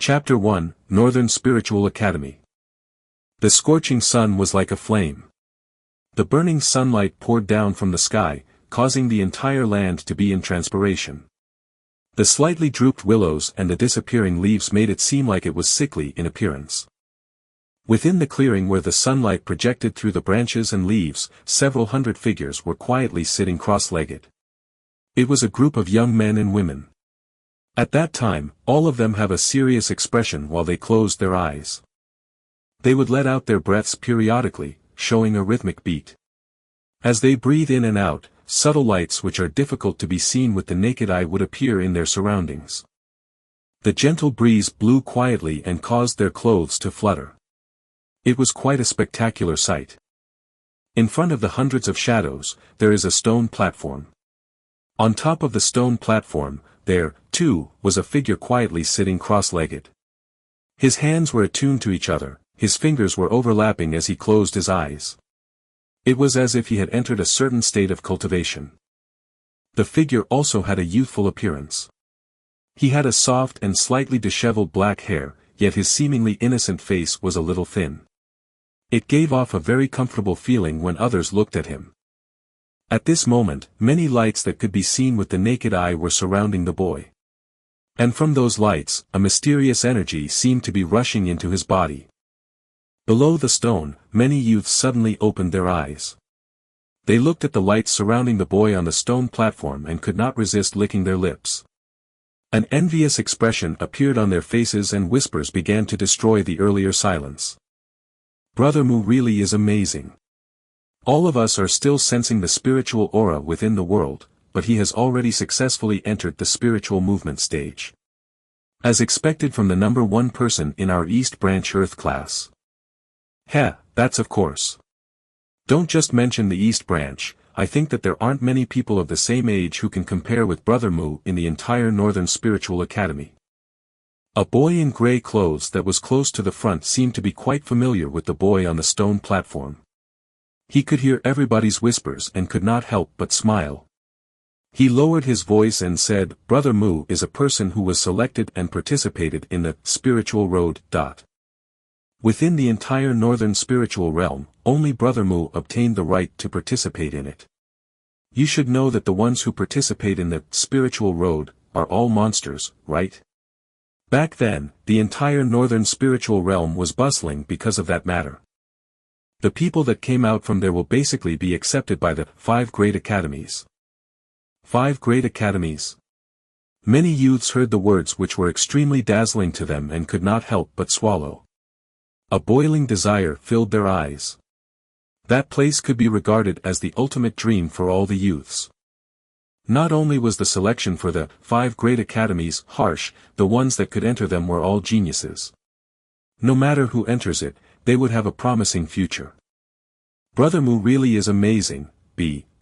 Chapter 1, Northern Spiritual Academy. The scorching sun was like a flame. The burning sunlight poured down from the sky, causing the entire land to be in transpiration. The slightly drooped willows and the disappearing leaves made it seem like it was sickly in appearance. Within the clearing where the sunlight projected through the branches and leaves, several hundred figures were quietly sitting cross-legged. It was a group of young men and women. At that time, all of them have a serious expression while they closed their eyes. They would let out their breaths periodically, showing a rhythmic beat. As they breathe in and out, subtle lights which are difficult to be seen with the naked eye would appear in their surroundings. The gentle breeze blew quietly and caused their clothes to flutter. It was quite a spectacular sight. In front of the hundreds of shadows, there is a stone platform. On top of the stone platform, there, too, was a figure quietly sitting cross-legged. His hands were attuned to each other, his fingers were overlapping as he closed his eyes. It was as if he had entered a certain state of cultivation. The figure also had a youthful appearance. He had a soft and slightly disheveled black hair, yet his seemingly innocent face was a little thin. It gave off a very comfortable feeling when others looked at him. At this moment, many lights that could be seen with the naked eye were surrounding the boy. And from those lights, a mysterious energy seemed to be rushing into his body. Below the stone, many youths suddenly opened their eyes. They looked at the lights surrounding the boy on the stone platform and could not resist licking their lips. An envious expression appeared on their faces and whispers began to destroy the earlier silence. Brother Mu really is amazing. All of us are still sensing the spiritual aura within the world, but he has already successfully entered the spiritual movement stage. As expected from the number 1 person in our East Branch Earth class. That's of course. Don't just mention the East Branch, I think that there aren't many people of the same age who can compare with Brother Mu in the entire Northern Spiritual Academy. A boy in gray clothes that was close to the front seemed to be quite familiar with the boy on the stone platform. He could hear everybody's whispers and could not help but smile. He lowered his voice and said, Brother Mu is a person who was selected and participated in the spiritual road. Within the entire northern spiritual realm, only Brother Mu obtained the right to participate in it. You should know that the ones who participate in the spiritual road are all monsters, right? Back then, the entire northern spiritual realm was bustling because of that matter. The people that came out from there will basically be accepted by the 5 great academies. 5 great academies. Many youths heard the words which were extremely dazzling to them and could not help but swallow. A boiling desire filled their eyes. That place could be regarded as the ultimate dream for all the youths. Not only was the selection for the 5 great academies harsh, the ones that could enter them were all geniuses. No matter who enters it, they would have a promising future. Brother Mu really is amazing,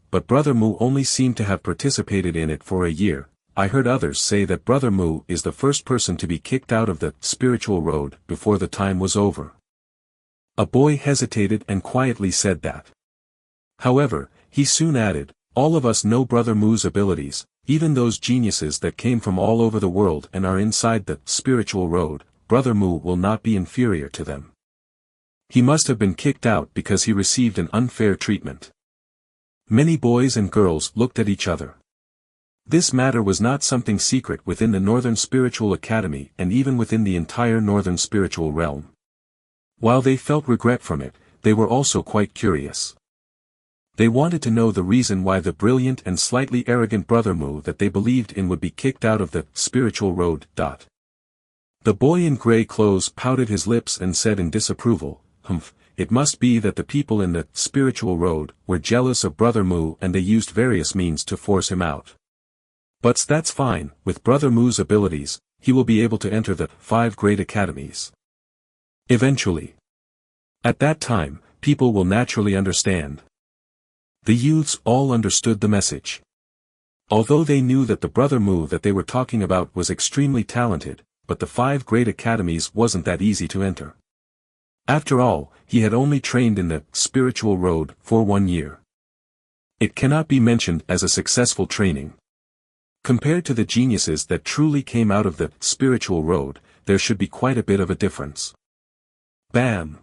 but Brother Mu only seemed to have participated in it for a year. I heard others say that Brother Mu is the first person to be kicked out of the spiritual road before the time was over. A boy hesitated and quietly said that. However, he soon added, all of us know Brother Mu's abilities, even those geniuses that came from all over the world and are inside the spiritual road, Brother Mu will not be inferior to them. He must have been kicked out because he received an unfair treatment. Many boys and girls looked at each other. This matter was not something secret within the Northern Spiritual Academy and even within the entire Northern Spiritual Realm. While they felt regret from it, they were also quite curious. They wanted to know the reason why the brilliant and slightly arrogant Brother Mu that they believed in would be kicked out of the spiritual road. The boy in gray clothes pouted his lips and said in disapproval, it must be that the people in the spiritual road were jealous of Brother Mu and they used various means to force him out. But that's fine, with Brother Mu's abilities, he will be able to enter the 5 great academies. Eventually. At that time, people will naturally understand. The youths all understood the message. Although they knew that the Brother Mu that they were talking about was extremely talented, but the 5 great academies wasn't that easy to enter. After all, he had only trained in the spiritual road for 1 year. It cannot be mentioned as a successful training. Compared to the geniuses that truly came out of the spiritual road, there should be quite a bit of a difference. Bam!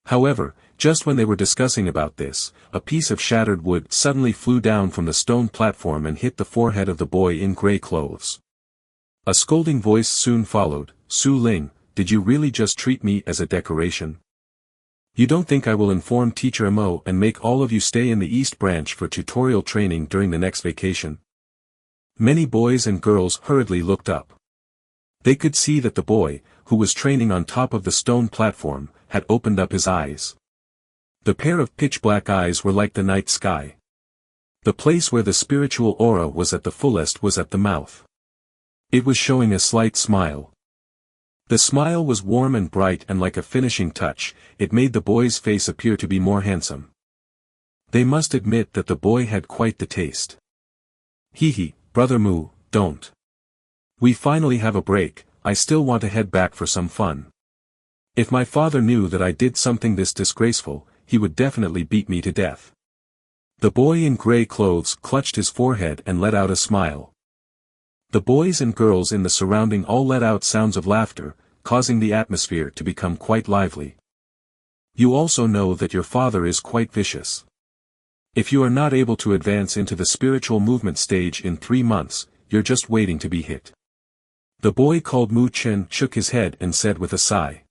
However, just when they were discussing about this, a piece of shattered wood suddenly flew down from the stone platform and hit the forehead of the boy in gray clothes. A scolding voice soon followed, "Su Ling, did you really just treat me as a decoration? You don't think I will inform Teacher Mo and make all of you stay in the East Branch for tutorial training during the next vacation?" Many boys and girls hurriedly looked up. They could see that the boy, who was training on top of the stone platform, had opened up his eyes. The pair of pitch-black eyes were like the night sky. The place where the spiritual aura was at the fullest was at the mouth. It was showing a slight smile. The smile was warm and bright, and like a finishing touch, it made the boy's face appear to be more handsome. They must admit that the boy had quite the taste. "Hee, Brother Mu, don't. We finally have a break, I still want to head back for some fun. If my father knew that I did something this disgraceful, he would definitely beat me to death." The boy in gray clothes clutched his forehead and let out a smile. The boys and girls in the surrounding all let out sounds of laughter, causing the atmosphere to become quite lively. "You also know that your father is quite vicious. If you are not able to advance into the spiritual movement stage in 3 months, you're just waiting to be hit." The boy called Mu Chen shook his head and said with a sigh,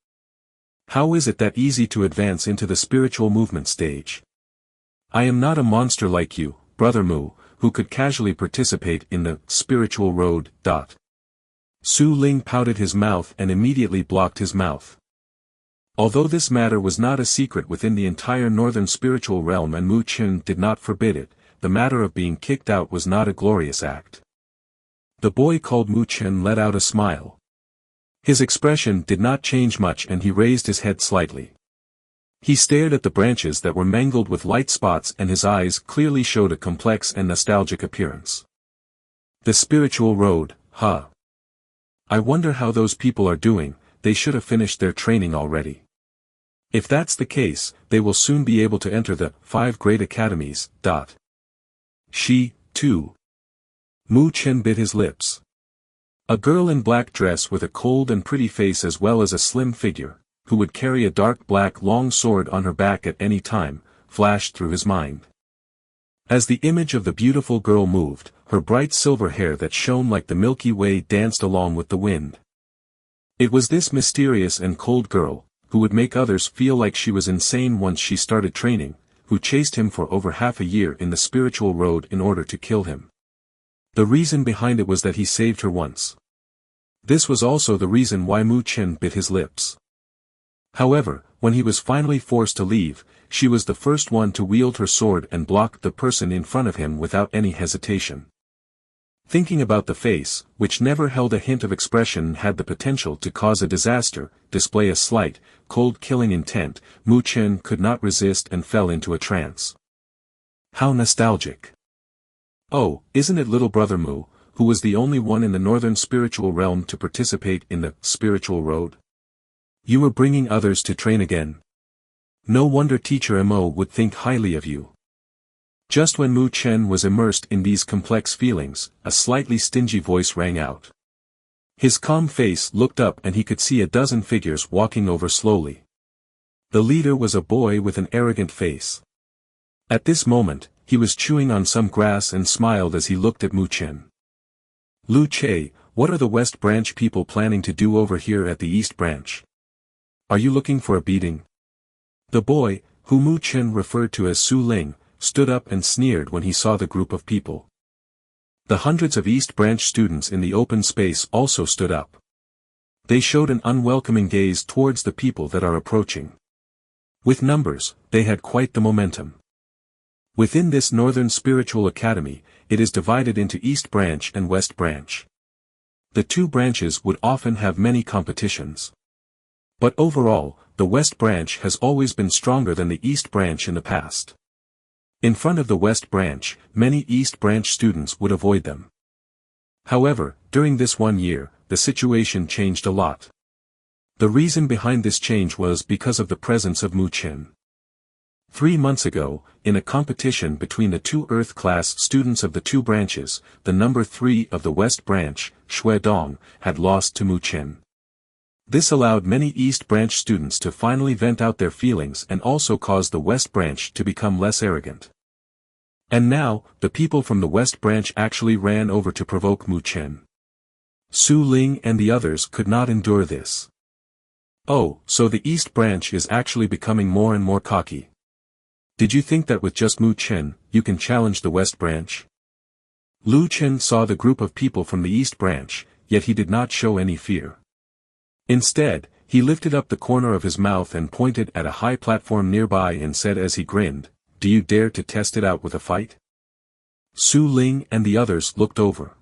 "How is it that easy to advance into the spiritual movement stage? I am not a monster like you, Brother Mu, who could casually participate in the spiritual road. Su Ling pouted his mouth and immediately blocked his mouth. Although this matter was not a secret within the entire northern spiritual realm and Mu Chen did not forbid it, the matter of being kicked out was not a glorious act. The boy called Mu Chen let out a smile. His expression did not change much and he raised his head slightly. He stared at the branches that were mangled with light spots and his eyes clearly showed a complex and nostalgic appearance. "The spiritual road, huh? I wonder how those people are doing, they should have finished their training already. If that's the case, they will soon be able to enter the 5 great academies. She, too." Mu Chen bit his lips. A girl in black dress with a cold and pretty face as well as a slim figure, who would carry a dark black long sword on her back at any time, flashed through his mind. As the image of the beautiful girl moved, her bright silver hair that shone like the Milky Way danced along with the wind. It was this mysterious and cold girl, who would make others feel like she was insane once she started training, who chased him for over half a year in the spiritual road in order to kill him. The reason behind it was that he saved her once. This was also the reason why Mu Chen bit his lips. However, when he was finally forced to leave, she was the first one to wield her sword and block the person in front of him without any hesitation. Thinking about the face, which never held a hint of expression and had the potential to cause a disaster, display a slight, cold killing intent, Mu Chen could not resist and fell into a trance. How nostalgic. Oh, isn't it little brother Mu, who was the only one in the northern spiritual realm to participate in the spiritual road? You were bringing others to train again. No wonder Teacher Mo would think highly of you. Just when Mu Chen was immersed in these complex feelings, a slightly stingy voice rang out. His calm face looked up and he could see a dozen figures walking over slowly. The leader was a boy with an arrogant face. At this moment, he was chewing on some grass and smiled as he looked at Mu Chen. "Lu Che, what are the West Branch people planning to do over here at the East Branch? Are you looking for a beating?" The boy, who Mu Chen referred to as Su Ling, stood up and sneered when he saw the group of people. The hundreds of East Branch students in the open space also stood up. They showed an unwelcoming gaze towards the people that are approaching. With numbers, they had quite the momentum. Within this Northern Spiritual Academy, it is divided into East Branch and West Branch. The 2 branches would often have many competitions. But overall, the West Branch has always been stronger than the East Branch in the past. In front of the West Branch, many East Branch students would avoid them. However, during this 1 year, the situation changed a lot. The reason behind this change was because of the presence of Mu Chen. 3 months ago, in a competition between the 2 Earth class students of the 2 branches, the number 3 of the West Branch, Shui Dong, had lost to Mu Chen. This allowed many East Branch students to finally vent out their feelings and also caused the West Branch to become less arrogant. And now, the people from the West Branch actually ran over to provoke Mu Chen. Su Ling and the others could not endure this. Oh, so the East Branch is actually becoming more and more cocky. Did you think that with just Mu Chen, you can challenge the West Branch? Lu Chen saw the group of people from the East Branch, yet he did not show any fear. Instead, he lifted up the corner of his mouth and pointed at a high platform nearby and said as he grinned, "Do you dare to test it out with a fight?" Su Ling and the others looked over.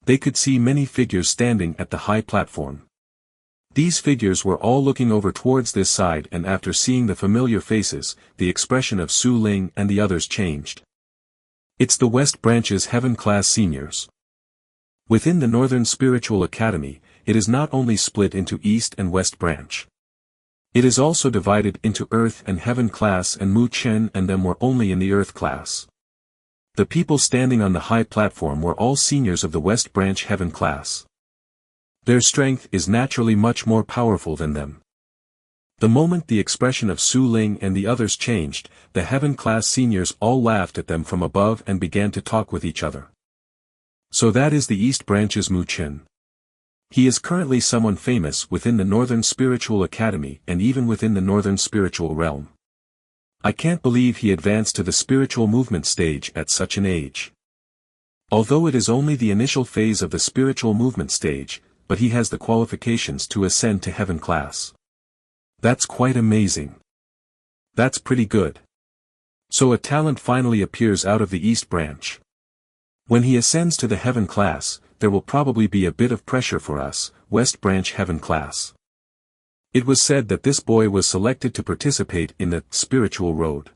They could see many figures standing at the high platform. These figures were all looking over towards this side, and after seeing the familiar faces, the expression of Su Ling and the others changed. It's the West Branch's Heaven-class seniors. Within the Northern Spiritual Academy, it is not only split into East and West Branch. It is also divided into Earth and Heaven class, and Mu Chen and them were only in the Earth class. The people standing on the high platform were all seniors of the West Branch Heaven class. Their strength is naturally much more powerful than them. The moment the expression of Su Ling and the others changed, the Heaven class seniors all laughed at them from above and began to talk with each other. So that is the East Branch's Mu Chen. He is currently someone famous within the Northern Spiritual Academy and even within the Northern Spiritual Realm. I can't believe he advanced to the spiritual movement stage at such an age. Although it is only the initial phase of the spiritual movement stage, but he has the qualifications to ascend to Heaven class. That's quite amazing. That's pretty good. So a talent finally appears out of the East Branch. When he ascends to the Heaven class, there will probably be a bit of pressure for us, West Branch Heaven class. It was said that this boy was selected to participate in the spiritual road.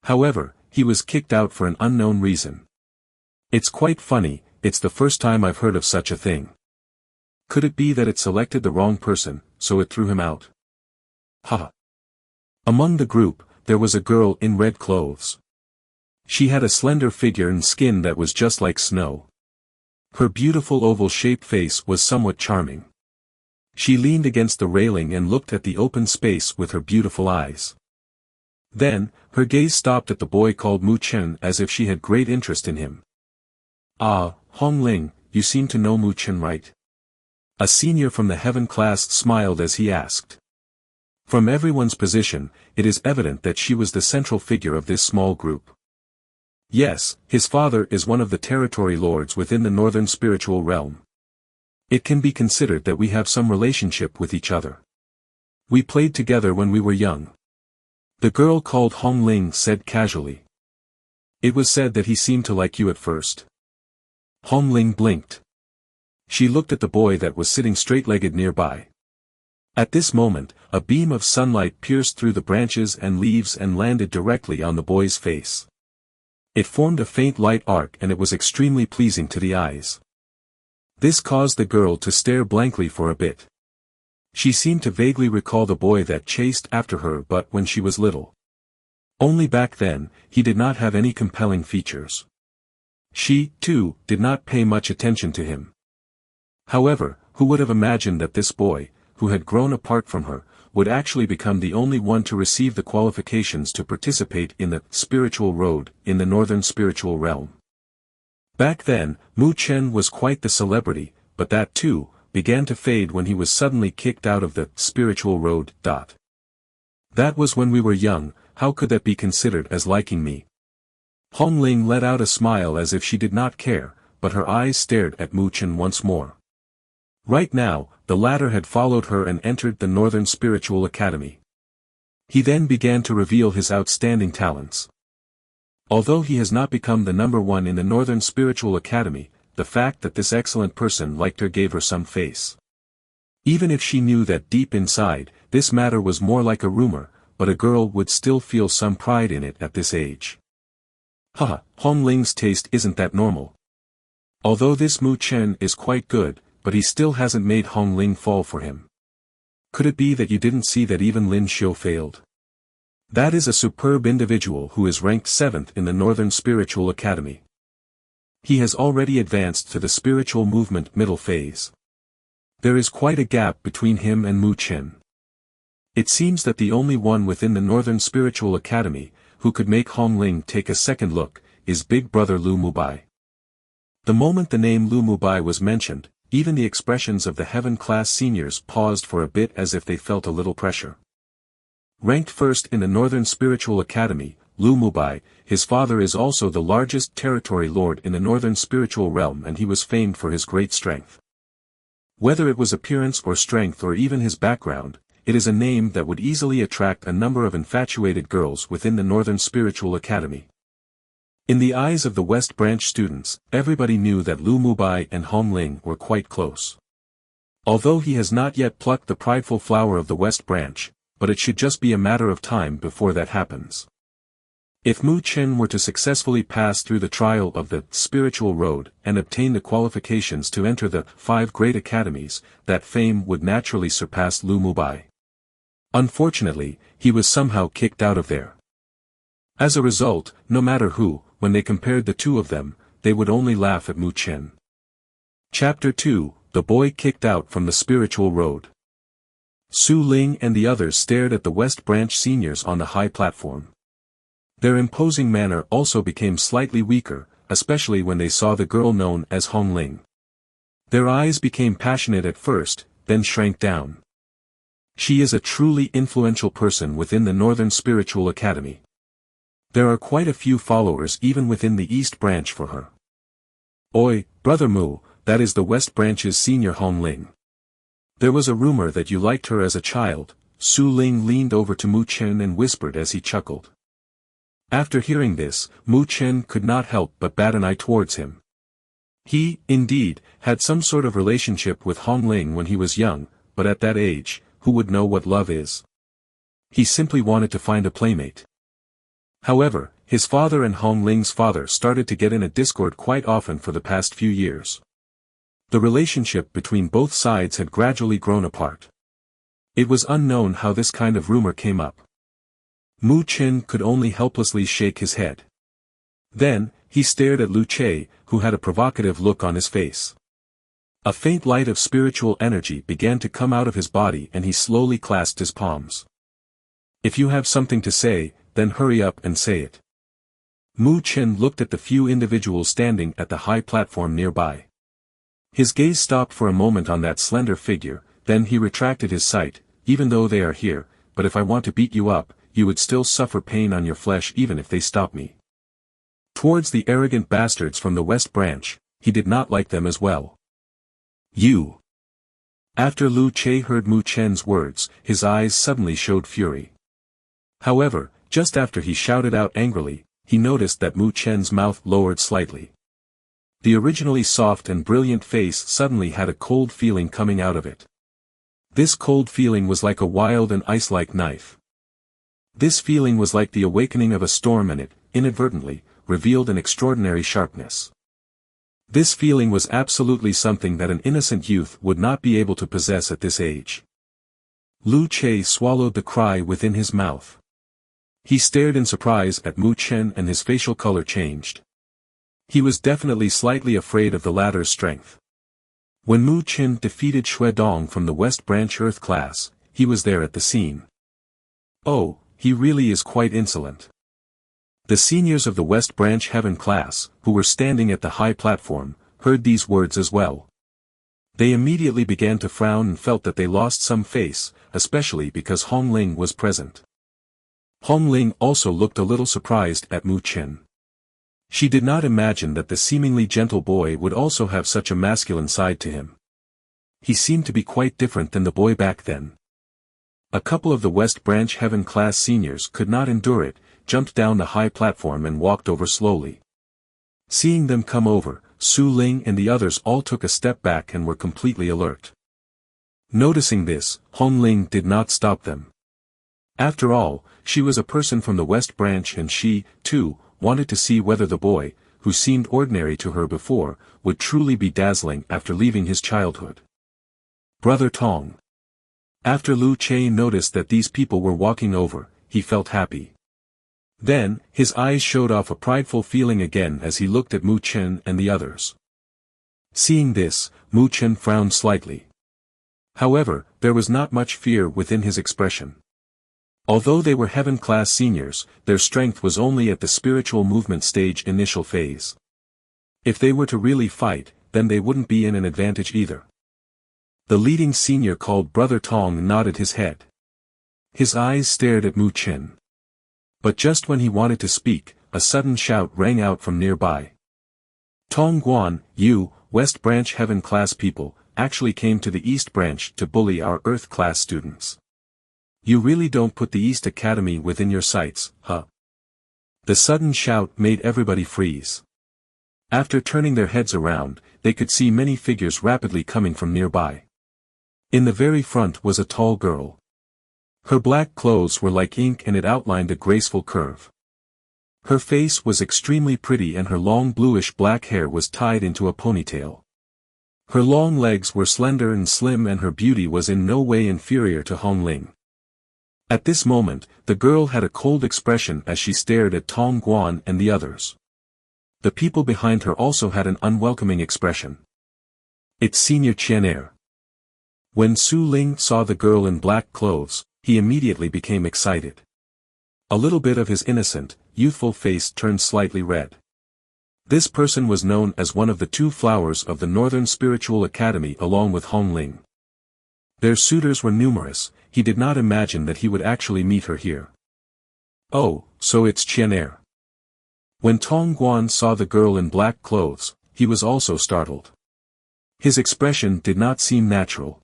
However, he was kicked out for an unknown reason. It's quite funny, it's the first time I've heard of such a thing. Could it be that it selected the wrong person, so it threw him out? Haha. Among the group, there was a girl in red clothes. She had a slender figure and skin that was just like snow. Her beautiful oval-shaped face was somewhat charming. She leaned against the railing and looked at the open space with her beautiful eyes. Then, her gaze stopped at the boy called Mu Chen as if she had great interest in him. "Ah, Hong Ling, you seem to know Mu Chen, right?" A senior from the Heaven class smiled as he asked. From everyone's position, it is evident that she was the central figure of this small group. Yes, his father is one of the territory lords within the Northern Spiritual Realm. It can be considered that we have some relationship with each other. We played together when we were young. The girl called Hong Ling said casually. It was said that he seemed to like you at first. Hong Ling blinked. She looked at the boy that was sitting straight-legged nearby. At this moment, a beam of sunlight pierced through the branches and leaves and landed directly on the boy's face. It formed a faint light arc and it was extremely pleasing to the eyes. This caused the girl to stare blankly for a bit. She seemed to vaguely recall the boy that chased after her but when she was little. Only back then, he did not have any compelling features. She, too, did not pay much attention to him. However, who would have imagined that this boy, who had grown apart from her, would actually become the only one to receive the qualifications to participate in the spiritual road in the Northern Spiritual Realm. Back then, Mu Chen was quite the celebrity, but that too, began to fade when he was suddenly kicked out of the spiritual road. That was when we were young, how could that be considered as liking me? Hong Ling let out a smile as if she did not care, but her eyes stared at Mu Chen once more. Right now, the latter had followed her and entered the Northern Spiritual Academy. He then began to reveal his outstanding talents. Although he has not become the number one in the Northern Spiritual Academy, the fact that this excellent person liked her gave her some face. Even if she knew that deep inside, this matter was more like a rumor, but a girl would still feel some pride in it at this age. Haha, Hong Ling's taste isn't that normal. Although this Mu Chen is quite good, but he still hasn't made Hong Ling fall for him. Could it be that you didn't see that even Lin Xiu failed? That is a superb individual who is ranked 7th in the Northern Spiritual Academy. He has already advanced to the spiritual movement middle phase. There is quite a gap between him and Mu Chen. It seems that the only one within the Northern Spiritual Academy, who could make Hongling take a second look, is big brother Lu Mubai. The moment the name Lu Mubai was mentioned, even the expressions of the Heaven-class seniors paused for a bit as if they felt a little pressure. Ranked first in the Northern Spiritual Academy, Lu Mubai, his father is also the largest territory lord in the Northern Spiritual Realm, and he was famed for his great strength. Whether it was appearance or strength or even his background, it is a name that would easily attract a number of infatuated girls within the Northern Spiritual Academy. In the eyes of the West Branch students, everybody knew that Lu Mubai and Hongling were quite close. Although he has not yet plucked the prideful flower of the West Branch, but it should just be a matter of time before that happens. If Mu Chen were to successfully pass through the trial of the spiritual road and obtain the qualifications to enter the 5 great academies, that fame would naturally surpass Lu Mubai. Unfortunately, he was somehow kicked out of there. As a result, no matter who, when they compared the two of them, they would only laugh at Mu Chen. Chapter 2, The Boy Kicked Out from the Spiritual Road. Su Ling and the others stared at the West Branch seniors on the high platform. Their imposing manner also became slightly weaker, especially when they saw the girl known as Hongling. Their eyes became passionate at first, then shrank down. She is a truly influential person within the Northern Spiritual Academy. There are quite a few followers even within the East Branch for her. Oi, Brother Mu, that is the West Branch's senior Hongling. There was a rumor that you liked her as a child. Su Ling leaned over to Mu Chen and whispered as he chuckled. After hearing this, Mu Chen could not help but bat an eye towards him. He, indeed, had some sort of relationship with Hongling when he was young, but at that age, who would know what love is? He simply wanted to find a playmate. However, his father and Hongling's father started to get in a discord quite often for the past few years. The relationship between both sides had gradually grown apart. It was unknown how this kind of rumor came up. Mu Chen could only helplessly shake his head. Then, he stared at Lu Che, who had a provocative look on his face. A faint light of spiritual energy began to come out of his body and he slowly clasped his palms. If you have something to say, then hurry up and say it. Mu Chen looked at the few individuals standing at the high platform nearby. His gaze stopped for a moment on that slender figure, then he retracted his sight. Even though they are here, but if I want to beat you up, you would still suffer pain on your flesh even if they stop me. Towards the arrogant bastards from the West Branch, he did not like them as well. You. After Lu Che heard Mu Chen's words, his eyes suddenly showed fury. However, just after he shouted out angrily, he noticed that Mu Chen's mouth lowered slightly. The originally soft and brilliant face suddenly had a cold feeling coming out of it. This cold feeling was like a wild and ice-like knife. This feeling was like the awakening of a storm and it, inadvertently, revealed an extraordinary sharpness. This feeling was absolutely something that an innocent youth would not be able to possess at this age. Lu Che swallowed the cry within his mouth. He stared in surprise at Mu Chen and his facial color changed. He was definitely slightly afraid of the latter's strength. When Mu Chen defeated Xue Dong from the West Branch Earth class, he was there at the scene. Oh, he really is quite insolent. The seniors of the West Branch Heaven class, who were standing at the high platform, heard these words as well. They immediately began to frown and felt that they lost some face, especially because Hongling was present. Hongling also looked a little surprised at Mu Chen. She did not imagine that the seemingly gentle boy would also have such a masculine side to him. He seemed to be quite different than the boy back then. A couple of the West Branch Heaven class seniors could not endure it, jumped down the high platform and walked over slowly. Seeing them come over, Su Ling and the others all took a step back and were completely alert. Noticing this, Hongling did not stop them. After all, she was a person from the West Branch and she, too, wanted to see whether the boy, who seemed ordinary to her before, would truly be dazzling after leaving his childhood. Brother Tong. After Lu Che noticed that these people were walking over, he felt happy. Then, his eyes showed off a prideful feeling again as he looked at Mu Chen and the others. Seeing this, Mu Chen frowned slightly. However, there was not much fear within his expression. Although they were heaven-class seniors, their strength was only at the spiritual movement stage initial phase. If they were to really fight, then they wouldn't be in an advantage either. The leading senior called Brother Tong nodded his head. His eyes stared at Mu Chen. But just when he wanted to speak, a sudden shout rang out from nearby. Tong Guan, you, West Branch Heaven-class people, actually came to the East Branch to bully our Earth-class students. You really don't put the East Academy within your sights, huh? The sudden shout made everybody freeze. After turning their heads around, they could see many figures rapidly coming from nearby. In the very front was a tall girl. Her black clothes were like ink and it outlined a graceful curve. Her face was extremely pretty and her long bluish-black hair was tied into a ponytail. Her long legs were slender and slim and her beauty was in no way inferior to Hong Ling. At this moment, the girl had a cold expression as she stared at Tong Guan and the others. The people behind her also had an unwelcoming expression. It's Senior Qianair. When Su Ling saw the girl in black clothes, he immediately became excited. A little bit of his innocent, youthful face turned slightly red. This person was known as one of the two flowers of the Northern Spiritual Academy along with Hong Ling. Their suitors were numerous, he did not imagine that he would actually meet her here. Oh, so it's Qianair. When Tong Guan saw the girl in black clothes, he was also startled. His expression did not seem natural.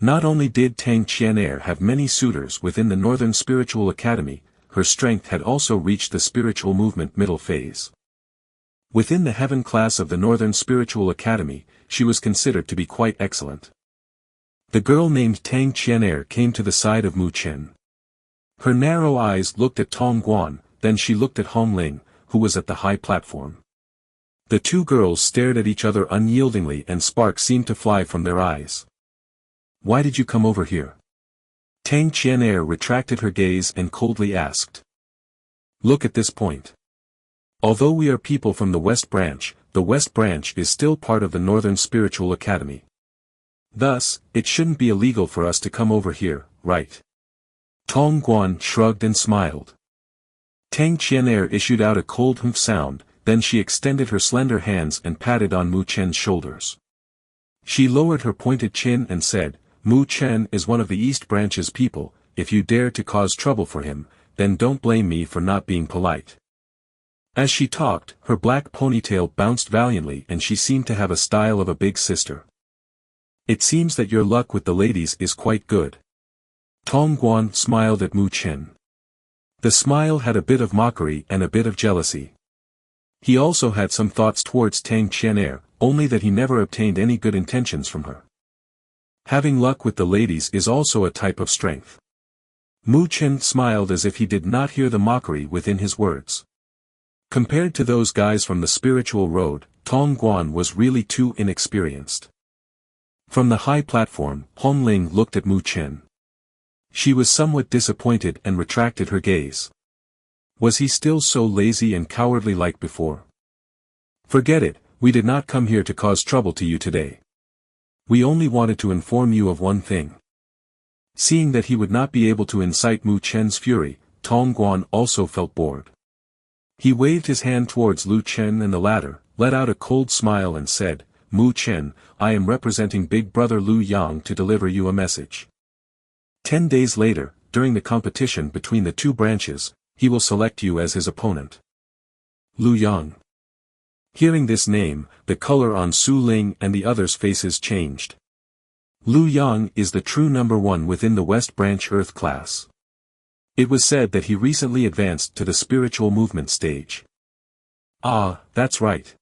Not only did Tang Qianair have many suitors within the Northern Spiritual Academy, her strength had also reached the spiritual movement middle phase. Within the heaven class of the Northern Spiritual Academy, she was considered to be quite excellent. The girl named Tang Qianair came to the side of Mu Chen. Her narrow eyes looked at Tong Guan, then she looked at Hong Ling, who was at the high platform. The two girls stared at each other unyieldingly and sparks seemed to fly from their eyes. Why did you come over here? Tang Qianair retracted her gaze and coldly asked. Look at this point. Although we are people from the West Branch is still part of the Northern Spiritual Academy. Thus, it shouldn't be illegal for us to come over here, right? Tong Guan shrugged and smiled. Tang Qianair issued out a cold humph sound, then she extended her slender hands and patted on Mu Chen's shoulders. She lowered her pointed chin and said, Mu Chen is one of the East Branch's people, if you dare to cause trouble for him, then don't blame me for not being polite. As she talked, her black ponytail bounced valiantly and she seemed to have a style of a big sister. It seems that your luck with the ladies is quite good. Tong Guan smiled at Mu Chen. The smile had a bit of mockery and a bit of jealousy. He also had some thoughts towards Tang Qianair, only that he never obtained any good intentions from her. Having luck with the ladies is also a type of strength. Mu Chen smiled as if he did not hear the mockery within his words. Compared to those guys from the spiritual road, Tong Guan was really too inexperienced. From the high platform, Hong Ling looked at Mu Chen. She was somewhat disappointed and retracted her gaze. Was he still so lazy and cowardly like before? Forget it, we did not come here to cause trouble to you today. We only wanted to inform you of one thing. Seeing that he would not be able to incite Mu Chen's fury, Tong Guan also felt bored. He waved his hand towards Lu Chen and the latter, let out a cold smile and said, Mu Chen, I am representing Big Brother Lu Yang to deliver you a message. 10 days later, during the competition between the two branches, he will select you as his opponent. Lu Yang. Hearing this name, the color on Su Ling and the others' faces changed. Lu Yang is the true number one within the West Branch Earth class. It was said that he recently advanced to the spiritual movement stage. Ah, that's right.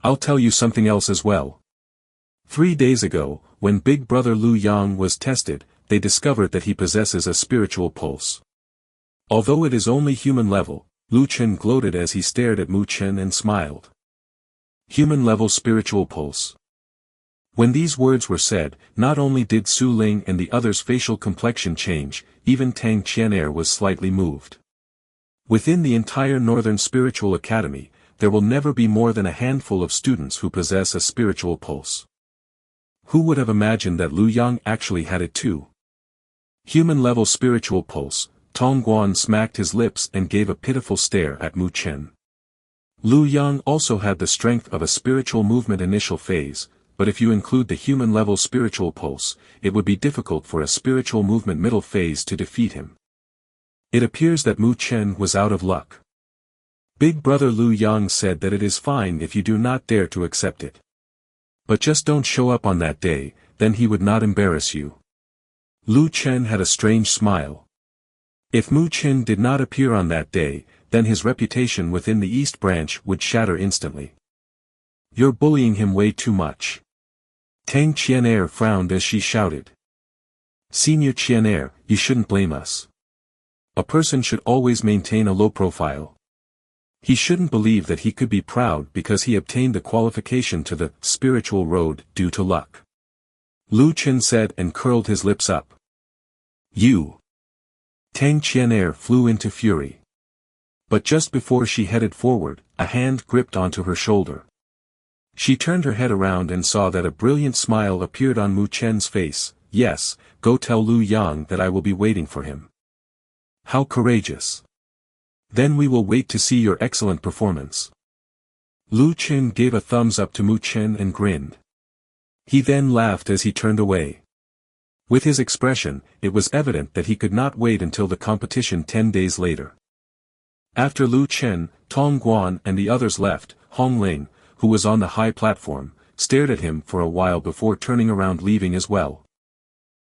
I'll tell you something else as well. 3 days ago, when Big Brother Lu Yang was tested, they discovered that he possesses a spiritual pulse. Although it is only human level, Lu Chen gloated as he stared at Mu Chen and smiled. Human level spiritual pulse. When these words were said, not only did Su Ling and the others' facial complexion change, even Tang Qianair was slightly moved. Within the entire Northern Spiritual Academy, there will never be more than a handful of students who possess a spiritual pulse. Who would have imagined that Lu Yang actually had it too? Human-level spiritual pulse. Tong Guan smacked his lips and gave a pitiful stare at Mu Chen. Lu Yang also had the strength of a spiritual movement initial phase, but if you include the human-level spiritual pulse, it would be difficult for a spiritual movement middle phase to defeat him. It appears that Mu Chen was out of luck. Big brother Lu Yang said that it is fine if you do not dare to accept it. But just don't show up on that day, then he would not embarrass you. Lu Chen had a strange smile. If Mu Chen did not appear on that day, then his reputation within the East Branch would shatter instantly. You're bullying him way too much. Tang Qianair frowned as she shouted. Senior Qianair, you shouldn't blame us. A person should always maintain a low profile. He shouldn't believe that he could be proud because he obtained the qualification to the spiritual road due to luck. Lu Chen said and curled his lips up. You. Tang Qianair flew into fury. But just before she headed forward, a hand gripped onto her shoulder. She turned her head around and saw that a brilliant smile appeared on Mu Chen's face. Yes, go tell Lu Yang that I will be waiting for him. How courageous. Then we will wait to see your excellent performance. Lu Chen gave a thumbs up to Mu Chen and grinned. He then laughed as he turned away. With his expression, it was evident that he could not wait until the competition 10 days later. After Lu Chen, Tong Guan and the others left, Hong Ling, who was on the high platform, stared at him for a while before turning around leaving as well.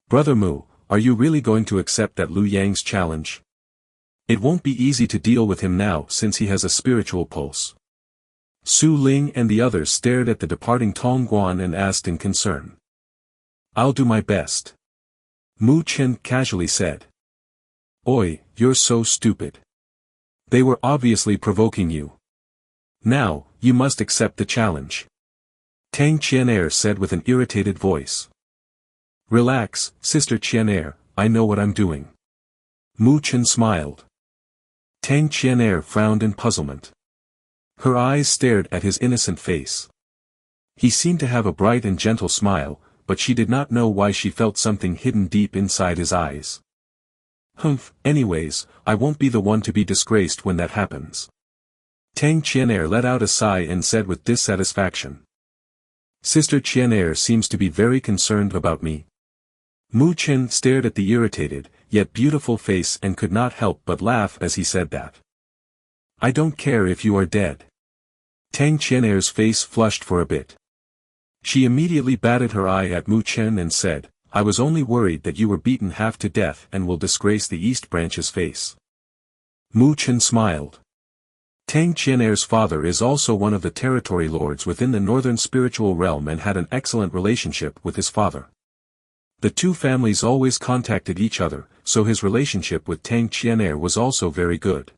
Brother Mu, are you really going to accept that Lu Yang's challenge? It won't be easy to deal with him now since he has a spiritual pulse. Su Ling and the others stared at the departing Tong Guan and asked in concern. I'll do my best. Mu Chen casually said. Oi, you're so stupid. They were obviously provoking you. Now, you must accept the challenge. Tang Qianair said with an irritated voice. Relax, Sister Qianair, I know what I'm doing. Mu Chen smiled. Tang Qianair frowned in puzzlement. Her eyes stared at his innocent face. He seemed to have a bright and gentle smile, but she did not know why she felt something hidden deep inside his eyes. Humph, anyways, I won't be the one to be disgraced when that happens. Tang Qianair let out a sigh and said with dissatisfaction. Sister Qianair seems to be very concerned about me. Mu Chen stared at the irritated, yet beautiful face and could not help but laugh as he said that. I don't care if you are dead. Tang Qianair's face flushed for a bit. She immediately batted her eye at Mu Chen and said, I was only worried that you were beaten half to death and will disgrace the East Branch's face. Mu Chen smiled. Tang Qianair's father is also one of the territory lords within the northern spiritual realm and had an excellent relationship with his father. The two families always contacted each other, so his relationship with Tang Qianair was also very good.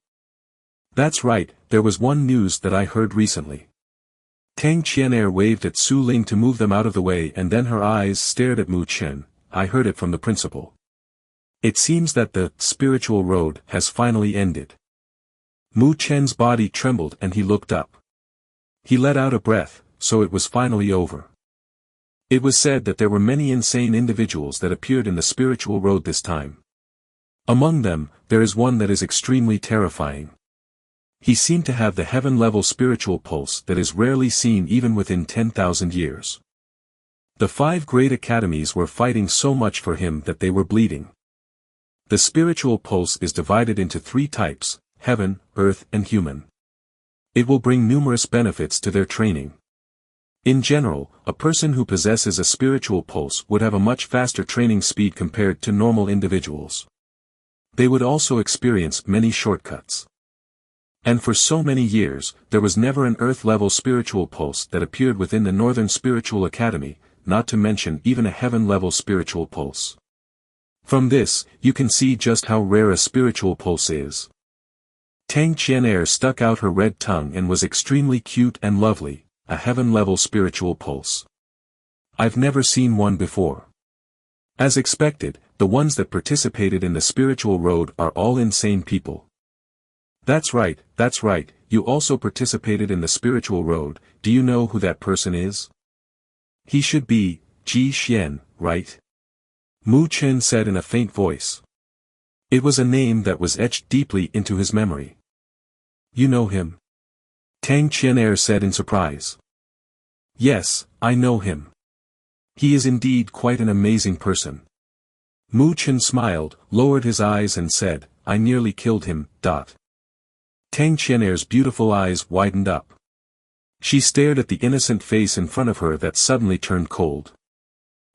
That's right, there was one news that I heard recently. Tang Qianair waved at Su Ling to move them out of the way and then her eyes stared at Mu Chen. I heard it from the principal. It seems that the spiritual road has finally ended. Mu Chen's body trembled and he looked up. He let out a breath, so it was finally over. It was said that there were many insane individuals that appeared in the spiritual road this time. Among them, there is one that is extremely terrifying. He seemed to have the heaven-level spiritual pulse that is rarely seen even within 10,000 years. The 5 great academies were fighting so much for him that they were bleeding. The spiritual pulse is divided into 3 types, heaven, earth and human. It will bring numerous benefits to their training. In general, a person who possesses a spiritual pulse would have a much faster training speed compared to normal individuals. They would also experience many shortcuts. And for so many years, there was never an earth-level spiritual pulse that appeared within the Northern Spiritual Academy, not to mention even a heaven-level spiritual pulse. From this, you can see just how rare a spiritual pulse is. Tang Qianair stuck out her red tongue and was extremely cute and lovely, a heaven-level spiritual pulse. I've never seen one before. As expected, the ones that participated in the spiritual road are all insane people. That's right, you also participated in the spiritual road. Do you know who that person is? He should be Ji Xian, right? Mu Chen said in a faint voice. It was a name that was etched deeply into his memory. You know him? Tang Qian'er said in surprise. Yes, I know him. He is indeed quite an amazing person. Mu Chen smiled, lowered his eyes and said, I nearly killed him. Tang Qian'er's beautiful eyes widened up. She stared at the innocent face in front of her that suddenly turned cold.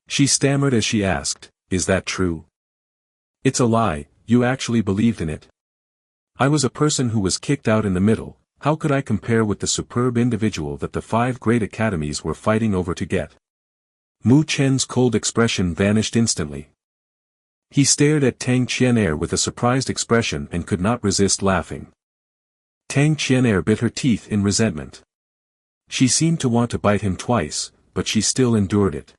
She stammered as she asked, Is that true? It's a lie, you actually believed in it. I was a person who was kicked out in the middle, how could I compare with the superb individual that the 5 great academies were fighting over to get? Mu Chen's cold expression vanished instantly. He stared at Tang Qian'er with a surprised expression and could not resist laughing. Tang Qian'er bit her teeth in resentment. She seemed to want to bite him twice, but she still endured it.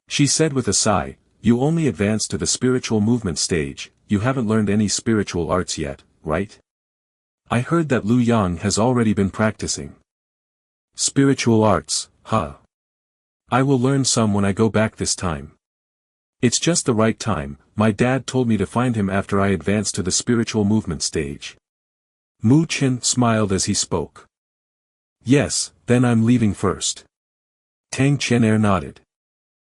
She said with a sigh, You only advanced to the spiritual movement stage, you haven't learned any spiritual arts yet, right? I heard that Lu Yang has already been practicing. Spiritual arts, huh? I will learn some when I go back this time. It's just the right time, my dad told me to find him after I advanced to the spiritual movement stage. Mu Chen smiled as he spoke. Yes, then I'm leaving first. Tang Qian'er nodded.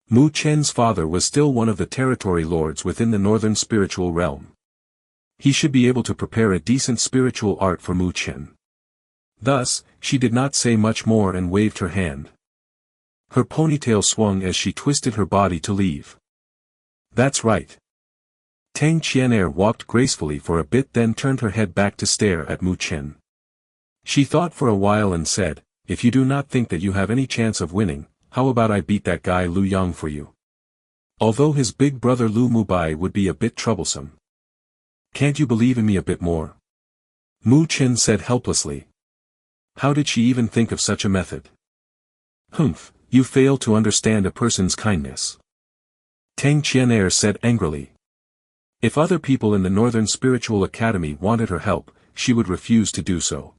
Mu Chen's father was still one of the territory lords within the northern spiritual realm. He should be able to prepare a decent spiritual art for Mu Chen. Thus, she did not say much more and waved her hand. Her ponytail swung as she twisted her body to leave. That's right. Tang Qian'er walked gracefully for a bit then turned her head back to stare at Mu Chen. She thought for a while and said, If you do not think that you have any chance of winning, how about I beat that guy Lu Yang for you? Although his big brother Lu Mubai would be a bit troublesome. Can't you believe in me a bit more? Mu Chen said helplessly. How did she even think of such a method? Humph, you fail to understand a person's kindness. Tang Qian'er said angrily. If other people in the Northern Spiritual Academy wanted her help, she would refuse to do so.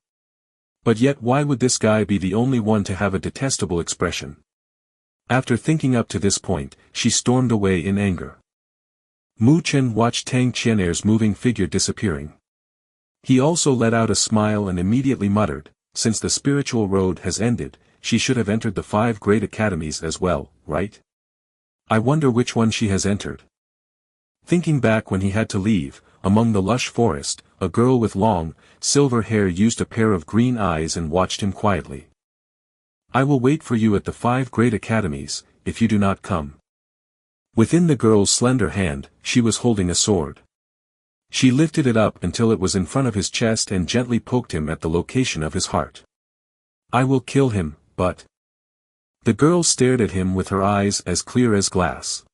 But yet why would this guy be the only one to have a detestable expression? After thinking up to this point, she stormed away in anger. Mu Chen watched Tang Qian'er's moving figure disappearing. He also let out a smile and immediately muttered, Since the spiritual road has ended, she should have entered the 5 great academies as well, right? I wonder which one she has entered. Thinking back when he had to leave, among the lush forest, a girl with long, silver hair used a pair of green eyes and watched him quietly. I will wait for you at the 5 great academies, if you do not come. Within the girl's slender hand, she was holding a sword. She lifted it up until it was in front of his chest and gently poked him at the location of his heart. I will kill him, but... The girl stared at him with her eyes as clear as glass.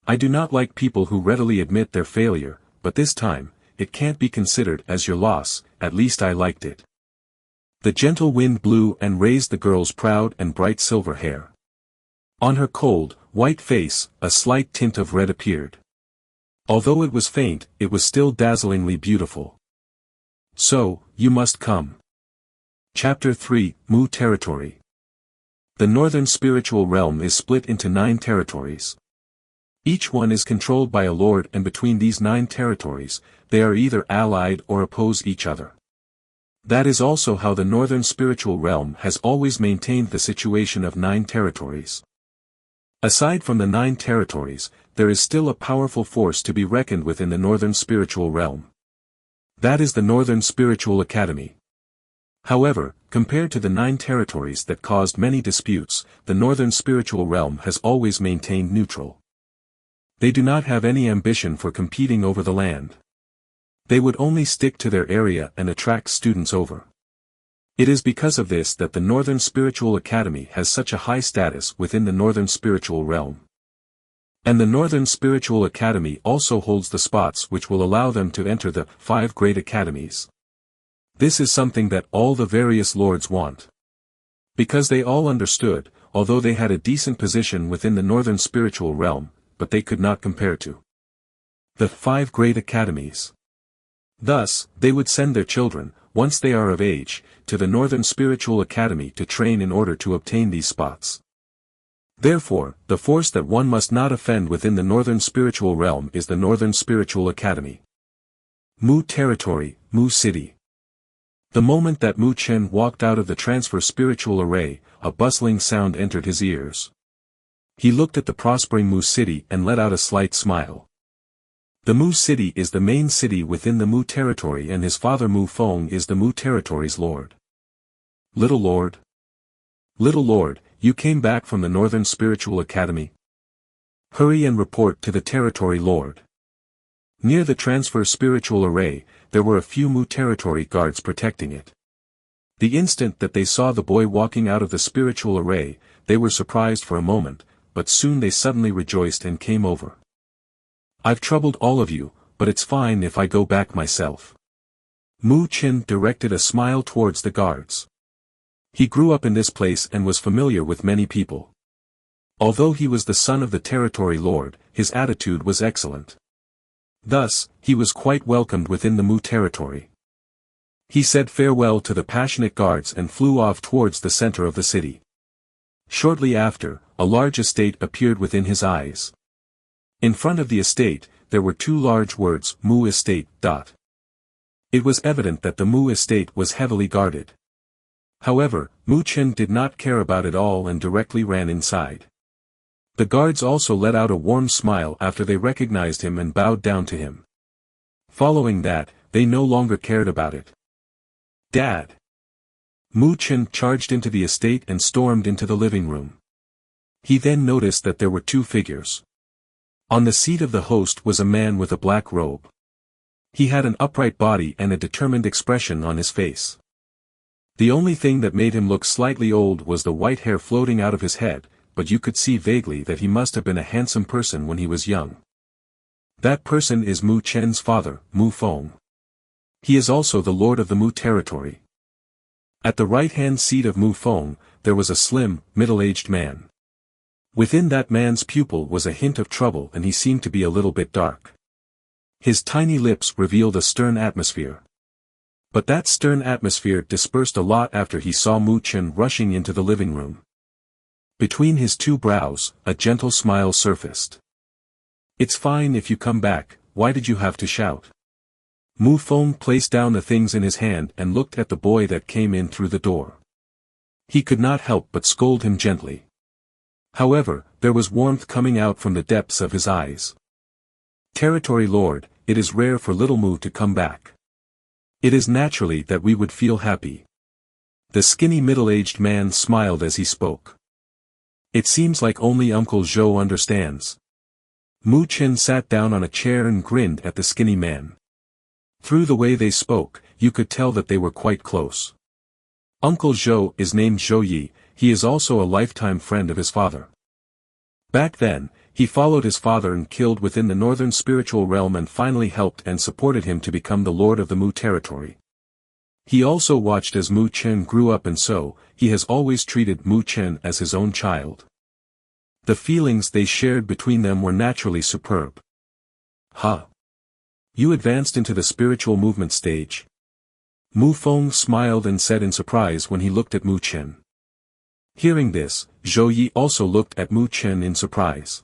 I do not like people who readily admit their failure, but this time, it can't be considered as your loss, at least I liked it. The gentle wind blew and raised the girl's proud and bright silver hair. On her cold, white face, a slight tint of red appeared. Although it was faint, it was still dazzlingly beautiful. So, you must come. Chapter 3, Mu Territory. The Northern Spiritual Realm is split into 9 territories. Each one is controlled by a lord and between these 9 territories, they are either allied or oppose each other. That is also how the Northern Spiritual Realm has always maintained the situation of 9 territories. Aside from the 9 territories, there is still a powerful force to be reckoned with in the Northern Spiritual Realm. That is the Northern Spiritual Academy. However, compared to the 9 territories that caused many disputes, the Northern Spiritual Realm has always maintained neutral. They do not have any ambition for competing over the land. They would only stick to their area and attract students over. It is because of this that the Northern Spiritual Academy has such a high status within the Northern Spiritual Realm. And the Northern Spiritual Academy also holds the spots which will allow them to enter the 5 great academies. This is something that all the various lords want. Because they all understood, although they had a decent position within the Northern Spiritual Realm, but they could not compare to the 5 great academies. Thus, they would send their children, once they are of age, to the Northern Spiritual Academy to train in order to obtain these spots. Therefore, the force that one must not offend within the Northern Spiritual Realm is the Northern Spiritual Academy. Mu Territory, Mu City. The moment that Mu Chen walked out of the transfer spiritual array, a bustling sound entered his ears. He looked at the prospering Mu City and let out a slight smile. The Mu City is the main city within the Mu Territory, and his father Mu Feng is the Mu Territory's lord. Little Lord. Little Lord, you came back from the Northern Spiritual Academy? Hurry and report to the Territory Lord. Near the transfer spiritual array, there were a few Mu Territory guards protecting it. The instant that they saw the boy walking out of the spiritual array, they were surprised for a moment, but soon they suddenly rejoiced and came over. I've troubled all of you, but it's fine if I go back myself. Mu Chen directed a smile towards the guards. He grew up in this place and was familiar with many people. Although he was the son of the Territory Lord, his attitude was excellent. Thus, he was quite welcomed within the Mu Territory. He said farewell to the passionate guards and flew off towards the center of the city. Shortly after, a large estate appeared within his eyes. In front of the estate, there were two large words, Mu Estate. It was evident that the Mu Estate was heavily guarded. However, Mu Chen did not care about it all and directly ran inside. The guards also let out a warm smile after they recognized him and bowed down to him. Following that, they no longer cared about it. Dad! Mu Chen charged into the estate and stormed into the living room. He then noticed that there were two figures. On the seat of the host was a man with a black robe. He had an upright body and a determined expression on his face. The only thing that made him look slightly old was the white hair floating out of his head, but you could see vaguely that he must have been a handsome person when he was young. That person is Mu Chen's father, Mu Feng. He is also the lord of the Mu Territory. At the right-hand seat of Mu Feng, there was a slim, middle-aged man. Within that man's pupil was a hint of trouble, and he seemed to be a little bit dark. His tiny lips revealed a stern atmosphere. But that stern atmosphere dispersed a lot after he saw Mu Chen rushing into the living room. Between his two brows, a gentle smile surfaced. It's fine if you come back, why did you have to shout? Mu Feng placed down the things in his hand and looked at the boy that came in through the door. He could not help but scold him gently. However, there was warmth coming out from the depths of his eyes. Territory Lord, it is rare for little Mu to come back. It is naturally that we would feel happy. The skinny middle-aged man smiled as he spoke. It seems like only Uncle Zhou understands. Mu Chen sat down on a chair and grinned at the skinny man. Through the way they spoke, you could tell that they were quite close. Uncle Zhou is named Zhou Yi, he is also a lifetime friend of his father. Back then, he followed his father and killed within the Northern Spiritual Realm and finally helped and supported him to become the Lord of the Mu Territory. He also watched as Mu Chen grew up, and so, he has always treated Mu Chen as his own child. The feelings they shared between them were naturally superb. Huh? You advanced into the spiritual movement stage? Mu Feng smiled and said in surprise when he looked at Mu Chen. Hearing this, Zhou Yi also looked at Mu Chen in surprise.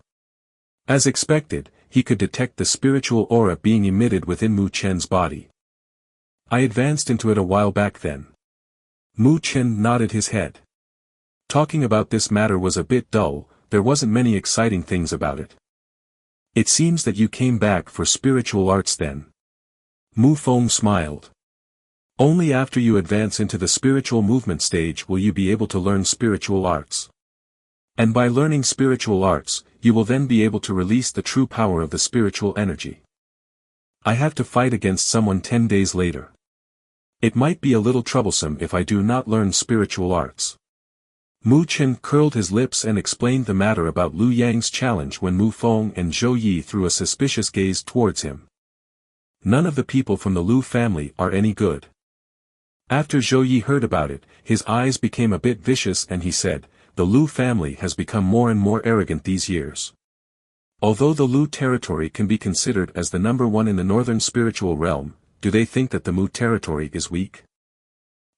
As expected, he could detect the spiritual aura being emitted within Mu Chen's body. I advanced into it a while back then. Mu Chen nodded his head. Talking about this matter was a bit dull, there wasn't many exciting things about it. It seems that you came back for spiritual arts then. Mu Feng smiled. Only after you advance into the spiritual movement stage will you be able to learn spiritual arts. And by learning spiritual arts, you will then be able to release the true power of the spiritual energy. I have to fight against someone 10 days later. It might be a little troublesome if I do not learn spiritual arts. Mu Chen curled his lips and explained the matter about Lu Yang's challenge when Mu Feng and Zhou Yi threw a suspicious gaze towards him. None of the people from the Lu family are any good. After Zhou Yi heard about it, his eyes became a bit vicious and he said, the Lu family has become more and more arrogant these years. Although the Lu territory can be considered as the #1 in the northern spiritual realm, do they think that the Mu territory is weak?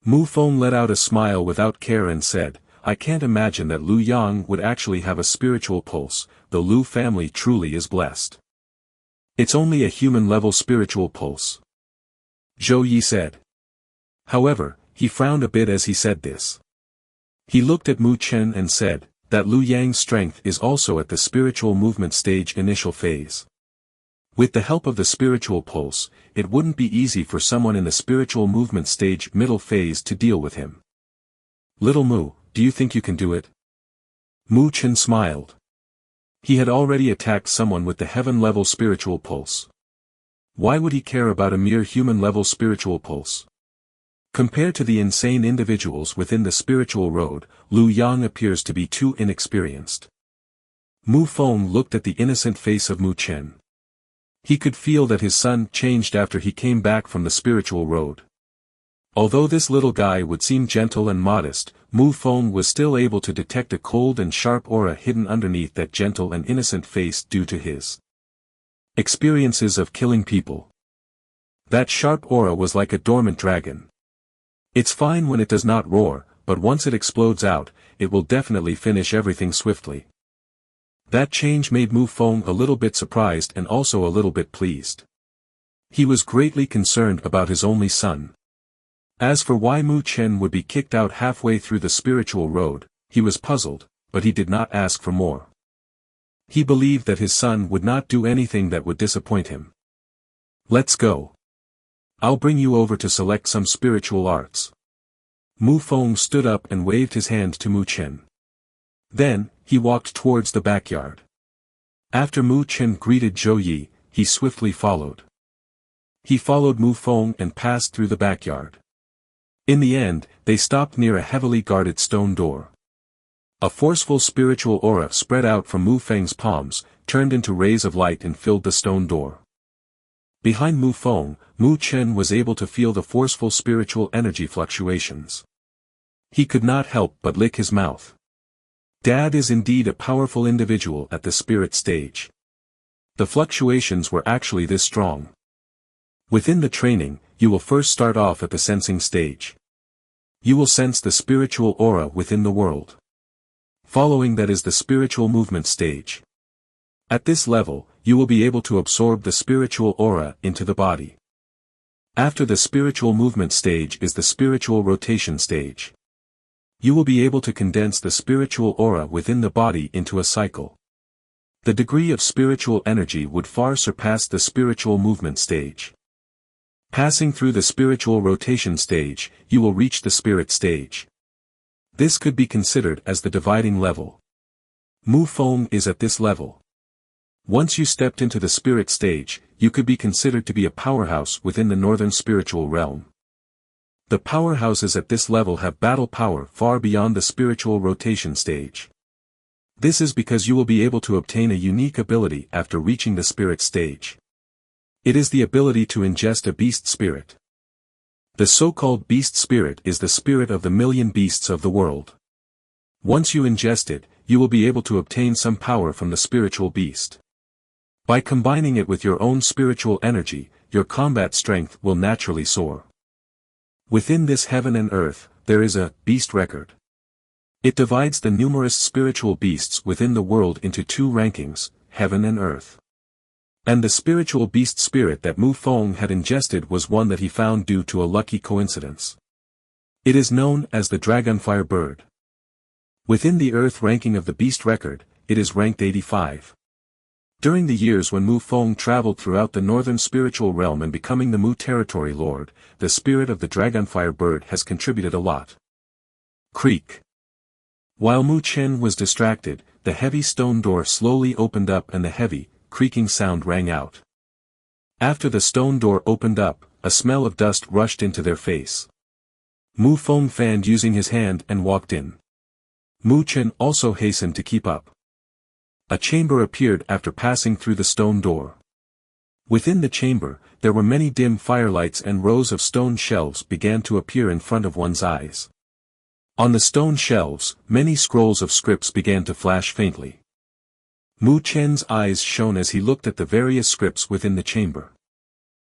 Mu Feng let out a smile without care and said, I can't imagine that Liu Yang would actually have a spiritual pulse, the Liu family truly is blessed. It's only a human-level spiritual pulse. Zhou Yi said. However, he frowned a bit as he said this. He looked at Mu Chen and said, that Liu Yang's strength is also at the spiritual movement stage initial phase. With the help of the spiritual pulse, it wouldn't be easy for someone in the spiritual movement stage middle phase to deal with him. Little Mu, do you think you can do it? Mu Chen smiled. He had already attacked someone with the heaven-level spiritual pulse. Why would he care about a mere human-level spiritual pulse? Compared to the insane individuals within the spiritual road, Liu Yang appears to be too inexperienced. Mu Feng looked at the innocent face of Mu Chen. He could feel that his son changed after he came back from the spiritual road. Although this little guy would seem gentle and modest, Mu Feng was still able to detect a cold and sharp aura hidden underneath that gentle and innocent face due to his experiences of killing people. That sharp aura was like a dormant dragon. It's fine when it does not roar, but once it explodes out, it will definitely finish everything swiftly. That change made Mu Feng a little bit surprised and also a little bit pleased. He was greatly concerned about his only son. As for why Mu Chen would be kicked out halfway through the spiritual road, he was puzzled, but he did not ask for more. He believed that his son would not do anything that would disappoint him. Let's go. I'll bring you over to select some spiritual arts. Mu Feng stood up and waved his hand to Mu Chen. Then, he walked towards the backyard. After Mu Chen greeted Zhou Yi, he swiftly followed. He followed Mu Feng and passed through the backyard. In the end, they stopped near a heavily guarded stone door. A forceful spiritual aura spread out from Mu Feng's palms, turned into rays of light and filled the stone door. Behind Mu Feng, Mu Chen was able to feel the forceful spiritual energy fluctuations. He could not help but lick his mouth. Dad is indeed a powerful individual at the spirit stage. The fluctuations were actually this strong. Within the training, you will first start off at the sensing stage. You will sense the spiritual aura within the world. Following that is the spiritual movement stage. At this level, you will be able to absorb the spiritual aura into the body. After the spiritual movement stage is the spiritual rotation stage. You will be able to condense the spiritual aura within the body into a cycle. The degree of spiritual energy would far surpass the spiritual movement stage. Passing through the spiritual rotation stage, you will reach the spirit stage. This could be considered as the dividing level. Mu Feng is at this level. Once you stepped into the spirit stage, you could be considered to be a powerhouse within the northern spiritual realm. The powerhouses at this level have battle power far beyond the spiritual rotation stage. This is because you will be able to obtain a unique ability after reaching the spirit stage. It is the ability to ingest a beast spirit. The so-called beast spirit is the spirit of the million beasts of the world. Once you ingest it, you will be able to obtain some power from the spiritual beast. By combining it with your own spiritual energy, your combat strength will naturally soar. Within this heaven and earth, there is a beast record. It divides the numerous spiritual beasts within the world into two rankings, heaven and earth. And the spiritual beast spirit that Mu Feng had ingested was one that he found due to a lucky coincidence. It is known as the Dragonfire Bird. Within the earth ranking of the beast record, it is ranked 85. During the years when Mu Feng traveled throughout the northern spiritual realm and becoming the Mu territory lord, the spirit of the Dragonfire Bird has contributed a lot. Creak. While Mu Chen was distracted, the heavy stone door slowly opened up and the heavy, creaking sound rang out. After the stone door opened up, a smell of dust rushed into their face. Mu Feng fanned using his hand and walked in. Mu Chen also hastened to keep up. A chamber appeared after passing through the stone door. Within the chamber, there were many dim firelights and rows of stone shelves began to appear in front of one's eyes. On the stone shelves, many scrolls of scripts began to flash faintly. Mu Chen's eyes shone as he looked at the various scripts within the chamber.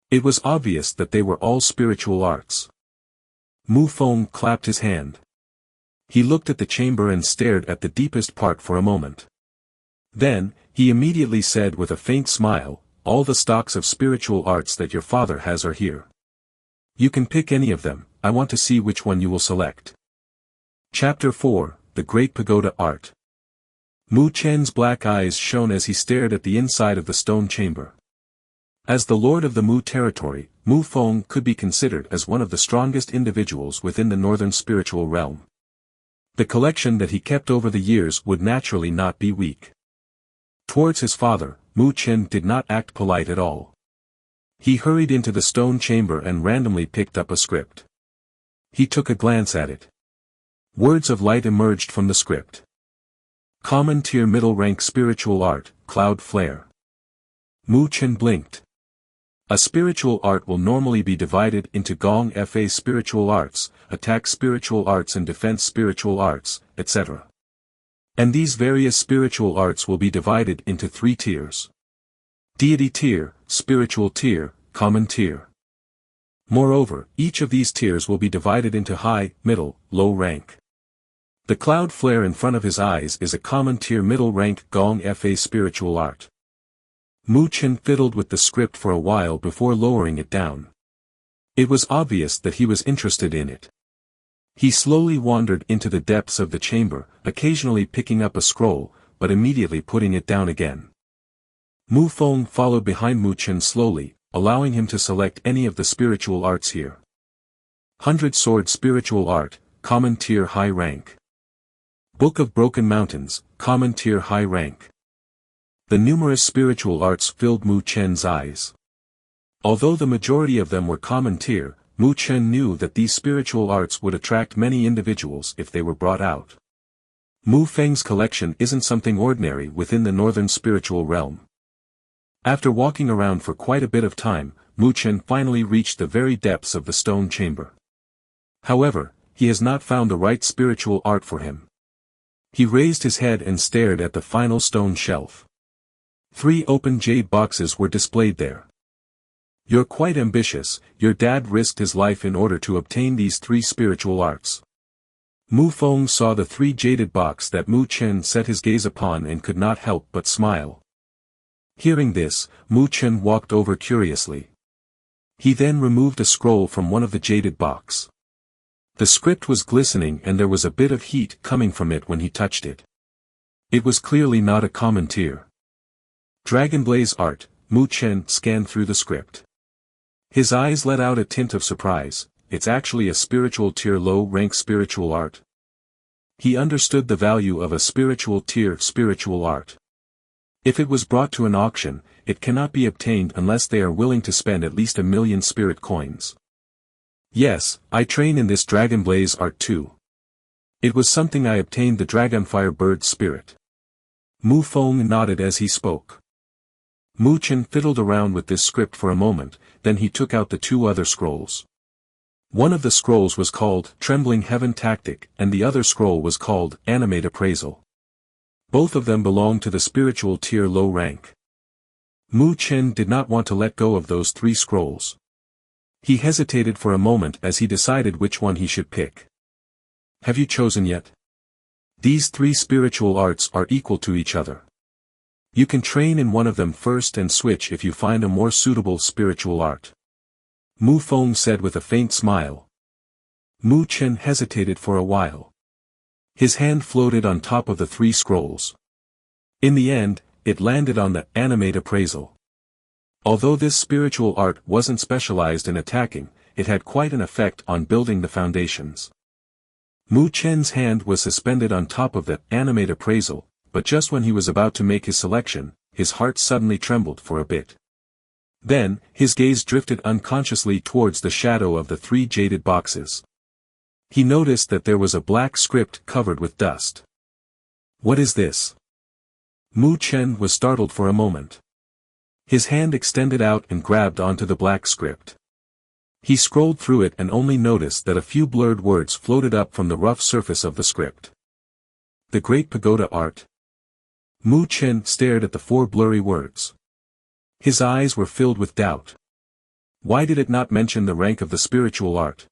It was obvious that they were all spiritual arts. Mu Feng clapped his hand. He looked at the chamber and stared at the deepest part for a moment. Then, he immediately said with a faint smile, "All the stocks of spiritual arts that your father has are here. You can pick any of them, I want to see which one you will select." Chapter 4, The Great Pagoda Art. Mu Chen's black eyes shone as he stared at the inside of the stone chamber. As the lord of the Mu territory, Mu Feng could be considered as one of the strongest individuals within the northern spiritual realm. The collection that he kept over the years would naturally not be weak. Towards his father, Mu Chen did not act polite at all. He hurried into the stone chamber and randomly picked up a script. He took a glance at it. Words of light emerged from the script. Common tier middle rank spiritual art, Cloud Flare. Mu Chen blinked. A spiritual art will normally be divided into Gong Fa spiritual arts, attack spiritual arts and defense spiritual arts, etc. And these various spiritual arts will be divided into 3 tiers. Deity tier, spiritual tier, common tier. Moreover, each of these tiers will be divided into high, middle, low rank. The cloud flare in front of his eyes is a common tier middle rank Gong Fa spiritual art. Mu Chen fiddled with the script for a while before lowering it down. It was obvious that he was interested in it. He slowly wandered into the depths of the chamber, occasionally picking up a scroll, but immediately putting it down again. Mu Feng followed behind Mu Chen slowly, allowing him to select any of the spiritual arts here. 100 Sword Spiritual Art, Common Tier High Rank. Book of Broken Mountains, Common Tier High Rank. The numerous spiritual arts filled Mu Chen's eyes. Although the majority of them were common tier, Mu Chen knew that these spiritual arts would attract many individuals if they were brought out. Mu Feng's collection isn't something ordinary within the northern spiritual realm. After walking around for quite a bit of time, Mu Chen finally reached the very depths of the stone chamber. However, he has not found the right spiritual art for him. He raised his head and stared at the final stone shelf. 3 open jade boxes were displayed there. "You're quite ambitious, your dad risked his life in order to obtain these 3 spiritual arts." Mu Feng saw the 3 jaded box that Mu Chen set his gaze upon and could not help but smile. Hearing this, Mu Chen walked over curiously. He then removed a scroll from one of the jaded box. The script was glistening and there was a bit of heat coming from it when he touched it. It was clearly not a common tier. Dragonblaze Art, Mu Chen scanned through the script. His eyes let out a tint of surprise, it's actually a spiritual tier low-rank spiritual art. He understood the value of a spiritual tier spiritual art. If it was brought to an auction, it cannot be obtained unless they are willing to spend at least 1 million spirit coins. Yes, I train in this Dragonblaze Art too. It was something I obtained the Dragonfire Bird spirit. Mu Feng nodded as he spoke. Mu Chen fiddled around with this script for a moment, then he took out the 2 other scrolls. One of the scrolls was called Trembling Heaven Tactic and the other scroll was called Animate Appraisal. Both of them belonged to the spiritual tier low rank. Mu Chen did not want to let go of those 3 scrolls. He hesitated for a moment as he decided which one he should pick. "Have you chosen yet? These 3 spiritual arts are equal to each other. You can train in one of them first and switch if you find a more suitable spiritual art." Mu Feng said with a faint smile. Mu Chen hesitated for a while. His hand floated on top of the 3 scrolls. In the end, it landed on the Animate Appraisal. Although this spiritual art wasn't specialized in attacking, it had quite an effect on building the foundations. Mu Chen's hand was suspended on top of the Animate Appraisal, but just when he was about to make his selection, his heart suddenly trembled for a bit. Then, his gaze drifted unconsciously towards the shadow of the 3 jaded boxes. He noticed that there was a black script covered with dust. "What is this?" Mu Chen was startled for a moment. His hand extended out and grabbed onto the black script. He scrolled through it and only noticed that a few blurred words floated up from the rough surface of the script. "The Great Pagoda Art." Mu Chen stared at the 4 blurry words. His eyes were filled with doubt. Why did it not mention the rank of the spiritual art?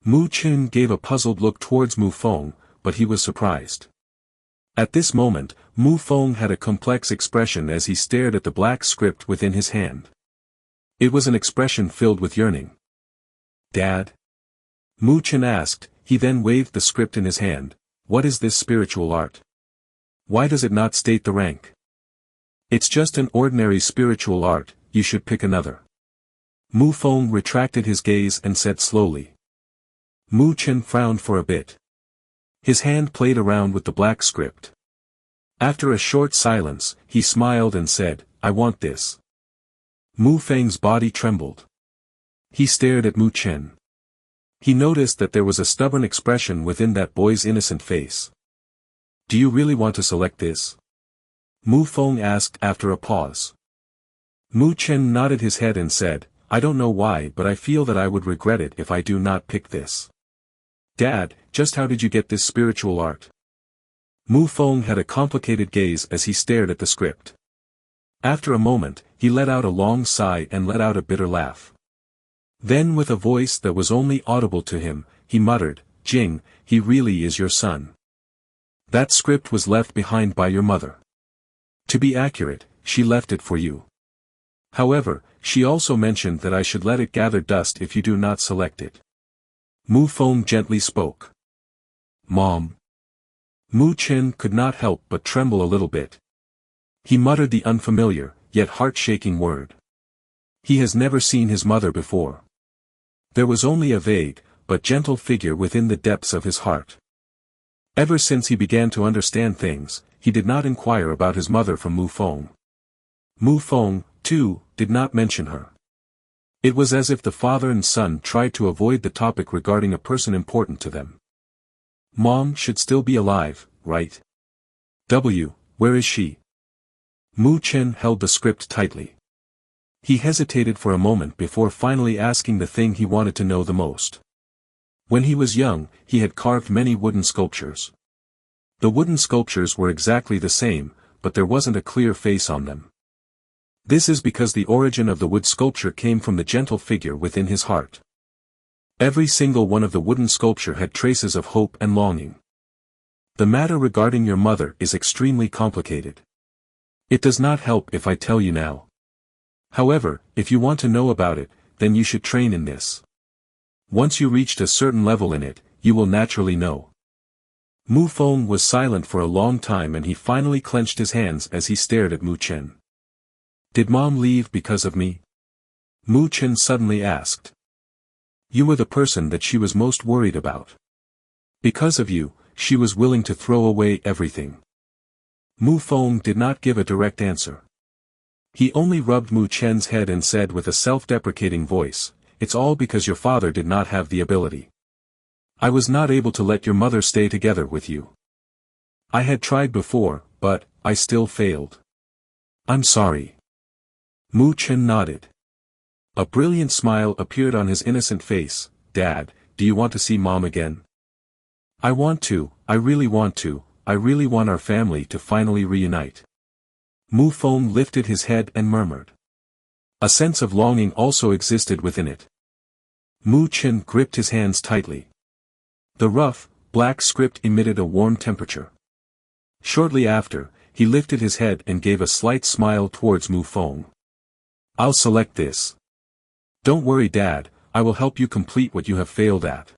Mu Chen gave a puzzled look towards Mu Feng, but he was surprised. At this moment, Mu Feng had a complex expression as he stared at the black script within his hand. It was an expression filled with yearning. "Dad?" Mu Chen asked, he then waved the script in his hand. "What is this spiritual art? Why does it not state the rank? It's just an ordinary spiritual art, you should pick another." Mu Feng retracted his gaze and said slowly. Mu Chen frowned for a bit. His hand played around with the black script. After a short silence, he smiled and said, "I want this." Mu Feng's body trembled. He stared at Mu Chen. He noticed that there was a stubborn expression within that boy's innocent face. "Do you really want to select this?" Mu Feng asked after a pause. Mu Chen nodded his head and said, "I don't know why, but I feel that I would regret it if I do not pick this." "Dad, just how did you get this spiritual art?" Mu Feng had a complicated gaze as he stared at the script. After a moment, he let out a long sigh and let out a bitter laugh. Then with a voice that was only audible to him, he muttered, "Jing, he really is your son. That script was left behind by your mother. To be accurate, she left it for you. However, she also mentioned that I should let it gather dust if you do not select it." Mu Feng gently spoke. "Mom." Mu Chen could not help but tremble a little bit. He muttered the unfamiliar, yet heart-shaking word. He has never seen his mother before. There was only a vague, but gentle figure within the depths of his heart. Ever since he began to understand things, he did not inquire about his mother from Mu Feng. Mu Feng, too, did not mention her. It was as if the father and son tried to avoid the topic regarding a person important to them. "Mom should still be alive, right? Where is she?" Mu Chen held the script tightly. He hesitated for a moment before finally asking the thing he wanted to know the most. When he was young, he had carved many wooden sculptures. The wooden sculptures were exactly the same, but there wasn't a clear face on them. This is because the origin of the wood sculpture came from the gentle figure within his heart. Every single one of the wooden sculpture had traces of hope and longing. The matter regarding your mother is extremely complicated. It does not help if I tell you now. However, if you want to know about it, then you should train in this. Once you reached a certain level in it, you will naturally know. Mu Feng was silent for a long time and he finally clenched his hands as he stared at Mu Chen. "Did Mom leave because of me?" Mu Chen suddenly asked. "You were the person that she was most worried about. Because of you, she was willing to throw away everything." Mu Feng did not give a direct answer. He only rubbed Mu Chen's head and said with a self-deprecating voice, "It's all because your father did not have the ability. I was not able to let your mother stay together with you. I had tried before, but I still failed. I'm sorry." Mu Chen nodded. A brilliant smile appeared on his innocent face. "Dad, do you want to see Mom again?" "I want to, I really want to, I really want our family to finally reunite." Mu Feng lifted his head and murmured. A sense of longing also existed within it. Mu Chen gripped his hands tightly. The rough, black script emitted a warm temperature. Shortly after, he lifted his head and gave a slight smile towards Mu Feng. "I'll select this. Don't worry, Dad, I will help you complete what you have failed at.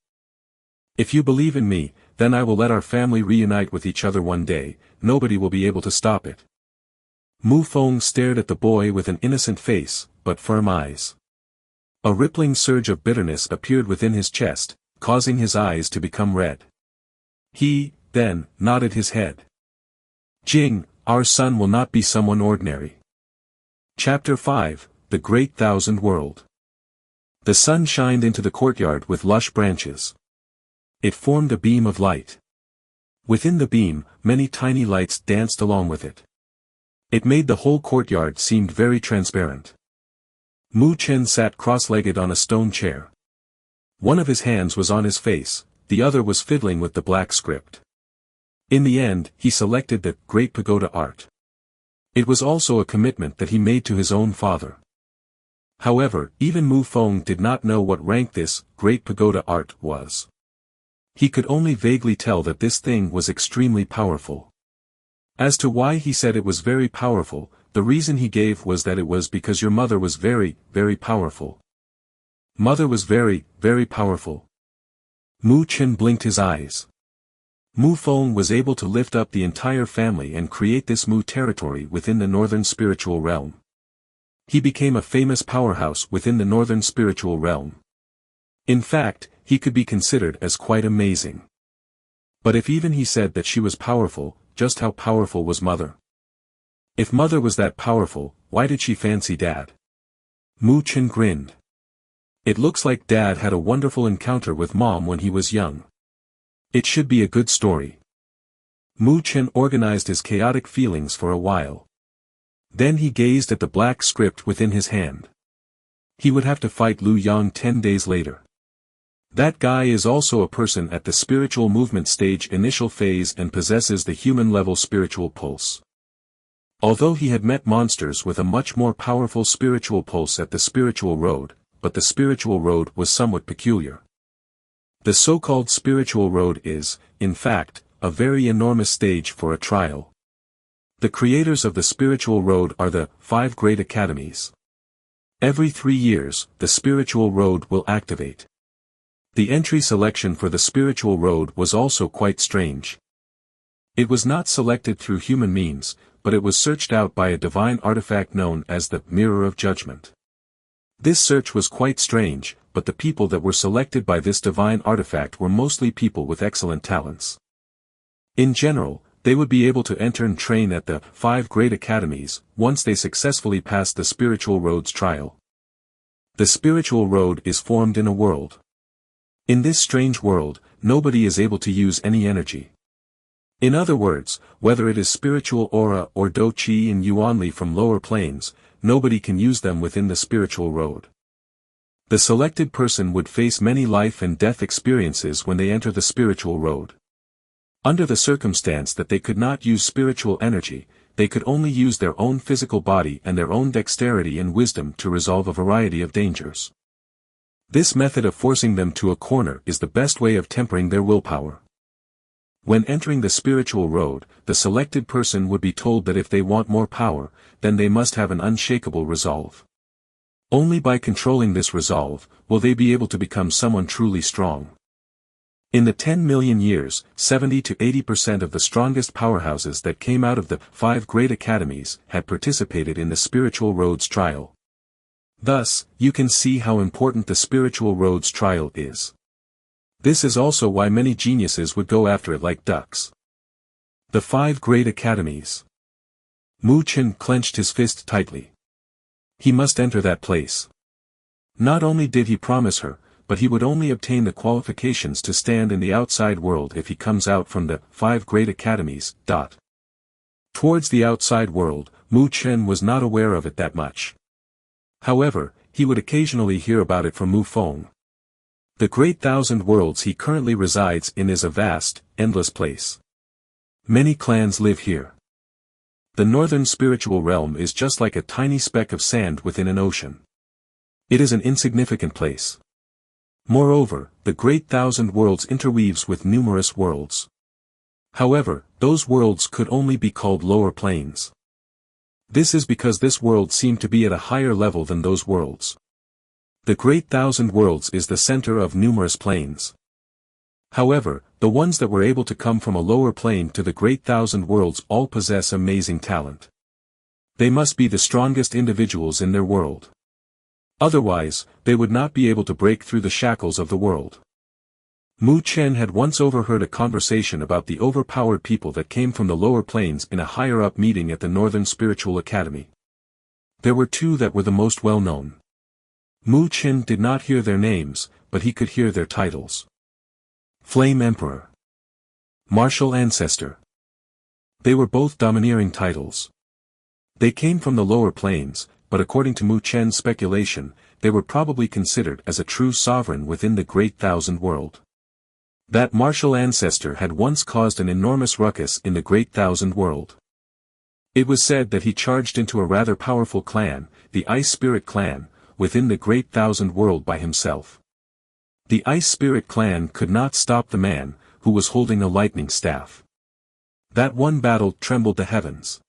If you believe in me, then I will let our family reunite with each other one day, nobody will be able to stop it." Mu Feng stared at the boy with an innocent face, but firm eyes. A rippling surge of bitterness appeared within his chest, causing his eyes to become red. He, then, nodded his head. "Jing, our son will not be someone ordinary." Chapter 5, The Great Thousand World. The sun shined into the courtyard with lush branches. It formed a beam of light. Within the beam, many tiny lights danced along with it. It made the whole courtyard seem very transparent. Mu Chen sat cross-legged on a stone chair. One of his hands was on his face, the other was fiddling with the black script. In the end, he selected the Great Pagoda Art. It was also a commitment that he made to his own father. However, even Mu Feng did not know what rank this great pagoda art was. He could only vaguely tell that this thing was extremely powerful. As to why he said it was very powerful, the reason he gave was that it was because your mother was very, very powerful. Mother was very, very powerful. Mu Chen blinked his eyes. Mu Feng was able to lift up the entire family and create this Mu territory within the northern spiritual realm. He became a famous powerhouse within the northern spiritual realm. In fact, he could be considered as quite amazing. But if even he said that she was powerful, just how powerful was Mother? If Mother was that powerful, why did she fancy Dad? Mu Chen grinned. It looks like Dad had a wonderful encounter with Mom when he was young. It should be a good story. Mu Chen organized his chaotic feelings for a while. Then he gazed at the black script within his hand. He would have to fight Lu Yang 10 days later. That guy is also a person at the spiritual movement stage initial phase and possesses the human-level spiritual pulse. Although he had met monsters with a much more powerful spiritual pulse at the spiritual road, but the spiritual road was somewhat peculiar. The so-called spiritual road is, in fact, a very enormous stage for a trial. The creators of the spiritual road are the 5 great academies. Every 3 years, the spiritual road will activate. The entry selection for the spiritual road was also quite strange. It was not selected through human means, but it was searched out by a divine artifact known as the Mirror of Judgment. This search was quite strange, but the people that were selected by this divine artifact were mostly people with excellent talents. In general, they would be able to enter and train at the 5 great academies, once they successfully passed the spiritual road's trial. The spiritual road is formed in a world. In this strange world, nobody is able to use any energy. In other words, whether it is spiritual aura or Do Qi and Yuanli from lower planes, nobody can use them within the spiritual road. The selected person would face many life and death experiences when they enter the spiritual road. Under the circumstance that they could not use spiritual energy, they could only use their own physical body and their own dexterity and wisdom to resolve a variety of dangers. This method of forcing them to a corner is the best way of tempering their willpower. When entering the spiritual road, the selected person would be told that if they want more power, then they must have an unshakable resolve. Only by controlling this resolve, will they be able to become someone truly strong. In the 10 million years, 70 to 80% of the strongest powerhouses that came out of the 5 great academies had participated in the spiritual road's trial. Thus, you can see how important the spiritual road's trial is. This is also why many geniuses would go after it like ducks. The 5 great academies. Mu Chen clenched his fist tightly. He must enter that place. Not only did he promise her, but he would only obtain the qualifications to stand in the outside world if he comes out from the 5 great academies. Towards the outside world, Mu Chen was not aware of it that much. However, he would occasionally hear about it from Mu Feng. The great 1,000 worlds he currently resides in is a vast, endless place. Many clans live here. The northern spiritual realm is just like a tiny speck of sand within an ocean. It is an insignificant place. Moreover, the great 1,000 worlds interweaves with numerous worlds. However, those worlds could only be called lower planes. This is because this world seemed to be at a higher level than those worlds. The great 1,000 worlds is the center of numerous planes. However, the ones that were able to come from a lower plane to the great 1,000 worlds all possess amazing talent. They must be the strongest individuals in their world. Otherwise, they would not be able to break through the shackles of the world. Mu Chen had once overheard a conversation about the overpowered people that came from the lower planes in a higher-up meeting at the Northern Spiritual Academy. There were 2 that were the most well-known. Mu Chen did not hear their names, but he could hear their titles. Flame Emperor. Martial Ancestor. They were both domineering titles. They came from the lower planes, but according to Mu Chen's speculation, they were probably considered as a true sovereign within the great 1,000 world. That Martial Ancestor had once caused an enormous ruckus in the great 1,000 world. It was said that he charged into a rather powerful clan, the Ice Spirit clan, within the Great Thousand World by himself. The Ice Spirit clan could not stop the man, who was holding a lightning staff. That one battle trembled the heavens.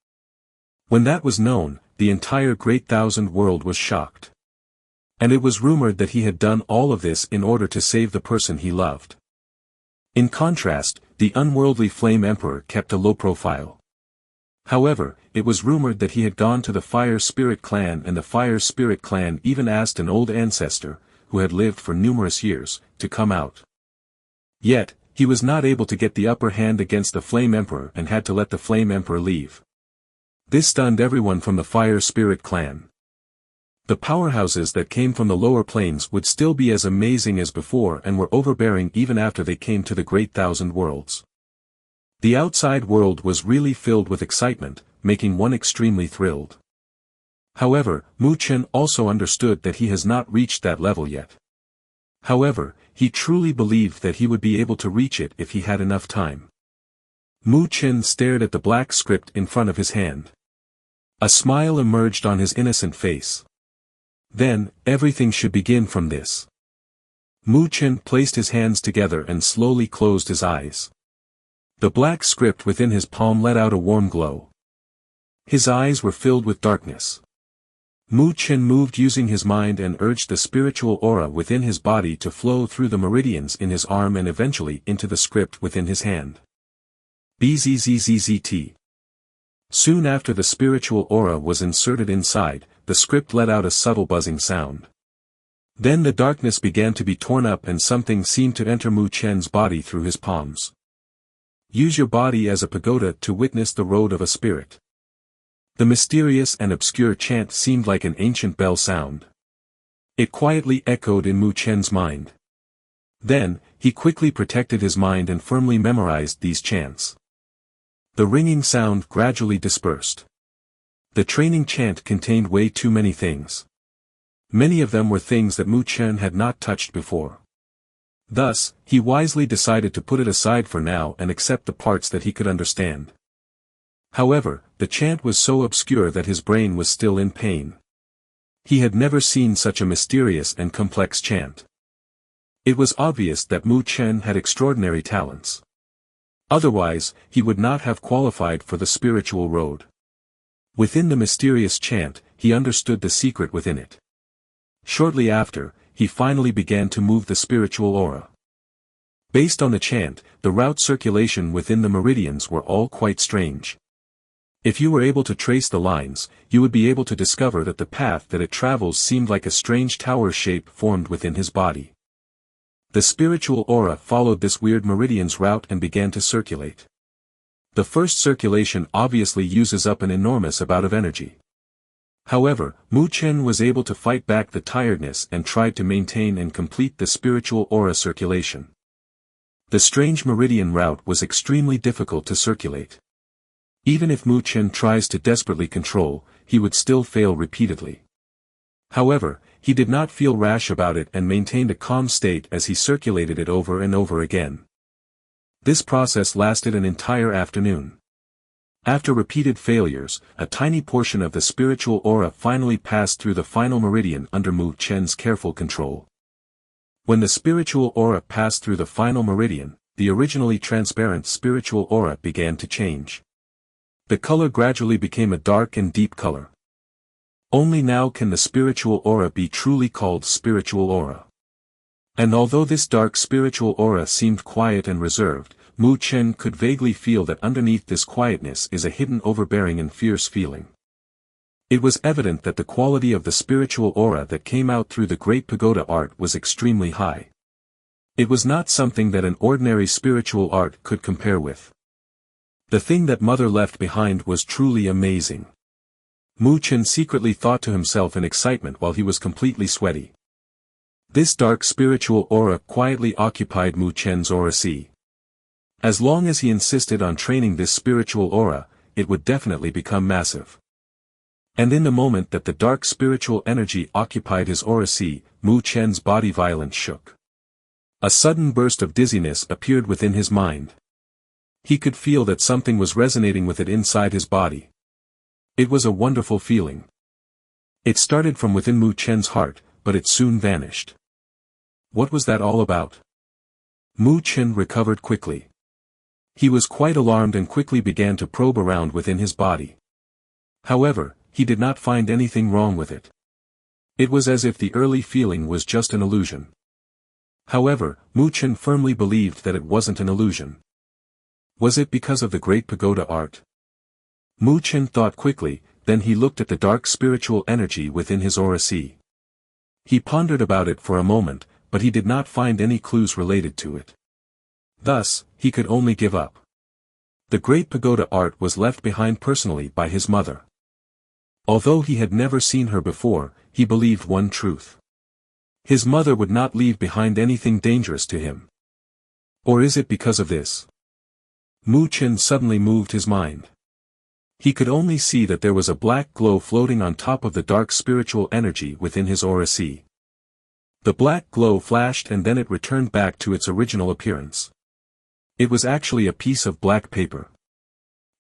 When that was known, the entire Great Thousand World was shocked. And it was rumored that he had done all of this in order to save the person he loved. In contrast, the unworldly Flame Emperor kept a low profile. However, it was rumored that he had gone to the Fire Spirit clan, and the Fire Spirit clan even asked an old ancestor, who had lived for numerous years, to come out. Yet, he was not able to get the upper hand against the Flame Emperor and had to let the Flame Emperor leave. This stunned everyone from the Fire Spirit clan. The powerhouses that came from the lower planes would still be as amazing as before and were overbearing even after they came to the Great Thousand Worlds. The outside world was really filled with excitement, making one extremely thrilled. However, Mu Chen also understood that he has not reached that level yet. However, he truly believed that he would be able to reach it if he had enough time. Mu Chen stared at the black script in front of his hand. A smile emerged on his innocent face. Then, everything should begin from this. Mu Chen placed his hands together and slowly closed his eyes. The black script within his palm let out a warm glow. His eyes were filled with darkness. Mu Chen moved using his mind and urged the spiritual aura within his body to flow through the meridians in his arm and eventually into the script within his hand. Bzzzt. Soon after the spiritual aura was inserted inside, the script let out a subtle buzzing sound. Then the darkness began to be torn up and something seemed to enter Mu Chen's body through his palms. Use your body as a pagoda to witness the road of a spirit. The mysterious and obscure chant seemed like an ancient bell sound. It quietly echoed in Mu Chen's mind. Then, he quickly protected his mind and firmly memorized these chants. The ringing sound gradually dispersed. The training chant contained way too many things. Many of them were things that Mu Chen had not touched before. Thus, he wisely decided to put it aside for now and accept the parts that he could understand. However, the chant was so obscure that his brain was still in pain. He had never seen such a mysterious and complex chant. It was obvious that Mu Chen had extraordinary talents. Otherwise, he would not have qualified for the spiritual road. Within the mysterious chant, he understood the secret within it. Shortly after, he finally began to move the spiritual aura. Based on the chant, the route circulation within the meridians were all quite strange. If you were able to trace the lines, you would be able to discover that the path that it travels seemed like a strange tower shape formed within his body. The spiritual aura followed this weird meridian's route and began to circulate. The first circulation obviously uses up an enormous amount of energy. However, Mu Chen was able to fight back the tiredness and tried to maintain and complete the spiritual aura circulation. The strange meridian route was extremely difficult to circulate. Even if Mu Chen tries to desperately control, he would still fail repeatedly. However, he did not feel rash about it and maintained a calm state as he circulated it over and over again. This process lasted an entire afternoon. After repeated failures, a tiny portion of the spiritual aura finally passed through the final meridian under Mu Chen's careful control. When the spiritual aura passed through the final meridian, the originally transparent spiritual aura began to change. The color gradually became a dark and deep color. Only now can the spiritual aura be truly called spiritual aura. And although this dark spiritual aura seemed quiet and reserved, Mu Chen could vaguely feel that underneath this quietness is a hidden overbearing and fierce feeling. It was evident that the quality of the spiritual aura that came out through the great pagoda art was extremely high. It was not something that an ordinary spiritual art could compare with. The thing that Mother left behind was truly amazing. Mu Chen secretly thought to himself in excitement while he was completely sweaty. This dark spiritual aura quietly occupied Mu Chen's aura sea. As long as he insisted on training this spiritual aura, it would definitely become massive. And in the moment that the dark spiritual energy occupied his aura sea, Mu Chen's body violently shook. A sudden burst of dizziness appeared within his mind. He could feel that something was resonating with it inside his body. It was a wonderful feeling. It started from within Mu Chen's heart, but it soon vanished. What was that all about? Mu Chen recovered quickly. He was quite alarmed and quickly began to probe around within his body. However, he did not find anything wrong with it. It was as if the early feeling was just an illusion. However, Mu Chen firmly believed that it wasn't an illusion. Was it because of the Great Pagoda art? Mu Chen thought quickly, then he looked at the dark spiritual energy within his aura sea. He pondered about it for a moment, but he did not find any clues related to it. Thus, he could only give up. The Great Pagoda art was left behind personally by his mother. Although he had never seen her before, he believed one truth. His mother would not leave behind anything dangerous to him. Or is it because of this? Mu Chen suddenly moved his mind. He could only see that there was a black glow floating on top of the dark spiritual energy within his aura sea. The black glow flashed and then it returned back to its original appearance. It was actually a piece of black paper.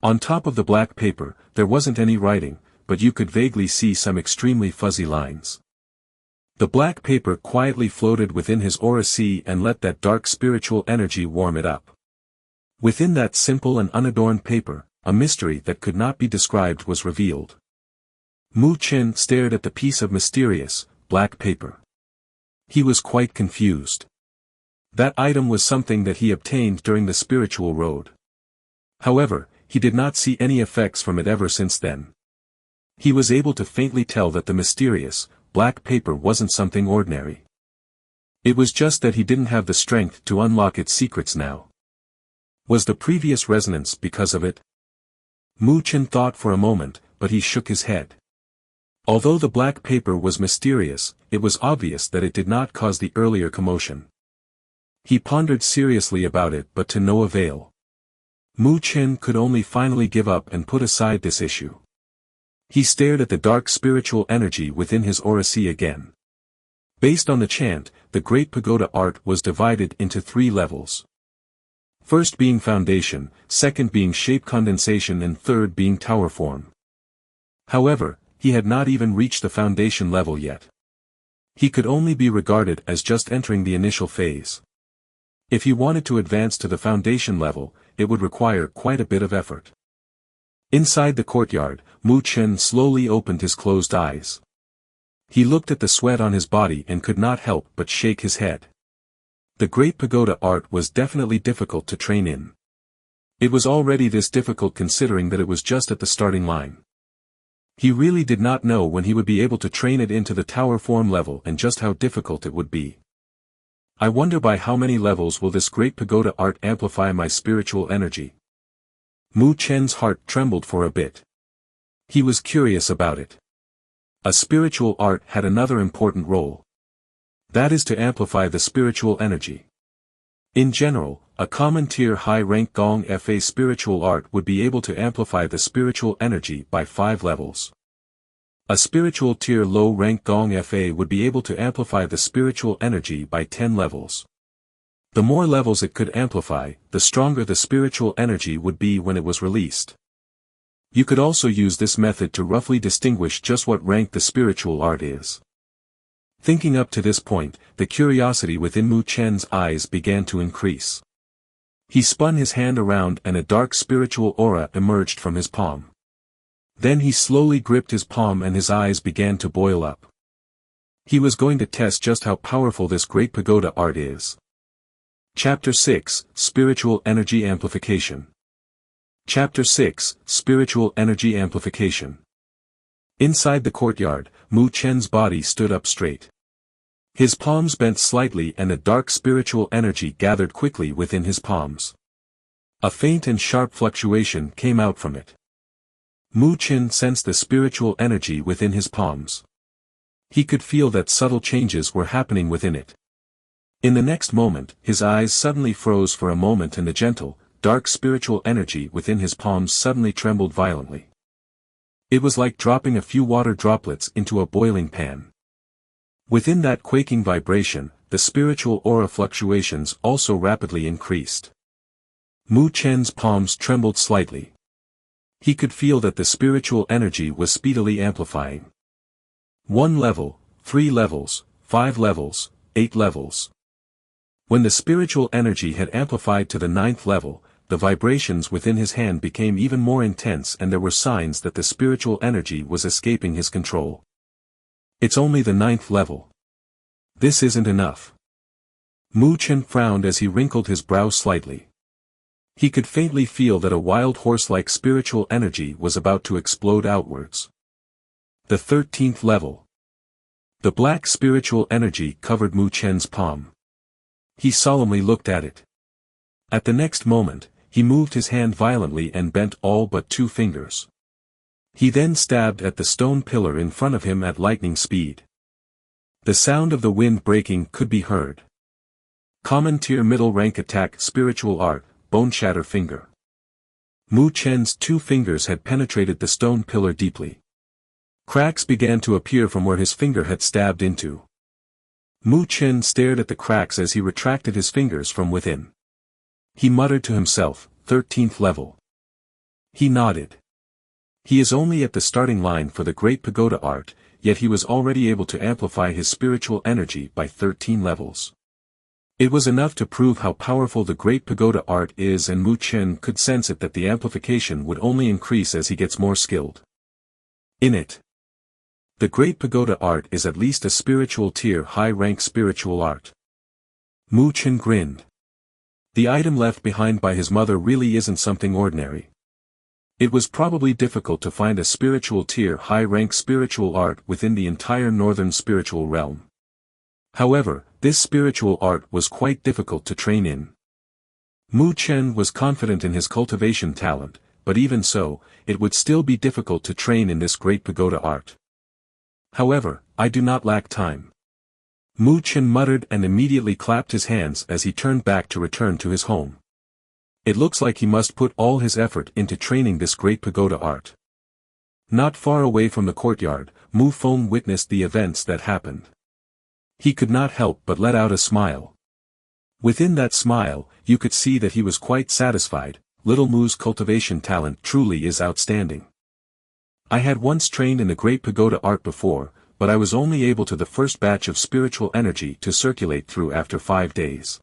On top of the black paper, there wasn't any writing, but you could vaguely see some extremely fuzzy lines. The black paper quietly floated within his aura sea and let that dark spiritual energy warm it up. Within that simple and unadorned paper, a mystery that could not be described was revealed. Mu Chen stared at the piece of mysterious, black paper. He was quite confused. That item was something that he obtained during the spiritual road. However, he did not see any effects from it ever since then. He was able to faintly tell that the mysterious, black paper wasn't something ordinary. It was just that he didn't have the strength to unlock its secrets now. Was the previous resonance because of it? Mu Chen thought for a moment, but he shook his head. Although the black paper was mysterious, it was obvious that it did not cause the earlier commotion. He pondered seriously about it but to no avail. Mu Chen could only finally give up and put aside this issue. He stared at the dark spiritual energy within his aura sea again. Based on the chant, the Great Pagoda art was divided into 3 levels. First being foundation, second being shape condensation and third being tower form. However, he had not even reached the foundation level yet. He could only be regarded as just entering the initial phase. If he wanted to advance to the foundation level, it would require quite a bit of effort. Inside the courtyard, Mu Chen slowly opened his closed eyes. He looked at the sweat on his body and could not help but shake his head. The Great Pagoda art was definitely difficult to train in. It was already this difficult considering that it was just at the starting line. He really did not know when he would be able to train it into the tower form level and just how difficult it would be. I wonder by how many levels will this Great Pagoda art amplify my spiritual energy? Mu Chen's heart trembled for a bit. He was curious about it. A spiritual art had another important role. That is to amplify the spiritual energy. In general, a common tier high rank Gong Fa spiritual art would be able to amplify the spiritual energy by 5 levels. A spiritual tier low rank Gong Fa would be able to amplify the spiritual energy by 10 levels. The more levels it could amplify, the stronger the spiritual energy would be when it was released. You could also use this method to roughly distinguish just what rank the spiritual art is. Thinking up to this point, the curiosity within Mu Chen's eyes began to increase. He spun his hand around and a dark spiritual aura emerged from his palm. Then he slowly gripped his palm and his eyes began to boil up. He was going to test just how powerful this Great Pagoda art is. Chapter 6, Spiritual Energy Amplification. Chapter 6, Spiritual Energy Amplification. Inside the courtyard, Mu Chen's body stood up straight. His palms bent slightly and a dark spiritual energy gathered quickly within his palms. A faint and sharp fluctuation came out from it. Mu Chen sensed the spiritual energy within his palms. He could feel that subtle changes were happening within it. In the next moment, his eyes suddenly froze for a moment and the gentle, dark spiritual energy within his palms suddenly trembled violently. It was like dropping a few water droplets into a boiling pan. Within that quaking vibration, the spiritual aura fluctuations also rapidly increased. Mu Chen's palms trembled slightly. He could feel that the spiritual energy was speedily amplifying. 1 level, 3 levels, 5 levels, 8 levels. When the spiritual energy had amplified to the 9th level, the vibrations within his hand became even more intense and there were signs that the spiritual energy was escaping his control. It's only the 9th level. This isn't enough. Mu Chen frowned as he wrinkled his brow slightly. He could faintly feel that a wild horse-like spiritual energy was about to explode outwards. The 13th level. The black spiritual energy covered Mu Chen's palm. He solemnly looked at it. At the next moment, he moved his hand violently and bent all but 2 fingers. He then stabbed at the stone pillar in front of him at lightning speed. The sound of the wind breaking could be heard. Common tier middle rank attack spiritual art, bone shatter finger. Mu Chen's 2 fingers had penetrated the stone pillar deeply. Cracks began to appear from where his finger had stabbed into. Mu Chen stared at the cracks as he retracted his fingers from within. He muttered to himself, 13th level. He nodded. He is only at the starting line for the Great Pagoda art, yet he was already able to amplify his spiritual energy by 13 levels. It was enough to prove how powerful the Great Pagoda art is, and Mu Chen could sense it that the amplification would only increase as he gets more skilled in it. The Great Pagoda art is at least a spiritual tier high-rank spiritual art. Mu Chen grinned. The item left behind by his mother really isn't something ordinary. It was probably difficult to find a spiritual tier high-rank spiritual art within the entire northern spiritual realm. However, this spiritual art was quite difficult to train in. Mu Chen was confident in his cultivation talent, but even so, it would still be difficult to train in this Great Pagoda art. However, I do not lack time. Mu Chen muttered and immediately clapped his hands as he turned back to return to his home. It looks like he must put all his effort into training this Great Pagoda art. Not far away from the courtyard, Mu Feng witnessed the events that happened. He could not help but let out a smile. Within that smile, you could see that he was quite satisfied. Little Mu's cultivation talent truly is outstanding. I had once trained in the Great Pagoda art before, but I was only able to the first batch of spiritual energy to circulate through after 5 days.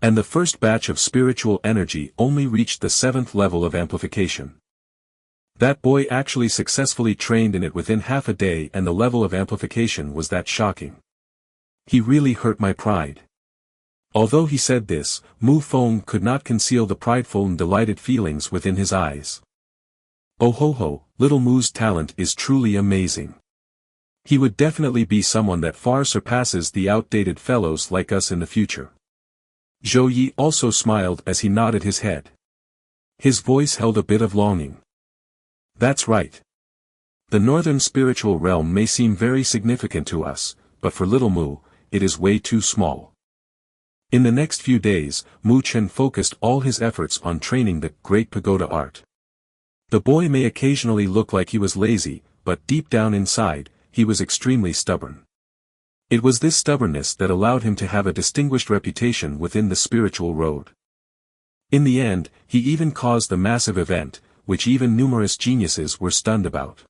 And the first batch of spiritual energy only reached the 7th level of amplification. That boy actually successfully trained in it within half a day, and the level of amplification was that shocking. He really hurt my pride. Although he said this, Mu Feng could not conceal the prideful and delighted feelings within his eyes. Oh ho ho, little Mu's talent is truly amazing. He would definitely be someone that far surpasses the outdated fellows like us in the future. Zhou Yi also smiled as he nodded his head. His voice held a bit of longing. That's right. The northern spiritual realm may seem very significant to us, but for little Mu, it is way too small. In the next few days, Mu Chen focused all his efforts on training the Great Pagoda art. The boy may occasionally look like he was lazy, but deep down inside, he was extremely stubborn. It was this stubbornness that allowed him to have a distinguished reputation within the spiritual road. In the end, he even caused the massive event, which even numerous geniuses were stunned about.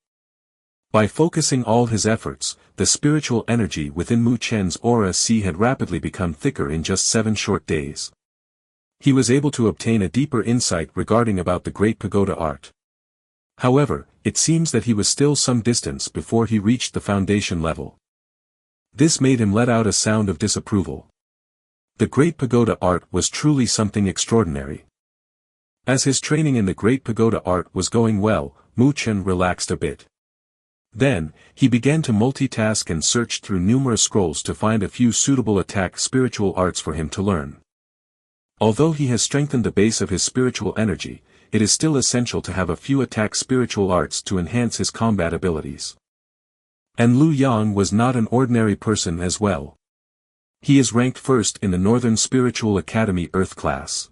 By focusing all his efforts, the spiritual energy within Mu Chen's aura had rapidly become thicker in just 7 short days. He was able to obtain a deeper insight regarding about the Great Pagoda art. However, it seems that he was still some distance before he reached the foundation level. This made him let out a sound of disapproval. The Great Pagoda art was truly something extraordinary. As his training in the Great Pagoda art was going well, Mu Chen relaxed a bit. Then, he began to multitask and search through numerous scrolls to find a few suitable attack spiritual arts for him to learn. Although he has strengthened the base of his spiritual energy, it is still essential to have a few attack spiritual arts to enhance his combat abilities. And Lu Yang was not an ordinary person as well. He is ranked first in the Northern Spiritual Academy Earth class.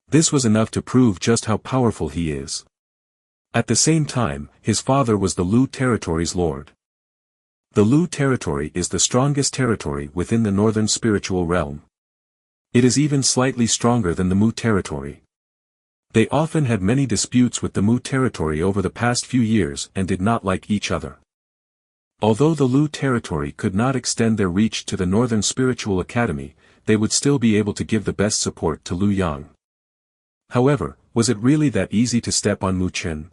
This was enough to prove just how powerful he is. At the same time, his father was the Lu territory's lord. The Lu territory is the strongest territory within the Northern Spiritual Realm. It is even slightly stronger than the Mu territory. They often had many disputes with the Mu territory over the past few years and did not like each other. Although the Lu territory could not extend their reach to the Northern Spiritual Academy, they would still be able to give the best support to Lu Yang. However, was it really that easy to step on Mu Chen?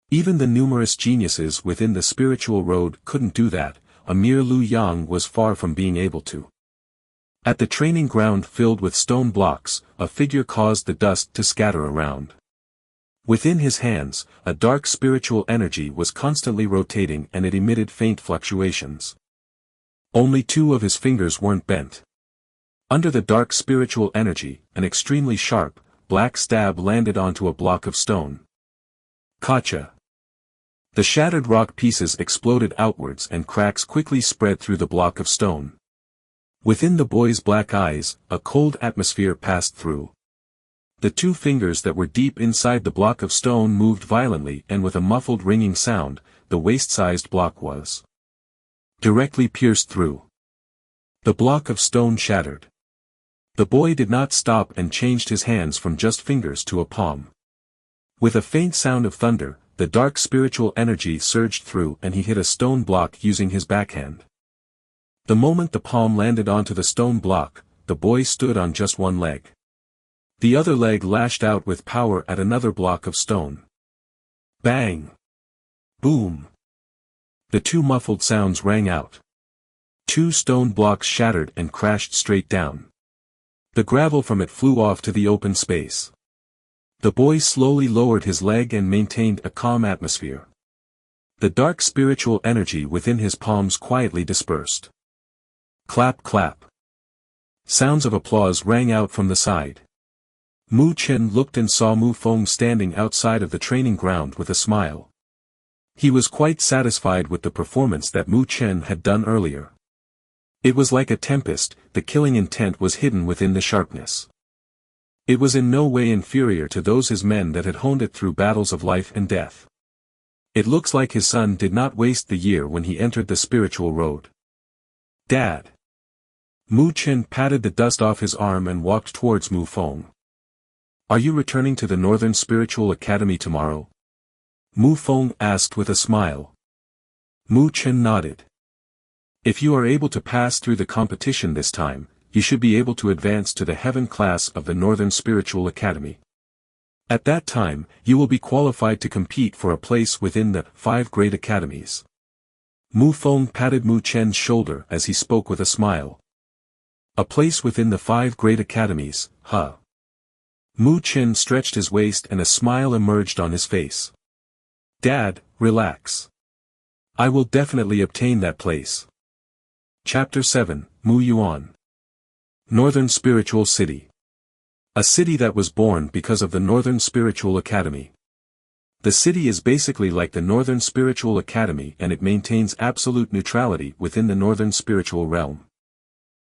Even the numerous geniuses within the spiritual road couldn't do that. A mere Lu Yang was far from being able to. At the training ground filled with stone blocks, a figure caused the dust to scatter around. Within his hands, a dark spiritual energy was constantly rotating and it emitted faint fluctuations. Only 2 of his fingers weren't bent. Under the dark spiritual energy, an extremely sharp, black stab landed onto a block of stone. Kacha. The shattered rock pieces exploded outwards and cracks quickly spread through the block of stone. Within the boy's black eyes, a cold atmosphere passed through. The 2 fingers that were deep inside the block of stone moved violently and with a muffled ringing sound, the waist-sized block was directly pierced through. The block of stone shattered. The boy did not stop and changed his hands from just fingers to a palm. With a faint sound of thunder, the dark spiritual energy surged through and he hit a stone block using his backhand. The moment the palm landed onto the stone block, the boy stood on just one leg. The other leg lashed out with power at another block of stone. Bang! Boom! The 2 muffled sounds rang out. 2 stone blocks shattered and crashed straight down. The gravel from it flew off to the open space. The boy slowly lowered his leg and maintained a calm atmosphere. The dark spiritual energy within his palms quietly dispersed. Clap clap. Sounds of applause rang out from the side. Mu Chen looked and saw Mu Feng standing outside of the training ground with a smile. He was quite satisfied with the performance that Mu Chen had done earlier. It was like a tempest, the killing intent was hidden within the sharpness. It was in no way inferior to those his men that had honed it through battles of life and death. It looks like his son did not waste the year when he entered the spiritual road. Dad. Mu Chen patted the dust off his arm and walked towards Mu Feng. Are you returning to the Northern Spiritual Academy tomorrow? Mu Feng asked with a smile. Mu Chen nodded. If you are able to pass through the competition this time, you should be able to advance to the heaven class of the Northern Spiritual Academy. At that time, you will be qualified to compete for a place within the 5 great academies. Mu Feng patted Mu Chen's shoulder as he spoke with a smile. A place within the 5 great academies, huh? Mu Chen stretched his waist and a smile emerged on his face. Dad, relax. I will definitely obtain that place. Chapter 7, Mu Yuan. Northern Spiritual City. A city that was born because of the Northern Spiritual Academy. The city is basically like the Northern Spiritual Academy and it maintains absolute neutrality within the Northern Spiritual Realm.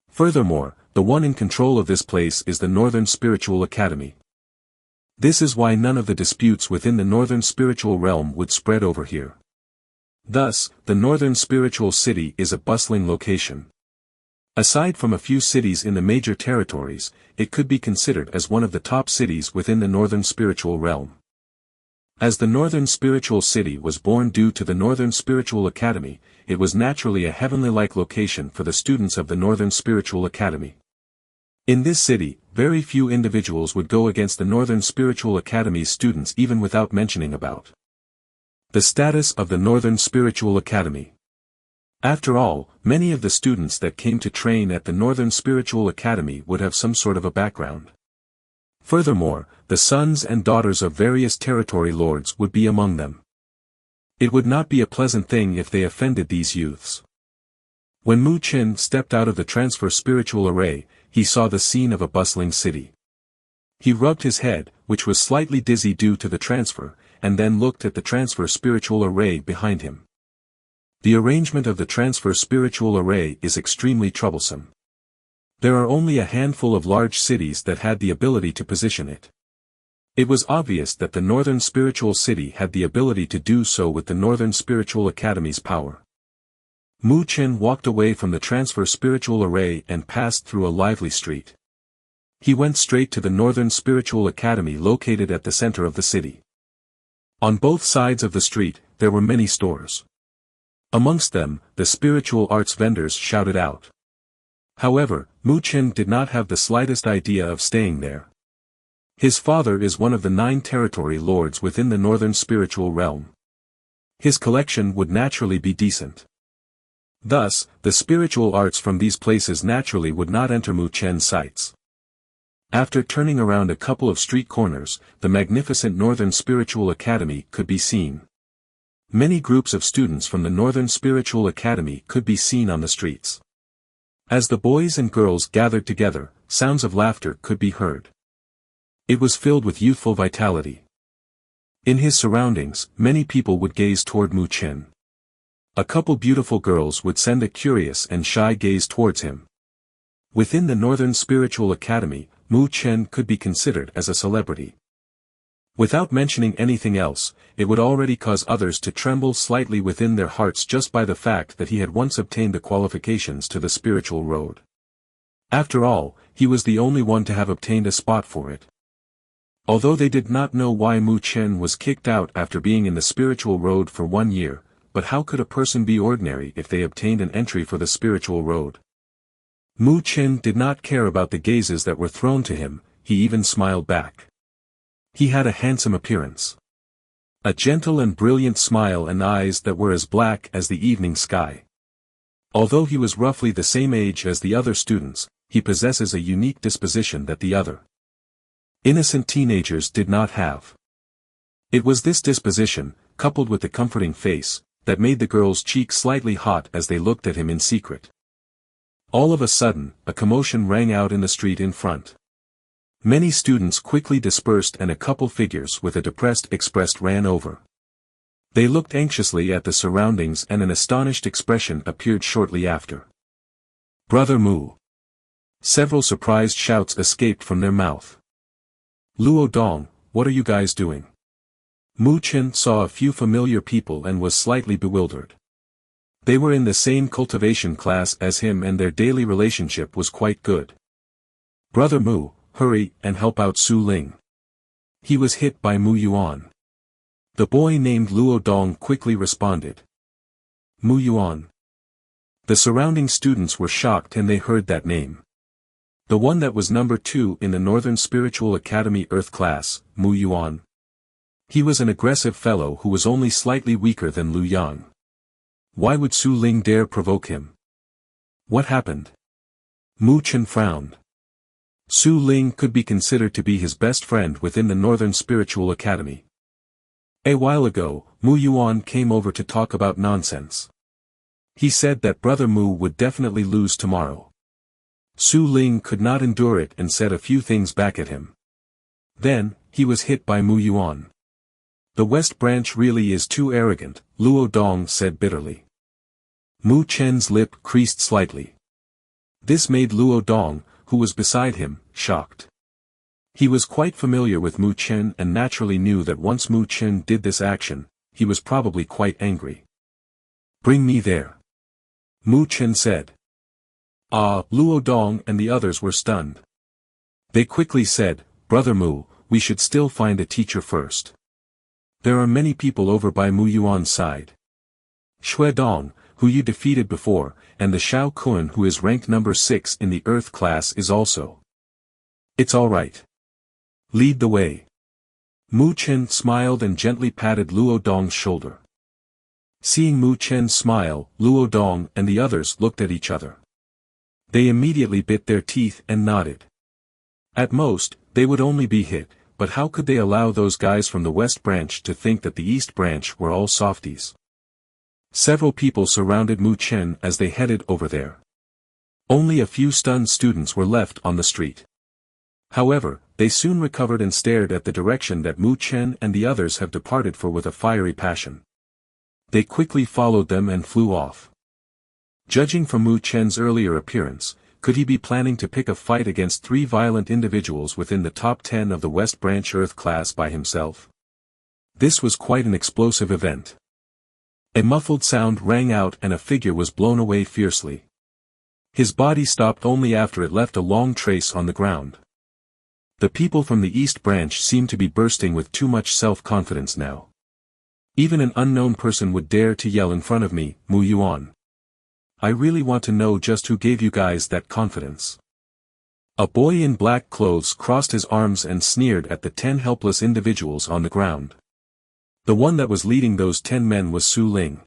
Furthermore, the one in control of this place is the Northern Spiritual Academy. This is why none of the disputes within the Northern Spiritual Realm would spread over here. Thus, the Northern Spiritual City is a bustling location. Aside from a few cities in the major territories, it could be considered as one of the top cities within the Northern Spiritual Realm. As the Northern Spiritual City was born due to the Northern Spiritual Academy, it was naturally a heavenly-like location for the students of the Northern Spiritual Academy. In this city, very few individuals would go against the Northern Spiritual Academy's students even without mentioning about the status of the Northern Spiritual Academy. After all, many of the students that came to train at the Northern Spiritual Academy would have some sort of a background. Furthermore, the sons and daughters of various territory lords would be among them. It would not be a pleasant thing if they offended these youths. When Mu Chen stepped out of the transfer spiritual array, he saw the scene of a bustling city. He rubbed his head, which was slightly dizzy due to the transfer, and then looked at the transfer spiritual array behind him. The arrangement of the transfer spiritual array is extremely troublesome. There are only a handful of large cities that had the ability to position it. It was obvious that the Northern Spiritual City had the ability to do so with the Northern Spiritual Academy's power. Mu Chen walked away from the transfer spiritual array and passed through a lively street. He went straight to the Northern Spiritual Academy located at the center of the city. On both sides of the street, there were many stores. Amongst them, the spiritual arts vendors shouted out. However, Mu Chen did not have the slightest idea of staying there. His father is one of the 9 territory lords within the northern spiritual realm. His collection would naturally be decent. Thus, the spiritual arts from these places naturally would not enter Mu Chen's sights. After turning around a couple of street corners, the magnificent Northern Spiritual Academy could be seen. Many groups of students from the Northern Spiritual Academy could be seen on the streets. As the boys and girls gathered together, sounds of laughter could be heard. It was filled with youthful vitality. In his surroundings, many people would gaze toward Mu Chen. A couple beautiful girls would send a curious and shy gaze towards him. Within the Northern Spiritual Academy, Mu Chen could be considered as a celebrity. Without mentioning anything else, it would already cause others to tremble slightly within their hearts just by the fact that he had once obtained the qualifications to the spiritual road. After all, he was the only one to have obtained a spot for it. Although they did not know why Mu Chen was kicked out after being in the spiritual road for 1 year, but how could a person be ordinary if they obtained an entry for the spiritual road? Mu Chen did not care about the gazes that were thrown to him, he even smiled back. He had a handsome appearance. A gentle and brilliant smile and eyes that were as black as the evening sky. Although he was roughly the same age as the other students, he possesses a unique disposition that the other innocent teenagers did not have. It was this disposition, coupled with the comforting face, that made the girls' cheeks slightly hot as they looked at him in secret. All of a sudden, a commotion rang out in the street in front. Many students quickly dispersed and a couple figures with a depressed expression ran over. They looked anxiously at the surroundings and an astonished expression appeared shortly after. "Brother Mu!" Several surprised shouts escaped from their mouth. "Luo Dong, what are you guys doing?" Mu Chen saw a few familiar people and was slightly bewildered. They were in the same cultivation class as him and their daily relationship was quite good. "Brother Mu, hurry and help out Su Ling. He was hit by Mu Yuan." The boy named Luo Dong quickly responded. Mu Yuan. The surrounding students were shocked and they heard that name. The one that was number 2 in the Northern Spiritual Academy Earth class, Mu Yuan. He was an aggressive fellow who was only slightly weaker than Lu Yang. Why would Su Ling dare provoke him? What happened? Mu Chen frowned. Su Ling could be considered to be his best friend within the Northern Spiritual Academy. A while ago, Mu Yuan came over to talk about nonsense. He said that Brother Mu would definitely lose tomorrow. Su Ling could not endure it and said a few things back at him. Then, he was hit by Mu Yuan. "The West Branch really is too arrogant," Luo Dong said bitterly. Mu Chen's lip creased slightly. This made Luo Dong, who was beside him, shocked. He was quite familiar with Mu Chen and naturally knew that once Mu Chen did this action, he was probably quite angry. "Bring me there," Mu Chen said. Luo Dong and the others were stunned. They quickly said, "Brother Mu, we should still find a teacher first. There are many people over by Mu Yuan's side. Shui Dong, who you defeated before, and the Shao Kun who is ranked number 6 in the Earth class is also." "It's all right. Lead the way." Mu Chen smiled and gently patted Luo Dong's shoulder. Seeing Mu Chen smile, Luo Dong and the others looked at each other. They immediately bit their teeth and nodded. At most, they would only be hit, but how could they allow those guys from the West Branch to think that the East Branch were all softies? Several people surrounded Mu Chen as they headed over there. Only a few stunned students were left on the street. However, they soon recovered and stared at the direction that Mu Chen and the others have departed for with a fiery passion. They quickly followed them and flew off. Judging from Mu Chen's earlier appearance, could he be planning to pick a fight against 3 violent individuals within the top 10 of the West Branch Earth class by himself? This was quite an explosive event. A muffled sound rang out and a figure was blown away fiercely. His body stopped only after it left a long trace on the ground. The people from the East Branch seemed to be bursting with too much self-confidence now. Even an unknown person would dare to yell in front of me, Mu Yuan. I really want to know just who gave you guys that confidence. A boy in black clothes crossed his arms and sneered at the 10 helpless individuals on the ground. The one that was leading those 10 men was Su Ling.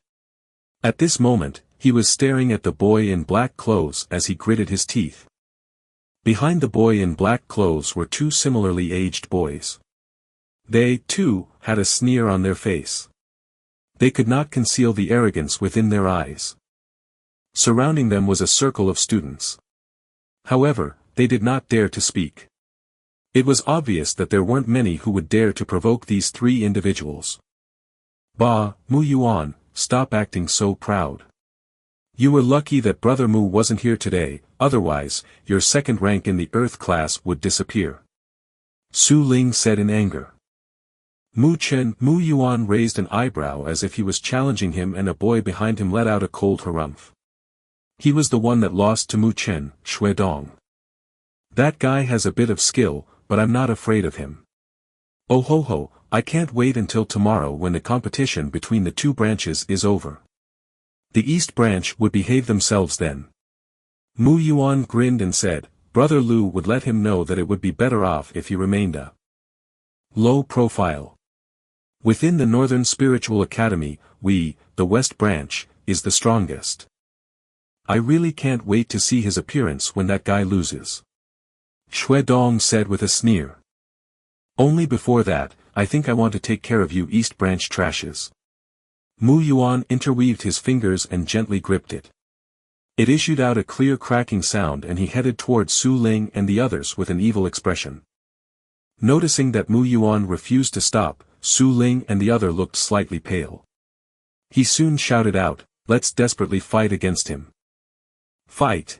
At this moment, he was staring at the boy in black clothes as he gritted his teeth. Behind the boy in black clothes were 2 similarly aged boys. They, too, had a sneer on their face. They could not conceal the arrogance within their eyes. Surrounding them was a circle of students. However, they did not dare to speak. It was obvious that there weren't many who would dare to provoke these 3 individuals. Bah, Mu Yuan, stop acting so proud. You were lucky that Brother Mu wasn't here today, otherwise, your second rank in the Earth class would disappear. Su Ling said in anger. Mu Yuan raised an eyebrow as if he was challenging him, and a boy behind him let out a cold harumph. He was the one that lost to Mu Chen, Shui Dong. That guy has a bit of skill, but I'm not afraid of him. Oh ho ho, I can't wait until tomorrow when the competition between the 2 branches is over. The East branch would behave themselves then. Mu Yuan grinned and said, Brother Lu would let him know that it would be better off if he remained a low profile. Within the Northern Spiritual Academy, we, the West branch, is the strongest. I really can't wait to see his appearance when that guy loses. Shui Dong said with a sneer. Only before that, I think I want to take care of you East branch trashes. Mu Yuan interweaved his fingers and gently gripped it. It issued out a clear cracking sound, and he headed towards Su Ling and the others with an evil expression. Noticing that Mu Yuan refused to stop, Su Ling and the other looked slightly pale. He soon shouted out, let's desperately fight against him. Fight!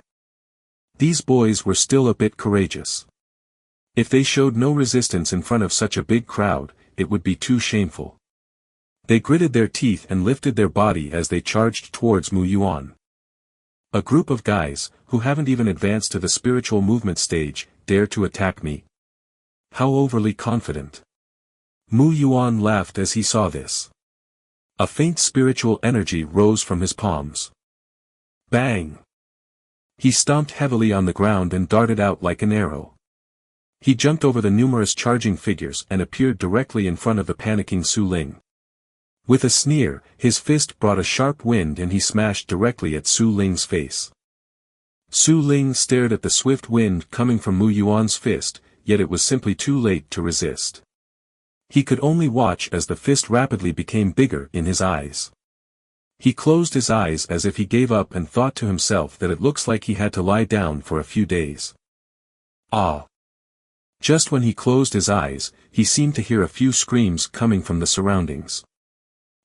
These boys were still a bit courageous. If they showed no resistance in front of such a big crowd, it would be too shameful. They gritted their teeth and lifted their body as they charged towards Mu Yuan. A group of guys, who haven't even advanced to the spiritual movement stage, dare to attack me? How overly confident. Mu Yuan laughed as he saw this. A faint spiritual energy rose from his palms. Bang! He stomped heavily on the ground and darted out like an arrow. He jumped over the numerous charging figures and appeared directly in front of the panicking Su Ling. With a sneer, his fist brought a sharp wind and he smashed directly at Su Ling's face. Su Ling stared at the swift wind coming from Mu Yuan's fist, yet it was simply too late to resist. He could only watch as the fist rapidly became bigger in his eyes. He closed his eyes as if he gave up and thought to himself that it looks like he had to lie down for a few days. Ah! Just when he closed his eyes, he seemed to hear a few screams coming from the surroundings.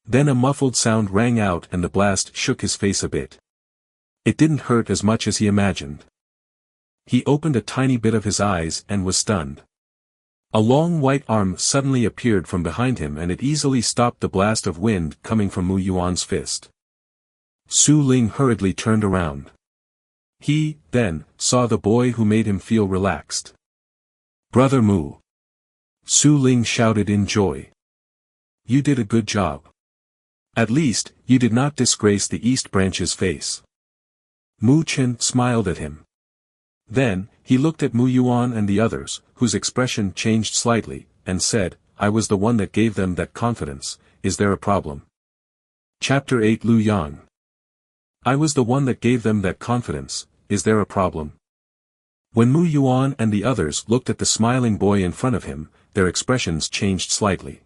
Then a muffled sound rang out and the blast shook his face a bit. It didn't hurt as much as he imagined. He opened a tiny bit of his eyes and was stunned. A long white arm suddenly appeared from behind him and it easily stopped the blast of wind coming from Mu Yuan's fist. Su Ling hurriedly turned around. He, then, saw the boy who made him feel relaxed. Brother Mu! Su Ling shouted in joy. You did a good job. At least, you did not disgrace the East Branch's face. Mu Chen smiled at him. Then, he looked at Mu Yuan and the others, whose expression changed slightly, and said, I was the one that gave them that confidence, is there a problem? Chapter 8 Lu Yang. I was the one that gave them that confidence, is there a problem? When Mu Yuan and the others looked at the smiling boy in front of him, their expressions changed slightly.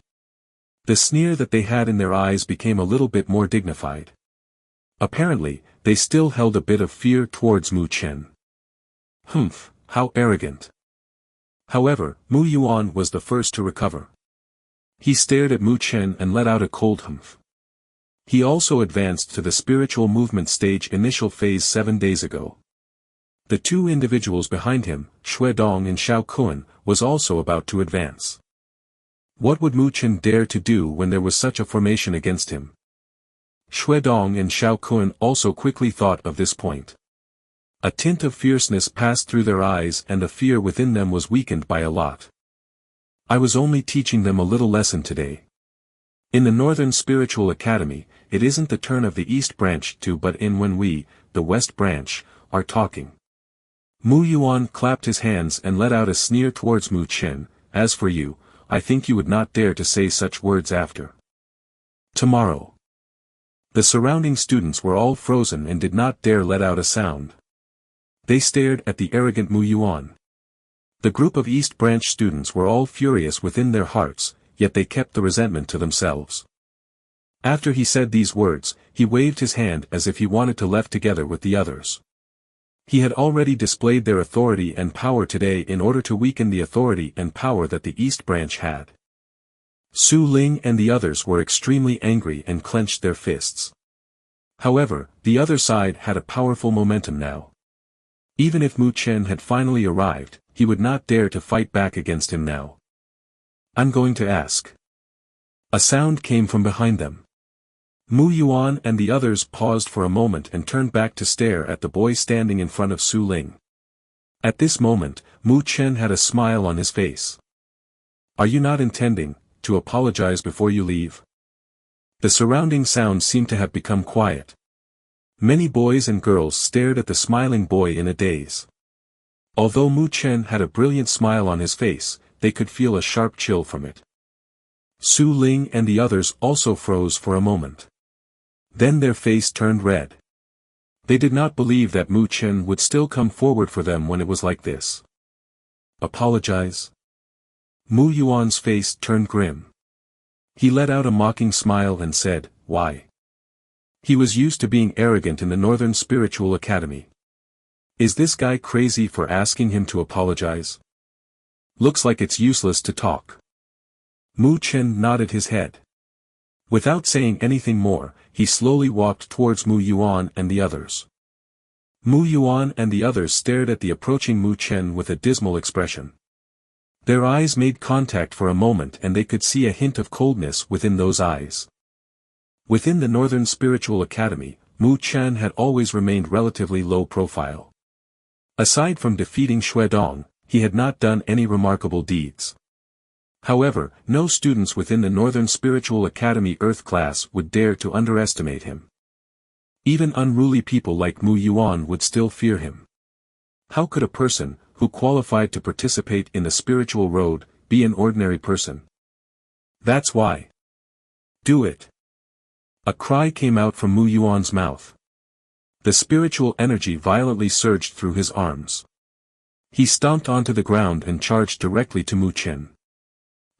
The sneer that they had in their eyes became a little bit more dignified. Apparently, they still held a bit of fear towards Mu Chen. Humph, how arrogant. However, Mu Yuan was the first to recover. He stared at Mu Chen and let out a cold humph. He also advanced to the spiritual movement stage initial phase 7 days ago. The 2 individuals behind him, Shui Dong and Xiao Kun, was also about to advance. What would Mu Chen dare to do when there was such a formation against him? Shui Dong and Xiao Kun also quickly thought of this point. A tint of fierceness passed through their eyes and the fear within them was weakened by a lot. I was only teaching them a little lesson today. In the Northern Spiritual Academy, it isn't the turn of the East Branch to butt in when we, the West Branch, are talking. Mu Yuan clapped his hands and let out a sneer towards Mu Chen. As for you, I think you would not dare to say such words after tomorrow. The surrounding students were all frozen and did not dare let out a sound. They stared at the arrogant Mu Yuan. The group of East Branch students were all furious within their hearts, yet they kept the resentment to themselves. After he said these words, he waved his hand as if he wanted to left together with the others. He had already displayed their authority and power today in order to weaken the authority and power that the East Branch had. Su Ling and the others were extremely angry and clenched their fists. However, the other side had a powerful momentum now. Even if Mu Chen had finally arrived, he would not dare to fight back against him now. I'm going to ask. A sound came from behind them. Mu Yuan and the others paused for a moment and turned back to stare at the boy standing in front of Su Ling. At this moment, Mu Chen had a smile on his face. Are you not intending to apologize before you leave? The surrounding sounds seemed to have become quiet. Many boys and girls stared at the smiling boy in a daze. Although Mu Chen had a brilliant smile on his face, they could feel a sharp chill from it. Su Ling and the others also froze for a moment. Then their face turned red. They did not believe that Mu Chen would still come forward for them when it was like this. Apologize? Mu Yuan's face turned grim. He let out a mocking smile and said, why? He was used to being arrogant in the Northern Spiritual Academy. Is this guy crazy for asking him to apologize? Looks like it's useless to talk. Mu Chen nodded his head. Without saying anything more, he slowly walked towards Mu Yuan and the others. Mu Yuan and the others stared at the approaching Mu Chen with a dismal expression. Their eyes made contact for a moment and they could see a hint of coldness within those eyes. Within the Northern Spiritual Academy, Mu Chen had always remained relatively low profile. Aside from defeating Xuedong, he had not done any remarkable deeds. However, no students within the Northern Spiritual Academy Earth class would dare to underestimate him. Even unruly people like Mu Yuan would still fear him. How could a person, who qualified to participate in the spiritual road, be an ordinary person? That's why. Do it. A cry came out from Mu Yuan's mouth. The spiritual energy violently surged through his arms. He stomped onto the ground and charged directly to Mu Chen.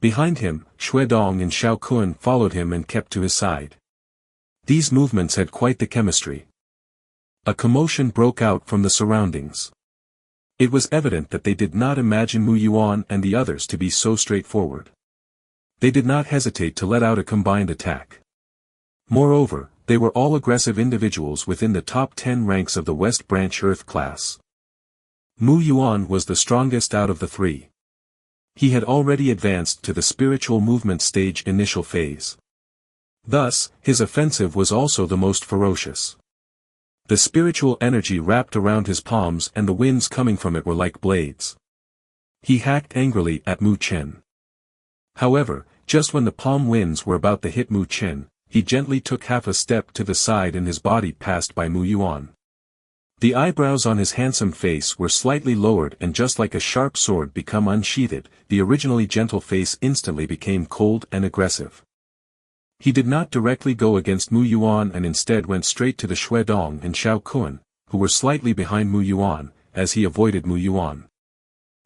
Behind him, Xuedong and Xiao Kun followed him and kept to his side. These movements had quite the chemistry. A commotion broke out from the surroundings. It was evident that they did not imagine Mu Yuan and the others to be so straightforward. They did not hesitate to let out a combined attack. Moreover, they were all aggressive individuals within the top 10 ranks of the West Branch Earth class. Mu Yuan was the strongest out of the three. He had already advanced to the spiritual movement stage initial phase. Thus, his offensive was also the most ferocious. The spiritual energy wrapped around his palms and the winds coming from it were like blades. He hacked angrily at Mu Chen. However, just when the palm winds were about to hit Mu Chen, he gently took half a step to the side and his body passed by Mu Yuan. The eyebrows on his handsome face were slightly lowered and just like a sharp sword become unsheathed, the originally gentle face instantly became cold and aggressive. He did not directly go against Mu Yuan and instead went straight to the Xuedong and Xiao Kun, who were slightly behind Mu Yuan, as he avoided Mu Yuan.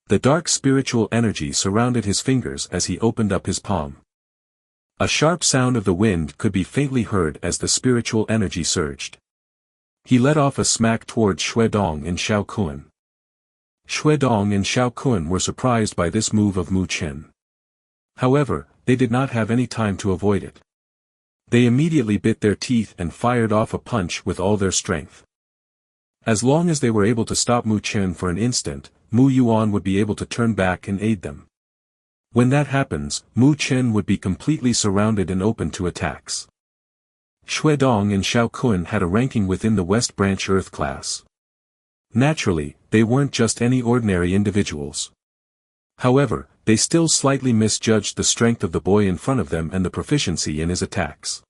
The dark spiritual energy surrounded his fingers as he opened up his palm. A sharp sound of the wind could be faintly heard as the spiritual energy surged. He let off a smack towards Xuedong and Xiao Kun. Xuedong and Xiao Kun were surprised by this move of Mu Chen. However, they did not have any time to avoid it. They immediately bit their teeth and fired off a punch with all their strength. As long as they were able to stop Mu Chen for an instant, Mu Yuan would be able to turn back and aid them. When that happens, Mu Chen would be completely surrounded and open to attacks. Xuedong and Xiao Kun had a ranking within the West Branch Earth class. Naturally, they weren't just any ordinary individuals. However, they still slightly misjudged the strength of the boy in front of them and the proficiency in his attacks.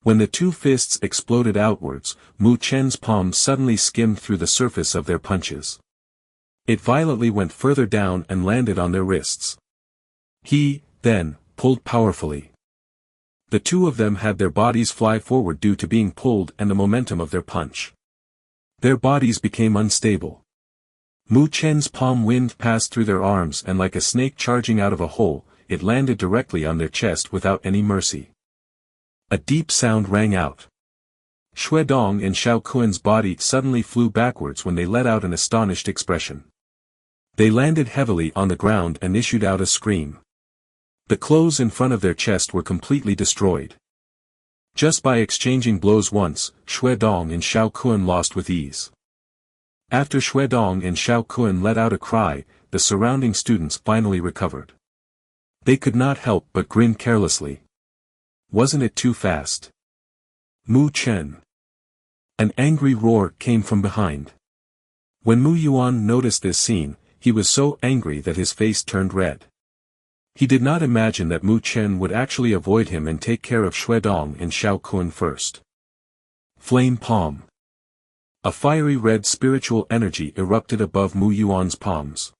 When the two fists exploded outwards, Mu Chen's palms suddenly skimmed through the surface of their punches. It violently went further down and landed on their wrists. He, then, pulled powerfully. The two of them had their bodies fly forward due to being pulled and the momentum of their punch. Their bodies became unstable. Mu Chen's palm wind passed through their arms and like a snake charging out of a hole, it landed directly on their chest without any mercy. A deep sound rang out. Xue Dong and Xiao Kuan's body suddenly flew backwards when they let out an astonished expression. They landed heavily on the ground and issued out a scream. The clothes in front of their chest were completely destroyed. Just by exchanging blows once, Xue Dong and Xiao Kuan lost with ease. After Xue Dong and Xiao Kuan let out a cry, the surrounding students finally recovered. They could not help but grin carelessly. Wasn't it too fast? Mu Chen. An angry roar came from behind. When Mu Yuan noticed this scene, he was so angry that his face turned red. He did not imagine that Mu Chen would actually avoid him and take care of Xue Dong and Xiao Kuan first. Flame palm. A fiery red spiritual energy erupted above Mu Yuan's palms.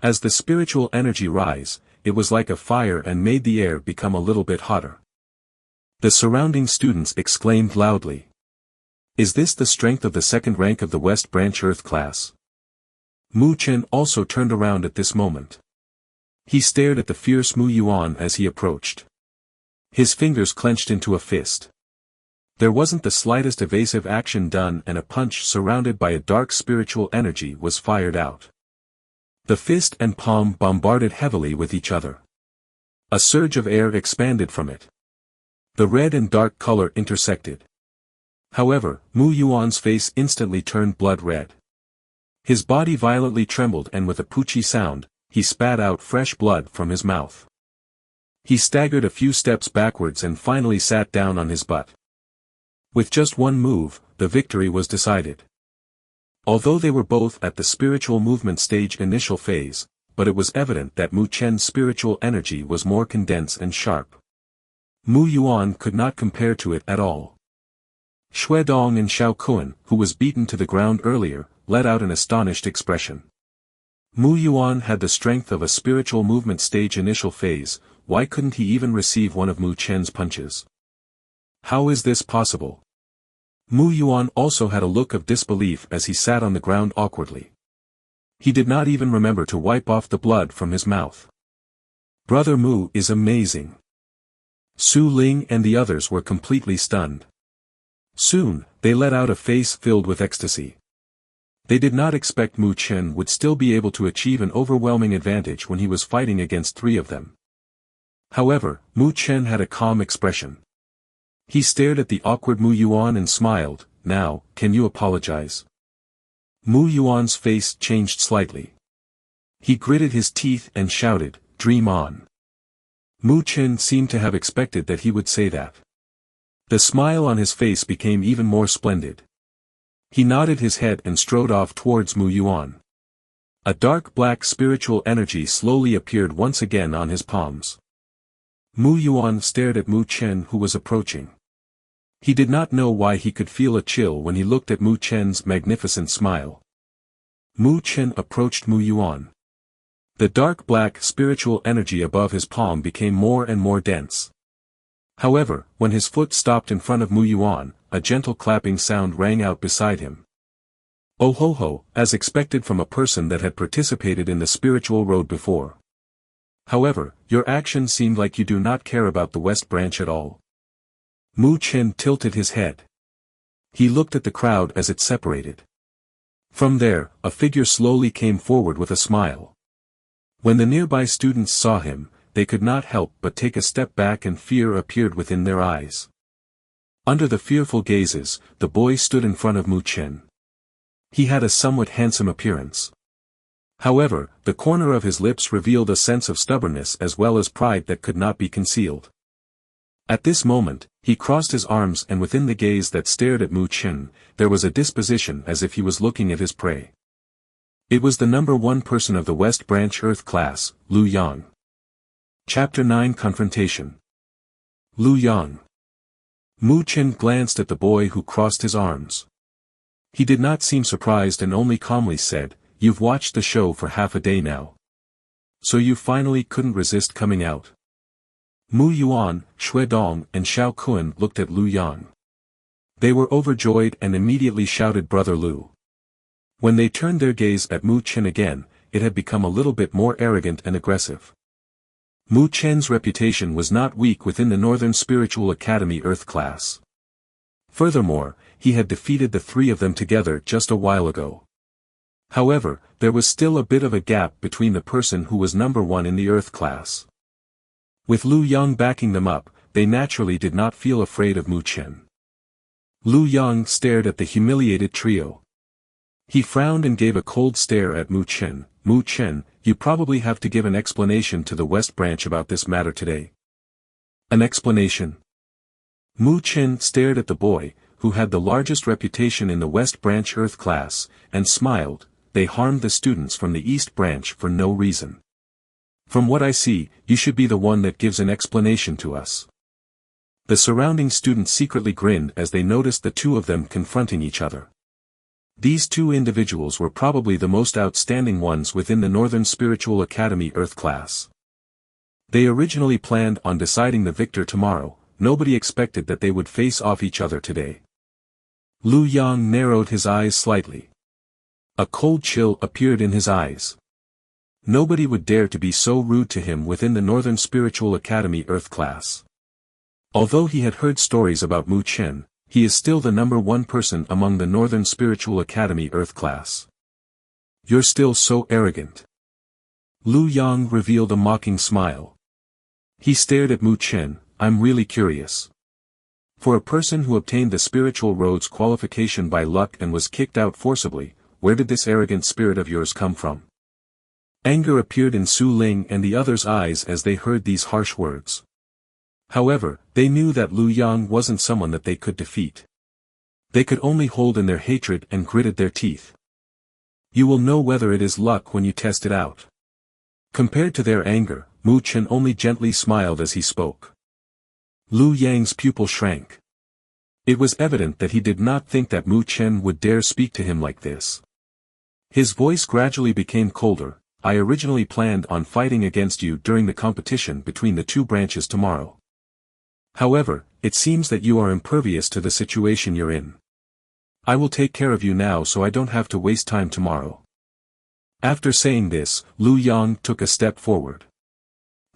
As the spiritual energy rose, it was like a fire and made the air become a little bit hotter. The surrounding students exclaimed loudly. Is this the strength of the second rank of the West Branch Earth class? Mu Chen also turned around at this moment. He stared at the fierce Mu Yuan as he approached. His fingers clenched into a fist. There wasn't the slightest evasive action done and a punch surrounded by a dark spiritual energy was fired out. The fist and palm bombarded heavily with each other. A surge of air expanded from it. The red and dark color intersected. However, Mu Yuan's face instantly turned blood red. His body violently trembled and with a poochie sound, he spat out fresh blood from his mouth. He staggered a few steps backwards and finally sat down on his butt. With just one move, the victory was decided. Although they were both at the spiritual movement stage initial phase, but it was evident that Mu Chen's spiritual energy was more condensed and sharp. Mu Yuan could not compare to it at all. Xue Dong and Xiao Kuan, who was beaten to the ground earlier, let out an astonished expression. Mu Yuan had the strength of a spiritual movement stage initial phase, why couldn't he even receive one of Mu Chen's punches? How is this possible? Mu Yuan also had a look of disbelief as he sat on the ground awkwardly. He did not even remember to wipe off the blood from his mouth. Brother Mu is amazing. Su Ling and the others were completely stunned. Soon, they let out a face filled with ecstasy. They did not expect Mu Chen would still be able to achieve an overwhelming advantage when he was fighting against three of them. However, Mu Chen had a calm expression. He stared at the awkward Mu Yuan and smiled, "Now, can you apologize?" Mu Yuan's face changed slightly. He gritted his teeth and shouted, "Dream on." Mu Chen seemed to have expected that he would say that. The smile on his face became even more splendid. He nodded his head and strode off towards Mu Yuan. A dark black spiritual energy slowly appeared once again on his palms. Mu Yuan stared at Mu Chen who was approaching. He did not know why he could feel a chill when he looked at Mu Chen's magnificent smile. Mu Chen approached Mu Yuan. The dark black spiritual energy above his palm became more and more dense. However, when his foot stopped in front of Mu Yuan, a gentle clapping sound rang out beside him. Oh ho ho, as expected from a person that had participated in the spiritual road before. However, your actions seemed like you do not care about the West Branch at all. Mu Chen tilted his head. He looked at the crowd as it separated. From there, a figure slowly came forward with a smile. When the nearby students saw him, they could not help but take a step back and fear appeared within their eyes. Under the fearful gazes, the boy stood in front of Mu Chen. He had a somewhat handsome appearance. However, the corner of his lips revealed a sense of stubbornness as well as pride that could not be concealed. At this moment, he crossed his arms and within the gaze that stared at Mu Chen, there was a disposition as if he was looking at his prey. It was the number 1 person of the West Branch Earth class, Lu Yang. Chapter 9 Confrontation. Lu Yang. Mu Chen glanced at the boy who crossed his arms. He did not seem surprised and only calmly said, "You've watched the show for half a day now. So you finally couldn't resist coming out." Mu Yuan, Shui Dong and Xiao Kun looked at Lu Yang. They were overjoyed and immediately shouted "Brother Lu." When they turned their gaze at Mu Chen again, it had become a little bit more arrogant and aggressive. Mu Chen's reputation was not weak within the Northern Spiritual Academy Earth class. Furthermore, he had defeated the 3 of them together just a while ago. However, there was still a bit of a gap between the person who was number 1 in the Earth class. With Lu Yang backing them up, they naturally did not feel afraid of Mu Chen. Lu Yang stared at the humiliated trio. He frowned and gave a cold stare at Mu Chen. "Mu Chen, you probably have to give an explanation to the West Branch about this matter today." "An explanation?" Mu Chen stared at the boy, who had the largest reputation in the West Branch Earth class, and smiled. "They harmed the students from the East Branch for no reason. From what I see, you should be the one that gives an explanation to us." The surrounding students secretly grinned as they noticed the 2 of them confronting each other. These 2 individuals were probably the most outstanding ones within the Northern Spiritual Academy Earth class. They originally planned on deciding the victor tomorrow. Nobody expected that they would face off each other today. Lu Yang narrowed his eyes slightly. A cold chill appeared in his eyes. Nobody would dare to be so rude to him within the Northern Spiritual Academy Earth class. Although he had heard stories about Mu Chen, he is still the number 1 person among the Northern Spiritual Academy Earth class. "You're still so arrogant." Lu Yang revealed a mocking smile. He stared at Mu Chen. "I'm really curious. For a person who obtained the Spiritual Roads qualification by luck and was kicked out forcibly, where did this arrogant spirit of yours come from?" Anger appeared in Su Ling and the others' eyes as they heard these harsh words. However, they knew that Lu Yang wasn't someone that they could defeat. They could only hold in their hatred and gritted their teeth. "You will know whether it is luck when you test it out." Compared to their anger, Mu Chen only gently smiled as he spoke. Lu Yang's pupil shrank. It was evident that he did not think that Mu Chen would dare speak to him like this. His voice gradually became colder. "I originally planned on fighting against you during the competition between the 2 branches tomorrow. However, it seems that you are impervious to the situation you're in. I will take care of you now so I don't have to waste time tomorrow." After saying this, Lu Yang took a step forward.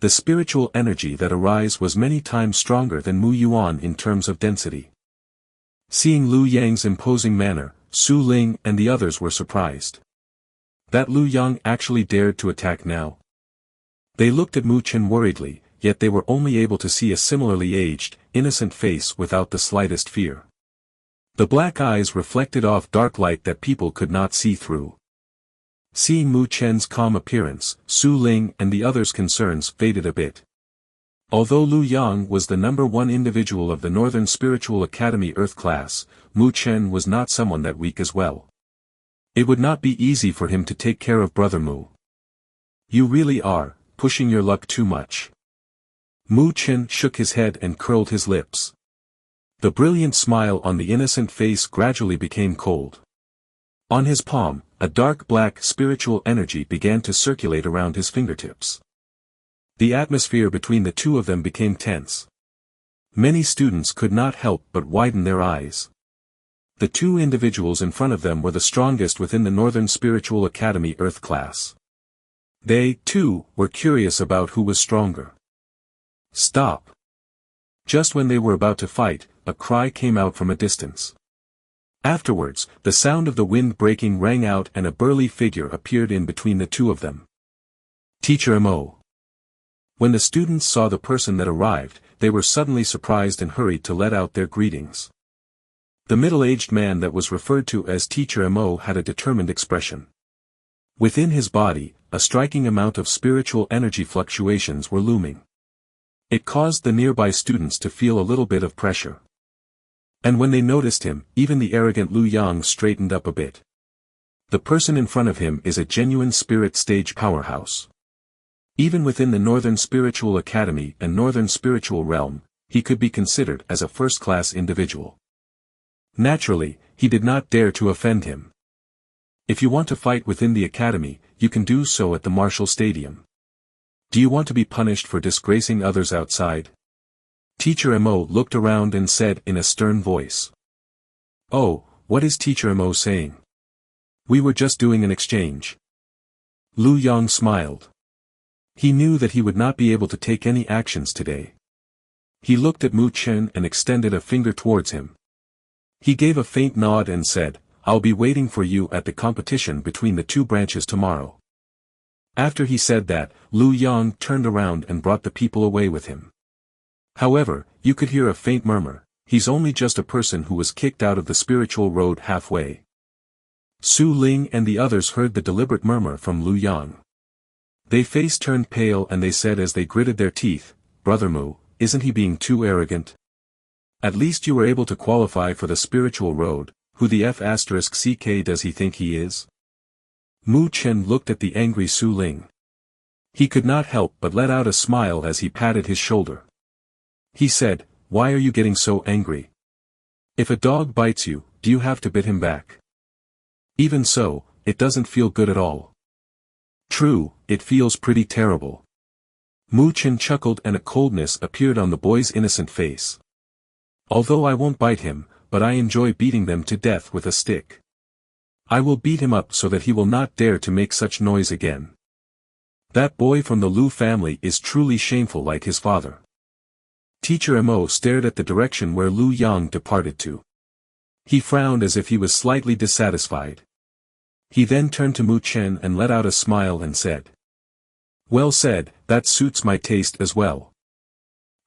The spiritual energy that arose was many times stronger than Mu Yuan in terms of density. Seeing Lu Yang's imposing manner, Su Ling and the others were surprised. That Lu Yang actually dared to attack now. They looked at Mu Chen worriedly, yet they were only able to see a similarly aged, innocent face without the slightest fear. The black eyes reflected off dark light that people could not see through. Seeing Mu Chen's calm appearance, Su Ling and the others' concerns faded a bit. Although Lu Yang was the number 1 individual of the Northern Spiritual Academy Earth class, Mu Chen was not someone that weak as well. It would not be easy for him to take care of Brother Mu. "You really are pushing your luck too much." Mu Chen shook his head and curled his lips. The brilliant smile on the innocent face gradually became cold. On his palm, a dark black spiritual energy began to circulate around his fingertips. The atmosphere between the 2 of them became tense. Many students could not help but widen their eyes. The 2 individuals in front of them were the strongest within the Northern Spiritual Academy Earth class. They, too, were curious about who was stronger. "Stop!" Just when they were about to fight, a cry came out from a distance. Afterwards, the sound of the wind breaking rang out and a burly figure appeared in between the 2 of them. Teacher Mo. When the students saw the person that arrived, they were suddenly surprised and hurried to let out their greetings. The middle-aged man that was referred to as Teacher Mo had a determined expression. Within his body, a striking amount of spiritual energy fluctuations were looming. It caused the nearby students to feel a little bit of pressure. And when they noticed him, even the arrogant Lu Yang straightened up a bit. The person in front of him is a genuine spirit stage powerhouse. Even within the Northern Spiritual Academy and Northern Spiritual Realm, he could be considered as a first-class individual. Naturally, he did not dare to offend him. If you want to fight within the academy, you can do so at the Martial Stadium. Do you want to be punished for disgracing others outside? Teacher Mo looked around and said in a stern voice. Oh, what is Teacher Mo saying? We were just doing an exchange. Lu Yang smiled. He knew that he would not be able to take any actions today. He looked at Mu Chen and extended a finger towards him. He gave a faint nod and said, I'll be waiting for you at the competition between the two branches tomorrow. After he said that, Lu Yang turned around and brought the people away with him. However, you could hear a faint murmur, he's only just a person who was kicked out of the spiritual road halfway. Su Ling and the others heard the deliberate murmur from Lu Yang. Their face turned pale and they said as they gritted their teeth, Brother Mu, isn't he being too arrogant? At least you were able to qualify for the spiritual road, who the F***ck does he think he is? Mu Chen looked at the angry Su Ling. He could not help but let out a smile as he patted his shoulder. He said, why are you getting so angry? If a dog bites you, do you have to bite him back? Even so, it doesn't feel good at all. True, it feels pretty terrible. Mu Chen chuckled and a coldness appeared on the boy's innocent face. Although I won't bite him, but I enjoy beating them to death with a stick. I will beat him up so that he will not dare to make such noise again. That boy from the Lu family is truly shameful like his father. Teacher Mo stared at the direction where Lu Yang departed to. He frowned as if he was slightly dissatisfied. He then turned to Mu Chen and let out a smile and said. Well said, that suits my taste as well.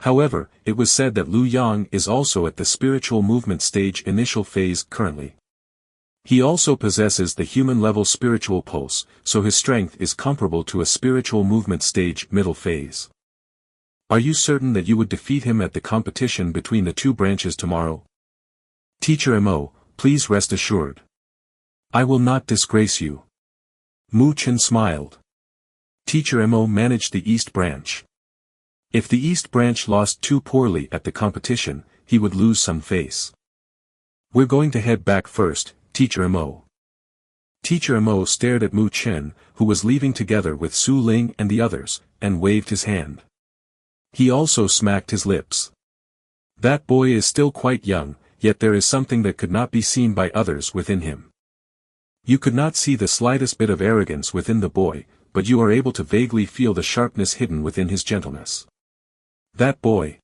However, it was said that Lu Yang is also at the spiritual movement stage initial phase currently. He also possesses the human-level spiritual pulse, so his strength is comparable to a spiritual movement stage middle phase. Are you certain that you would defeat him at the competition between the two branches tomorrow? Teacher Mo, please rest assured. I will not disgrace you. Mu Chen smiled. Teacher Mo managed the East Branch. If the East Branch lost too poorly at the competition, he would lose some face. We're going to head back first, Teacher Mo. Teacher Mo stared at Mu Chen, who was leaving together with Su Ling and the others, and waved his hand. He also smacked his lips. That boy is still quite young, yet there is something that could not be seen by others within him. You could not see the slightest bit of arrogance within the boy, but you are able to vaguely feel the sharpness hidden within his gentleness. That boy.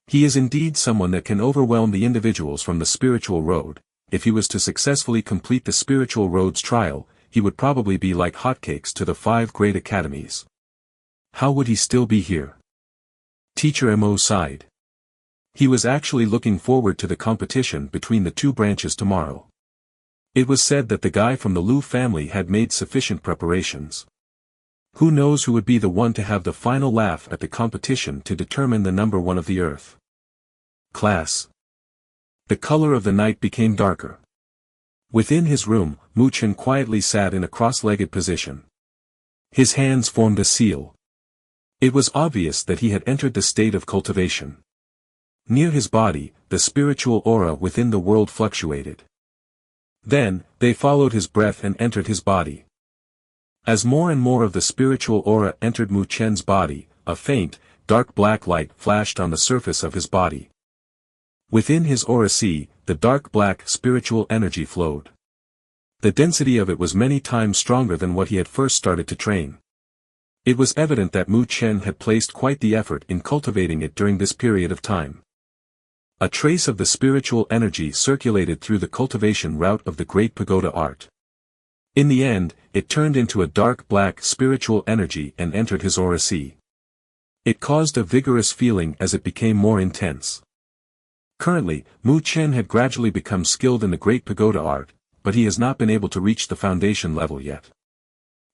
He is indeed someone that can overwhelm the individuals from the spiritual road. If he was to successfully complete the spiritual road's trial, he would probably be like hotcakes to the 5 great academies. How would he still be here? Teacher Mo sighed. He was actually looking forward to the competition between the two branches tomorrow. It was said that the guy from the Lu family had made sufficient preparations. Who knows who would be the one to have the final laugh at the competition to determine the number one of the earth. Class. The color of the night became darker. Within his room, Mu Chen quietly sat in a cross-legged position. His hands formed a seal. It was obvious that he had entered the state of cultivation. Near his body, the spiritual aura within the world fluctuated. Then, they followed his breath and entered his body. As more and more of the spiritual aura entered Mu Chen's body, a faint, dark black light flashed on the surface of his body. Within his aura sea, the dark black spiritual energy flowed. The density of it was many times stronger than what he had first started to train. It was evident that Mu Chen had placed quite the effort in cultivating it during this period of time. A trace of the spiritual energy circulated through the cultivation route of the Great Pagoda art. In the end, it turned into a dark black spiritual energy and entered his aura sea. It caused a vigorous feeling as it became more intense. Currently, Mu Chen had gradually become skilled in the Great Pagoda art, but he has not been able to reach the foundation level yet.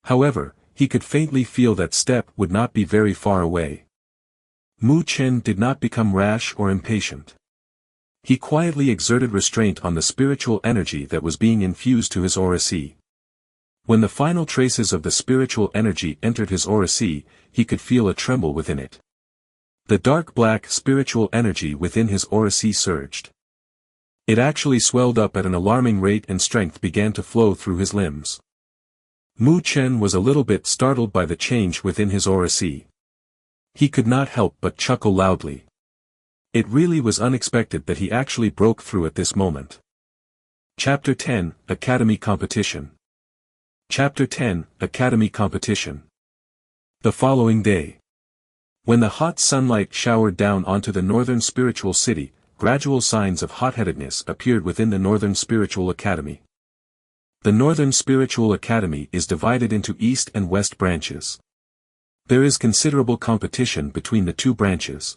However, he could faintly feel that step would not be very far away. Mu Chen did not become rash or impatient. He quietly exerted restraint on the spiritual energy that was being infused to his aura sea. When the final traces of the spiritual energy entered his aura, he could feel a tremble within it. The dark black spiritual energy within his aura surged. It actually swelled up at an alarming rate and strength began to flow through his limbs. Mu Chen was a little bit startled by the change within his aura. He could not help but chuckle loudly. It really was unexpected that he actually broke through at this moment. Chapter 10, Academy Competition. Chapter 10, Academy Competition. The following day. When the hot sunlight showered down onto the Northern Spiritual City, gradual signs of hot-headedness appeared within the Northern Spiritual Academy. The Northern Spiritual Academy is divided into East and West branches. There is considerable competition between the two branches.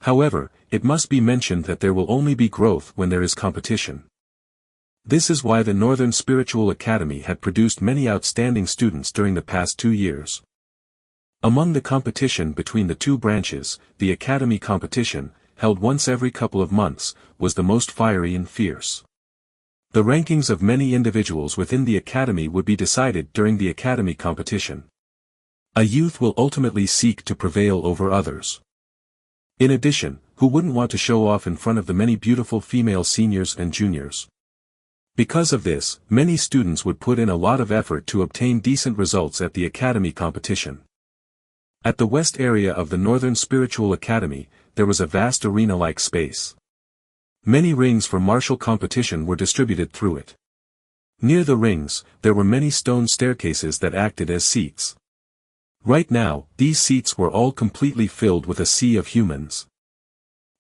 However, it must be mentioned that there will only be growth when there is competition. This is why the Northern Spiritual Academy had produced many outstanding students during the past 2 years. Among the competition between the two branches, the Academy competition, held once every couple of months, was the most fiery and fierce. The rankings of many individuals within the Academy would be decided during the Academy competition. A youth will ultimately seek to prevail over others. In addition, who wouldn't want to show off in front of the many beautiful female seniors and juniors? Because of this, many students would put in a lot of effort to obtain decent results at the Academy competition. At the west area of the Northern Spiritual Academy, there was a vast arena-like space. Many rings for martial competition were distributed through it. Near the rings, there were many stone staircases that acted as seats. Right now, these seats were all completely filled with a sea of humans.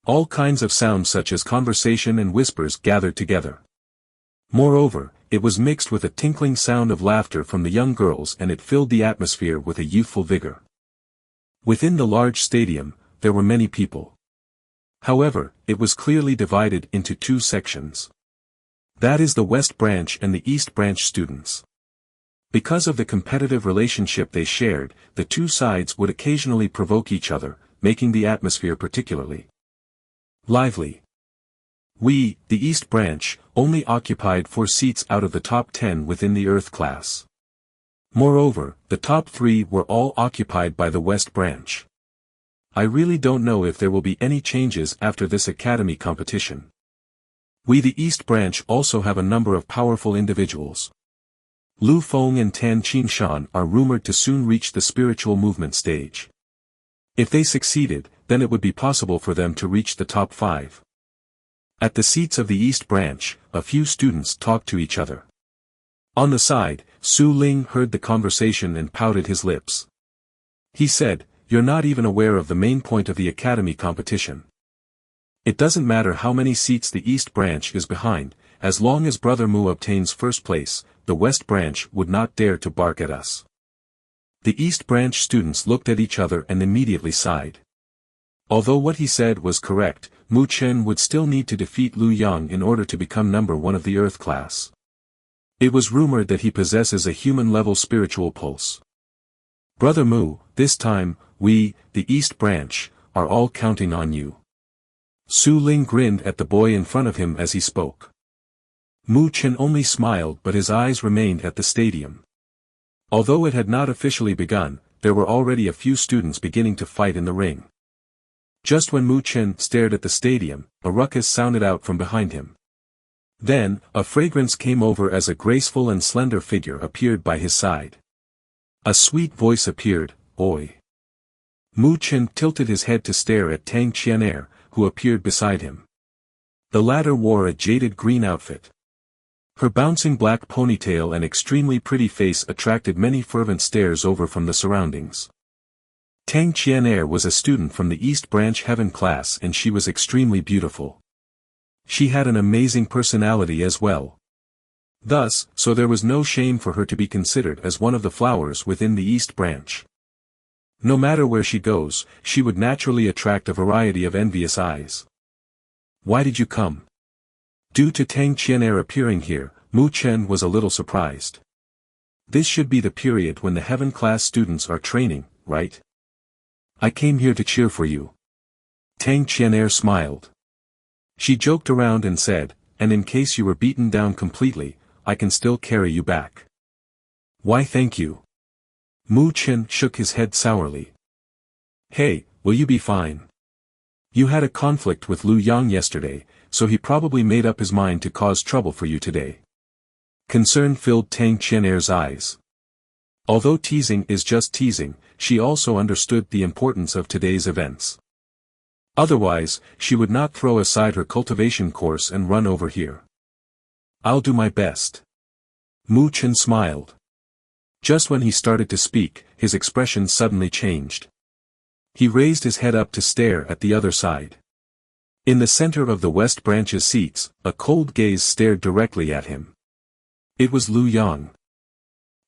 All kinds of sounds such as conversation and whispers gathered together. Moreover, it was mixed with a tinkling sound of laughter from the young girls, and it filled the atmosphere with a youthful vigor. Within the large stadium, there were many people. However, it was clearly divided into two sections. That is the West Branch and the East Branch students. Because of the competitive relationship they shared, the two sides would occasionally provoke each other, making the atmosphere particularly lively. We, the East Branch, only occupied 4 seats out of the top 10 within the Earth class. Moreover, the top 3 were all occupied by the West Branch. I really don't know if there will be any changes after this Academy competition. We, the East Branch, also have a number of powerful individuals. Lu Feng and Tan Qingshan are rumored to soon reach the spiritual movement stage. If they succeeded, then it would be possible for them to reach the top 5. At the seats of the East Branch, a few students talked to each other. On the side, Su Ling heard the conversation and pouted his lips. He said, "You're not even aware of the main point of the Academy competition. It doesn't matter how many seats the East Branch is behind, as long as Brother Mu obtains first place, the West Branch would not dare to bark at us." The East Branch students looked at each other and immediately sighed. Although what he said was correct, Mu Chen would still need to defeat Lu Yang in order to become number 1 of the Earth class. It was rumored that he possesses a human-level spiritual pulse. Brother Mu, this time, we, the East Branch, are all counting on you. Su Ling grinned at the boy in front of him as he spoke. Mu Chen only smiled, but his eyes remained at the stadium. Although it had not officially begun, there were already a few students beginning to fight in the ring. Just when Mu Chen stared at the stadium, a ruckus sounded out from behind him. Then, a fragrance came over as a graceful and slender figure appeared by his side. A sweet voice appeared, "Oi." Mu Chen tilted his head to stare at Tang Qianer, who appeared beside him. The latter wore a jaded green outfit. Her bouncing black ponytail and extremely pretty face attracted many fervent stares over from the surroundings. Tang Qianer was a student from the East Branch Heaven class, and she was extremely beautiful. She had an amazing personality as well. Thus, so there was no shame for her to be considered as one of the flowers within the East Branch. No matter where she goes, she would naturally attract a variety of envious eyes. "Why did you come?" Due to Tang Qianer appearing here, Mu Chen was a little surprised. This should be the period when the Heaven class students are training, right? "I came here to cheer for you." Tang Qianer smiled. She joked around and said, "And in case you were beaten down completely, I can still carry you back." Why thank you? Mu Chen shook his head sourly. Hey, will you be fine? You had a conflict with Lu Yang yesterday, so he probably made up his mind to cause trouble for you today. Concern filled Tang Qian'er's eyes. Although teasing is just teasing, she also understood the importance of today's events. Otherwise, she would not throw aside her cultivation course and run over here. I'll do my best. Mu Chen smiled. Just when he started to speak, his expression suddenly changed. He raised his head up to stare at the other side. In the center of the West Branch's seats, a cold gaze stared directly at him. It was Lu Yang.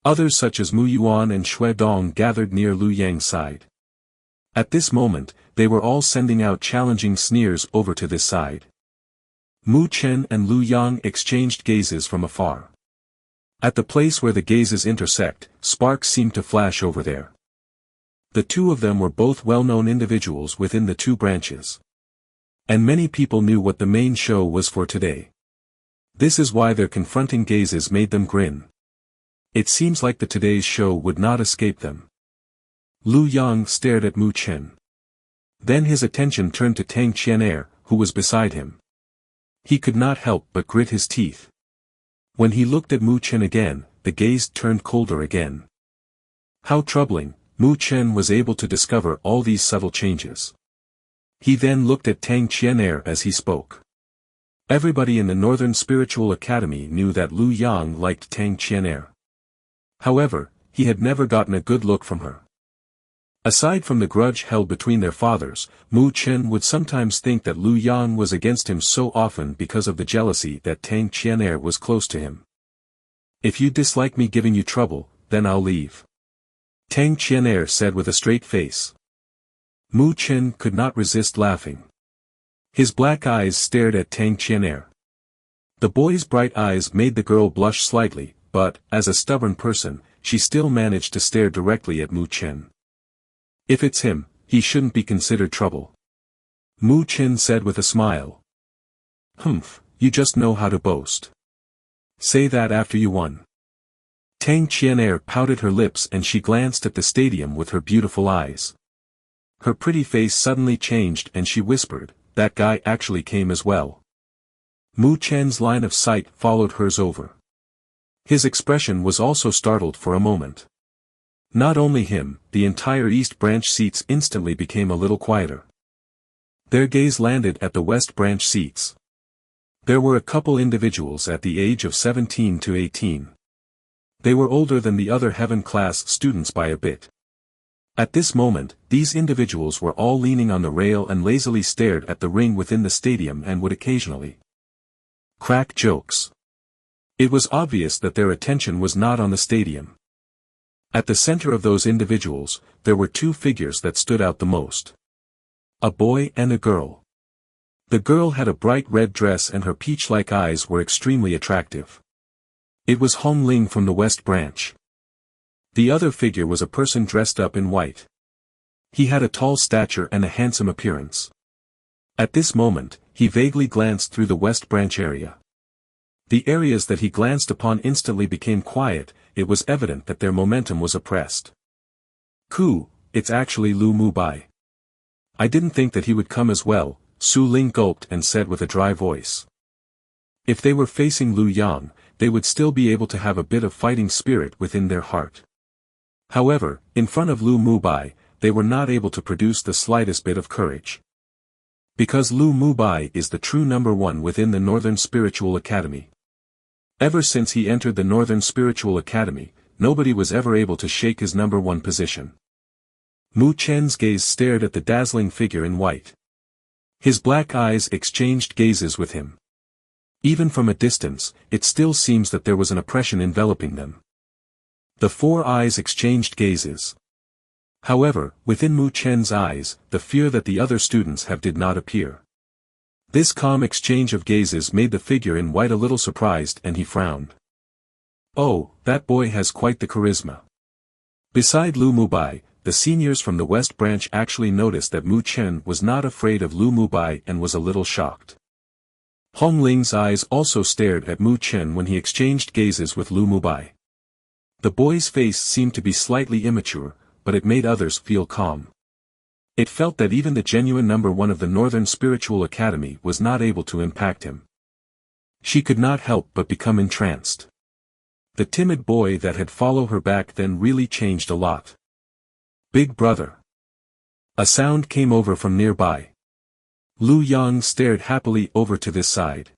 Others such as Mu Yuan and Xue Dong gathered near Lu Yang's side. At this moment, they were all sending out challenging sneers over to this side. Mu Chen and Lu Yang exchanged gazes from afar. At the place where the gazes intersect, sparks seemed to flash over there. The two of them were both well-known individuals within the two branches. And many people knew what the main show was for today. This is why their confronting gazes made them grin. It seems like the today's show would not escape them. Lu Yang stared at Mu Chen. Then his attention turned to Tang Qian'er, who was beside him. He could not help but grit his teeth. When he looked at Mu Chen again, the gaze turned colder again. How troubling, Mu Chen was able to discover all these subtle changes. He then looked at Tang Qian'er as he spoke. Everybody in the Northern Spiritual Academy knew that Lu Yang liked Tang Qian'er. However, he had never gotten a good look from her. Aside from the grudge held between their fathers, Mu Chen would sometimes think that Lu Yang was against him so often because of the jealousy that Tang Qian'er was close to him. If you dislike me giving you trouble, then I'll leave. Tang Qian'er said with a straight face. Mu Chen could not resist laughing. His black eyes stared at Tang Qian'er. The boy's bright eyes made the girl blush slightly, but, as a stubborn person, she still managed to stare directly at Mu Chen. If it's him, he shouldn't be considered trouble. Mu Chen said with a smile. Humph, you just know how to boast. Say that after you won. Tang Qian'er pouted her lips and she glanced at the stadium with her beautiful eyes. Her pretty face suddenly changed and she whispered, that guy actually came as well. Mu Chen's line of sight followed hers over. His expression was also startled for a moment. Not only him, the entire East Branch seats instantly became a little quieter. Their gaze landed at the West Branch seats. There were a couple individuals at the age of 17 to 18. They were older than the other Heaven class students by a bit. At this moment, these individuals were all leaning on the rail and lazily stared at the ring within the stadium and would occasionally crack jokes. It was obvious that their attention was not on the stadium. At the center of those individuals, there were two figures that stood out the most. A boy and a girl. The girl had a bright red dress and her peach-like eyes were extremely attractive. It was Hong Ling from the West Branch. The other figure was a person dressed up in white. He had a tall stature and a handsome appearance. At this moment, he vaguely glanced through the West Branch area. The areas that he glanced upon instantly became quiet. It was evident that their momentum was oppressed. Ku, it's actually Lu Mubai. I didn't think that he would come as well, Su Ling gulped and said with a dry voice. If they were facing Lu Yang, they would still be able to have a bit of fighting spirit within their heart. However, in front of Lu Mubai, they were not able to produce the slightest bit of courage. Because Lu Mubai is the true number one within the Northern Spiritual Academy. Ever since he entered the Northern Spiritual Academy, nobody was ever able to shake his number one position. Mu Chen's gaze stared at the dazzling figure in white. His black eyes exchanged gazes with him. Even from a distance, it still seems that there was an oppression enveloping them. The four eyes exchanged gazes. However, within Mu Chen's eyes, the fear that the other students have did not appear. This calm exchange of gazes made the figure in white a little surprised and he frowned. Oh, that boy has quite the charisma. Beside Lu Mubai, the seniors from the West Branch actually noticed that Mu Chen was not afraid of Lu Mubai and was a little shocked. Hong Ling's eyes also stared at Mu Chen when he exchanged gazes with Lu Mubai. The boy's face seemed to be slightly immature, but it made others feel calm. It felt that even the genuine number one of the Northern Spiritual Academy was not able to impact him. She could not help but become entranced. The timid boy that had followed her back then really changed a lot. Big brother. A sound came over from nearby. Lu Yang stared happily over to this side.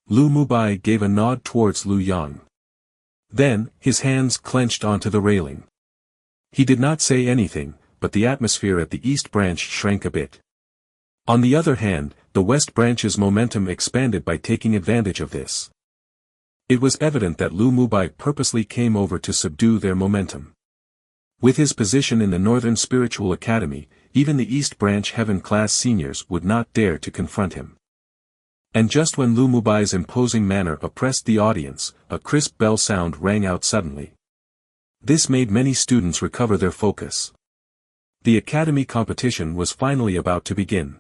Lu Mubai gave a nod towards Lu Yang. Then, his hands clenched onto the railing. He did not say anything, but the atmosphere at the East Branch shrank a bit. On the other hand, the West Branch's momentum expanded by taking advantage of this. It was evident that Lu Mubai purposely came over to subdue their momentum. With his position in the Northern Spiritual Academy, even the East Branch Heaven-class seniors would not dare to confront him. And just when Lu Mubai's imposing manner oppressed the audience, a crisp bell sound rang out suddenly. This made many students recover their focus. The academy competition was finally about to begin.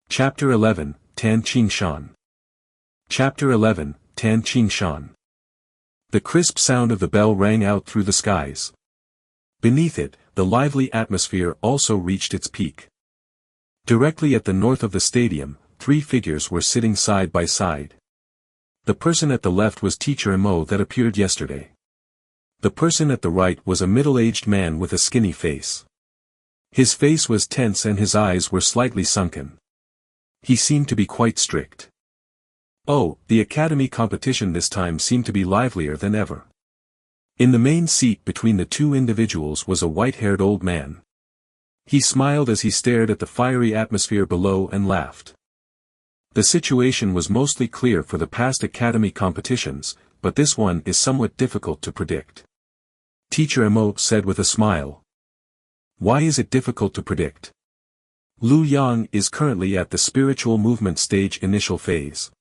Chapter 11, Tan Qing Shan. Chapter 11, Tan Qing Shan. The crisp sound of the bell rang out through the skies. Beneath it, the lively atmosphere also reached its peak. Directly at the north of the stadium, 3 figures were sitting side by side. The person at the left was Teacher Mo that appeared yesterday. The person at the right was a middle-aged man with a skinny face. His face was tense and his eyes were slightly sunken. He seemed to be quite strict. Oh, the academy competition this time seemed to be livelier than ever. In the main seat between the 2 individuals was a white-haired old man. He smiled as he stared at the fiery atmosphere below and laughed. The situation was mostly clear for the past academy competitions, but this one is somewhat difficult to predict. Teacher Mo said with a smile. Why is it difficult to predict? Lu Yang is currently at the spiritual movement stage initial phase.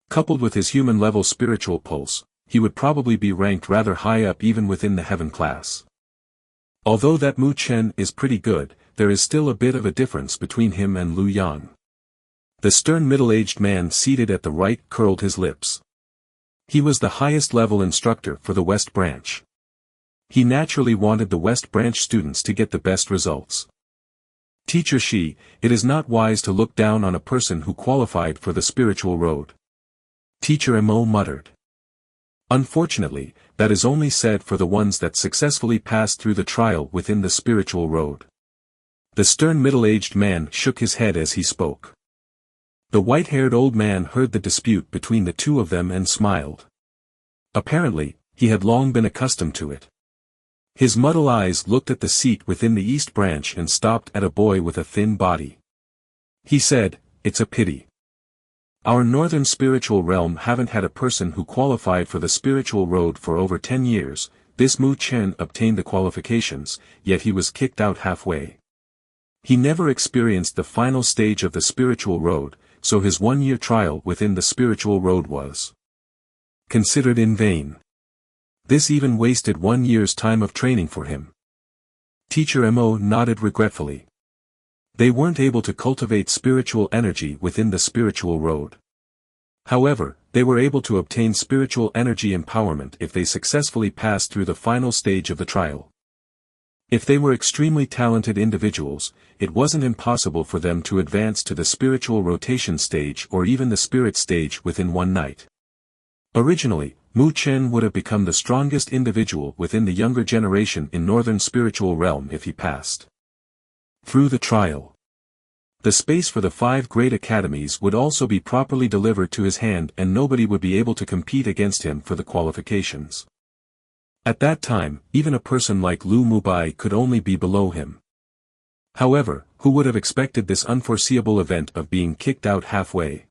Coupled with his human-level spiritual pulse, he would probably be ranked rather high up even within the heaven class. Although that Mu Chen is pretty good, there is still a bit of a difference between him and Lu Yang. The stern middle-aged man seated at the right curled his lips. He was the highest level instructor for the West Branch. He naturally wanted the West Branch students to get the best results. Teacher Shi, it is not wise to look down on a person who qualified for the spiritual road. Teacher Mo muttered. Unfortunately, that is only said for the ones that successfully passed through the trial within the spiritual road. The stern middle-aged man shook his head as he spoke. The white-haired old man heard the dispute between the 2 of them and smiled. Apparently, he had long been accustomed to it. His muddle eyes looked at the seat within the East Branch and stopped at a boy with a thin body. He said, "It's a pity. Our northern spiritual realm haven't had a person who qualified for the spiritual road for over 10 years, this Mu Chen obtained the qualifications, yet he was kicked out halfway. He never experienced the final stage of the spiritual road, so his 1-year trial within the spiritual road was considered in vain. This even wasted 1 year's time of training for him." Teacher Mo nodded regretfully. They weren't able to cultivate spiritual energy within the spiritual road. However, they were able to obtain spiritual energy empowerment if they successfully passed through the final stage of the trial. If they were extremely talented individuals, it wasn't impossible for them to advance to the spiritual rotation stage or even the spirit stage within 1 night. Originally, Mu Chen would have become the strongest individual within the younger generation in Northern Spiritual Realm if he passed through the trial. The space for the 5 great academies would also be properly delivered to his hand and nobody would be able to compete against him for the qualifications. At that time, even a person like Lu Mubai could only be below him. However, who would have expected this unforeseeable event of being kicked out halfway?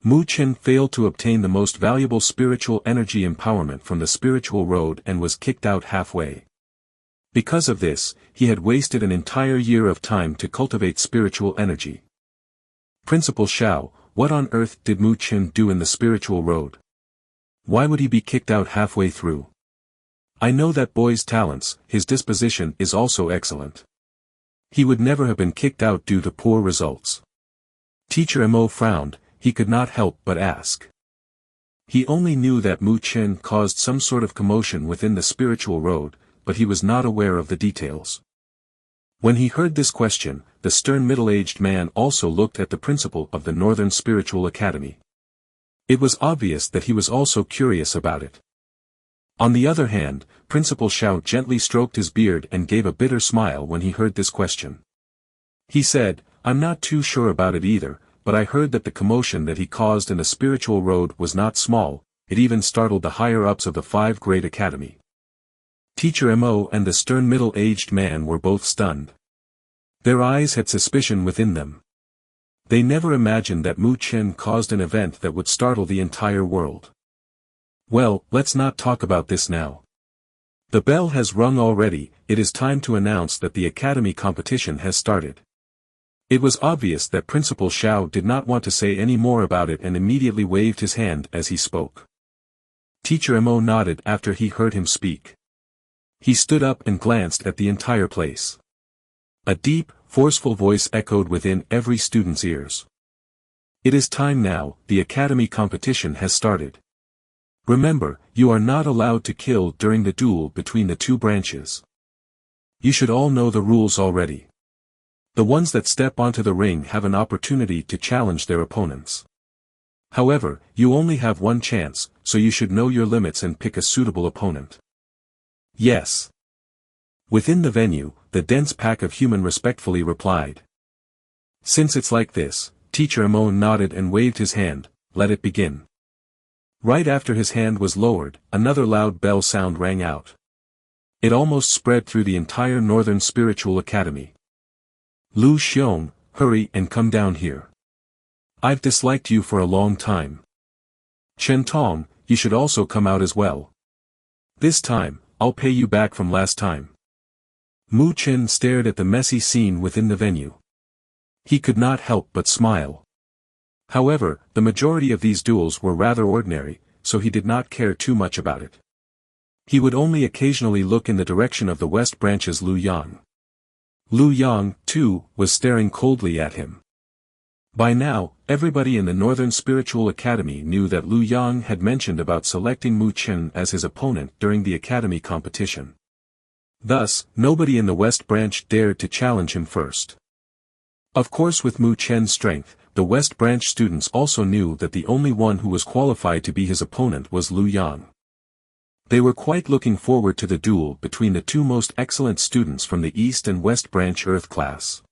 Mu Chen failed to obtain the most valuable spiritual energy empowerment from the spiritual road and was kicked out halfway. Because of this, he had wasted an entire year of time to cultivate spiritual energy. Principal Xiao, what on earth did Mu Chen do in the spiritual road? Why would he be kicked out halfway through? I know that boy's talents, his disposition is also excellent. He would never have been kicked out due to poor results. Teacher Mo frowned. He could not help but ask. He only knew that Mu Chen caused some sort of commotion within the spiritual road, but he was not aware of the details. When he heard this question, the stern middle-aged man also looked at the principal of the Northern Spiritual Academy. It was obvious that he was also curious about it. On the other hand, Principal Xiao gently stroked his beard and gave a bitter smile when he heard this question. He said, "I'm not too sure about it either, but I heard that the commotion that he caused in the spiritual road was not small, it even startled the higher-ups of the 5 Great Academy." Teacher Mo and the stern middle-aged man were both stunned. Their eyes had suspicion within them. They never imagined that Mu Chen caused an event that would startle the entire world. Well, let's not talk about this now. The bell has rung already, it is time to announce that the academy competition has started. It was obvious that Principal Xiao did not want to say any more about it and immediately waved his hand as he spoke. Teacher Mo nodded after he heard him speak. He stood up and glanced at the entire place. A deep, forceful voice echoed within every student's ears. "It is time now, the academy competition has started. Remember, you are not allowed to kill during the duel between the 2 branches. You should all know the rules already. The ones that step onto the ring have an opportunity to challenge their opponents. However, you only have one chance, so you should know your limits and pick a suitable opponent." "Yes." Within the venue, the dense pack of human respectfully replied. "Since it's like this," Teacher Amon nodded and waved his hand, "let it begin." Right after his hand was lowered, another loud bell sound rang out. It almost spread through the entire Northern Spiritual Academy. "Lu Xiong, hurry and come down here. I've disliked you for a long time. Chen Tong, you should also come out as well. This time, I'll pay you back from last time." Mu Chen stared at the messy scene within the venue. He could not help but smile. However, the majority of these duels were rather ordinary, so he did not care too much about it. He would only occasionally look in the direction of the West Branch's Lu Yang. Lu Yang, too, was staring coldly at him. By now, everybody in the Northern Spiritual Academy knew that Lu Yang had mentioned about selecting Mu Chen as his opponent during the academy competition. Thus, nobody in the West Branch dared to challenge him first. Of course, with Mu Chen's strength, the West Branch students also knew that the only one who was qualified to be his opponent was Lu Yang. They were quite looking forward to the duel between the 2 most excellent students from the East and West Branch Earth class.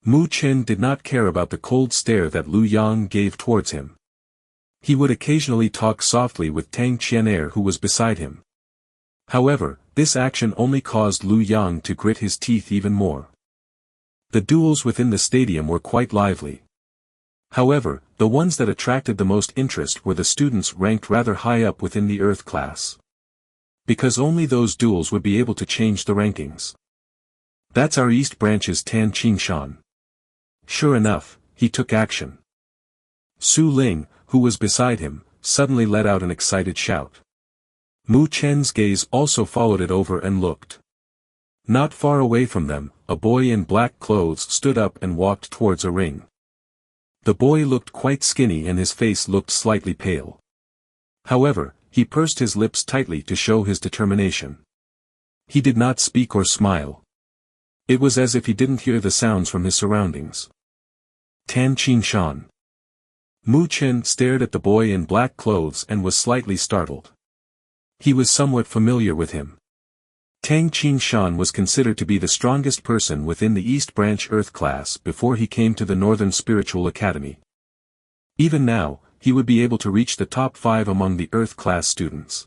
Mu Chen did not care about the cold stare that Lu Yang gave towards him. He would occasionally talk softly with Tang Qianer, who was beside him. However, this action only caused Lu Yang to grit his teeth even more. The duels within the stadium were quite lively. However, the ones that attracted the most interest were the students ranked rather high up within the Earth class. Because only those duels would be able to change the rankings. "That's our East Branch's Tan Qingshan." Sure enough, he took action. Su Ling, who was beside him, suddenly let out an excited shout. Mu Chen's gaze also followed it over and looked. Not far away from them, a boy in black clothes stood up and walked towards a ring. The boy looked quite skinny and his face looked slightly pale. However, he pursed his lips tightly to show his determination. He did not speak or smile. It was as if he didn't hear the sounds from his surroundings. Tan Qingshan. Mu Chen stared at the boy in black clothes and was slightly startled. He was somewhat familiar with him. Tang Qingshan was considered to be the strongest person within the East Branch Earth class before he came to the Northern Spiritual Academy. Even now, he would be able to reach the top 5 among the Earth class students.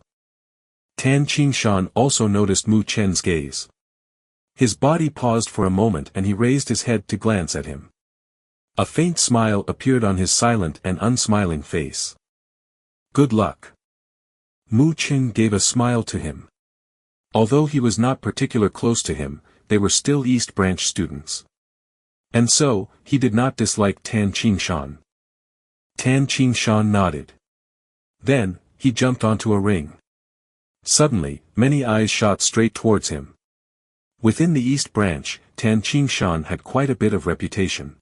Tan Qingshan also noticed Mu Chen's gaze. His body paused for a moment and he raised his head to glance at him. A faint smile appeared on his silent and unsmiling face. "Good luck." Mu Chen gave a smile to him. Although he was not particularly close to him, they were still East Branch students. And so, he did not dislike Tan Qingshan. Tan Qingshan nodded. Then, he jumped onto a ring. Suddenly, many eyes shot straight towards him. Within the East Branch, Tan Qingshan had quite a bit of reputation.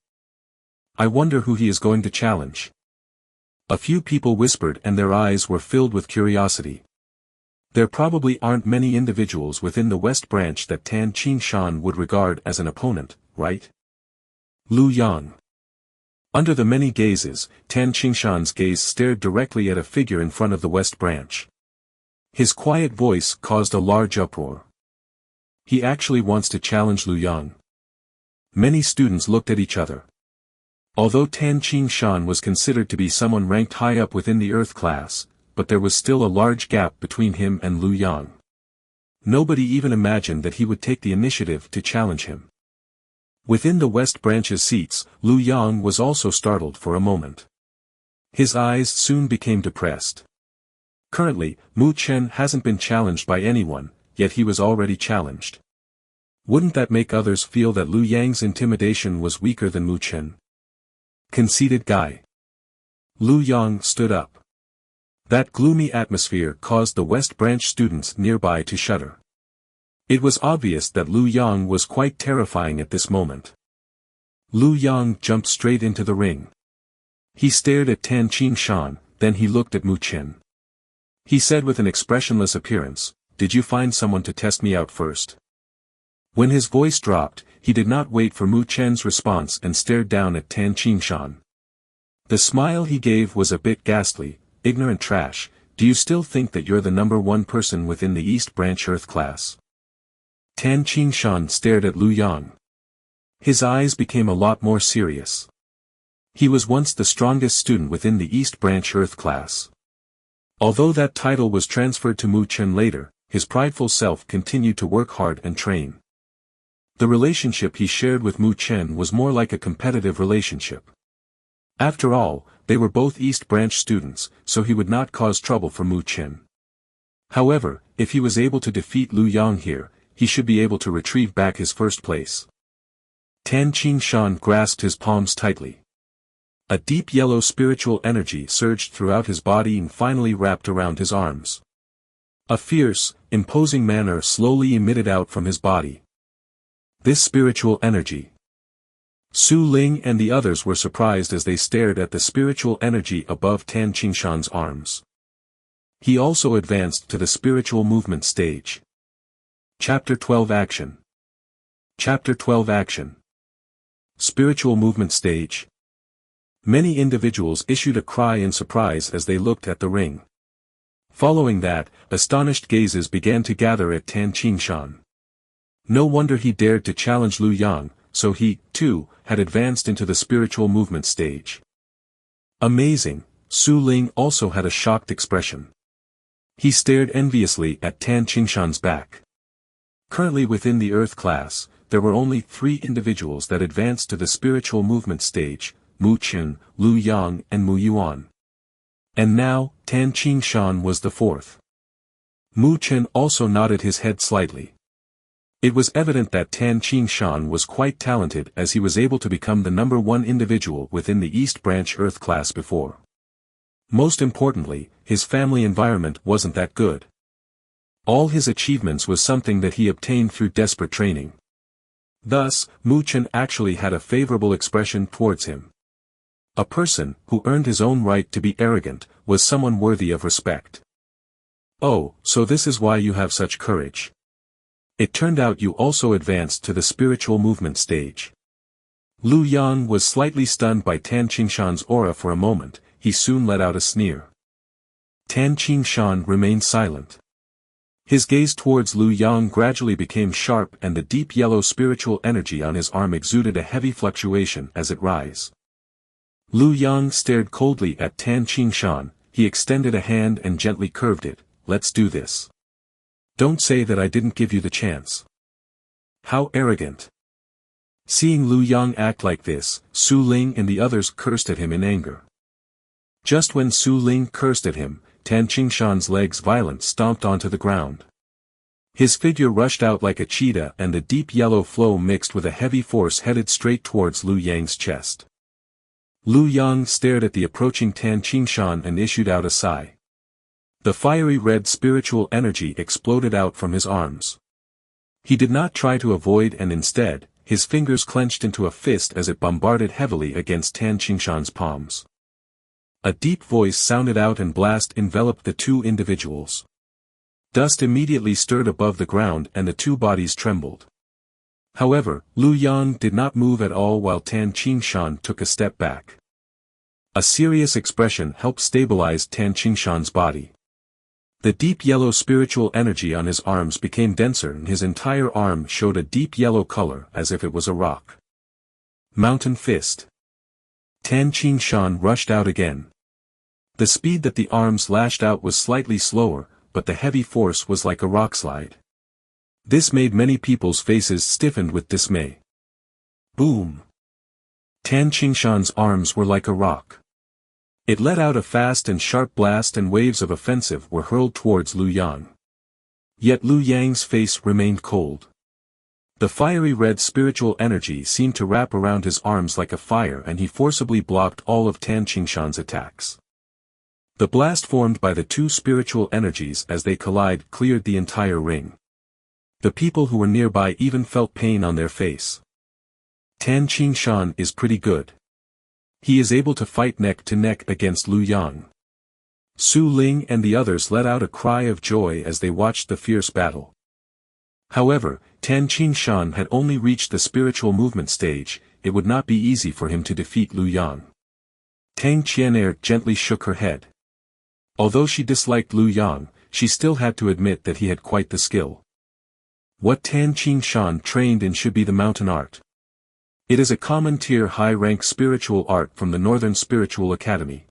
I wonder who he is going to challenge. A few people whispered and their eyes were filled with curiosity. There probably aren't many individuals within the West Branch that Tan Qingshan would regard as an opponent, right? Lu Yang. Under the many gazes, Tan Qingshan's gaze stared directly at a figure in front of the West Branch. His quiet voice caused a large uproar. He actually wants to challenge Lu Yang. Many students looked at each other. Although Tan Qingshan was considered to be someone ranked high up within the Earth class, but there was still a large gap between him and Lu Yang. Nobody even imagined that he would take the initiative to challenge him. Within the West Branch's seats, Lu Yang was also startled for a moment. His eyes soon became depressed. Currently, Mu Chen hasn't been challenged by anyone, yet he was already challenged. Wouldn't that make others feel that Lu Yang's intimidation was weaker than Mu Chen? Conceited guy. Lu Yang stood up. That gloomy atmosphere caused the West Branch students nearby to shudder. It was obvious that Lu Yang was quite terrifying at this moment. Lu Yang jumped straight into the ring. He stared at Tan Qingshan, then he looked at Mu Chen. He said with an expressionless appearance, "Did you find someone to test me out first?" When his voice dropped, he did not wait for Mu Chen's response and stared down at Tan Qingshan. The smile he gave was a bit ghastly. "Ignorant trash, do you still think that you're the number one person within the East Branch Earth class?" Tan Qingshan stared at Lu Yang. His eyes became a lot more serious. He was once the strongest student within the East Branch Earth class. Although that title was transferred to Mu Chen later, his prideful self continued to work hard and train. The relationship he shared with Mu Chen was more like a competitive relationship. After all, they were both East Branch students, so he would not cause trouble for Mu Chen. However, if he was able to defeat Lu Yang here, he should be able to retrieve back his first place. Tan Qingshan grasped his palms tightly. A deep yellow spiritual energy surged throughout his body and finally wrapped around his arms. A fierce, imposing manner slowly emitted out from his body. This spiritual energy. Su Ling and the others were surprised as they stared at the spiritual energy above Tan Qingshan's arms. He also advanced to the spiritual movement stage. Chapter 12 Action. Chapter 12 Action. Spiritual movement stage. Many individuals issued a cry in surprise as they looked at the ring. Following that, astonished gazes began to gather at Tan Qingshan. No wonder he dared to challenge Lu Yang, so he, too, had advanced into the spiritual movement stage. Amazing, Su Ling also had a shocked expression. He stared enviously at Tan Qingshan's back. Currently within the Earth class, there were only 3 individuals that advanced to the spiritual movement stage, Mu Chen, Lu Yang and Mu Yuan. And now, Tan Qingshan was the 4th. Mu Chen also nodded his head slightly. It was evident that Tan Qingshan was quite talented as he was able to become the number 1 individual within the East Branch Earth class before. Most importantly, his family environment wasn't that good. All his achievements was something that he obtained through desperate training. Thus, Mu Chen actually had a favorable expression towards him. A person, who earned his own right to be arrogant, was someone worthy of respect. "Oh, so this is why you have such courage. It turned out you also advanced to the spiritual movement stage." Lu Yang was slightly stunned by Tan Qingshan's aura for a moment. He soon let out a sneer. Tan Qingshan remained silent. His gaze towards Lu Yang gradually became sharp and the deep yellow spiritual energy on his arm exuded a heavy fluctuation as it rose. Lu Yang stared coldly at Tan Qingshan. He extended a hand and gently curved it. "Let's do this. Don't say that I didn't give you the chance." How arrogant. Seeing Lu Yang act like this, Su Ling and the others cursed at him in anger. Just when Su Ling cursed at him, Tan Qingshan's legs violently stomped onto the ground. His figure rushed out like a cheetah and the deep yellow flow mixed with a heavy force headed straight towards Lu Yang's chest. Lu Yang stared at the approaching Tan Qingshan and issued out a sigh. The fiery red spiritual energy exploded out from his arms. He did not try to avoid and instead, his fingers clenched into a fist as it bombarded heavily against Tan Qingshan's palms. A deep voice sounded out and blast enveloped the two individuals. Dust immediately stirred above the ground and the two bodies trembled. However, Lu Yang did not move at all while Tan Qingshan took a step back. A serious expression helped stabilize Tan Qingshan's body. The deep yellow spiritual energy on his arms became denser and his entire arm showed a deep yellow color as if it was a rock. Mountain Fist. Tan Qingshan rushed out again. The speed that the arms lashed out was slightly slower, but the heavy force was like a rockslide. This made many people's faces stiffen with dismay. Boom! Tan Qingshan's arms were like a rock. It let out a fast and sharp blast and waves of offensive were hurled towards Lu Yang. Yet Lu Yang's face remained cold. The fiery red spiritual energy seemed to wrap around his arms like a fire and he forcibly blocked all of Tan Qingshan's attacks. The blast formed by the two spiritual energies as they collide cleared the entire ring. The people who were nearby even felt pain on their face. Tan Qingshan is pretty good. He is able to fight neck to neck against Lu Yang. Su Ling and the others let out a cry of joy as they watched the fierce battle. However, Tan Qingshan had only reached the spiritual movement stage, it would not be easy for him to defeat Lu Yang. Tang Qianer gently shook her head. Although she disliked Lu Yang, she still had to admit that he had quite the skill. What Tan Qingshan trained in should be the mountain art. It is a common tier high-rank spiritual art from the Northern Spiritual Academy.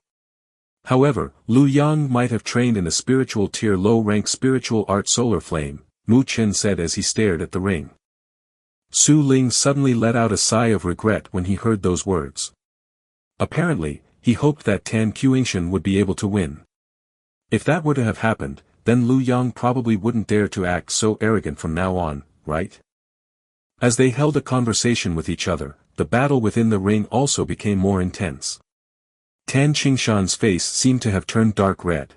However, Lu Yang might have trained in a spiritual tier low-rank spiritual art solar flame, Mu Chen said as he stared at the ring. Su Ling suddenly let out a sigh of regret when he heard those words. Apparently, he hoped that Tan Qingshan would be able to win. If that were to have happened, then Lu Yang probably wouldn't dare to act so arrogant from now on, right? As they held a conversation with each other, the battle within the ring also became more intense. Tan Qingshan's face seemed to have turned dark red.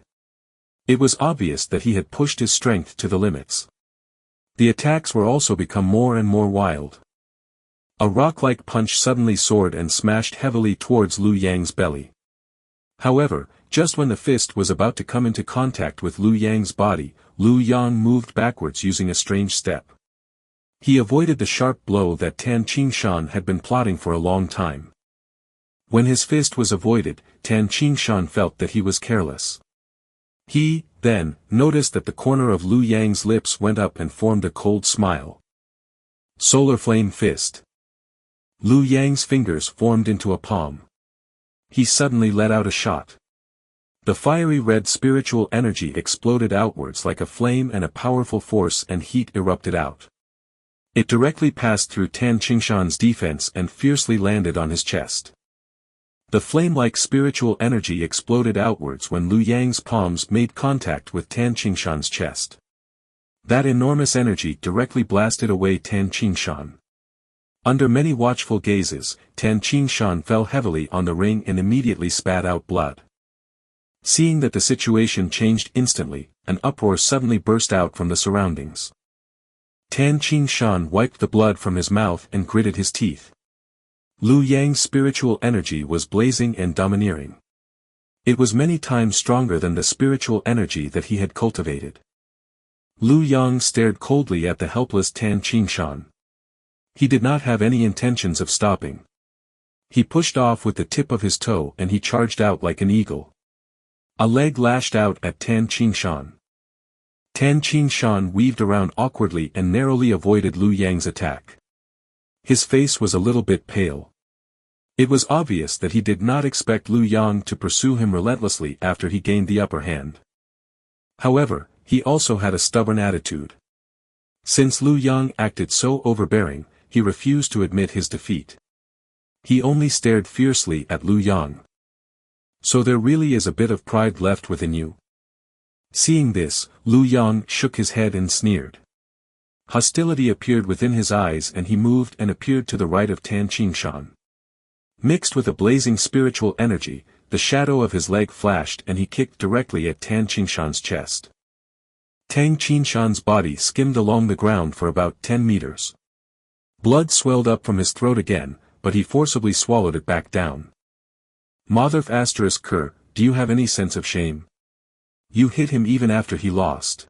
It was obvious that he had pushed his strength to the limits. The attacks were also become more and more wild. A rock-like punch suddenly soared and smashed heavily towards Lu Yang's belly. However, just when the fist was about to come into contact with Lu Yang's body, Lu Yang moved backwards using a strange step. He avoided the sharp blow that Tan Qingshan had been plotting for a long time. When his fist was avoided, Tan Qingshan felt that he was careless. He, then, noticed that the corner of Lu Yang's lips went up and formed a cold smile. Solar Flame Fist. Lu Yang's fingers formed into a palm. He suddenly let out a shot. The fiery red spiritual energy exploded outwards like a flame and a powerful force and heat erupted out. It directly passed through Tan Qingshan's defense and fiercely landed on his chest. The flame-like spiritual energy exploded outwards when Lu Yang's palms made contact with Tan Qingshan's chest. That enormous energy directly blasted away Tan Qingshan. Under many watchful gazes, Tan Qingshan fell heavily on the ring and immediately spat out blood. Seeing that the situation changed instantly, an uproar suddenly burst out from the surroundings. Tan Qingshan wiped the blood from his mouth and gritted his teeth. Lu Yang's spiritual energy was blazing and domineering. It was many times stronger than the spiritual energy that he had cultivated. Lu Yang stared coldly at the helpless Tan Qingshan. He did not have any intentions of stopping. He pushed off with the tip of his toe and he charged out like an eagle. A leg lashed out at Tan Qingshan. Tan Qingshan weaved around awkwardly and narrowly avoided Lu Yang's attack. His face was a little bit pale. It was obvious that he did not expect Lu Yang to pursue him relentlessly after he gained the upper hand. However, he also had a stubborn attitude. Since Lu Yang acted so overbearing, he refused to admit his defeat. He only stared fiercely at Lu Yang. So there really is a bit of pride left within you? Seeing this, Lu Yang shook his head and sneered. Hostility appeared within his eyes and he moved and appeared to the right of Tan Qingshan. Mixed with a blazing spiritual energy, the shadow of his leg flashed and he kicked directly at Tan Qingshan's chest. Tan Qingshan's body skimmed along the ground for about 10 meters. Blood swelled up from his throat again, but he forcibly swallowed it back down. Motherf***, do you have any sense of shame? You hit him even after he lost.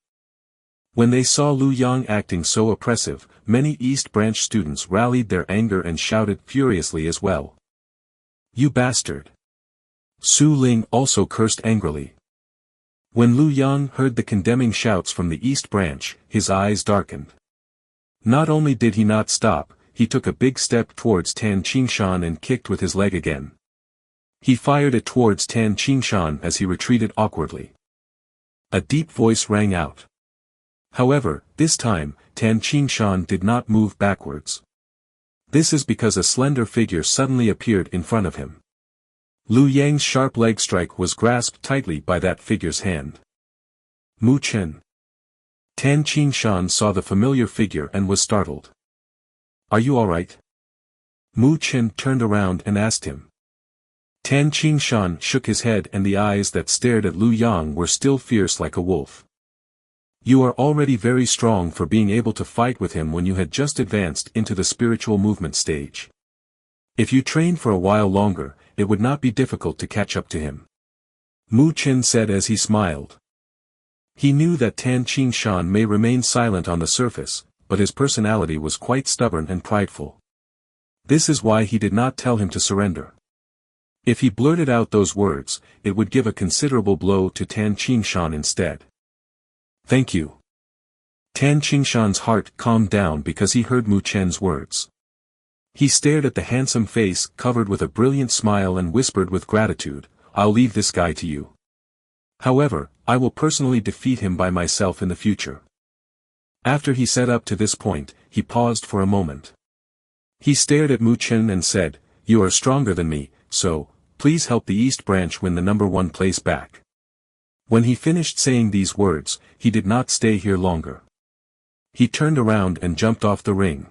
When they saw Lu Yang acting so oppressive, many East Branch students rallied their anger and shouted furiously as well. You bastard! Su Ling also cursed angrily. When Lu Yang heard the condemning shouts from the East Branch, his eyes darkened. Not only did he not stop, he took a big step towards Tan Qingshan and kicked with his leg again. He fired it towards Tan Qingshan as he retreated awkwardly. A deep voice rang out. However, this time, Tan Qingshan did not move backwards. This is because a slender figure suddenly appeared in front of him. Lu Yang's sharp leg strike was grasped tightly by that figure's hand. Mu Chen. Tan Qingshan saw the familiar figure and was startled. Are you alright? Mu Chen turned around and asked him. Tan Qingshan shook his head and the eyes that stared at Lu Yang were still fierce like a wolf. You are already very strong for being able to fight with him when you had just advanced into the spiritual movement stage. If you trained for a while longer, it would not be difficult to catch up to him. Mu Chen said as he smiled. He knew that Tan Qingshan may remain silent on the surface, but his personality was quite stubborn and prideful. This is why he did not tell him to surrender. If he blurted out those words, it would give a considerable blow to Tan Qingshan instead. Thank you. Tan Qingshan's heart calmed down because he heard Mu Chen's words. He stared at the handsome face covered with a brilliant smile and whispered with gratitude, I'll leave this guy to you. However, I will personally defeat him by myself in the future. After he said up to this point, he paused for a moment. He stared at Mu Chen and said, You are stronger than me, so, please help the East Branch win the #1 place back. When he finished saying these words, he did not stay here longer. He turned around and jumped off the ring.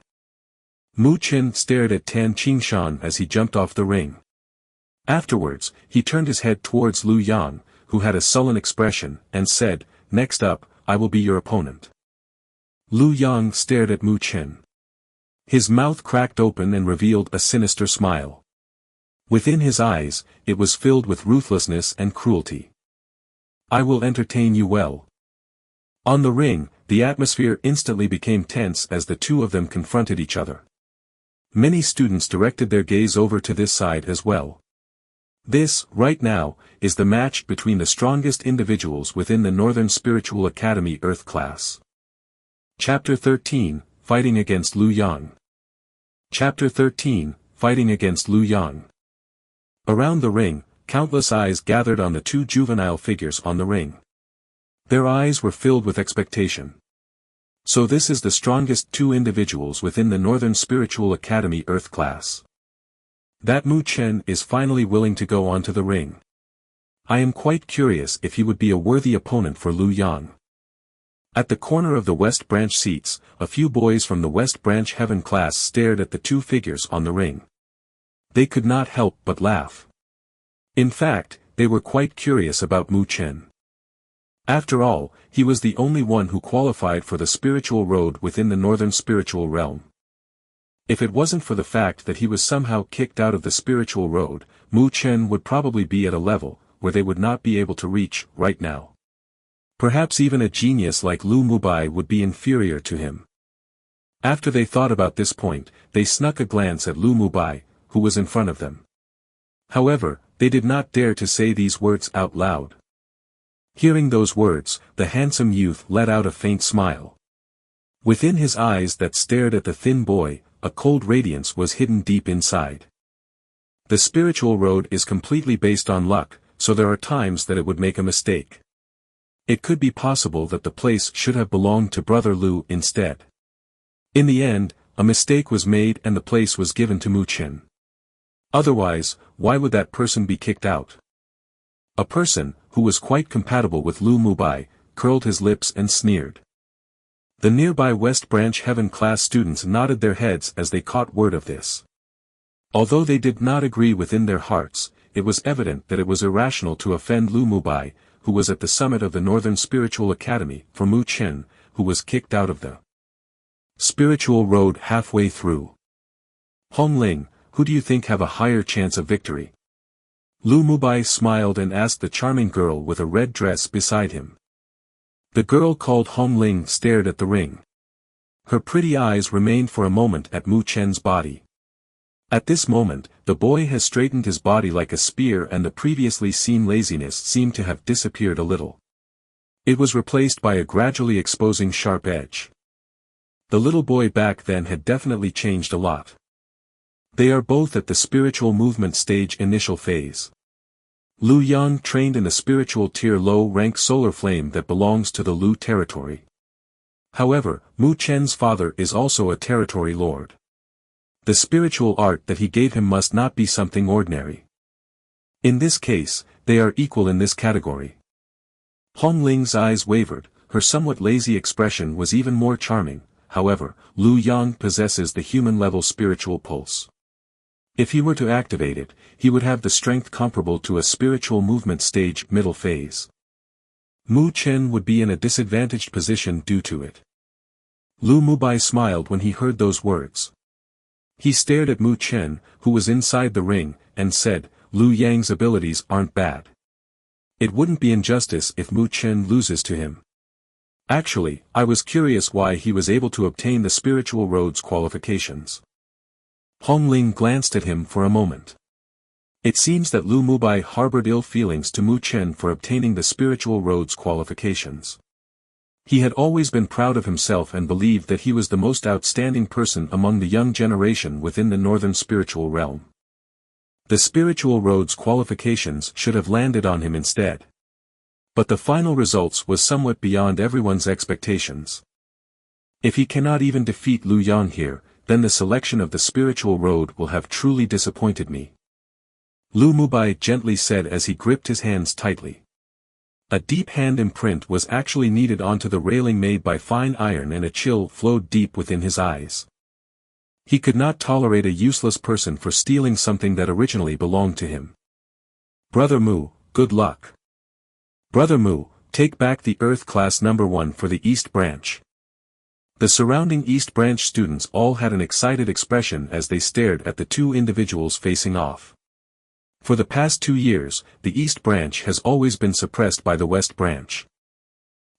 Mu Chen stared at Tan Qingshan as he jumped off the ring. Afterwards, he turned his head towards Lu Yang, who had a sullen expression, and said, Next up, I will be your opponent. Lu Yang stared at Mu Chen. His mouth cracked open and revealed a sinister smile. Within his eyes, it was filled with ruthlessness and cruelty. I will entertain you well. On the ring, the atmosphere instantly became tense as the two of them confronted each other. Many students directed their gaze over to this side as well. This, right now, is the match between the strongest individuals within the Northern Spiritual Academy Earth class. Chapter 13, Fighting Against Lu Yang. Chapter 13, Fighting Against Lu Yang. Around the ring, countless eyes gathered on the two juvenile figures on the ring. Their eyes were filled with expectation. So this is the strongest two individuals within the Northern Spiritual Academy Earth class. That Mu Chen is finally willing to go onto the ring. I am quite curious if he would be a worthy opponent for Lu Yang. At the corner of the West Branch seats, a few boys from the West Branch Heaven class stared at the two figures on the ring. They could not help but laugh. In fact, they were quite curious about Mu Chen. After all, he was the only one who qualified for the spiritual road within the Northern Spiritual Realm. If it wasn't for the fact that he was somehow kicked out of the spiritual road, Mu Chen would probably be at a level where they would not be able to reach right now. Perhaps even a genius like Lu Mubai would be inferior to him. After they thought about this point, they snuck a glance at Lu Mubai, who was in front of them. However, they did not dare to say these words out loud. Hearing those words, the handsome youth let out a faint smile. Within his eyes that stared at the thin boy, a cold radiance was hidden deep inside. The spiritual road is completely based on luck, so there are times that it would make a mistake. It could be possible that the place should have belonged to Brother Lu instead. In the end, a mistake was made and the place was given to Mu Chen. Otherwise, why would that person be kicked out? A person, who was quite compatible with Lu Mubai, curled his lips and sneered. The nearby West Branch Heaven class students nodded their heads as they caught word of this. Although they did not agree within their hearts, it was evident that it was irrational to offend Lu Mubai, who was at the summit of the Northern Spiritual Academy, for Mu Chen, who was kicked out of the spiritual road halfway through. Hong Ling, who do you think have a higher chance of victory? Lu Mubai smiled and asked the charming girl with a red dress beside him. The girl called Hong Ling stared at the ring. Her pretty eyes remained for a moment at Mu Chen's body. At this moment, the boy has straightened his body like a spear and the previously seen laziness seemed to have disappeared a little. It was replaced by a gradually exposing sharp edge. The little boy back then had definitely changed a lot. They are both at the spiritual movement stage initial phase. Lu Yang trained in a spiritual tier low-rank solar flame that belongs to the Lu territory. However, Mu Chen's father is also a territory lord. The spiritual art that he gave him must not be something ordinary. In this case, they are equal in this category. Hong Ling's eyes wavered, her somewhat lazy expression was even more charming, however, Lu Yang possesses the human-level spiritual pulse. If he were to activate it, he would have the strength comparable to a spiritual movement stage middle phase. Mu Chen would be in a disadvantaged position due to it. Lu Mubai smiled when he heard those words. He stared at Mu Chen, who was inside the ring, and said, Lu Yang's abilities aren't bad. It wouldn't be injustice if Mu Chen loses to him. Actually, I was curious why he was able to obtain the spiritual roads qualifications. Hong Ling glanced at him for a moment. It seems that Lu Mubai harbored ill feelings to Mu Chen for obtaining the spiritual roads qualifications. He had always been proud of himself and believed that he was the most outstanding person among the young generation within the northern spiritual realm. The spiritual roads qualifications should have landed on him instead. But the final results was somewhat beyond everyone's expectations. If he cannot even defeat Lu Yang here, then the selection of the spiritual road will have truly disappointed me. Lu Mubai gently said as he gripped his hands tightly. A deep hand imprint was actually kneaded onto the railing made by fine iron and a chill flowed deep within his eyes. He could not tolerate a useless person for stealing something that originally belonged to him. Brother Mu, good luck. Brother Mu, take back the Earth Class number 1 for the East Branch. The surrounding East Branch students all had an excited expression as they stared at the two individuals facing off. For the past 2 years, the East Branch has always been suppressed by the West Branch.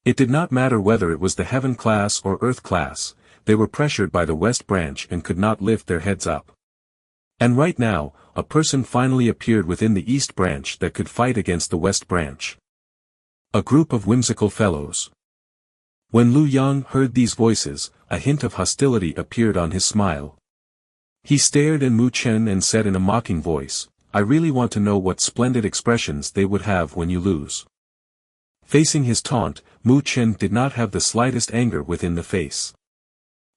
It did not matter whether it was the Heaven Class or Earth Class, they were pressured by the West Branch and could not lift their heads up. And right now, a person finally appeared within the East Branch that could fight against the West Branch. A group of whimsical fellows. When Lu Yang heard these voices, a hint of hostility appeared on his smile. He stared at Mu Chen and said in a mocking voice, I really want to know what splendid expressions they would have when you lose. Facing his taunt, Mu Chen did not have the slightest anger within the face.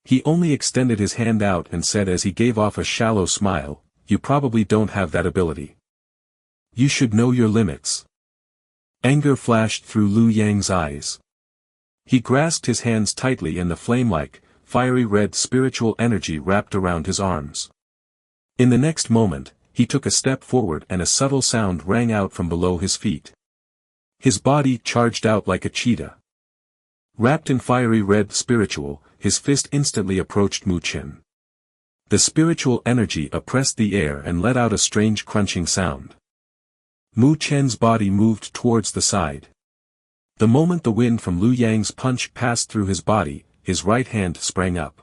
He only extended his hand out and said as he gave off a shallow smile, you probably don't have that ability. You should know your limits. Anger flashed through Lu Yang's eyes. He grasped his hands tightly and the flame-like, fiery red spiritual energy wrapped around his arms. In the next moment, he took a step forward and a subtle sound rang out from below his feet. His body charged out like a cheetah. Wrapped in fiery red spiritual, his fist instantly approached Mu Chen. The spiritual energy oppressed the air and let out a strange crunching sound. Mu Chen's body moved towards the side. The moment the wind from Lu Yang's punch passed through his body, his right hand sprang up.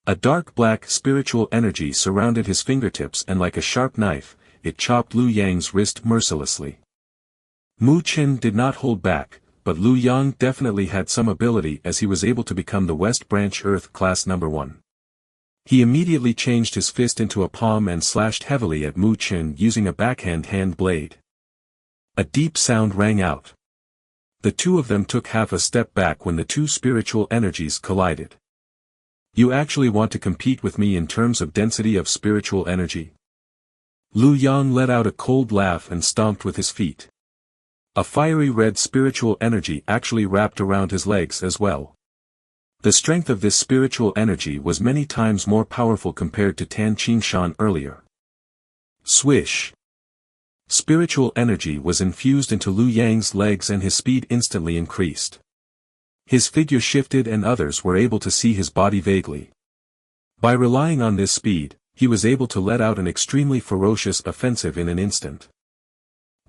A dark black spiritual energy surrounded his fingertips and like a sharp knife, it chopped Lu Yang's wrist mercilessly. Mu Chen did not hold back, but Lu Yang definitely had some ability as he was able to become the West Branch Earth Class number 1. He immediately changed his fist into a palm and slashed heavily at Mu Chen using a backhand hand blade. A deep sound rang out. The two of them took half a step back when the two spiritual energies collided. You actually want to compete with me in terms of density of spiritual energy? Lu Yang let out a cold laugh and stomped with his feet. A fiery red spiritual energy actually wrapped around his legs as well. The strength of this spiritual energy was many times more powerful compared to Tan Qingshan earlier. Swish! Spiritual energy was infused into Lu Yang's legs and his speed instantly increased. His figure shifted and others were able to see his body vaguely. By relying on this speed, he was able to let out an extremely ferocious offensive in an instant.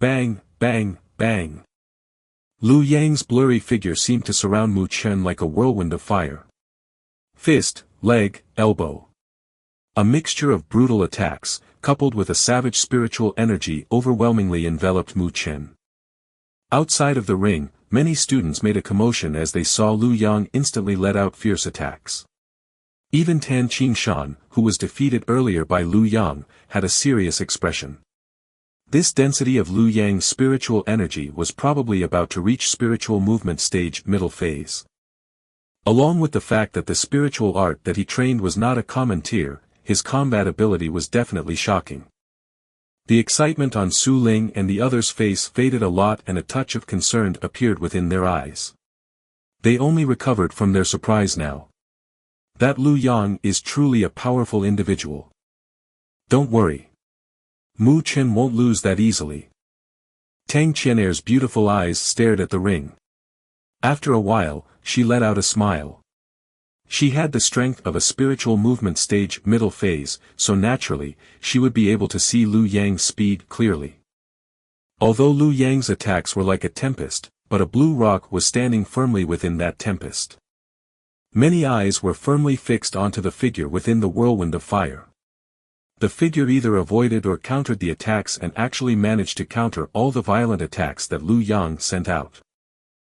Bang, bang, bang. Lu Yang's blurry figure seemed to surround Mu Chen like a whirlwind of fire. Fist, leg, elbow. A mixture of brutal attacks, coupled with a savage spiritual energy overwhelmingly enveloped Mu Chen. Outside of the ring, many students made a commotion as they saw Lu Yang instantly let out fierce attacks. Even Tan Qingshan, who was defeated earlier by Lu Yang, had a serious expression. This density of Lu Yang's spiritual energy was probably about to reach spiritual movement stage middle phase. Along with the fact that the spiritual art that he trained was not a common tier, his combat ability was definitely shocking. The excitement on Su Ling and the others' face faded a lot and a touch of concern appeared within their eyes. They only recovered from their surprise now. That Lu Yang is truly a powerful individual. Don't worry. Mu Chen won't lose that easily. Tang Qian'er's beautiful eyes stared at the ring. After a while, she let out a smile. She had the strength of a spiritual movement stage middle phase, so naturally, she would be able to see Lu Yang's speed clearly. Although Lu Yang's attacks were like a tempest, but a blue rock was standing firmly within that tempest. Many eyes were firmly fixed onto the figure within the whirlwind of fire. The figure either avoided or countered the attacks and actually managed to counter all the violent attacks that Lu Yang sent out.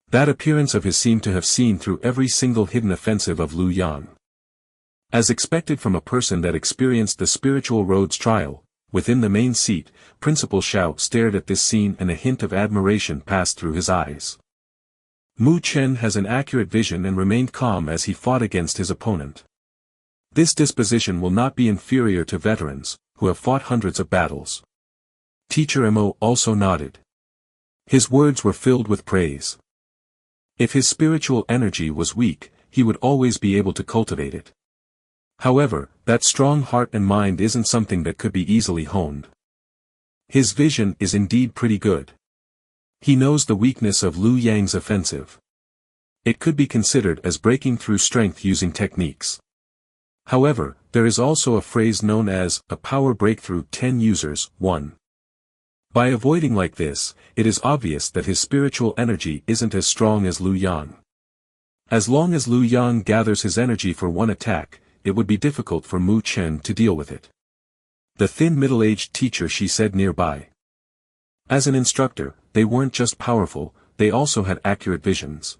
That appearance of his seemed to have seen through every single hidden offensive of Lu Yang. As expected from a person that experienced the spiritual road's trial, within the main seat, Principal Xiao stared at this scene and a hint of admiration passed through his eyes. Mu Chen has an accurate vision and remained calm as he fought against his opponent. This disposition will not be inferior to veterans, who have fought hundreds of battles. Teacher Mo also nodded. His words were filled with praise. If his spiritual energy was weak, he would always be able to cultivate it. However, that strong heart and mind isn't something that could be easily honed. His vision is indeed pretty good. He knows the weakness of Lu Yang's offensive. It could be considered as breaking through strength using techniques. However, there is also a phrase known as, a power breakthrough 10 users, 1. By avoiding like this, it is obvious that his spiritual energy isn't as strong as Lu Yang. As long as Lu Yang gathers his energy for one attack, it would be difficult for Mu Chen to deal with it. The thin middle-aged teacher she said nearby. As an instructor, they weren't just powerful, they also had accurate visions.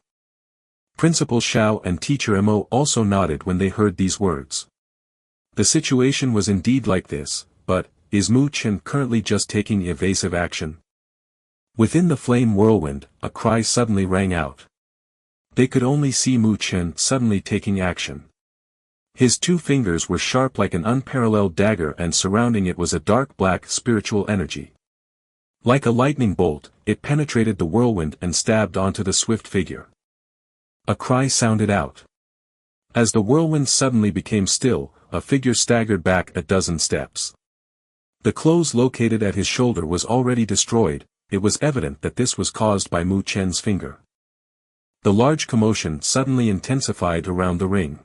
Principal Xiao and Teacher Mo also nodded when they heard these words. The situation was indeed like this, but, is Mu Chen currently just taking evasive action? Within the flame whirlwind, a cry suddenly rang out. They could only see Mu Chen suddenly taking action. His two fingers were sharp like an unparalleled dagger and surrounding it was a dark black spiritual energy. Like a lightning bolt, it penetrated the whirlwind and stabbed onto the swift figure. A cry sounded out. As the whirlwind suddenly became still, a figure staggered back a dozen steps. The clothes located at his shoulder was already destroyed, it was evident that this was caused by Mu Chen's finger. The large commotion suddenly intensified around the ring.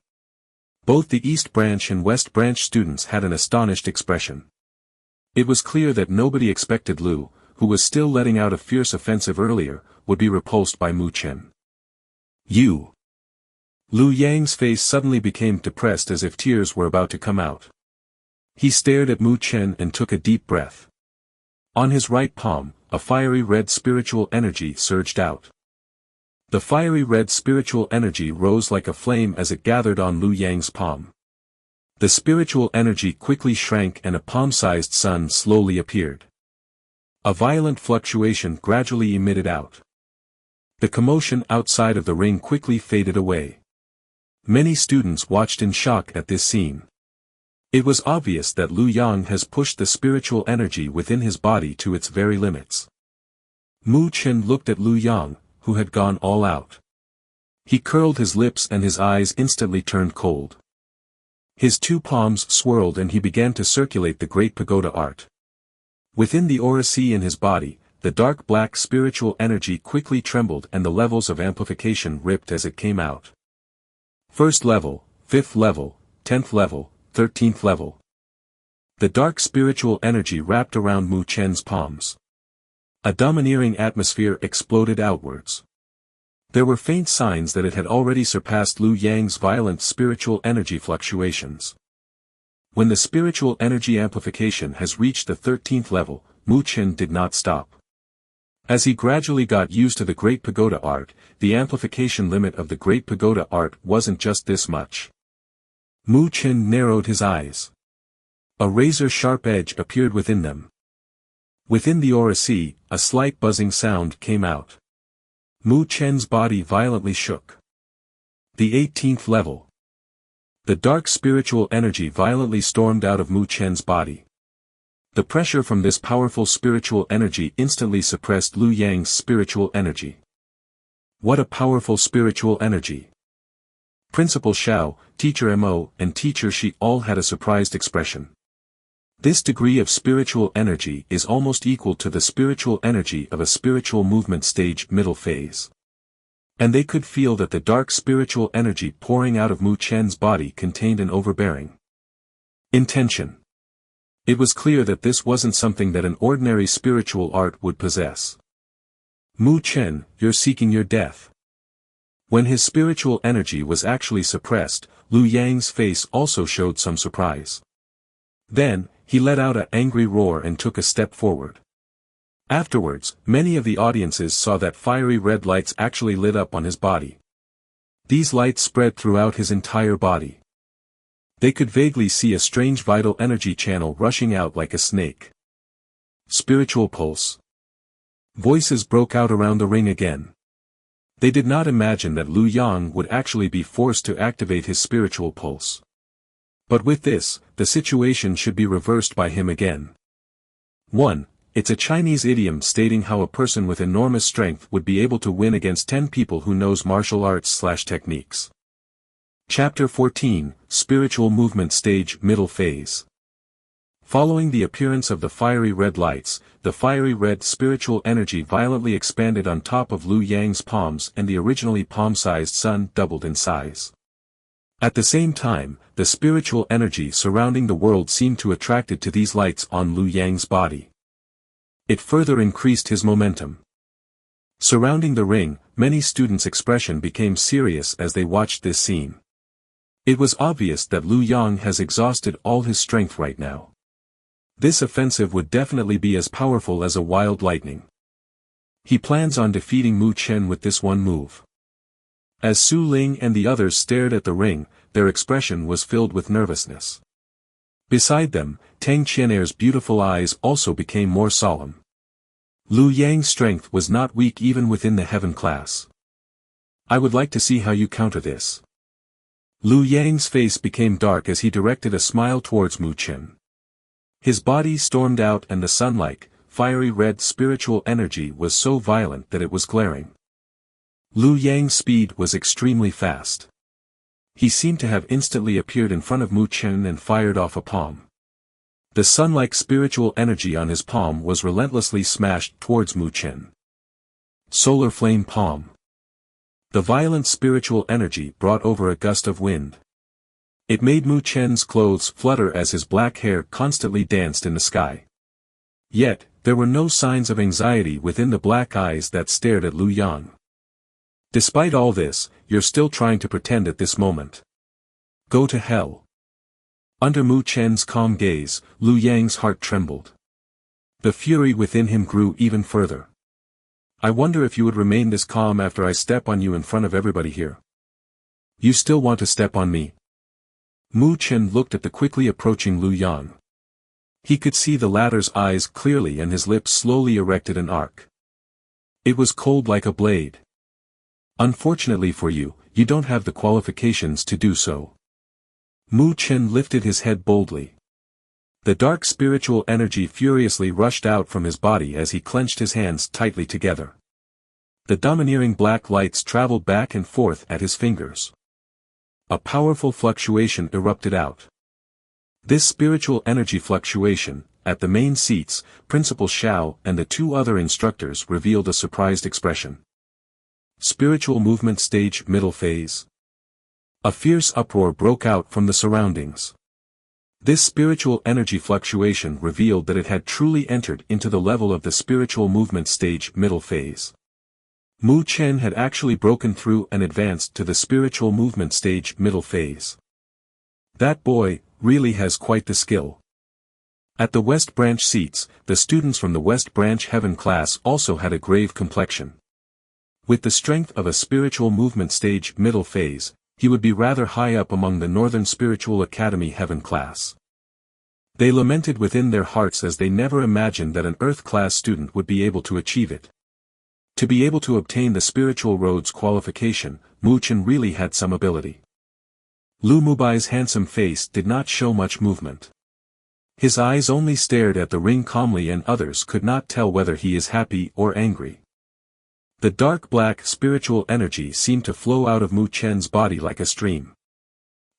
Both the East Branch and West Branch students had an astonished expression. It was clear that nobody expected Lu, who was still letting out a fierce offensive earlier, would be repulsed by Mu Chen. You! Lu Yang's face suddenly became depressed as if tears were about to come out. He stared at Mu Chen and took a deep breath. On his right palm, a fiery red spiritual energy surged out. The fiery red spiritual energy rose like a flame as it gathered on Lu Yang's palm. The spiritual energy quickly shrank and a palm-sized sun slowly appeared. A violent fluctuation gradually emitted out. The commotion outside of the ring quickly faded away. Many students watched in shock at this scene. It was obvious that Lu Yang has pushed the spiritual energy within his body to its very limits. Mu Chen looked at Lu Yang, who had gone all out. He curled his lips and his eyes instantly turned cold. His two palms swirled and he began to circulate the great pagoda art. Within the aura sea in his body, the dark black spiritual energy quickly trembled and the levels of amplification ripped as it came out. First level, 5th level, 10th level, 13th level. The dark spiritual energy wrapped around Mu Chen's palms. A domineering atmosphere exploded outwards. There were faint signs that it had already surpassed Liu Yang's violent spiritual energy fluctuations. When the spiritual energy amplification has reached the 13th level, Mu Chen did not stop. As he gradually got used to the Great Pagoda art, the amplification limit of the Great Pagoda art wasn't just this much. Mu Chen narrowed his eyes. A razor-sharp edge appeared within them. Within the aura sea, a slight buzzing sound came out. Mu Chen's body violently shook. The 18th level. The dark spiritual energy violently stormed out of Mu Chen's body. The pressure from this powerful spiritual energy instantly suppressed Liu Yang's spiritual energy. What a powerful spiritual energy! Principal Xiao, Teacher Mo, and Teacher Shi all had a surprised expression. This degree of spiritual energy is almost equal to the spiritual energy of a spiritual movement stage middle phase. And they could feel that the dark spiritual energy pouring out of Mu Chen's body contained an overbearing intention. It was clear that this wasn't something that an ordinary spiritual art would possess. Mu Chen, you're seeking your death. When his spiritual energy was actually suppressed, Liu Yang's face also showed some surprise. Then, he let out an angry roar and took a step forward. Afterwards, many of the audiences saw that fiery red lights actually lit up on his body. These lights spread throughout his entire body. They could vaguely see a strange vital energy channel rushing out like a snake. Spiritual pulse. Voices broke out around the ring again. They did not imagine that Liu Yang would actually be forced to activate his spiritual pulse. But with this, the situation should be reversed by him again. 1. It's a Chinese idiom stating how a person with enormous strength would be able to win against 10 people who knows martial arts/techniques. Chapter 14, Spiritual Movement Stage Middle Phase. Following the appearance of the fiery red lights, the fiery red spiritual energy violently expanded on top of Liu Yang's palms and the originally palm-sized sun doubled in size. At the same time, the spiritual energy surrounding the world seemed to attracted to these lights on Liu Yang's body. It further increased his momentum. Surrounding the ring, many students' expression became serious as they watched this scene. It was obvious that Liu Yang has exhausted all his strength right now. This offensive would definitely be as powerful as a wild lightning. He plans on defeating Mu Chen with this one move. As Su Ling and the others stared at the ring, their expression was filled with nervousness. Beside them, Tang Qianer's beautiful eyes also became more solemn. Liu Yang's strength was not weak even within the heaven class. I would like to see how you counter this. Liu Yang's face became dark as he directed a smile towards Mu Chen. His body stormed out and the sun-like, fiery red spiritual energy was so violent that it was glaring. Liu Yang's speed was extremely fast. He seemed to have instantly appeared in front of Mu Chen and fired off a palm. The sun-like spiritual energy on his palm was relentlessly smashed towards Mu Chen. Solar Flame Palm. The violent spiritual energy brought over a gust of wind. It made Mu Chen's clothes flutter as his black hair constantly danced in the sky. Yet, there were no signs of anxiety within the black eyes that stared at Liu Yang. Despite all this, you're still trying to pretend at this moment. Go to hell. Under Mu Chen's calm gaze, Liu Yang's heart trembled. The fury within him grew even further. I wonder if you would remain this calm after I step on you in front of everybody here. You still want to step on me? Mu Chen looked at the quickly approaching Liu Yang. He could see the latter's eyes clearly and his lips slowly erected an arc. It was cold like a blade. Unfortunately for you, you don't have the qualifications to do so. Mu Chen lifted his head boldly. The dark spiritual energy furiously rushed out from his body as he clenched his hands tightly together. The domineering black lights traveled back and forth at his fingers. A powerful fluctuation erupted out. This spiritual energy fluctuation, at the main seats, Principal Xiao and the two other instructors revealed a surprised expression. Spiritual movement stage middle phase. A fierce uproar broke out from the surroundings. This spiritual energy fluctuation revealed that it had truly entered into the level of the spiritual movement stage middle phase. Mu Chen had actually broken through and advanced to the spiritual movement stage middle phase. That boy really has quite the skill. At the West Branch seats, the students from the West Branch Heaven class also had a grave complexion. With the strength of a spiritual movement stage middle phase, he would be rather high up among the Northern Spiritual Academy Heaven class. They lamented within their hearts as they never imagined that an Earth class student would be able to achieve it. To be able to obtain the Spiritual Roads qualification, Mu Chen really had some ability. Lu Mubai's handsome face did not show much movement. His eyes only stared at the ring calmly, and others could not tell whether he is happy or angry. The dark black spiritual energy seemed to flow out of Mu Chen's body like a stream.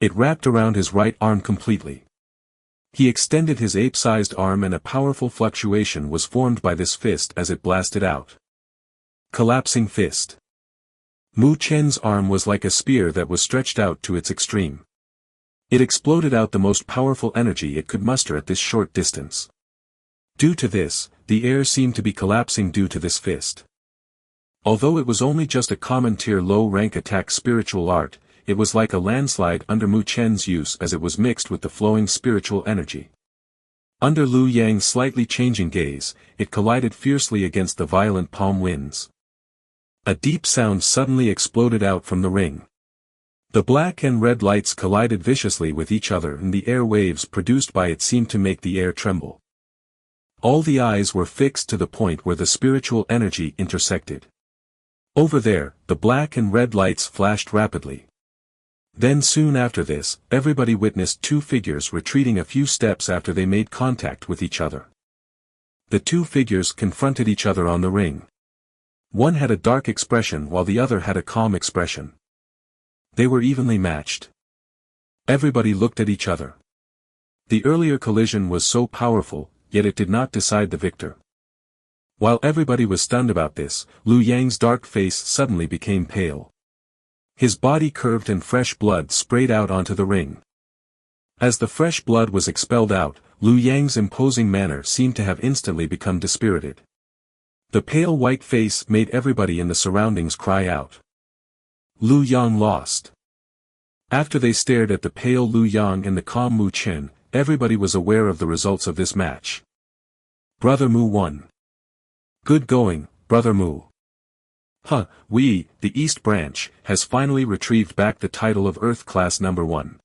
It wrapped around his right arm completely. He extended his ape-sized arm and a powerful fluctuation was formed by this fist as it blasted out. Collapsing fist. Mu Chen's arm was like a spear that was stretched out to its extreme. It exploded out the most powerful energy it could muster at this short distance. Due to this, the air seemed to be collapsing due to this fist. Although it was only just a common tier low-rank attack spiritual art, it was like a landslide under Mu Chen's use as it was mixed with the flowing spiritual energy. Under Lu Yang's slightly changing gaze, it collided fiercely against the violent palm winds. A deep sound suddenly exploded out from the ring. The black and red lights collided viciously with each other, and the air waves produced by it seemed to make the air tremble. All the eyes were fixed to the point where the spiritual energy intersected. Over there, the black and red lights flashed rapidly. Then soon after this, everybody witnessed two figures retreating a few steps after they made contact with each other. The two figures confronted each other on the ring. One had a dark expression while the other had a calm expression. They were evenly matched. Everybody looked at each other. The earlier collision was so powerful, yet it did not decide the victor. While everybody was stunned about this, Lu Yang's dark face suddenly became pale. His body curved and fresh blood sprayed out onto the ring. As the fresh blood was expelled out, Lu Yang's imposing manner seemed to have instantly become dispirited. The pale white face made everybody in the surroundings cry out. Lu Yang lost. After they stared at the pale Lu Yang and the calm Mu Chen, everybody was aware of the results of this match. Brother Mu won. Good going, Brother Mu. The East Branch, has finally retrieved back the title of Earth Class No. 1.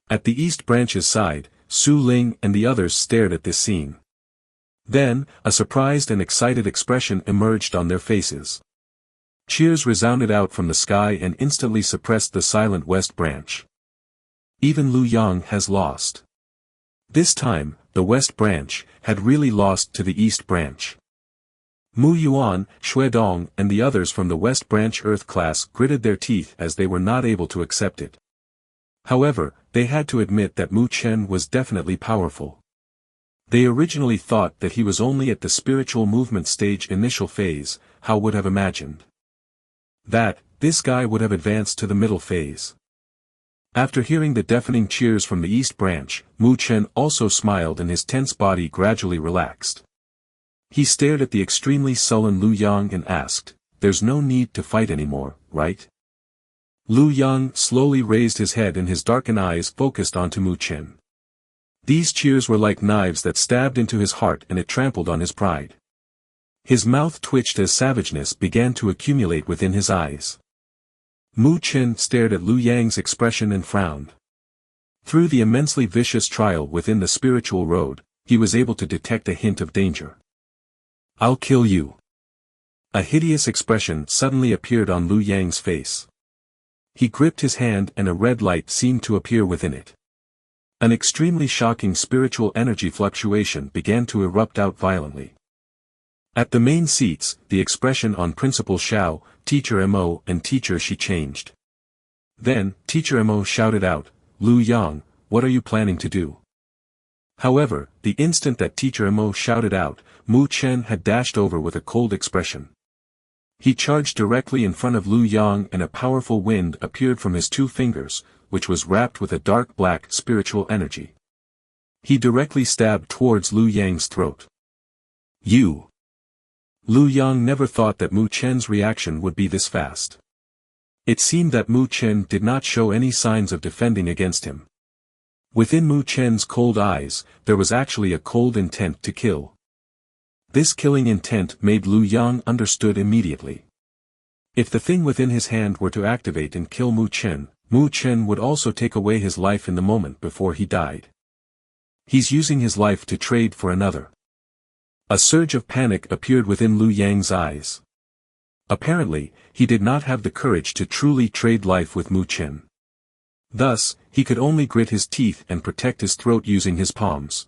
At the East Branch's side, Su Ling and the others stared at this scene. Then, a surprised and excited expression emerged on their faces. Cheers resounded out from the sky and instantly suppressed the silent West Branch. Even Lu Yang has lost. This time, the West Branch had really lost to the East Branch. Mu Yuan, Xue Dong and the others from the West Branch Earth class gritted their teeth as they were not able to accept it. However, they had to admit that Mu Chen was definitely powerful. They originally thought that he was only at the spiritual movement stage initial phase. How would have imagined that this guy would have advanced to the middle phase. After hearing the deafening cheers from the East Branch, Mu Chen also smiled and his tense body gradually relaxed. He stared at the extremely sullen Lu Yang and asked, "There's no need to fight anymore, right?" Lu Yang slowly raised his head and his darkened eyes focused onto Mu Chen. These cheers were like knives that stabbed into his heart and it trampled on his pride. His mouth twitched as savageness began to accumulate within his eyes. Mu Chen stared at Lu Yang's expression and frowned. Through the immensely vicious trial within the spiritual road, he was able to detect a hint of danger. "I'll kill you." A hideous expression suddenly appeared on Lu Yang's face. He gripped his hand and a red light seemed to appear within it. An extremely shocking spiritual energy fluctuation began to erupt out violently. At the main seats, the expression on Principal Xiao, Teacher Mo and Teacher Shi changed. Then, Teacher Mo shouted out, "Lu Yang, what are you planning to do?" However, the instant that Teacher Mo shouted out, Mu Chen had dashed over with a cold expression. He charged directly in front of Lu Yang and a powerful wind appeared from his two fingers, which was wrapped with a dark black spiritual energy. He directly stabbed towards Lu Yang's throat. You! Lu Yang never thought that Mu Chen's reaction would be this fast. It seemed that Mu Chen did not show any signs of defending against him. Within Mu Chen's cold eyes, there was actually a cold intent to kill. This killing intent made Lu Yang understood immediately. If the thing within his hand were to activate and kill Mu Chen would also take away his life in the moment before he died. He's using his life to trade for another. A surge of panic appeared within Lu Yang's eyes. Apparently, he did not have the courage to truly trade life with Mu Chen. Thus, he could only grit his teeth and protect his throat using his palms.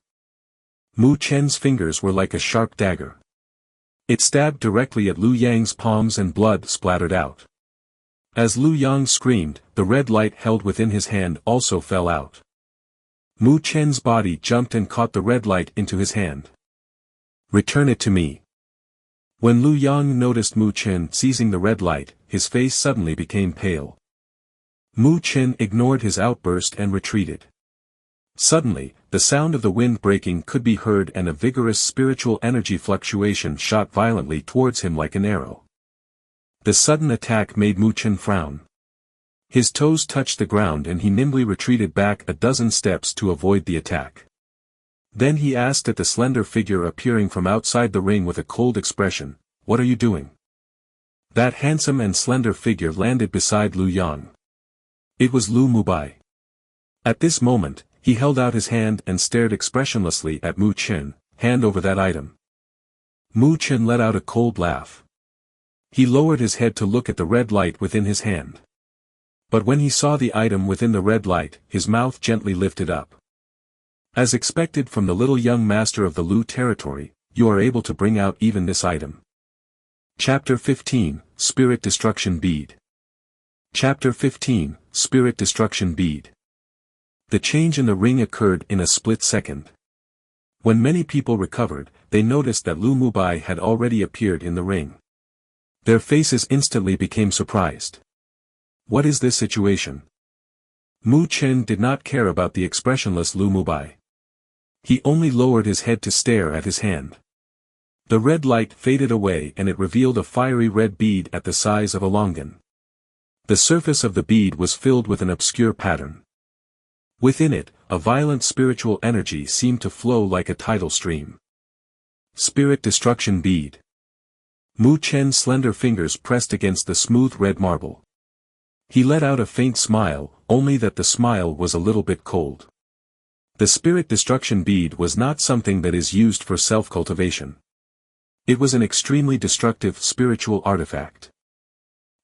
Mu Chen's fingers were like a sharp dagger. It stabbed directly at Lu Yang's palms and blood splattered out. As Lu Yang screamed, the red light held within his hand also fell out. Mu Chen's body jumped and caught the red light into his hand. Return it to me. When Lu Yang noticed Mu Chen seizing the red light, his face suddenly became pale. Mu Chen ignored his outburst and retreated. Suddenly, the sound of the wind breaking could be heard and a vigorous spiritual energy fluctuation shot violently towards him like an arrow. The sudden attack made Mu Chen frown. His toes touched the ground and he nimbly retreated back a dozen steps to avoid the attack. Then he asked at the slender figure appearing from outside the ring with a cold expression, "What are you doing?" That handsome and slender figure landed beside Lu Yang. It was Lu Mubai. At this moment, he held out his hand and stared expressionlessly at Mu Chen. "Hand over that item." Mu Chen let out a cold laugh. He lowered his head to look at the red light within his hand. But when he saw the item within the red light, his mouth gently lifted up. As expected from the little young master of the Lu territory, you are able to bring out even this item. Chapter 15, Spirit Destruction Bead. Chapter 15, Spirit Destruction Bead. The change in the ring occurred in a split second. When many people recovered, they noticed that Lu Mubai had already appeared in the ring. Their faces instantly became surprised. What is this situation? Mu Chen did not care about the expressionless Lu Mubai. He only lowered his head to stare at his hand. The red light faded away and it revealed a fiery red bead at the size of a longan. The surface of the bead was filled with an obscure pattern. Within it, a violent spiritual energy seemed to flow like a tidal stream. Spirit Destruction Bead. Mu Chen's slender fingers pressed against the smooth red marble. He let out a faint smile, only that the smile was a little bit cold. The Spirit Destruction Bead was not something that is used for self-cultivation. It was an extremely destructive spiritual artifact.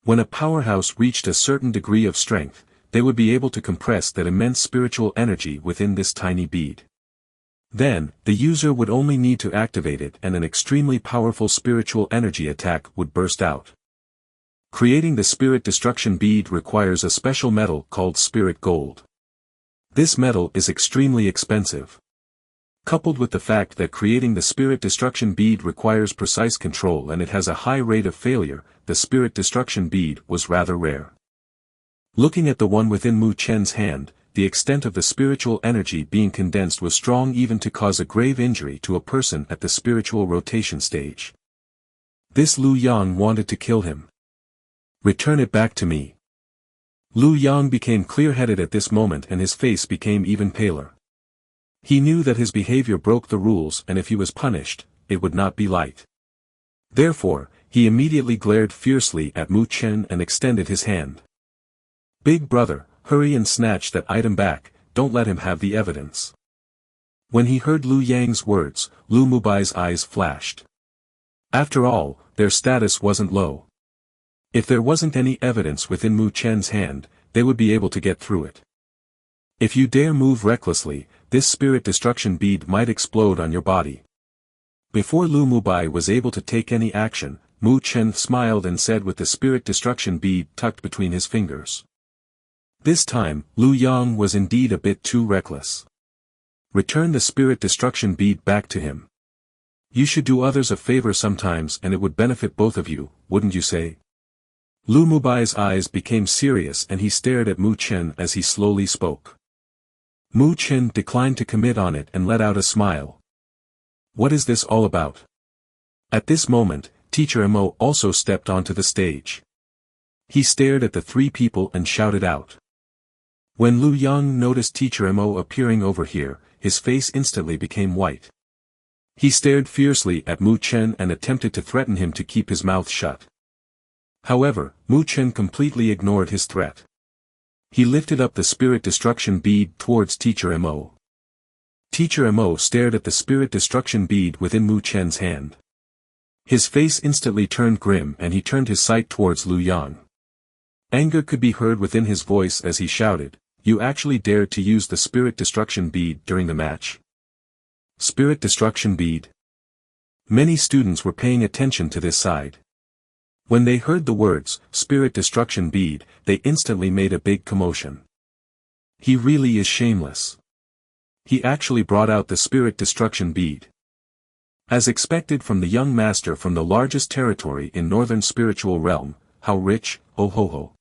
When a powerhouse reached a certain degree of strength, they would be able to compress that immense spiritual energy within this tiny bead. Then, the user would only need to activate it and an extremely powerful spiritual energy attack would burst out. Creating the Spirit Destruction Bead requires a special metal called Spirit Gold. This metal is extremely expensive. Coupled with the fact that creating the Spirit Destruction Bead requires precise control and it has a high rate of failure, the Spirit Destruction Bead was rather rare. Looking at the one within Mu Chen's hand, the extent of the spiritual energy being condensed was strong even to cause a grave injury to a person at the spiritual rotation stage. This Lu Yang wanted to kill him. Return it back to me. Lu Yang became clear-headed at this moment and his face became even paler. He knew that his behavior broke the rules and if he was punished, it would not be light. Therefore, he immediately glared fiercely at Mu Chen and extended his hand. "Big brother, hurry and snatch that item back, don't let him have the evidence." When he heard Lu Yang's words, Lu Mubai's eyes flashed. After all, their status wasn't low. If there wasn't any evidence within Mu Chen's hand, they would be able to get through it. If you dare move recklessly, this Spirit Destruction Bead might explode on your body. Before Lu Mubai was able to take any action, Mu Chen smiled and said with the Spirit Destruction Bead tucked between his fingers. This time, Lu Yang was indeed a bit too reckless. Return the Spirit Destruction Bead back to him. You should do others a favor sometimes and it would benefit both of you, wouldn't you say? Lu Mubai's eyes became serious and he stared at Mu Chen as he slowly spoke. Mu Chen declined to commit on it and let out a smile. What is this all about? At this moment, Teacher Mo also stepped onto the stage. He stared at the three people and shouted out. When Lu Yang noticed Teacher Mo appearing over here, his face instantly became white. He stared fiercely at Mu Chen and attempted to threaten him to keep his mouth shut. However, Mu Chen completely ignored his threat. He lifted up the spirit destruction bead towards Teacher Mo. Teacher Mo stared at the spirit destruction bead within Mu Chen's hand. His face instantly turned grim and he turned his sight towards Lu Yang. Anger could be heard within his voice as he shouted, "You actually dared to use the spirit destruction bead during the match?" Spirit destruction bead. Many students were paying attention to this side. When they heard the words, spirit destruction bead, they instantly made a big commotion. He really is shameless. He actually brought out the spirit destruction bead. As expected from the young master from the largest territory in Northern Spiritual Realm, how rich, oh ho ho.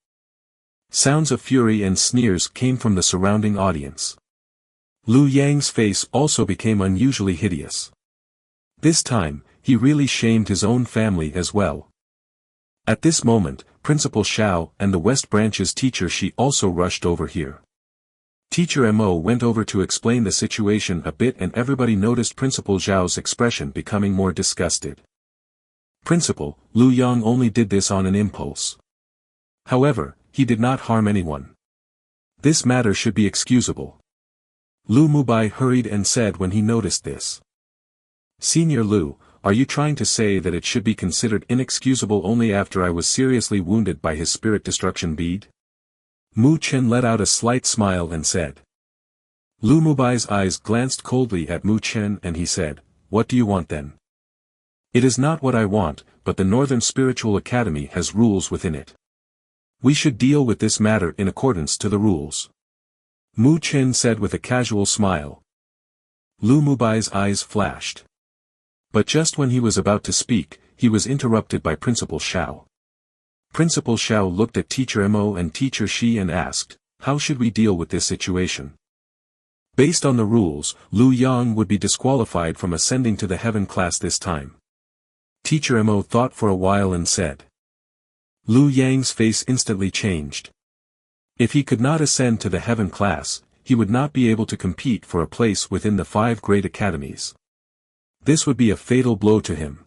Sounds of fury and sneers came from the surrounding audience. Lu Yang's face also became unusually hideous. This time, he really shamed his own family as well. At this moment, Principal Xiao and the West Branch's teacher Shi also rushed over here. Teacher Mo went over to explain the situation a bit and everybody noticed Principal Zhao's expression becoming more disgusted. Principal, Lu Yang only did this on an impulse. However, he did not harm anyone. This matter should be excusable. Lu Mubai hurried and said when he noticed this. Senior Lu, are you trying to say that it should be considered inexcusable only after I was seriously wounded by his spirit destruction bead? Mu Chen let out a slight smile and said. Lu Mubai's eyes glanced coldly at Mu Chen and he said, "What do you want then?" "It is not what I want, but the Northern Spiritual Academy has rules within it. We should deal with this matter in accordance to the rules." Mu Chen said with a casual smile. Lu Mubai's eyes flashed. But just when he was about to speak, he was interrupted by Principal Xiao. Principal Xiao looked at Teacher Mo and Teacher Shi and asked, "How should we deal with this situation?" Based on the rules, Lu Yang would be disqualified from ascending to the heaven class this time. Teacher Mo thought for a while and said. Lu Yang's face instantly changed. If he could not ascend to the heaven class, he would not be able to compete for a place within the 5 great academies. This would be a fatal blow to him.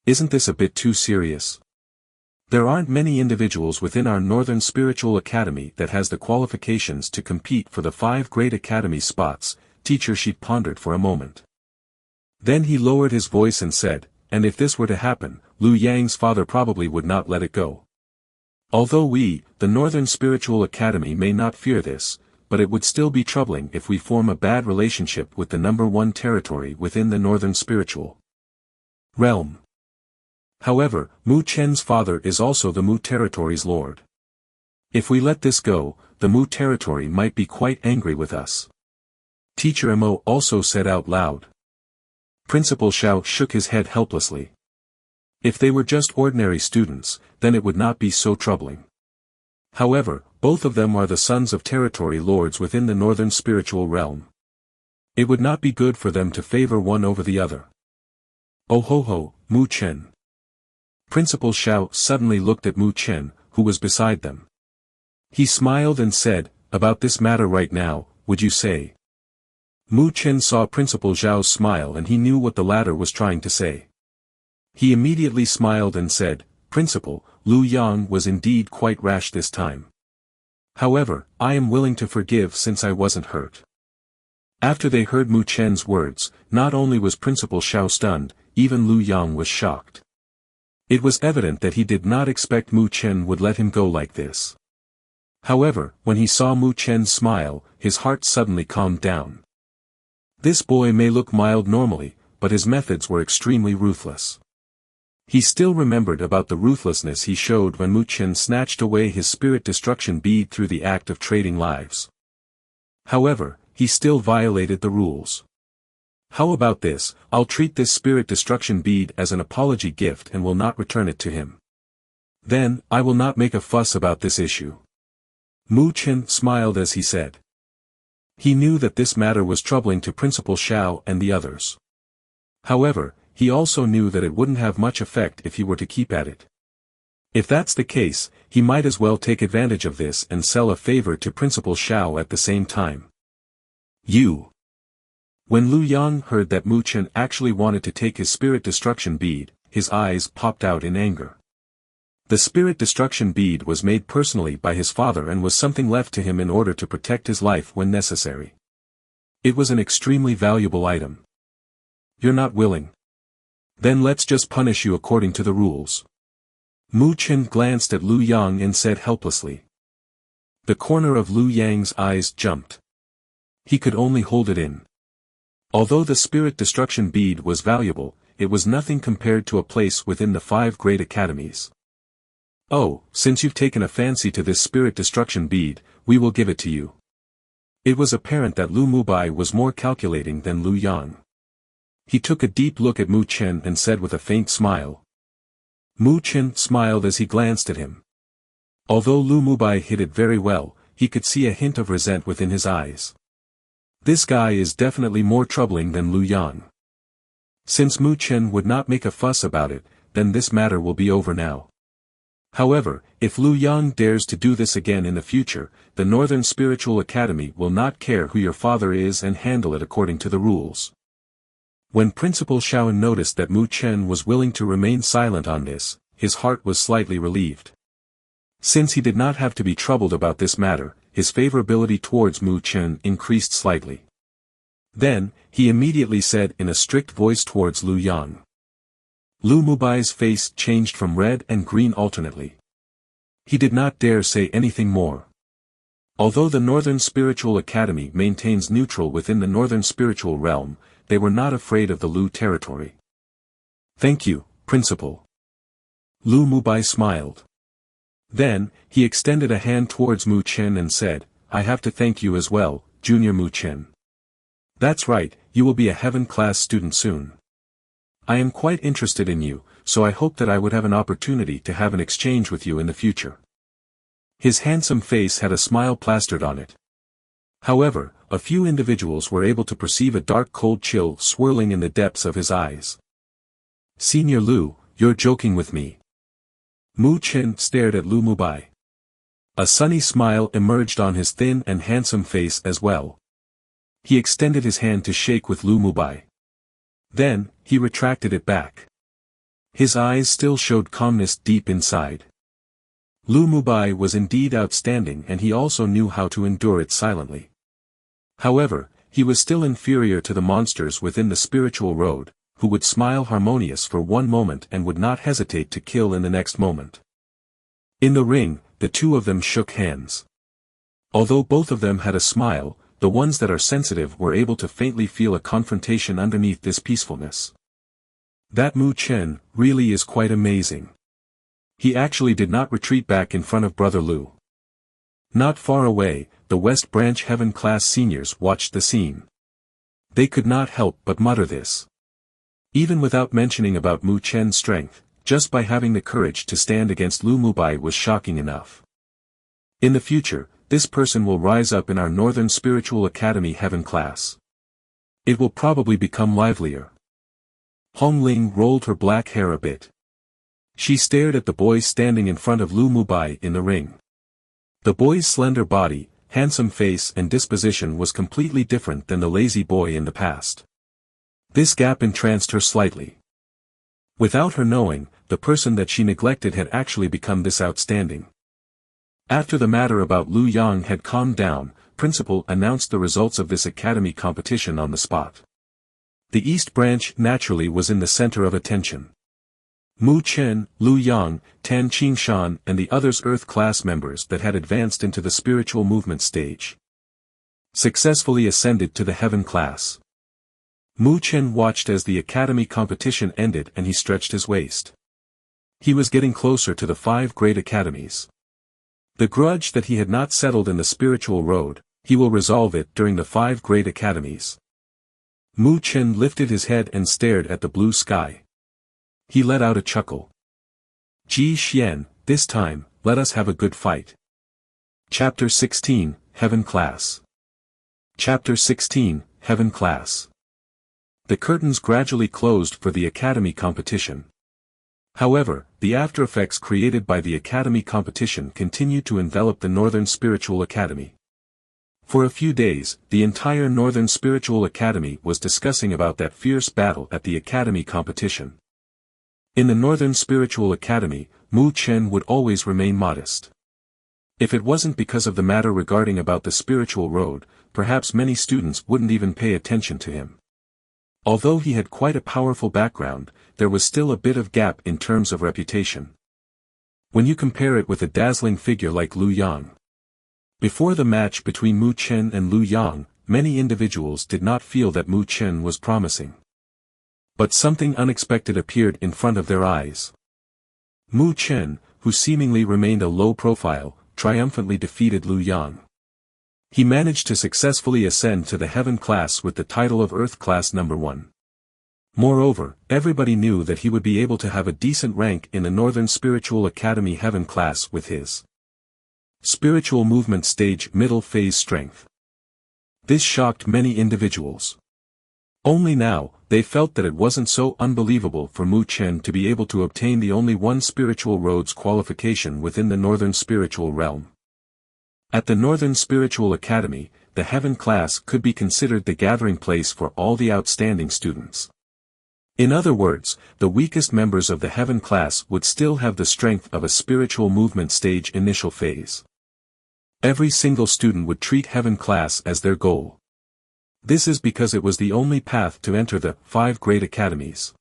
Isn't this a bit too serious? There aren't many individuals within our Northern Spiritual Academy that has the qualifications to compete for the 5 great academy spots. Teacher Shi pondered for a moment. Then he lowered his voice and said, "And if this were to happen, Lu Yang's father probably would not let it go. Although we, the Northern Spiritual Academy may not fear this, but it would still be troubling if we form a bad relationship with the number 1 territory within the Northern Spiritual Realm. However, Mu Chen's father is also the Mu territory's lord. If we let this go, the Mu territory might be quite angry with us." Teacher Mo also said out loud. Principal Xiao shook his head helplessly. If they were just ordinary students, then it would not be so troubling. However, both of them are the sons of territory lords within the Northern Spiritual Realm. It would not be good for them to favor one over the other. Oh ho ho, Mu Chen. Principal Xiao suddenly looked at Mu Chen, who was beside them. He smiled and said, "About this matter right now, would you say?" Mu Chen saw Principal Xiao's smile and he knew what the latter was trying to say. He immediately smiled and said, "Principal, Lu Yang was indeed quite rash this time. However, I am willing to forgive since I wasn't hurt." After they heard Mu Chen's words, not only was Principal Xiao stunned, even Lu Yang was shocked. It was evident that he did not expect Mu Chen would let him go like this. However, when he saw Mu Chen's smile, his heart suddenly calmed down. This boy may look mild normally, but his methods were extremely ruthless. He still remembered about the ruthlessness he showed when Mu Chen snatched away his spirit destruction bead through the act of trading lives. However, he still violated the rules. How about this, I'll treat this spirit destruction bead as an apology gift and will not return it to him. Then, I will not make a fuss about this issue. Mu Chen smiled as he said. He knew that this matter was troubling to Principal Xiao and the others. However, he also knew that it wouldn't have much effect if he were to keep at it. If that's the case, he might as well take advantage of this and sell a favor to Principal Xiao at the same time. You. When Lu Yang heard that Mu Chen actually wanted to take his spirit destruction bead, his eyes popped out in anger. The spirit destruction bead was made personally by his father and was something left to him in order to protect his life when necessary. It was an extremely valuable item. You're not willing. Then let's just punish you according to the rules. Mu Chen glanced at Lu Yang and said helplessly. The corner of Lu Yang's eyes jumped. He could only hold it in. Although the spirit destruction bead was valuable, it was nothing compared to a place within the 5 great academies. Oh, since you've taken a fancy to this spirit destruction bead, we will give it to you. It was apparent that Lu Mubai was more calculating than Lu Yang. He took a deep look at Mu Chen and said with a faint smile. Mu Chen smiled as he glanced at him. Although Lu Mubai hid it very well, he could see a hint of resent within his eyes. This guy is definitely more troubling than Lu Yang. Since Mu Chen would not make a fuss about it, then this matter will be over now. However, if Lu Yang dares to do this again in the future, the Northern Spiritual Academy will not care who your father is and handle it according to the rules. When Principal Xiao noticed that Mu Chen was willing to remain silent on this, his heart was slightly relieved. Since he did not have to be troubled about this matter, his favorability towards Mu Chen increased slightly. Then, he immediately said in a strict voice towards Lu Yang. Lu Mubai's face changed from red and green alternately. He did not dare say anything more. Although the Northern Spiritual Academy maintains neutral within the Northern Spiritual Realm, they were not afraid of the Lu territory. Thank you, Principal. Lu Mubai smiled. Then, he extended a hand towards Mu Chen and said, I have to thank you as well, Junior Mu Chen. That's right, you will be a heaven-class student soon. I am quite interested in you, so I hope that I would have an opportunity to have an exchange with you in the future. His handsome face had a smile plastered on it. However, a few individuals were able to perceive a dark cold chill swirling in the depths of his eyes. Senior Lu, you're joking with me. Mu Chen stared at Lu Mubai. A sunny smile emerged on his thin and handsome face as well. He extended his hand to shake with Lu Mubai. Then, he retracted it back. His eyes still showed calmness deep inside. Lu Mubai was indeed outstanding and he also knew how to endure it silently. However, he was still inferior to the monsters within the spiritual road, who would smile harmonious for one moment and would not hesitate to kill in the next moment. In the ring, the two of them shook hands. Although both of them had a smile, the ones that are sensitive were able to faintly feel a confrontation underneath this peacefulness. That Mu Chen really is quite amazing. He actually did not retreat back in front of Brother Lu. Not far away, the West Branch Heaven-class seniors watched the scene. They could not help but mutter this. Even without mentioning about Mu Chen's strength, just by having the courage to stand against Lu Mubai was shocking enough. In the future, this person will rise up in our Northern Spiritual Academy Heaven class. It will probably become livelier. Hong Ling rolled her black hair a bit. She stared at the boy standing in front of Lu Mubai in the ring. The boy's slender body, handsome face and disposition was completely different than the lazy boy in the past. This gap entranced her slightly. Without her knowing, the person that she neglected had actually become this outstanding. After the matter about Lu Yang had calmed down, Principal announced the results of this academy competition on the spot. The East Branch naturally was in the center of attention. Mu Chen, Lu Yang, Tan Qingshan and the others Earth class members that had advanced into the spiritual movement stage successfully ascended to the Heaven class. Mu Chen watched as the academy competition ended and he stretched his waist. He was getting closer to the 5 great academies. The grudge that he had not settled in the spiritual road, he will resolve it during the 5 great academies. Mu Chen lifted his head and stared at the blue sky. He let out a chuckle. Ji Xian, this time, let us have a good fight. Chapter 16, Heaven Class. Chapter 16, Heaven Class. The curtains gradually closed for the Academy competition. However, the after-effects created by the Academy competition continued to envelop the Northern Spiritual Academy. For a few days, the entire Northern Spiritual Academy was discussing about that fierce battle at the Academy competition. In the Northern Spiritual Academy, Mu Chen would always remain modest. If it wasn't because of the matter regarding about the spiritual road, perhaps many students wouldn't even pay attention to him. Although he had quite a powerful background, there was still a bit of gap in terms of reputation. When you compare it with a dazzling figure like Lu Yang. Before the match between Mu Chen and Lu Yang, many individuals did not feel that Mu Chen was promising. But something unexpected appeared in front of their eyes. Mu Chen, who seemingly remained a low profile, triumphantly defeated Lu Yang. He managed to successfully ascend to the Heaven class with the title of Earth class number 1. Moreover, everybody knew that he would be able to have a decent rank in the Northern Spiritual Academy Heaven class with his spiritual movement stage middle phase strength. This shocked many individuals. Only now, they felt that it wasn't so unbelievable for Mu Chen to be able to obtain the only one spiritual roads qualification within the Northern Spiritual realm. At the Northern Spiritual Academy, the Heaven class could be considered the gathering place for all the outstanding students. In other words, the weakest members of the Heaven class would still have the strength of a spiritual movement stage initial phase. Every single student would treat Heaven class as their goal. This is because it was the only path to enter the 5 great academies.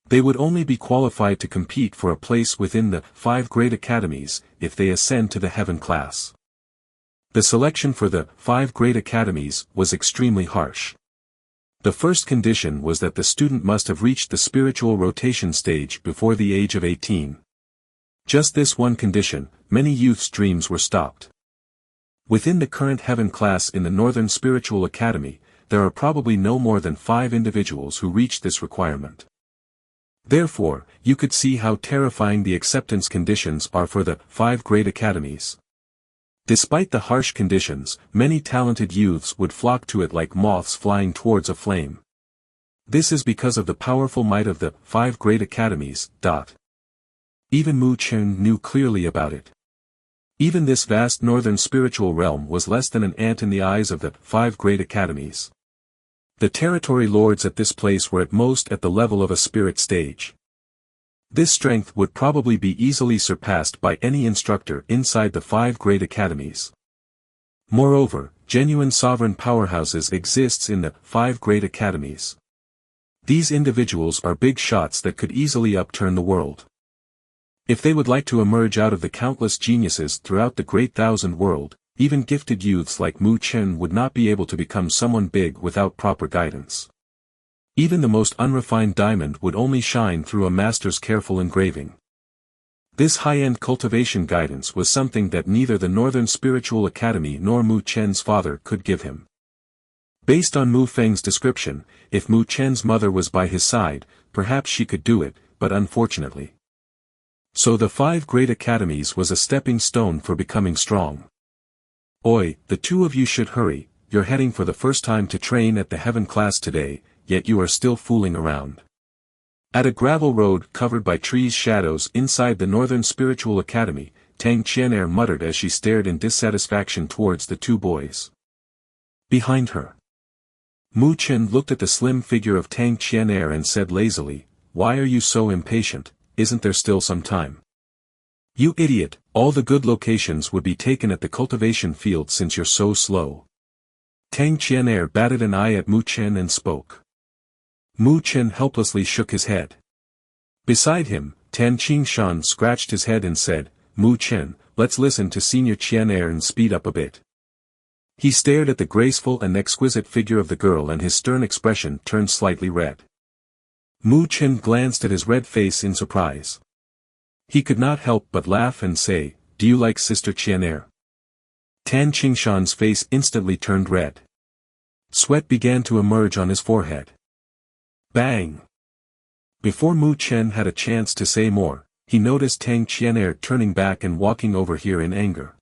They would only be qualified to compete for a place within the 5 great academies if they ascend to the Heaven class. The selection for the 5 great academies was extremely harsh. The first condition was that the student must have reached the spiritual rotation stage before the age of 18. Just this one condition, many youths' dreams were stopped. Within the current Heaven class in the Northern Spiritual Academy, there are probably no more than 5 individuals who reach this requirement. Therefore, you could see how terrifying the acceptance conditions are for the 5 great academies. Despite the harsh conditions, many talented youths would flock to it like moths flying towards a flame. This is because of the powerful might of the 5 great academies. Even Mu Chen knew clearly about it. Even this vast northern spiritual realm was less than an ant in the eyes of the 5 great academies. The territory lords at this place were at most at the level of a spirit stage. This strength would probably be easily surpassed by any instructor inside the 5 great academies. Moreover, genuine sovereign powerhouses exists in the 5 great academies. These individuals are big shots that could easily upturn the world. If they would like to emerge out of the countless geniuses throughout the great thousand world, even gifted youths like Mu Chen would not be able to become someone big without proper guidance. Even the most unrefined diamond would only shine through a master's careful engraving. This high-end cultivation guidance was something that neither the Northern Spiritual Academy nor Mu Chen's father could give him. Based on Mu Feng's description, if Mu Chen's mother was by his side, perhaps she could do it, but unfortunately. So the 5 great academies was a stepping stone for becoming strong. Oi, the 2 of you should hurry, you're heading for the first time to train at the Heaven class today, yet you are still fooling around. At a gravel road covered by trees' shadows inside the Northern Spiritual Academy, Tang Qianer muttered as she stared in dissatisfaction towards the 2 boys. Behind her, Mu Chen looked at the slim figure of Tang Qianer and said lazily, "Why are you so impatient? Isn't there still some time? You idiot, all the good locations would be taken at the cultivation field since you're so slow." Tang Qianer batted an eye at Mu Chen and spoke. Mu Chen helplessly shook his head. Beside him, Tan Qingshan scratched his head and said, "Mu Chen, let's listen to Senior Qianer and speed up a bit." He stared at the graceful and exquisite figure of the girl and his stern expression turned slightly red. Mu Chen glanced at his red face in surprise. He could not help but laugh and say, "Do you like Sister Qianer?" Tan Qingshan's face instantly turned red. Sweat began to emerge on his forehead. Bang! Before Mu Chen had a chance to say more, he noticed Tang Qianer turning back and walking over here in anger.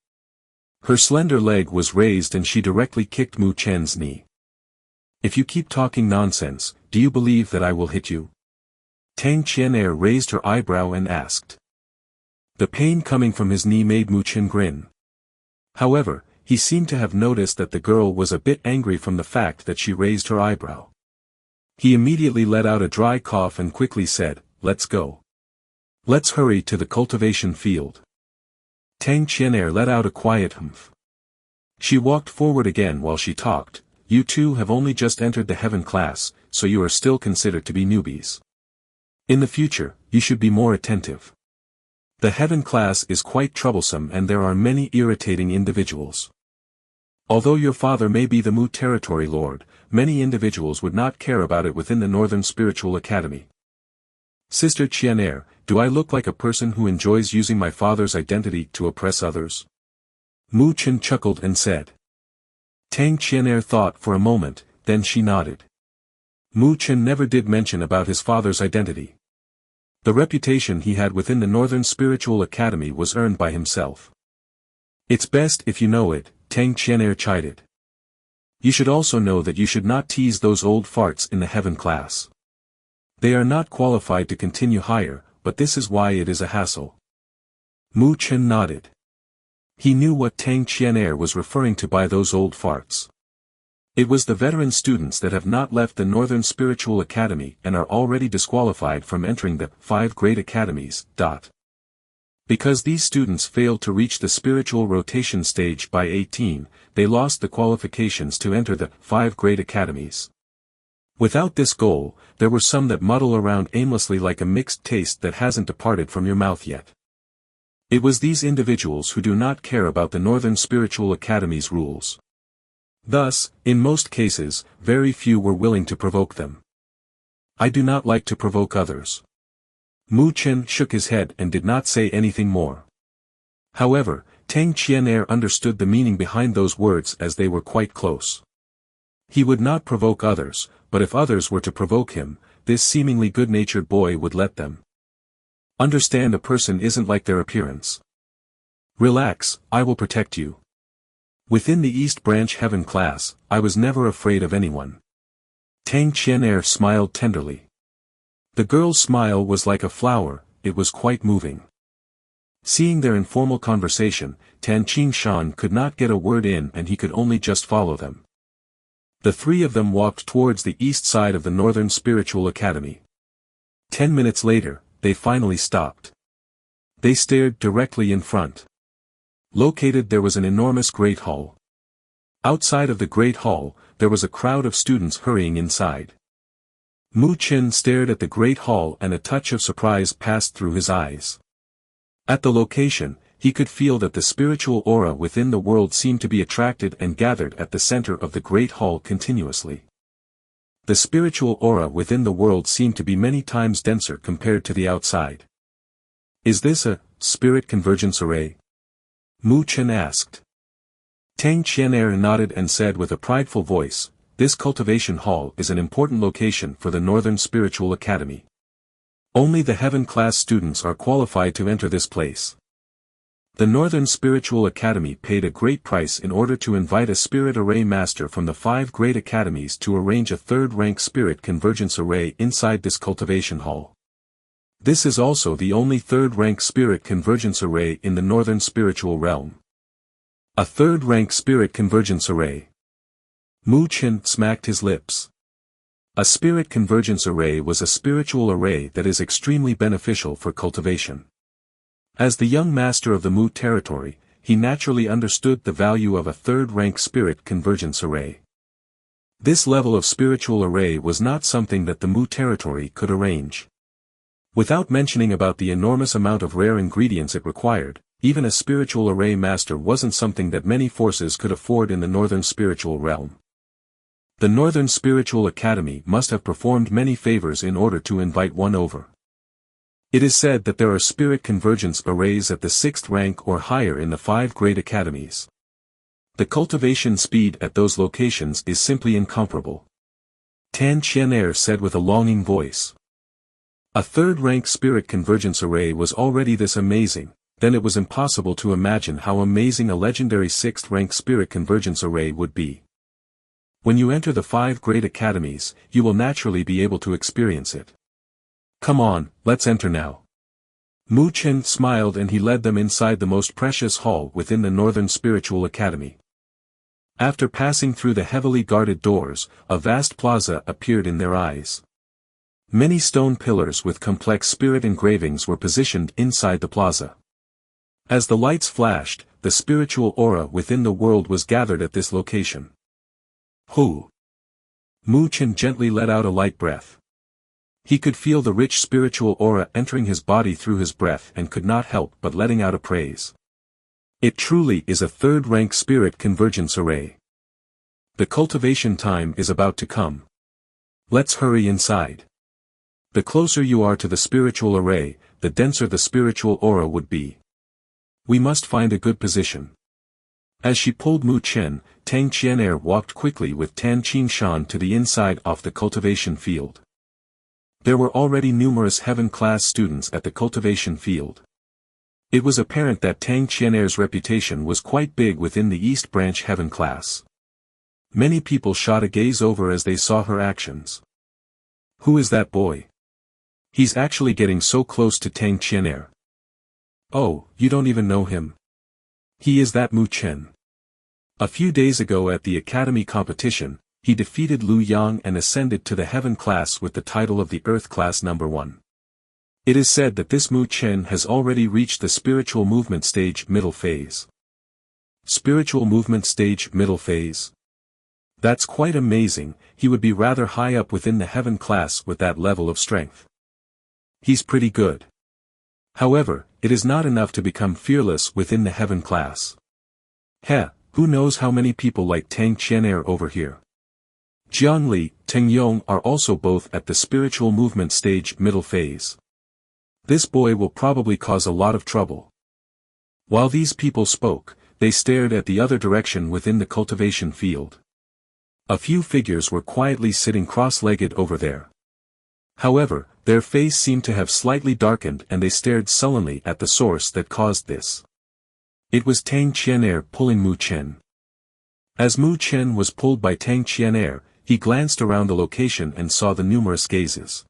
Her slender leg was raised and she directly kicked Mu Chen's knee. "If you keep talking nonsense, do you believe that I will hit you?" Tang Qian'er raised her eyebrow and asked. The pain coming from his knee made Mu Chen grin. However, he seemed to have noticed that the girl was a bit angry from the fact that she raised her eyebrow. He immediately let out a dry cough and quickly said, "Let's go. Let's hurry to the cultivation field." Tang Qian'er let out a quiet humph. She walked forward again while she talked. "You two have only just entered the heaven class, so you are still considered to be newbies. In the future, you should be more attentive. The heaven class is quite troublesome and there are many irritating individuals. Although your father may be the Mu territory lord, many individuals would not care about it within the Northern Spiritual Academy." "Sister Qian'er, do I look like a person who enjoys using my father's identity to oppress others?" Mu Chen chuckled and said. Tang Qian'er thought for a moment, then she nodded. Mu Chen never did mention about his father's identity. The reputation he had within the Northern Spiritual Academy was earned by himself. "It's best if you know it," Tang Qian'er chided. "You should also know that you should not tease those old farts in the heaven class. They are not qualified to continue higher, but this is why it is a hassle." Mu Chen nodded. He knew what Tang Qian'er was referring to by those old farts. It was the veteran students that have not left the Northern Spiritual Academy and are already disqualified from entering the 5 Great Academies. Because these students failed to reach the spiritual rotation stage by 18, they lost the qualifications to enter the 5 Great Academies. Without this goal, there were some that muddle around aimlessly like a mixed taste that hasn't departed from your mouth yet. It was these individuals who do not care about the Northern Spiritual Academy's rules. Thus, in most cases, very few were willing to provoke them. "I do not like to provoke others." Mu Chen shook his head and did not say anything more. However, Tang Qian'er understood the meaning behind those words as they were quite close. He would not provoke others, but if others were to provoke him, this seemingly good-natured boy would let them. Understand a person isn't like their appearance. Relax, I will protect you. Within the East Branch Heaven class, I was never afraid of anyone. Tang Qian'er smiled tenderly. The girl's smile was like a flower, it was quite moving. Seeing their informal conversation, Tan Qingshan could not get a word in and he could only just follow them. The 3 of them walked towards the east side of the Northern Spiritual Academy. 10 minutes later, they finally stopped. They stared directly in front. Located there was an enormous great hall. Outside of the great hall, there was a crowd of students hurrying inside. Mu Chen stared at the great hall and a touch of surprise passed through his eyes. At the location, he could feel that the spiritual aura within the world seemed to be attracted and gathered at the center of the great hall continuously. The spiritual aura within the world seemed to be many times denser compared to the outside. "Is this a spirit convergence array?" Mu Chen asked. Tang Qian'er nodded and said with a prideful voice, "This cultivation hall is an important location for the Northern Spiritual Academy. Only the Heaven class students are qualified to enter this place." The Northern Spiritual Academy paid a great price in order to invite a spirit array master from the 5 Great Academies to arrange a 3rd-rank spirit convergence array inside this cultivation hall. This is also the only 3rd-rank spirit convergence array in the Northern Spiritual Realm. A 3rd-rank spirit convergence array. Mu Chen smacked his lips. A spirit convergence array was a spiritual array that is extremely beneficial for cultivation. As the young master of the Mu territory, he naturally understood the value of a 3rd-rank spirit convergence array. This level of spiritual array was not something that the Mu territory could arrange. Without mentioning about the enormous amount of rare ingredients it required, even a spiritual array master wasn't something that many forces could afford in the Northern Spiritual Realm. The Northern Spiritual Academy must have performed many favors in order to invite one over. It is said that there are spirit convergence arrays at the 6th rank or higher in the 5 Great Academies. The cultivation speed at those locations is simply incomparable. Tan Qian'er said with a longing voice. A 3rd-rank spirit convergence array was already this amazing, then it was impossible to imagine how amazing a legendary 6th rank spirit convergence array would be. When you enter the 5 great academies, you will naturally be able to experience it. Come on, let's enter now. Mu Chen smiled and he led them inside the most precious hall within the Northern Spiritual Academy. After passing through the heavily guarded doors, a vast plaza appeared in their eyes. Many stone pillars with complex spirit engravings were positioned inside the plaza. As the lights flashed, the spiritual aura within the world was gathered at this location. Hu! Mu Chen gently let out a light breath. He could feel the rich spiritual aura entering his body through his breath and could not help but letting out a praise. It truly is a 3rd rank spirit convergence array. The cultivation time is about to come. Let's hurry inside. The closer you are to the spiritual array, the denser the spiritual aura would be. We must find a good position. As she pulled Mu Chen, Tang Qian'er walked quickly with Tan Qingshan to the inside of the cultivation field. There were already numerous heaven-class students at the cultivation field. It was apparent that Tang Qian'er's reputation was quite big within the East Branch heaven class. Many people shot a gaze over as they saw her actions. Who is that boy? He's actually getting so close to Tang Qian'er. Oh, you don't even know him. He is that Mu Chen. A few days ago at the academy competition, he defeated Lu Yang and ascended to the heaven class with the title of the earth class number 1. It is said that this Mu Chen has already reached the spiritual movement stage middle phase. Spiritual movement stage middle phase? That's quite amazing. He would be rather high up within the heaven class with that level of strength. He's pretty good. However, it is not enough to become fearless within the heaven class. Who knows how many people like Tang Qian'er over here. Jiangli, Teng Yong are also both at the spiritual movement stage middle phase. This boy will probably cause a lot of trouble. While these people spoke, they stared at the other direction within the cultivation field. A few figures were quietly sitting cross-legged over there. However, their face seemed to have slightly darkened and they stared sullenly at the source that caused this. It was Tang Qian'er pulling Mu Chen. As Mu Chen was pulled by Tang Qian'er, he glanced around the location and saw the numerous gazes.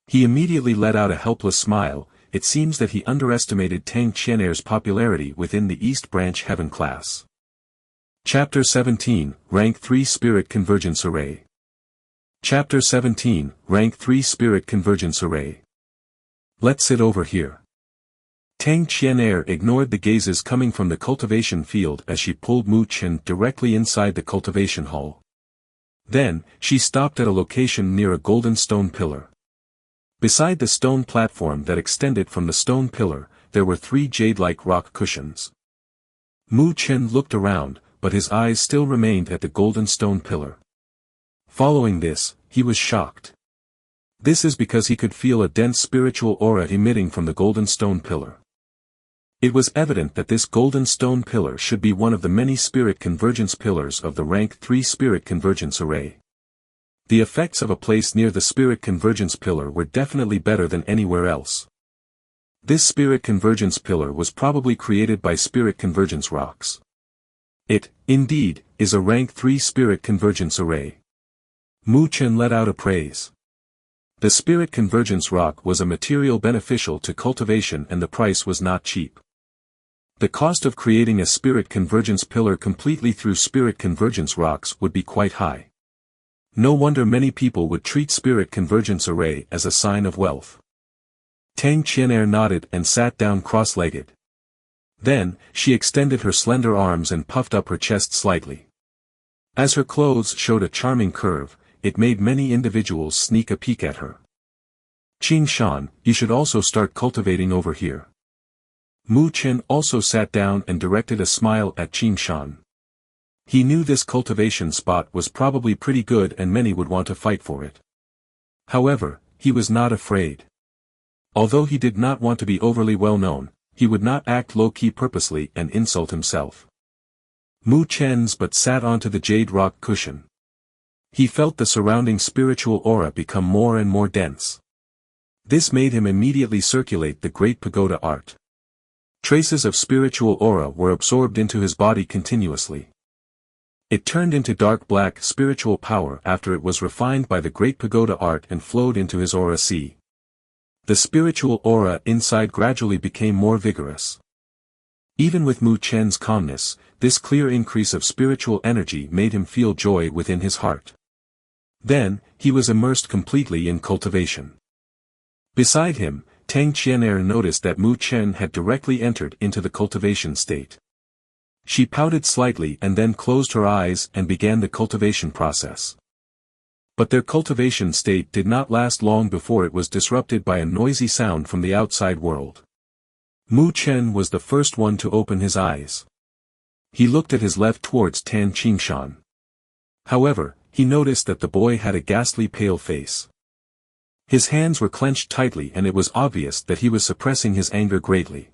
He immediately let out a helpless smile. It seems that he underestimated Tang Qian'er's popularity within the East Branch Heaven class. Chapter 17, Rank 3 Spirit Convergence Array. Chapter 17, Rank 3 Spirit Convergence Array. Let's sit over here. Tang Qian'er ignored the gazes coming from the cultivation field as she pulled Mu Chen directly inside the cultivation hall. Then, she stopped at a location near a golden stone pillar. Beside the stone platform that extended from the stone pillar, there were 3 jade-like rock cushions. Mu Chen looked around, but his eyes still remained at the golden stone pillar. Following this, he was shocked. This is because he could feel a dense spiritual aura emitting from the golden stone pillar. It was evident that this golden stone pillar should be one of the many spirit convergence pillars of the rank 3 spirit convergence array. The effects of a place near the spirit convergence pillar were definitely better than anywhere else. This spirit convergence pillar was probably created by spirit convergence rocks. It, indeed, is a rank 3 spirit convergence array. Mu Chen let out a praise. The spirit convergence rock was a material beneficial to cultivation and the price was not cheap. The cost of creating a spirit convergence pillar completely through spirit convergence rocks would be quite high. No wonder many people would treat spirit convergence array as a sign of wealth. Tang Qian'er nodded and sat down cross-legged. Then, she extended her slender arms and puffed up her chest slightly. As her clothes showed a charming curve, it made many individuals sneak a peek at her. Qing Shan, you should also start cultivating over here. Mu Chen also sat down and directed a smile at Qing Shan. He knew this cultivation spot was probably pretty good and many would want to fight for it. However, he was not afraid. Although he did not want to be overly well known, he would not act low-key purposely and insult himself. Mu Chen's but sat onto the jade rock cushion. He felt the surrounding spiritual aura become more and more dense. This made him immediately circulate the great pagoda art. Traces of spiritual aura were absorbed into his body continuously. It turned into dark black spiritual power after it was refined by the great pagoda art and flowed into his aura sea. The spiritual aura inside gradually became more vigorous. Even with Mu Chen's calmness, this clear increase of spiritual energy made him feel joy within his heart. Then, he was immersed completely in cultivation. Beside him, Tang Qian'er noticed that Mu Chen had directly entered into the cultivation state. She pouted slightly and then closed her eyes and began the cultivation process. But their cultivation state did not last long before it was disrupted by a noisy sound from the outside world. Mu Chen was the first one to open his eyes. He looked at his left towards Tan Qingshan. However, he noticed that the boy had a ghastly pale face. His hands were clenched tightly and it was obvious that he was suppressing his anger greatly.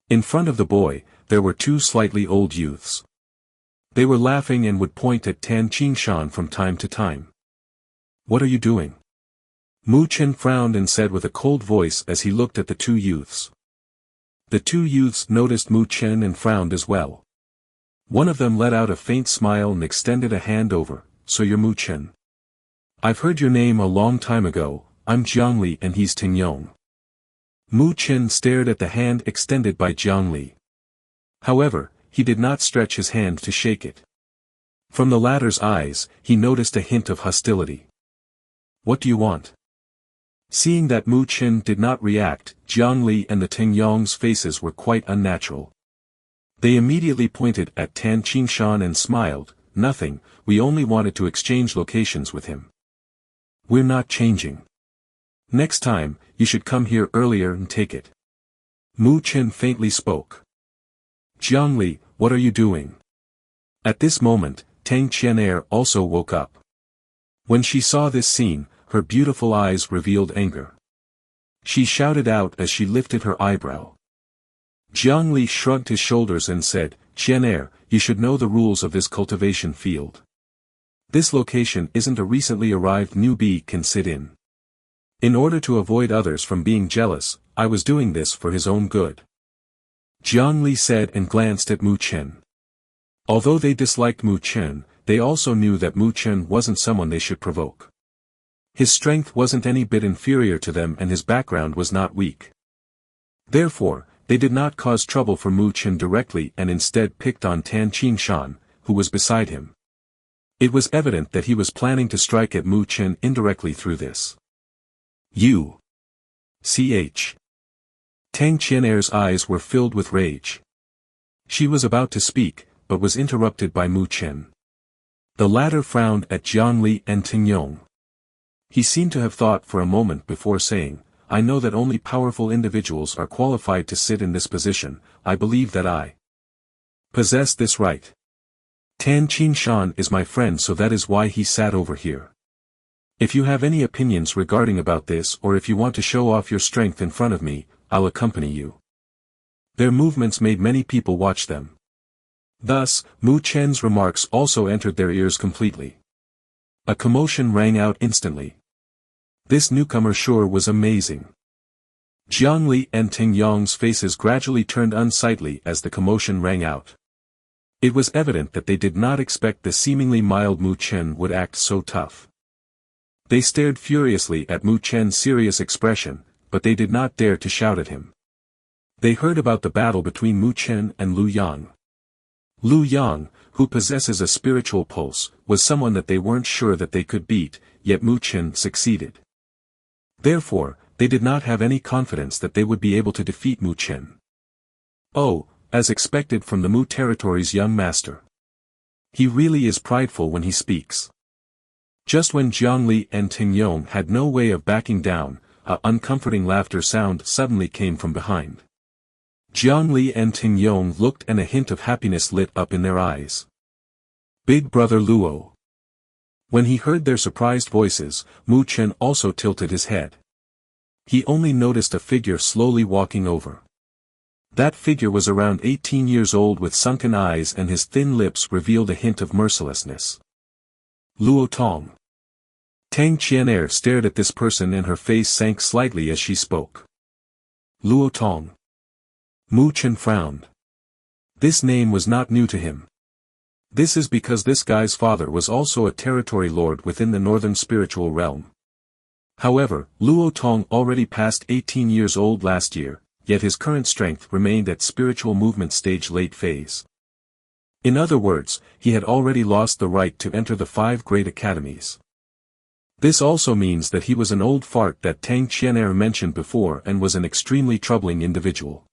In front of the boy, there were two slightly old youths. They were laughing and would point at Tan Qingshan from time to time. "What are you doing?" Mu Chen frowned and said with a cold voice as he looked at the two youths. The two youths noticed Mu Chen and frowned as well. One of them let out a faint smile and extended a hand over. "So you're Mu Chen. I've heard your name a long time ago. I'm Jiangli and he's Ting Yong." Mu Chen stared at the hand extended by Jiangli. However, he did not stretch his hand to shake it. From the latter's eyes, he noticed a hint of hostility. "What do you want?" Seeing that Mu Chen did not react, Jiangli and the Ting Yong's faces were quite unnatural. They immediately pointed at Tan Qingshan and smiled. "Nothing, we only wanted to exchange locations with him." "We're not changing. Next time, you should come here earlier and take it." Mu Chen faintly spoke. "Jiangli, what are you doing?" At this moment, Tang Qian'er also woke up. When she saw this scene, her beautiful eyes revealed anger. She shouted out as she lifted her eyebrow. Jiangli shrugged his shoulders and said, "Qian'er, you should know the rules of this cultivation field. This location isn't a recently arrived newbie can sit in. In order to avoid others from being jealous, I was doing this for his own good." Jiangli said and glanced at Mu Chen. Although they disliked Mu Chen, they also knew that Mu Chen wasn't someone they should provoke. His strength wasn't any bit inferior to them and his background was not weak. Therefore, they did not cause trouble for Mu Chen directly and instead picked on Tan Qingshan, who was beside him. It was evident that he was planning to strike at Mu Chen indirectly through this. "You! Ch." Tang Qian'er's eyes were filled with rage. She was about to speak, but was interrupted by Mu Chen. The latter frowned at Jiangli and Ting Yong. He seemed to have thought for a moment before saying, "I know that only powerful individuals are qualified to sit in this position. I believe that I possess this right. Tan Qingshan is my friend, so that is why he sat over here. If you have any opinions regarding about this or if you want to show off your strength in front of me, I'll accompany you." Their movements made many people watch them. Thus, Mu Chen's remarks also entered their ears completely. A commotion rang out instantly. This newcomer sure was amazing. Jiangli and Ting Yong's faces gradually turned unsightly as the commotion rang out. It was evident that they did not expect the seemingly mild Mu Chen would act so tough. They stared furiously at Mu Chen's serious expression, but they did not dare to shout at him. They heard about the battle between Mu Chen and Lu Yang. Lu Yang, who possesses a spiritual pulse, was someone that they weren't sure that they could beat, yet Mu Chen succeeded. Therefore, they did not have any confidence that they would be able to defeat Mu Chen. Oh, as expected from the Mu territory's young master. He really is prideful when he speaks. Just when Jiangli and Ting Yong had no way of backing down, a uncomforting laughter sound suddenly came from behind. Jiangli and Ting Yong looked and a hint of happiness lit up in their eyes. "Big brother Luo." When he heard their surprised voices, Mu Chen also tilted his head. He only noticed a figure slowly walking over. That figure was around 18 years old with sunken eyes and his thin lips revealed a hint of mercilessness. Luo Tong. Tang Qian'er stared at this person and her face sank slightly as she spoke. Luo Tong. Mu Chen frowned. This name was not new to him. This is because this guy's father was also a territory lord within the northern spiritual realm. However, Luo Tong already passed 18 years old last year, yet his current strength remained at spiritual movement stage late phase. In other words, he had already lost the right to enter the 5 great academies. This also means that he was an old fart that Tang Qian'er mentioned before and was an extremely troubling individual.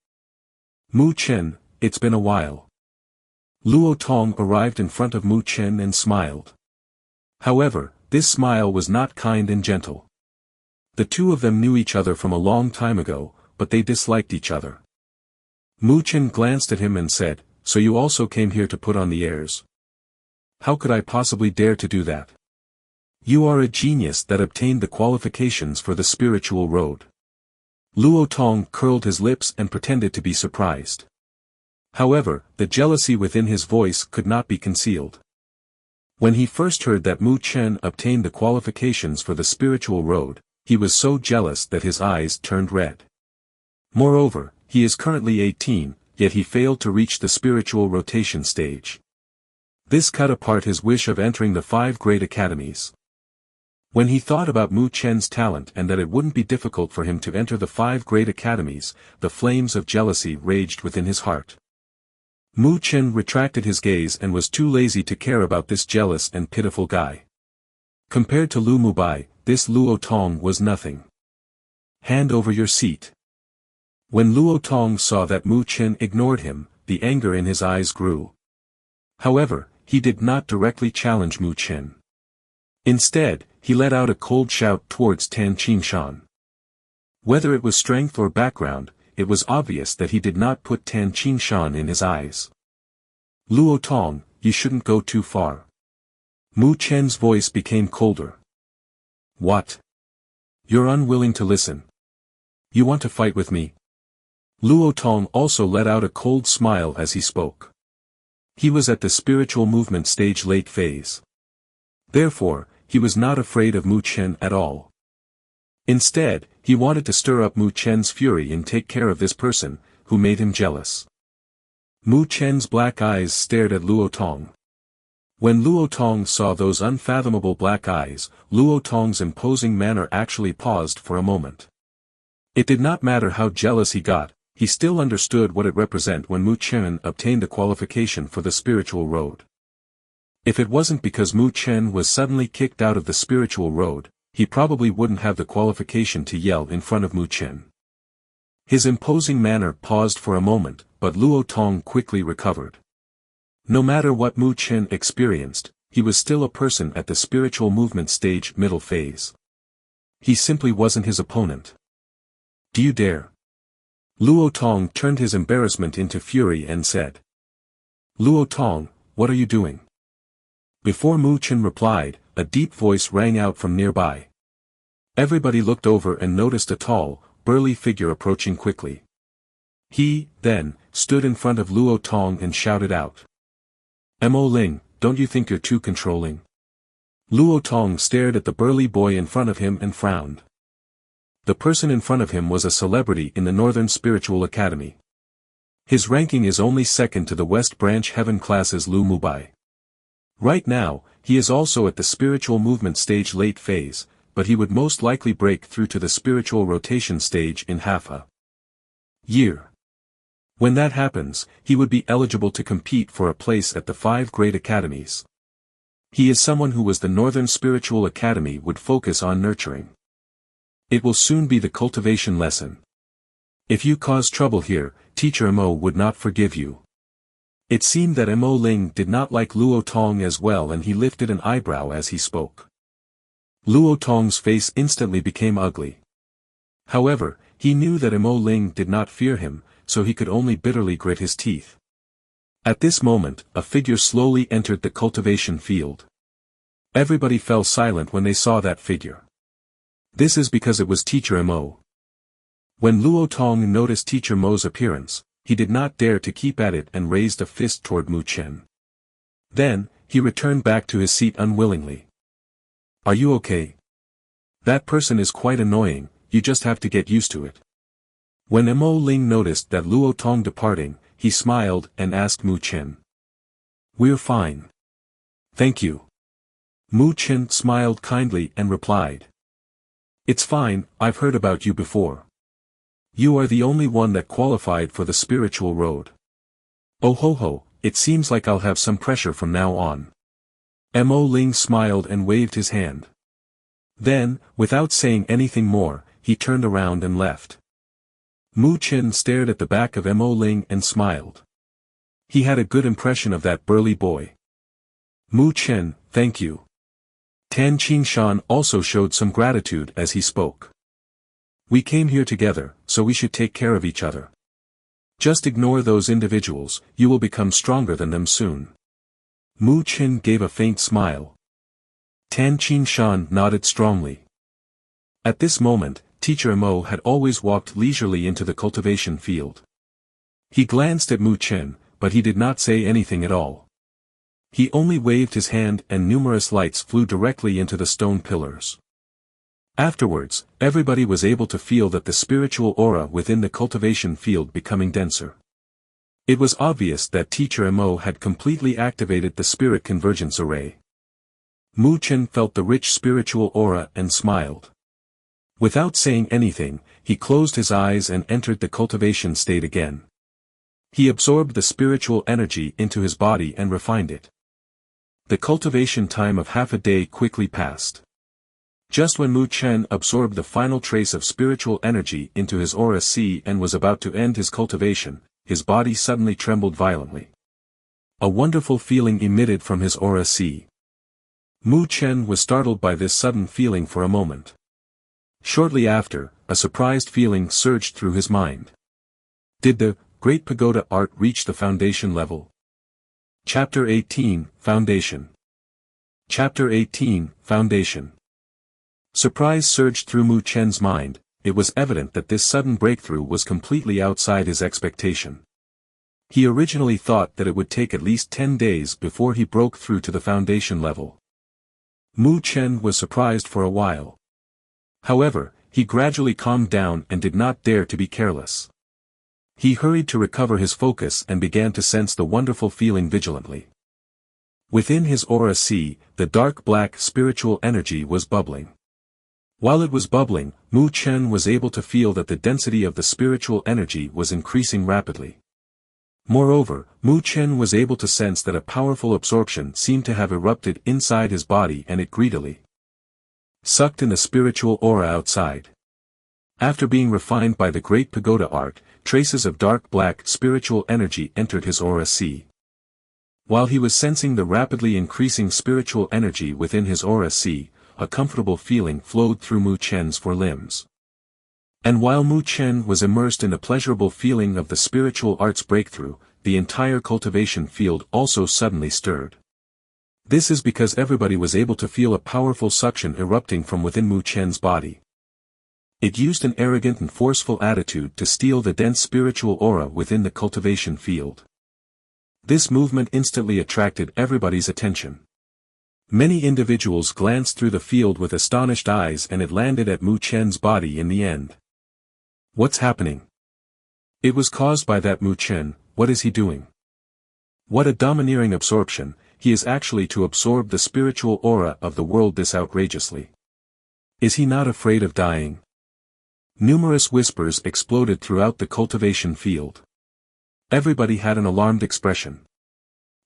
Mu Chen, it's been a while. Luo Tong arrived in front of Mu Chen and smiled. However, this smile was not kind and gentle. The two of them knew each other from a long time ago, but they disliked each other. Mu Chen glanced at him and said, "So you also came here to put on the airs? How could I possibly dare to do that? You are a genius that obtained the qualifications for the spiritual road." Luo Tong curled his lips and pretended to be surprised. However, the jealousy within his voice could not be concealed. When he first heard that Mu Chen obtained the qualifications for the spiritual road, he was so jealous that his eyes turned red. Moreover, he is currently 18, yet he failed to reach the spiritual rotation stage. This cut apart his wish of entering the 5 great academies. When he thought about Mu Chen's talent and that it wouldn't be difficult for him to enter the 5 great academies, the flames of jealousy raged within his heart. Mu Chen retracted his gaze and was too lazy to care about this jealous and pitiful guy. Compared to Lu Mubai, this Luo Tong was nothing. Hand over your seat. When Luo Tong saw that Mu Chen ignored him, the anger in his eyes grew. However, he did not directly challenge Mu Chen. Instead, he let out a cold shout towards Tan Qingshan. Whether it was strength or background, it was obvious that he did not put Tan Qingshan in his eyes. Luo Tong, you shouldn't go too far. Mu Chen's voice became colder. What? You're unwilling to listen. You want to fight with me? Luo Tong also let out a cold smile as he spoke. He was at the spiritual movement stage late phase. Therefore, he was not afraid of Mu Chen at all. Instead, he wanted to stir up Mu Chen's fury and take care of this person, who made him jealous. Mu Chen's black eyes stared at Luo Tong. When Luo Tong saw those unfathomable black eyes, Luo Tong's imposing manner actually paused for a moment. It did not matter how jealous he got, he still understood what it represented when Mu Chen obtained the qualification for the spiritual road. If it wasn't because Mu Chen was suddenly kicked out of the spiritual road, he probably wouldn't have the qualification to yell in front of Mu Chen. His imposing manner paused for a moment, but Luo Tong quickly recovered. No matter what Mu Chen experienced, he was still a person at the spiritual movement stage middle phase. He simply wasn't his opponent. Do you dare? Luo Tong turned his embarrassment into fury and said. Luo Tong, what are you doing? Before Mu Chen replied, a deep voice rang out from nearby. Everybody looked over and noticed a tall, burly figure approaching quickly. He, then, stood in front of Luo Tong and shouted out. Mo Ling, don't you think you're too controlling? Luo Tong stared at the burly boy in front of him and frowned. The person in front of him was a celebrity in the Northern Spiritual Academy. His ranking is only second to the West Branch Heaven class's Lu Mubai. Right now, he is also at the spiritual movement stage late phase, but he would most likely break through to the spiritual rotation stage in half a year. When that happens, he would be eligible to compete for a place at the 5 great academies. He is someone who was the Northern Spiritual Academy would focus on nurturing. It will soon be the cultivation lesson. If you cause trouble here, Teacher Mo would not forgive you. It seemed that Mo Ling did not like Luo Tong as well and he lifted an eyebrow as he spoke. Luo Tong's face instantly became ugly. However, he knew that Mo Ling did not fear him, so he could only bitterly grit his teeth. At this moment, a figure slowly entered the cultivation field. Everybody fell silent when they saw that figure. This is because it was Teacher Mo. When Luo Tong noticed Teacher Mo's appearance, he did not dare to keep at it and raised a fist toward Mu Chen. Then, he returned back to his seat unwillingly. Are you okay? That person is quite annoying, you just have to get used to it. When Mo Ling noticed that Luo Tong departing, he smiled and asked Mu Chen. "We're fine. Thank you." Mu Chen smiled kindly and replied. "It's fine, I've heard about you before. You are the only one that qualified for the spiritual road. Oh ho ho, it seems like I'll have some pressure from now on." Mo Ling smiled and waved his hand. Then, without saying anything more, he turned around and left. Mu Chen stared at the back of Mo Ling and smiled. He had a good impression of that burly boy. "Mu Chen, thank you." Tan Qingshan also showed some gratitude as he spoke. "We came here together, so we should take care of each other. Just ignore those individuals, you will become stronger than them soon." Mu Chen gave a faint smile. Tan Qingshan nodded strongly. At this moment, Teacher Mo had always walked leisurely into the cultivation field. He glanced at Mu Chen, but he did not say anything at all. He only waved his hand and numerous lights flew directly into the stone pillars. Afterwards, everybody was able to feel that the spiritual aura within the cultivation field becoming denser. It was obvious that Teacher Mo had completely activated the spirit convergence array. Mu Chen felt the rich spiritual aura and smiled. Without saying anything, he closed his eyes and entered the cultivation state again. He absorbed the spiritual energy into his body and refined it. The cultivation time of half a day quickly passed. Just when Mu Chen absorbed the final trace of spiritual energy into his aura C and was about to end his cultivation, his body suddenly trembled violently. A wonderful feeling emitted from his aura C. Mu Chen was startled by this sudden feeling for a moment. Shortly after, a surprised feeling surged through his mind. Did the Great Pagoda art reach the foundation level? Chapter 18, Foundation. Chapter 18, Foundation. Surprise surged through Mu Chen's mind. It was evident that this sudden breakthrough was completely outside his expectation. He originally thought that it would take at least 10 days before he broke through to the foundation level. Mu Chen was surprised for a while. However, he gradually calmed down and did not dare to be careless. He hurried to recover his focus and began to sense the wonderful feeling vigilantly. Within his aura C, the dark black spiritual energy was bubbling. While it was bubbling, Mu Chen was able to feel that the density of the spiritual energy was increasing rapidly. Moreover, Mu Chen was able to sense that a powerful absorption seemed to have erupted inside his body and it greedily sucked in the spiritual aura outside. After being refined by the Great Pagoda art, traces of dark black spiritual energy entered his aura C. While he was sensing the rapidly increasing spiritual energy within his aura C, a comfortable feeling flowed through Mu Chen's four limbs. And while Mu Chen was immersed in the pleasurable feeling of the spiritual art's breakthrough, the entire cultivation field also suddenly stirred. This is because everybody was able to feel a powerful suction erupting from within Mu Chen's body. It used an arrogant and forceful attitude to steal the dense spiritual aura within the cultivation field. This movement instantly attracted everybody's attention. Many individuals glanced through the field with astonished eyes and it landed at Mu Chen's body in the end. What's happening? It was caused by that Mu Chen. What is he doing? What a domineering absorption, he is actually to absorb the spiritual aura of the world this outrageously. Is he not afraid of dying? Numerous whispers exploded throughout the cultivation field. Everybody had an alarmed expression.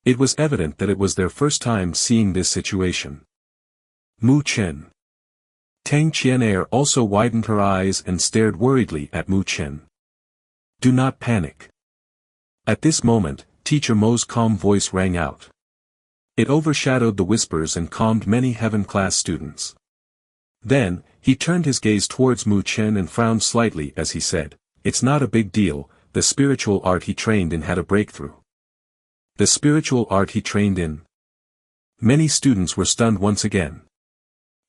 It was evident that it was their first time seeing this situation. Mu Chen. Tang Qianair also widened her eyes and stared worriedly at Mu Chen. Do not panic. At this moment, Teacher Mo's calm voice rang out. It overshadowed the whispers and calmed many heaven-class students. Then, he turned his gaze towards Mu Chen and frowned slightly as he said, "It's not a big deal, the spiritual art he trained in had a breakthrough." The spiritual art he trained in? Many students were stunned once again.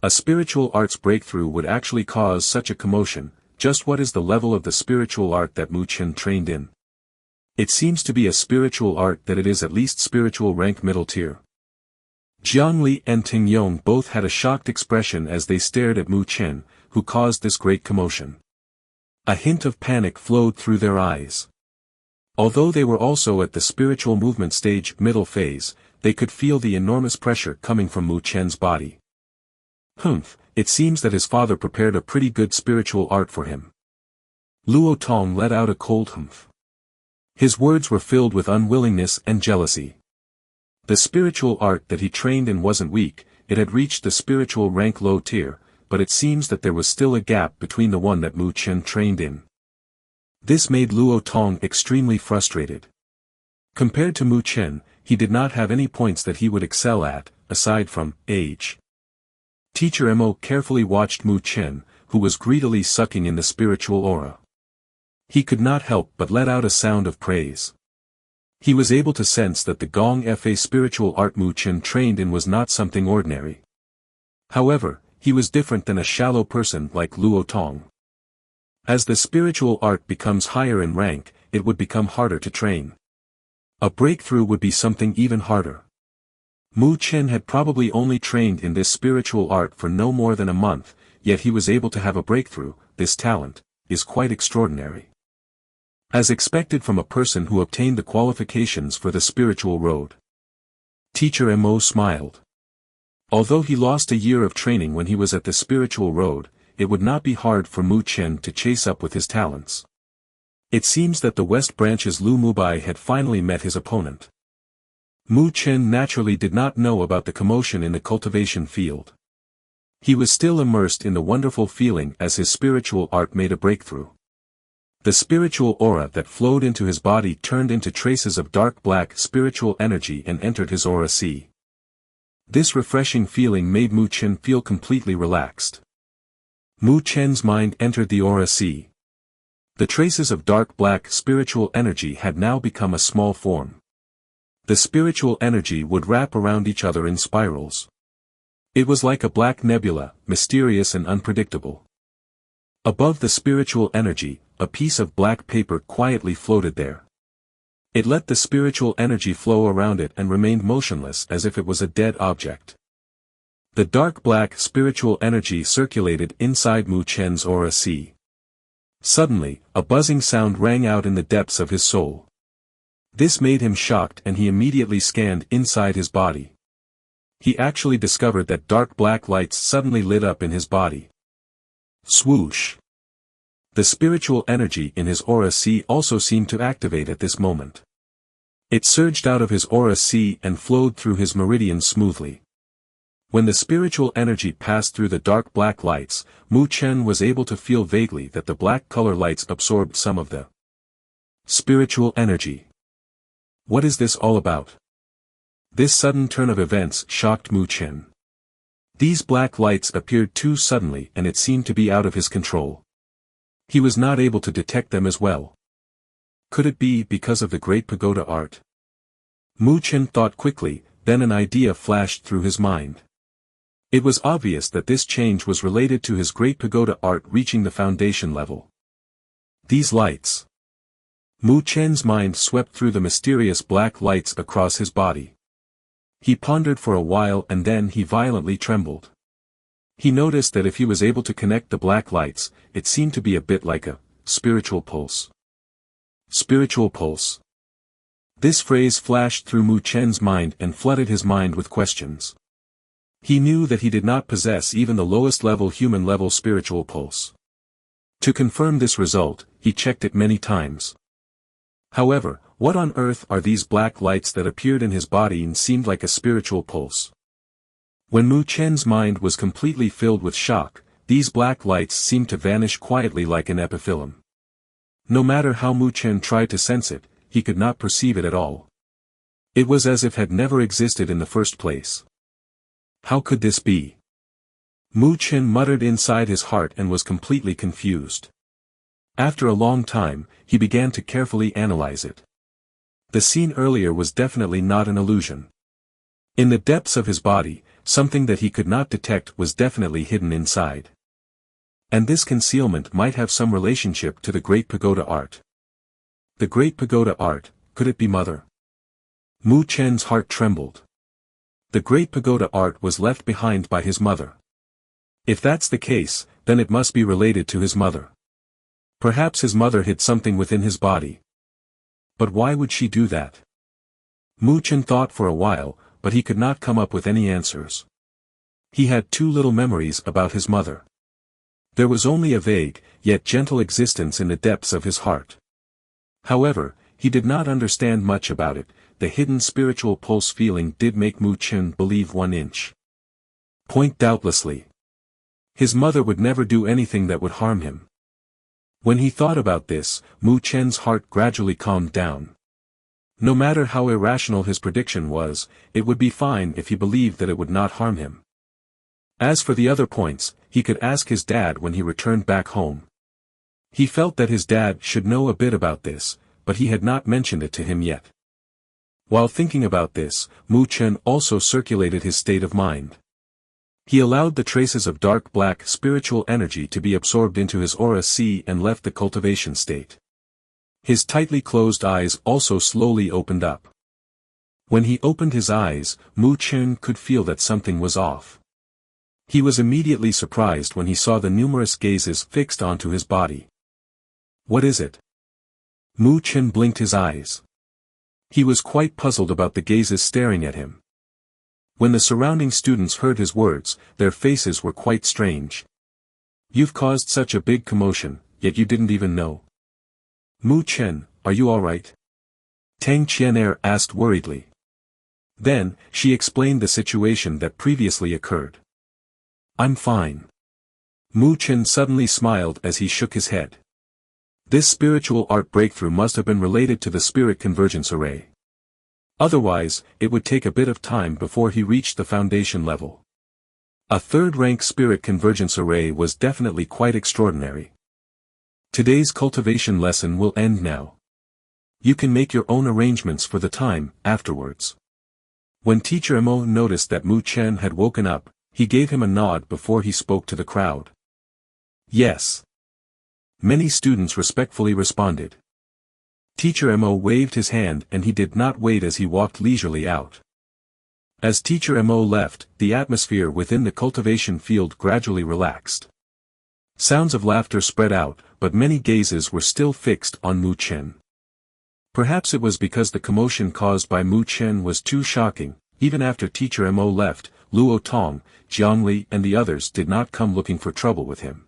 A spiritual art's breakthrough would actually cause such a commotion. Just what is the level of the spiritual art that Mu Chen trained in? It seems to be a spiritual art that it is at least spiritual rank middle tier. Jiangli and Ting Yong both had a shocked expression as they stared at Mu Chen, who caused this great commotion. A hint of panic flowed through their eyes. Although they were also at the spiritual movement stage middle phase, they could feel the enormous pressure coming from Mu Chen's body. Humph, it seems that his father prepared a pretty good spiritual art for him. Luo Tong let out a cold humph. His words were filled with unwillingness and jealousy. The spiritual art that he trained in wasn't weak, it had reached the spiritual rank low tier, but it seems that there was still a gap between the one that Mu Chen trained in. This made Luo Tong extremely frustrated. Compared to Mu Chen, he did not have any points that he would excel at, aside from age. Teacher Mo carefully watched Mu Chen, who was greedily sucking in the spiritual aura. He could not help but let out a sound of praise. He was able to sense that the Gong Fa spiritual art Mu Chen trained in was not something ordinary. However, he was different than a shallow person like Luo Tong. As the spiritual art becomes higher in rank, it would become harder to train. A breakthrough would be something even harder. Mu Chen had probably only trained in this spiritual art for no more than a month, yet he was able to have a breakthrough. This talent is quite extraordinary. As expected from a person who obtained the qualifications for the spiritual road. Teacher Mo smiled. Although he lost a year of training when he was at the spiritual road, it would not be hard for Mu Chen to chase up with his talents. It seems that the West Branch's Lu Mubai had finally met his opponent. Mu Chen naturally did not know about the commotion in the cultivation field. He was still immersed in the wonderful feeling as his spiritual art made a breakthrough. The spiritual aura that flowed into his body turned into traces of dark black spiritual energy and entered his aura sea. This refreshing feeling made Mu Chen feel completely relaxed. Mu Chen's mind entered the aura sea. The traces of dark black spiritual energy had now become a small form. The spiritual energy would wrap around each other in spirals. It was like a black nebula, mysterious and unpredictable. Above the spiritual energy, a piece of black paper quietly floated there. It let the spiritual energy flow around it and remained motionless as if it was a dead object. The dark black spiritual energy circulated inside Mu Chen's aura sea. Suddenly, a buzzing sound rang out in the depths of his soul. This made him shocked and he immediately scanned inside his body. He actually discovered that dark black lights suddenly lit up in his body. Swoosh! The spiritual energy in his aura sea also seemed to activate at this moment. It surged out of his aura sea and flowed through his meridians smoothly. When the spiritual energy passed through the dark black lights, Mu Chen was able to feel vaguely that the black color lights absorbed some of the spiritual energy. What is this all about? This sudden turn of events shocked Mu Chen. These black lights appeared too suddenly and it seemed to be out of his control. He was not able to detect them as well. Could it be because of the Great Pagoda art? Mu Chen thought quickly, then an idea flashed through his mind. It was obvious that this change was related to his Great Pagoda art reaching the foundation level. These lights. Mu Chen's mind swept through the mysterious black lights across his body. He pondered for a while and then he violently trembled. He noticed that if he was able to connect the black lights, it seemed to be a bit like a spiritual pulse. Spiritual pulse. This phrase flashed through Mu Chen's mind and flooded his mind with questions. He knew that he did not possess even the lowest level human level spiritual pulse. To confirm this result, he checked it many times. However, what on earth are these black lights that appeared in his body and seemed like a spiritual pulse? When Mu Chen's mind was completely filled with shock, these black lights seemed to vanish quietly like an epithelum. No matter how Mu Chen tried to sense it, he could not perceive it at all. It was as if it had never existed in the first place. How could this be? Mu Chen muttered inside his heart and was completely confused. After a long time, he began to carefully analyze it. The scene earlier was definitely not an illusion. In the depths of his body, something that he could not detect was definitely hidden inside. And this concealment might have some relationship to the Great Pagoda art. The Great Pagoda art, could it be Mother? Mu Chen's heart trembled. The Great Pagoda art was left behind by his mother. If that's the case, then it must be related to his mother. Perhaps his mother hid something within his body. But why would she do that? Mu Chen thought for a while, but he could not come up with any answers. He had too little memories about his mother. There was only a vague, yet gentle existence in the depths of his heart. However, he did not understand much about it. The hidden spiritual pulse feeling did make Mu Chen believe 1 inch. Point doubtlessly. His mother would never do anything that would harm him. When he thought about this, Mu Chen's heart gradually calmed down. No matter how irrational his prediction was, it would be fine if he believed that it would not harm him. As for the other points, he could ask his dad when he returned back home. He felt that his dad should know a bit about this, but he had not mentioned it to him yet. While thinking about this, Mu Chen also circulated his state of mind. He allowed the traces of dark black spiritual energy to be absorbed into his aura C and left the cultivation state. His tightly closed eyes also slowly opened up. When he opened his eyes, Mu Chen could feel that something was off. He was immediately surprised when he saw the numerous gazes fixed onto his body. What is it? Mu Chen blinked his eyes. He was quite puzzled about the gazes staring at him. When the surrounding students heard his words, their faces were quite strange. You've caused such a big commotion, yet you didn't even know. Mu Chen, are you alright? Tang Qian'er asked worriedly. Then, she explained the situation that previously occurred. I'm fine. Mu Chen suddenly smiled as he shook his head. This spiritual art breakthrough must have been related to the spirit convergence array. Otherwise, it would take a bit of time before he reached the foundation level. A third-rank spirit convergence array was definitely quite extraordinary. Today's cultivation lesson will end now. You can make your own arrangements for the time afterwards. When Teacher Mo noticed that Mu Chen had woken up, he gave him a nod before he spoke to the crowd. Yes. Many students respectfully responded. Teacher Mo waved his hand and he did not wait as he walked leisurely out. As Teacher Mo left, the atmosphere within the cultivation field gradually relaxed. Sounds of laughter spread out, but many gazes were still fixed on Mu Chen. Perhaps it was because the commotion caused by Mu Chen was too shocking. Even after Teacher Mo left, Luo Tong, Jiangli and the others did not come looking for trouble with him.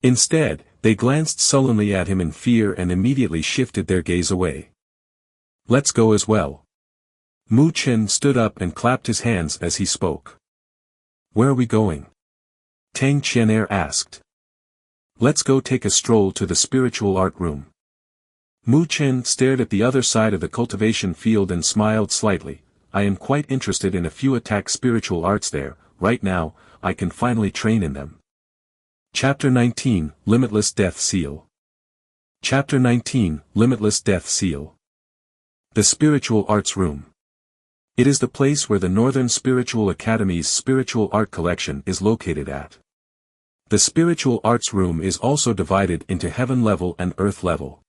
Instead, they glanced sullenly at him in fear and immediately shifted their gaze away. Let's go as well. Mu Chen stood up and clapped his hands as he spoke. Where are we going? Tang Qian'er asked. Let's go take a stroll to the spiritual art room. Mu Chen stared at the other side of the cultivation field and smiled slightly. I am quite interested in a few attack spiritual arts there. Right now, I can finally train in them. Chapter 19, Limitless Death Seal. Chapter 19, Limitless Death Seal. The Spiritual Arts Room. It is the place where the Northern Spiritual Academy's spiritual art collection is located at. The Spiritual Arts Room is also divided into Heaven level and Earth level.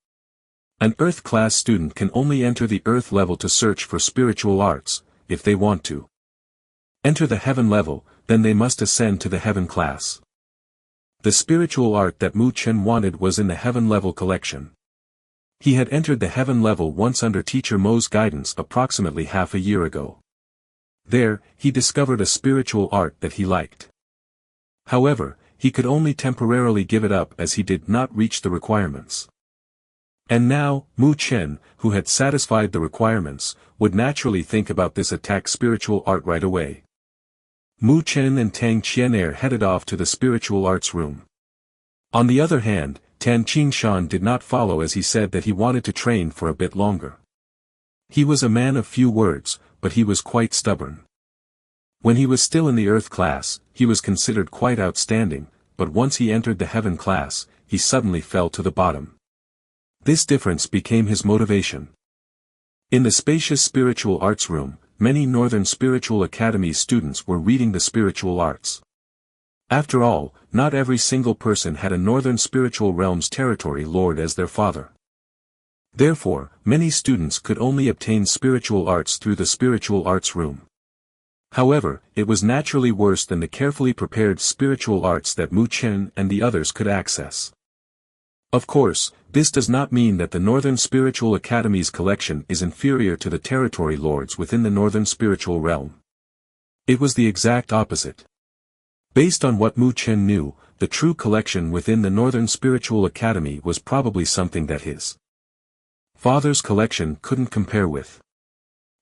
An Earth class student can only enter the Earth level to search for spiritual arts, if they want to. Enter the Heaven level, then they must ascend to the Heaven class. The spiritual art that Mu Chen wanted was in the Heaven level collection. He had entered the Heaven level once under Teacher Mo's guidance approximately half a year ago. There, he discovered a spiritual art that he liked. However, he could only temporarily give it up as he did not reach the requirements. And now, Mu Chen, who had satisfied the requirements, would naturally think about this attack spiritual art right away. Mu Chen and Tang Qian'er headed off to the spiritual arts room. On the other hand, Tan Qingshan did not follow as he said that he wanted to train for a bit longer. He was a man of few words, but he was quite stubborn. When he was still in the Earth class, he was considered quite outstanding, but once he entered the Heaven class, he suddenly fell to the bottom. This difference became his motivation. In the spacious spiritual arts room, many Northern Spiritual Academy students were reading the spiritual arts. After all, not every single person had a Northern Spiritual Realms territory lord as their father. Therefore, many students could only obtain spiritual arts through the spiritual arts room. However, it was naturally worse than the carefully prepared spiritual arts that Mu Chen and the others could access. Of course, this does not mean that the Northern Spiritual Academy's collection is inferior to the territory lords within the Northern Spiritual Realm. It was the exact opposite. Based on what Mu Chen knew, the true collection within the Northern Spiritual Academy was probably something that his father's collection couldn't compare with.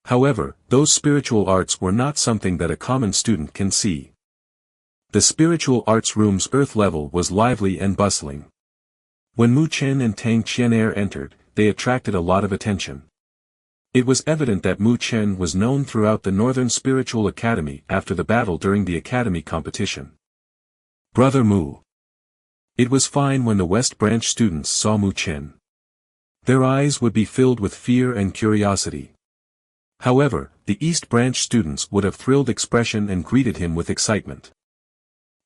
However, those spiritual arts were not something that a common student can see. The spiritual arts room's earth level was lively and bustling. When Mu Chen and Tang Qianair entered, they attracted a lot of attention. It was evident that Mu Chen was known throughout the Northern Spiritual Academy after the battle during the academy competition. Brother Mu. It was fine when the West Branch students saw Mu Chen. Their eyes would be filled with fear and curiosity. However, the East Branch students would have thrilled expression and greeted him with excitement.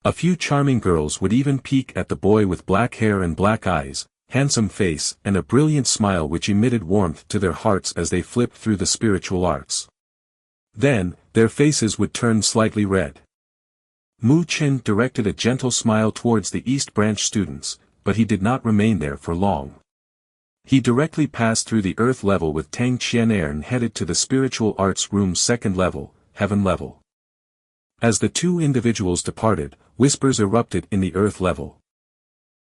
A few charming girls would even peek at the boy with black hair and black eyes, handsome face and a brilliant smile which emitted warmth to their hearts as they flipped through the spiritual arts. Then, their faces would turn slightly red. Mu Chen directed a gentle smile towards the East Branch students, but he did not remain there for long. He directly passed through the earth level with Tang Qianair and headed to the spiritual arts room's second level, heaven level. As the two individuals departed, whispers erupted in the earth level.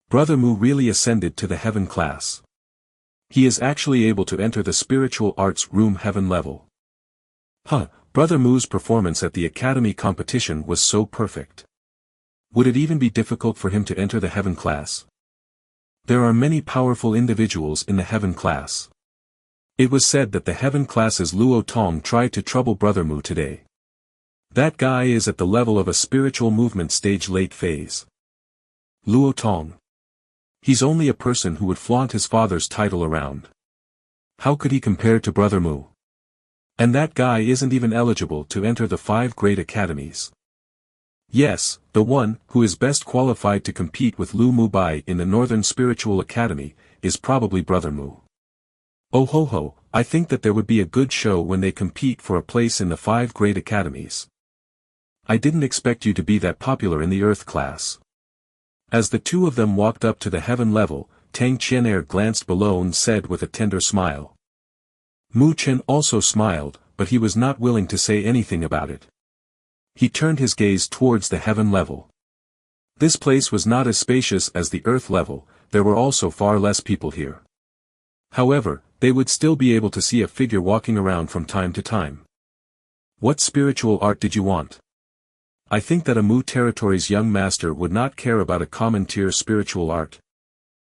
Brother Mu really ascended to the heaven class. He is actually able to enter the spiritual arts room heaven level. Brother Mu's performance at the academy competition was so perfect. Would it even be difficult for him to enter the heaven class? There are many powerful individuals in the heaven class. It was said that the heaven class's Luo Tong tried to trouble Brother Mu today. That guy is at the level of a spiritual movement stage late phase. Luo Tong. He's only a person who would flaunt his father's title around. How could he compare to Brother Mu? And that guy isn't even eligible to enter the 5 great academies. Yes, the one who is best qualified to compete with Lu Mubai in the Northern Spiritual Academy is probably Brother Mu. Oh ho ho, I think that there would be a good show when they compete for a place in the 5 great academies. I didn't expect you to be that popular in the Earth class. As the two of them walked up to the heaven level, Tang Qianair glanced below and said with a tender smile. Mu Chen also smiled, but he was not willing to say anything about it. He turned his gaze towards the heaven level. This place was not as spacious as the earth level, there were also far less people here. However, they would still be able to see a figure walking around from time to time. What spiritual art did you want? I think that a Mu territory's young master would not care about a common tier spiritual art.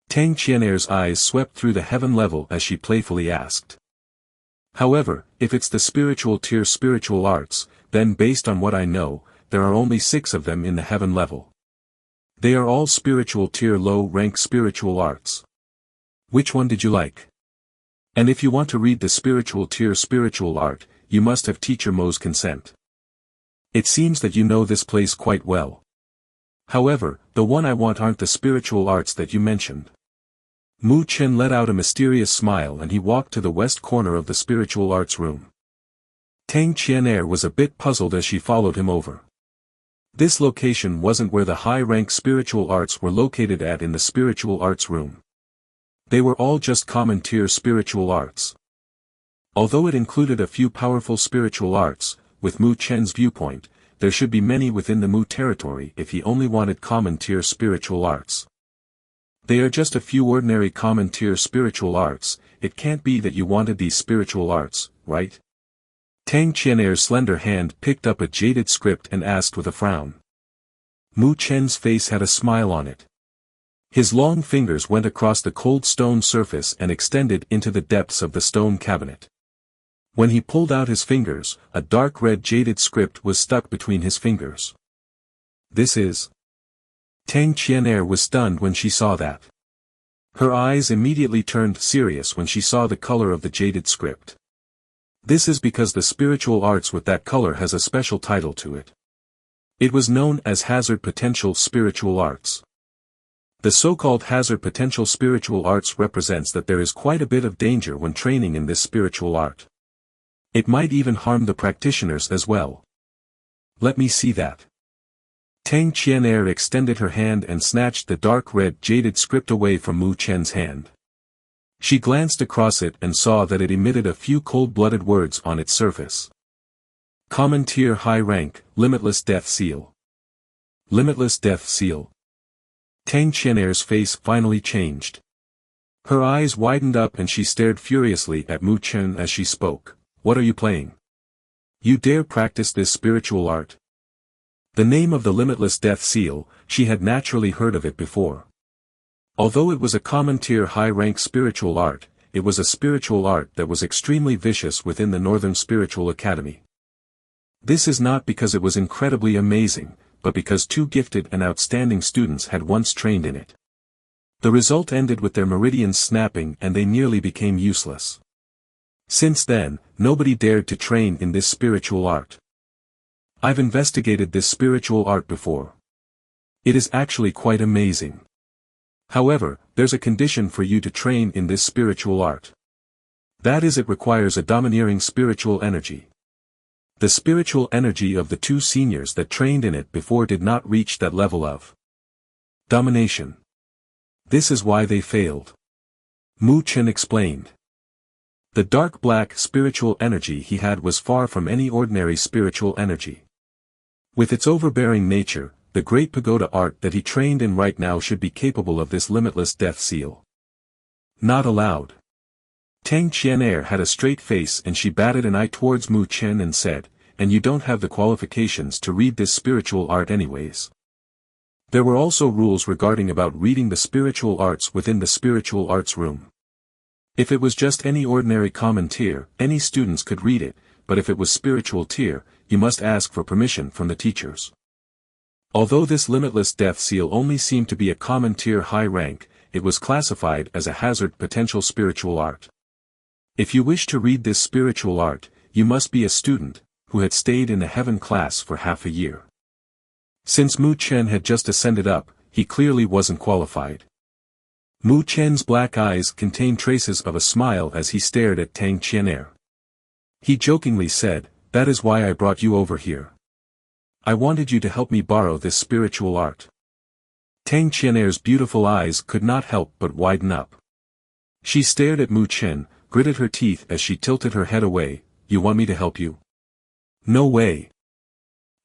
Tang Qianair's eyes swept through the heaven level as she playfully asked. However, if it's the spiritual tier spiritual arts, then based on what I know, there are only 6 of them in the heaven level. They are all spiritual tier low-rank spiritual arts. Which one did you like? And if you want to read the spiritual tier spiritual art, you must have Teacher Mo's consent. It seems that you know this place quite well. However, the one I want aren't the spiritual arts that you mentioned. Mu Chen let out a mysterious smile and he walked to the west corner of the spiritual arts room. Tang Qianair was a bit puzzled as she followed him over. This location wasn't where the high-rank spiritual arts were located at in the spiritual arts room. They were all just common tier spiritual arts. Although it included a few powerful spiritual arts, with Mu Chen's viewpoint, there should be many within the Mu territory if he only wanted common tier spiritual arts. They are just a few ordinary common tier spiritual arts, it can't be that you wanted these spiritual arts, right? Tang Qianair's slender hand picked up a jaded script and asked with a frown. Mu Chen's face had a smile on it. His long fingers went across the cold stone surface and extended into the depths of the stone cabinet. When he pulled out his fingers, a dark red jaded script was stuck between his fingers. This is... Tang Qianair was stunned when she saw that. Her eyes immediately turned serious when she saw the color of the jaded script. This is because the spiritual arts with that color has a special title to it. It was known as Hazard Potential Spiritual Arts. The so-called Hazard Potential Spiritual Arts represents that there is quite a bit of danger when training in this spiritual art. It might even harm the practitioners as well. Let me see that. Tang Qian'er extended her hand and snatched the dark red jaded script away from Mu Chen's hand. She glanced across it and saw that it emitted a few cold-blooded words on its surface. Common tier high rank, limitless death seal. Limitless death seal. Tang Qian'er's face finally changed. Her eyes widened up and she stared furiously at Mu Chen as she spoke. What are you playing? You dare practice this spiritual art? The name of the limitless death seal, she had naturally heard of it before. Although it was a common tier high-rank spiritual art, it was a spiritual art that was extremely vicious within the Northern Spiritual Academy. This is not because it was incredibly amazing, but because two gifted and outstanding students had once trained in it. The result ended with their meridians snapping and they nearly became useless. Since then, nobody dared to train in this spiritual art. I've investigated this spiritual art before. It is actually quite amazing. However, there's a condition for you to train in this spiritual art. That is, it requires a domineering spiritual energy. The spiritual energy of the two seniors that trained in it before did not reach that level of domination. This is why they failed. Mu Chen explained. The dark black spiritual energy he had was far from any ordinary spiritual energy. With its overbearing nature, the great pagoda art that he trained in right now should be capable of this limitless death seal. Not allowed. Tang Qian'er had a straight face and she batted an eye towards Mu Chen and said, and you don't have the qualifications to read this spiritual art anyways. There were also rules regarding about reading the spiritual arts within the spiritual arts room. If it was just any ordinary common tier, any students could read it, but if it was spiritual tier, you must ask for permission from the teachers. Although this limitless death seal only seemed to be a common tier high rank, it was classified as a hazard potential spiritual art. If you wish to read this spiritual art, you must be a student, who had stayed in the heaven class for half a year. Since Mu Chen had just ascended up, he clearly wasn't qualified. Mu Chen's black eyes contained traces of a smile as he stared at Tang Qian'er. He jokingly said, that is why I brought you over here. I wanted you to help me borrow this spiritual art. Tang Qian'er's beautiful eyes could not help but widen up. She stared at Mu Chen, gritted her teeth as she tilted her head away. You want me to help you? No way.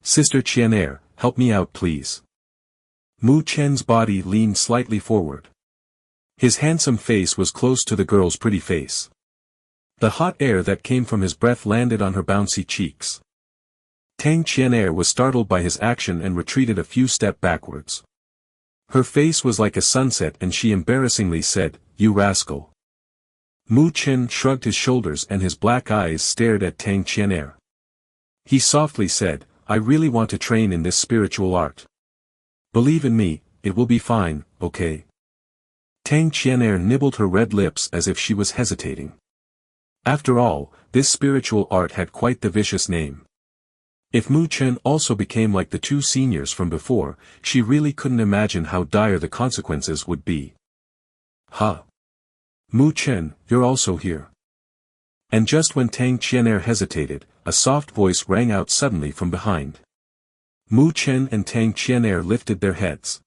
Sister Qian'er, help me out please. Mu Chen's body leaned slightly forward. His handsome face was close to the girl's pretty face. The hot air that came from his breath landed on her bouncy cheeks. Tang Qian'er was startled by his action and retreated a few steps backwards. Her face was like a sunset and she embarrassingly said, you rascal. Mu Chen shrugged his shoulders and his black eyes stared at Tang Qian'er. He softly said, I really want to train in this spiritual art. Believe in me, it will be fine, okay? Tang Qian'er nibbled her red lips as if she was hesitating. After all, this spiritual art had quite the vicious name. If Mu Chen also became like the two seniors from before, she really couldn't imagine how dire the consequences would be. Ha! Mu Chen, you're also here. And just when Tang Qian'er hesitated, a soft voice rang out suddenly from behind. Mu Chen and Tang Qian'er lifted their heads.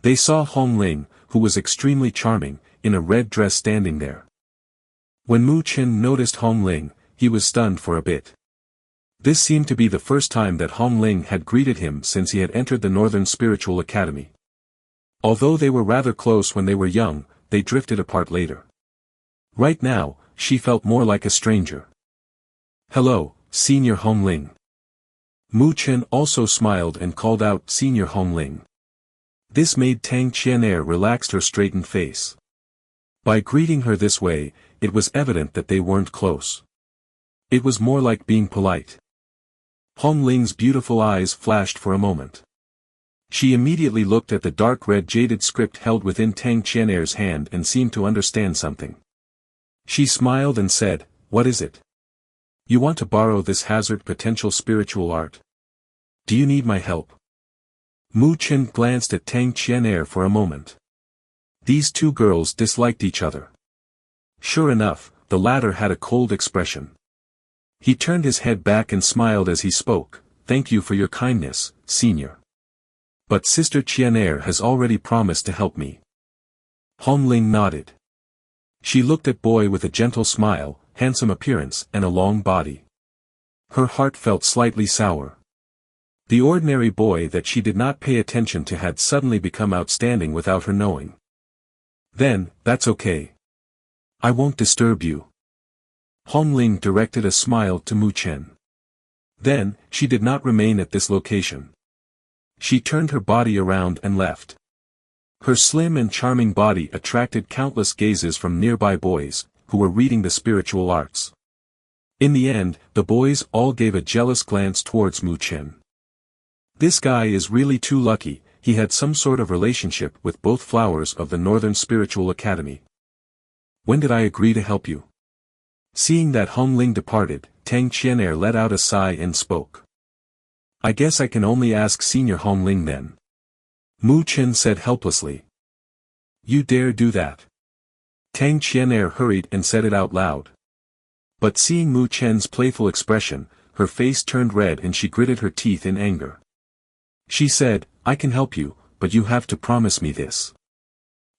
They saw Hong Ling, who was extremely charming, in a red dress standing there. When Mu Chen noticed Hong Ling, he was stunned for a bit. This seemed to be the first time that Hong Ling had greeted him since he had entered the Northern Spiritual Academy. Although they were rather close when they were young, they drifted apart later. Right now, she felt more like a stranger. Hello, Senior Hong Ling. Mu Chen also smiled and called out Senior Hong Ling. This made Tang Qian'er relax her straightened face. By greeting her this way, it was evident that they weren't close. It was more like being polite. Hong Ling's beautiful eyes flashed for a moment. She immediately looked at the dark red jaded script held within Tang Qian'er's hand and seemed to understand something. She smiled and said, what is it? You want to borrow this hazard potential spiritual art? Do you need my help? Mu Chen glanced at Tang Qian'er for a moment. These two girls disliked each other. Sure enough, the latter had a cold expression. He turned his head back and smiled as he spoke, thank you for your kindness, Senior. But Sister Qian'er has already promised to help me. Hongling nodded. She looked at Boy with a gentle smile, handsome appearance and a long body. Her heart felt slightly sour. The ordinary boy that she did not pay attention to had suddenly become outstanding without her knowing. Then, that's okay. I won't disturb you. Hongling directed a smile to Mu Chen. Then, she did not remain at this location. She turned her body around and left. Her slim and charming body attracted countless gazes from nearby boys, who were reading the spiritual arts. In the end, the boys all gave a jealous glance towards Mu Chen. This guy is really too lucky, he had some sort of relationship with both flowers of the Northern Spiritual Academy. When did I agree to help you? Seeing that Hongling departed, Tang Qian'er let out a sigh and spoke. I guess I can only ask Senior Hongling then. Mu Chen said helplessly. You dare do that? Tang Qian'er hurried and said it out loud. But seeing Mu Chen's playful expression, her face turned red and she gritted her teeth in anger. She said, I can help you, but you have to promise me this.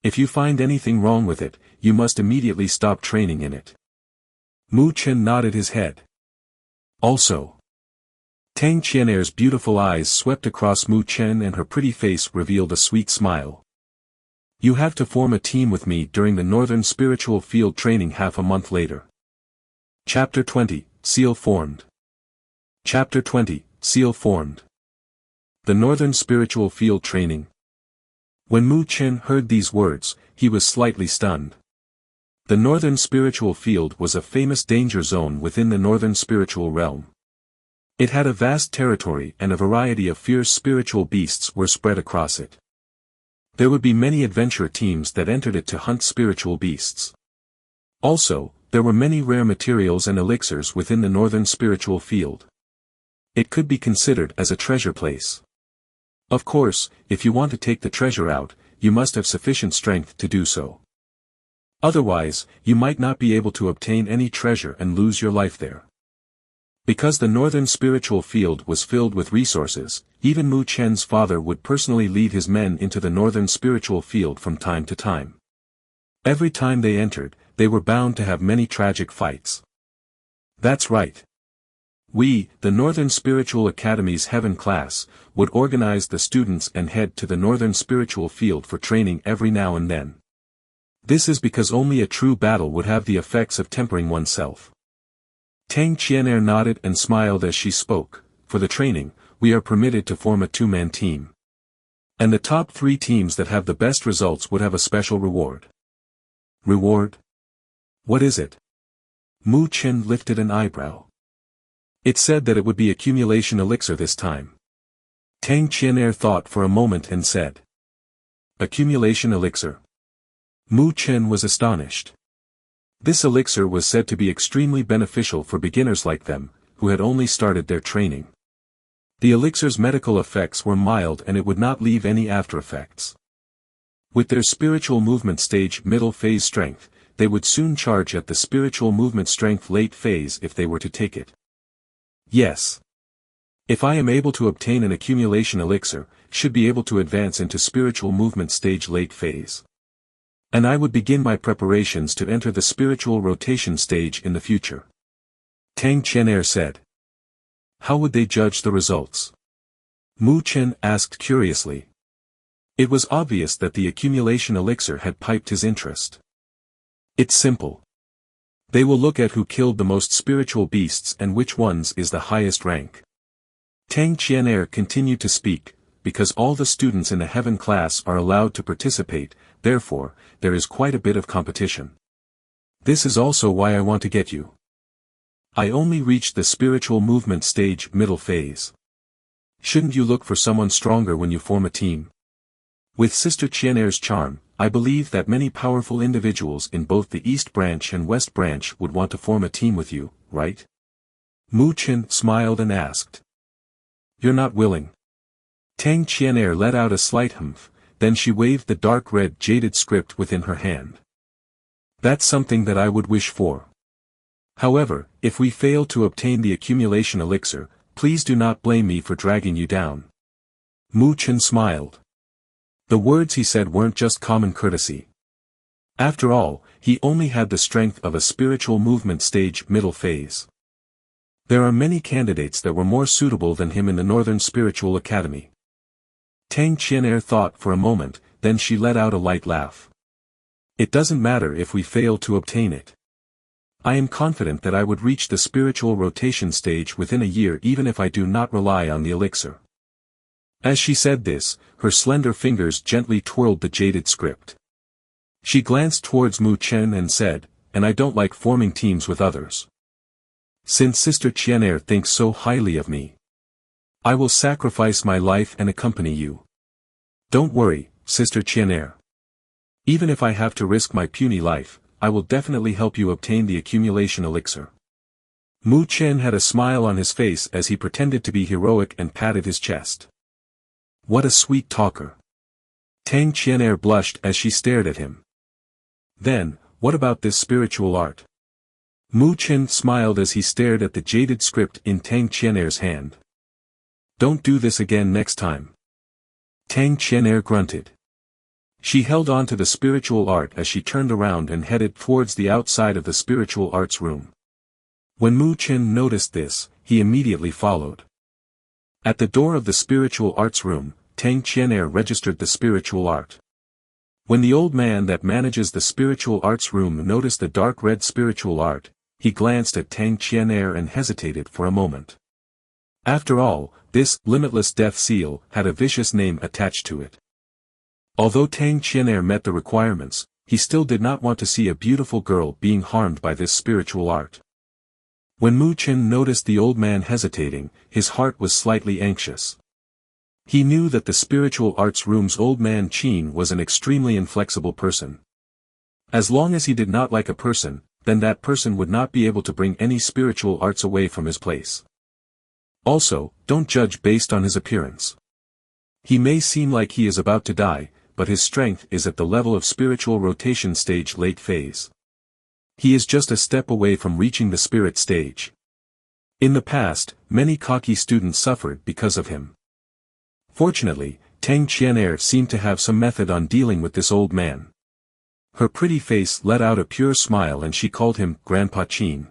If you find anything wrong with it, you must immediately stop training in it. Mu Chen nodded his head. Also. Tang Qian'er's beautiful eyes swept across Mu Chen and her pretty face revealed a sweet smile. You have to form a team with me during the Northern Spiritual Field training half a month later. Chapter 20, Seal Formed. Chapter 20, Seal Formed. The Northern Spiritual Field Training. When Mu Chen heard these words, he was slightly stunned. The Northern Spiritual Field was a famous danger zone within the Northern Spiritual Realm. It had a vast territory and a variety of fierce spiritual beasts were spread across it. There would be many adventure teams that entered it to hunt spiritual beasts. Also, there were many rare materials and elixirs within the Northern Spiritual Field. It could be considered as a treasure place. Of course, if you want to take the treasure out, you must have sufficient strength to do so. Otherwise, you might not be able to obtain any treasure and lose your life there. Because the Northern Spiritual Field was filled with resources, even Mu Chen's father would personally lead his men into the Northern Spiritual Field from time to time. Every time they entered, they were bound to have many tragic fights. That's right. We, the Northern Spiritual Academy's Heaven class, would organize the students and head to the Northern Spiritual Field for training every now and then. This is because only a true battle would have the effects of tempering oneself. Tang Qian'er nodded and smiled as she spoke. For the training, we are permitted to form a two-man team. And the top 3 teams that have the best results would have a special reward. Reward? What is it? Mu Chen lifted an eyebrow. It said that it would be accumulation elixir this time. Tang Qian'er thought for a moment and said. Accumulation elixir. Mu Chen was astonished. This elixir was said to be extremely beneficial for beginners like them, who had only started their training. The elixir's medical effects were mild and it would not leave any after effects. With their spiritual movement stage middle phase strength, they would soon charge at the spiritual movement strength late phase if they were to take it. Yes. If I am able to obtain an accumulation elixir, should be able to advance into spiritual movement stage late phase. And I would begin my preparations to enter the spiritual rotation stage in the future. Tang Qian'er said. How would they judge the results? Mu Chen asked curiously. It was obvious that the accumulation elixir had piqued his interest. It's simple. They will look at who killed the most spiritual beasts and which ones is the highest rank. Tang Qian'er continued to speak, because all the students in the Heaven class are allowed to participate, therefore, there is quite a bit of competition. This is also why I want to get you. I only reached the spiritual movement stage middle phase. Shouldn't you look for someone stronger when you form a team? With Sister Qian'er's charm, I believe that many powerful individuals in both the East Branch and West Branch would want to form a team with you, right? Mu Chen smiled and asked. You're not willing. Tang Qian'er let out a slight humph, then she waved the dark red jaded script within her hand. That's something that I would wish for. However, if we fail to obtain the accumulation elixir, please do not blame me for dragging you down. Mu Chen smiled. The words he said weren't just common courtesy. After all, he only had the strength of a spiritual movement stage middle phase. There are many candidates that were more suitable than him in the Northern Spiritual Academy. Tang Qian'er thought for a moment, then she let out a light laugh. It doesn't matter if we fail to obtain it. I am confident that I would reach the spiritual rotation stage within a year even if I do not rely on the elixir. As she said this, her slender fingers gently twirled the jaded script. She glanced towards Mu Chen and said, "And I don't like forming teams with others. Since Sister Qian'er thinks so highly of me, I will sacrifice my life and accompany you. Don't worry, Sister Qian'er. Even if I have to risk my puny life, I will definitely help you obtain the accumulation elixir." Mu Chen had a smile on his face as he pretended to be heroic and patted his chest. What a sweet talker. Tang Qian'er blushed as she stared at him. Then, what about this spiritual art? Mu Chen smiled as he stared at the jaded script in Tang Qian'er's hand. Don't do this again next time. Tang Qian'er grunted. She held on to the spiritual art as she turned around and headed towards the outside of the spiritual arts room. When Mu Chen noticed this, he immediately followed. At the door of the spiritual arts room, Tang Qian'er registered the spiritual art. When the old man that manages the spiritual arts room noticed the dark red spiritual art, he glanced at Tang Qian'er and hesitated for a moment. After all, this limitless death seal had a vicious name attached to it. Although Tang Qian'er met the requirements, he still did not want to see a beautiful girl being harmed by this spiritual art. When Mu Chen noticed the old man hesitating, his heart was slightly anxious. He knew that the spiritual arts room's old man Qin was an extremely inflexible person. As long as he did not like a person, then that person would not be able to bring any spiritual arts away from his place. Also, don't judge based on his appearance. He may seem like he is about to die, but his strength is at the level of spiritual rotation stage late phase. He is just a step away from reaching the spirit stage. In the past, many cocky students suffered because of him. Fortunately, Tang Qian'er seemed to have some method on dealing with this old man. Her pretty face let out a pure smile and she called him Grandpa Qin.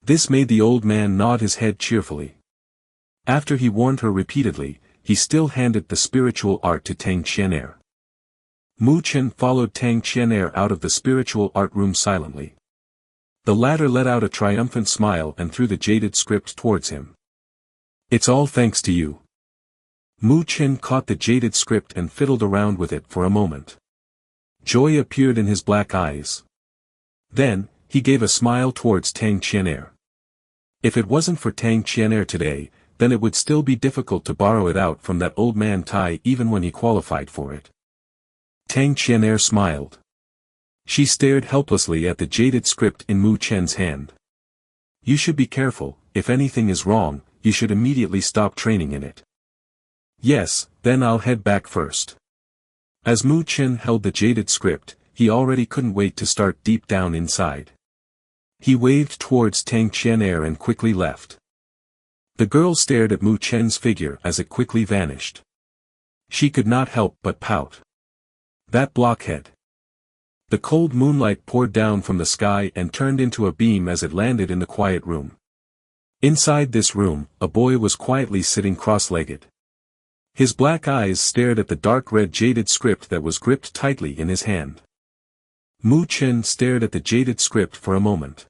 This made the old man nod his head cheerfully. After he warned her repeatedly, he still handed the spiritual art to Tang Qian'er. Mu Chen followed Tang Qian'er out of the spiritual art room silently. The latter let out a triumphant smile and threw the jaded script towards him. It's all thanks to you. Mu Chen caught the jaded script and fiddled around with it for a moment. Joy appeared in his black eyes. Then, he gave a smile towards Tang Qian'er. If it wasn't for Tang Qian'er today, then it would still be difficult to borrow it out from that old man Tai even when he qualified for it. Tang Qian'er smiled. She stared helplessly at the jaded script in Mu Chen's hand. You should be careful, if anything is wrong, you should immediately stop training in it. Yes, then I'll head back first. As Mu Chen held the jaded script, he already couldn't wait to start deep down inside. He waved towards Tang Qian'er and quickly left. The girl stared at Mu Chen's figure as it quickly vanished. She could not help but pout. That blockhead. The cold moonlight poured down from the sky and turned into a beam as it landed in the quiet room. Inside this room, a boy was quietly sitting cross-legged. His black eyes stared at the dark red jaded script that was gripped tightly in his hand. Mu Chen stared at the jaded script for a moment.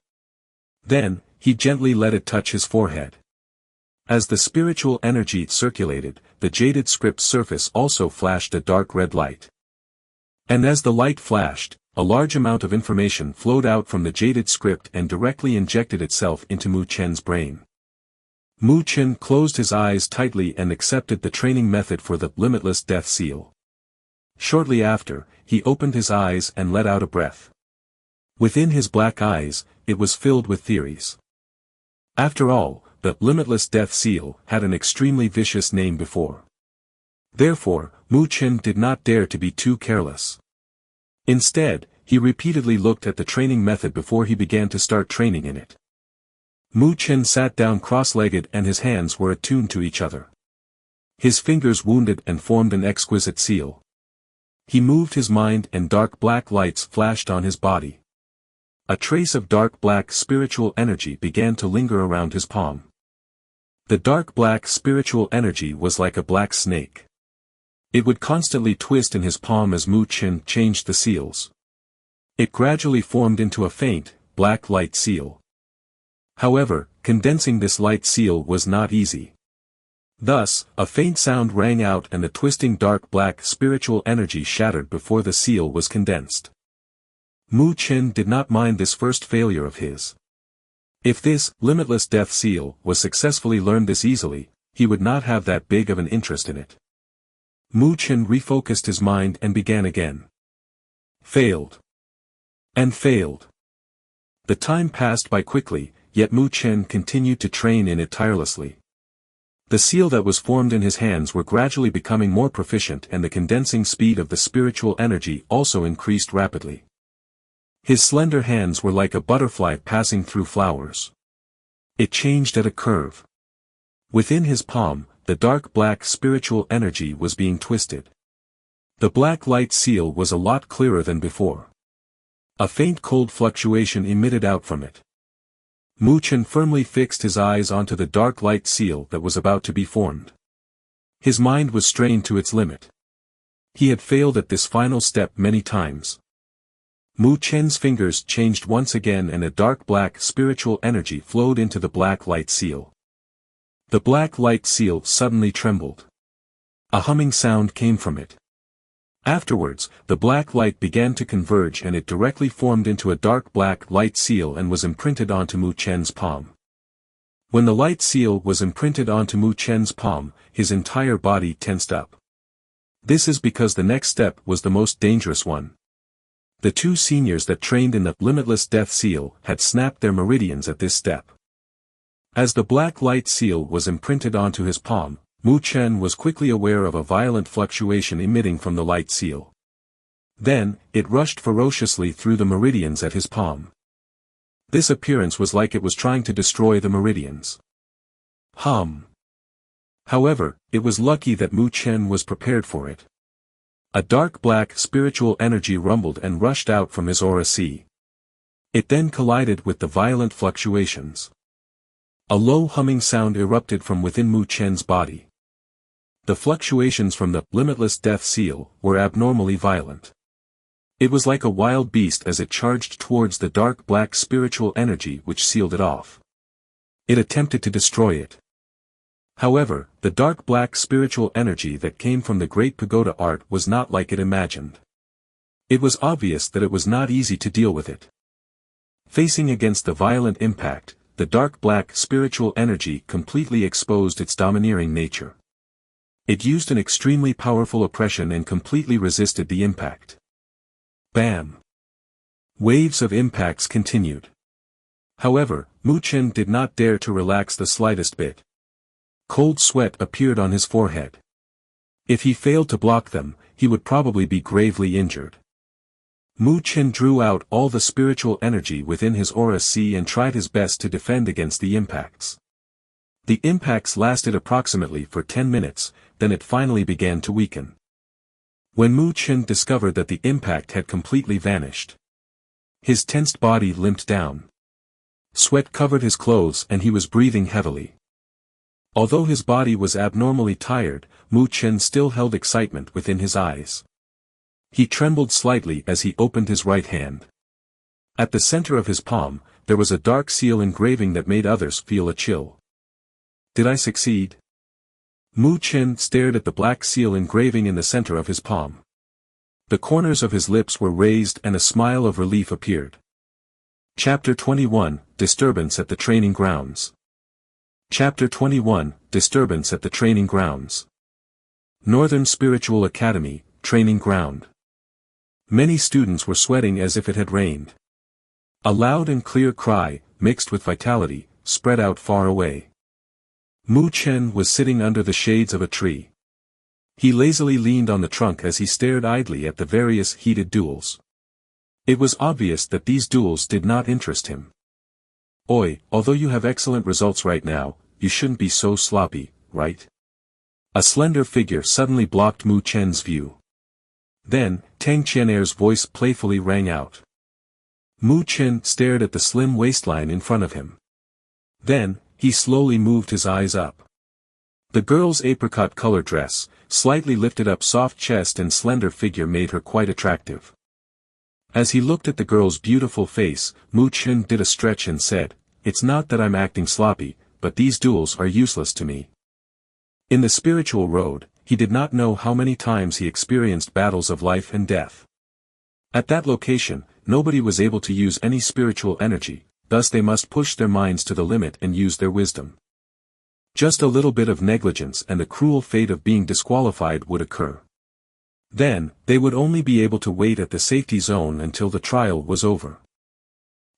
Then, he gently let it touch his forehead. As the spiritual energy circulated, the jaded script's surface also flashed a dark red light. And as the light flashed, a large amount of information flowed out from the jaded script and directly injected itself into Mu Chen's brain. Mu Chen closed his eyes tightly and accepted the training method for the limitless death seal. Shortly after, he opened his eyes and let out a breath. Within his black eyes, it was filled with theories. After all, the limitless death seal had an extremely vicious name before. Therefore, Mu Chen did not dare to be too careless. Instead, he repeatedly looked at the training method before he began to start training in it. Mu Chen sat down cross-legged and his hands were attuned to each other. His fingers wounded and formed an exquisite seal. He moved his mind and dark black lights flashed on his body. A trace of dark black spiritual energy began to linger around his palm. The dark black spiritual energy was like a black snake. It would constantly twist in his palm as Mu Chen changed the seals. It gradually formed into a faint, black light seal. However, condensing this light seal was not easy. Thus, a faint sound rang out and the twisting dark black spiritual energy shattered before the seal was condensed. Mu Chen did not mind this first failure of his. If this limitless death seal was successfully learned this easily, he would not have that big of an interest in it. Mu Chen refocused his mind and began again. Failed. And failed. The time passed by quickly, yet Mu Chen continued to train in it tirelessly. The seal that was formed in his hands were gradually becoming more proficient and the condensing speed of the spiritual energy also increased rapidly. His slender hands were like a butterfly passing through flowers. It changed at a curve. Within his palm, the dark black spiritual energy was being twisted. The black light seal was a lot clearer than before. A faint cold fluctuation emitted out from it. Mu Chen firmly fixed his eyes onto the dark light seal that was about to be formed. His mind was strained to its limit. He had failed at this final step many times. Mu Chen's fingers changed once again and a dark black spiritual energy flowed into the black light seal. The black light seal suddenly trembled. A humming sound came from it. Afterwards, the black light began to converge and it directly formed into a dark black light seal and was imprinted onto Mu Chen's palm. When the light seal was imprinted onto Mu Chen's palm, his entire body tensed up. This is because the next step was the most dangerous one. The two seniors that trained in the limitless death seal had snapped their meridians at this step. As the black light seal was imprinted onto his palm, Mu Chen was quickly aware of a violent fluctuation emitting from the light seal. Then, it rushed ferociously through the meridians at his palm. This appearance was like it was trying to destroy the meridians. However, it was lucky that Mu Chen was prepared for it. A dark black spiritual energy rumbled and rushed out from his aura sea. It then collided with the violent fluctuations. A low humming sound erupted from within Mu Chen's body. The fluctuations from the limitless death seal were abnormally violent. It was like a wild beast as it charged towards the dark black spiritual energy which sealed it off. It attempted to destroy it. However, the dark black spiritual energy that came from the Great Pagoda art was not like it imagined. It was obvious that it was not easy to deal with it. Facing against the violent impact, the dark black spiritual energy completely exposed its domineering nature. It used an extremely powerful oppression and completely resisted the impact. Bam! Waves of impacts continued. However, Mu Chen did not dare to relax the slightest bit. Cold sweat appeared on his forehead. If he failed to block them, he would probably be gravely injured. Mu Chen drew out all the spiritual energy within his aura sea and tried his best to defend against the impacts. The impacts lasted approximately for 10 minutes, then it finally began to weaken. When Mu Chen discovered that the impact had completely vanished, his tensed body limped down. Sweat covered his clothes and he was breathing heavily. Although his body was abnormally tired, Mu Chen still held excitement within his eyes. He trembled slightly as he opened his right hand. At the center of his palm, there was a dark seal engraving that made others feel a chill. Did I succeed? Mu Chen stared at the black seal engraving in the center of his palm. The corners of his lips were raised and a smile of relief appeared. Chapter 21, Disturbance at the Training Grounds. Chapter 21, Disturbance at the Training Grounds. Northern Spiritual Academy, Training Ground. Many students were sweating as if it had rained. A loud and clear cry, mixed with vitality, spread out far away. Mu Chen was sitting under the shades of a tree. He lazily leaned on the trunk as he stared idly at the various heated duels. It was obvious that these duels did not interest him. Oi, although you have excellent results right now, you shouldn't be so sloppy, right? A slender figure suddenly blocked Mu Chen's view. Then, Tang Qian'er's voice playfully rang out. Mu Chen stared at the slim waistline in front of him. Then, he slowly moved his eyes up. The girl's apricot-colored dress, slightly lifted up soft chest and slender figure made her quite attractive. As he looked at the girl's beautiful face, Mu Chen did a stretch and said, "It's not that I'm acting sloppy, but these duels are useless to me." In the spiritual road, he did not know how many times he experienced battles of life and death. At that location, nobody was able to use any spiritual energy, thus they must push their minds to the limit and use their wisdom. Just a little bit of negligence and the cruel fate of being disqualified would occur. Then, they would only be able to wait at the safety zone until the trial was over.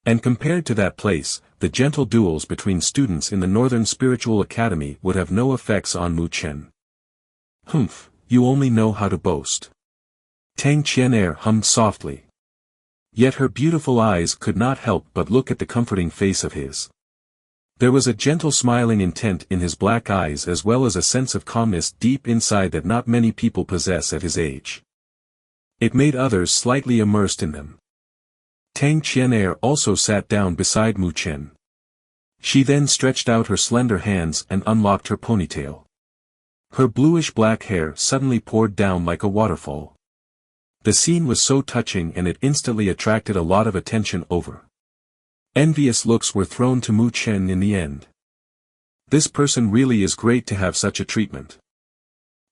And compared to that place, the gentle duels between students in the Northern Spiritual Academy would have no effects on Mu Chen. "Humph, you only know how to boast." Tang Qian'er hummed softly. Yet her beautiful eyes could not help but look at the comforting face of his. There was a gentle smiling intent in his black eyes as well as a sense of calmness deep inside that not many people possess at his age. It made others slightly immersed in them. Tang Qian'er also sat down beside Mu Chen. She then stretched out her slender hands and unlocked her ponytail. Her bluish-black hair suddenly poured down like a waterfall. The scene was so touching and it instantly attracted a lot of attention over. Envious looks were thrown to Mu Chen in the end. This person really is great to have such a treatment.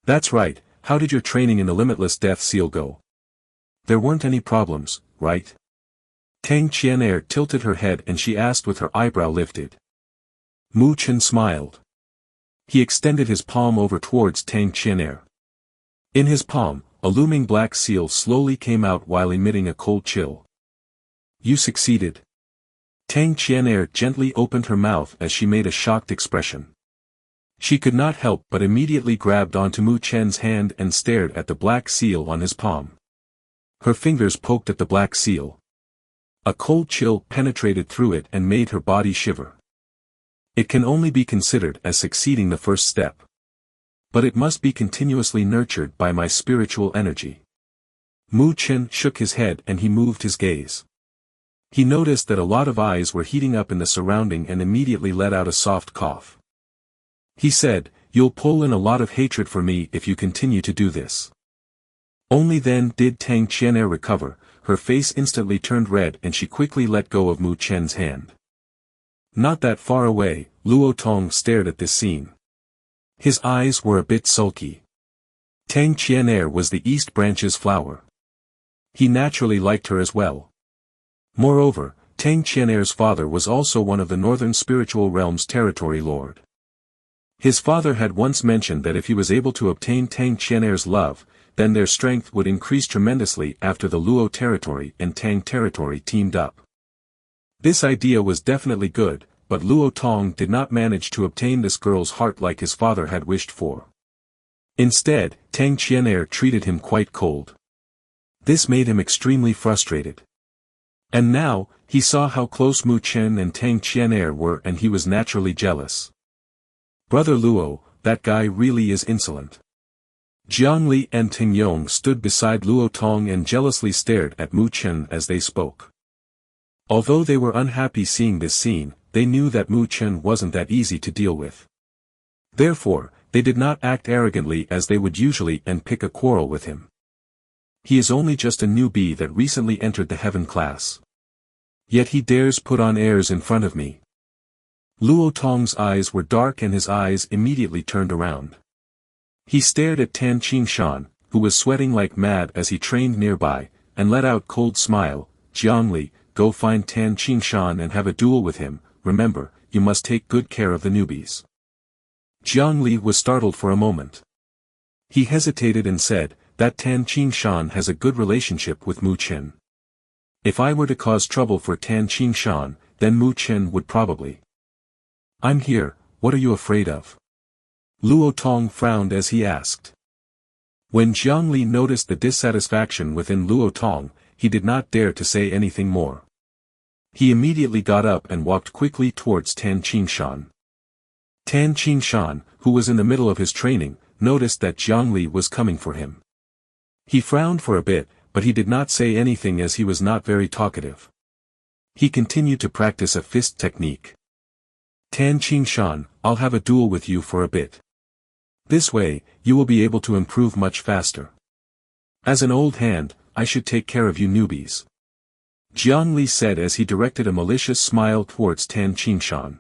That's right, how did your training in the Limitless Death Seal go? There weren't any problems, right? Tang Qian'er tilted her head and she asked with her eyebrow lifted. Mu Chen smiled. He extended his palm over towards Tang Qian'er. In his palm, a looming black seal slowly came out while emitting a cold chill. You succeeded. Tang Qian'er gently opened her mouth as she made a shocked expression. She could not help but immediately grabbed onto Mu Chen's hand and stared at the black seal on his palm. Her fingers poked at the black seal. A cold chill penetrated through it and made her body shiver. It can only be considered as succeeding the first step. But it must be continuously nurtured by my spiritual energy. Mu Chen shook his head and he moved his gaze. He noticed that a lot of eyes were heating up in the surrounding and immediately let out a soft cough. He said, "You'll pull in a lot of hatred for me if you continue to do this." Only then did Tang Qian'er recover, her face instantly turned red and she quickly let go of Mu Chen's hand. Not that far away, Luo Tong stared at this scene. His eyes were a bit sulky. Tang Qian'er was the East Branch's flower. He naturally liked her as well. Moreover, Tang Qian'er's father was also one of the Northern Spiritual Realm's territory lord. His father had once mentioned that if he was able to obtain Tang Qian'er's love, then their strength would increase tremendously after the Luo territory and Tang territory teamed up. This idea was definitely good, but Luo Tong did not manage to obtain this girl's heart like his father had wished for. Instead, Tang Qian'er treated him quite cold. This made him extremely frustrated. And now, he saw how close Mu Chen and Tang Qian'er were and he was naturally jealous. Brother Luo, that guy really is insolent. Jiang Li and Ting Yong stood beside Luo Tong and jealously stared at Mu Chen as they spoke. Although they were unhappy seeing this scene, they knew that Mu Chen wasn't that easy to deal with. Therefore, they did not act arrogantly as they would usually and pick a quarrel with him. He is only just a newbie that recently entered the heaven class. Yet he dares put on airs in front of me. Luo Tong's eyes were dark and his eyes immediately turned around. He stared at Tan Qingshan, who was sweating like mad as he trained nearby, and let out cold smile. Jiang Li, go find Tan Qingshan and have a duel with him. Remember, you must take good care of the newbies. Jiang Li was startled for a moment. He hesitated and said, that Tan Qingshan has a good relationship with Mu Chen. If I were to cause trouble for Tan Qingshan, then Mu Chen would probably. I'm here, what are you afraid of? Luo Tong frowned as he asked. When Jiang Li noticed the dissatisfaction within Luo Tong, he did not dare to say anything more. He immediately got up and walked quickly towards Tan Qingshan. Tan Qingshan, who was in the middle of his training, noticed that Jiang Li was coming for him. He frowned for a bit, but he did not say anything as he was not very talkative. He continued to practice a fist technique. Tan Qingshan, I'll have a duel with you for a bit. This way, you will be able to improve much faster. As an old hand, I should take care of you newbies. Jiang Li said as he directed a malicious smile towards Tan Qingshan.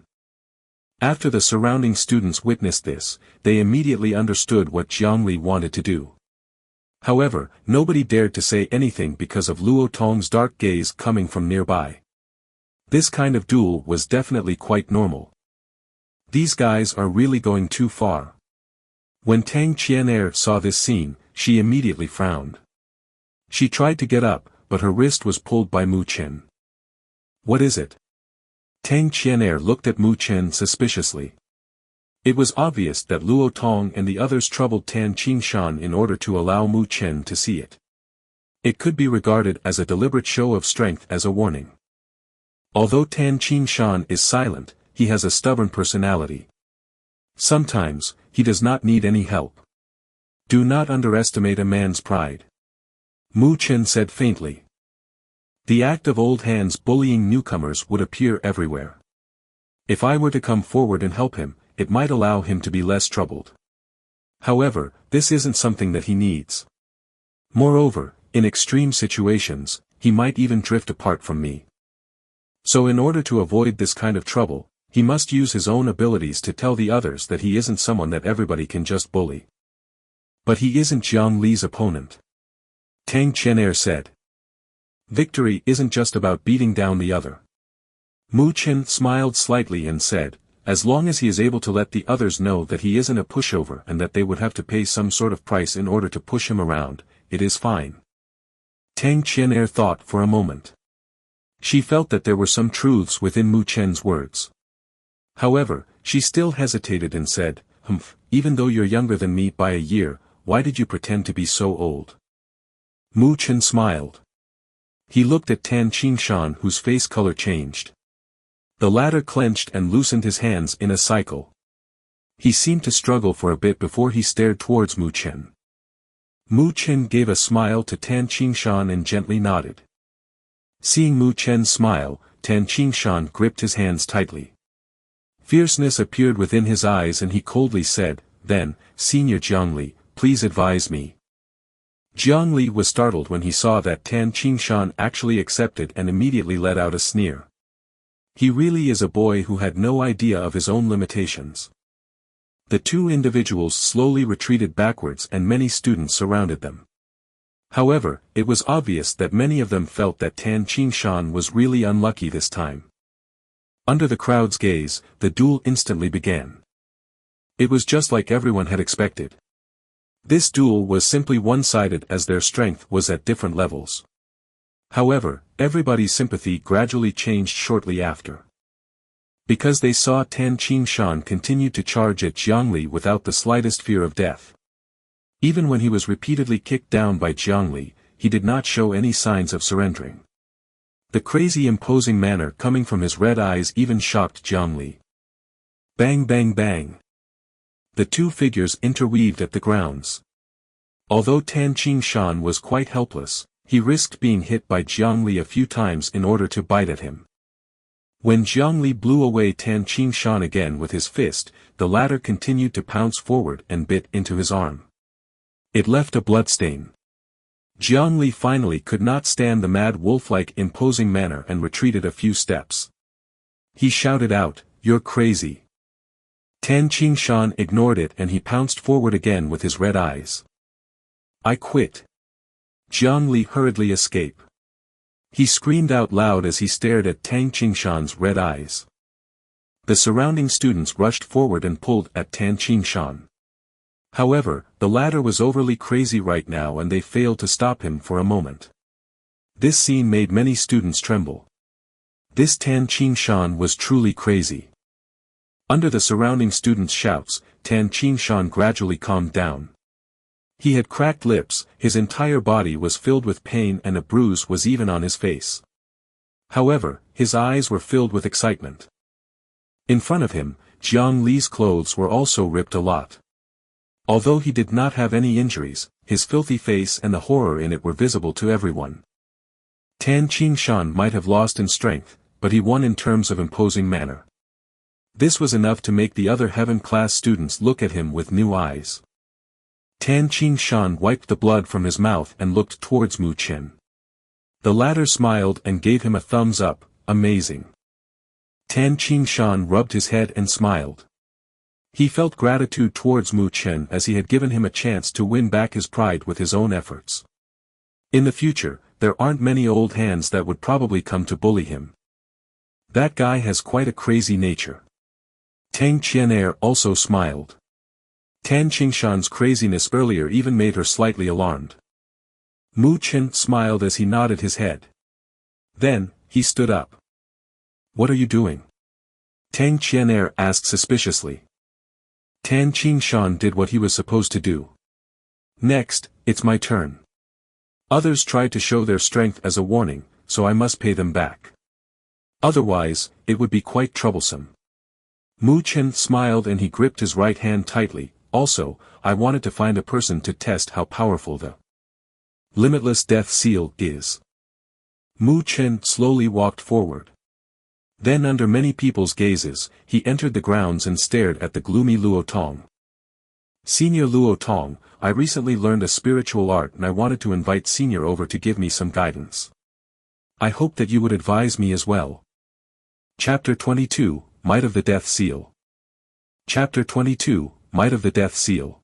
After the surrounding students witnessed this, they immediately understood what Jiang Li wanted to do. However, nobody dared to say anything because of Luo Tong's dark gaze coming from nearby. This kind of duel was definitely quite normal. These guys are really going too far. When Tang Qianer saw this scene, she immediately frowned. She tried to get up, but her wrist was pulled by Mu Chen. What is it? Tang Qianer looked at Mu Chen suspiciously. It was obvious that Luo Tong and the others troubled Tan Qingshan in order to allow Mu Chen to see it. It could be regarded as a deliberate show of strength as a warning. Although Tan Qingshan is silent, he has a stubborn personality. Sometimes, he does not need any help. Do not underestimate a man's pride. Mu Chen said faintly. The act of old hands bullying newcomers would appear everywhere. If I were to come forward and help him, it might allow him to be less troubled. However, this isn't something that he needs. Moreover, in extreme situations, he might even drift apart from me. So in order to avoid this kind of trouble, he must use his own abilities to tell the others that he isn't someone that everybody can just bully. But he isn't Jiang Li's opponent. Tang Qianer said. Victory isn't just about beating down the other. Mu Chen smiled slightly and said, as long as he is able to let the others know that he isn't a pushover and that they would have to pay some sort of price in order to push him around, it is fine. Tang Qianer thought for a moment. She felt that there were some truths within Mu Chen's words. However, she still hesitated and said, even though you're younger than me by a year, why did you pretend to be so old? Mu Chen smiled. He looked at Tan Qingshan whose face color changed. The latter clenched and loosened his hands in a cycle. He seemed to struggle for a bit before he stared towards Mu Chen. Mu Chen gave a smile to Tan Qingshan and gently nodded. Seeing Mu Chen smile, Tan Qingshan gripped his hands tightly. Fierceness appeared within his eyes and he coldly said, then, Senior Jiang Li, please advise me. Jiang Li was startled when he saw that Tan Qingshan actually accepted and immediately let out a sneer. He really is a boy who had no idea of his own limitations. The two individuals slowly retreated backwards and many students surrounded them. However, it was obvious that many of them felt that Tan Qingshan was really unlucky this time. Under the crowd's gaze, the duel instantly began. It was just like everyone had expected. This duel was simply one-sided as their strength was at different levels. However, everybody's sympathy gradually changed shortly after. Because they saw Tan Qingshan continue to charge at Jiang Li without the slightest fear of death. Even when he was repeatedly kicked down by Jiang Li, he did not show any signs of surrendering. The crazy imposing manner coming from his red eyes even shocked Jiang Li. Bang bang bang. The two figures interweaved at the grounds. Although Tan Qingshan was quite helpless, he risked being hit by Jiang Li a few times in order to bite at him. When Jiang Li blew away Tan Qingshan again with his fist, the latter continued to pounce forward and bit into his arm. It left a bloodstain. Jiang Li finally could not stand the mad wolf-like imposing manner and retreated a few steps. He shouted out, "You're crazy." Tan Qingshan ignored it and he pounced forward again with his red eyes. "I quit." Jiang Li hurriedly escaped. He screamed out loud as he stared at Tan Qingshan's red eyes. The surrounding students rushed forward and pulled at Tan Qingshan. However, the latter was overly crazy right now and they failed to stop him for a moment. This scene made many students tremble. This Tan Qingshan was truly crazy. Under the surrounding students' shouts, Tan Qingshan gradually calmed down. He had cracked lips, his entire body was filled with pain and a bruise was even on his face. However, his eyes were filled with excitement. In front of him, Jiang Li's clothes were also ripped a lot. Although he did not have any injuries, his filthy face and the horror in it were visible to everyone. Tan Qingshan might have lost in strength, but he won in terms of imposing manner. This was enough to make the other heaven-class students look at him with new eyes. Tan Qingshan wiped the blood from his mouth and looked towards Mu Chen. The latter smiled and gave him a thumbs up, amazing. Tan Qingshan rubbed his head and smiled. He felt gratitude towards Mu Chen as he had given him a chance to win back his pride with his own efforts. In the future, there aren't many old hands that would probably come to bully him. That guy has quite a crazy nature. Tang Qian'er also smiled. Tan Qingshan's craziness earlier even made her slightly alarmed. Mu Chen smiled as he nodded his head. Then, he stood up. "What are you doing?" Tang Qian'er asked suspiciously. Tan Qingshan did what he was supposed to do. "Next, it's my turn. Others tried to show their strength as a warning, so I must pay them back. Otherwise, it would be quite troublesome." Mu Chen smiled and he gripped his right hand tightly. "Also, I wanted to find a person to test how powerful the limitless death seal is." Mu Chen slowly walked forward. Then under many people's gazes, he entered the grounds and stared at the gloomy Luo Tong. "Senior Luo Tong, I recently learned a spiritual art and I wanted to invite Senior over to give me some guidance. I hope that you would advise me as well." Chapter 22, Might of the Death Seal. Chapter 22, Might of the Death Seal.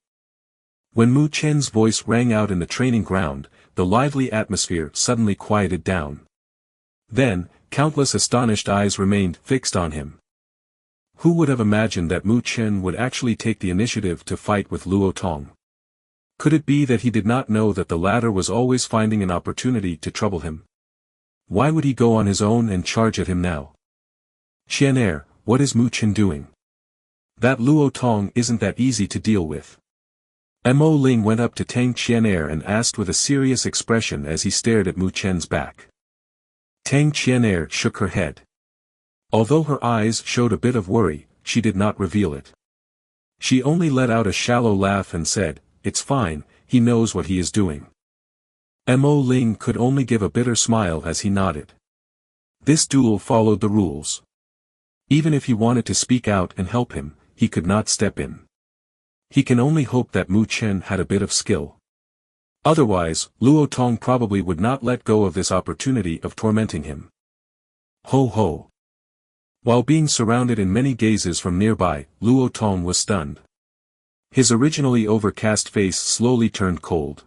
When Mu Chen's voice rang out in the training ground, the lively atmosphere suddenly quieted down. Then, countless astonished eyes remained fixed on him. Who would have imagined that Mu Chen would actually take the initiative to fight with Luo Tong? Could it be that he did not know that the latter was always finding an opportunity to trouble him? Why would he go on his own and charge at him now? "Qian'er, what is Mu Chen doing? That Luo Tong isn't that easy to deal with." Mo Ling went up to Tang Qian'er and asked with a serious expression as he stared at Mu Chen's back. Tang Qian'er shook her head. Although her eyes showed a bit of worry, she did not reveal it. She only let out a shallow laugh and said, "It's fine, he knows what he is doing." Mo Ling could only give a bitter smile as he nodded. This duel followed the rules. Even if he wanted to speak out and help him, he could not step in. He can only hope that Mu Chen had a bit of skill. Otherwise, Luo Tong probably would not let go of this opportunity of tormenting him. Ho ho! While being surrounded in many gazes from nearby, Luo Tong was stunned. His originally overcast face slowly turned cold.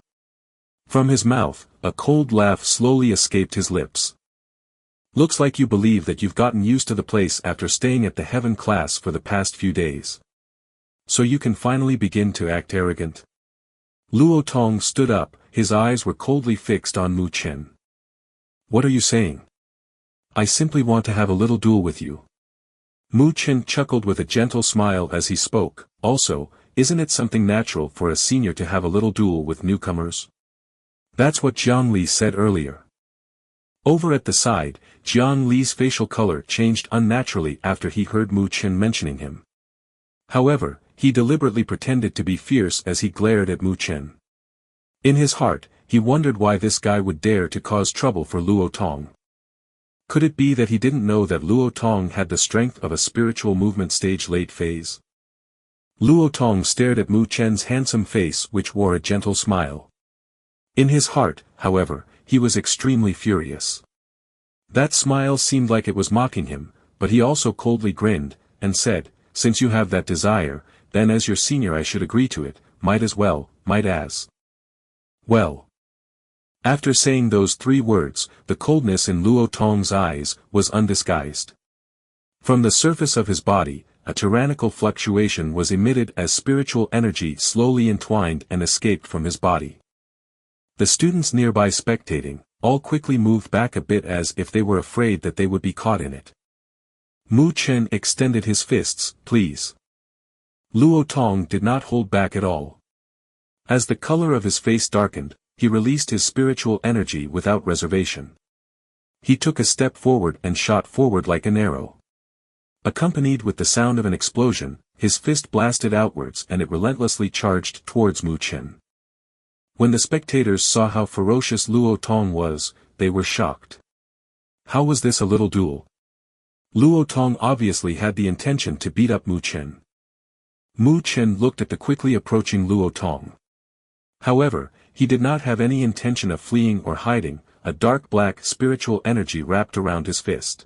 From his mouth, a cold laugh slowly escaped his lips. "Looks like you believe that you've gotten used to the place after staying at the heaven class for the past few days. So you can finally begin to act arrogant." Luo Tong stood up, his eyes were coldly fixed on Mu Chen. "What are you saying? I simply want to have a little duel with you." Mu Chen chuckled with a gentle smile as he spoke. "Also, isn't it something natural for a senior to have a little duel with newcomers? That's what Jiang Li said earlier." Over at the side, Jiang Li's facial color changed unnaturally after he heard Mu Chen mentioning him. However, he deliberately pretended to be fierce as he glared at Mu Chen. In his heart, he wondered why this guy would dare to cause trouble for Luo Tong. Could it be that he didn't know that Luo Tong had the strength of a spiritual movement stage late phase? Luo Tong stared at Mu Chen's handsome face which wore a gentle smile. In his heart, however, he was extremely furious. That smile seemed like it was mocking him, but he also coldly grinned, and said, "Since you have that desire, then as your senior I should agree to it, might as well. Well." After saying those 3 words, the coldness in Luo Tong's eyes was undisguised. From the surface of his body, a tyrannical fluctuation was emitted as spiritual energy slowly entwined and escaped from his body. The students nearby spectating, all quickly moved back a bit as if they were afraid that they would be caught in it. Mu Chen extended his fists, "Please." Luo Tong did not hold back at all. As the color of his face darkened, he released his spiritual energy without reservation. He took a step forward and shot forward like an arrow. Accompanied with the sound of an explosion, his fist blasted outwards and it relentlessly charged towards Mu Chen. When the spectators saw how ferocious Luo Tong was, they were shocked. How was this a little duel? Luo Tong obviously had the intention to beat up Mu Chen. Mu Chen looked at the quickly approaching Luo Tong. However, he did not have any intention of fleeing or hiding, a dark black spiritual energy wrapped around his fist.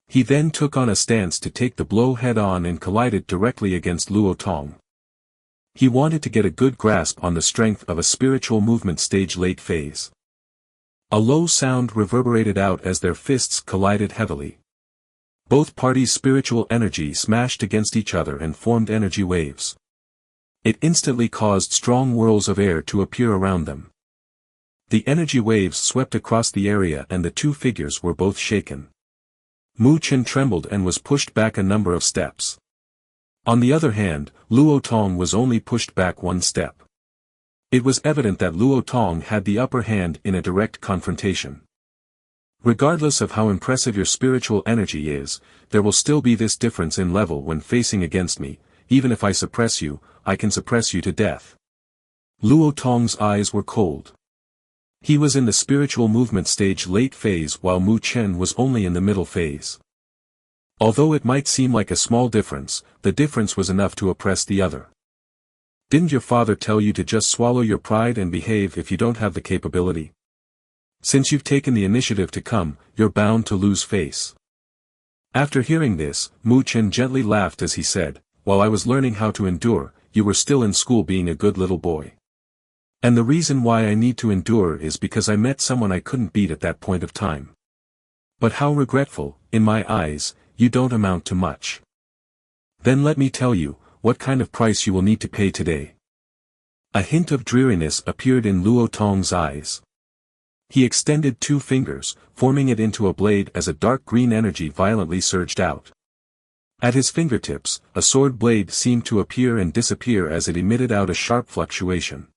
He then took on a stance to take the blow head-on and collided directly against Luo Tong. He wanted to get a good grasp on the strength of a spiritual movement stage late phase. A low sound reverberated out as their fists collided heavily. Both parties' spiritual energy smashed against each other and formed energy waves. It instantly caused strong whirls of air to appear around them. The energy waves swept across the area and the two figures were both shaken. Mu Chen trembled and was pushed back a number of steps. On the other hand, Luo Tong was only pushed back one step. It was evident that Luo Tong had the upper hand in a direct confrontation. Regardless of how impressive your spiritual energy is, there will still be this difference in level when facing against me. Even if I suppress you, I can suppress you to death. Luo Tong's eyes were cold. He was in the spiritual movement stage late phase while Mu Chen was only in the middle phase. Although it might seem like a small difference, the difference was enough to oppress the other. Didn't your father tell you to just swallow your pride and behave if you don't have the capability? Since you've taken the initiative to come, you're bound to lose face. After hearing this, Mu Chen gently laughed as he said, while I was learning how to endure, you were still in school being a good little boy. And the reason why I need to endure is because I met someone I couldn't beat at that point of time. But how regretful, in my eyes, you don't amount to much. Then let me tell you, what kind of price you will need to pay today. A hint of dreariness appeared in Luo Tong's eyes. He extended two fingers, forming it into a blade as a dark green energy violently surged out. At his fingertips, a sword blade seemed to appear and disappear as it emitted out a sharp fluctuation.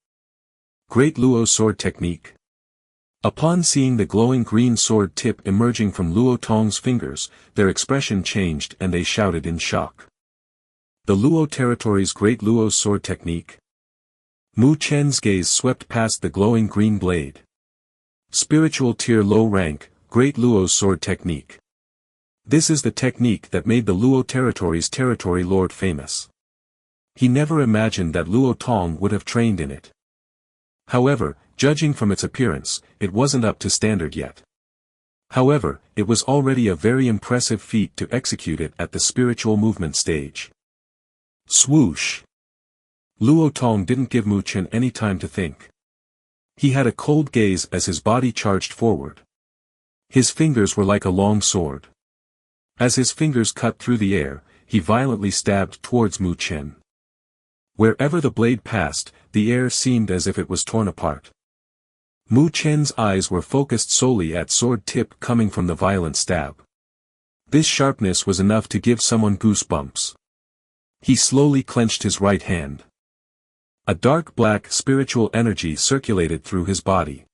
Great Luo sword technique. Upon seeing the glowing green sword tip emerging from Luo Tong's fingers, their expression changed and they shouted in shock. The Luo territory's Great Luo sword technique. Mu Chen's gaze swept past the glowing green blade. Spiritual tier low rank, Great Luo's sword technique. This is the technique that made the Luo territory's territory lord famous. He never imagined that Luo Tong would have trained in it. However, judging from its appearance, it wasn't up to standard yet. However, it was already a very impressive feat to execute it at the spiritual movement stage. Swoosh! Luo Tong didn't give Mu Chen any time to think. He had a cold gaze as his body charged forward. His fingers were like a long sword. As his fingers cut through the air, he violently stabbed towards Mu Chen. Wherever the blade passed, the air seemed as if it was torn apart. Mu Chen's eyes were focused solely at sword tip coming from the violent stab. This sharpness was enough to give someone goosebumps. He slowly clenched his right hand. A dark black spiritual energy circulated through his body.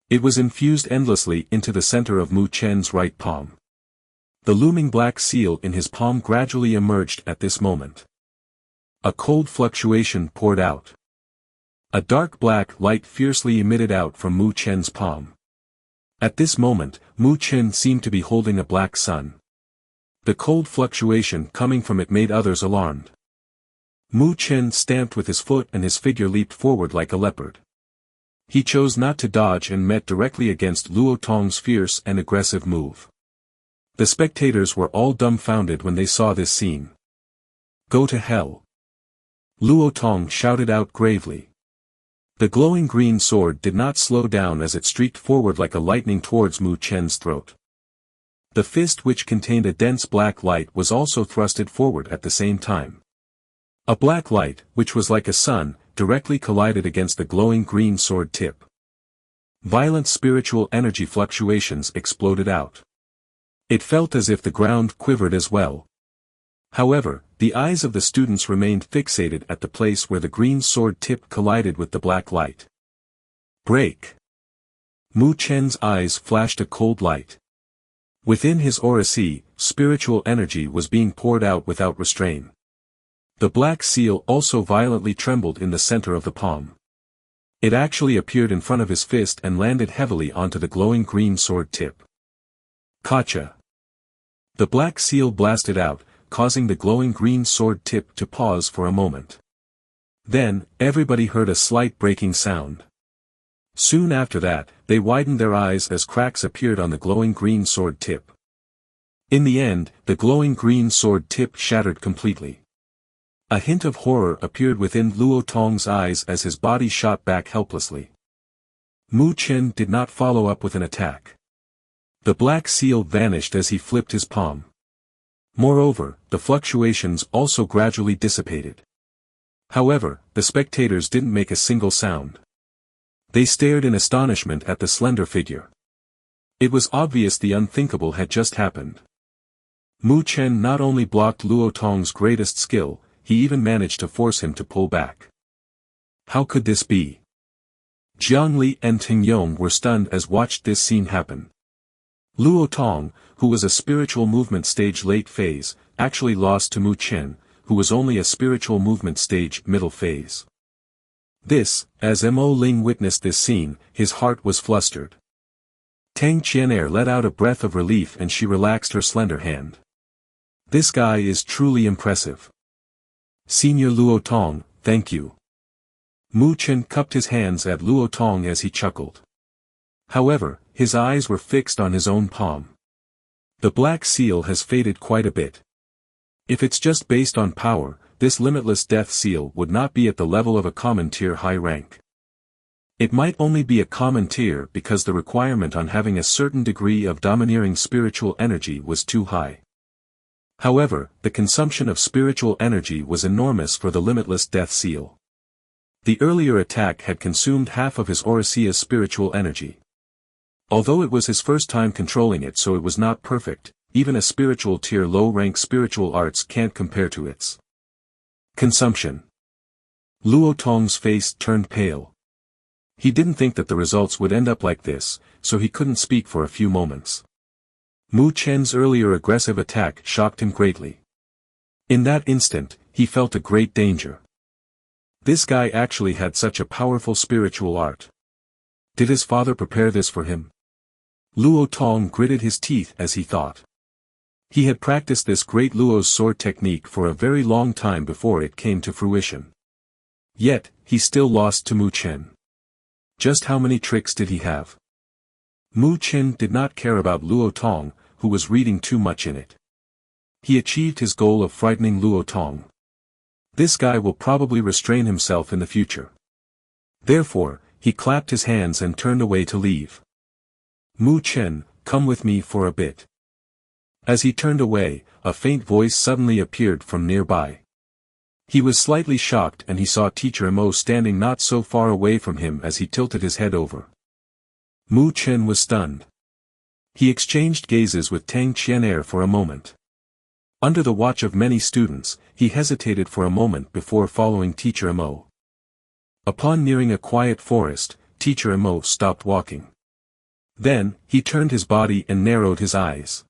It was infused endlessly into the center of Mu Chen's right palm. The looming black seal in his palm gradually emerged at this moment. A cold fluctuation poured out. A dark black light fiercely emitted out from Mu Chen's palm. At this moment, Mu Chen seemed to be holding a black sun. The cold fluctuation coming from it made others alarmed. Mu Chen stamped with his foot and his figure leaped forward like a leopard. He chose not to dodge and met directly against Luo Tong's fierce and aggressive move. The spectators were all dumbfounded when they saw this scene. Go to hell! Luo Tong shouted out gravely. The glowing green sword did not slow down as it streaked forward like a lightning towards Mu Chen's throat. The fist which contained a dense black light was also thrusted forward at the same time. A black light, which was like a sun, directly collided against the glowing green sword tip. Violent spiritual energy fluctuations exploded out. It felt as if the ground quivered as well. However, the eyes of the students remained fixated at the place where the green sword tip collided with the black light. Break! Mu Chen's eyes flashed a cold light. Within his aura, spiritual energy was being poured out without restraint. The black seal also violently trembled in the center of the palm. It actually appeared in front of his fist and landed heavily onto the glowing green sword tip. Gotcha! The black seal blasted out, causing the glowing green sword tip to pause for a moment. Then, everybody heard a slight breaking sound. Soon after that, they widened their eyes as cracks appeared on the glowing green sword tip. In the end, the glowing green sword tip shattered completely. A hint of horror appeared within Luo Tong's eyes as his body shot back helplessly. Mu Chen did not follow up with an attack. The black seal vanished as he flipped his palm. Moreover, the fluctuations also gradually dissipated. However, the spectators didn't make a single sound. They stared in astonishment at the slender figure. It was obvious the unthinkable had just happened. Mu Chen not only blocked Luo Tong's greatest skill, he even managed to force him to pull back. How could this be? Jiang Li and Ting Yong were stunned as watched this scene happen. Luo Tong, who was a spiritual movement stage late phase, actually lost to Mu Chen, who was only a spiritual movement stage middle phase. This, as Mo Ling witnessed this scene, his heart was flustered. Tang Qian'er let out a breath of relief and she relaxed her slender hand. This guy is truly impressive. Senior Luo Tong, thank you. Mu Chen cupped his hands at Luo Tong as he chuckled. However, his eyes were fixed on his own palm. The black seal has faded quite a bit. If it's just based on power, this limitless death seal would not be at the level of a common tier high rank. It might only be a common tier because the requirement on having a certain degree of domineering spiritual energy was too high. However, the consumption of spiritual energy was enormous for the limitless death seal. The earlier attack had consumed half of his Orasia's spiritual energy. Although it was his first time controlling it, so it was not perfect, even a spiritual tier low-rank spiritual arts can't compare to its consumption. Luo Tong's face turned pale. He didn't think that the results would end up like this, so he couldn't speak for a few moments. Mu Chen's earlier aggressive attack shocked him greatly. In that instant, he felt a great danger. This guy actually had such a powerful spiritual art. Did his father prepare this for him? Luo Tong gritted his teeth as he thought. He had practiced this great Luo's sword technique for a very long time before it came to fruition. Yet, he still lost to Mu Chen. Just how many tricks did he have? Mu Chen did not care about Luo Tong, who was reading too much in it. He achieved his goal of frightening Luo Tong. This guy will probably restrain himself in the future. Therefore, he clapped his hands and turned away to leave. Mu Chen, come with me for a bit. As he turned away, a faint voice suddenly appeared from nearby. He was slightly shocked and he saw Teacher Mo standing not so far away from him as he tilted his head over. Mu Chen was stunned. He exchanged gazes with Tang Qian'er for a moment. Under the watch of many students, he hesitated for a moment before following Teacher Mo. Upon nearing a quiet forest, Teacher Mo stopped walking. Then, he turned his body and narrowed his eyes.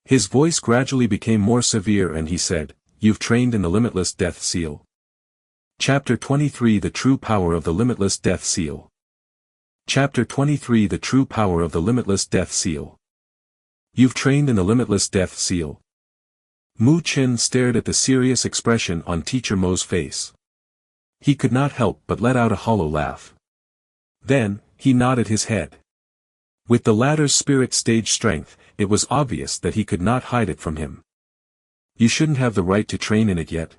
His voice gradually became more severe and he said, "You've trained in the Limitless Death Seal." Chapter 23 The True Power of the Limitless Death Seal. Chapter 23 The True Power of the Limitless Death Seal. You've trained in the Limitless Death Seal. Mu Chen stared at the serious expression on Teacher Mo's face. He could not help but let out a hollow laugh. Then, he nodded his head. With the latter's spirit stage strength, it was obvious that he could not hide it from him. You shouldn't have the right to train in it yet.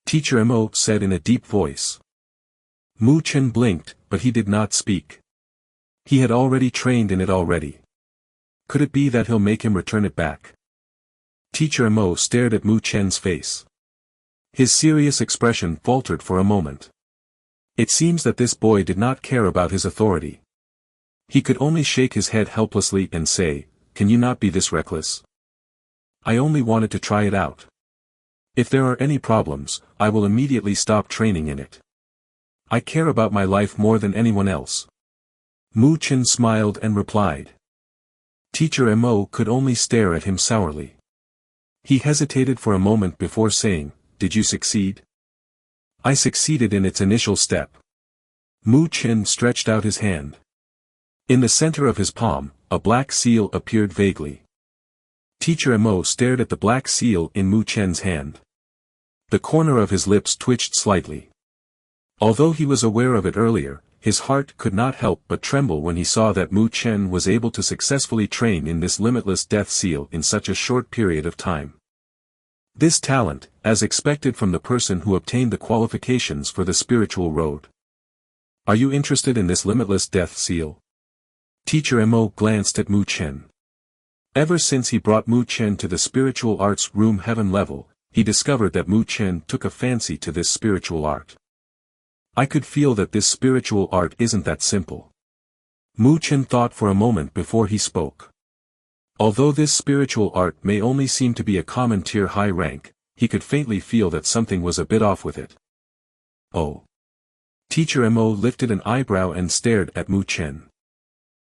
Teacher Mo said in a deep voice. Mu Chen blinked, but he did not speak. He had already trained in it already. Could it be that he'll make him return it back? Teacher Mo stared at Mu Chen's face. His serious expression faltered for a moment. It seems that this boy did not care about his authority. He could only shake his head helplessly and say, "Can you not be this reckless? I only wanted to try it out. If there are any problems, I will immediately stop training in it. I care about my life more than anyone else." Mu Chen smiled and replied. Teacher Mo could only stare at him sourly. He hesitated for a moment before saying, did you succeed? I succeeded in its initial step. Mu Chen stretched out his hand. In the center of his palm, a black seal appeared vaguely. Teacher Mo stared at the black seal in Mu Chen's hand. The corner of his lips twitched slightly. Although he was aware of it earlier, his heart could not help but tremble when he saw that Mu Chen was able to successfully train in this limitless death seal in such a short period of time. This talent, as expected from the person who obtained the qualifications for the spiritual road. Are you interested in this limitless death seal? Teacher Mo glanced at Mu Chen. Ever since he brought Mu Chen to the spiritual arts room heaven level, he discovered that Mu Chen took a fancy to this spiritual art. I could feel that this spiritual art isn't that simple. Mu Chen thought for a moment before he spoke. Although this spiritual art may only seem to be a common tier high rank, he could faintly feel that something was a bit off with it. Oh. Teacher Mo lifted an eyebrow and stared at Mu Chen.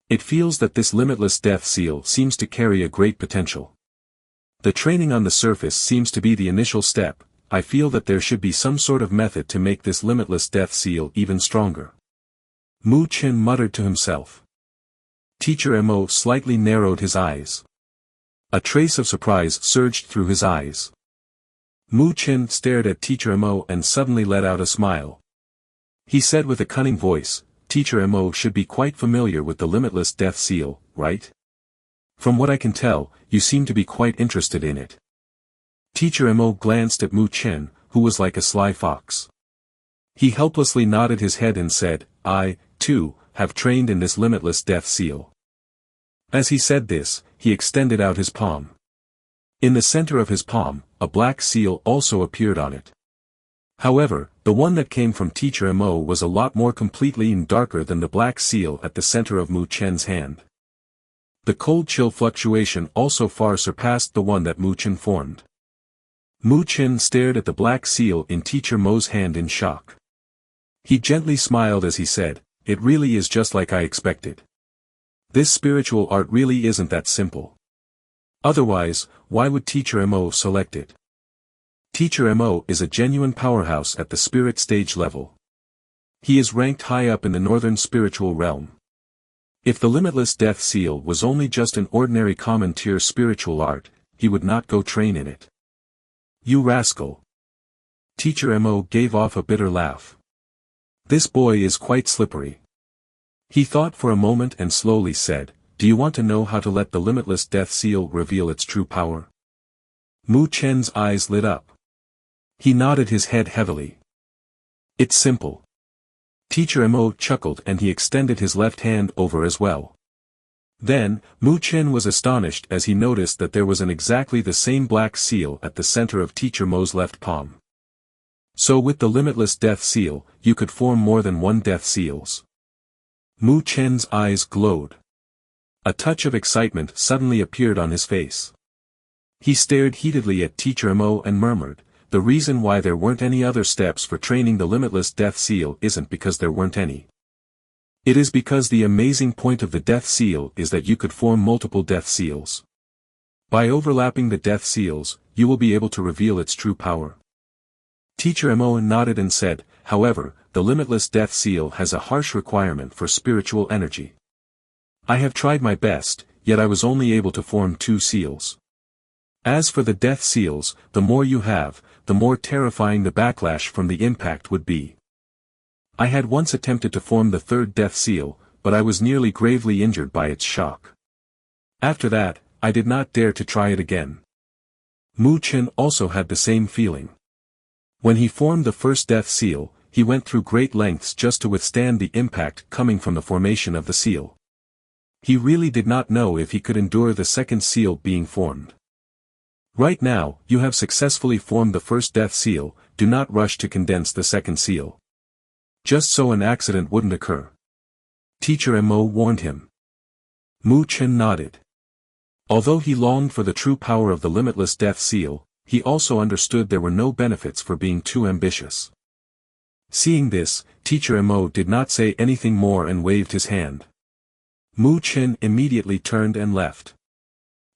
It feels that this limitless death seal seems to carry a great potential. The training on the surface seems to be the initial step. I feel that there should be some sort of method to make this limitless death seal even stronger. Mu Chen muttered to himself. Teacher Mo slightly narrowed his eyes. A trace of surprise surged through his eyes. Mu Chen stared at Teacher Mo and suddenly let out a smile. He said with a cunning voice, Teacher Mo should be quite familiar with the limitless death seal, right? From what I can tell, you seem to be quite interested in it. Teacher Mo glanced at Mu Chen, who was like a sly fox. He helplessly nodded his head and said, I, too, have trained in this limitless death seal. As he said this, he extended out his palm. In the center of his palm, a black seal also appeared on it. However, the one that came from Teacher Mo was a lot more completely and darker than the black seal at the center of Mu Chen's hand. The cold-chill fluctuation also far surpassed the one that Mu Chen formed. Mu Chen stared at the black seal in Teacher Mo's hand in shock. He gently smiled as he said, it really is just like I expected. This spiritual art really isn't that simple. Otherwise, why would Teacher Mo select it? Teacher Mo is a genuine powerhouse at the spirit stage level. He is ranked high up in the northern spiritual realm. If the limitless death seal was only just an ordinary common tier spiritual art, he would not go train in it. You rascal. Teacher Mo gave off a bitter laugh. This boy is quite slippery. He thought for a moment and slowly said, do you want to know how to let the limitless death seal reveal its true power? Mu Chen's eyes lit up. He nodded his head heavily. It's simple. Teacher Mo chuckled and he extended his left hand over as well. Then, Mu Chen was astonished as he noticed that there was exactly the same black seal at the center of Teacher Mo's left palm. So with the limitless death seal, you could form more than one death seals. Mu Chen's eyes glowed. A touch of excitement suddenly appeared on his face. He stared heatedly at Teacher Mo and murmured, the reason why there weren't any other steps for training the limitless death seal isn't because there weren't any. It is because the amazing point of the death seal is that you could form multiple death seals. By overlapping the death seals, you will be able to reveal its true power. Teacher Mo nodded and said, however, the limitless death seal has a harsh requirement for spiritual energy. I have tried my best, yet I was only able to form 2 seals. As for the death seals, the more you have, the more terrifying the backlash from the impact would be. I had once attempted to form the 3rd death seal, but I was nearly gravely injured by its shock. After that, I did not dare to try it again. Mu Chen also had the same feeling. When he formed the 1st death seal, he went through great lengths just to withstand the impact coming from the formation of the seal. He really did not know if he could endure the 2nd seal being formed. Right now, you have successfully formed the 1st death seal, do not rush to condense the 2nd seal. Just so an accident wouldn't occur. Teacher Mo warned him. Mu Chen nodded. Although he longed for the true power of the limitless death seal, he also understood there were no benefits for being too ambitious. Seeing this, Teacher Mo did not say anything more and waved his hand. Mu Chen immediately turned and left.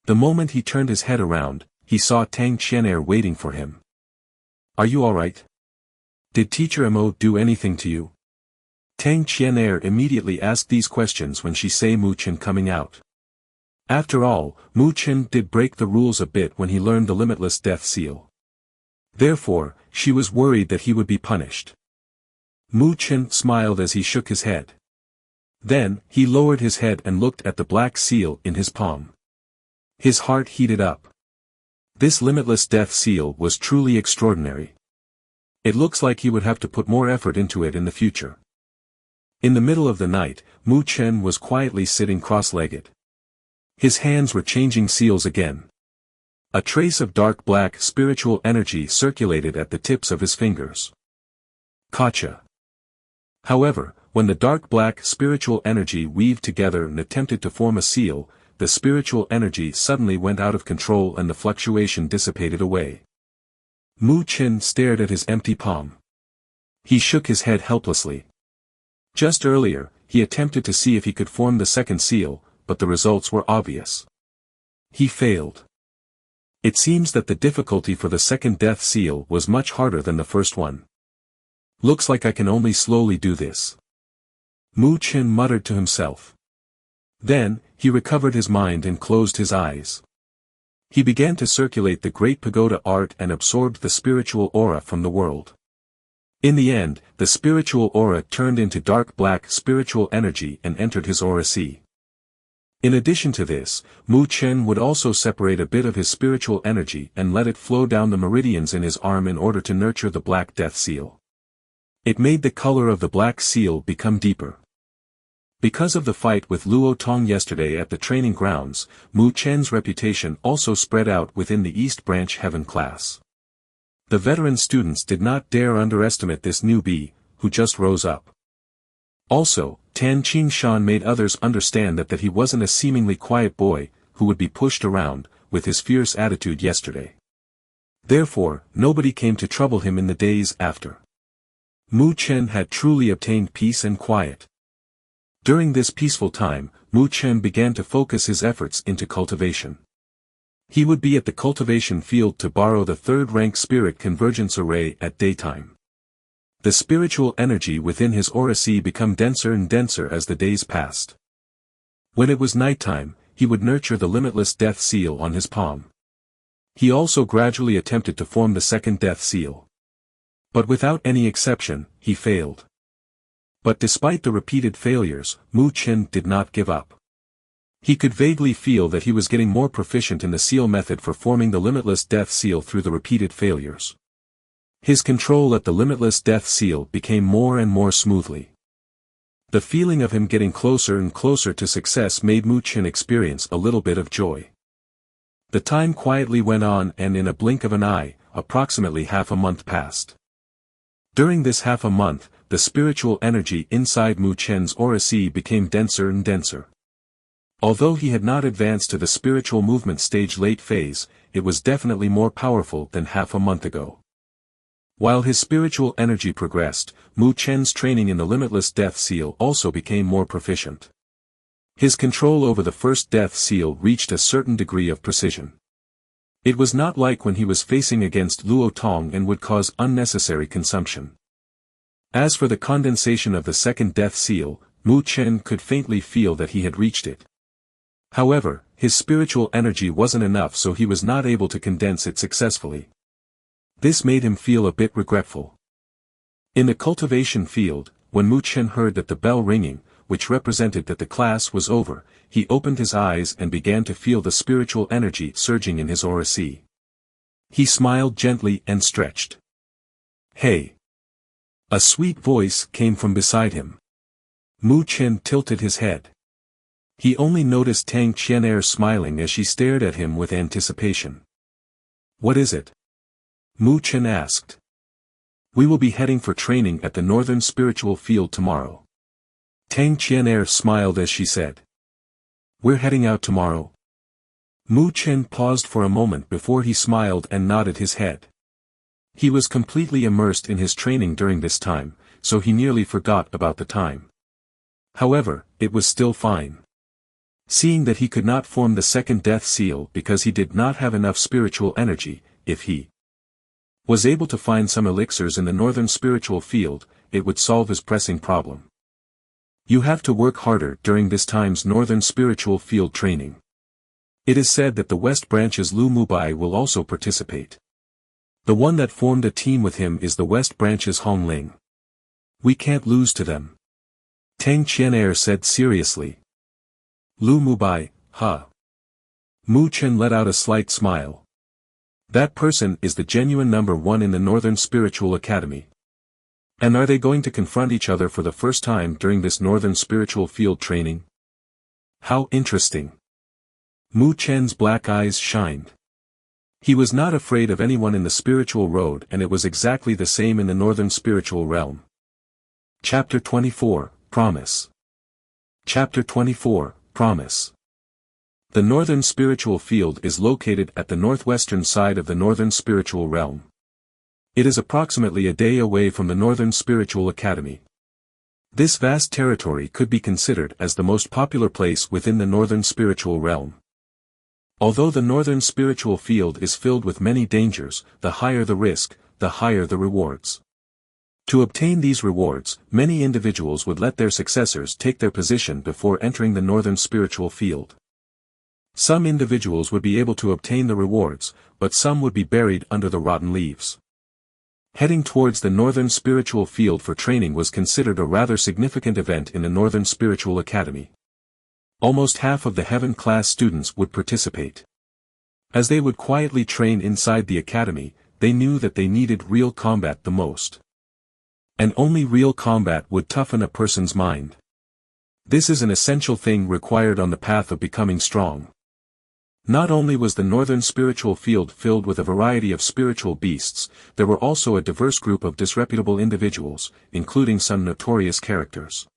The moment he turned his head around, he saw Tang Qianair waiting for him. Are you alright? Did Teacher Mo do anything to you? Tang Qian'er immediately asked these questions when she saw Mu Chen coming out. After all, Mu Chen did break the rules a bit when he learned the limitless death seal. Therefore, she was worried that he would be punished. Mu Chen smiled as he shook his head. Then, he lowered his head and looked at the black seal in his palm. His heart heated up. This limitless death seal was truly extraordinary. It looks like he would have to put more effort into it in the future. In the middle of the night, Mu Chen was quietly sitting cross-legged. His hands were changing seals again. A trace of dark black spiritual energy circulated at the tips of his fingers. Gotcha. However, when the dark black spiritual energy weaved together and attempted to form a seal, the spiritual energy suddenly went out of control and the fluctuation dissipated away. Mu Chen stared at his empty palm. He shook his head helplessly. Just earlier, he attempted to see if he could form the second seal, but the results were obvious. He failed. It seems that the difficulty for the second death seal was much harder than the first one. Looks like I can only slowly do this. Mu Chen muttered to himself. Then, he recovered his mind and closed his eyes. He began to circulate the great pagoda art and absorbed the spiritual aura from the world. In the end, the spiritual aura turned into dark black spiritual energy and entered his aura sea. In addition to this, Mu Chen would also separate a bit of his spiritual energy and let it flow down the meridians in his arm in order to nurture the black death seal. It made the color of the black seal become deeper. Because of the fight with Luo Tong yesterday at the training grounds, Mu Chen's reputation also spread out within the East Branch Heaven class. The veteran students did not dare underestimate this newbie, who just rose up. Also, Tan Qingshan made others understand that he wasn't a seemingly quiet boy, who would be pushed around, with his fierce attitude yesterday. Therefore, nobody came to trouble him in the days after. Mu Chen had truly obtained peace and quiet. During this peaceful time, Mu Chen began to focus his efforts into cultivation. He would be at the cultivation field to borrow the third-rank spirit convergence array at daytime. The spiritual energy within his aura sea became denser and denser as the days passed. When it was nighttime, he would nurture the limitless death seal on his palm. He also gradually attempted to form the second death seal. But without any exception, he failed. But despite the repeated failures, Mu Chen did not give up. He could vaguely feel that he was getting more proficient in the seal method for forming the limitless death seal through the repeated failures. His control at the limitless death seal became more and more smoothly. The feeling of him getting closer and closer to success made Mu Chen experience a little bit of joy. The time quietly went on and in a blink of an eye, approximately half a month passed. During this half a month, the spiritual energy inside Mu Chen's aura sea became denser and denser. Although he had not advanced to the spiritual movement stage late phase, it was definitely more powerful than half a month ago. While his spiritual energy progressed, Mu Chen's training in the limitless death seal also became more proficient. His control over the first death seal reached a certain degree of precision. It was not like when he was facing against Luo Tong and would cause unnecessary consumption. As for the condensation of the second death seal, Mu Chen could faintly feel that he had reached it. However, his spiritual energy wasn't enough, so he was not able to condense it successfully. This made him feel a bit regretful. In the cultivation field, when Mu Chen heard that the bell ringing, which represented that the class was over, he opened his eyes and began to feel the spiritual energy surging in his aura sea. He smiled gently and stretched. "Hey!" A sweet voice came from beside him. Mu Chen tilted his head. He only noticed Tang Qian'er smiling as she stared at him with anticipation. "What is it?" Mu Chen asked. "We will be heading for training at the Northern Spiritual Field tomorrow." Tang Qian'er smiled as she said. "We're heading out tomorrow?" Mu Chen paused for a moment before he smiled and nodded his head. He was completely immersed in his training during this time, so he nearly forgot about the time. However, it was still fine. Seeing that he could not form the second death seal because he did not have enough spiritual energy, if he was able to find some elixirs in the northern spiritual field, it would solve his pressing problem. You have to work harder during this time's northern spiritual field training. It is said that the West Branch's Lu Mubai will also participate. The one that formed a team with him is the West Branch's Hong Ling. We can't lose to them. Tang Qianair said seriously. Lu Mubai, huh? Mu Chen let out a slight smile. That person is the genuine number one in the Northern Spiritual Academy. And are they going to confront each other for the first time during this Northern Spiritual Field training? How interesting. Mu Chen's black eyes shined. He was not afraid of anyone in the spiritual road, and it was exactly the same in the Northern Spiritual Realm. Chapter 24, Promise. Chapter 24, Promise. The Northern Spiritual Field is located at the northwestern side of the Northern Spiritual Realm. It is approximately a day away from the Northern Spiritual Academy. This vast territory could be considered as the most popular place within the Northern Spiritual Realm. Although the Northern Spiritual Field is filled with many dangers, the higher the risk, the higher the rewards. To obtain these rewards, many individuals would let their successors take their position before entering the Northern Spiritual Field. Some individuals would be able to obtain the rewards, but some would be buried under the rotten leaves. Heading towards the Northern Spiritual Field for training was considered a rather significant event in the Northern Spiritual Academy. Almost half of the Heaven class students would participate. As they would quietly train inside the academy, they knew that they needed real combat the most. And only real combat would toughen a person's mind. This is an essential thing required on the path of becoming strong. Not only was the Northern Spiritual Field filled with a variety of spiritual beasts, there were also a diverse group of disreputable individuals, including some notorious characters.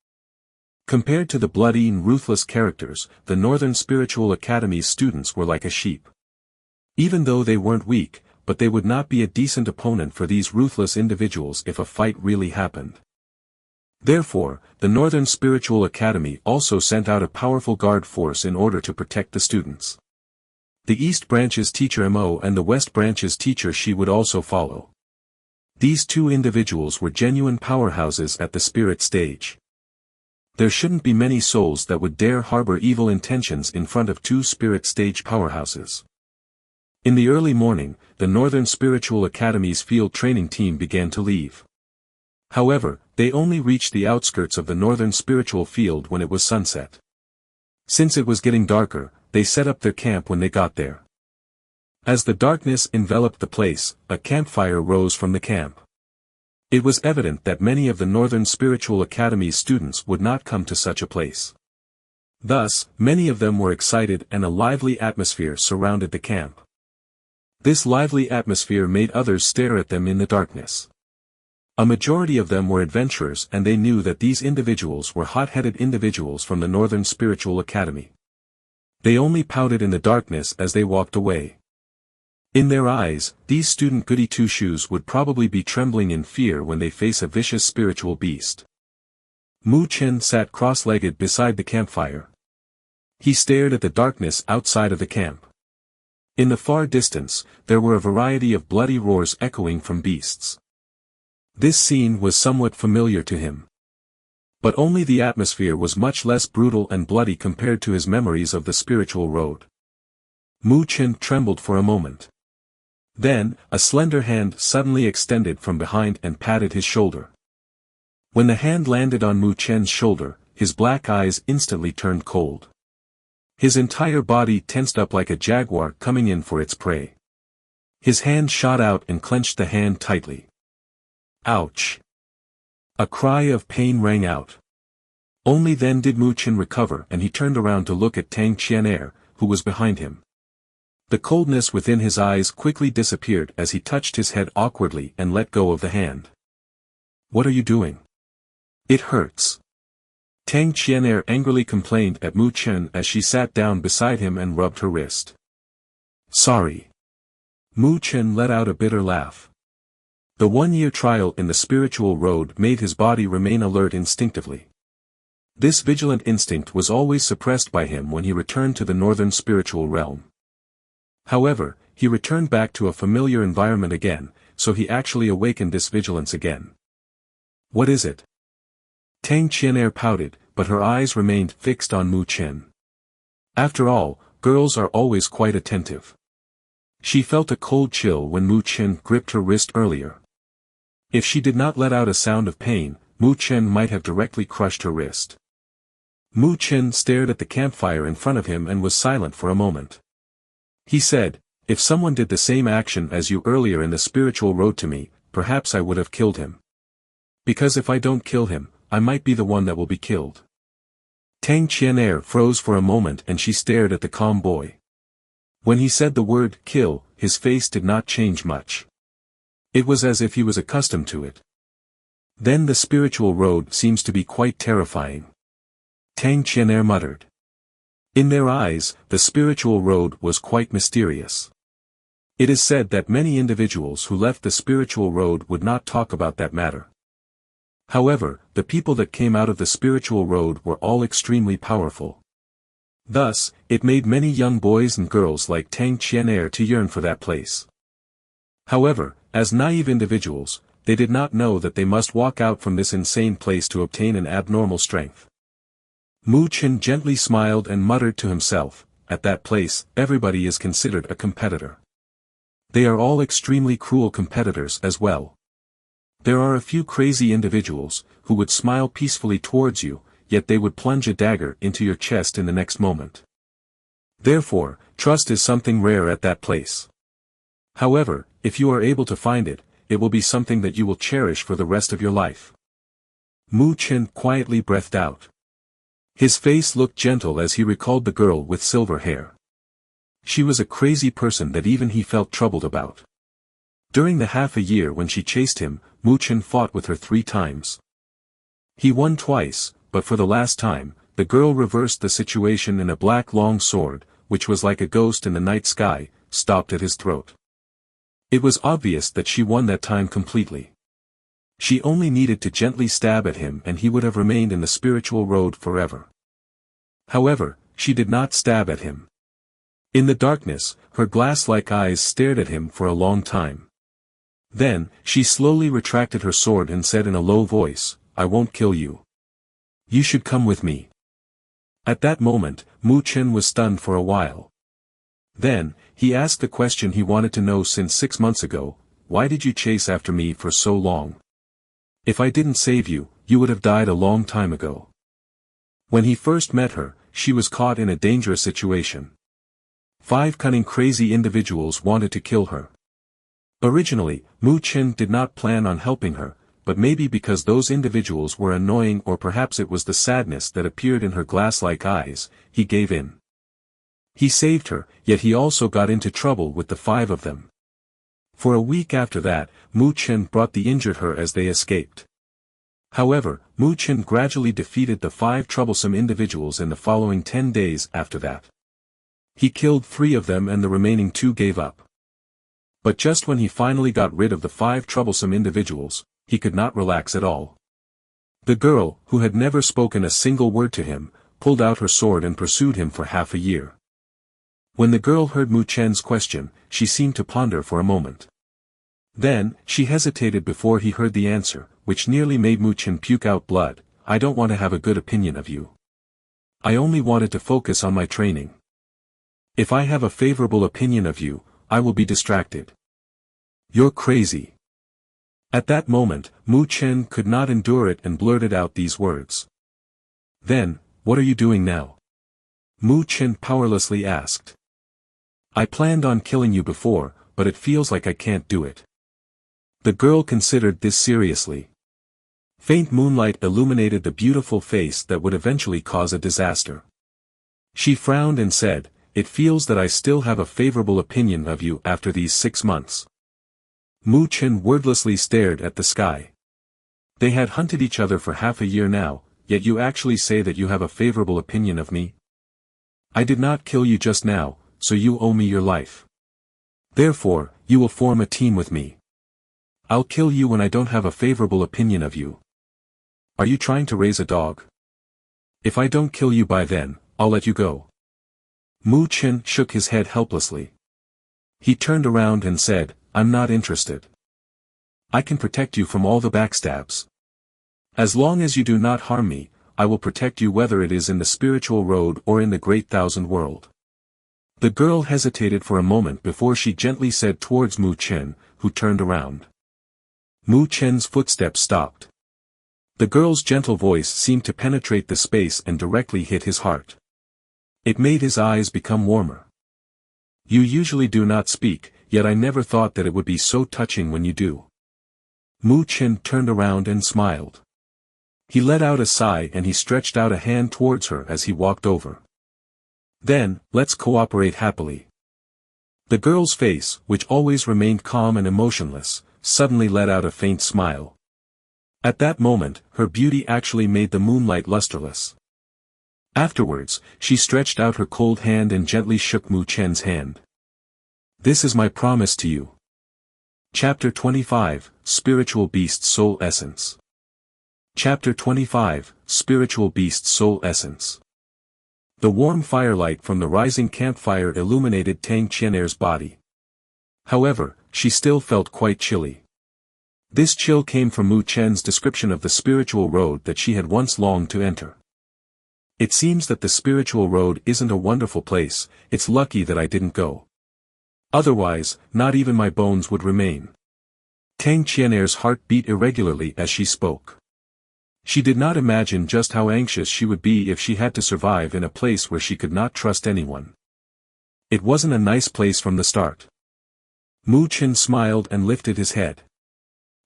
Compared to the bloody and ruthless characters, the Northern Spiritual Academy's students were like a sheep. Even though they weren't weak, but they would not be a decent opponent for these ruthless individuals if a fight really happened. Therefore, the Northern Spiritual Academy also sent out a powerful guard force in order to protect the students. The East Branch's teacher Mo and the West Branch's teacher Shi would also follow. These two individuals were genuine powerhouses at the spirit stage. There shouldn't be many souls that would dare harbor evil intentions in front of two spirit stage powerhouses. In the early morning, the Northern Spiritual Academy's field training team began to leave. However, they only reached the outskirts of the Northern Spiritual Field when it was sunset. Since it was getting darker, they set up their camp when they got there. As the darkness enveloped the place, a campfire rose from the camp. It was evident that many of the Northern Spiritual Academy's students would not come to such a place. Thus, many of them were excited and a lively atmosphere surrounded the camp. This lively atmosphere made others stare at them in the darkness. A majority of them were adventurers, and they knew that these individuals were hot-headed individuals from the Northern Spiritual Academy. They only pouted in the darkness as they walked away. In their eyes, these student goody two-shoes would probably be trembling in fear when they face a vicious spiritual beast. Mu Chen sat cross-legged beside the campfire. He stared at the darkness outside of the camp. In the far distance, there were a variety of bloody roars echoing from beasts. This scene was somewhat familiar to him. But only the atmosphere was much less brutal and bloody compared to his memories of the spiritual road. Mu Chen trembled for a moment. Then, a slender hand suddenly extended from behind and patted his shoulder. When the hand landed on Mu Chen's shoulder, his black eyes instantly turned cold. His entire body tensed up like a jaguar coming in for its prey. His hand shot out and clenched the hand tightly. Ouch! A cry of pain rang out. Only then did Mu Chen recover, and he turned around to look at Tang Qianair, who was behind him. The coldness within his eyes quickly disappeared as he touched his head awkwardly and let go of the hand. What are you doing? It hurts. Tang Qianair angrily complained at Mu Chen as she sat down beside him and rubbed her wrist. Sorry. Mu Chen let out a bitter laugh. The 1-year trial in the spiritual road made his body remain alert instinctively. This vigilant instinct was always suppressed by him when he returned to the Northern Spiritual Realm. However, he returned back to a familiar environment again, so he actually awakened this vigilance again. What is it? Tang Qian'er pouted, but her eyes remained fixed on Mu Chen. After all, girls are always quite attentive. She felt a cold chill when Mu Chen gripped her wrist earlier. If she did not let out a sound of pain, Mu Chen might have directly crushed her wrist. Mu Chen stared at the campfire in front of him and was silent for a moment. He said, "If someone did the same action as you earlier in the spiritual road to me, perhaps I would have killed him. Because if I don't kill him, I might be the one that will be killed." Tang Qian'er froze for a moment and she stared at the calm boy. When he said the word kill, his face did not change much. It was as if he was accustomed to it. Then the spiritual road seems to be quite terrifying. Tang Qian'er muttered. In their eyes, the spiritual road was quite mysterious. It is said that many individuals who left the spiritual road would not talk about that matter. However, the people that came out of the spiritual road were all extremely powerful. Thus, it made many young boys and girls like Tang Qian'er to yearn for that place. However, as naive individuals, they did not know that they must walk out from this insane place to obtain an abnormal strength. Mu Chen gently smiled and muttered to himself, "At that place, everybody is considered a competitor. They are all extremely cruel competitors as well. There are a few crazy individuals, who would smile peacefully towards you, yet they would plunge a dagger into your chest in the next moment. Therefore, trust is something rare at that place. However, if you are able to find it, it will be something that you will cherish for the rest of your life." Mu Chen quietly breathed out. His face looked gentle as he recalled the girl with silver hair. She was a crazy person that even he felt troubled about. During the half a year when she chased him, Mu Chen fought with her 3 times. He won twice, but for the last time, the girl reversed the situation in a black long sword, which was like a ghost in the night sky, stopped at his throat. It was obvious that she won that time completely. She only needed to gently stab at him and he would have remained in the spiritual road forever. However, she did not stab at him. In the darkness, her glass-like eyes stared at him for a long time. Then, she slowly retracted her sword and said in a low voice, "I won't kill you. You should come with me." At that moment, Mu Chen was stunned for a while. Then, he asked the question he wanted to know since 6 months ago, "Why did you chase after me for so long? If I didn't save you, you would have died a long time ago." When he first met her, she was caught in a dangerous situation. 5 cunning crazy individuals wanted to kill her. Originally, Mu Chen did not plan on helping her, but maybe because those individuals were annoying or perhaps it was the sadness that appeared in her glass-like eyes, he gave in. He saved her, yet he also got into trouble with the 5 of them. For a week after that, Mu Chen brought the injured her as they escaped. However, Mu Chen gradually defeated the 5 troublesome individuals in the following 10 days after that. He killed 3 of them and the remaining 2 gave up. But just when he finally got rid of the 5 troublesome individuals, he could not relax at all. The girl, who had never spoken a single word to him, pulled out her sword and pursued him for half a year. When the girl heard Mu Chen's question, she seemed to ponder for a moment. Then, she hesitated before he heard the answer, which nearly made Mu Chen puke out blood. "I don't want to have a good opinion of you. I only wanted to focus on my training. If I have a favorable opinion of you, I will be distracted. You're crazy." At that moment, Mu Chen could not endure it and blurted out these words. "Then, what are you doing now?" Mu Chen powerlessly asked. "I planned on killing you before, but it feels like I can't do it." The girl considered this seriously. Faint moonlight illuminated the beautiful face that would eventually cause a disaster. She frowned and said, "It feels that I still have a favorable opinion of you after these 6 months." Mu Chen wordlessly stared at the sky. They had hunted each other for half a year now, yet you actually say that you have a favorable opinion of me? I did not kill you just now, so you owe me your life. Therefore, you will form a team with me. I'll kill you when I don't have a favorable opinion of you. Are you trying to raise a dog? If I don't kill you by then, I'll let you go." Mu Chen shook his head helplessly. He turned around and said, "I'm not interested. I can protect you from all the backstabs. As long as you do not harm me, I will protect you whether it is in the spiritual road or in the great thousand world." The girl hesitated for a moment before she gently said towards Mu Chen, who turned around. Mu Chen's footsteps stopped. The girl's gentle voice seemed to penetrate the space and directly hit his heart. It made his eyes become warmer. "You usually do not speak, yet I never thought that it would be so touching when you do." Mu Chen turned around and smiled. He let out a sigh and he stretched out a hand towards her as he walked over. "Then, let's cooperate happily." The girl's face, which always remained calm and emotionless, suddenly let out a faint smile. At that moment, her beauty actually made the moonlight lusterless. Afterwards, she stretched out her cold hand and gently shook Mu Chen's hand. "This is my promise to you." Chapter 25, Spiritual Beast Soul Essence. Chapter 25, Spiritual Beast Soul Essence. The warm firelight from the rising campfire illuminated Tang Qian'er's body. However, she still felt quite chilly. This chill came from Mu Chen's description of the spiritual road that she had once longed to enter. "It seems that the spiritual road isn't a wonderful place, it's lucky that I didn't go. Otherwise, not even my bones would remain." Tang Qian'er's heart beat irregularly as she spoke. She did not imagine just how anxious she would be if she had to survive in a place where she could not trust anyone. It wasn't a nice place from the start. Mu Chen smiled and lifted his head.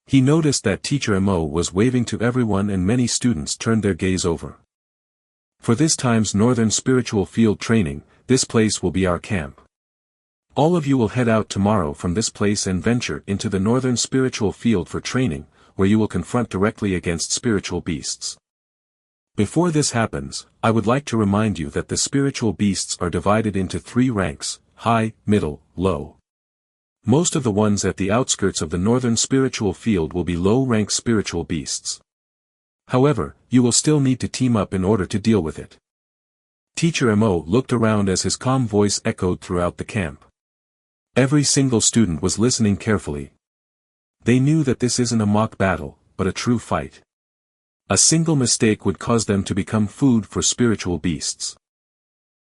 He noticed that Teacher Mo was waving to everyone and many students turned their gaze over. "For this time's Northern Spiritual Field training, this place will be our camp. All of you will head out tomorrow from this place and venture into the Northern Spiritual Field for training, where you will confront directly against spiritual beasts. Before this happens, I would like to remind you that the spiritual beasts are divided into 3 ranks, high, middle, low. Most of the ones at the outskirts of the Northern Spiritual Field will be low-rank spiritual beasts. However, you will still need to team up in order to deal with it." Teacher Mo looked around as his calm voice echoed throughout the camp. Every single student was listening carefully. They knew that this isn't a mock battle, but a true fight. A single mistake would cause them to become food for spiritual beasts.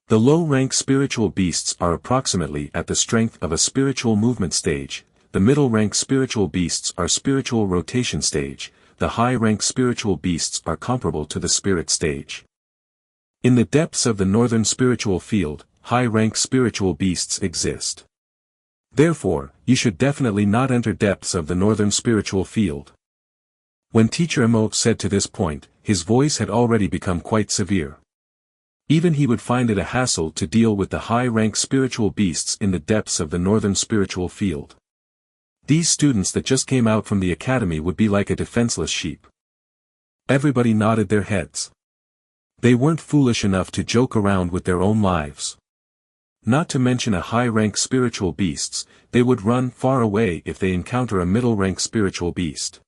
The low-rank spiritual beasts are approximately at the strength of a spiritual movement stage, the middle-rank spiritual beasts are spiritual rotation stage, the high-rank spiritual beasts are comparable to the spirit stage. In the depths of the Northern Spiritual Field, high-rank spiritual beasts exist. Therefore, you should definitely not enter depths of the Northern Spiritual Field. When Teacher Mo said to this point, his voice had already become quite severe. Even he would find it a hassle to deal with the high-rank spiritual beasts in the depths of the Northern Spiritual Field. These students that just came out from the academy would be like a defenseless sheep. Everybody nodded their heads. They weren't foolish enough to joke around with their own lives. Not to mention a high-rank spiritual beasts, they would run far away if they encounter a middle-rank spiritual beast.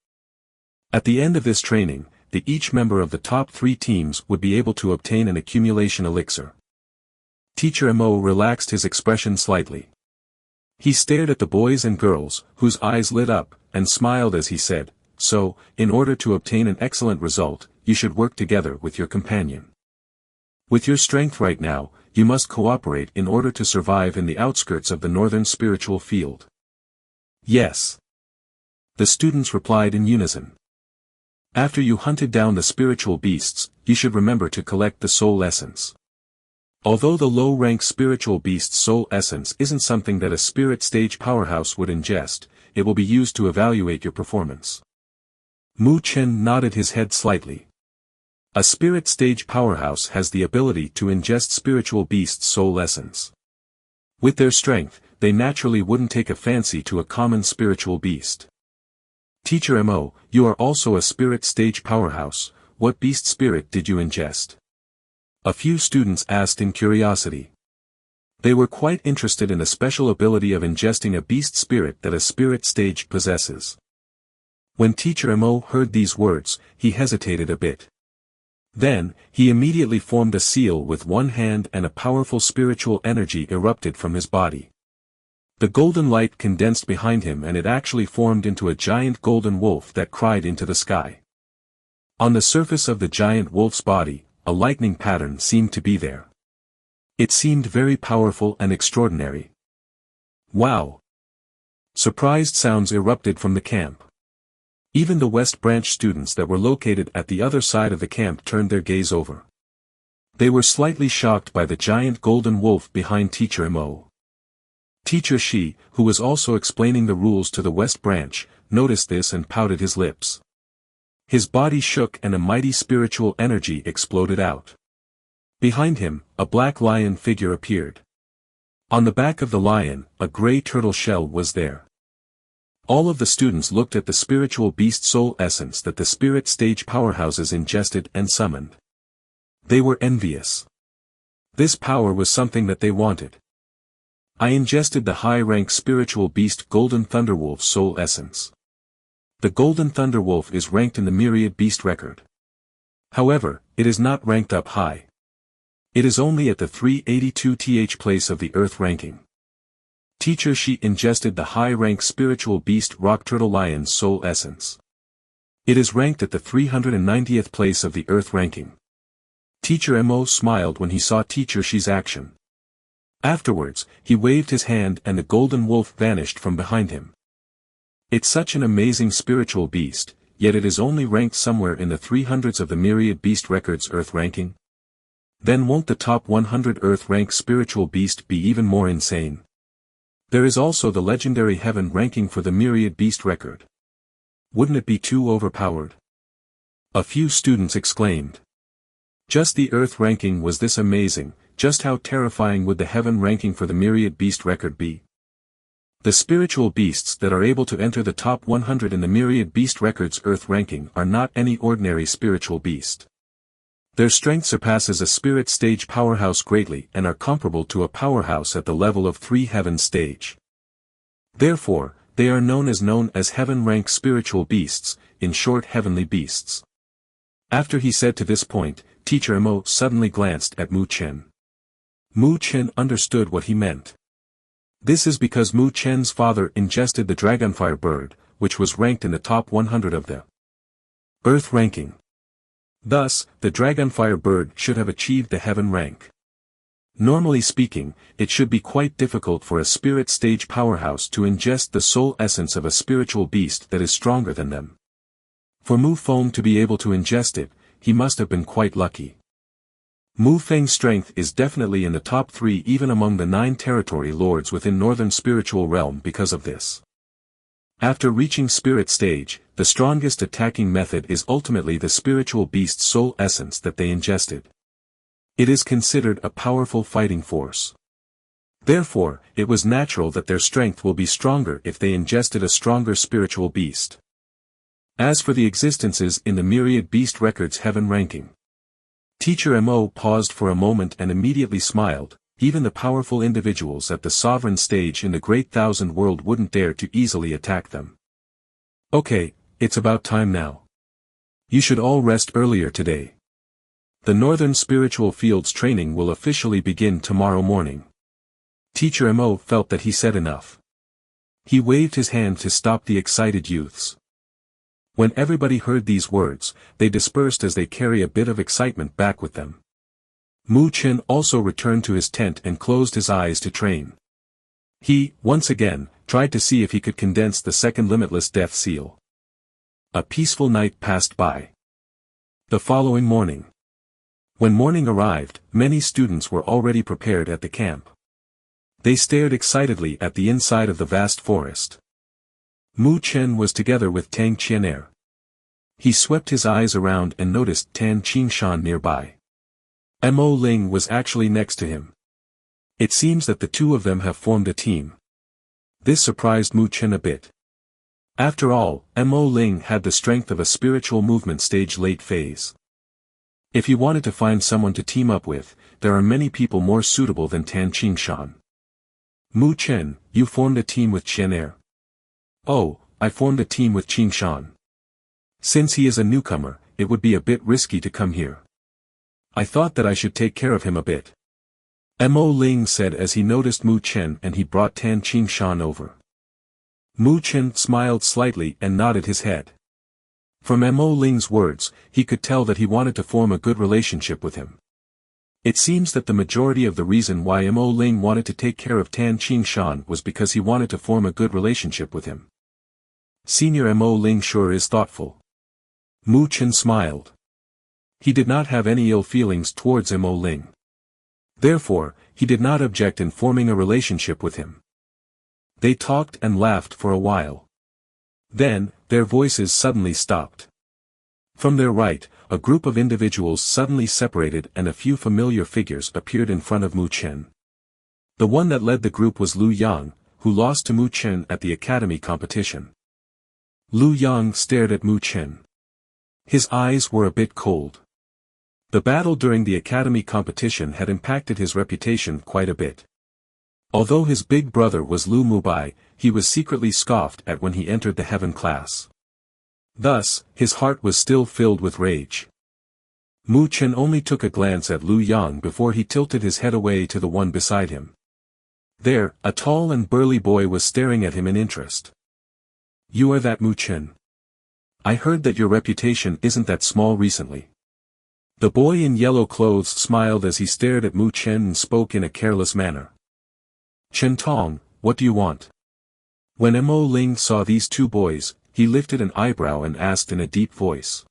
At the end of this training, each member of the top 3 teams would be able to obtain an accumulation elixir. Teacher Mo relaxed his expression slightly. He stared at the boys and girls, whose eyes lit up, and smiled as he said, "So, in order to obtain an excellent result, you should work together with your companion. With your strength right now, you must cooperate in order to survive in the outskirts of the Northern Spiritual Field." "Yes." The students replied in unison. "After you hunted down the spiritual beasts, you should remember to collect the soul essence. Although the low-rank spiritual beast's soul essence isn't something that a spirit stage powerhouse would ingest, it will be used to evaluate your performance." Mu Chen nodded his head slightly. A spirit stage powerhouse has the ability to ingest spiritual beast's soul essence. With their strength, they naturally wouldn't take a fancy to a common spiritual beast. "Teacher Mo, you are also a spirit stage powerhouse, what beast spirit did you ingest?" A few students asked in curiosity. They were quite interested in the special ability of ingesting a beast spirit that a spirit stage possesses. When Teacher Mo heard these words, he hesitated a bit. Then, he immediately formed a seal with one hand and a powerful spiritual energy erupted from his body. The golden light condensed behind him and it actually formed into a giant golden wolf that cried into the sky. On the surface of the giant wolf's body, a lightning pattern seemed to be there. It seemed very powerful and extraordinary. Wow! Surprised sounds erupted from the camp. Even the West Branch students that were located at the other side of the camp turned their gaze over. They were slightly shocked by the giant golden wolf behind Teacher Mo. Teacher Shi, who was also explaining the rules to the West Branch, noticed this and pouted his lips. His body shook and a mighty spiritual energy exploded out. Behind him, a black lion figure appeared. On the back of the lion, a gray turtle shell was there. All of the students looked at the spiritual beast soul essence that the spirit stage powerhouses ingested and summoned. They were envious. This power was something that they wanted. I ingested the high-rank spiritual beast Golden Thunderwolf soul essence. The Golden Thunderwolf is ranked in the Myriad Beast record. However, it is not ranked up high. It is only at the 382th place of the Earth ranking. Teacher Shi ingested the high-rank spiritual beast Rock Turtle Lion's soul essence. It is ranked at the 390th place of the Earth ranking. Teacher Mo smiled when he saw Teacher Shi's action. Afterwards, he waved his hand and the golden wolf vanished from behind him. It's such an amazing spiritual beast, yet it is only ranked somewhere in the 300s of the Myriad Beast Records Earth ranking? Then won't the top 100 Earth rank spiritual beast be even more insane? There is also the legendary Heaven ranking for the Myriad Beast record. Wouldn't it be too overpowered? A few students exclaimed. Just the Earth ranking was this amazing, just how terrifying would the Heaven ranking for the Myriad Beast record be? The spiritual beasts that are able to enter the top 100 in the Myriad Beast records Earth ranking are not any ordinary spiritual beast. Their strength surpasses a spirit stage powerhouse greatly and are comparable to a powerhouse at the level of 3 heaven stage. Therefore, they are known as heaven-rank spiritual beasts, in short heavenly beasts. After he said to this point, Teacher Mo suddenly glanced at Mu Chen. Mu Chen understood what he meant. This is because Mu Chen's father ingested the Dragonfire bird, which was ranked in the top 100 of the Earth ranking. Thus, the Dragonfire bird should have achieved the heaven rank. Normally speaking, it should be quite difficult for a spirit stage powerhouse to ingest the soul essence of a spiritual beast that is stronger than them. For Mu Feng to be able to ingest it, he must have been quite lucky. Mu Feng's strength is definitely in the top 3 even among the 9 territory lords within Northern Spiritual Realm because of this. After reaching spirit stage, the strongest attacking method is ultimately the spiritual beast's soul essence that they ingested. It is considered a powerful fighting force. Therefore, it was natural that their strength will be stronger if they ingested a stronger spiritual beast. As for the existences in the Myriad Beast Records Heaven ranking, Teacher Mo paused for a moment and immediately smiled. Even the powerful individuals at the sovereign stage in the Great Thousand World wouldn't dare to easily attack them. Okay, it's about time now. You should all rest earlier today. The Northern Spiritual Fields training will officially begin tomorrow morning. Teacher Mo felt that he said enough. He waved his hand to stop the excited youths. When everybody heard these words, they dispersed as they carry a bit of excitement back with them. Mu Chen also returned to his tent and closed his eyes to train. He, once again, tried to see if he could condense the second limitless death seal. A peaceful night passed by. The following morning. When morning arrived, many students were already prepared at the camp. They stared excitedly at the inside of the vast forest. Mu Chen was together with Tang Qianer. He swept his eyes around and noticed Tan Qingshan nearby. Mo Ling was actually next to him. It seems that the two of them have formed a team. This surprised Mu Chen a bit. After all, Mo Ling had the strength of a spiritual movement stage late phase. If he wanted to find someone to team up with, there are many people more suitable than Tan Qingshan. Mu Chen, you formed a team with Qianer. Oh, I formed a team with Qingshan. Since he is a newcomer, it would be a bit risky to come here. I thought that I should take care of him a bit. Mo Ling said as he noticed Mu Chen, and he brought Tan Qing Shan over. Mu Chen smiled slightly and nodded his head. From Mo Ling's words, he could tell that he wanted to form a good relationship with him. It seems that the majority of the reason why Mo Ling wanted to take care of Tan Qing Shan was because he wanted to form a good relationship with him. Senior Mo Ling sure is thoughtful. Mu Chen smiled. He did not have any ill feelings towards Mo Ling. Therefore, he did not object in forming a relationship with him. They talked and laughed for a while. Then, their voices suddenly stopped. From their right, a group of individuals suddenly separated and a few familiar figures appeared in front of Mu Chen. The one that led the group was Lu Yang, who lost to Mu Chen at the academy competition. Lu Yang stared at Mu Chen. His eyes were a bit cold. The battle during the academy competition had impacted his reputation quite a bit. Although his big brother was Lu Mubai, he was secretly scoffed at when he entered the heaven class. Thus, his heart was still filled with rage. Mu Chen only took a glance at Lu Yang before he tilted his head away to the one beside him. There, a tall and burly boy was staring at him in interest. "You are that Mu Chen? I heard that your reputation isn't that small recently." The boy in yellow clothes smiled as he stared at Mu Chen and spoke in a careless manner. "Chen Tong, what do you want?" When Mo Ling saw these two boys, he lifted an eyebrow and asked in a deep voice.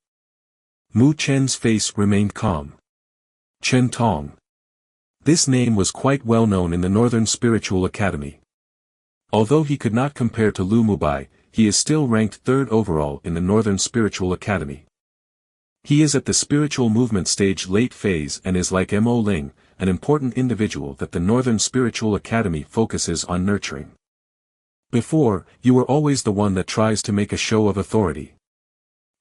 Mu Chen's face remained calm. Chen Tong. This name was quite well known in the Northern Spiritual Academy. Although he could not compare to Lu Mubai, he is still ranked 3rd overall in the Northern Spiritual Academy. He is at the spiritual movement stage late phase and is like Mo Ling, an important individual that the Northern Spiritual Academy focuses on nurturing. Before, you were always the one that tries to make a show of authority.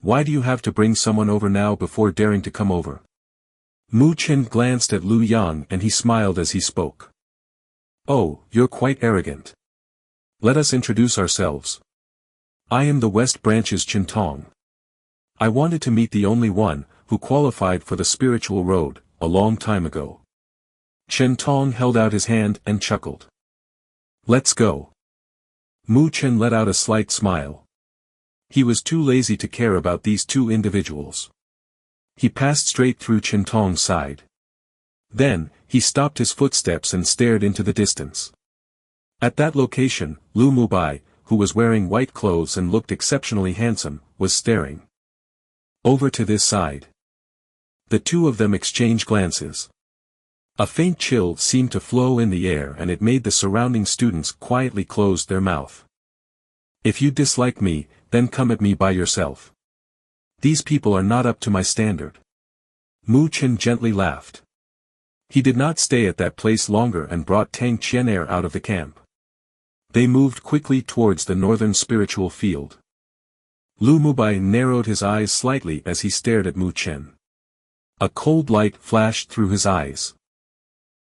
Why do you have to bring someone over now before daring to come over? Mu Chen glanced at Lu Yang and he smiled as he spoke. "Oh, you're quite arrogant. Let us introduce ourselves. I am the West Branch's Chen Tong. I wanted to meet the only one who qualified for the spiritual road a long time ago." Chen Tong held out his hand and chuckled. "Let's go." Mu Chen let out a slight smile. He was too lazy to care about these two individuals. He passed straight through Chen Tong's side. Then, he stopped his footsteps and stared into the distance. At that location, Lu Mubai, who was wearing white clothes and looked exceptionally handsome, was staring. Over to this side. The two of them exchanged glances. A faint chill seemed to flow in the air and it made the surrounding students quietly close their mouth. "If you dislike me, then come at me by yourself. These people are not up to my standard." Mu Chen gently laughed. He did not stay at that place longer and brought Tang Qianer out of the camp. They moved quickly towards the northern spiritual field. Lu Mubai narrowed his eyes slightly as he stared at Mu Chen. A cold light flashed through his eyes.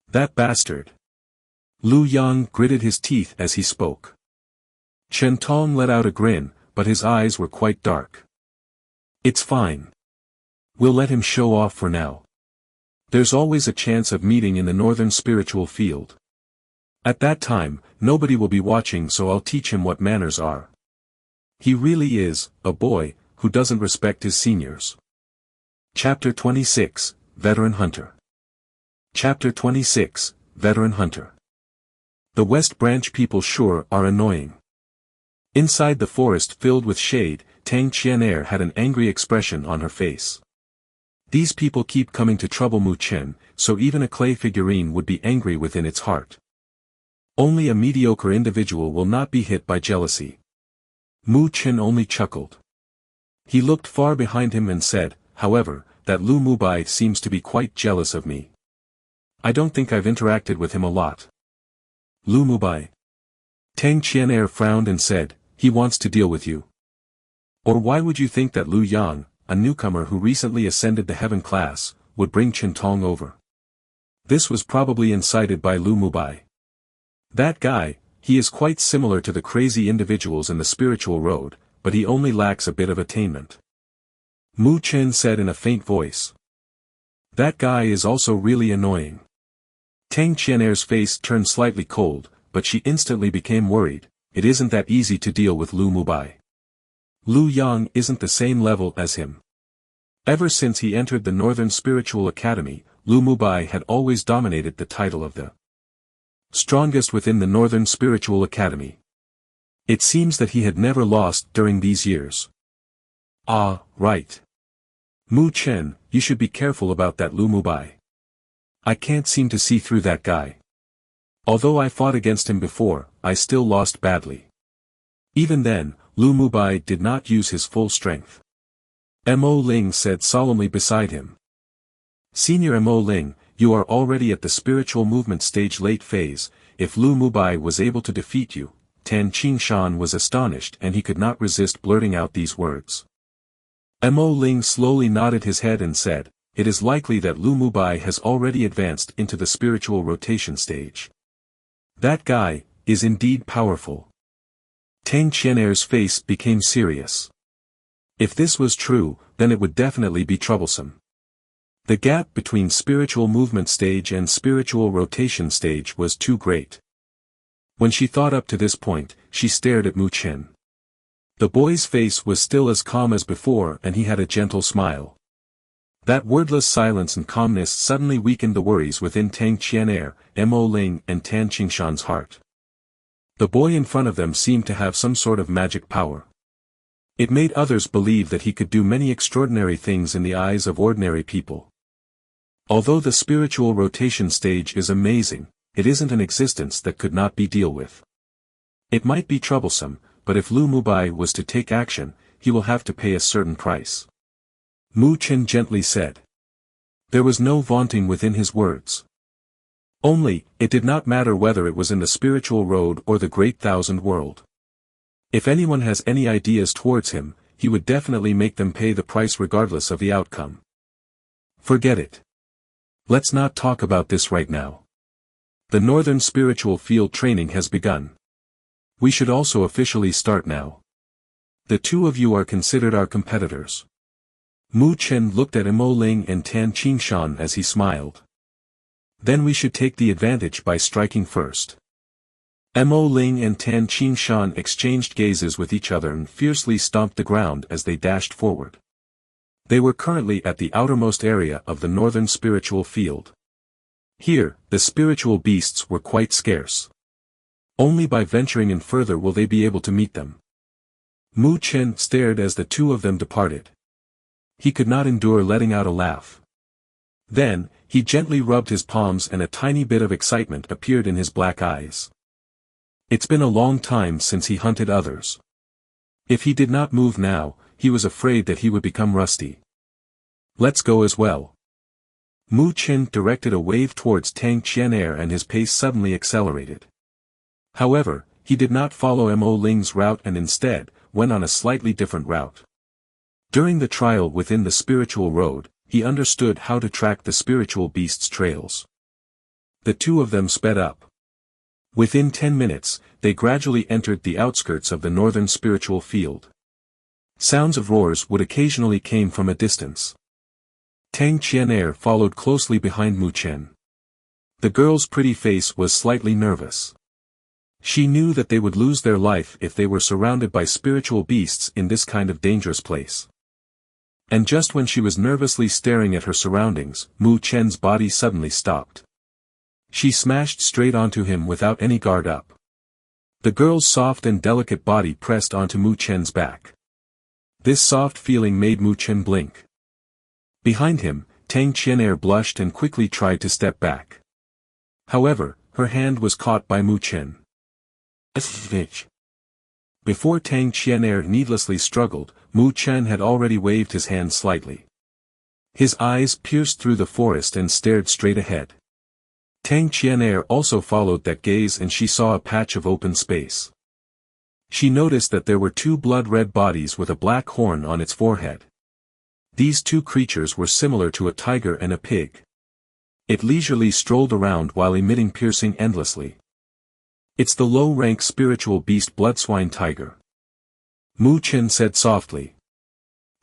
"That bastard." Lu Yang gritted his teeth as he spoke. Chen Tong let out a grin, but his eyes were quite dark. "It's fine. We'll let him show off for now. There's always a chance of meeting in the northern spiritual field. At that time, nobody will be watching, so I'll teach him what manners are. He really is a boy who doesn't respect his seniors." Chapter 26, Veteran Hunter. Chapter 26, Veteran Hunter. The West Branch people sure are annoying. Inside the forest filled with shade, Tang Qianer had an angry expression on her face. These people keep coming to trouble Mu Chen, so even a clay figurine would be angry within its heart. Only a mediocre individual will not be hit by jealousy. Mu Chen only chuckled. He looked far behind him and said, however, that Lu Mubai seems to be quite jealous of me. I don't think I've interacted with him a lot. Lu Mubai. Tang Qianer frowned and said, he wants to deal with you. Or why would you think that Lu Yang, a newcomer who recently ascended the heaven class, would bring Chen Tong over? This was probably incited by Lu Mubai. That guy, he is quite similar to the crazy individuals in the spiritual road, but he only lacks a bit of attainment. Mu Chen said in a faint voice. That guy is also really annoying. Tang Qian'er's face turned slightly cold, but she instantly became worried. It isn't that easy to deal with Lu Mubai. Lu Yang isn't the same level as him. Ever since he entered the Northern Spiritual Academy, Lu Mubai had always dominated the title of the strongest within the Northern Spiritual Academy. It seems that he had never lost during these years. Ah, right. Mu Chen, you should be careful about that Lu Mubai. I can't seem to see through that guy. Although I fought against him before, I still lost badly. Even then, Lu Mubai did not use his full strength. Mo Ling said solemnly beside him. Senior Mo Ling, you are already at the spiritual movement stage late phase. If Lu Mubai was able to defeat you. Tan Qingshan was astonished and he could not resist blurting out these words. Mo Ling slowly nodded his head and said, it is likely that Lu Mubai has already advanced into the spiritual rotation stage. That guy is indeed powerful. Tang Qian'er's face became serious. If this was true, then it would definitely be troublesome. The gap between spiritual movement stage and spiritual rotation stage was too great. When she thought up to this point, she stared at Mu Chen. The boy's face was still as calm as before and he had a gentle smile. That wordless silence and calmness suddenly weakened the worries within Tang Qian'er, Mo Ling and Tan Qingshan's heart. The boy in front of them seemed to have some sort of magic power. It made others believe that he could do many extraordinary things in the eyes of ordinary people. Although the spiritual rotation stage is amazing, it isn't an existence that could not be dealt with. It might be troublesome, but if Lu Mubai was to take action, he will have to pay a certain price. Mu Chen gently said. There was no vaunting within his words. Only, it did not matter whether it was in the spiritual road or the Great Thousand World. If anyone has any ideas towards him, he would definitely make them pay the price regardless of the outcome. Forget it. Let's not talk about this right now. The Northern Spiritual Field training has begun. We should also officially start now. The two of you are considered our competitors. Mu Chen looked at Mo Ling and Tan Qingshan as he smiled. Then we should take the advantage by striking first. Mo Ling and Tan Qingshan exchanged gazes with each other and fiercely stomped the ground as they dashed forward. They were currently at the outermost area of the Northern Spiritual Field. Here, the spiritual beasts were quite scarce. Only by venturing in further will they be able to meet them. Mu Chen stared as the two of them departed. He could not endure letting out a laugh. Then, he gently rubbed his palms and a tiny bit of excitement appeared in his black eyes. It's been a long time since he hunted others. If he did not move now, he was afraid that he would become rusty. Let's go as well. Mu Chen directed a wave towards Tang Qian'er and his pace suddenly accelerated. However, he did not follow Mo Ling's route and instead, went on a slightly different route. During the trial within the spiritual road, he understood how to track the spiritual beasts' trails. The two of them sped up. Within 10 minutes, they gradually entered the outskirts of the Northern Spiritual Field. Sounds of roars would occasionally came from a distance. Tang Qian'er followed closely behind Mu Chen. The girl's pretty face was slightly nervous. She knew that they would lose their life if they were surrounded by spiritual beasts in this kind of dangerous place. And just when she was nervously staring at her surroundings, Mu Chen's body suddenly stopped. She smashed straight onto him without any guard up. The girl's soft and delicate body pressed onto Mu Chen's back. This soft feeling made Mu Chen blink. Behind him, Tang Qian'er blushed and quickly tried to step back. However, her hand was caught by Mu Chen. Before Tang Qian'er needlessly struggled, Mu Chen had already waved his hand slightly. His eyes pierced through the forest and stared straight ahead. Tang Qian'er also followed that gaze and she saw a patch of open space. She noticed that there were two blood-red bodies with a black horn on its forehead. These two creatures were similar to a tiger and a pig. It leisurely strolled around while emitting piercing endlessly. It's the low-rank spiritual beast Bloodswine Tiger. Mu Chen said softly.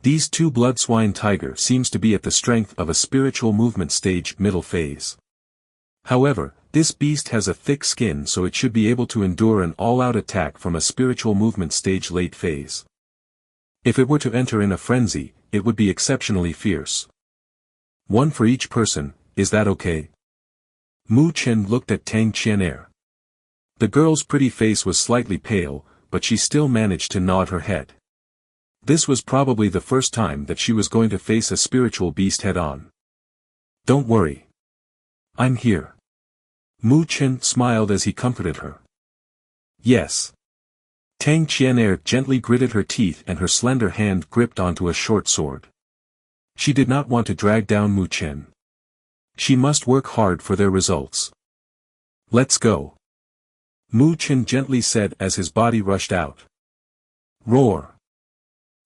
These two Bloodswine Tiger seems to be at the strength of a spiritual movement stage middle phase. However, this beast has a thick skin, so it should be able to endure an all-out attack from a spiritual movement stage late phase. If it were to enter in a frenzy, it would be exceptionally fierce. One for each person, is that okay? Mu Chen looked at Tang Qian'er. The girl's pretty face was slightly pale, but she still managed to nod her head. This was probably the first time that she was going to face a spiritual beast head-on. Don't worry. I'm here. Mu Chen smiled as he comforted her. Yes. Tang Qian'er gently gritted her teeth and her slender hand gripped onto a short sword. She did not want to drag down Mu Chen. She must work hard for their results. Let's go. Mu Chen gently said as his body rushed out. Roar.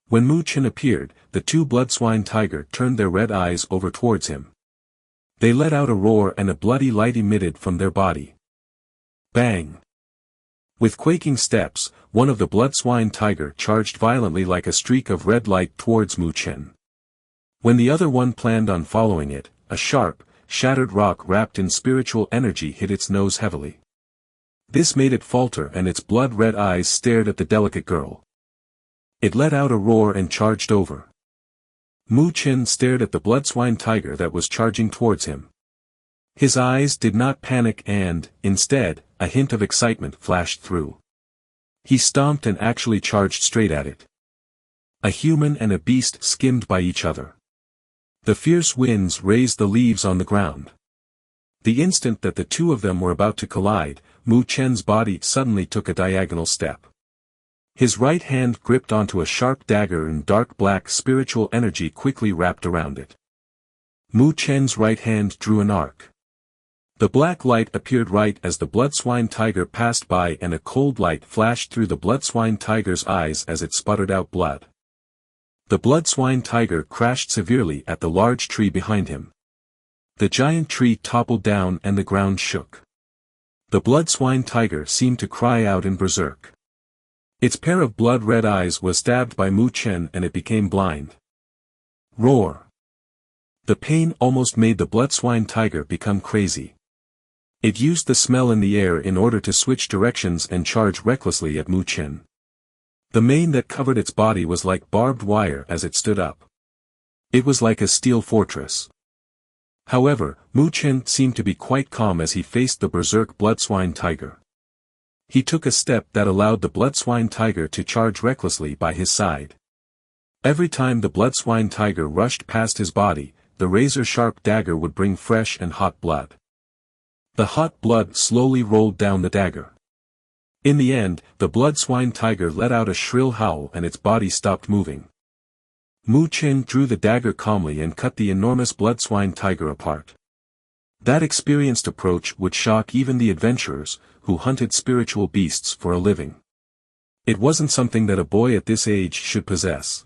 When Mu Chen appeared, the two blood-swine tiger turned their red eyes over towards him. They let out a roar and a bloody light emitted from their body. Bang! With quaking steps, one of the blood-swine tiger charged violently like a streak of red light towards Mu Chen. When the other one planned on following it, a sharp, shattered rock wrapped in spiritual energy hit its nose heavily. This made it falter and its blood-red eyes stared at the delicate girl. It let out a roar and charged over. Mu Chen stared at the blood-swine tiger that was charging towards him. His eyes did not panic and, instead, a hint of excitement flashed through. He stomped and actually charged straight at it. A human and a beast skimmed by each other. The fierce winds raised the leaves on the ground. The instant that the two of them were about to collide, Mu Chen's body suddenly took a diagonal step. His right hand gripped onto a sharp dagger and dark black spiritual energy quickly wrapped around it. Mu Chen's right hand drew an arc. The black light appeared right as the blood-swine tiger passed by and a cold light flashed through the blood-swine tiger's eyes as it sputtered out blood. The blood-swine tiger crashed severely at the large tree behind him. The giant tree toppled down and the ground shook. The blood-swine tiger seemed to cry out in berserk. Its pair of blood-red eyes was stabbed by Mu Chen and it became blind. Roar! The pain almost made the blood-swine tiger become crazy. It used the smell in the air in order to switch directions and charge recklessly at Mu Chen. The mane that covered its body was like barbed wire as it stood up. It was like a steel fortress. However, Mu Chen seemed to be quite calm as he faced the berserk blood-swine tiger. He took a step that allowed the blood-swine tiger to charge recklessly by his side. Every time the blood-swine tiger rushed past his body, the razor-sharp dagger would bring fresh and hot blood. The hot blood slowly rolled down the dagger. In the end, the blood-swine tiger let out a shrill howl and its body stopped moving. Mu Chen drew the dagger calmly and cut the enormous blood-swine tiger apart. That experienced approach would shock even the adventurers, who hunted spiritual beasts for a living. It wasn't something that a boy at this age should possess.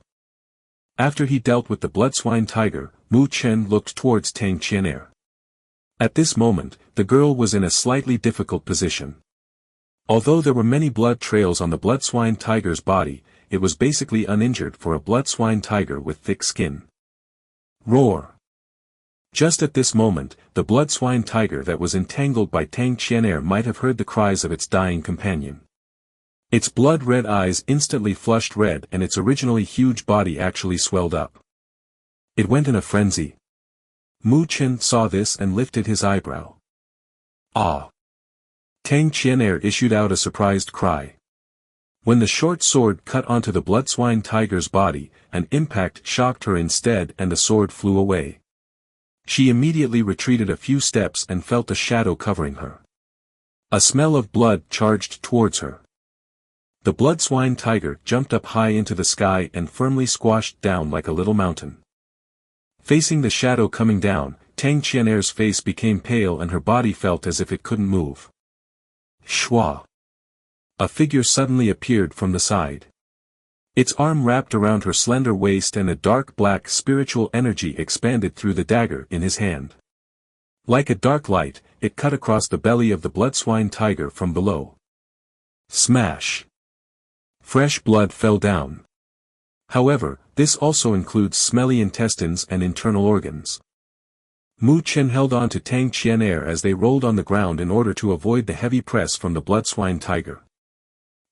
After he dealt with the blood-swine tiger, Mu Chen looked towards Tang Qian'er. At this moment, the girl was in a slightly difficult position. Although there were many blood trails on the blood-swine tiger's body, it was basically uninjured for a blood-swine tiger with thick skin. Roar! Just at this moment, the blood-swine tiger that was entangled by Tang Qian'er might have heard the cries of its dying companion. Its blood-red eyes instantly flushed red and its originally huge body actually swelled up. It went in a frenzy. Mu Chen saw this and lifted his eyebrow. Ah! Tang Qian'er issued out a surprised cry. When the short sword cut onto the blood-swine tiger's body, an impact shocked her instead and the sword flew away. She immediately retreated a few steps and felt a shadow covering her. A smell of blood charged towards her. The blood-swine tiger jumped up high into the sky and firmly squashed down like a little mountain. Facing the shadow coming down, Tang Qian'er's face became pale and her body felt as if it couldn't move. Shwa! A figure suddenly appeared from the side. Its arm wrapped around her slender waist and a dark black spiritual energy expanded through the dagger in his hand. Like a dark light, it cut across the belly of the blood-swine tiger from below. Smash! Fresh blood fell down. However, this also includes smelly intestines and internal organs. Mu Chen held on to Tang Qian'er as they rolled on the ground in order to avoid the heavy press from the blood swine tiger.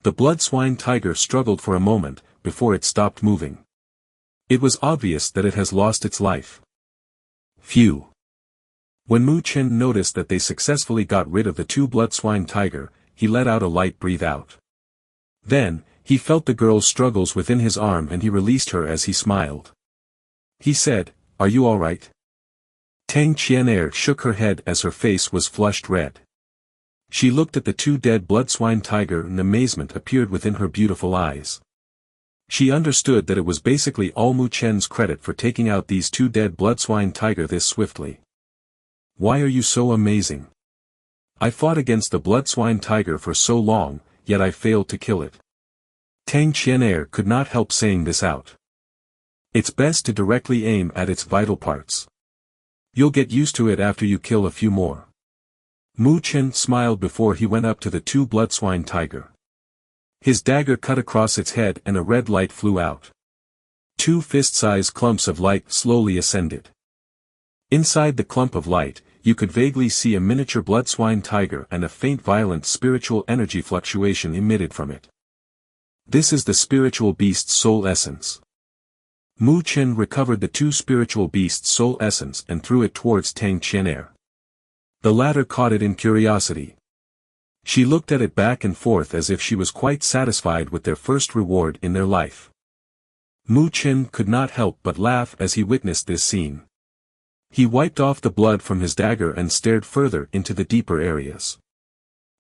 The blood swine tiger struggled for a moment, before it stopped moving. It was obvious that it has lost its life. Phew. When Mu Chen noticed that they successfully got rid of the two blood swine tiger, he let out a light breath out. Then, he felt the girl's struggles within his arm and he released her as he smiled. He said, "Are you alright?" Tang Qian'er shook her head as her face was flushed red. She looked at the two dead blood swine tiger and amazement appeared within her beautiful eyes. She understood that it was basically all Mu Chen's credit for taking out these two dead blood swine tiger this swiftly. "Why are you so amazing? I fought against the blood swine tiger for so long, yet I failed to kill it." Tang Qian'er could not help saying this out. It's best to directly aim at its vital parts. You'll get used to it after you kill a few more. Mu Chen smiled before he went up to the two blood swine tiger. His dagger cut across its head and a red light flew out. Two fist-sized clumps of light slowly ascended. Inside the clump of light, you could vaguely see a miniature blood swine tiger and a faint violent spiritual energy fluctuation emitted from it. This is the spiritual beast's soul essence. Mu Chen recovered the two spiritual beasts' soul essence and threw it towards Tang Qian'er. The latter caught it in curiosity. She looked at it back and forth as if she was quite satisfied with their first reward in their life. Mu Chen could not help but laugh as he witnessed this scene. He wiped off the blood from his dagger and stared further into the deeper areas.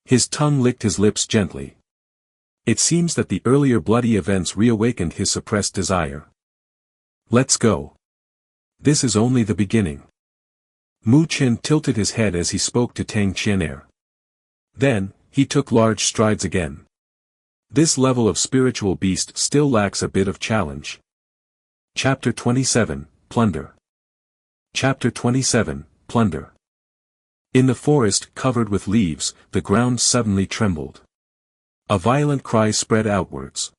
His tongue licked his lips gently. It seems that the earlier bloody events reawakened his suppressed desire. "Let's go. This is only the beginning." Mu Chen tilted his head as he spoke to Tang Qian'er. Then, he took large strides again. This level of spiritual beast still lacks a bit of challenge. Chapter 27, Plunder. Chapter 27, Plunder. In the forest covered with leaves, the ground suddenly trembled. A violent cry spread outwards.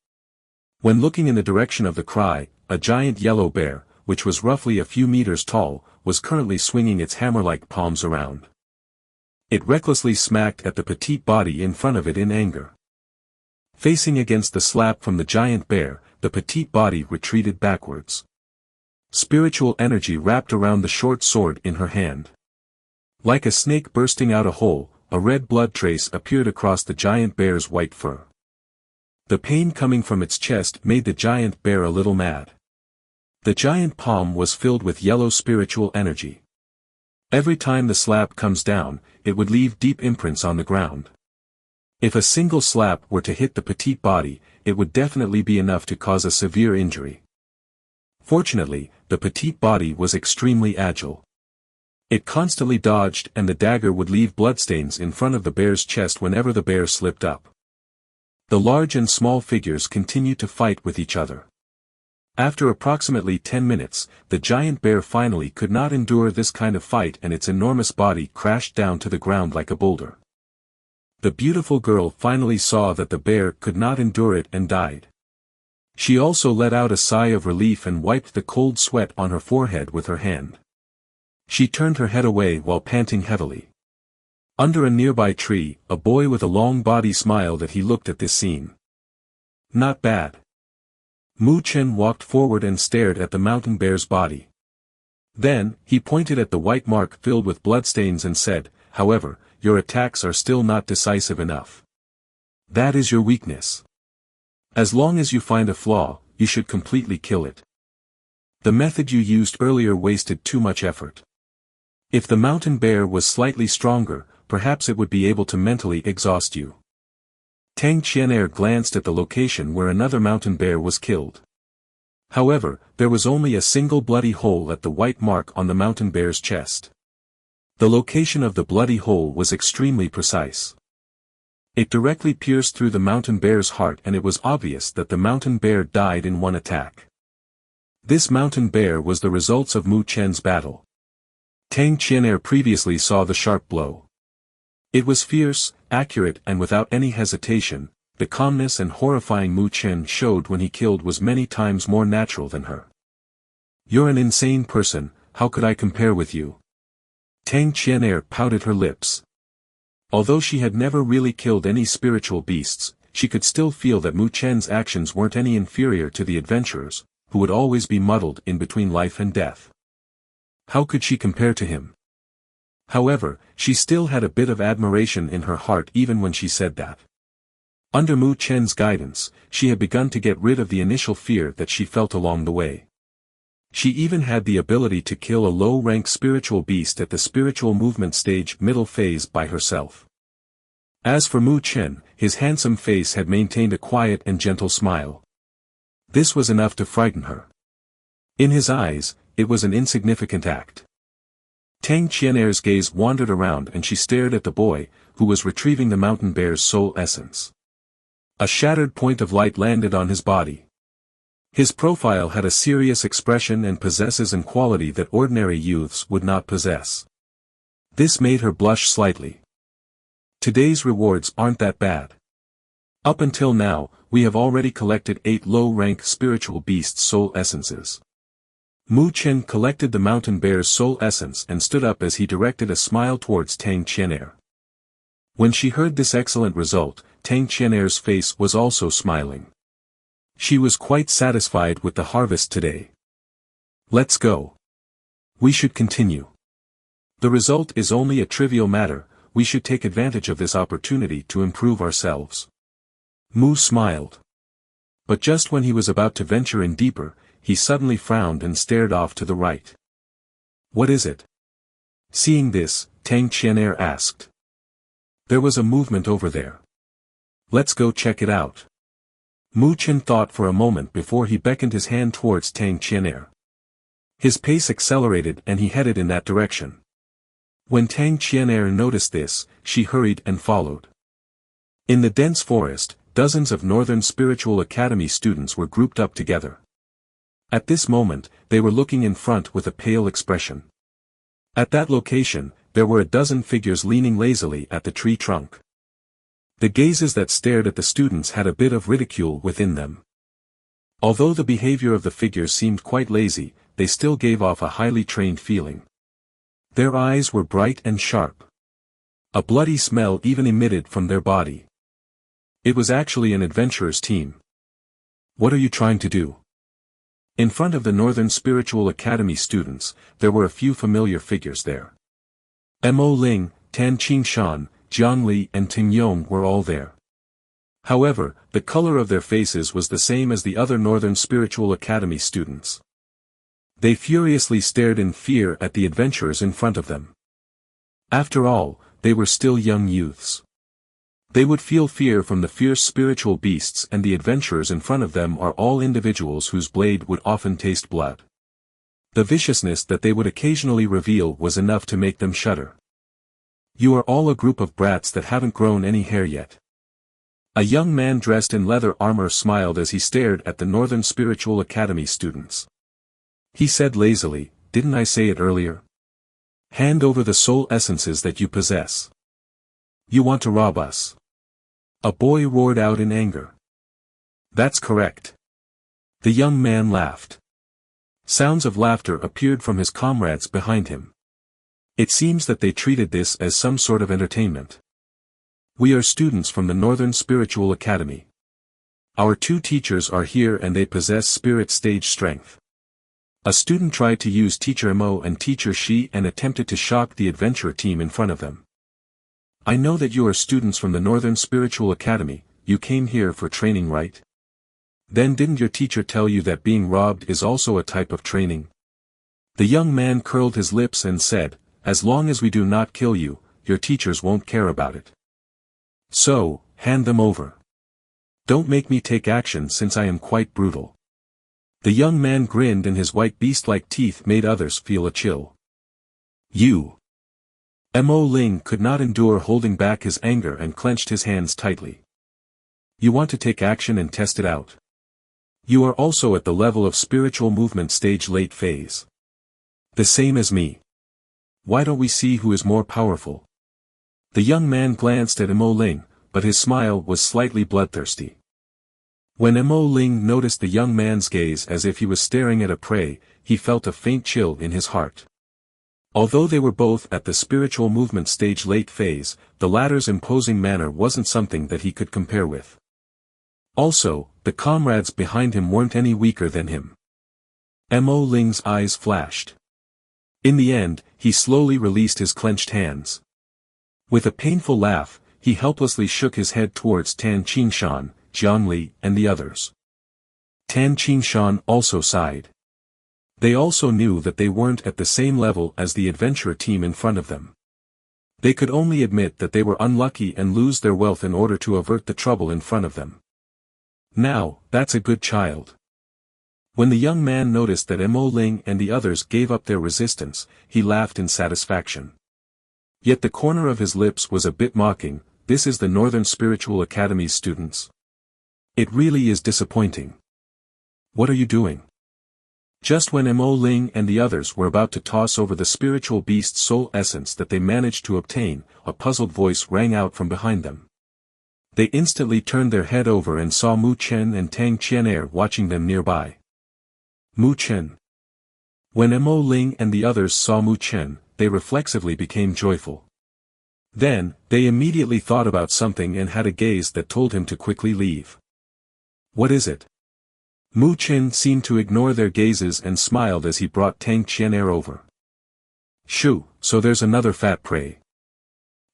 When looking in the direction of the cry, a giant yellow bear, which was roughly a few meters tall, was currently swinging its hammer-like palms around. It recklessly smacked at the petite body in front of it in anger. Facing against the slap from the giant bear, the petite body retreated backwards. Spiritual energy wrapped around the short sword in her hand. Like a snake bursting out a hole, a red blood trace appeared across the giant bear's white fur. The pain coming from its chest made the giant bear a little mad. The giant palm was filled with yellow spiritual energy. Every time the slap comes down, it would leave deep imprints on the ground. If a single slap were to hit the petite body, it would definitely be enough to cause a severe injury. Fortunately, the petite body was extremely agile. It constantly dodged and the dagger would leave bloodstains in front of the bear's chest whenever the bear slipped up. The large and small figures continued to fight with each other. After approximately 10 minutes, the giant bear finally could not endure this kind of fight and its enormous body crashed down to the ground like a boulder. The beautiful girl finally saw that the bear could not endure it and died. She also let out a sigh of relief and wiped the cold sweat on her forehead with her hand. She turned her head away while panting heavily. Under a nearby tree, a boy with a long body smiled as he looked at this scene. "Not bad." Mu Chen walked forward and stared at the mountain bear's body. Then, he pointed at the white mark filled with bloodstains and said, "However, your attacks are still not decisive enough. That is your weakness. As long as you find a flaw, you should completely kill it. The method you used earlier wasted too much effort. If the mountain bear was slightly stronger, perhaps it would be able to mentally exhaust you." Tang Qian'er glanced at the location where another mountain bear was killed. However, there was only a single bloody hole at the white mark on the mountain bear's chest. The location of the bloody hole was extremely precise. It directly pierced through the mountain bear's heart and it was obvious that the mountain bear died in one attack. This mountain bear was the results of Mu Chen's battle. Tang Qian'er previously saw the sharp blow. It was fierce, accurate and without any hesitation. The calmness and horrifying Mu Chen showed when he killed was many times more natural than her. "You're an insane person, how could I compare with you?" Tang Qian'er pouted her lips. Although she had never really killed any spiritual beasts, she could still feel that Mu Chen's actions weren't any inferior to the adventurers, who would always be muddled in between life and death. How could she compare to him? However, she still had a bit of admiration in her heart even when she said that. Under Mu Chen's guidance, she had begun to get rid of the initial fear that she felt along the way. She even had the ability to kill a low-rank spiritual beast at the spiritual movement stage middle phase by herself. As for Mu Chen, his handsome face had maintained a quiet and gentle smile. This was enough to frighten her. In his eyes, it was an insignificant act. Tang Qian'er's gaze wandered around and she stared at the boy, who was retrieving the mountain bear's soul essence. A shattered point of light landed on his body. His profile had a serious expression and possesses an quality that ordinary youths would not possess. This made her blush slightly. Today's rewards aren't that bad. Up until now, we have already collected 8 low-rank spiritual beast soul essences. Mu Chen collected the mountain bear's soul essence and stood up as he directed a smile towards Tang Qian'er. When she heard this excellent result, Tang Qian'er's face was also smiling. She was quite satisfied with the harvest today. Let's go. We should continue. The result is only a trivial matter, we should take advantage of this opportunity to improve ourselves. Mu smiled. But just when he was about to venture in deeper, he suddenly frowned and stared off to the right. What is it? Seeing this, Tang Qian'er asked. There was a movement over there. Let's go check it out. Mu Chen thought for a moment before he beckoned his hand towards Tang Qian'er. His pace accelerated and he headed in that direction. When Tang Qian'er noticed this, she hurried and followed. In the dense forest, dozens of Northern Spiritual Academy students were grouped up together. At this moment, they were looking in front with a pale expression. At that location, there were a dozen figures leaning lazily at the tree trunk. The gazes that stared at the students had a bit of ridicule within them. Although the behavior of the figures seemed quite lazy, they still gave off a highly trained feeling. Their eyes were bright and sharp. A bloody smell even emitted from their body. It was actually an adventurer's team. What are you trying to do? In front of the Northern Spiritual Academy students, there were a few familiar figures there. Mo Ling, Tan Qingshan, Jiang Li and Ting Yong were all there. However, the color of their faces was the same as the other Northern Spiritual Academy students. They furiously stared in fear at the adventurers in front of them. After all, they were still young youths. They would feel fear from the fierce spiritual beasts, and the adventurers in front of them are all individuals whose blade would often taste blood. The viciousness that they would occasionally reveal was enough to make them shudder. You are all a group of brats that haven't grown any hair yet. A young man dressed in leather armor smiled as he stared at the Northern Spiritual Academy students. He said lazily, "Didn't I say it earlier? Hand over the soul essences that you possess. You want to rob us?" A boy roared out in anger. That's correct. The young man laughed. Sounds of laughter appeared from his comrades behind him. It seems that they treated this as some sort of entertainment. We are students from the Northern Spiritual Academy. Our 2 teachers are here and they possess spirit stage strength. A student tried to use Teacher Mo and Teacher Shi and attempted to shock the adventurer team in front of them. I know that you are students from the Northern Spiritual Academy, you came here for training, right? Then didn't your teacher tell you that being robbed is also a type of training? The young man curled his lips and said, as long as we do not kill you, your teachers won't care about it. So, hand them over. Don't make me take action since I am quite brutal. The young man grinned and his white beast-like teeth made others feel a chill. You. Mo Ling could not endure holding back his anger and clenched his hands tightly. You want to take action and test it out. You are also at the level of spiritual movement stage late phase. The same as me. Why don't we see who is more powerful? The young man glanced at Mo Ling, but his smile was slightly bloodthirsty. When Mo Ling noticed the young man's gaze as if he was staring at a prey, he felt a faint chill in his heart. Although they were both at the spiritual movement stage late phase, the latter's imposing manner wasn't something that he could compare with. Also, the comrades behind him weren't any weaker than him. Mo Ling's eyes flashed. In the end, he slowly released his clenched hands. With a painful laugh, he helplessly shook his head towards Tan Qingshan, Jiangli, and the others. Tan Qingshan also sighed. They also knew that they weren't at the same level as the adventurer team in front of them. They could only admit that they were unlucky and lose their wealth in order to avert the trouble in front of them. Now, that's a good child. When the young man noticed that Mo Ling and the others gave up their resistance, he laughed in satisfaction. Yet the corner of his lips was a bit mocking. This is the Northern Spiritual Academy's students. It really is disappointing. What are you doing? Just when Mo Ling and the others were about to toss over the spiritual beast's soul essence that they managed to obtain, a puzzled voice rang out from behind them. They instantly turned their head over and saw Mu Chen and Tang Qian'er watching them nearby. Mu Chen. When Mo Ling and the others saw Mu Chen, they reflexively became joyful. Then, they immediately thought about something and had a gaze that told him to quickly leave. What is it? Mu Chen seemed to ignore their gazes and smiled as he brought Tang Qian'er over. Shoo, so there's another fat prey.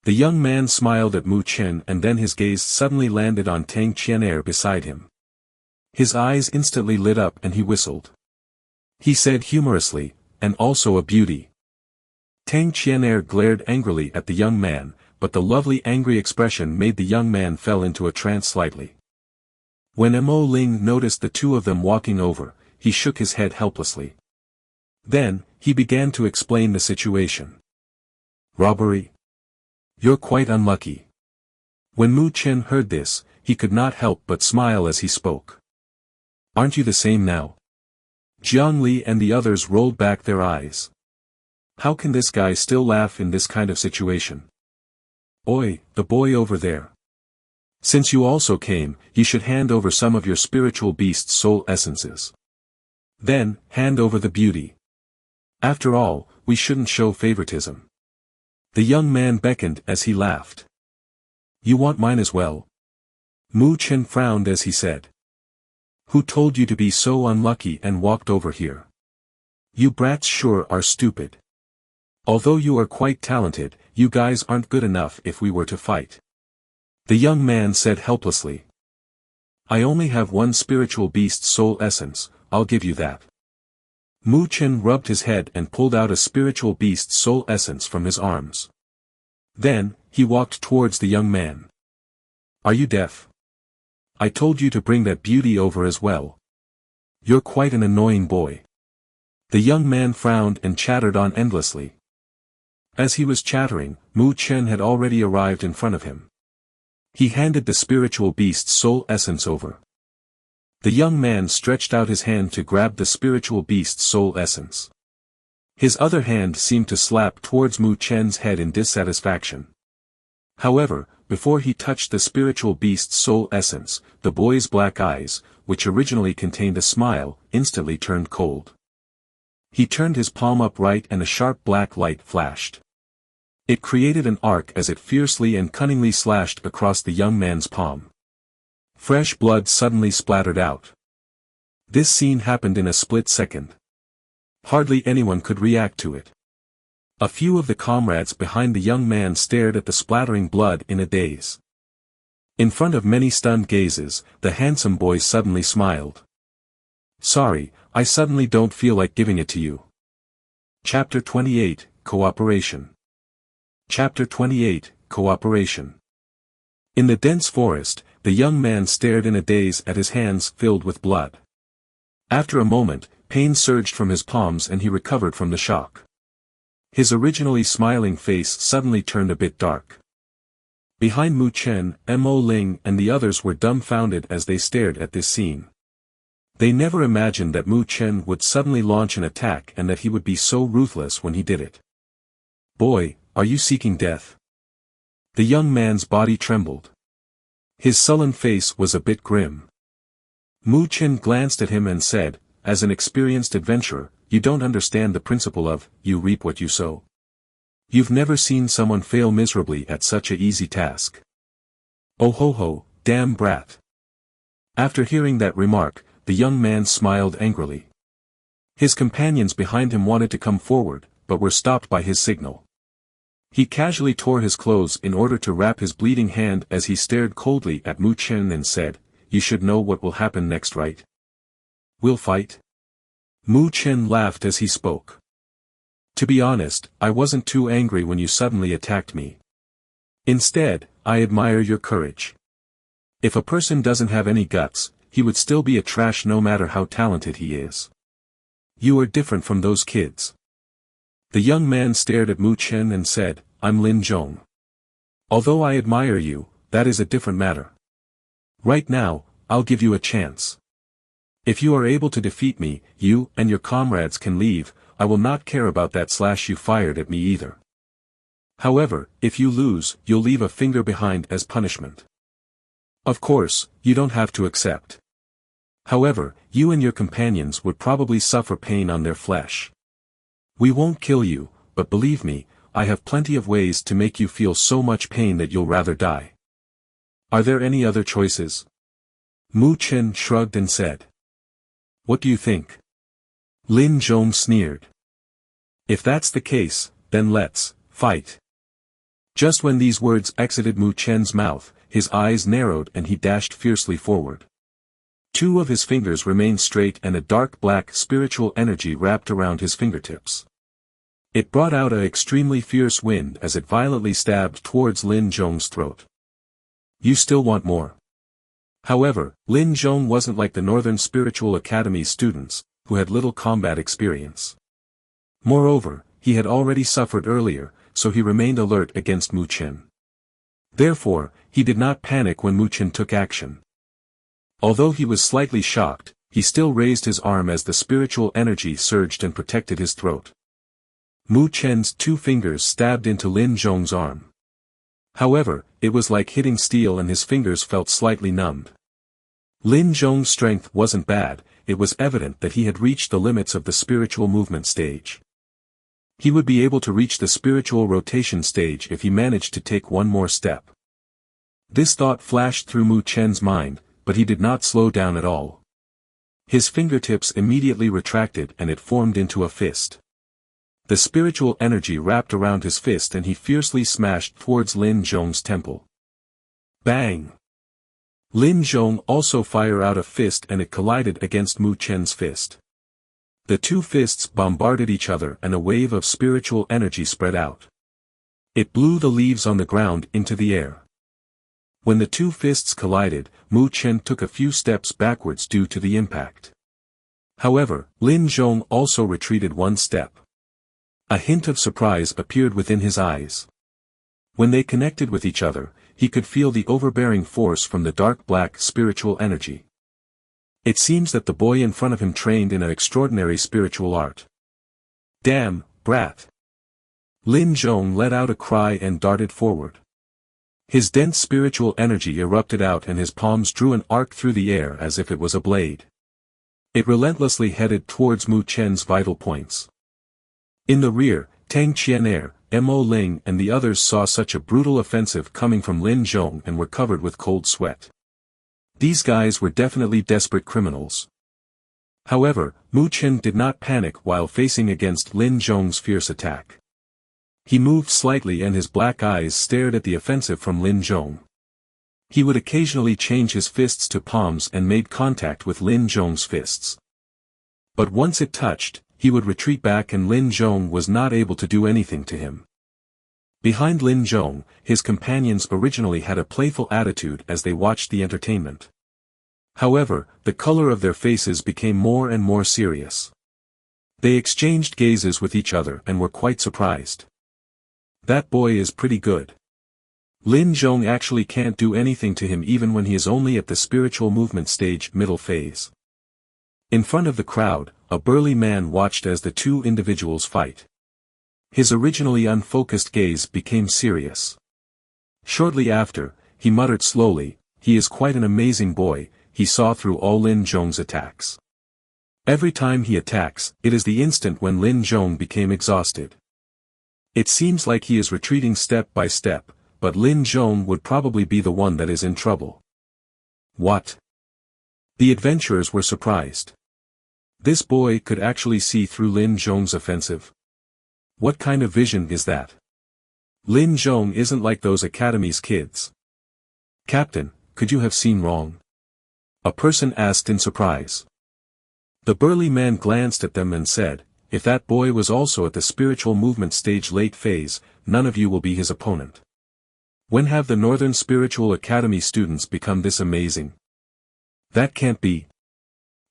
The young man smiled at Mu Chen and then his gaze suddenly landed on Tang Qian'er beside him. His eyes instantly lit up and he whistled. He said humorously, and also a beauty. Tang Qian'er glared angrily at the young man, but the lovely angry expression made the young man fell into a trance slightly. When Mo Ling noticed the two of them walking over, he shook his head helplessly. Then, he began to explain the situation. Robbery? You're quite unlucky. When Mu Chen heard this, he could not help but smile as he spoke. Aren't you the same now? Jiang Li and the others rolled back their eyes. How can this guy still laugh in this kind of situation? Oi, the boy over there. Since you also came, you should hand over some of your spiritual beast's soul essences. Then, hand over the beauty. After all, we shouldn't show favoritism. The young man beckoned as he laughed. You want mine as well? Mu Chen frowned as he said. Who told you to be so unlucky and walked over here? You brats sure are stupid. Although you are quite talented, you guys aren't good enough if we were to fight. The young man said helplessly. I only have one spiritual beast's soul essence, I'll give you that. Mu Chen rubbed his head and pulled out a spiritual beast's soul essence from his arms. Then, he walked towards the young man. Are you deaf? I told you to bring that beauty over as well. You're quite an annoying boy. The young man frowned and chattered on endlessly. As he was chattering, Mu Chen had already arrived in front of him. He handed the spiritual beast's soul essence over. The young man stretched out his hand to grab the spiritual beast's soul essence. His other hand seemed to slap towards Mu Chen's head in dissatisfaction. However, before he touched the spiritual beast's soul essence, the boy's black eyes, which originally contained a smile, instantly turned cold. He turned his palm upright and a sharp black light flashed. It created an arc as it fiercely and cunningly slashed across the young man's palm. Fresh blood suddenly splattered out. This scene happened in a split second. Hardly anyone could react to it. A few of the comrades behind the young man stared at the splattering blood in a daze. In front of many stunned gazes, the handsome boy suddenly smiled. Sorry, I suddenly don't feel like giving it to you. Chapter 28, Cooperation. Chapter 28, Cooperation. In the dense forest, the young man stared in a daze at his hands filled with blood. After a moment, pain surged from his palms and he recovered from the shock. His originally smiling face suddenly turned a bit dark. Behind Mu Chen, Mo Ling and the others were dumbfounded as they stared at this scene. They never imagined that Mu Chen would suddenly launch an attack and that he would be so ruthless when he did it. Boy, are you seeking death? The young man's body trembled. His sullen face was a bit grim. Mu Chen glanced at him and said, as an experienced adventurer, you don't understand the principle of, you reap what you sow. You've never seen someone fail miserably at such a easy task. Oh ho ho, damn brat. After hearing that remark, the young man smiled angrily. His companions behind him wanted to come forward, but were stopped by his signal. He casually tore his clothes in order to wrap his bleeding hand as he stared coldly at Mu Chen and said, "You should know what will happen next, right? We'll fight?" Mu Chen laughed as he spoke. "To be honest, I wasn't too angry when you suddenly attacked me. Instead, I admire your courage. If a person doesn't have any guts, he would still be a trash no matter how talented he is. You are different from those kids." The young man stared at Mu Chen and said, "I'm Lin Zhong. Although I admire you, that is a different matter. Right now, I'll give you a chance. If you are able to defeat me, you and your comrades can leave. I will not care about that slash you fired at me either. However, if you lose, you'll leave a finger behind as punishment. Of course, you don't have to accept. However, you and your companions would probably suffer pain on their flesh. We won't kill you, but believe me, I have plenty of ways to make you feel so much pain that you'll rather die. Are there any other choices?" Mu Chen shrugged and said. "What do you think?" Lin Zhong sneered. "If that's the case, then let's fight." Just when these words exited Mu Chen's mouth, his eyes narrowed and he dashed fiercely forward. Two of his fingers remained straight and a dark black spiritual energy wrapped around his fingertips. It brought out an extremely fierce wind as it violently stabbed towards Lin Zhong's throat. "You still want more?" However, Lin Zhong wasn't like the Northern Spiritual Academy students, who had little combat experience. Moreover, he had already suffered earlier, so he remained alert against Mu Chen. Therefore, he did not panic when Mu Chen took action. Although he was slightly shocked, he still raised his arm as the spiritual energy surged and protected his throat. Mu Chen's two fingers stabbed into Lin Zhong's arm. However, it was like hitting steel and his fingers felt slightly numbed. Lin Zhong's strength wasn't bad, it was evident that he had reached the limits of the spiritual movement stage. He would be able to reach the spiritual rotation stage if he managed to take one more step. This thought flashed through Mu Chen's mind, but he did not slow down at all. His fingertips immediately retracted and it formed into a fist. The spiritual energy wrapped around his fist and he fiercely smashed towards Lin Zhong's temple. Bang! Lin Zhong also fired out a fist and it collided against Mu Chen's fist. The two fists bombarded each other and a wave of spiritual energy spread out. It blew the leaves on the ground into the air. When the two fists collided, Mu Chen took a few steps backwards due to the impact. However, Lin Zhong also retreated one step. A hint of surprise appeared within his eyes. When they connected with each other, he could feel the overbearing force from the dark black spiritual energy. It seems that the boy in front of him trained in an extraordinary spiritual art. "Damn, brat!" Lin Zhong let out a cry and darted forward. His dense spiritual energy erupted out and his palms drew an arc through the air as if it was a blade. It relentlessly headed towards Mu Chen's vital points. In the rear, Tang Qianer, Mo Ling and the others saw such a brutal offensive coming from Lin Zhong and were covered with cold sweat. These guys were definitely desperate criminals. However, Mu Chen did not panic while facing against Lin Zhong's fierce attack. He moved slightly and his black eyes stared at the offensive from Lin Zhong. He would occasionally change his fists to palms and made contact with Lin Zhong's fists. But once it touched, he would retreat back and Lin Zhong was not able to do anything to him. Behind Lin Zhong, his companions originally had a playful attitude as they watched the entertainment. However, the color of their faces became more and more serious. They exchanged gazes with each other and were quite surprised. "That boy is pretty good. Lin Zhong actually can't do anything to him even when he is only at the spiritual movement stage middle phase." In front of the crowd, a burly man watched as the two individuals fight. His originally unfocused gaze became serious. Shortly after, he muttered slowly, "He is quite an amazing boy." He saw through all Lin Zhong's attacks. Every time he attacks, it is the instant when Lin Zhong became exhausted. It seems like he is retreating step by step, but Lin Zhong would probably be the one that is in trouble. What? The adventurers were surprised. This boy could actually see through Lin Zhong's offensive. What kind of vision is that? Lin Zhong isn't like those academy's kids. Captain, could you have seen wrong? A person asked in surprise. The burly man glanced at them and said, if that boy was also at the spiritual movement stage late phase, none of you will be his opponent. When have the Northern Spiritual Academy students become this amazing? That can't be.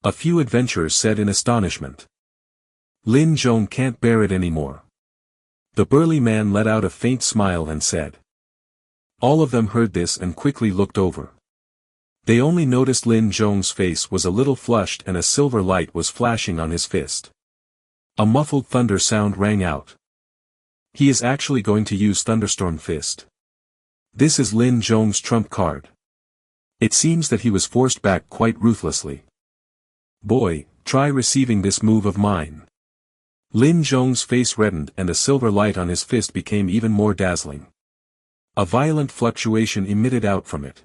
A few adventurers said in astonishment. Lin Zhong can't bear it anymore. The burly man let out a faint smile and said. All of them heard this and quickly looked over. They only noticed Lin Zhong's face was a little flushed and a silver light was flashing on his fist. A muffled thunder sound rang out. He is actually going to use Thunderstorm Fist. This is Lin Zhong's trump card. It seems that he was forced back quite ruthlessly. Boy, try receiving this move of mine. Lin Zhong's face reddened and a silver light on his fist became even more dazzling. A violent fluctuation emitted out from it.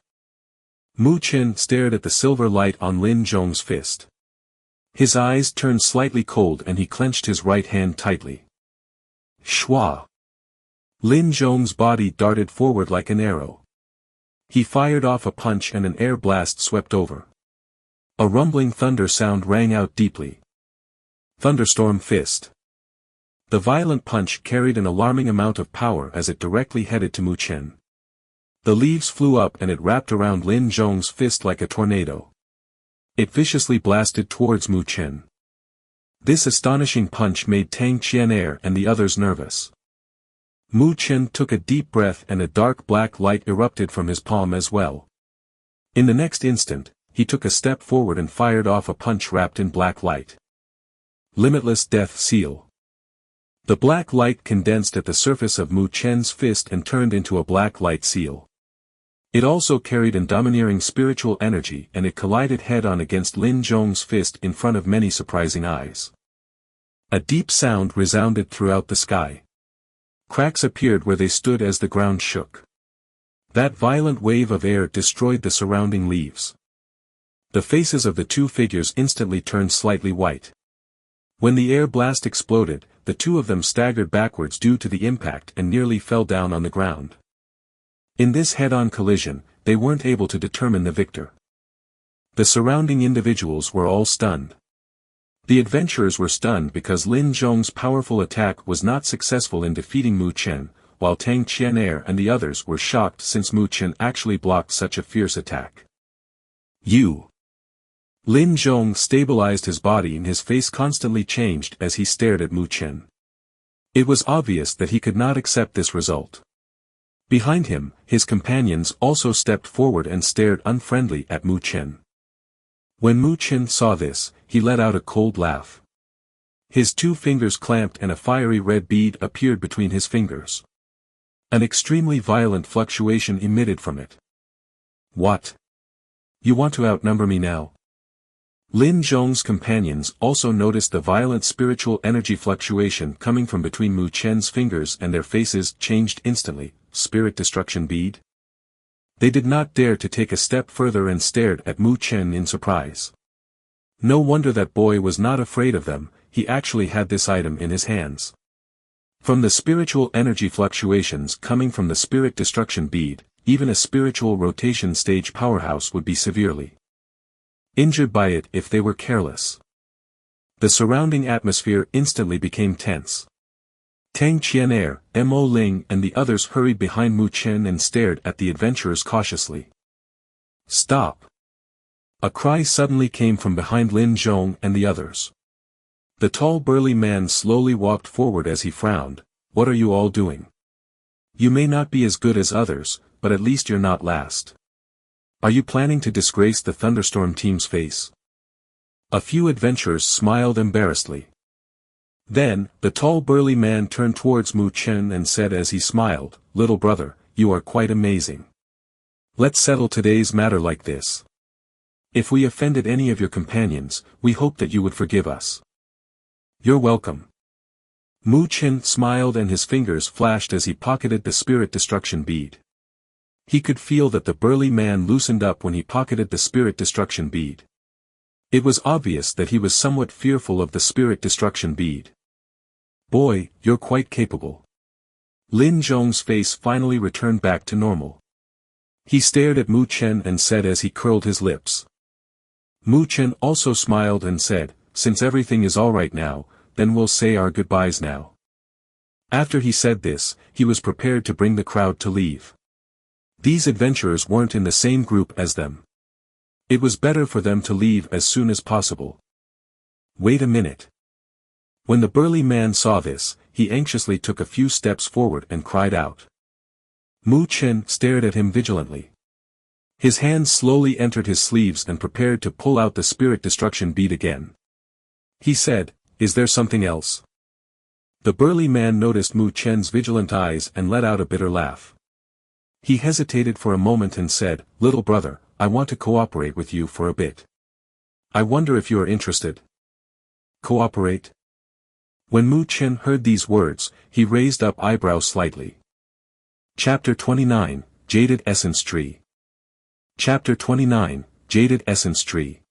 Mu Chen stared at the silver light on Lin Zhong's fist. His eyes turned slightly cold and he clenched his right hand tightly. Shwa! Lin Zhong's body darted forward like an arrow. He fired off a punch and an air blast swept over. A rumbling thunder sound rang out deeply. Thunderstorm Fist. The violent punch carried an alarming amount of power as it directly headed to Mu Chen. The leaves flew up and it wrapped around Lin Zhong's fist like a tornado. It viciously blasted towards Mu Chen. This astonishing punch made Tang Qian'er and the others nervous. Mu Chen took a deep breath and a dark black light erupted from his palm as well. In the next instant, he took a step forward and fired off a punch wrapped in black light. Limitless Death Seal. The black light condensed at the surface of Mu Chen's fist and turned into a black light seal. It also carried an domineering spiritual energy and it collided head-on against Lin Zhong's fist in front of many surprising eyes. A deep sound resounded throughout the sky. Cracks appeared where they stood as the ground shook. That violent wave of air destroyed the surrounding leaves. The faces of the two figures instantly turned slightly white. When the air blast exploded, the two of them staggered backwards due to the impact and nearly fell down on the ground. In this head-on collision, they weren't able to determine the victor. The surrounding individuals were all stunned. The adventurers were stunned because Lin Zhong's powerful attack was not successful in defeating Mu Chen, while Tang Qian'er and the others were shocked since Mu Chen actually blocked such a fierce attack. You! Lin Zhong stabilized his body and his face constantly changed as he stared at Mu Chen. It was obvious that he could not accept this result. Behind him, his companions also stepped forward and stared unfriendly at Mu Chen. When Mu Chen saw this, he let out a cold laugh. His two fingers clamped and a fiery red bead appeared between his fingers. An extremely violent fluctuation emitted from it. What? You want to outnumber me now? Lin Zhong's companions also noticed the violent spiritual energy fluctuation coming from between Mu Chen's fingers and their faces changed instantly. Spirit destruction bead? They did not dare to take a step further and stared at Mu Chen in surprise. No wonder that boy was not afraid of them, he actually had this item in his hands. From the spiritual energy fluctuations coming from the spirit destruction bead, even a spiritual rotation stage powerhouse would be severely injured by it if they were careless. The surrounding atmosphere instantly became tense. Tang Qian'er, Mo Ling and the others hurried behind Mu Chen and stared at the adventurers cautiously. Stop! A cry suddenly came from behind Lin Zhong and the others. The tall burly man slowly walked forward as he frowned. What are you all doing? You may not be as good as others, but at least you're not last. Are you planning to disgrace the Thunderstorm team's face? A few adventurers smiled embarrassedly. Then, the tall burly man turned towards Mu Chen and said as he smiled, "Little brother, you are quite amazing. Let's settle today's matter like this. If we offended any of your companions, we hope that you would forgive us." "You're welcome." Mu Chen smiled and his fingers flashed as he pocketed the spirit destruction bead. He could feel that the burly man loosened up when he pocketed the spirit destruction bead. It was obvious that he was somewhat fearful of the spirit destruction bead. Boy, you're quite capable. Lin Zhong's face finally returned back to normal. He stared at Mu Chen and said as he curled his lips. Mu Chen also smiled and said, since everything is alright now, then we'll say our goodbyes now. After he said this, he was prepared to bring the crowd to leave. These adventurers weren't in the same group as them. It was better for them to leave as soon as possible. Wait a minute. When the burly man saw this, he anxiously took a few steps forward and cried out. Mu Chen stared at him vigilantly. His hands slowly entered his sleeves and prepared to pull out the spirit destruction bead again. He said, is there something else? The burly man noticed Mu Chen's vigilant eyes and let out a bitter laugh. He hesitated for a moment and said, little brother, I want to cooperate with you for a bit. I wonder if you are interested. Cooperate? When Mu Chen heard these words, he raised up eyebrows slightly. Chapter 29, Jaded Essence Tree. Chapter 29, Jaded Essence Tree.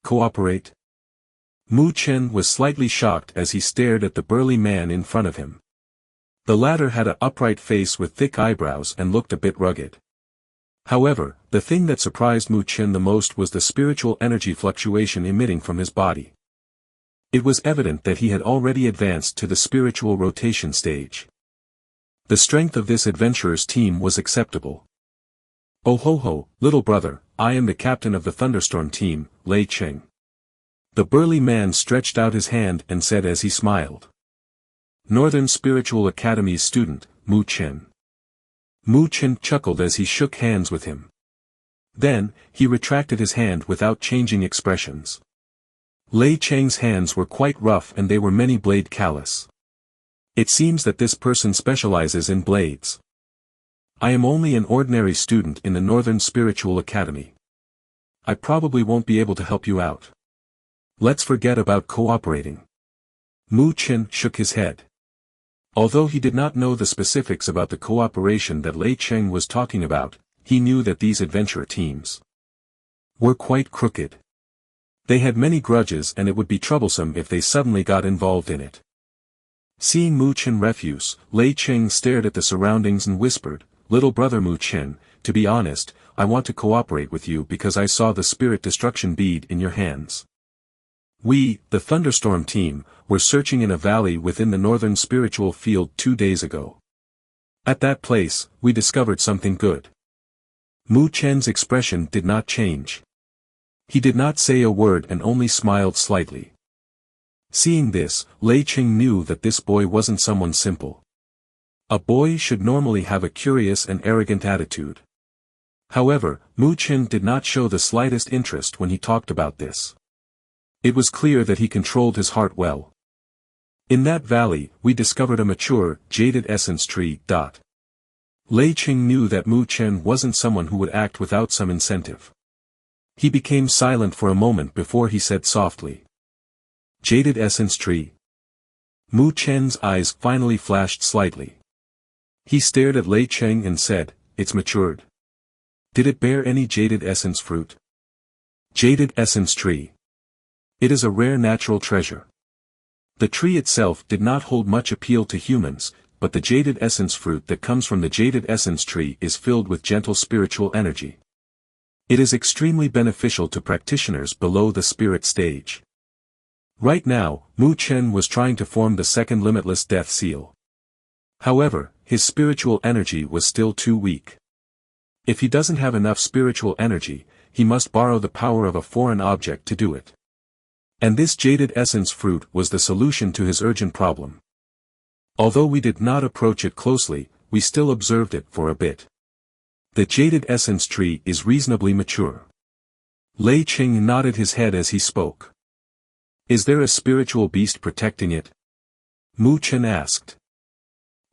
Cooperate? Mu Chen was slightly shocked as he stared at the burly man in front of him. The latter had an upright face with thick eyebrows and looked a bit rugged. However, the thing that surprised Mu Chen the most was the spiritual energy fluctuation emitting from his body. It was evident that he had already advanced to the spiritual rotation stage. The strength of this adventurer's team was acceptable. Oh ho ho, little brother, I am the captain of the thunderstorm team, Lei Cheng. The burly man stretched out his hand and said as he smiled. Northern Spiritual Academy's student, Mu Chen. Mu Chen chuckled as he shook hands with him. Then, he retracted his hand without changing expressions. Lei Cheng's hands were quite rough and they were many-blade callous. It seems that this person specializes in blades. I am only an ordinary student in the Northern Spiritual Academy. I probably won't be able to help you out. Let's forget about cooperating. Mu Chen shook his head. Although he did not know the specifics about the cooperation that Lei Cheng was talking about, he knew that these adventurer teams were quite crooked. They had many grudges and it would be troublesome if they suddenly got involved in it. Seeing Mu Chen refuse, Lei Cheng stared at the surroundings and whispered, little brother Mu Chen, to be honest, I want to cooperate with you because I saw the spirit destruction bead in your hands. We, the Thunderstorm team, were searching in a valley within the northern spiritual field 2 days ago. At that place, we discovered something good. Mu Chen's expression did not change. He did not say a word and only smiled slightly. Seeing this, Lei Cheng knew that this boy wasn't someone simple. A boy should normally have a curious and arrogant attitude. However, Mu Chen did not show the slightest interest when he talked about this. It was clear that he controlled his heart well. In that valley, we discovered a mature, jaded essence tree. Lei Cheng knew that Mu Chen wasn't someone who would act without some incentive. He became silent for a moment before he said softly. Jaded essence tree. Mu Chen's eyes finally flashed slightly. He stared at Lei Cheng and said, it's matured. Did it bear any jaded essence fruit? Jaded essence tree. It is a rare natural treasure. The tree itself did not hold much appeal to humans, but the jaded essence fruit that comes from the jaded essence tree is filled with gentle spiritual energy. It is extremely beneficial to practitioners below the spirit stage. Right now, Mu Chen was trying to form the second limitless death seal. However, his spiritual energy was still too weak. If he doesn't have enough spiritual energy, he must borrow the power of a foreign object to do it. And this jaded essence fruit was the solution to his urgent problem. Although we did not approach it closely, we still observed it for a bit. The jaded essence tree is reasonably mature. Lei Cheng nodded his head as he spoke. Is there a spiritual beast protecting it? Mu Chen asked.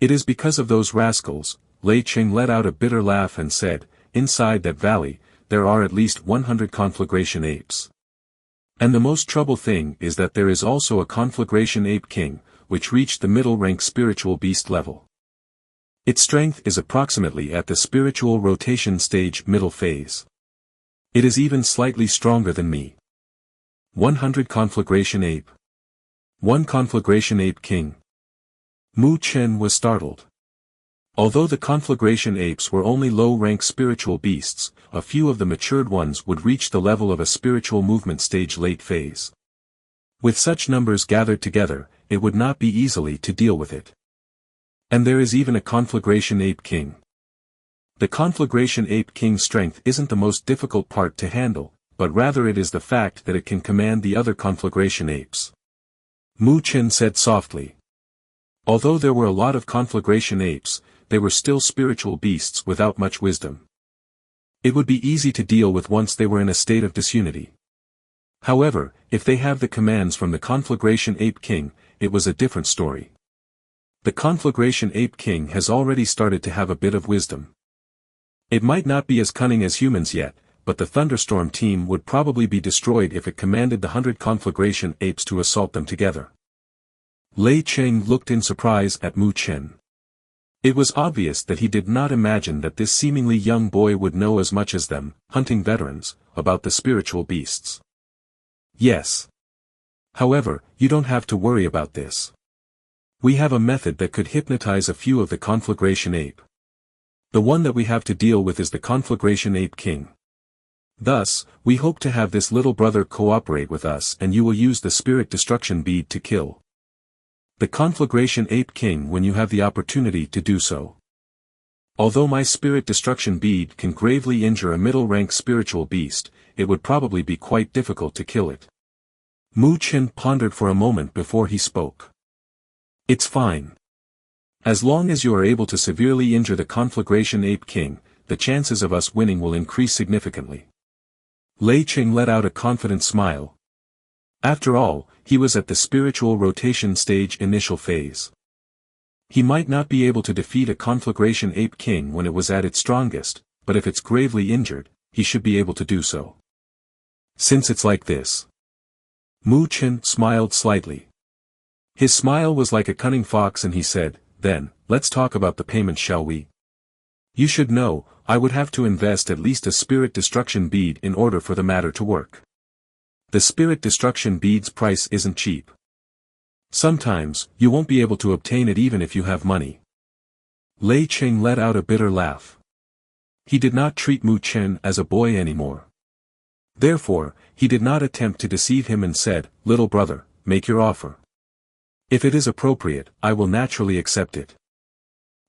It is because of those rascals. Lei Cheng let out a bitter laugh and said, inside that valley, there are at least 100 conflagration apes. And the most trouble thing is that there is also a conflagration ape king, which reached the middle-rank spiritual beast level. Its strength is approximately at the spiritual rotation stage middle phase. It is even slightly stronger than me. 100 Conflagration Ape. 1 Conflagration Ape King. Mu Chen was startled. Although the Conflagration Apes were only low-rank spiritual beasts, a few of the matured ones would reach the level of a spiritual movement stage late phase. With such numbers gathered together, it would not be easily to deal with it. And there is even a Conflagration Ape King. The Conflagration Ape King's strength isn't the most difficult part to handle, but rather it is the fact that it can command the other Conflagration Apes. Mu Chen said softly. Although there were a lot of Conflagration Apes, they were still spiritual beasts without much wisdom. It would be easy to deal with once they were in a state of disunity. However, if they have the commands from the Conflagration Ape King, it was a different story. The Conflagration Ape King has already started to have a bit of wisdom. It might not be as cunning as humans yet, but the Thunderstorm team would probably be destroyed if it commanded the 100 Conflagration Apes to assault them together. Lei Cheng looked in surprise at Mu Chen. It was obvious that he did not imagine that this seemingly young boy would know as much as them, hunting veterans, about the spiritual beasts. Yes. However, you don't have to worry about this. We have a method that could hypnotize a few of the Conflagration Ape. The one that we have to deal with is the Conflagration Ape King. Thus, we hope to have this little brother cooperate with us and you will use the Spirit Destruction Bead to kill the Conflagration Ape King when you have the opportunity to do so. Although my Spirit Destruction Bead can gravely injure a middle-rank spiritual beast, it would probably be quite difficult to kill it. Mu Chen pondered for a moment before he spoke. It's fine. As long as you are able to severely injure the Conflagration Ape King, the chances of us winning will increase significantly. Lei Cheng let out a confident smile. After all, he was at the spiritual rotation stage initial phase. He might not be able to defeat a Conflagration Ape King when it was at its strongest, but if it's gravely injured, he should be able to do so. Since it's like this. Mu Chen smiled slightly. His smile was like a cunning fox and he said, then, let's talk about the payment shall we? You should know, I would have to invest at least a Spirit Destruction Bead in order for the matter to work. The Spirit Destruction Bead's price isn't cheap. Sometimes, you won't be able to obtain it even if you have money. Lei Cheng let out a bitter laugh. He did not treat Mu Chen as a boy anymore. Therefore, he did not attempt to deceive him and said, little brother, make your offer. If it is appropriate, I will naturally accept it.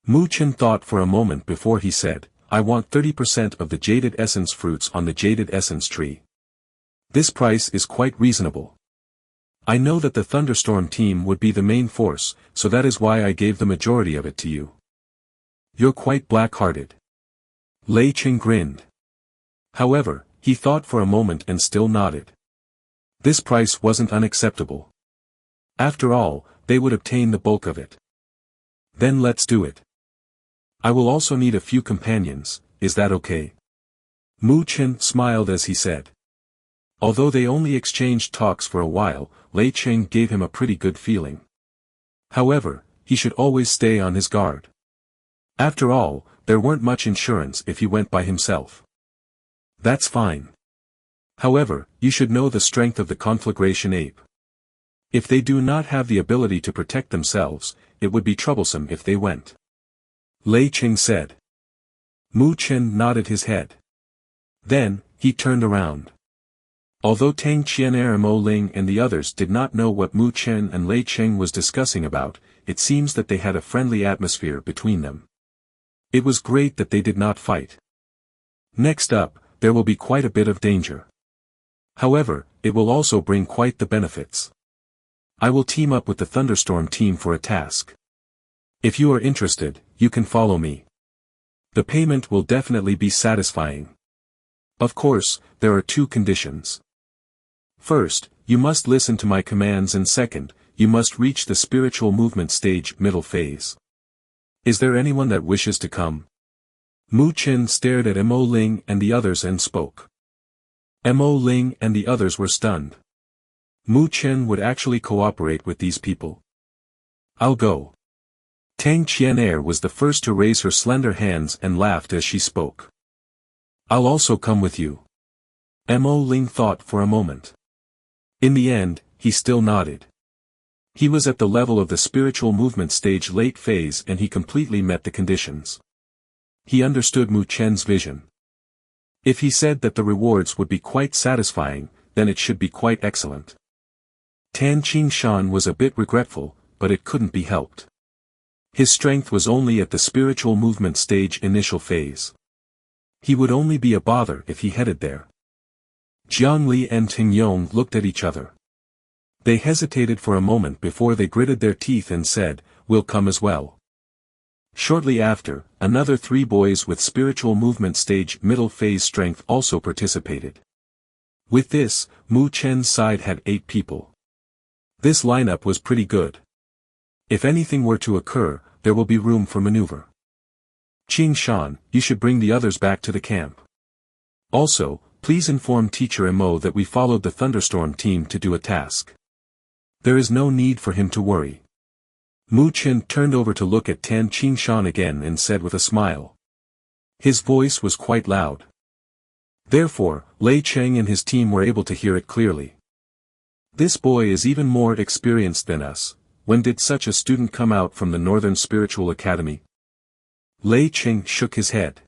Mu Chen thought for a moment before he said, I want 30% of the Jaded Essence fruits on the Jaded Essence tree. This price is quite reasonable. I know that the Thunderstorm team would be the main force, so that is why I gave the majority of it to you. You're quite black-hearted. Lei Cheng grinned. However, he thought for a moment and still nodded. This price wasn't unacceptable. After all, they would obtain the bulk of it. Then let's do it. I will also need a few companions, is that okay? Mu Chen smiled as he said. Although they only exchanged talks for a while, Lei Cheng gave him a pretty good feeling. However, he should always stay on his guard. After all, there weren't much insurance if he went by himself. That's fine. However, you should know the strength of the Conflagration Ape. If they do not have the ability to protect themselves, it would be troublesome if they went. Lei Cheng said. Mu Chen nodded his head. Then, he turned around. Although Tang Qianer, Mo Ling and the others did not know what Mu Chen and Lei Cheng was discussing about, it seems that they had a friendly atmosphere between them. It was great that they did not fight. Next up, there will be quite a bit of danger. However, it will also bring quite the benefits. I will team up with the Thunderstorm team for a task. If you are interested, you can follow me. The payment will definitely be satisfying. Of course, there are two conditions. First, you must listen to my commands and second, you must reach the spiritual movement stage middle phase. Is there anyone that wishes to come? Mu Chen stared at Mo Ling and the others and spoke. Mo Ling and the others were stunned. Mu Chen would actually cooperate with these people. I'll go. Tang Qianair was the first to raise her slender hands and laughed as she spoke. I'll also come with you. Mo Ling thought for a moment. In the end, he still nodded. He was at the level of the spiritual movement stage late phase and he completely met the conditions. He understood Mu Chen's vision. If he said that the rewards would be quite satisfying, then it should be quite excellent. Tan Qingshan was a bit regretful, but it couldn't be helped. His strength was only at the spiritual movement stage initial phase. He would only be a bother if he headed there. Jiangli and Tingyong looked at each other. They hesitated for a moment before they gritted their teeth and said, "We'll come as well." Shortly after, another 3 boys with spiritual movement stage middle phase strength also participated. With this, Mu Chen's side had 8 people. This lineup was pretty good. If anything were to occur, there will be room for maneuver. Qing Shan, you should bring the others back to the camp. Also, please inform Teacher Mo that we followed the thunderstorm team to do a task. There is no need for him to worry. Mu Chen turned over to look at Tan Qingshan again and said with a smile. His voice was quite loud. Therefore, Lei Cheng and his team were able to hear it clearly. This boy is even more experienced than us. When did such a student come out from the Northern Spiritual Academy? Lei Cheng shook his head.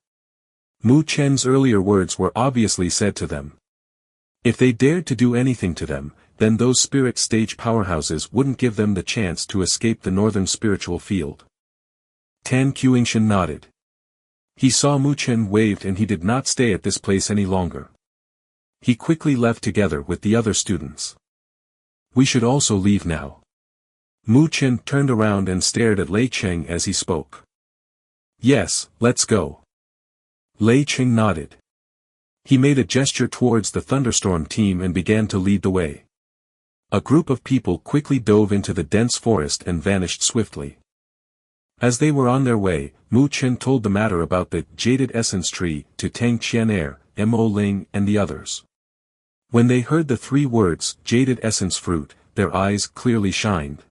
Mu Chen's earlier words were obviously said to them. If they dared to do anything to them, then those spirit stage powerhouses wouldn't give them the chance to escape the northern spiritual field. Tan Qingshan nodded. He saw Mu Chen waved and he did not stay at this place any longer. He quickly left together with the other students. We should also leave now. Mu Chen turned around and stared at Lei Cheng as he spoke. Yes, let's go. Lei Cheng nodded. He made a gesture towards the thunderstorm team and began to lead the way. A group of people quickly dove into the dense forest and vanished swiftly. As they were on their way, Mu Chen told the matter about the jaded essence tree to Tang Qianair, Mo Ling and the others. When they heard the 3 words, jaded essence fruit, their eyes clearly shined.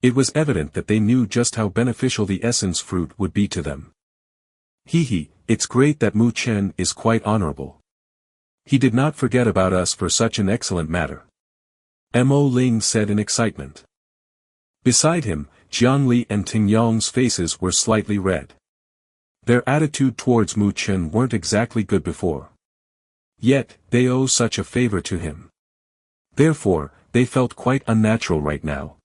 It was evident that they knew just how beneficial the essence fruit would be to them. It's great that Mu Chen is quite honorable. He did not forget about us for such an excellent matter. Mo Ling said in excitement. Beside him, Jiangli and Tingyong's faces were slightly red. Their attitude towards Mu Chen weren't exactly good before. Yet, they owe such a favor to him. Therefore, they felt quite unnatural right now.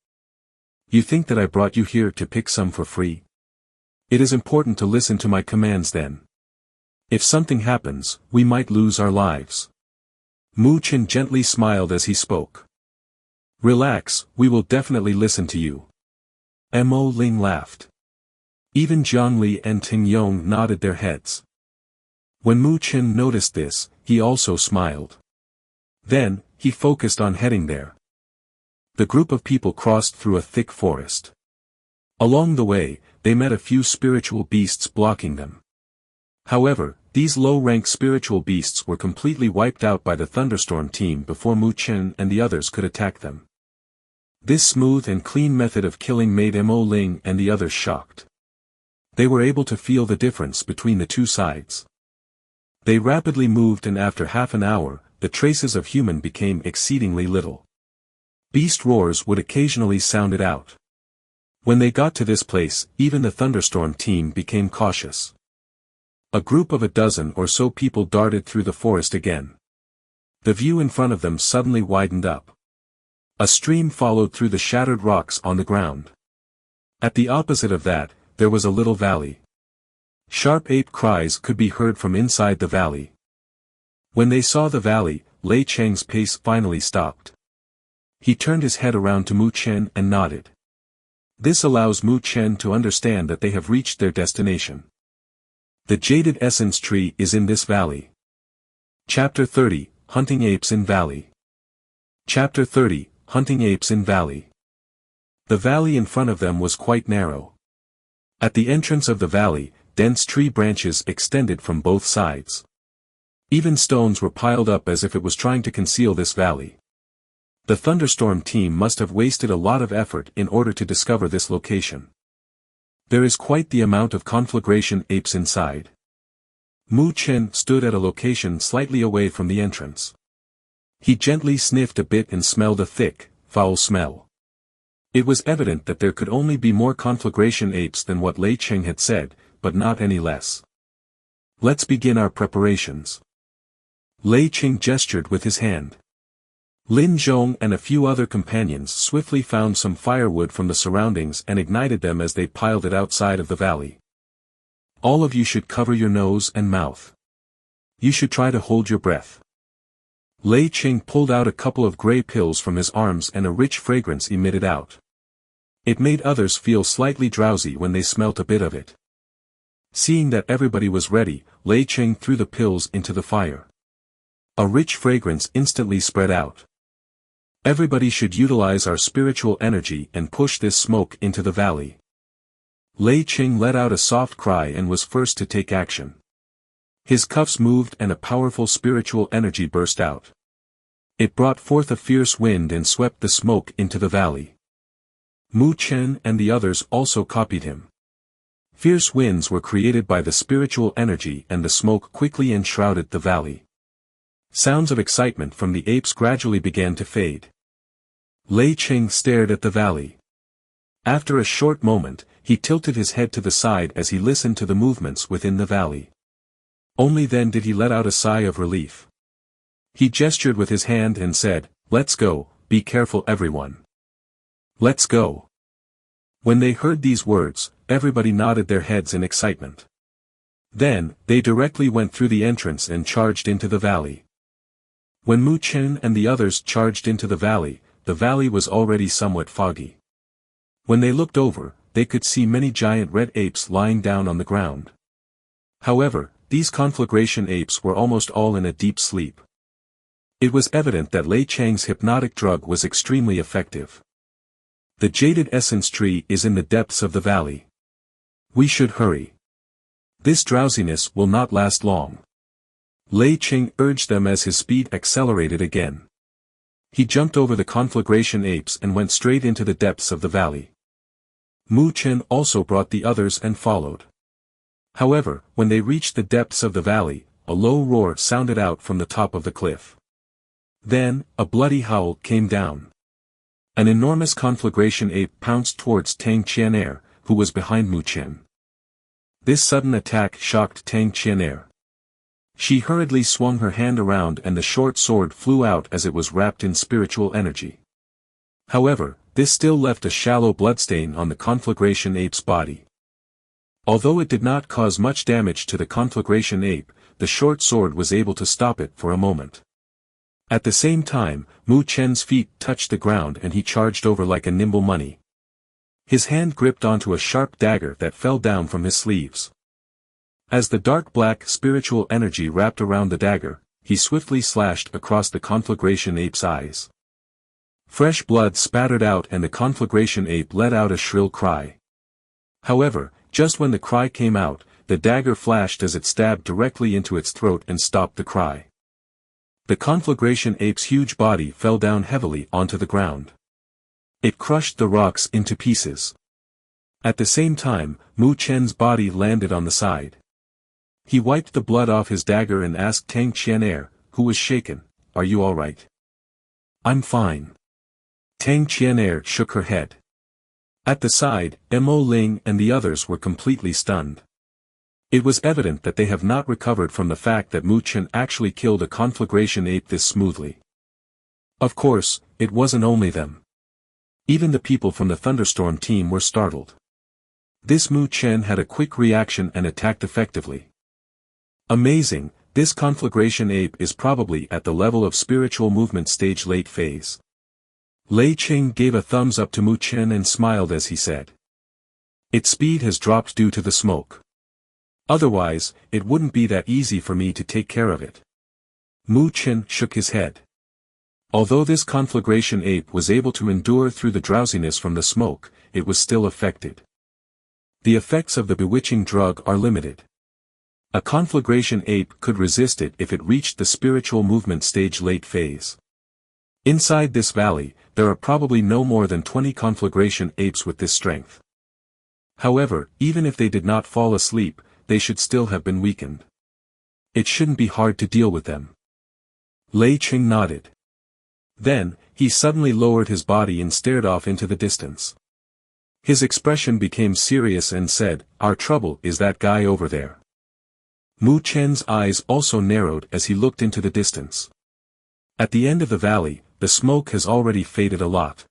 You think that I brought you here to pick some for free? It is important to listen to my commands then. If something happens, we might lose our lives. Mu Chen gently smiled as he spoke. Relax, we will definitely listen to you. Mo Ling laughed. Even Jiangli and Tingyong nodded their heads. When Mu Chen noticed this, he also smiled. Then, he focused on heading there. The group of people crossed through a thick forest. Along the way, they met a few spiritual beasts blocking them. However, these low-rank spiritual beasts were completely wiped out by the thunderstorm team before Mu Chen and the others could attack them. This smooth and clean method of killing made Mo Ling and the others shocked. They were able to feel the difference between the 2 sides. They rapidly moved and after half an hour, the traces of human became exceedingly little. Beast roars would occasionally sound it out. When they got to this place, even the thunderstorm team became cautious. A group of a dozen or so people darted through the forest again. The view in front of them suddenly widened up. A stream followed through the shattered rocks on the ground. At the opposite of that, there was a little valley. Sharp ape cries could be heard from inside the valley. When they saw the valley, Lei Cheng's pace finally stopped. He turned his head around to Mu Chen and nodded. This allows Mu Chen to understand that they have reached their destination. The jaded essence tree is in this valley. Chapter 30, Hunting Apes in Valley. Chapter 30, Hunting Apes in Valley. The valley in front of them was quite narrow. At the entrance of the valley, dense tree branches extended from both sides. Even stones were piled up as if it was trying to conceal this valley. The Thunderstorm team must have wasted a lot of effort in order to discover this location. There is quite the amount of conflagration apes inside. Mu Chen stood at a location slightly away from the entrance. He gently sniffed a bit and smelled a thick, foul smell. It was evident that there could only be more conflagration apes than what Lei Cheng had said, but not any less. Let's begin our preparations. Lei Cheng gestured with his hand. Lin Zhong and a few other companions swiftly found some firewood from the surroundings and ignited them as they piled it outside of the valley. All of you should cover your nose and mouth. You should try to hold your breath. Lei Cheng pulled out a couple of gray pills from his arms and a rich fragrance emitted out. It made others feel slightly drowsy when they smelt a bit of it. Seeing that everybody was ready, Lei Cheng threw the pills into the fire. A rich fragrance instantly spread out. Everybody should utilize our spiritual energy and push this smoke into the valley. Lei Cheng let out a soft cry and was first to take action. His cuffs moved and a powerful spiritual energy burst out. It brought forth a fierce wind and swept the smoke into the valley. Mu Chen and the others also copied him. Fierce winds were created by the spiritual energy and the smoke quickly enshrouded the valley. Sounds of excitement from the apes gradually began to fade. Lei Cheng stared at the valley. After a short moment, he tilted his head to the side as he listened to the movements within the valley. Only then did he let out a sigh of relief. He gestured with his hand and said, "Let's go, be careful everyone. Let's go." When they heard these words, everybody nodded their heads in excitement. Then, they directly went through the entrance and charged into the valley. When Mu Chen and the others charged into the valley was already somewhat foggy. When they looked over, they could see many giant red apes lying down on the ground. However, these conflagration apes were almost all in a deep sleep. It was evident that Lei Cheng's hypnotic drug was extremely effective. The jaded essence tree is in the depths of the valley. We should hurry. This drowsiness will not last long. Lei Cheng urged them as his speed accelerated again. He jumped over the conflagration apes and went straight into the depths of the valley. Mu Chen also brought the others and followed. However, when they reached the depths of the valley, a low roar sounded out from the top of the cliff. Then, a bloody howl came down. An enormous conflagration ape pounced towards Tang Qianer, who was behind Mu Chen. This sudden attack shocked Tang Qianer. She hurriedly swung her hand around and the short sword flew out as it was wrapped in spiritual energy. However, this still left a shallow bloodstain on the conflagration ape's body. Although it did not cause much damage to the conflagration ape, the short sword was able to stop it for a moment. At the same time, Mu Chen's feet touched the ground and he charged over like a nimble bunny. His hand gripped onto a sharp dagger that fell down from his sleeves. As the dark black spiritual energy wrapped around the dagger, he swiftly slashed across the conflagration ape's eyes. Fresh blood spattered out and the conflagration ape let out a shrill cry. However, just when the cry came out, the dagger flashed as it stabbed directly into its throat and stopped the cry. The conflagration ape's huge body fell down heavily onto the ground. It crushed the rocks into pieces. At the same time, Mu Chen's body landed on the side. He wiped the blood off his dagger and asked Tang Qianer, who was shaken, "Are you all right?" "I'm fine." Tang Qianer shook her head. At the side, Mo Ling and the others were completely stunned. It was evident that they have not recovered from the fact that Mu Chen actually killed a conflagration ape this smoothly. Of course, it wasn't only them. Even the people from the Thunderstorm team were startled. This Mu Chen had a quick reaction and attacked effectively. Amazing, this conflagration ape is probably at the level of spiritual movement stage late phase. Lei Cheng gave a thumbs up to Mu Chen and smiled as he said. Its speed has dropped due to the smoke. Otherwise, it wouldn't be that easy for me to take care of it. Mu Chen shook his head. Although this conflagration ape was able to endure through the drowsiness from the smoke, it was still affected. The effects of the bewitching drug are limited. A conflagration ape could resist it if it reached the spiritual movement stage late phase. Inside this valley, there are probably no more than 20 conflagration apes with this strength. However, even if they did not fall asleep, they should still have been weakened. It shouldn't be hard to deal with them. Lei Ching nodded. Then, he suddenly lowered his body and stared off into the distance. His expression became serious and said, "Our trouble is that guy over there." Mu Chen's eyes also narrowed as he looked into the distance. At the end of the valley, the smoke has already faded a lot.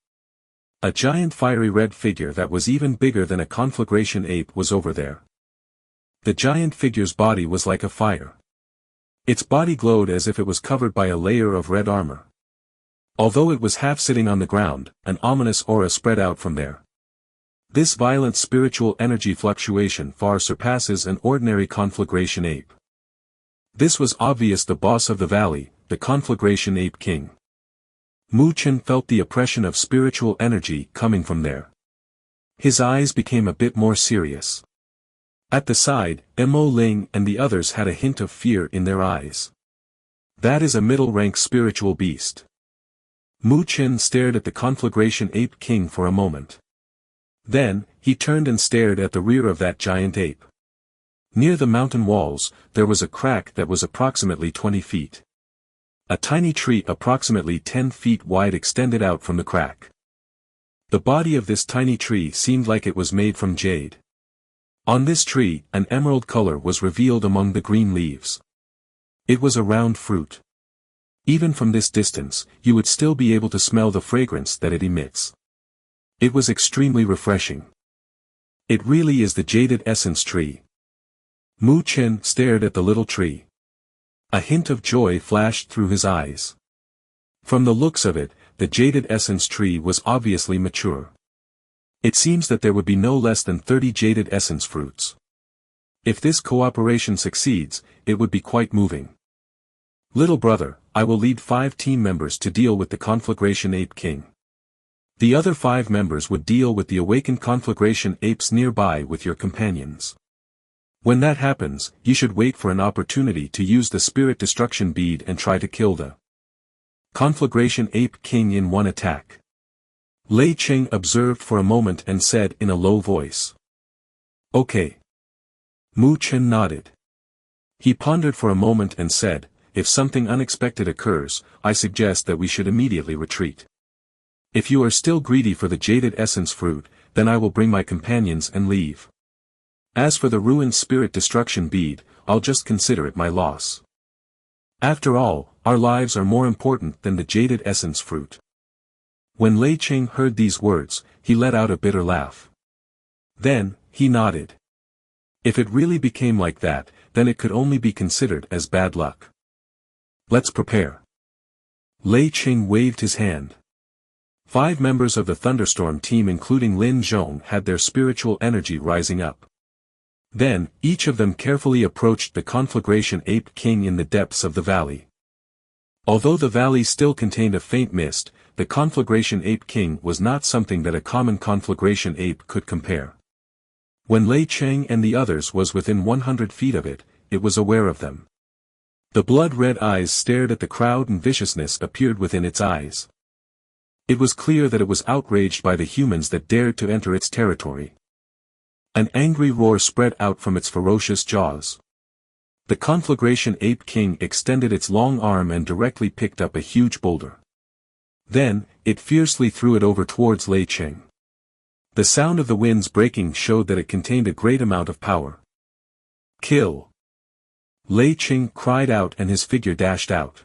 A giant fiery red figure that was even bigger than a conflagration ape was over there. The giant figure's body was like a fire. Its body glowed as if it was covered by a layer of red armor. Although it was half sitting on the ground, an ominous aura spread out from there. This violent spiritual energy fluctuation far surpasses an ordinary conflagration ape. This was obvious the boss of the valley, the conflagration ape king. Mu Chen felt the oppression of spiritual energy coming from there. His eyes became a bit more serious. At the side, Mo Ling and the others had a hint of fear in their eyes. That is a middle-rank spiritual beast. Mu Chen stared at the conflagration ape king for a moment. Then, he turned and stared at the rear of that giant ape. Near the mountain walls, there was a crack that was approximately 20 feet. A tiny tree approximately 10 feet wide extended out from the crack. The body of this tiny tree seemed like it was made from jade. On this tree, an emerald color was revealed among the green leaves. It was a round fruit. Even from this distance, you would still be able to smell the fragrance that it emits. It was extremely refreshing. It really is the jaded essence tree. Mu Chen stared at the little tree. A hint of joy flashed through his eyes. From the looks of it, the jaded essence tree was obviously mature. It seems that there would be no less than 30 jaded essence fruits. If this cooperation succeeds, it would be quite moving. Little brother, I will lead 5 team members to deal with the conflagration ape king. The other 5 members would deal with the awakened conflagration apes nearby with your companions. When that happens, you should wait for an opportunity to use the spirit destruction bead and try to kill the conflagration ape king in one attack. Lei Ching observed for a moment and said in a low voice. Okay. Mu Chen nodded. He pondered for a moment and said, if something unexpected occurs, I suggest that we should immediately retreat. If you are still greedy for the jaded essence fruit, then I will bring my companions and leave. As for the ruined spirit destruction bead, I'll just consider it my loss. After all, our lives are more important than the jaded essence fruit. When Lei Ching heard these words, he let out a bitter laugh. Then, he nodded. If it really became like that, then it could only be considered as bad luck. Let's prepare. Lei Ching waved his hand. 5 members of the thunderstorm team including Lin Zhong had their spiritual energy rising up. Then, each of them carefully approached the conflagration ape king in the depths of the valley. Although the valley still contained a faint mist, the conflagration ape king was not something that a common conflagration ape could compare. When Lei Cheng and the others was within 100 feet of it, it was aware of them. The blood-red eyes stared at the crowd and viciousness appeared within its eyes. It was clear that it was outraged by the humans that dared to enter its territory. An angry roar spread out from its ferocious jaws. The conflagration ape king extended its long arm and directly picked up a huge boulder. Then, it fiercely threw it over towards Lei Ching. The sound of the winds breaking showed that it contained a great amount of power. Kill! Lei Ching cried out and his figure dashed out.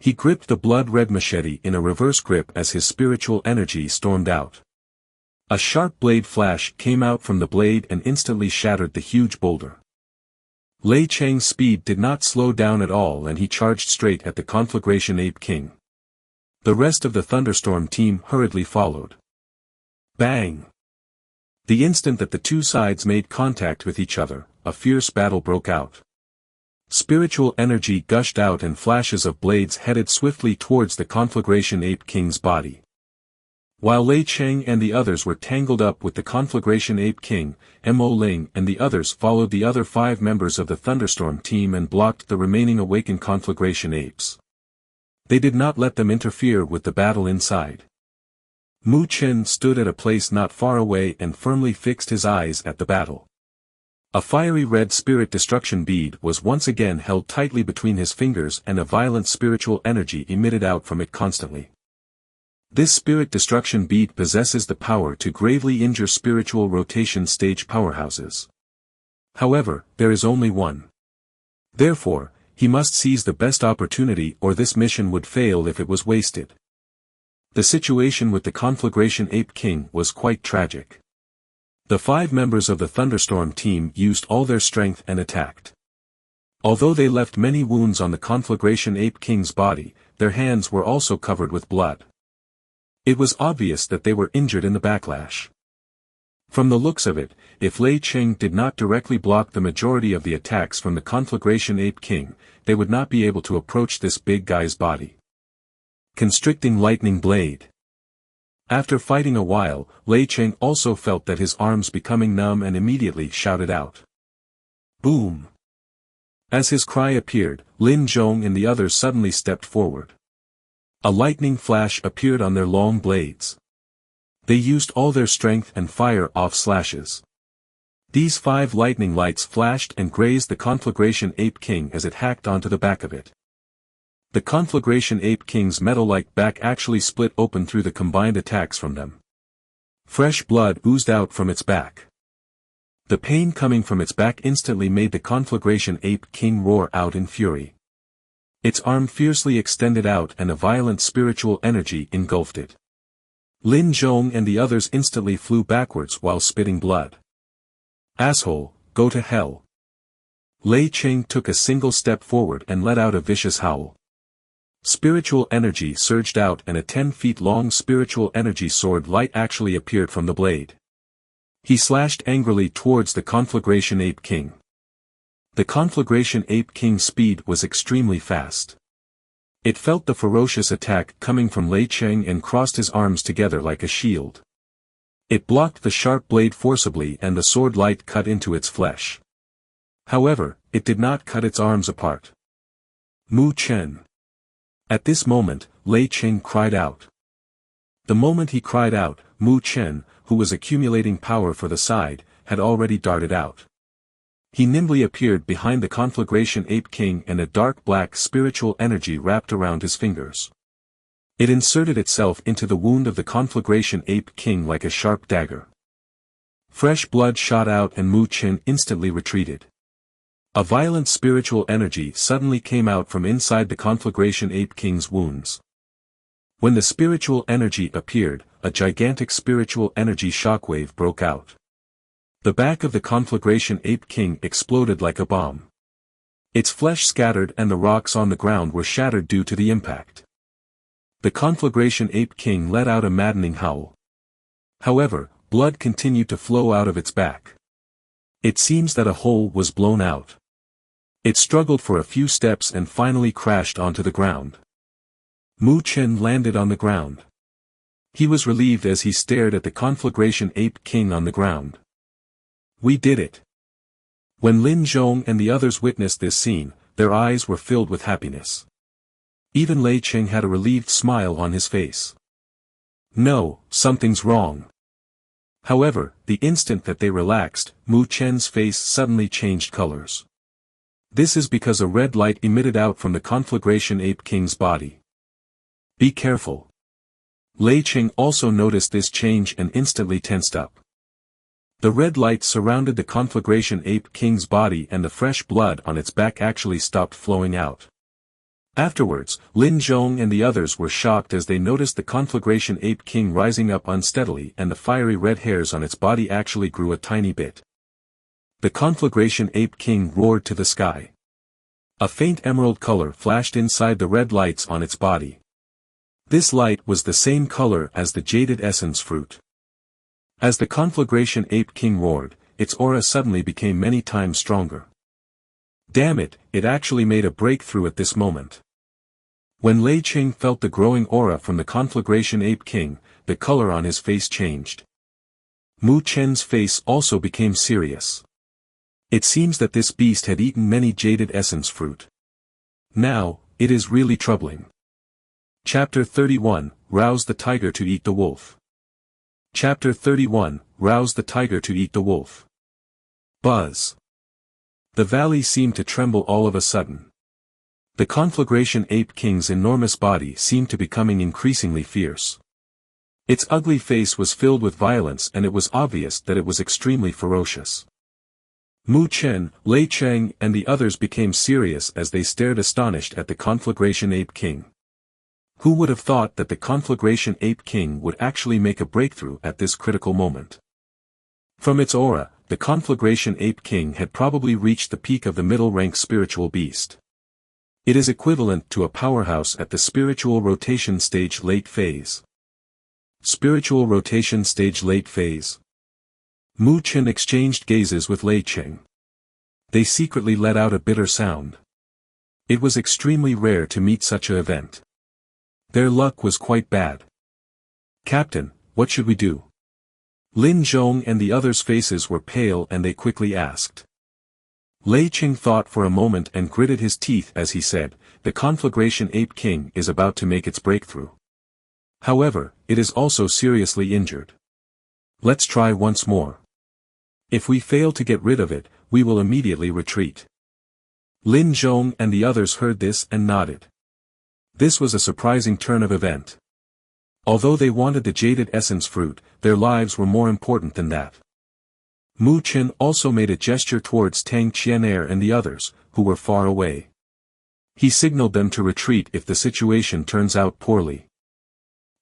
He gripped the blood-red machete in a reverse grip as his spiritual energy stormed out. A sharp blade flash came out from the blade and instantly shattered the huge boulder. Lei Cheng's speed did not slow down at all and he charged straight at the conflagration ape king. The rest of the thunderstorm team hurriedly followed. Bang! The instant that the two sides made contact with each other, a fierce battle broke out. Spiritual energy gushed out and flashes of blades headed swiftly towards the conflagration ape king's body. While Lei Cheng and the others were tangled up with the conflagration ape king, Mo Ling and the others followed the other 5 members of the thunderstorm team and blocked the remaining awakened conflagration apes. They did not let them interfere with the battle inside. Mu Chen stood at a place not far away and firmly fixed his eyes at the battle. A fiery red spirit destruction bead was once again held tightly between his fingers and a violent spiritual energy emitted out from it constantly. This spirit destruction bead possesses the power to gravely injure spiritual rotation stage powerhouses. However, there is only one. Therefore, he must seize the best opportunity or this mission would fail if it was wasted. The situation with the Conflagration Ape King was quite tragic. The 5 members of the Thunderstorm team used all their strength and attacked. Although they left many wounds on the Conflagration Ape King's body, their hands were also covered with blood. It was obvious that they were injured in the backlash. From the looks of it, if Lei Cheng did not directly block the majority of the attacks from the Conflagration Ape King, they would not be able to approach this big guy's body. Constricting Lightning Blade. After fighting a while, Lei Cheng also felt that his arms becoming numb and immediately shouted out. Boom! As his cry appeared, Lin Zhong and the others suddenly stepped forward. A lightning flash appeared on their long blades. They used all their strength and fire off slashes. These 5 lightning lights flashed and grazed the Conflagration Ape King as it hacked onto the back of it. The Conflagration Ape King's metal-like back actually split open through the combined attacks from them. Fresh blood oozed out from its back. The pain coming from its back instantly made the Conflagration Ape King roar out in fury. Its arm fiercely extended out and a violent spiritual energy engulfed it. Lin Zhong and the others instantly flew backwards while spitting blood. Asshole, go to hell. Lei Cheng took a single step forward and let out a vicious howl. Spiritual energy surged out and a 10 feet long spiritual energy sword light actually appeared from the blade. He slashed angrily towards the Conflagration Ape King. The Conflagration Ape King's speed was extremely fast. It felt the ferocious attack coming from Lei Cheng and crossed his arms together like a shield. It blocked the sharp blade forcibly and the sword light cut into its flesh. However, it did not cut its arms apart. Mu Chen. At this moment, Lei Cheng cried out. The moment he cried out, Mu Chen, who was accumulating power for the side, had already darted out. He nimbly appeared behind the Conflagration Ape King and a dark black spiritual energy wrapped around his fingers. It inserted itself into the wound of the Conflagration Ape King like a sharp dagger. Fresh blood shot out and Mu Chen instantly retreated. A violent spiritual energy suddenly came out from inside the Conflagration Ape King's wounds. When the spiritual energy appeared, a gigantic spiritual energy shockwave broke out. The back of the Conflagration Ape King exploded like a bomb. Its flesh scattered and the rocks on the ground were shattered due to the impact. The Conflagration Ape King let out a maddening howl. However, blood continued to flow out of its back. It seems that a hole was blown out. It struggled for a few steps and finally crashed onto the ground. Mu Chen landed on the ground. He was relieved as he stared at the Conflagration Ape King on the ground. We did it. When Lin Zhong and the others witnessed this scene, their eyes were filled with happiness. Even Lei Cheng had a relieved smile on his face. No, something's wrong. However, the instant that they relaxed, Mu Chen's face suddenly changed colors. This is because a red light emitted out from the Conflagration Ape King's body. Be careful. Lei Cheng also noticed this change and instantly tensed up. The red light surrounded the Conflagration Ape King's body and the fresh blood on its back actually stopped flowing out. Afterwards, Lin Zhong and the others were shocked as they noticed the Conflagration Ape King rising up unsteadily and the fiery red hairs on its body actually grew a tiny bit. The Conflagration Ape King roared to the sky. A faint emerald color flashed inside the red lights on its body. This light was the same color as the jaded essence fruit. As the Conflagration Ape King roared, its aura suddenly became many times stronger. Damn it, it actually made a breakthrough at this moment. When Lei Cheng felt the growing aura from the Conflagration Ape King, the color on his face changed. Mu Chen's face also became serious. It seems that this beast had eaten many jaded essence fruit. Now, it is really troubling. Chapter 31, Rouse the Tiger to Eat the Wolf. Chapter 31, Rouse the Tiger to Eat the Wolf. Buzz. The valley seemed to tremble all of a sudden. The conflagration ape king's enormous body seemed to becoming increasingly fierce. Its ugly face was filled with violence, and it was obvious that it was extremely ferocious. Mu Chen, Lei Cheng and the others became serious as they stared astonished at the conflagration ape king. Who would have thought that the conflagration ape king would actually make a breakthrough at this critical moment? From its aura, the conflagration ape king had probably reached the peak of the middle-rank spiritual beast. It is equivalent to a powerhouse at the spiritual rotation stage late phase. Spiritual rotation stage late phase. Mu Chen exchanged gazes with Lei Cheng. They secretly let out a bitter sound. It was extremely rare to meet such an event. Their luck was quite bad. Captain, what should we do? Lin Zhong and the others' faces were pale and they quickly asked. Lei Cheng thought for a moment and gritted his teeth as he said, the conflagration ape king is about to make its breakthrough. However, it is also seriously injured. Let's try once more. If we fail to get rid of it, we will immediately retreat. Lin Zhong and the others heard this and nodded. This was a surprising turn of event. Although they wanted the jaded essence fruit, their lives were more important than that. Mu Chen also made a gesture towards Tang Qianer and the others, who were far away. He signaled them to retreat if the situation turns out poorly.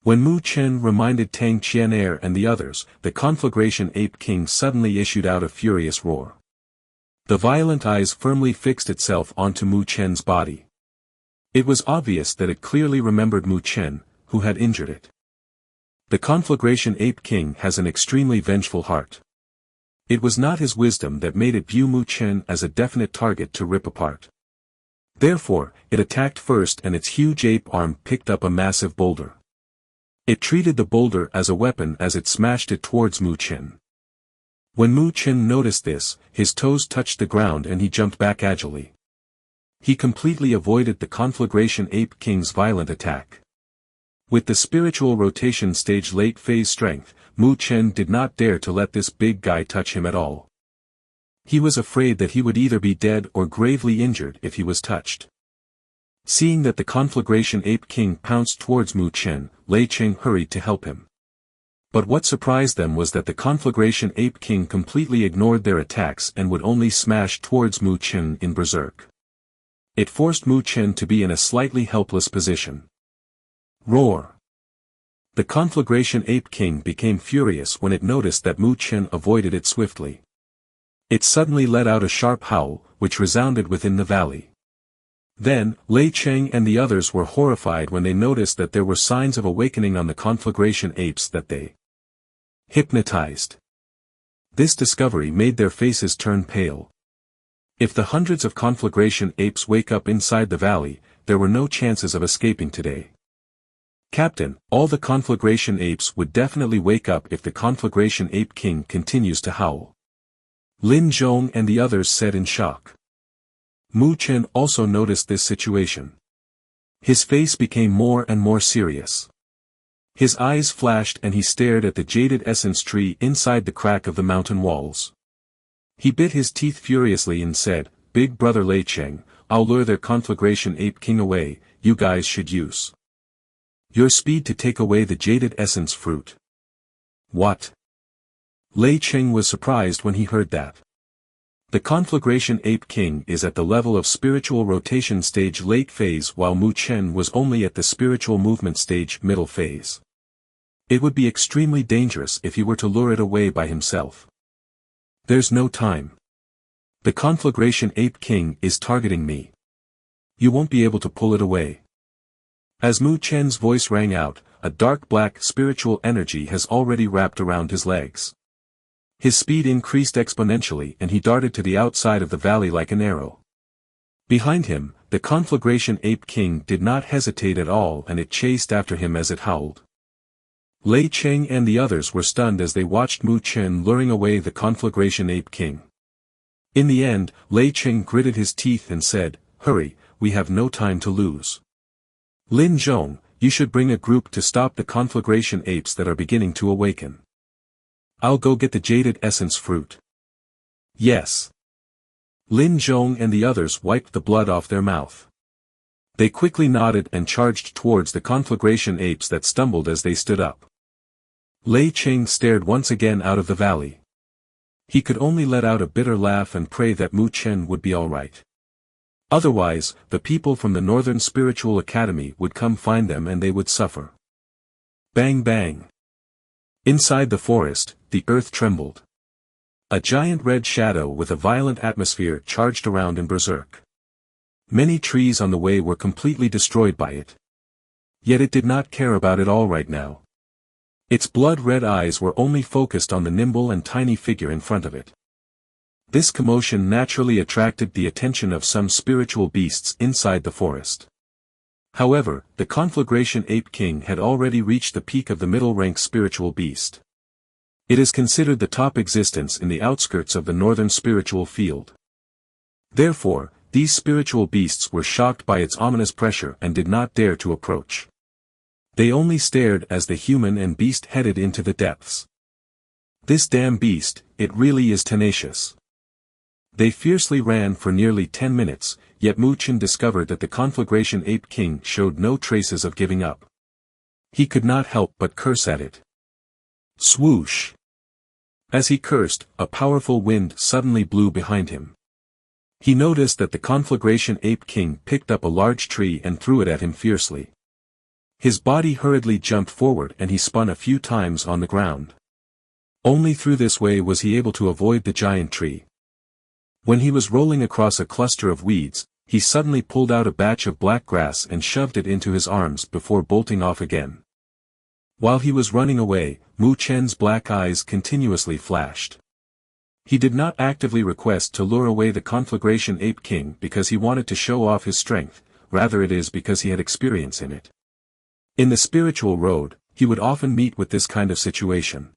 When Mu Chen reminded Tang Qianer and the others, the conflagration ape king suddenly issued out a furious roar. The violent eyes firmly fixed itself onto Mu Chen's body. It was obvious that it clearly remembered Mu Chen, who had injured it. The conflagration ape king has an extremely vengeful heart. It was not his wisdom that made it view Mu Chen as a definite target to rip apart. Therefore, it attacked first and its huge ape arm picked up a massive boulder. It treated the boulder as a weapon as it smashed it towards Mu Chen. When Mu Chen noticed this, his toes touched the ground and he jumped back agilely. He completely avoided the conflagration ape king's violent attack. With the spiritual rotation stage late phase strength, Mu Chen did not dare to let this big guy touch him at all. He was afraid that he would either be dead or gravely injured if he was touched. Seeing that the conflagration ape king pounced towards Mu Chen, Lei Cheng hurried to help him. But what surprised them was that the conflagration ape king completely ignored their attacks and would only smash towards Mu Chen in berserk. It forced Mu Chen to be in a slightly helpless position. Roar! The conflagration ape king became furious when it noticed that Mu Chen avoided it swiftly. It suddenly let out a sharp howl, which resounded within the valley. Then, Lei Cheng and the others were horrified when they noticed that there were signs of awakening on the conflagration apes that they hypnotized. This discovery made their faces turn pale. If the hundreds of conflagration apes wake up inside the valley, there were no chances of escaping today. Captain, all the conflagration apes would definitely wake up if the conflagration ape king continues to howl. Lin Zhong and the others said in shock. Mu Chen also noticed this situation. His face became more and more serious. His eyes flashed and he stared at the jaded essence tree inside the crack of the mountain walls. He bit his teeth furiously and said, Big brother Lei Cheng, I'll lure their conflagration ape king away, you guys should use your speed to take away the jaded essence fruit. What? Lei Cheng was surprised when he heard that. The conflagration ape king is at the level of spiritual rotation stage late phase while Mu Chen was only at the spiritual movement stage middle phase. It would be extremely dangerous if he were to lure it away by himself. There's no time. The conflagration ape king is targeting me. You won't be able to pull it away. As Mu Chen's voice rang out, a dark black spiritual energy has already wrapped around his legs. His speed increased exponentially and he darted to the outside of the valley like an arrow. Behind him, the conflagration ape king did not hesitate at all and it chased after him as it howled. Lei Cheng and the others were stunned as they watched Mu Chen luring away the conflagration ape king. In the end, Lei Cheng gritted his teeth and said, Hurry, we have no time to lose. Lin Zhong, You should bring a group to stop the conflagration apes that are beginning to awaken. I'll go get the jaded essence fruit. Yes. Lin Zhong and the others wiped the blood off their mouth. They quickly nodded and charged towards the conflagration apes that stumbled as they stood up. Lei Ching stared once again out of the valley. He could only let out a bitter laugh and pray that Mu Chen would be all right. Otherwise, the people from the Northern Spiritual Academy would come find them and they would suffer. Bang bang. Inside the forest, the earth trembled. A giant red shadow with a violent atmosphere charged around in berserk. Many trees on the way were completely destroyed by it. Yet it did not care about it all right now. Its blood-red eyes were only focused on the nimble and tiny figure in front of it. This commotion naturally attracted the attention of some spiritual beasts inside the forest. However, the conflagration ape king had already reached the peak of the middle-rank spiritual beast. It is considered the top existence in the outskirts of the northern spiritual field. Therefore, these spiritual beasts were shocked by its ominous pressure and did not dare to approach. They only stared as the human and beast headed into the depths. This damn beast, it really is tenacious. They fiercely ran for nearly 10 minutes, yet Mu Chen discovered that the conflagration ape king showed no traces of giving up. He could not help but curse at it. Swoosh! As he cursed, a powerful wind suddenly blew behind him. He noticed that the conflagration ape king picked up a large tree and threw it at him fiercely. His body hurriedly jumped forward and he spun a few times on the ground. Only through this way was he able to avoid the giant tree. When he was rolling across a cluster of weeds, he suddenly pulled out a batch of black grass and shoved it into his arms before bolting off again. While he was running away, Mu Chen's black eyes continuously flashed. He did not actively request to lure away the conflagration ape king because he wanted to show off his strength, rather it is because he had experience in it. In the spiritual road, he would often meet with this kind of situation.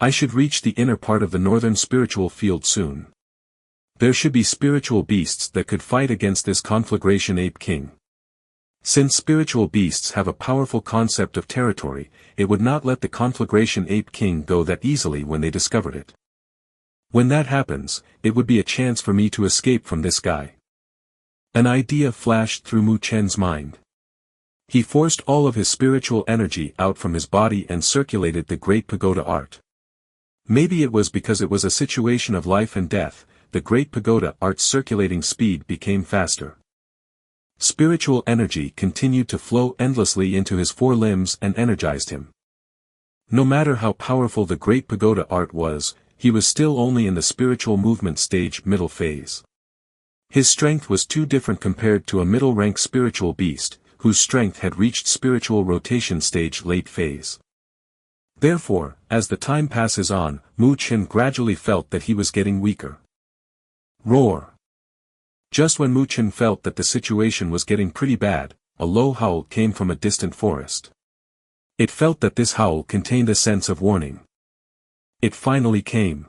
I should reach the inner part of the northern spiritual field soon. There should be spiritual beasts that could fight against this conflagration ape king. Since spiritual beasts have a powerful concept of territory, it would not let the conflagration ape king go that easily when they discovered it. When that happens, it would be a chance for me to escape from this guy. An idea flashed through Mu Chen's mind. He forced all of his spiritual energy out from his body and circulated the great pagoda art. Maybe it was because it was a situation of life and death, the great pagoda art's circulating speed became faster. Spiritual energy continued to flow endlessly into his four limbs and energized him. No matter how powerful the great pagoda art was, he was still only in the spiritual movement stage middle phase. His strength was too different compared to a middle-rank spiritual beast, whose strength had reached spiritual rotation stage late phase. Therefore, as the time passes on, Mu Chen gradually felt that he was getting weaker. Roar! Just when Mu Chen felt that the situation was getting pretty bad, a low howl came from a distant forest. It felt that this howl contained a sense of warning. It finally came.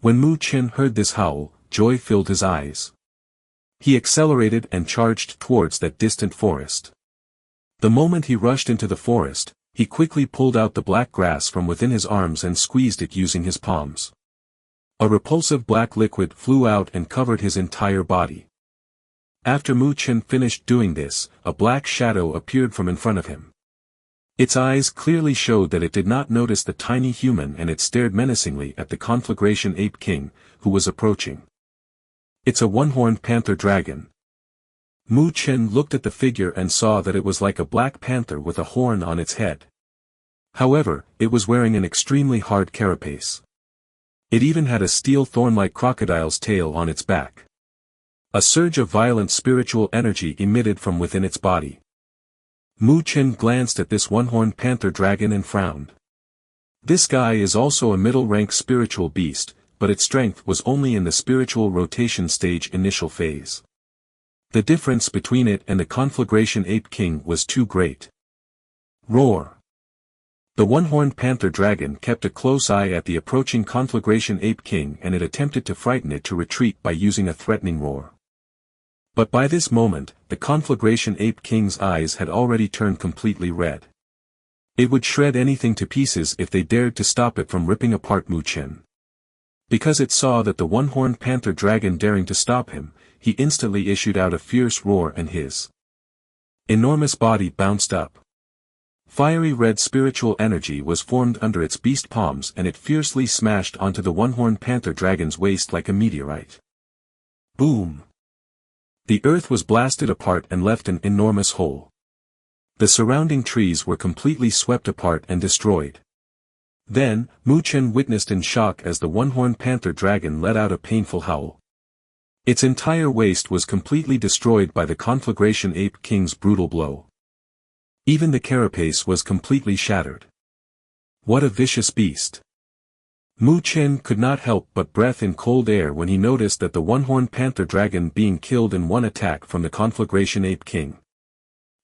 When Mu Chen heard this howl, joy filled his eyes. He accelerated and charged towards that distant forest. The moment he rushed into the forest, he quickly pulled out the black grass from within his arms and squeezed it using his palms. A repulsive black liquid flew out and covered his entire body. After Mu Chen finished doing this, a black shadow appeared from in front of him. Its eyes clearly showed that it did not notice the tiny human and it stared menacingly at the conflagration ape king, who was approaching. It's a one-horned panther dragon. Mu Chen looked at the figure and saw that it was like a black panther with a horn on its head. However, it was wearing an extremely hard carapace. It even had a steel thorn-like crocodile's tail on its back. A surge of violent spiritual energy emitted from within its body. Mu Chen glanced at this one-horned panther dragon and frowned. This guy is also a middle-rank spiritual beast, but its strength was only in the spiritual rotation stage initial phase. The difference between it and the conflagration ape king was too great. Roar! The one-horned panther dragon kept a close eye at the approaching conflagration ape king and it attempted to frighten it to retreat by using a threatening roar. But by this moment, the Conflagration Ape King's eyes had already turned completely red. It would shred anything to pieces if they dared to stop it from ripping apart Mu Chen. Because it saw that the one-horned panther dragon daring to stop him, he instantly issued out a fierce roar and his enormous body bounced up. Fiery red spiritual energy was formed under its beast palms and it fiercely smashed onto the one-horned panther dragon's waist like a meteorite. Boom! The earth was blasted apart and left an enormous hole. The surrounding trees were completely swept apart and destroyed. Then, Mu Chen witnessed in shock as the one-horned panther dragon let out a painful howl. Its entire waist was completely destroyed by the Conflagration Ape King's brutal blow. Even the carapace was completely shattered. What a vicious beast! Mu Chen could not help but breathe in cold air when he noticed that the one-horned panther dragon being killed in one attack from the Conflagration Ape King.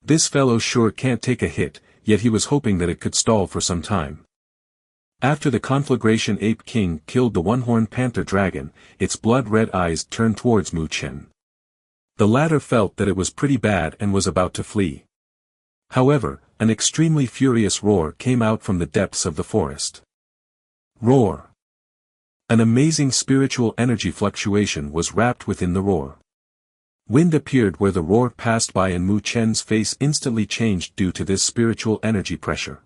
This fellow sure can't take a hit, yet he was hoping that it could stall for some time. After the Conflagration Ape King killed the one-horned panther dragon, its blood-red eyes turned towards Mu Chen. The latter felt that it was pretty bad and was about to flee. However, an extremely furious roar came out from the depths of the forest. Roar! An amazing spiritual energy fluctuation was wrapped within the roar. Wind appeared where the roar passed by and Mu Chen's face instantly changed due to this spiritual energy pressure.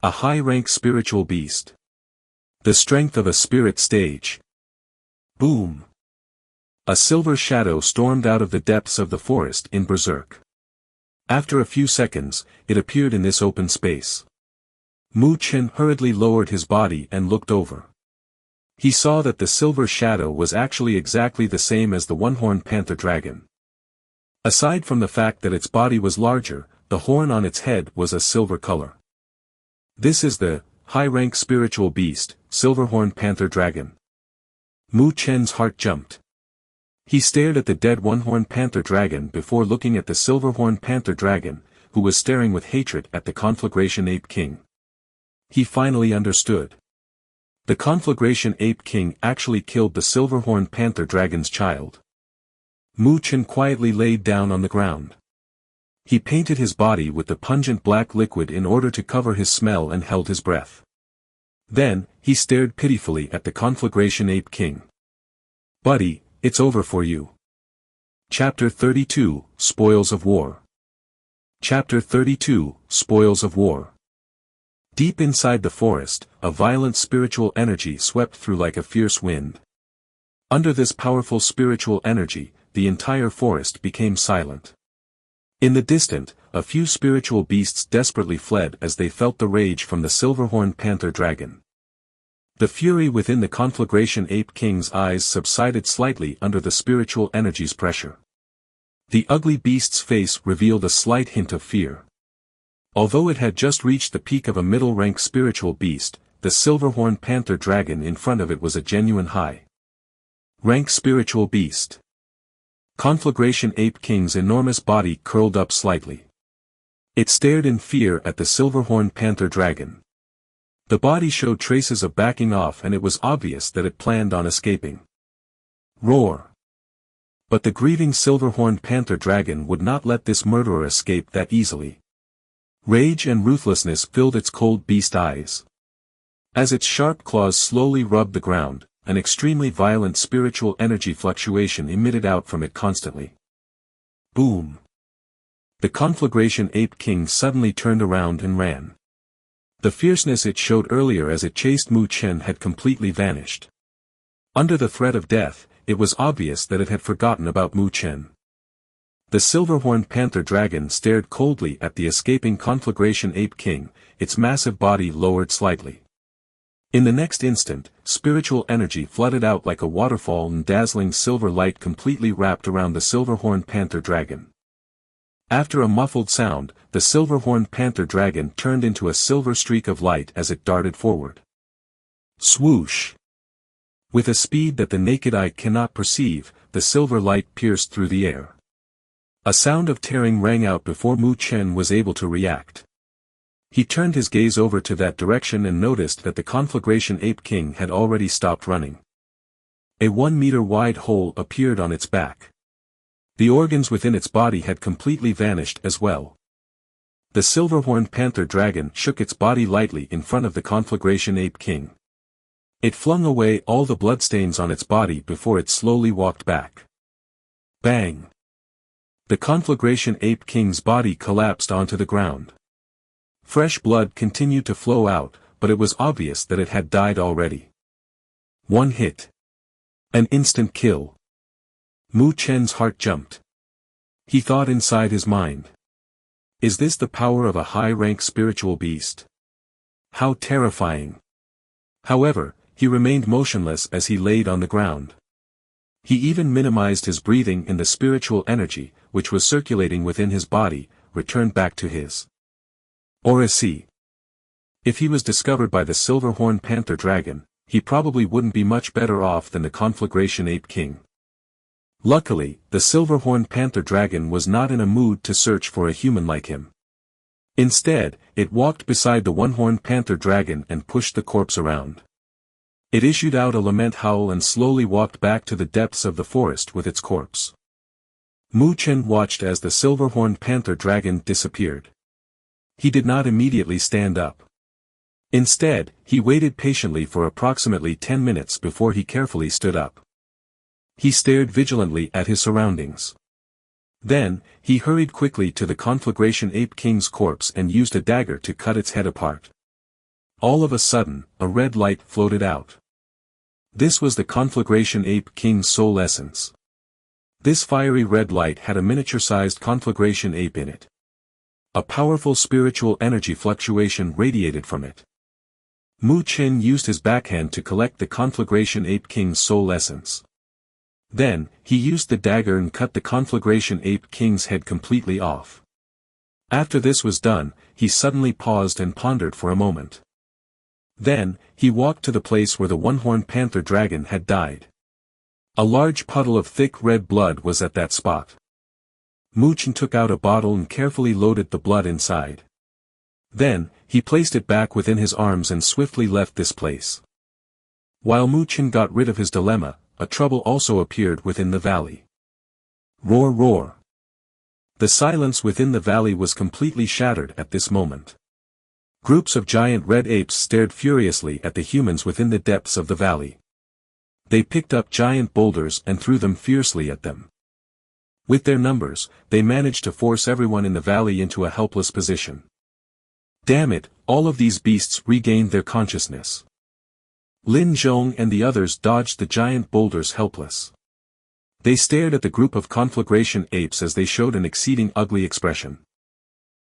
A high-rank spiritual beast. The strength of a spirit stage. Boom! A silver shadow stormed out of the depths of the forest in berserk. After a few seconds, it appeared in this open space. Mu Chen hurriedly lowered his body and looked over. He saw that the silver shadow was actually exactly the same as the one-horned panther dragon. Aside from the fact that its body was larger, the horn on its head was a silver color. This is the high-rank spiritual beast, silver-horned panther dragon. Mu Chen's heart jumped. He stared at the dead one-horned panther dragon before looking at the silver-horned panther dragon, who was staring with hatred at the Conflagration Ape King. He finally understood. The Conflagration Ape King actually killed the silver-horned panther dragon's child. Mu Chen quietly laid down on the ground. He painted his body with the pungent black liquid in order to cover his smell and held his breath. Then, he stared pitifully at the Conflagration Ape King. "Buddy, it's over for you." Chapter 32, Spoils of War. Chapter 32, Spoils of War. Deep inside the forest, a violent spiritual energy swept through like a fierce wind. Under this powerful spiritual energy, the entire forest became silent. In the distance, a few spiritual beasts desperately fled as they felt the rage from the silver-horned panther dragon. The fury within the Conflagration Ape King's eyes subsided slightly under the spiritual energy's pressure. The ugly beast's face revealed a slight hint of fear. Although it had just reached the peak of a middle-rank spiritual beast, the silver-horned panther dragon in front of it was a genuine high-rank spiritual beast. Conflagration Ape King's enormous body curled up slightly. It stared in fear at the silver-horned panther dragon. The body showed traces of backing off and it was obvious that it planned on escaping. Roar! But the grieving silver-horned panther dragon would not let this murderer escape that easily. Rage and ruthlessness filled its cold beast eyes. As its sharp claws slowly rubbed the ground, an extremely violent spiritual energy fluctuation emitted out from it constantly. Boom! The Conflagration Ape King suddenly turned around and ran. The fierceness it showed earlier as it chased Mu Chen had completely vanished. Under the threat of death, it was obvious that it had forgotten about Mu Chen. The silver-horned panther dragon stared coldly at the escaping Conflagration Ape King, its massive body lowered slightly. In the next instant, spiritual energy flooded out like a waterfall and dazzling silver light completely wrapped around the silver-horned panther dragon. After a muffled sound, the silver-horned panther dragon turned into a silver streak of light as it darted forward. Swoosh! With a speed that the naked eye cannot perceive, the silver light pierced through the air. A sound of tearing rang out before Mu Chen was able to react. He turned his gaze over to that direction and noticed that the Conflagration Ape King had already stopped running. A 1-meter wide hole appeared on its back. The organs within its body had completely vanished as well. The silver-horned panther dragon shook its body lightly in front of the conflagration ape king. It flung away all the bloodstains on its body before it slowly walked back. Bang! The conflagration ape king's body collapsed onto the ground. Fresh blood continued to flow out, but it was obvious that it had died already. One hit. An instant kill. Mu Chen's heart jumped. He thought inside his mind. Is this the power of a high-rank spiritual beast? How terrifying. However, he remained motionless as he laid on the ground. He even minimized his breathing, and the spiritual energy, which was circulating within his body, returned back to his aura. If he was discovered by the silver-horned panther dragon, he probably wouldn't be much better off than the conflagration ape king. Luckily, the silver-horned panther dragon was not in a mood to search for a human like him. Instead, it walked beside the one-horned panther dragon and pushed the corpse around. It issued out a lament howl and slowly walked back to the depths of the forest with its corpse. Mu Chen watched as the silver-horned panther dragon disappeared. He did not immediately stand up. Instead, he waited patiently for approximately 10 minutes before he carefully stood up. He stared vigilantly at his surroundings. Then, he hurried quickly to the conflagration ape king's corpse and used a dagger to cut its head apart. All of a sudden, a red light floated out. This was the conflagration ape king's soul essence. This fiery red light had a miniature-sized conflagration ape in it. A powerful spiritual energy fluctuation radiated from it. Mu Chen used his backhand to collect the conflagration ape king's soul essence. Then, he used the dagger and cut the conflagration ape king's head completely off. After this was done, he suddenly paused and pondered for a moment. Then, he walked to the place where the one-horned panther dragon had died. A large puddle of thick red blood was at that spot. Mu Chen took out a bottle and carefully loaded the blood inside. Then, he placed it back within his arms and swiftly left this place. While Mu Chen got rid of his dilemma, a trouble also appeared within the valley. Roar, roar. The silence within the valley was completely shattered at this moment. Groups of giant red apes stared furiously at the humans within the depths of the valley. They picked up giant boulders and threw them fiercely at them. With their numbers, they managed to force everyone in the valley into a helpless position. Damn it, all of these beasts regained their consciousness. Lin Zhong and the others dodged the giant boulders helpless. They stared at the group of conflagration apes as they showed an exceeding ugly expression.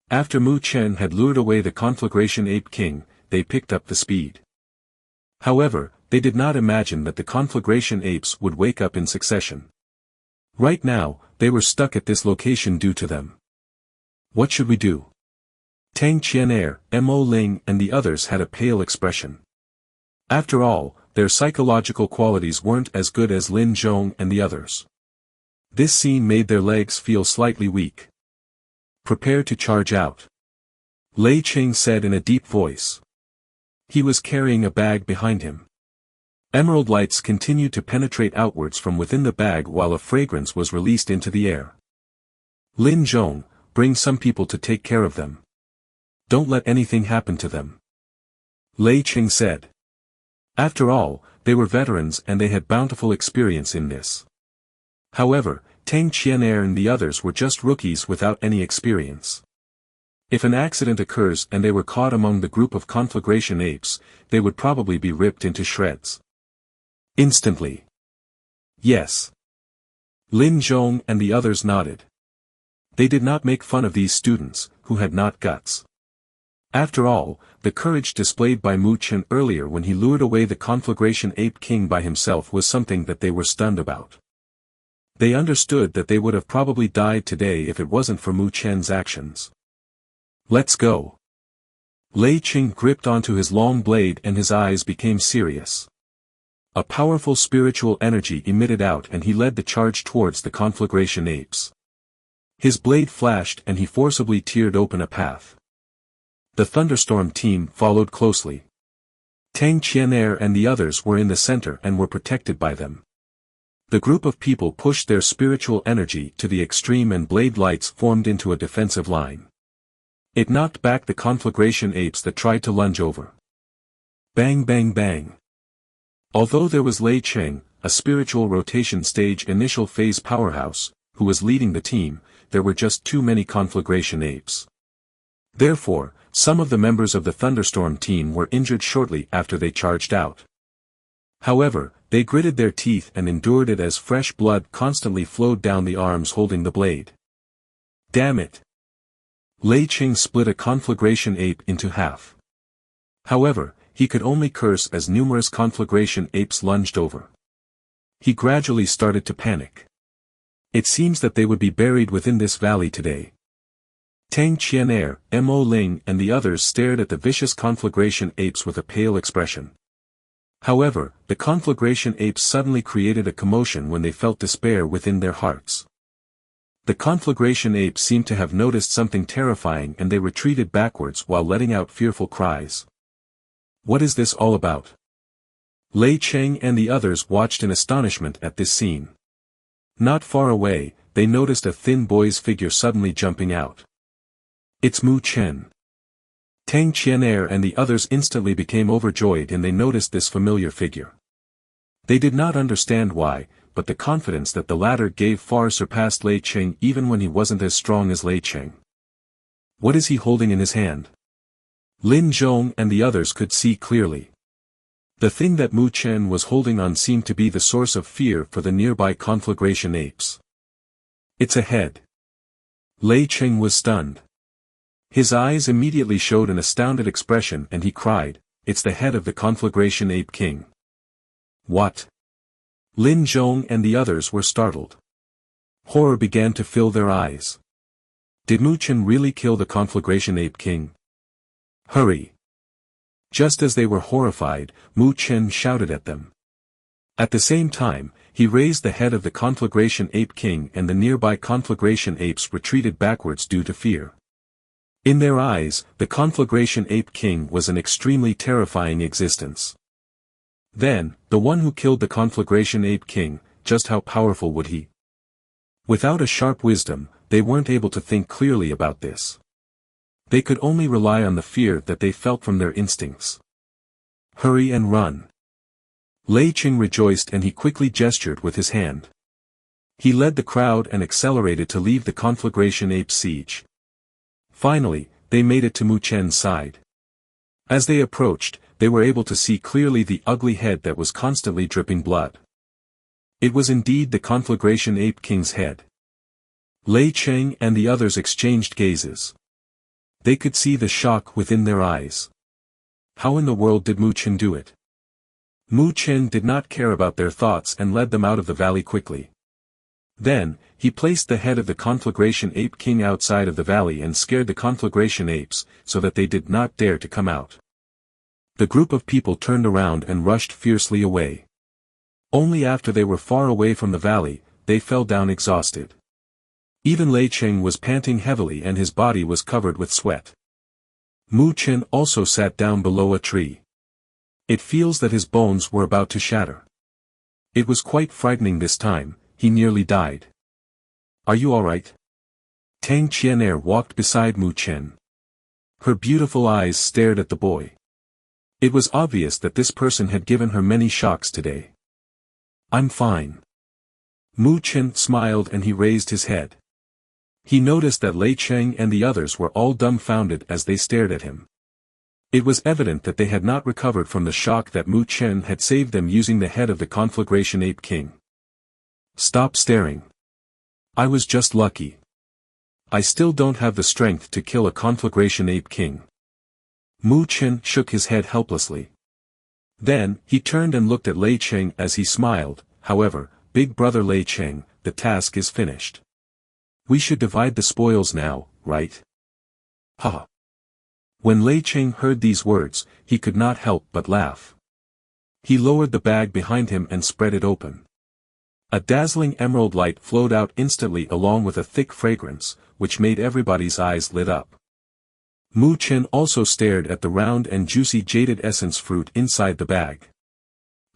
After Mu Chen had lured away the conflagration ape king, they picked up the speed. However, they did not imagine that the conflagration apes would wake up in succession. Right now, they were stuck at this location due to them. What should we do? Tang Qianair, Mo Ling and the others had a pale expression. After all, their psychological qualities weren't as good as Lin Zhong and the others. This scene made their legs feel slightly weak. Prepare to charge out. Lei Ching said in a deep voice. He was carrying a bag behind him. Emerald lights continued to penetrate outwards from within the bag while a fragrance was released into the air. Lin Zhong, bring some people to take care of them. Don't let anything happen to them. Lei Ching said. After all, they were veterans and they had bountiful experience in this. However, Tang Qianair and the others were just rookies without any experience. If an accident occurs and they were caught among the group of conflagration apes, they would probably be ripped into shreds. Instantly. Yes. Lin Zhong and the others nodded. They did not make fun of these students, who had not guts. After all, the courage displayed by Mu Chen earlier when he lured away the conflagration ape king by himself was something that they were stunned about. They understood that they would have probably died today if it wasn't for Mu Chen's actions. Let's go. Lei Ching gripped onto his long blade and his eyes became serious. A powerful spiritual energy emitted out and he led the charge towards the conflagration apes. His blade flashed and he forcibly teared open a path. The thunderstorm team followed closely. Tang Qianair and the others were in the center and were protected by them. The group of people pushed their spiritual energy to the extreme and blade lights formed into a defensive line. It knocked back the conflagration apes that tried to lunge over. Bang bang bang. Although there was Lei Cheng, a spiritual rotation stage initial phase powerhouse, who was leading the team, there were just too many conflagration apes. Therefore, some of the members of the Thunderstorm team were injured shortly after they charged out. However, they gritted their teeth and endured it as fresh blood constantly flowed down the arms holding the blade. Damn it! Lei Cheng split a conflagration ape into half. However, he could only curse as numerous conflagration apes lunged over. He gradually started to panic. It seems that they would be buried within this valley today. Tang Qianair, Mo Ling and the others stared at the vicious conflagration apes with a pale expression. However, the conflagration apes suddenly created a commotion when they felt despair within their hearts. The conflagration apes seemed to have noticed something terrifying and they retreated backwards while letting out fearful cries. What is this all about? Lei Cheng and the others watched in astonishment at this scene. Not far away, they noticed a thin boy's figure suddenly jumping out. It's Mu Chen. Tang Qianair and the others instantly became overjoyed and they noticed this familiar figure. They did not understand why, but the confidence that the latter gave far surpassed Lei Cheng even when he wasn't as strong as Lei Cheng. What is he holding in his hand? Lin Zhong and the others could see clearly. The thing that Mu Chen was holding on seemed to be the source of fear for the nearby conflagration apes. It's a head. Lei Cheng was stunned. His eyes immediately showed an astounded expression and he cried, "It's the head of the conflagration ape king." What? Lin Zhong and the others were startled. Horror began to fill their eyes. Did Mu Chen really kill the conflagration ape king? Hurry! Just as they were horrified, Mu Chen shouted at them. At the same time, he raised the head of the conflagration ape king and the nearby conflagration apes retreated backwards due to fear. In their eyes, the conflagration ape king was an extremely terrifying existence. Then, the one who killed the conflagration ape king, just how powerful would he? Without a sharp wisdom, they weren't able to think clearly about this. They could only rely on the fear that they felt from their instincts. Hurry and run. Lei Cheng rejoiced and he quickly gestured with his hand. He led the crowd and accelerated to leave the conflagration ape siege. Finally, they made it to Mu Chen's side. As they approached, they were able to see clearly the ugly head that was constantly dripping blood. It was indeed the conflagration ape king's head. Lei Cheng and the others exchanged gazes. They could see the shock within their eyes. How in the world did Mu Chen do it? Mu Chen did not care about their thoughts and led them out of the valley quickly. Then, he placed the head of the conflagration ape king outside of the valley and scared the conflagration apes, so that they did not dare to come out. The group of people turned around and rushed fiercely away. Only after they were far away from the valley, they fell down exhausted. Even Lei Cheng was panting heavily and his body was covered with sweat. Mu Chen also sat down below a tree. It feels that his bones were about to shatter. It was quite frightening this time, he nearly died. Are you alright? Tang Qianair walked beside Mu Chen. Her beautiful eyes stared at the boy. It was obvious that this person had given her many shocks today. I'm fine. Mu Chen smiled and he raised his head. He noticed that Lei Cheng and the others were all dumbfounded as they stared at him. It was evident that they had not recovered from the shock that Mu Chen had saved them using the head of the conflagration ape king. Stop staring. I was just lucky. I still don't have the strength to kill a conflagration ape king. Mu Chen shook his head helplessly. Then, he turned and looked at Lei Cheng as he smiled. However, big brother Lei Cheng, the task is finished. We should divide the spoils now, right? Ha! When Lei Cheng heard these words, he could not help but laugh. He lowered the bag behind him and spread it open. A dazzling emerald light flowed out instantly along with a thick fragrance, which made everybody's eyes lit up. Mu Chen also stared at the round and juicy jaded essence fruit inside the bag.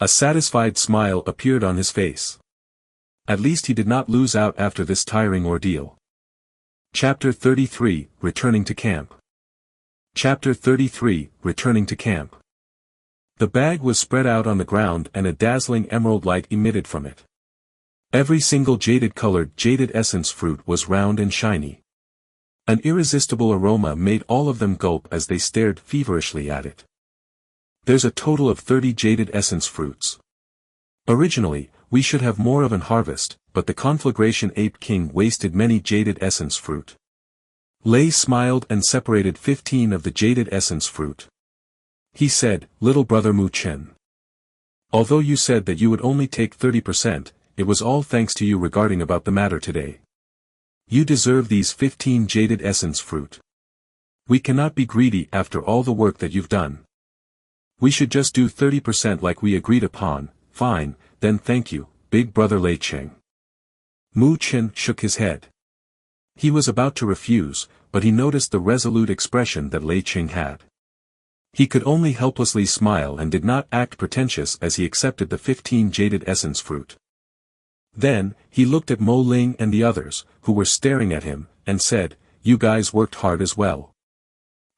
A satisfied smile appeared on his face. At least he did not lose out after this tiring ordeal. Chapter 33, Returning to Camp. Chapter 33, Returning to Camp. The bag was spread out on the ground and a dazzling emerald light emitted from it. Every single jaded-colored jaded essence fruit was round and shiny. An irresistible aroma made all of them gulp as they stared feverishly at it. There's a total of 30 jaded essence fruits. Originally, we should have more of an harvest, but the conflagration ape king wasted many jaded essence fruit. Lei smiled and separated 15 of the jaded essence fruit. He said, "Little brother Mu Chen. Although you said that you would only take 30%, it was all thanks to you regarding about the matter today. You deserve these 15 jaded essence fruit. We cannot be greedy after all the work that you've done. We should just do 30% like we agreed upon." "Fine, then thank you, big brother Lei Cheng." Mu Chen shook his head. He was about to refuse, but he noticed the resolute expression that Lei Cheng had. He could only helplessly smile and did not act pretentious as he accepted the 15 jaded essence fruit. Then, he looked at Mo Ling and the others, who were staring at him, and said, "You guys worked hard as well.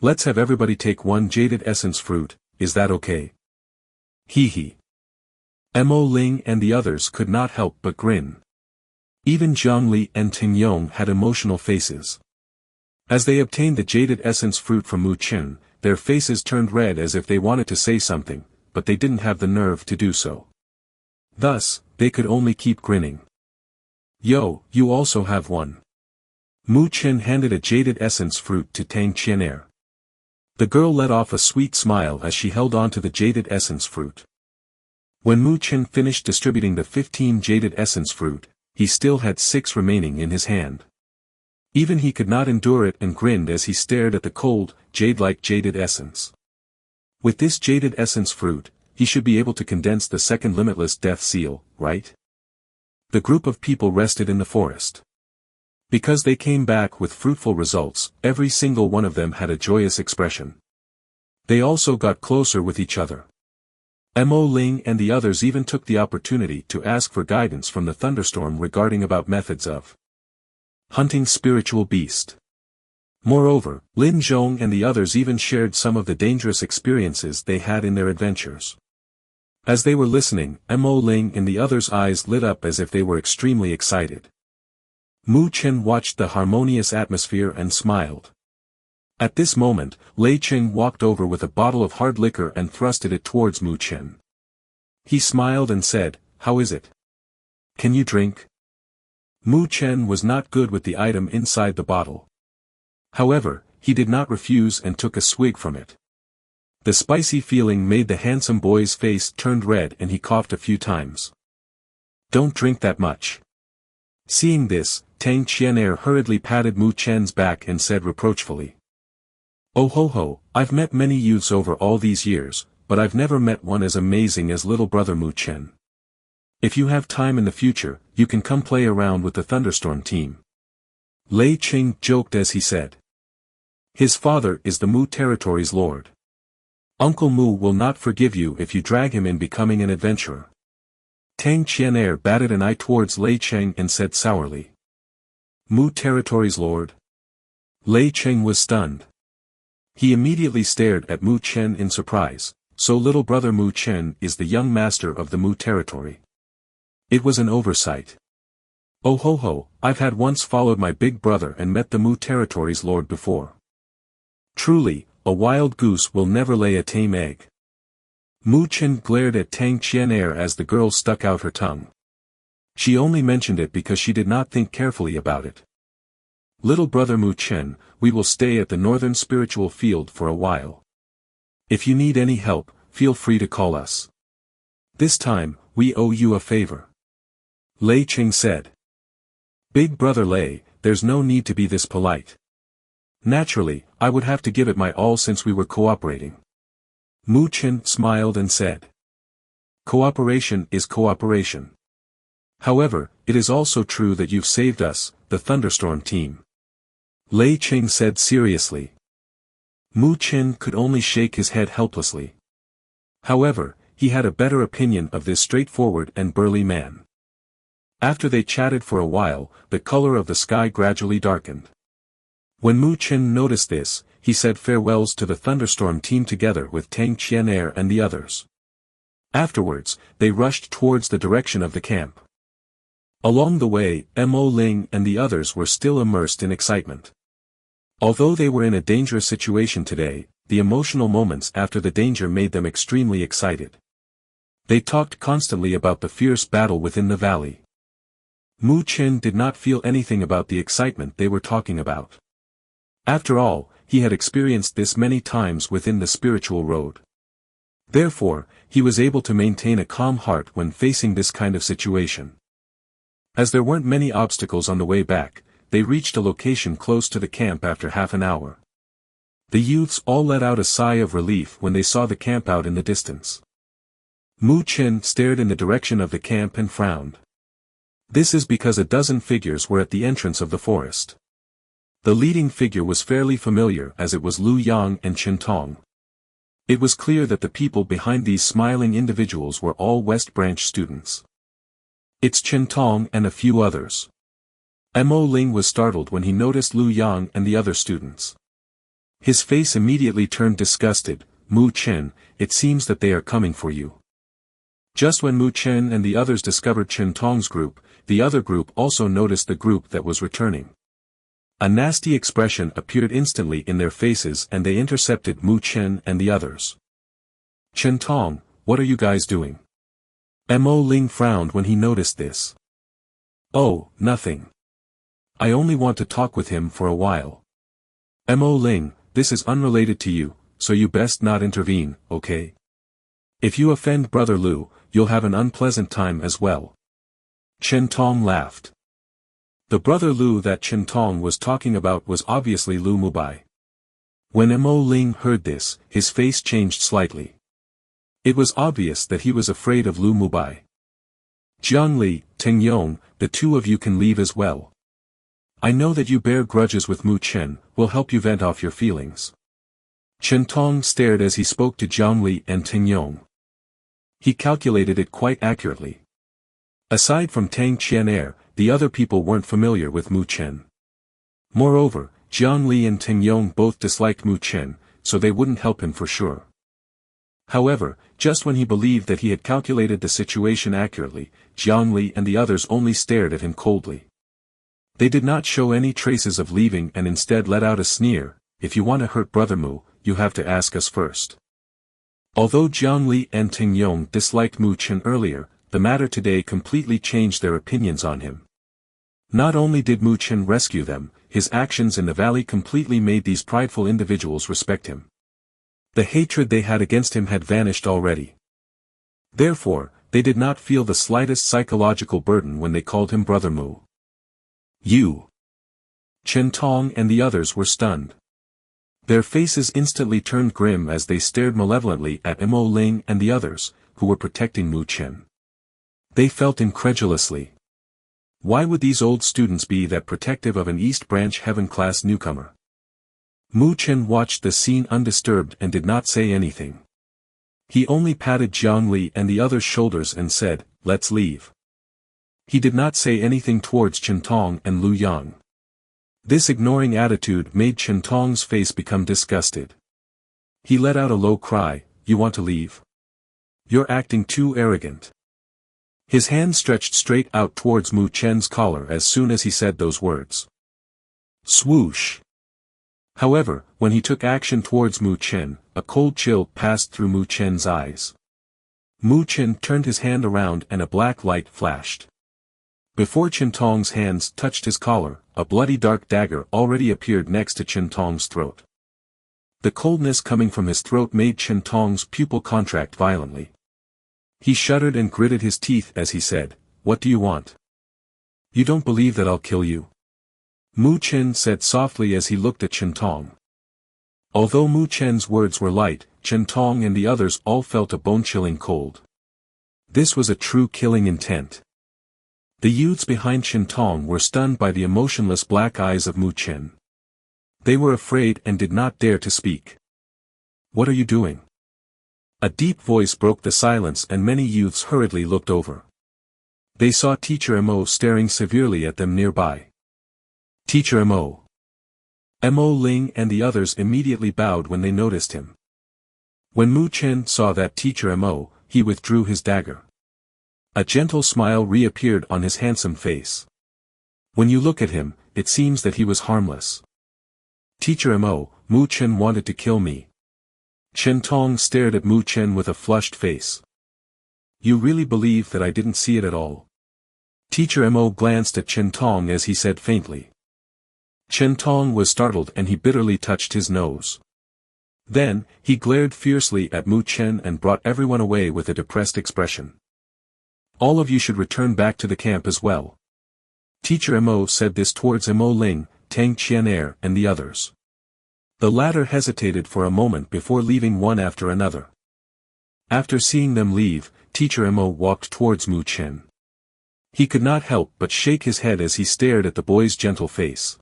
Let's have everybody take one jaded essence fruit, is that okay?" Hee hee. Mo Ling and the others could not help but grin. Even Zhongli and Ting Yong had emotional faces. As they obtained the jaded essence fruit from Mu Chen, their faces turned red as if they wanted to say something, but they didn't have the nerve to do so. Thus, they could only keep grinning. "Yo, you also have one." Mu Chen handed a jaded essence fruit to Tang Qianer. The girl let off a sweet smile as she held on to the jaded essence fruit. When Mu Chen finished distributing the 15 jaded essence fruit, he still had 6 remaining in his hand. Even he could not endure it and grinned as he stared at the cold, jade-like jaded essence. With this jaded essence fruit, he should be able to condense the second limitless death seal, right? The group of people rested in the forest. Because they came back with fruitful results, every single one of them had a joyous expression. They also got closer with each other. Mo Ling and the others even took the opportunity to ask for guidance from the thunderstorm regarding about methods of hunting spiritual beast. Moreover, Lin Zhong and the others even shared some of the dangerous experiences they had in their adventures. As they were listening, Mo Ling and the others' eyes lit up as if they were extremely excited. Mu Chen watched the harmonious atmosphere and smiled. At this moment, Lei Cheng walked over with a bottle of hard liquor and thrusted it towards Mu Chen. He smiled and said, "How is it? Can you drink?" Mu Chen was not good with the item inside the bottle. However, he did not refuse and took a swig from it. The spicy feeling made the handsome boy's face turn red and he coughed a few times. "Don't drink that much." Seeing this, Tang Qianer hurriedly patted Mu Chen's back and said reproachfully, "Oh ho ho, I've met many youths over all these years, but I've never met one as amazing as little brother Mu Chen. If you have time in the future, you can come play around with the Thunderstorm team." Lei Cheng joked as he said. "His father is the Mu territory's lord. Uncle Mu will not forgive you if you drag him in becoming an adventurer." Tang Qianer batted an eye towards Lei Cheng and said sourly, "Mu territory's lord?" Lei Cheng was stunned. He immediately stared at Mu Chen in surprise. So little brother Mu Chen is the young master of the Mu territory. It was an oversight. Oh ho ho, I've had once followed my big brother and met the Mu territory's lord before. Truly, a wild goose will never lay a tame egg. Mu Chen glared at Tang Qianer as the girl stuck out her tongue. She only mentioned it because she did not think carefully about it. "Little brother Mu Chen, we will stay at the Northern Spiritual Field for a while. If you need any help, feel free to call us. This time, we owe you a favor." Lei Cheng said. "Big brother Lei, there's no need to be this polite. Naturally, I would have to give it my all since we were cooperating." Mu Chen smiled and said. "Cooperation is cooperation. However, it is also true that you've saved us, the Thunderstorm team." Lei Cheng said seriously. Mu Chen could only shake his head helplessly. However, he had a better opinion of this straightforward and burly man. After they chatted for a while, the color of the sky gradually darkened. When Mu Chen noticed this, he said farewells to the thunderstorm team together with Tang Qianair and the others. Afterwards, they rushed towards the direction of the camp. Along the way, Mo Ling and the others were still immersed in excitement. Although they were in a dangerous situation today, the emotional moments after the danger made them extremely excited. They talked constantly about the fierce battle within the valley. Mu Chen did not feel anything about the excitement they were talking about. After all, he had experienced this many times within the spiritual road. Therefore, he was able to maintain a calm heart when facing this kind of situation. As there weren't many obstacles on the way back, they reached a location close to the camp after half an hour. The youths all let out a sigh of relief when they saw the camp out in the distance. Mu Chen stared in the direction of the camp and frowned. This is because a dozen figures were at the entrance of the forest. The leading figure was fairly familiar as it was Lu Yang and Chen Tong. It was clear that the people behind these smiling individuals were all West Branch students. It's Chen Tong and a few others. Mo Ling was startled when he noticed Lu Yang and the other students. His face immediately turned disgusted. Mu Chen, it seems that they are coming for you. Just when Mu Chen and the others discovered Chen Tong's group, the other group also noticed the group that was returning. A nasty expression appeared instantly in their faces and they intercepted Mu Chen and the others. Chen Tong, what are you guys doing? Mo Ling frowned when he noticed this. Oh, nothing. I only want to talk with him for a while. Mo Ling, this is unrelated to you, so you best not intervene, okay? If you offend Brother Lu, you'll have an unpleasant time as well. Chen Tong laughed. The Brother Lu that Chen Tong was talking about was obviously Lu Mubai. When Mo Ling heard this, his face changed slightly. It was obvious that he was afraid of Lu Mubai. Jiang Li, Ting Yong, the two of you can leave as well. I know that you bear grudges with Mu Chen, will help you vent off your feelings. Chen Tong stared as he spoke to Jiang Li and Ting Yong. He calculated it quite accurately. Aside from Tang Qianair, the other people weren't familiar with Mu Chen. Moreover, Jiang Li and Ting Yong both disliked Mu Chen, so they wouldn't help him for sure. However, just when he believed that he had calculated the situation accurately, Jiang Li and the others only stared at him coldly. They did not show any traces of leaving and instead let out a sneer, if you want to hurt Brother Mu, you have to ask us first. Although Jiang Li and Ting Yong disliked Mu Chen earlier, the matter today completely changed their opinions on him. Not only did Mu Chen rescue them, his actions in the valley completely made these prideful individuals respect him. The hatred they had against him had vanished already. Therefore, they did not feel the slightest psychological burden when they called him Brother Mu. You! Chen Tong and the others were stunned. Their faces instantly turned grim as they stared malevolently at Mo Ling and the others, who were protecting Mu Chen. They felt incredulously. Why would these old students be that protective of an East Branch Heaven-class newcomer? Mu Chen watched the scene undisturbed and did not say anything. He only patted Jiang Li and the others' shoulders and said, let's leave. He did not say anything towards Chen Tong and Lu Yang. This ignoring attitude made Chen Tong's face become disgusted. He let out a low cry, you want to leave? You're acting too arrogant. His hand stretched straight out towards Mu Chen's collar as soon as he said those words. Swoosh! However, when he took action towards Mu Chen, a cold chill passed through Mu Chen's eyes. Mu Chen turned his hand around and a black light flashed. Before Chen Tong's hands touched his collar, a bloody dark dagger already appeared next to Chen Tong's throat. The coldness coming from his throat made Chen Tong's pupil contract violently. He shuddered and gritted his teeth as he said, what do you want? You don't believe that I'll kill you? Mu Chen said softly as he looked at Chen Tong. Although Mu Chen's words were light, Chen Tong and the others all felt a bone-chilling cold. This was a true killing intent. The youths behind Chen Tong were stunned by the emotionless black eyes of Mu Chen. They were afraid and did not dare to speak. What are you doing? A deep voice broke the silence and many youths hurriedly looked over. They saw Teacher Mo staring severely at them nearby. Teacher Mo. Mo Ling and the others immediately bowed when they noticed him. When Mu Chen saw that Teacher Mo, he withdrew his dagger. A gentle smile reappeared on his handsome face. When you look at him, it seems that he was harmless. Teacher Mo, Mu Chen wanted to kill me. Chen Tong stared at Mu Chen with a flushed face. You really believe that I didn't see it at all? Teacher Mo glanced at Chen Tong as he said faintly. Chen Tong was startled and he bitterly touched his nose. Then, he glared fiercely at Mu Chen and brought everyone away with a depressed expression. All of you should return back to the camp as well. Teacher Mo said this towards Mo Ling, Tang Qianer and the others. The latter hesitated for a moment before leaving one after another. After seeing them leave, Teacher Mo walked towards Mu Chen. He could not help but shake his head as he stared at the boy's gentle face.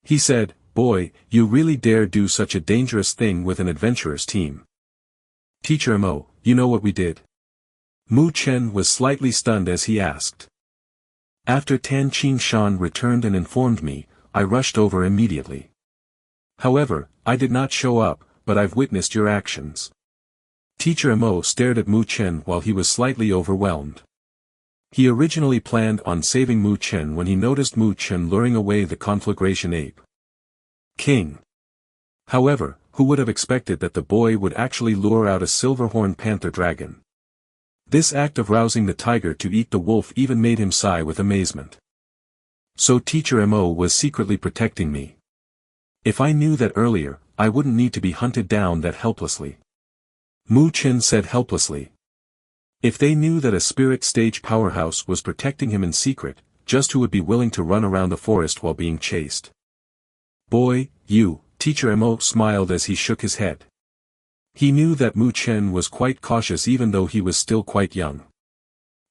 He said, Boy, you really dare do such a dangerous thing with an adventurer's team. Teacher Mo, you know what we did? Mu Chen was slightly stunned as he asked. After Tan Qing Shan returned and informed me, I rushed over immediately. However, I did not show up, but I've witnessed your actions. Teacher Mo stared at Mu Chen while he was slightly overwhelmed. He originally planned on saving Mu Chen when he noticed Mu Chen luring away the conflagration ape king. However, who would have expected that the boy would actually lure out a silver-horned panther dragon? This act of rousing the tiger to eat the wolf even made him sigh with amazement. So Teacher Mo was secretly protecting me. If I knew that earlier, I wouldn't need to be hunted down that helplessly. Mu Chen said helplessly. If they knew that a spirit stage powerhouse was protecting him in secret, just who would be willing to run around the forest while being chased? Boy, you, Teacher Mo smiled as he shook his head. He knew that Mu Chen was quite cautious even though he was still quite young.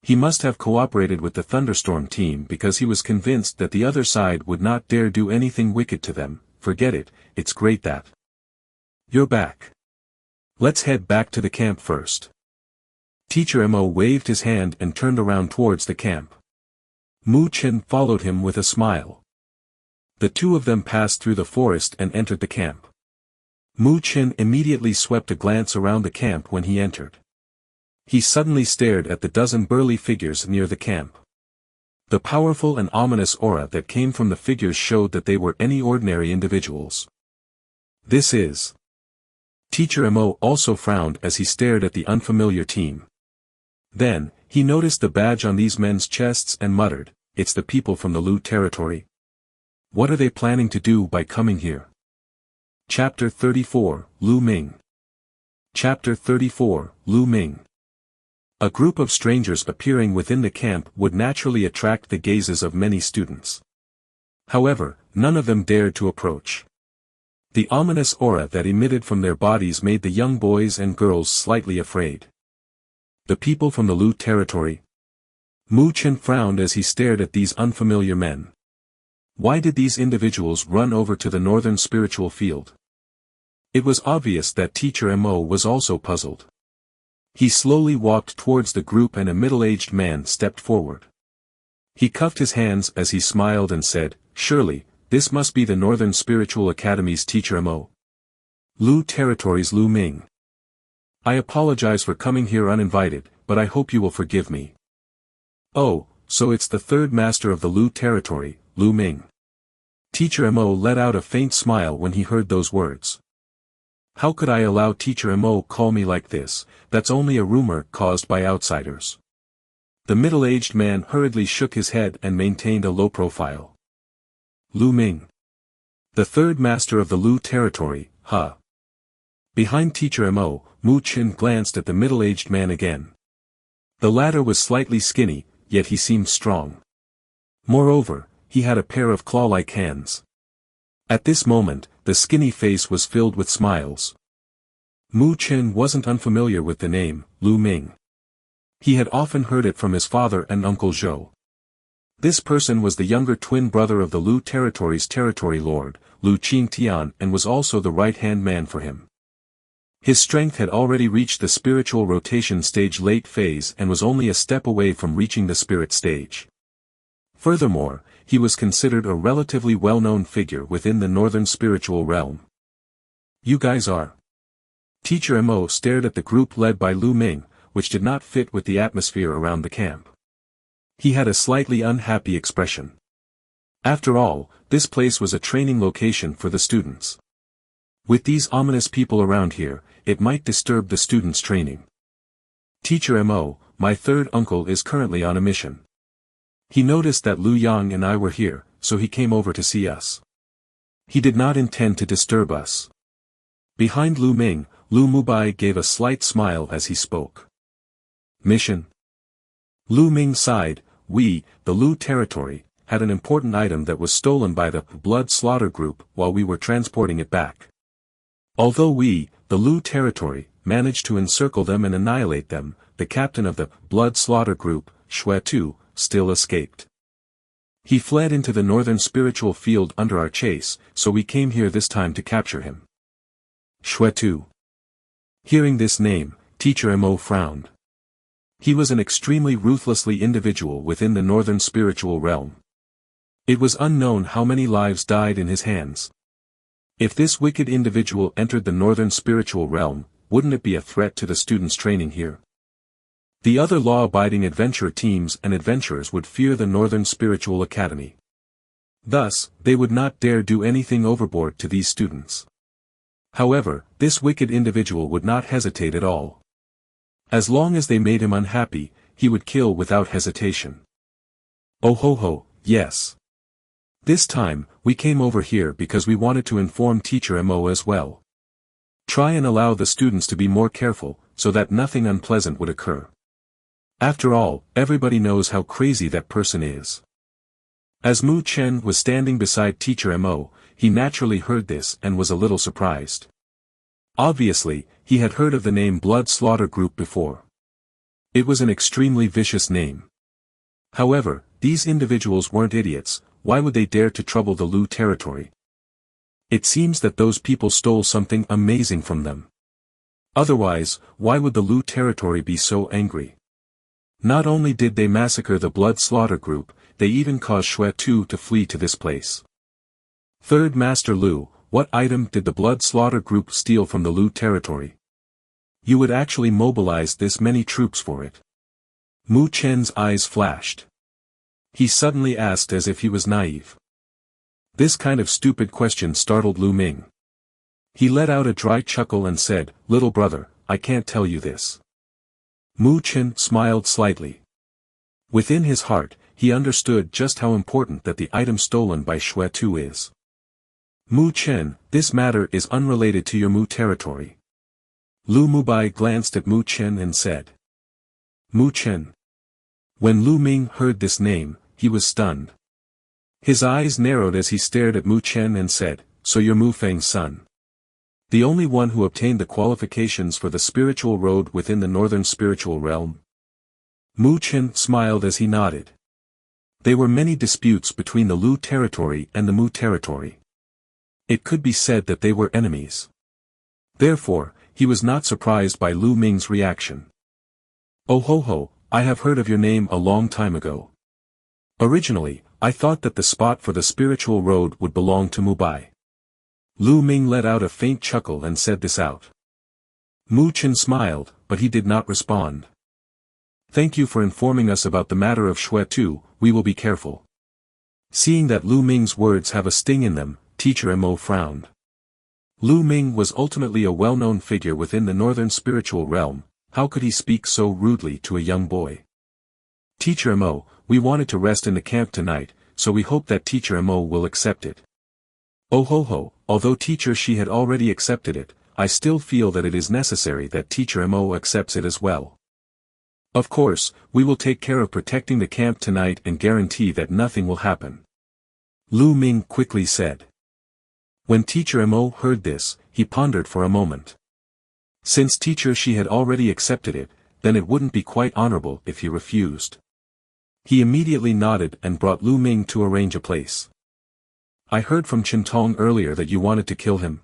He must have cooperated with the Thunderstorm team because he was convinced that the other side would not dare do anything wicked to them. Forget it, it's great that you're back. Let's head back to the camp first. Teacher Mo waved his hand and turned around towards the camp. Mu Chen followed him with a smile. The two of them passed through the forest and entered the camp. Mu Chen immediately swept a glance around the camp when he entered. He suddenly stared at the dozen burly figures near the camp. The powerful and ominous aura that came from the figures showed that they were any ordinary individuals. This is... Teacher Mo also frowned as he stared at the unfamiliar team. Then, he noticed the badge on these men's chests and muttered, It's the people from the Lu territory. What are they planning to do by coming here? Chapter 34, Lu Ming. Chapter 34, Lu Ming. A group of strangers appearing within the camp would naturally attract the gazes of many students. However, none of them dared to approach. The ominous aura that emitted from their bodies made the young boys and girls slightly afraid. The people from the Lu territory? Mu Chen frowned as he stared at these unfamiliar men. Why did these individuals run over to the northern spiritual field? It was obvious that Teacher Mo was also puzzled. He slowly walked towards the group and a middle-aged man stepped forward. He cupped his hands as he smiled and said, Surely, this must be the Northern Spiritual Academy's Teacher Mo. Lu Territory's Lu Ming. I apologize for coming here uninvited, but I hope you will forgive me. Oh, so it's the third master of the Lu Territory, Lu Ming. Teacher Mo let out a faint smile when he heard those words. How could I allow Teacher Mo call me like this? That's only a rumor caused by outsiders. The middle-aged man hurriedly shook his head and maintained a low profile. Lu Ming. The third master of the Lu territory, huh? Behind Teacher Mo, Mu Chen glanced at the middle-aged man again. The latter was slightly skinny, yet he seemed strong. Moreover, he had a pair of claw-like hands. At this moment, the skinny face was filled with smiles. Mu Chen wasn't unfamiliar with the name, Lu Ming. He had often heard it from his father and Uncle Zhou. This person was the younger twin brother of the Lu territory's territory lord, Lu Qingtian, and was also the right-hand man for him. His strength had already reached the spiritual rotation stage late phase and was only a step away from reaching the spirit stage. Furthermore, he was considered a relatively well-known figure within the northern spiritual realm. You guys are. Teacher Mo stared at the group led by Lu Ming, which did not fit with the atmosphere around the camp. He had a slightly unhappy expression. After all, this place was a training location for the students. With these ominous people around here, it might disturb the students' training. Teacher Mo, my third uncle is currently on a mission. He noticed that Lu Yang and I were here, so he came over to see us. He did not intend to disturb us. Behind Lu Ming, Lu Mubai gave a slight smile as he spoke. Mission? Lu Ming sighed. We, the Lu territory, had an important item that was stolen by the Blood Slaughter Group while we were transporting it back. Although we, the Lu territory, managed to encircle them and annihilate them, the captain of the Blood Slaughter Group, Xue Tu, still escaped. He fled into the northern spiritual field under our chase, so we came here this time to capture him. Xue Tu. Hearing this name, Teacher Mo frowned. He was an extremely ruthlessly individual within the northern spiritual realm. It was unknown how many lives died in his hands. If this wicked individual entered the northern spiritual realm, wouldn't it be a threat to the students' training here? The other law-abiding adventure teams and adventurers would fear the Northern Spiritual Academy. Thus, they would not dare do anything overboard to these students. However, this wicked individual would not hesitate at all. As long as they made him unhappy, he would kill without hesitation. Oh ho ho, yes. This time, we came over here because we wanted to inform Teacher Mo as well. Try and allow the students to be more careful, so that nothing unpleasant would occur. After all, everybody knows how crazy that person is. As Mu Chen was standing beside Teacher Mo, he naturally heard this and was a little surprised. Obviously, he had heard of the name Blood Slaughter Group before. It was an extremely vicious name. However, these individuals weren't idiots. Why would they dare to trouble the Lu territory? It seems that those people stole something amazing from them. Otherwise, why would the Lu territory be so angry? Not only did they massacre the Blood Slaughter Group, they even caused Xue Tu to flee to this place. Third Master Lu, what item did the Blood Slaughter Group steal from the Lu territory? You would actually mobilize this many troops for it. Mu Chen's eyes flashed. He suddenly asked as if he was naive. This kind of stupid question startled Lu Ming. He let out a dry chuckle and said, "Little brother, I can't tell you this." Mu Chen smiled slightly. Within his heart, he understood just how important that the item stolen by Xue Tu is. Mu Chen, this matter is unrelated to your Mu territory. Lu Mubai glanced at Mu Chen and said. Mu Chen. When Lu Ming heard this name, he was stunned. His eyes narrowed as he stared at Mu Chen and said, "So you're Mu Feng's son. The only one who obtained the qualifications for the spiritual road within the northern spiritual realm?" Mu Chen smiled as he nodded. There were many disputes between the Lu territory and the Mu territory. It could be said that they were enemies. Therefore, he was not surprised by Lu Ming's reaction. "Oh ho ho, I have heard of your name a long time ago. Originally, I thought that the spot for the spiritual road would belong to Mubai." Lu Ming let out a faint chuckle and said this out. Mu Chen smiled, but he did not respond. "Thank you for informing us about the matter of Xue Tu, we will be careful." Seeing that Lu Ming's words have a sting in them, Teacher Mo frowned. Lu Ming was ultimately a well-known figure within the northern spiritual realm. How could he speak so rudely to a young boy? "Teacher Mo, we wanted to rest in the camp tonight, so we hope that Teacher Mo will accept it." Oh ho ho, although Teacher She had already accepted it, I still feel that it is necessary that Teacher Mo accepts it as well. Of course, we will take care of protecting the camp tonight and guarantee that nothing will happen. Lu Ming quickly said. When Teacher Mo heard this, he pondered for a moment. Since Teacher She had already accepted it, then it wouldn't be quite honorable if he refused. He immediately nodded and brought Lu Ming to arrange a place. "I heard from Qin Tong earlier that you wanted to kill him."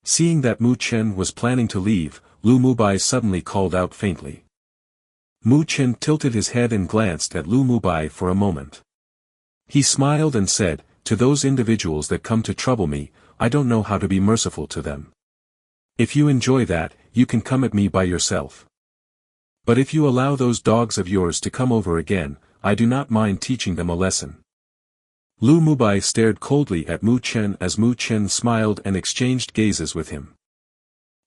Seeing that Mu Chen was planning to leave, Lu Mubai suddenly called out faintly. Mu Chen tilted his head and glanced at Lu Mubai for a moment. He smiled and said, "To those individuals that come to trouble me, I don't know how to be merciful to them. If you enjoy that, you can come at me by yourself. But if you allow those dogs of yours to come over again, I do not mind teaching them a lesson." Lu Mubai stared coldly at Mu Chen as Mu Chen smiled and exchanged gazes with him.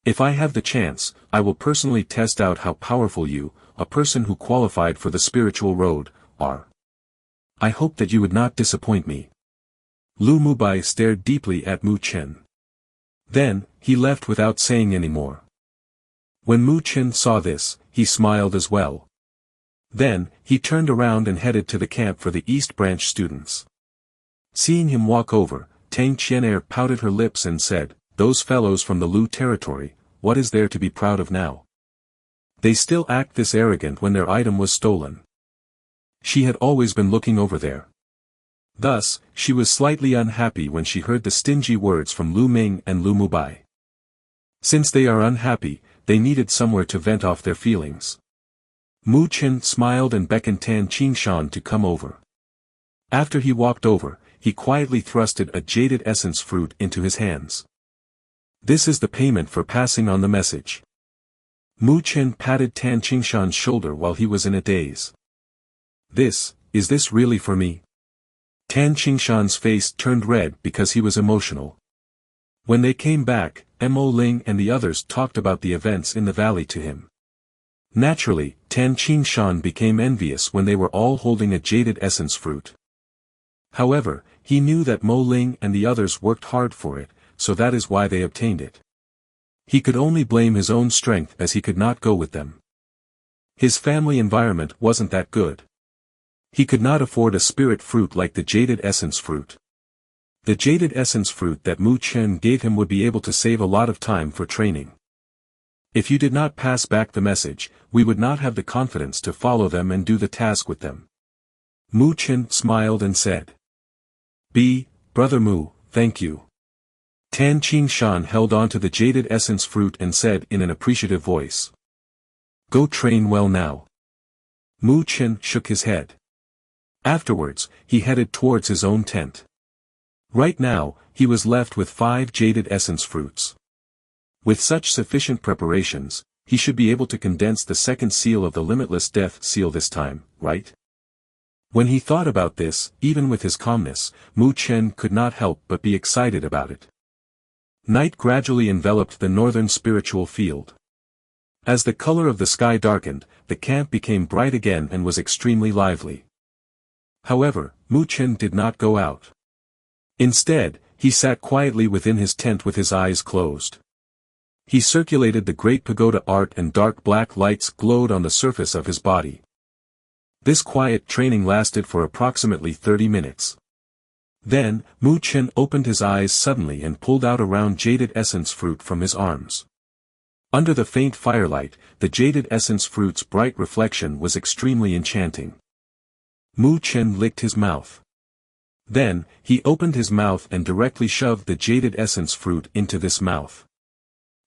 "If I have the chance, I will personally test out how powerful you, a person who qualified for the spiritual road, are. I hope that you would not disappoint me." Lu Mubai stared deeply at Mu Chen. Then, he left without saying any more. When Mu Chen saw this, he smiled as well. Then, he turned around and headed to the camp for the East Branch students. Seeing him walk over, Tang Qianer pouted her lips and said, "Those fellows from the Lu territory, what is there to be proud of now? They still act this arrogant when their item was stolen." She had always been looking over there. Thus, she was slightly unhappy when she heard the stingy words from Lu Ming and Lu Mubai. Since they are unhappy, they needed somewhere to vent off their feelings. Mu Chen smiled and beckoned Tan Qingshan to come over. After he walked over, he quietly thrusted a jaded essence fruit into his hands. "This is the payment for passing on the message." Mu Chen patted Tan Qingshan's shoulder while he was in a daze. Is this really for me?" Tan Qingshan's face turned red because he was emotional. When they came back, Mo Ling and the others talked about the events in the valley to him. Naturally, Tan Qingshan became envious when they were all holding a jaded essence fruit. However, he knew that Mo Ling and the others worked hard for it, so that is why they obtained it. He could only blame his own strength as he could not go with them. His family environment wasn't that good. He could not afford a spirit fruit like the jaded essence fruit. The jaded essence fruit that Mu Chen gave him would be able to save a lot of time for training. "If you did not pass back the message, we would not have the confidence to follow them and do the task with them." Mu Chen smiled and said. Brother Mu, thank you." Tan Qingshan held on to the jaded essence fruit and said in an appreciative voice. "Go train well now." Mu Chen shook his head. Afterwards, he headed towards his own tent. Right now, he was left with 5 jaded essence fruits. With such sufficient preparations, he should be able to condense the second seal of the Limitless Death seal this time, right? When he thought about this, even with his calmness, Mu Chen could not help but be excited about it. Night gradually enveloped the northern spiritual field. As the color of the sky darkened, the camp became bright again and was extremely lively. However, Mu Chen did not go out. Instead, he sat quietly within his tent with his eyes closed. He circulated the great pagoda art and dark black lights glowed on the surface of his body. This quiet training lasted for approximately 30 minutes. Then, Mu Chen opened his eyes suddenly and pulled out a round jaded essence fruit from his arms. Under the faint firelight, the jaded essence fruit's bright reflection was extremely enchanting. Mu Chen licked his mouth. Then, he opened his mouth and directly shoved the jaded essence fruit into this mouth.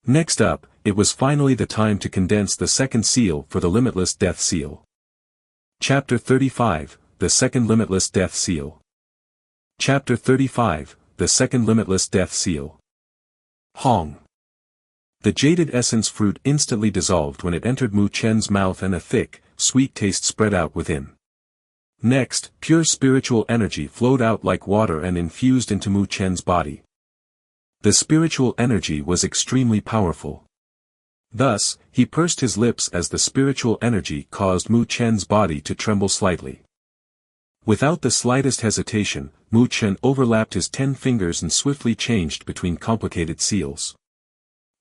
Next up, it was finally the time to condense the second seal for the Limitless Death Seal. Chapter 35, The Second Limitless Death Seal. Chapter 35, The Second Limitless Death Seal. Hong. The jaded essence fruit instantly dissolved when it entered Mu Chen's mouth and a thick, sweet taste spread out within. Next, pure spiritual energy flowed out like water and infused into Mu Chen's body. The spiritual energy was extremely powerful. Thus, he pursed his lips as the spiritual energy caused Mu Chen's body to tremble slightly. Without the slightest hesitation, Mu Chen overlapped his 10 fingers and swiftly changed between complicated seals.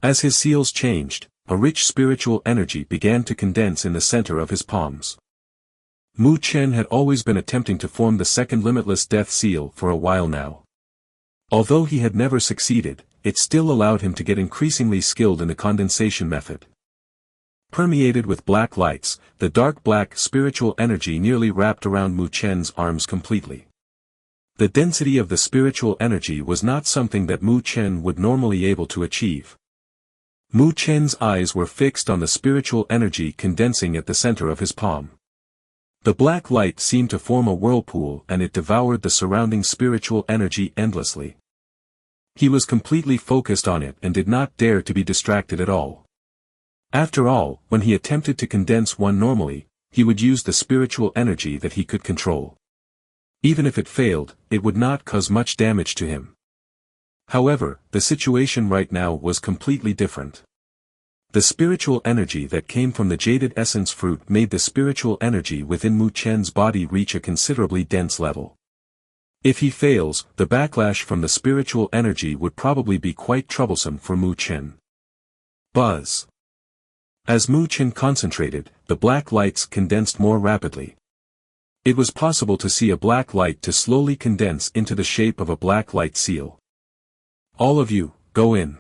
As his seals changed, a rich spiritual energy began to condense in the center of his palms. Mu Chen had always been attempting to form the second Limitless Death Seal for a while now. Although he had never succeeded, it still allowed him to get increasingly skilled in the condensation method. Permeated with black lights, the dark black spiritual energy nearly wrapped around Mu Chen's arms completely. The density of the spiritual energy was not something that Mu Chen would normally able to achieve. Mu Chen's eyes were fixed on the spiritual energy condensing at the center of his palm. The black light seemed to form a whirlpool and it devoured the surrounding spiritual energy endlessly. He was completely focused on it and did not dare to be distracted at all. After all, when he attempted to condense one normally, he would use the spiritual energy that he could control. Even if it failed, it would not cause much damage to him. However, the situation right now was completely different. The spiritual energy that came from the jaded essence fruit made the spiritual energy within Mu Chen's body reach a considerably dense level. If he fails, the backlash from the spiritual energy would probably be quite troublesome for Mu Chen. Buzz. As Mu Chen concentrated, the black lights condensed more rapidly. It was possible to see a black light to slowly condense into the shape of a black light seal. All of you, go in.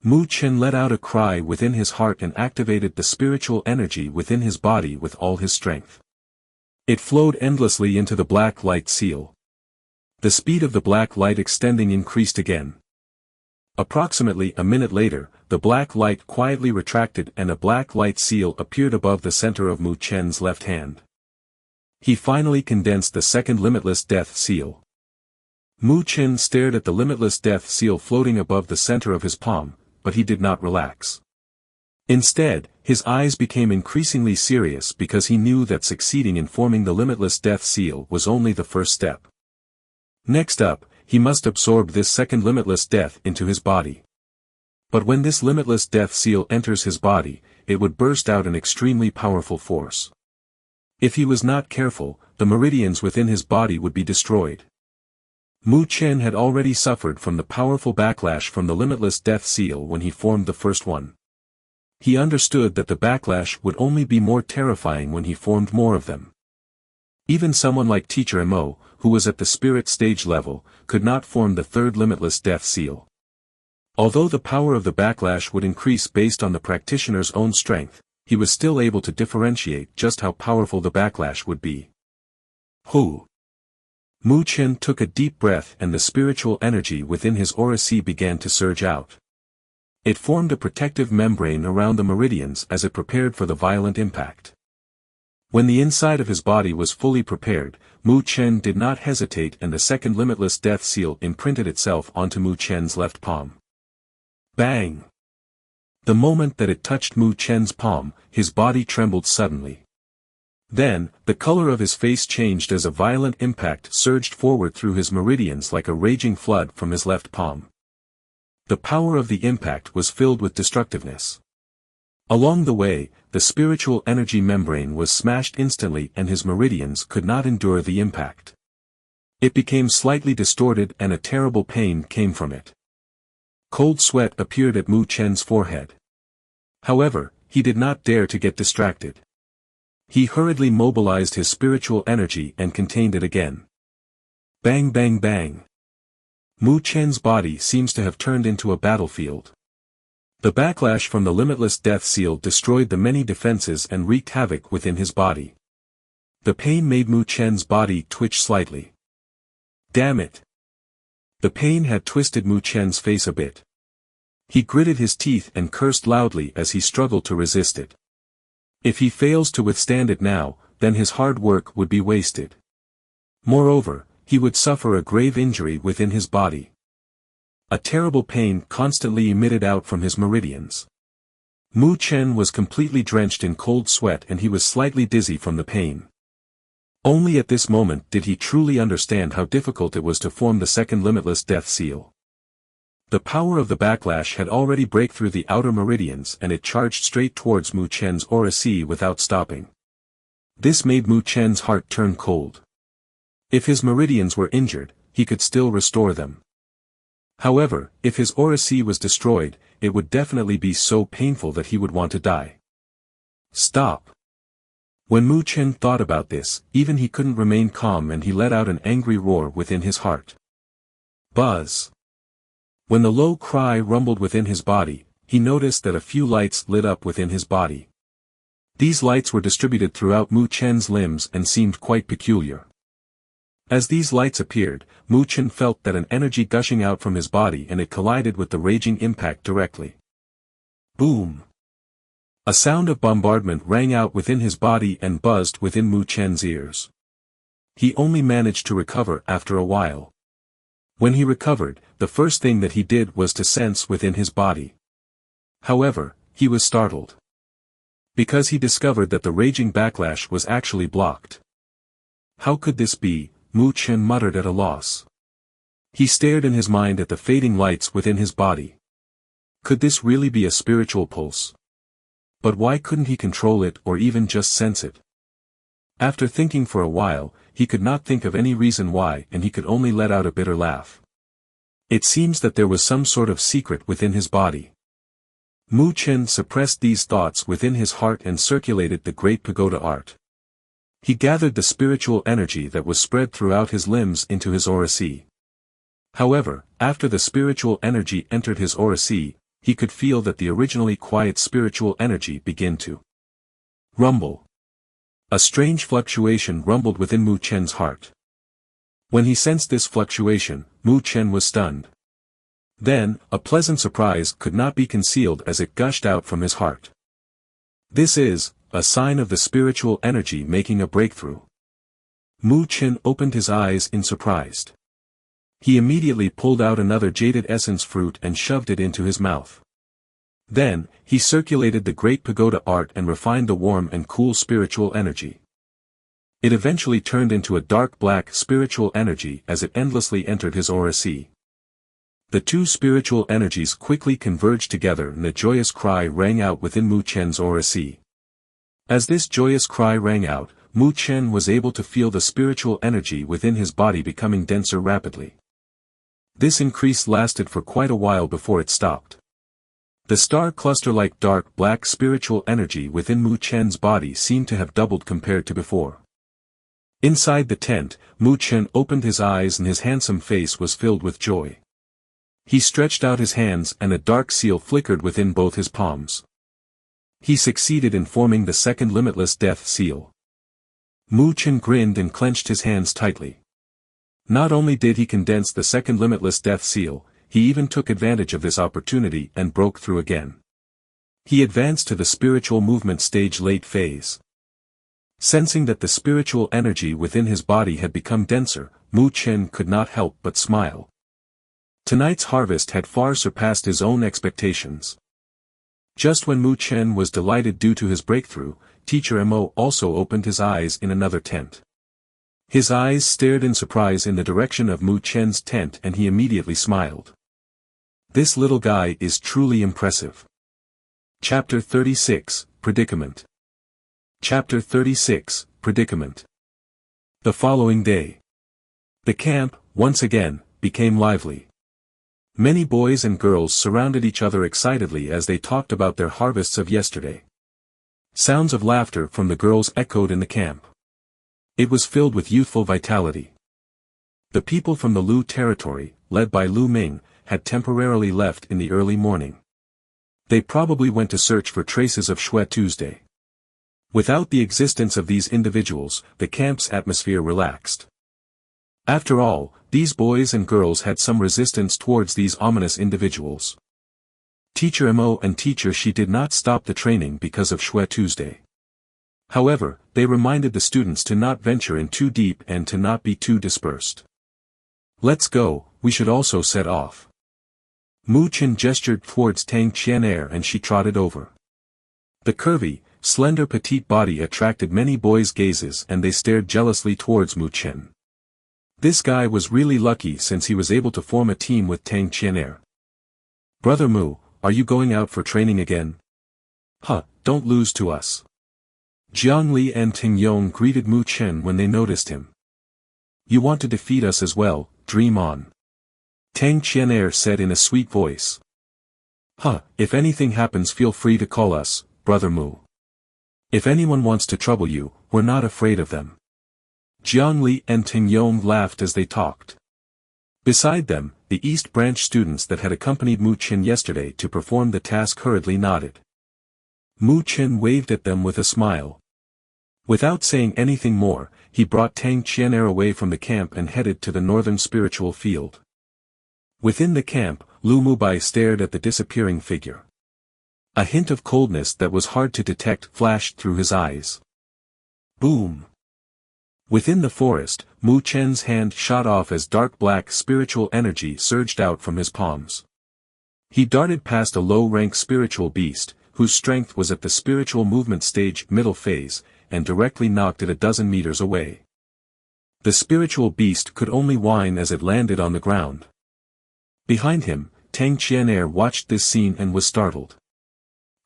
Mu Chen let out a cry within his heart and activated the spiritual energy within his body with all his strength. It flowed endlessly into the black light seal. The speed of the black light extending increased again. Approximately a minute later, the black light quietly retracted and a black light seal appeared above the center of Mu Chen's left hand. He finally condensed the second limitless death seal. Mu Chen stared at the limitless death seal floating above the center of his palm, but he did not relax. Instead, his eyes became increasingly serious because he knew that succeeding in forming the limitless death seal was only the first step. Next up, he must absorb this second limitless death into his body. But when this limitless death seal enters his body, it would burst out an extremely powerful force. If he was not careful, the meridians within his body would be destroyed. Mu Chen had already suffered from the powerful backlash from the limitless death seal when he formed the first one. He understood that the backlash would only be more terrifying when he formed more of them. Even someone like Teacher Mo, who was at the spirit stage level, could not form the third limitless death seal. Although the power of the backlash would increase based on the practitioner's own strength, he was still able to differentiate just how powerful the backlash would be. Hu. Mu Chen took a deep breath and the spiritual energy within his aura sea began to surge out. It formed a protective membrane around the meridians as it prepared for the violent impact. When the inside of his body was fully prepared, Mu Chen did not hesitate and the second limitless death seal imprinted itself onto Mu Chen's left palm. Bang! The moment that it touched Mu Chen's palm, his body trembled suddenly. Then, the color of his face changed as a violent impact surged forward through his meridians like a raging flood from his left palm. The power of the impact was filled with destructiveness. Along the way, the spiritual energy membrane was smashed instantly and his meridians could not endure the impact. It became slightly distorted and a terrible pain came from it. Cold sweat appeared at Mu Chen's forehead. However, he did not dare to get distracted. He hurriedly mobilized his spiritual energy and contained it again. Bang bang bang. Mu Chen's body seems to have turned into a battlefield. The backlash from the limitless death seal destroyed the many defenses and wreaked havoc within his body. The pain made Mu Chen's body twitch slightly. Damn it! The pain had twisted Mu Chen's face a bit. He gritted his teeth and cursed loudly as he struggled to resist it. If he fails to withstand it now, then his hard work would be wasted. Moreover, he would suffer a grave injury within his body. A terrible pain constantly emitted out from his meridians. Mu Chen was completely drenched in cold sweat and he was slightly dizzy from the pain. Only at this moment did he truly understand how difficult it was to form the second limitless death seal. The power of the backlash had already break through the outer meridians and it charged straight towards Mu Chen's aura sea without stopping. This made Mu Chen's heart turn cold. If his meridians were injured, he could still restore them. However, if his aura sea was destroyed, it would definitely be so painful that he would want to die. Stop! When Mu Chen thought about this, even he couldn't remain calm and he let out an angry roar within his heart. Buzz! When the low cry rumbled within his body, he noticed that a few lights lit up within his body. These lights were distributed throughout Mu Chen's limbs and seemed quite peculiar. As these lights appeared, Mu Chen felt that an energy gushing out from his body and it collided with the raging impact directly. Boom! A sound of bombardment rang out within his body and buzzed within Mu Chen's ears. He only managed to recover after a while. When he recovered, the first thing that he did was to sense within his body. However, he was startled. Because he discovered that the raging backlash was actually blocked. How could this be? Mu Chen muttered at a loss. He stared in his mind at the fading lights within his body. Could this really be a spiritual pulse? But why couldn't he control it or even just sense it? After thinking for a while, he could not think of any reason why and he could only let out a bitter laugh. It seems that there was some sort of secret within his body. Mu Chen suppressed these thoughts within his heart and circulated the great pagoda art. He gathered the spiritual energy that was spread throughout his limbs into his aura sea. However, after the spiritual energy entered his aura sea, he could feel that the originally quiet spiritual energy began to rumble. A strange fluctuation rumbled within Mu Chen's heart. When he sensed this fluctuation, Mu Chen was stunned. Then, a pleasant surprise could not be concealed as it gushed out from his heart. This is a sign of the spiritual energy making a breakthrough. Mu Chen opened his eyes in surprise. He immediately pulled out another jaded essence fruit and shoved it into his mouth. Then, he circulated the great pagoda art and refined the warm and cool spiritual energy. It eventually turned into a dark black spiritual energy as it endlessly entered his aura sea. The two spiritual energies quickly converged together and a joyous cry rang out within Mu Chen's aura sea. As this joyous cry rang out, Mu Chen was able to feel the spiritual energy within his body becoming denser rapidly. This increase lasted for quite a while before it stopped. The star cluster-like dark black spiritual energy within Mu Chen's body seemed to have doubled compared to before. Inside the tent, Mu Chen opened his eyes and his handsome face was filled with joy. He stretched out his hands and a dark seal flickered within both his palms. He succeeded in forming the second limitless death seal. Mu Chen grinned and clenched his hands tightly. Not only did he condense the second limitless death seal, he even took advantage of this opportunity and broke through again. He advanced to the spiritual movement stage late phase. Sensing that the spiritual energy within his body had become denser, Mu Chen could not help but smile. Tonight's harvest had far surpassed his own expectations. Just when Mu Chen was delighted due to his breakthrough, Teacher Mo also opened his eyes in another tent. His eyes stared in surprise in the direction of Mu Chen's tent and he immediately smiled. This little guy is truly impressive. Chapter 36, Predicament. Chapter 36, Predicament. The following day. The camp, once again, became lively. Many boys and girls surrounded each other excitedly as they talked about their harvests of yesterday. Sounds of laughter from the girls echoed in the camp. It was filled with youthful vitality. The people from the Lu territory, led by Lu Ming, had temporarily left in the early morning. They probably went to search for traces of Shui Tuesday. Without the existence of these individuals, the camp's atmosphere relaxed. After all, these boys and girls had some resistance towards these ominous individuals. Teacher Mo and Teacher Shi did not stop the training because of Shui Tuesday. However, they reminded the students to not venture in too deep and to not be too dispersed. Let's go, we should also set off. Mu Chen gestured towards Tang Qianer and she trotted over. The curvy, slender petite body attracted many boys' gazes and they stared jealously towards Mu Chen. This guy was really lucky since he was able to form a team with Tang Qianer. Brother Mu, are you going out for training again? Don't lose to us. Jiang Li and Ting Yong greeted Mu Chen when they noticed him. You want to defeat us as well, dream on. Tang Qianer said in a sweet voice. If anything happens feel free to call us, Brother Mu. If anyone wants to trouble you, we're not afraid of them. Jiang Li and Ting Yong laughed as they talked. Beside them, the East Branch students that had accompanied Mu Chen yesterday to perform the task hurriedly nodded. Mu Chen waved at them with a smile. Without saying anything more, he brought Tang Qian'er away from the camp and headed to the northern spiritual field. Within the camp, Lu Mubai stared at the disappearing figure. A hint of coldness that was hard to detect flashed through his eyes. Boom! Within the forest, Mu Chen's hand shot off as dark black spiritual energy surged out from his palms. He darted past a low-rank spiritual beast, whose strength was at the spiritual movement stage middle phase, and directly knocked it 12 meters away. The spiritual beast could only whine as it landed on the ground. Behind him, Tang Qian'er watched this scene and was startled.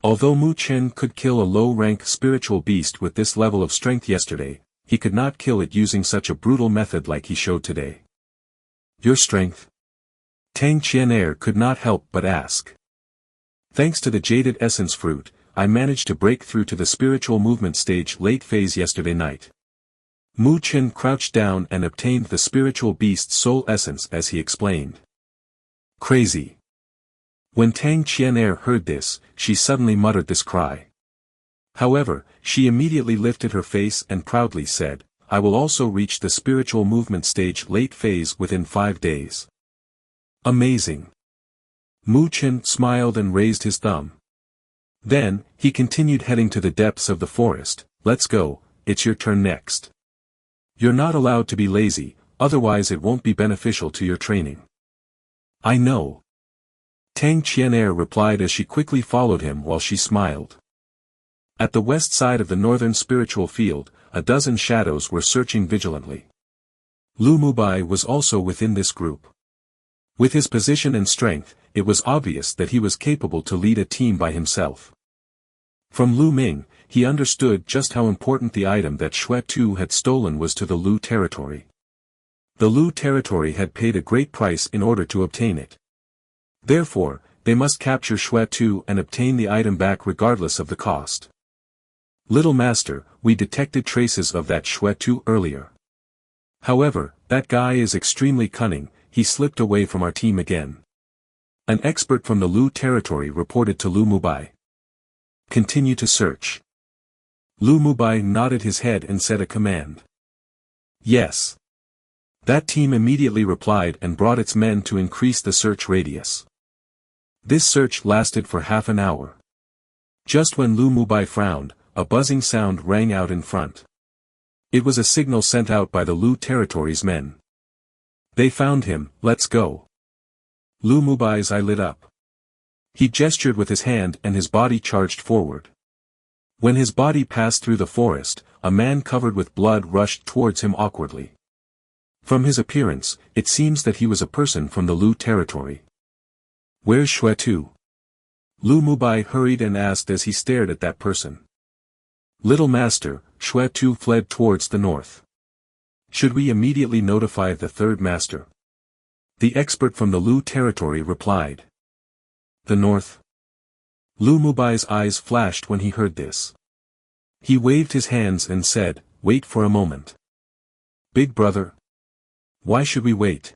Although Mu Chen could kill a low-rank spiritual beast with this level of strength yesterday, he could not kill it using such a brutal method like he showed today. Your strength? Tang Qian'er could not help but ask. Thanks to the jaded essence fruit, I managed to break through to the spiritual movement stage late phase yesterday night. Mu Chen crouched down and obtained the spiritual beast's soul essence as he explained. Crazy. When Tang Qian'er heard this, she suddenly muttered this cry. However, she immediately lifted her face and proudly said, I will also reach the spiritual movement stage late phase within 5 days. Amazing. Mu Chen smiled and raised his thumb. Then, he continued heading to the depths of the forest. Let's go, it's your turn next. You're not allowed to be lazy, otherwise it won't be beneficial to your training. I know. Tang Qian'er replied as she quickly followed him while she smiled. At the west side of the northern spiritual field, 12 shadows were searching vigilantly. Lu Mubai was also within this group. With his position and strength, it was obvious that he was capable to lead a team by himself. From Lu Ming, he understood just how important the item that Xue Tu had stolen was to the Lu territory. The Lu territory had paid a great price in order to obtain it. Therefore, they must capture Xue Tu and obtain the item back regardless of the cost. Little Master, we detected traces of that Xue Tu earlier. However, that guy is extremely cunning, he slipped away from our team again. An expert from the Lu territory reported to Lu Mubai. Continue to search. Lu Mubai nodded his head and said a command. Yes. That team immediately replied and brought its men to increase the search radius. This search lasted for half an hour. Just when Lu Mubai frowned, a buzzing sound rang out in front. It was a signal sent out by the Lu territory's men. They found him, let's go. Lu Mubai's eye lit up. He gestured with his hand and his body charged forward. When his body passed through the forest, a man covered with blood rushed towards him awkwardly. From his appearance, it seems that he was a person from the Lu territory. Where's Xue Tu? Lu Mubai hurried and asked as he stared at that person. Little Master, Xue Tu fled towards the north. Should we immediately notify the third master? The expert from the Lu territory replied. The north? Lu Mubai's eyes flashed when he heard this. He waved his hands and said, wait for a moment. Big brother? Why should we wait?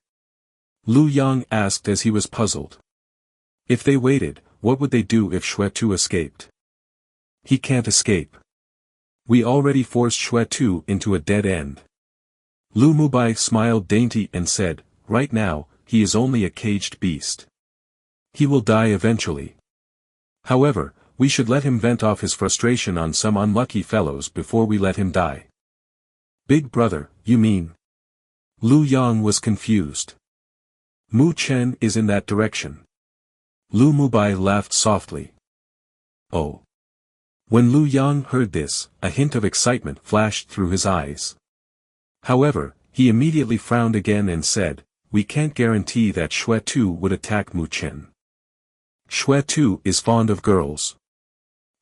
Lu Yang asked as he was puzzled. If they waited, what would they do if Xue Tu escaped? He can't escape. We already forced Xue Tu into a dead end. Lu Mubai smiled dainty and said, right now, he is only a caged beast. He will die eventually. However, we should let him vent off his frustration on some unlucky fellows before we let him die. Big brother, you mean? Lu Yang was confused. Mu Chen is in that direction. Lu Mubai laughed softly. Oh. When Lu Yang heard this, a hint of excitement flashed through his eyes. However, he immediately frowned again and said, we can't guarantee that Xue Tu would attack Mu Chen. Xue Tu is fond of girls.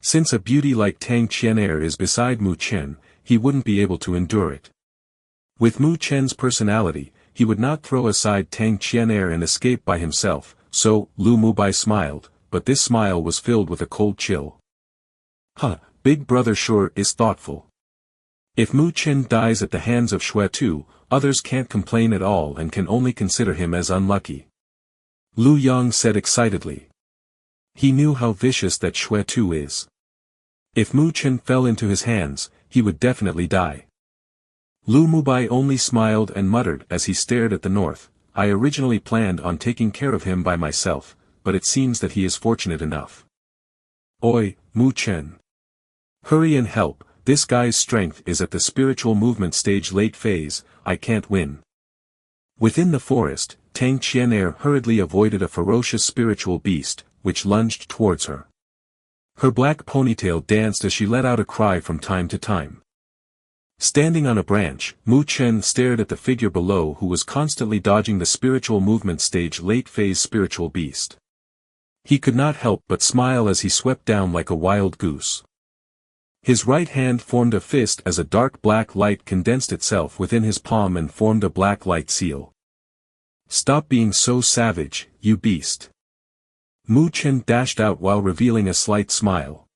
Since a beauty like Tang Qian'er is beside Mu Chen, he wouldn't be able to endure it. With Mu Chen's personality, he would not throw aside Tang Qian'er and escape by himself, so, Lu Mubai smiled, but this smile was filled with a cold chill. Huh, big brother sure is thoughtful. If Mu Chen dies at the hands of Xue Tu, others can't complain at all and can only consider him as unlucky. Lu Yang said excitedly. He knew how vicious that Xue Tu is. If Mu Chen fell into his hands, he would definitely die. Lu Mubai only smiled and muttered as he stared at the north, I originally planned on taking care of him by myself, but it seems that he is fortunate enough. Oi, Mu Chen. Hurry and help, this guy's strength is at the spiritual movement stage late phase, I can't win. Within the forest, Tang Qianair hurriedly avoided a ferocious spiritual beast, which lunged towards her. Her black ponytail danced as she let out a cry from time to time. Standing on a branch, Mu Chen stared at the figure below who was constantly dodging the spiritual movement stage late phase spiritual beast. He could not help but smile as he swept down like a wild goose. His right hand formed a fist as a dark black light condensed itself within his palm and formed a black light seal. Stop being so savage, you beast. Mu Chen dashed out while revealing a slight smile.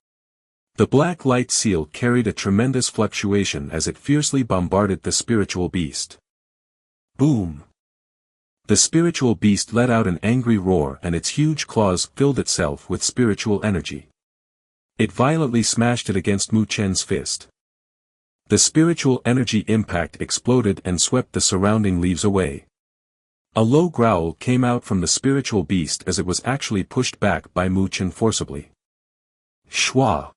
The black light seal carried a tremendous fluctuation as it fiercely bombarded the spiritual beast. Boom! The spiritual beast let out an angry roar and its huge claws filled itself with spiritual energy. It violently smashed it against Mu Chen's fist. The spiritual energy impact exploded and swept the surrounding leaves away. A low growl came out from the spiritual beast as it was actually pushed back by Mu Chen forcibly. Shwa!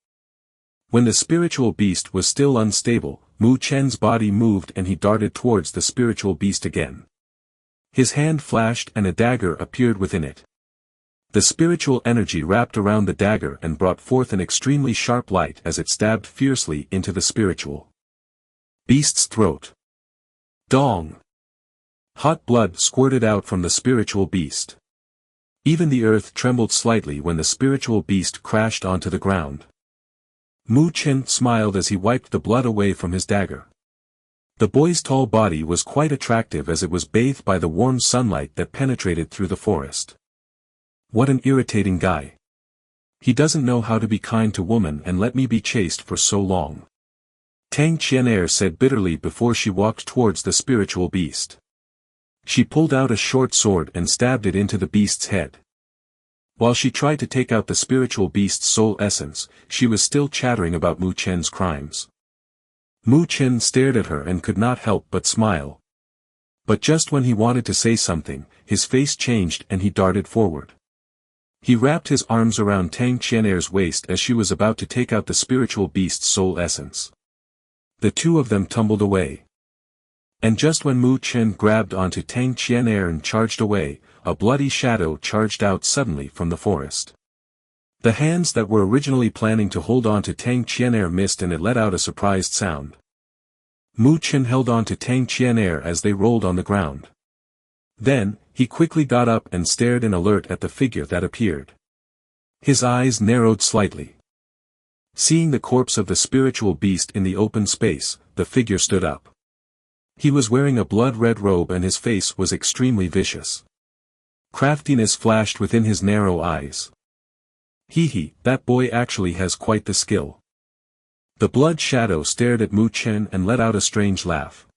When the spiritual beast was still unstable, Mu Chen's body moved and he darted towards the spiritual beast again. His hand flashed and a dagger appeared within it. The spiritual energy wrapped around the dagger and brought forth an extremely sharp light as it stabbed fiercely into the spiritual beast's throat. Dong! Hot blood squirted out from the spiritual beast. Even the earth trembled slightly when the spiritual beast crashed onto the ground. Mu Chen smiled as he wiped the blood away from his dagger. The boy's tall body was quite attractive as it was bathed by the warm sunlight that penetrated through the forest. What an irritating guy. He doesn't know how to be kind to woman and let me be chased for so long. Tang Qianair said bitterly before she walked towards the spiritual beast. She pulled out a short sword and stabbed it into the beast's head. While she tried to take out the spiritual beast's soul essence, she was still chattering about Mu Chen's crimes. Mu Chen stared at her and could not help but smile. But just when he wanted to say something, his face changed and he darted forward. He wrapped his arms around Tang Qianair's waist as she was about to take out the spiritual beast's soul essence. The two of them tumbled away. And just when Mu Chen grabbed onto Tang Qianair and charged away, a bloody shadow charged out suddenly from the forest. The hands that were originally planning to hold on to Tang Qianair missed and it let out a surprised sound. Mu Chen held on to Tang Qianair as they rolled on the ground. Then, he quickly got up and stared in alert at the figure that appeared. His eyes narrowed slightly. Seeing the corpse of the spiritual beast in the open space, the figure stood up. He was wearing a blood-red robe and his face was extremely vicious. Craftiness flashed within his narrow eyes. Hee, that boy actually has quite the skill. The blood shadow stared at Mu Chen and let out a strange laugh.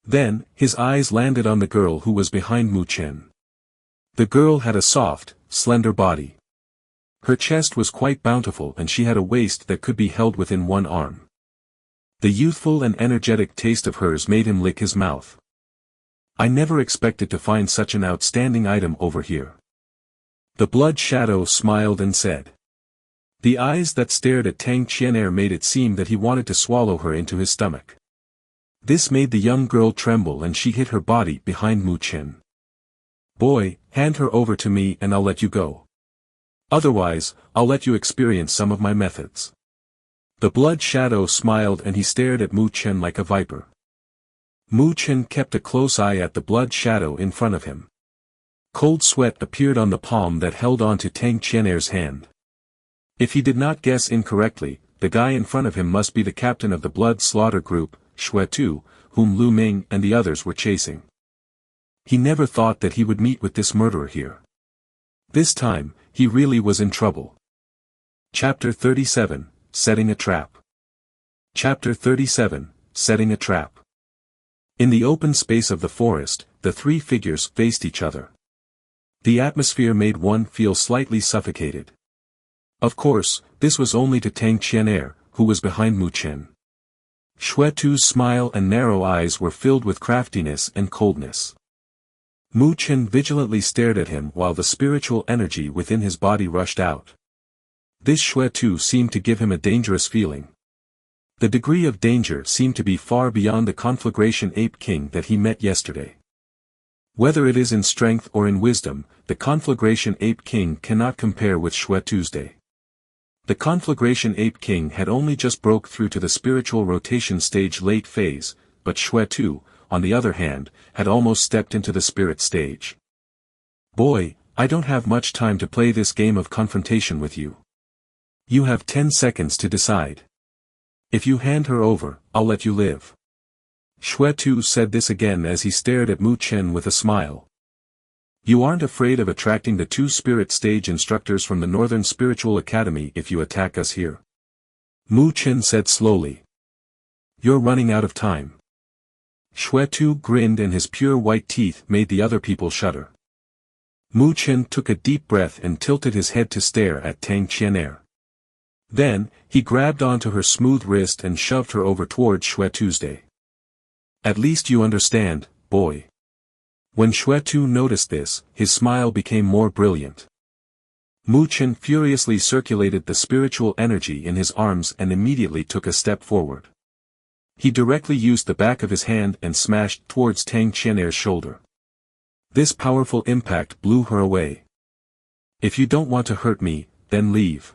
Then, his eyes landed on the girl who was behind Mu Chen. The girl had a soft, slender body. Her chest was quite bountiful and she had a waist that could be held within one arm. The youthful and energetic taste of hers made him lick his mouth. I never expected to find such an outstanding item over here. The blood shadow smiled and said. The eyes that stared at Tang Qianair made it seem that he wanted to swallow her into his stomach. This made the young girl tremble and she hid her body behind Mu Chen. Boy, hand her over to me and I'll let you go. Otherwise, I'll let you experience some of my methods. The blood shadow smiled and he stared at Mu Chen like a viper. Mu Chen kept a close eye at the blood shadow in front of him. Cold sweat appeared on the palm that held on to Tang Qianair's hand. If he did not guess incorrectly, the guy in front of him must be the captain of the blood slaughter group, Shuetu, whom Lu Ming and the others were chasing. He never thought that he would meet with this murderer here. This time, he really was in trouble. Chapter 37, Setting a Trap. Chapter 37, Setting a Trap. In the open space of the forest, the three figures faced each other. The atmosphere made one feel slightly suffocated. Of course, this was only to Tang Qianair, who was behind Mu Chen. Xuetu's smile and narrow eyes were filled with craftiness and coldness. Mu Chen vigilantly stared at him while the spiritual energy within his body rushed out. This Xuetu seemed to give him a dangerous feeling. The degree of danger seemed to be far beyond the conflagration ape king that he met yesterday. Whether it is in strength or in wisdom, the conflagration ape king cannot compare with Xuetu's day. The conflagration ape king had only just broke through to the spiritual rotation stage late phase, but Xuetu, on the other hand, had almost stepped into the spirit stage. Boy, I don't have much time to play this game of confrontation with you. You have 10 seconds to decide. If you hand her over, I'll let you live. Xuetu said this again as he stared at Mu Chen with a smile. You aren't afraid of attracting the 2 spirit stage instructors from the Northern Spiritual Academy if you attack us here? Mu Chen said slowly. You're running out of time. Xuetu grinned and his pure white teeth made the other people shudder. Mu Chen took a deep breath and tilted his head to stare at Tang Qian'er. Then, he grabbed onto her smooth wrist and shoved her over toward Xuetu's day. At least you understand, boy. When Xuetu noticed this, his smile became more brilliant. Mu Chen furiously circulated the spiritual energy in his arms and immediately took a step forward. He directly used the back of his hand and smashed towards Tang Qian'er's shoulder. This powerful impact blew her away. If you don't want to hurt me, then leave.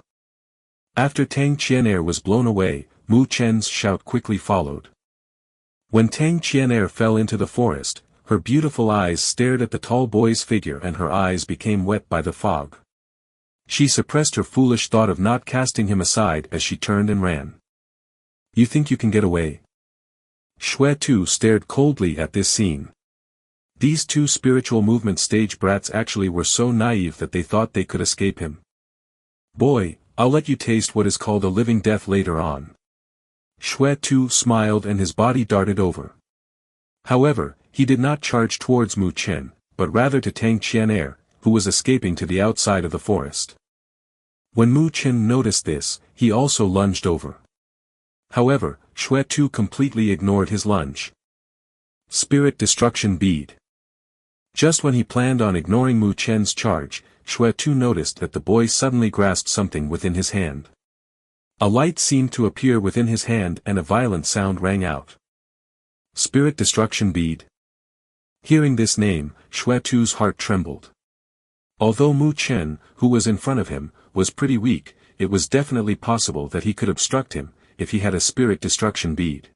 After Tang Qian'er was blown away, Mu Chen's shout quickly followed. When Tang Qian'er fell into the forest, her beautiful eyes stared at the tall boy's figure and her eyes became wet by the fog. She suppressed her foolish thought of not casting him aside as she turned and ran. You think you can get away? Xuetu stared coldly at this scene. These 2 spiritual movement stage brats actually were so naive that they thought they could escape him. Boy, I'll let you taste what is called a living death later on. Xuetu smiled and his body darted over. However, he did not charge towards Mu Chen, but rather to Tang Qian'er, who was escaping to the outside of the forest. When Mu Chen noticed this, he also lunged over. However, Xuetu completely ignored his lunge. Spirit Destruction Bead. Just when he planned on ignoring Mu Chen's charge, Xuetu noticed that the boy suddenly grasped something within his hand. A light seemed to appear within his hand and a violent sound rang out. Spirit Destruction Bead. Hearing this name, Xuetu's heart trembled. Although Mu Chen, who was in front of him, was pretty weak, it was definitely possible that he could obstruct him, if he had a Spirit Destruction Bead.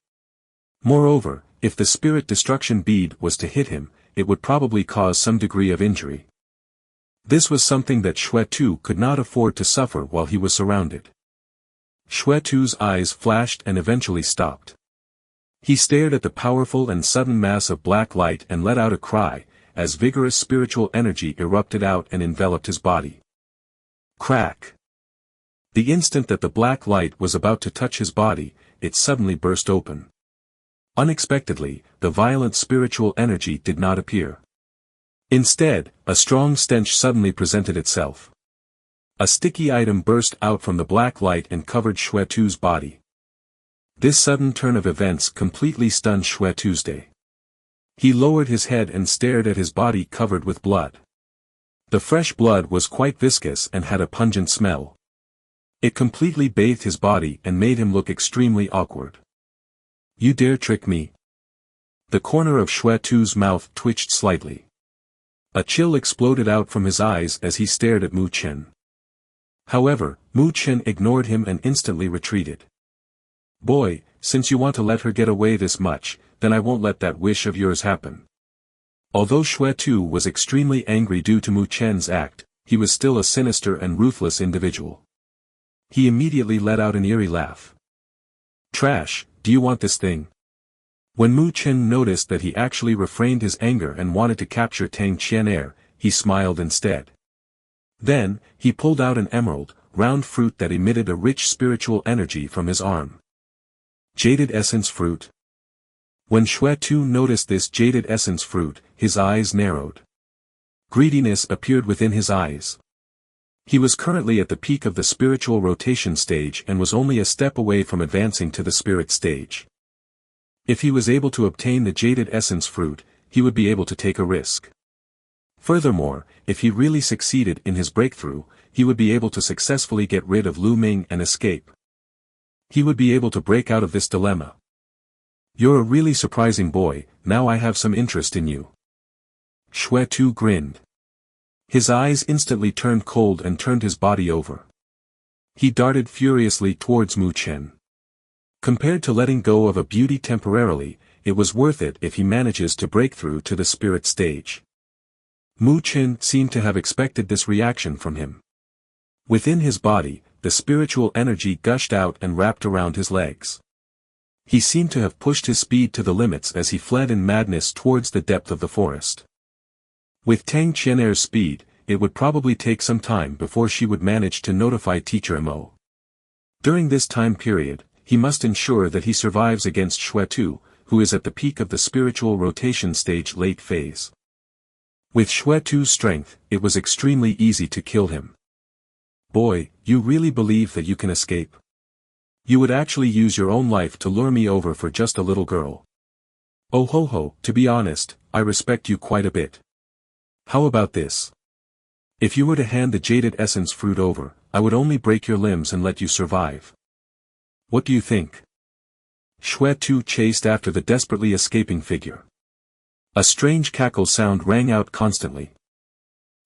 Moreover, if the Spirit Destruction Bead was to hit him, it would probably cause some degree of injury. This was something that Xuetu could not afford to suffer while he was surrounded. Xuetu's eyes flashed and eventually stopped. He stared at the powerful and sudden mass of black light and let out a cry, as vigorous spiritual energy erupted out and enveloped his body. Crack! The instant that the black light was about to touch his body, it suddenly burst open. Unexpectedly, the violent spiritual energy did not appear. Instead, a strong stench suddenly presented itself. A sticky item burst out from the black light and covered Xuetu's body. This sudden turn of events completely stunned Xuetu's day. He lowered his head and stared at his body covered with blood. The fresh blood was quite viscous and had a pungent smell. It completely bathed his body and made him look extremely awkward. You dare trick me? The corner of Xuetu's mouth twitched slightly. A chill exploded out from his eyes as he stared at Mu Chen. However, Mu Chen ignored him and instantly retreated. Boy, since you want to let her get away this much, then I won't let that wish of yours happen. Although Xuetu was extremely angry due to Mu Chen's act, he was still a sinister and ruthless individual. He immediately let out an eerie laugh. Trash, do you want this thing? When Mu Chen noticed that he actually refrained his anger and wanted to capture Tang Qian'er, he smiled instead. Then, he pulled out an emerald, round fruit that emitted a rich spiritual energy from his arm. Jaded Essence Fruit. When Xuetu noticed this jaded essence fruit, his eyes narrowed. Greediness appeared within his eyes. He was currently at the peak of the spiritual rotation stage and was only a step away from advancing to the spirit stage. If he was able to obtain the jaded essence fruit, he would be able to take a risk. Furthermore, if he really succeeded in his breakthrough, he would be able to successfully get rid of Lu Ming and escape. He would be able to break out of this dilemma. You're a really surprising boy, now I have some interest in you. Xue Tu grinned. His eyes instantly turned cold and turned his body over. He darted furiously towards Mu Chen. Compared to letting go of a beauty temporarily, it was worth it if he manages to break through to the spirit stage. Mu Chen seemed to have expected this reaction from him. Within his body, the spiritual energy gushed out and wrapped around his legs. He seemed to have pushed his speed to the limits as he fled in madness towards the depth of the forest. With Tang Qianer's speed, it would probably take some time before she would manage to notify Teacher Mo. During this time period, he must ensure that he survives against Xue Tu, who is at the peak of the spiritual rotation stage late phase. With Xue Tu's strength, it was extremely easy to kill him. Boy, you really believe that you can escape? You would actually use your own life to lure me over for just a little girl. Oh ho ho, to be honest, I respect you quite a bit. How about this? If you were to hand the jaded essence fruit over, I would only break your limbs and let you survive. What do you think? Xue Tu chased after the desperately escaping figure. A strange cackle sound rang out constantly.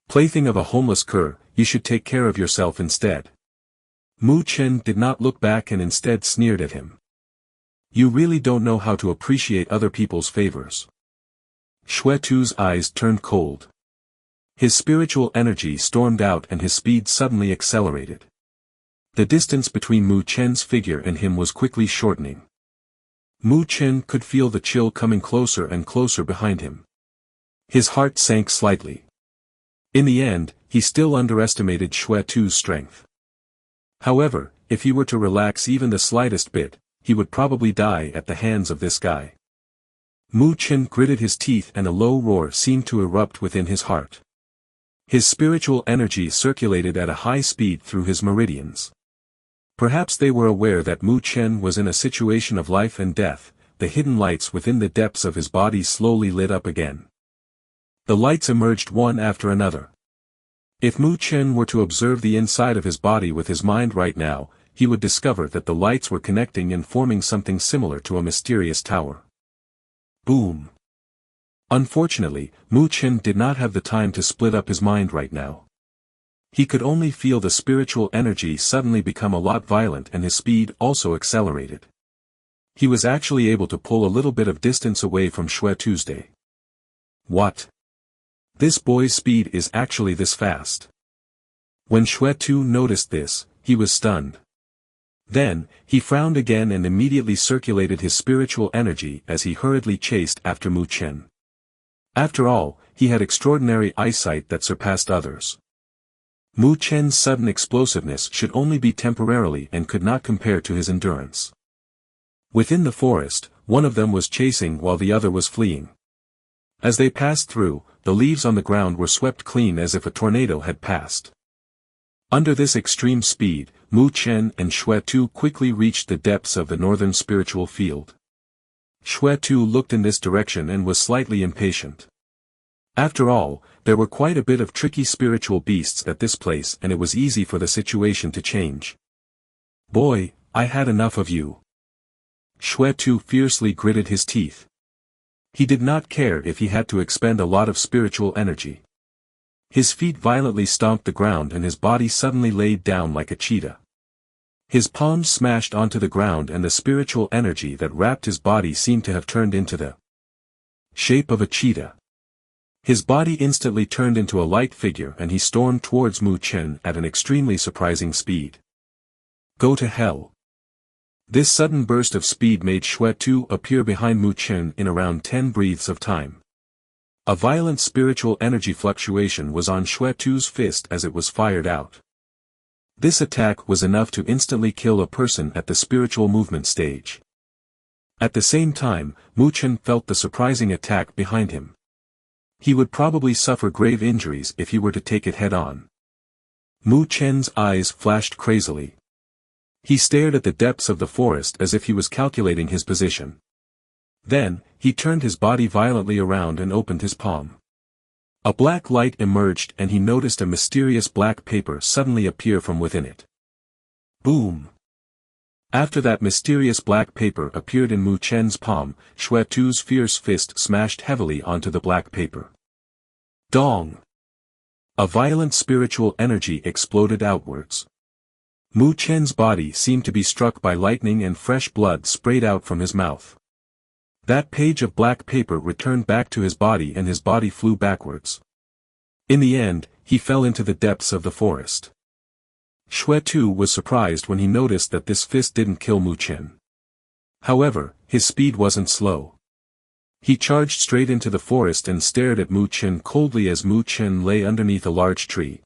Plaything of a homeless cur, you should take care of yourself instead. Mu Chen did not look back and instead sneered at him. You really don't know how to appreciate other people's favors. Xue Tu's eyes turned cold. His spiritual energy stormed out and his speed suddenly accelerated. The distance between Mu Chen's figure and him was quickly shortening. Mu Chen could feel the chill coming closer and closer behind him. His heart sank slightly. In the end, he still underestimated Xue Tu's strength. However, if he were to relax even the slightest bit, he would probably die at the hands of this guy. Mu Chen gritted his teeth and a low roar seemed to erupt within his heart. His spiritual energy circulated at a high speed through his meridians. Perhaps they were aware that Mu Chen was in a situation of life and death. The hidden lights within the depths of his body slowly lit up again. The lights emerged one after another. If Mu Chen were to observe the inside of his body with his mind right now, he would discover that the lights were connecting and forming something similar to a mysterious tower. Boom. Unfortunately, Mu Chen did not have the time to split up his mind right now. He could only feel the spiritual energy suddenly become a lot violent and his speed also accelerated. He was actually able to pull a little bit of distance away from Xue Tuesday. What? This boy's speed is actually this fast. When Xue Tu noticed this, he was stunned. Then, he frowned again and immediately circulated his spiritual energy as he hurriedly chased after Mu Chen. After all, he had extraordinary eyesight that surpassed others. Mu Chen's sudden explosiveness should only be temporarily and could not compare to his endurance. Within the forest, one of them was chasing while the other was fleeing. As they passed through, the leaves on the ground were swept clean as if a tornado had passed. Under this extreme speed, Mu Chen and Xue Tu quickly reached the depths of the northern spiritual field. Xue Tu looked in this direction and was slightly impatient. After all, there were quite a bit of tricky spiritual beasts at this place and it was easy for the situation to change. Boy, I had enough of you. Xue Tu fiercely gritted his teeth. He did not care if he had to expend a lot of spiritual energy. His feet violently stomped the ground and his body suddenly laid down like a cheetah. His palms smashed onto the ground and the spiritual energy that wrapped his body seemed to have turned into the shape of a cheetah. His body instantly turned into a light figure and he stormed towards Mu Chen at an extremely surprising speed. Go to hell. This sudden burst of speed made Xue Tu appear behind Mu Chen in around 10 breaths of time. A violent spiritual energy fluctuation was on Xue Tu's fist as it was fired out. This attack was enough to instantly kill a person at the spiritual movement stage. At the same time, Mu Chen felt the surprising attack behind him. He would probably suffer grave injuries if he were to take it head-on. Mu Chen's eyes flashed crazily. He stared at the depths of the forest as if he was calculating his position. Then, he turned his body violently around and opened his palm. A black light emerged and he noticed a mysterious black paper suddenly appear from within it. Boom! After that mysterious black paper appeared in Mu Chen's palm, Xue Tu's fierce fist smashed heavily onto the black paper. Dong! A violent spiritual energy exploded outwards. Mu Chen's body seemed to be struck by lightning and fresh blood sprayed out from his mouth. That page of black paper returned back to his body and his body flew backwards. In the end, he fell into the depths of the forest. Xue Tu was surprised when he noticed that this fist didn't kill Mu Chen. However, his speed wasn't slow. He charged straight into the forest and stared at Mu Chen coldly as Mu Chen lay underneath a large tree.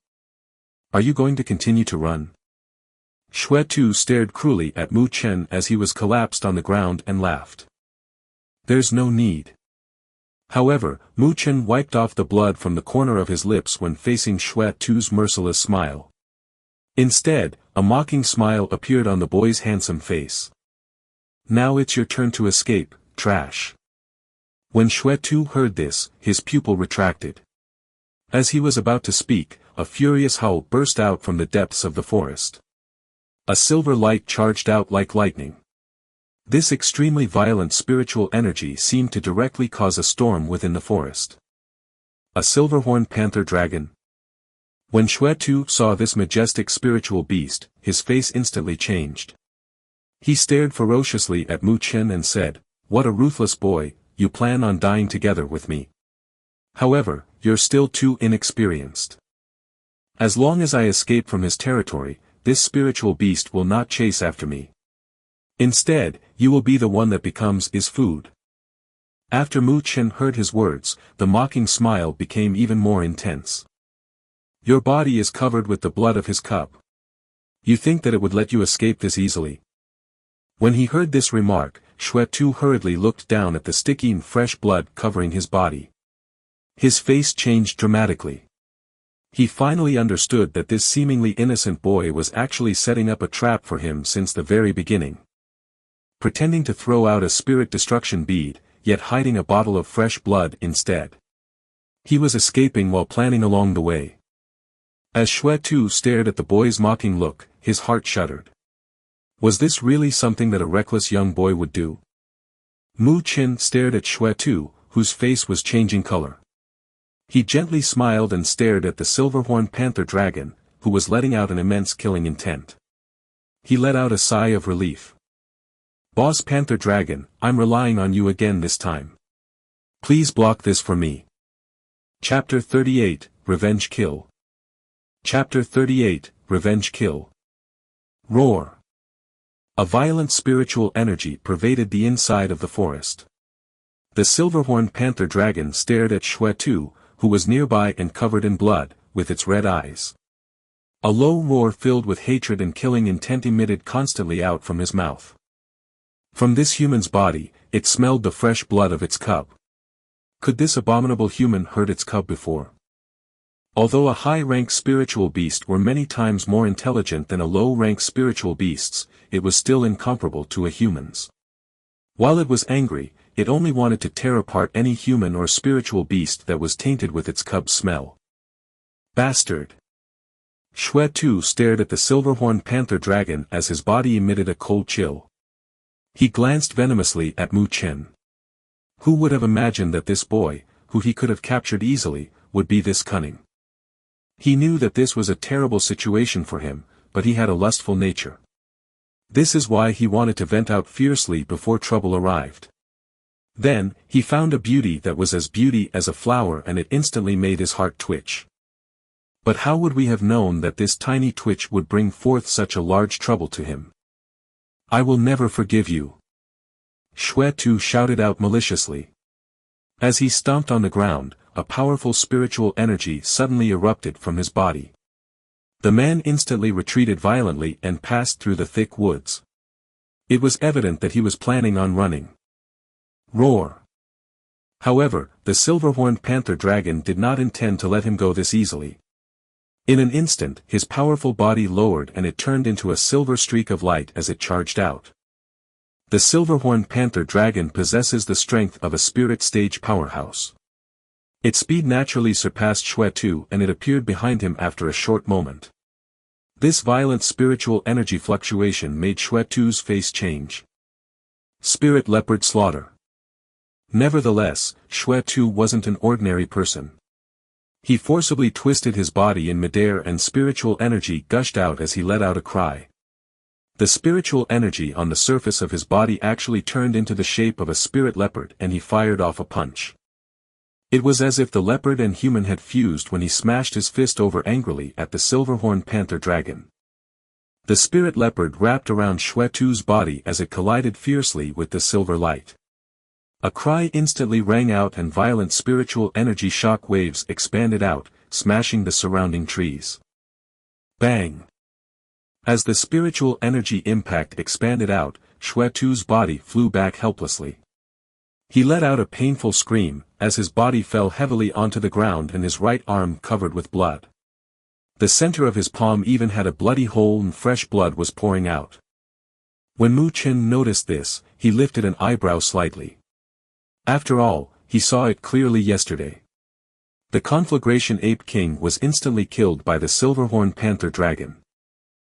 Are you going to continue to run? Xue Tu stared cruelly at Mu Chen as he was collapsed on the ground and laughed. There's no need. However, Mu Chen wiped off the blood from the corner of his lips when facing Xue Tu's merciless smile. Instead, a mocking smile appeared on the boy's handsome face. Now it's your turn to escape, trash. When Xue Tu heard this, his pupil retracted. As he was about to speak, a furious howl burst out from the depths of the forest. A silver light charged out like lightning. This extremely violent spiritual energy seemed to directly cause a storm within the forest. A silver-horned panther dragon. When Xue Tu saw this majestic spiritual beast, his face instantly changed. He stared ferociously at Mu Chen and said, "What a ruthless boy, you plan on dying together with me. However, you're still too inexperienced. As long as I escape from his territory, this spiritual beast will not chase after me. Instead, you will be the one that becomes his food." After Mu Chen heard his words, the mocking smile became even more intense. Your body is covered with the blood of his cub. You think that it would let you escape this easily? When he heard this remark, Xue Tu hurriedly looked down at the sticky and fresh blood covering his body. His face changed dramatically. He finally understood that this seemingly innocent boy was actually setting up a trap for him since the very beginning. Pretending to throw out a spirit destruction bead, yet hiding a bottle of fresh blood instead. He was escaping while planning along the way. As Xue Tu stared at the boy's mocking look, his heart shuddered. Was this really something that a reckless young boy would do? Mu Chen stared at Xue Tu, whose face was changing color. He gently smiled and stared at the silver-horned panther dragon, who was letting out an immense killing intent. He let out a sigh of relief. Boss Panther Dragon, I'm relying on you again this time. Please block this for me. Chapter 38, Revenge Kill. Chapter 38, Revenge Kill. Roar. A violent spiritual energy pervaded the inside of the forest. The silver-horned panther dragon stared at Xue Tu, who was nearby and covered in blood, with its red eyes. A low roar filled with hatred and killing intent emitted constantly out from his mouth. From this human's body, it smelled the fresh blood of its cub. Could this abominable human hurt its cub before? Although a high-rank spiritual beast were many times more intelligent than a low-rank spiritual beasts, it was still incomparable to a human's. While it was angry, it only wanted to tear apart any human or spiritual beast that was tainted with its cub's smell. Bastard! Xue Tu stared at the silver-horned panther dragon as his body emitted a cold chill. He glanced venomously at Mu Chen. Who would have imagined that this boy, who he could have captured easily, would be this cunning? He knew that this was a terrible situation for him, but he had a lustful nature. This is why he wanted to vent out fiercely before trouble arrived. Then, he found a beauty that was as beauty as a flower and it instantly made his heart twitch. But how would we have known that this tiny twitch would bring forth such a large trouble to him? I will never forgive you. Xue Tu shouted out maliciously. As he stomped on the ground, a powerful spiritual energy suddenly erupted from his body. The man instantly retreated violently and passed through the thick woods. It was evident that he was planning on running. Roar! However, the silver-horned panther dragon did not intend to let him go this easily. In an instant, his powerful body lowered and it turned into a silver streak of light as it charged out. The silver-horned panther dragon possesses the strength of a spirit stage powerhouse. Its speed naturally surpassed Xuetu and it appeared behind him after a short moment. This violent spiritual energy fluctuation made Xuetu's face change. Spirit leopard slaughter. Nevertheless, Xuetu wasn't an ordinary person. He forcibly twisted his body in midair and spiritual energy gushed out as he let out a cry. The spiritual energy on the surface of his body actually turned into the shape of a spirit leopard and he fired off a punch. It was as if the leopard and human had fused when he smashed his fist over angrily at the silver-horned panther dragon. The spirit leopard wrapped around Xuetu's body as it collided fiercely with the silver light. A cry instantly rang out and violent spiritual energy shock waves expanded out, smashing the surrounding trees. Bang! As the spiritual energy impact expanded out, Xuetu's body flew back helplessly. He let out a painful scream, as his body fell heavily onto the ground and his right arm covered with blood. The center of his palm even had a bloody hole and fresh blood was pouring out. When Mu Qin noticed this, he lifted an eyebrow slightly. After all, he saw it clearly yesterday. The conflagration ape king was instantly killed by the silver-horned panther dragon.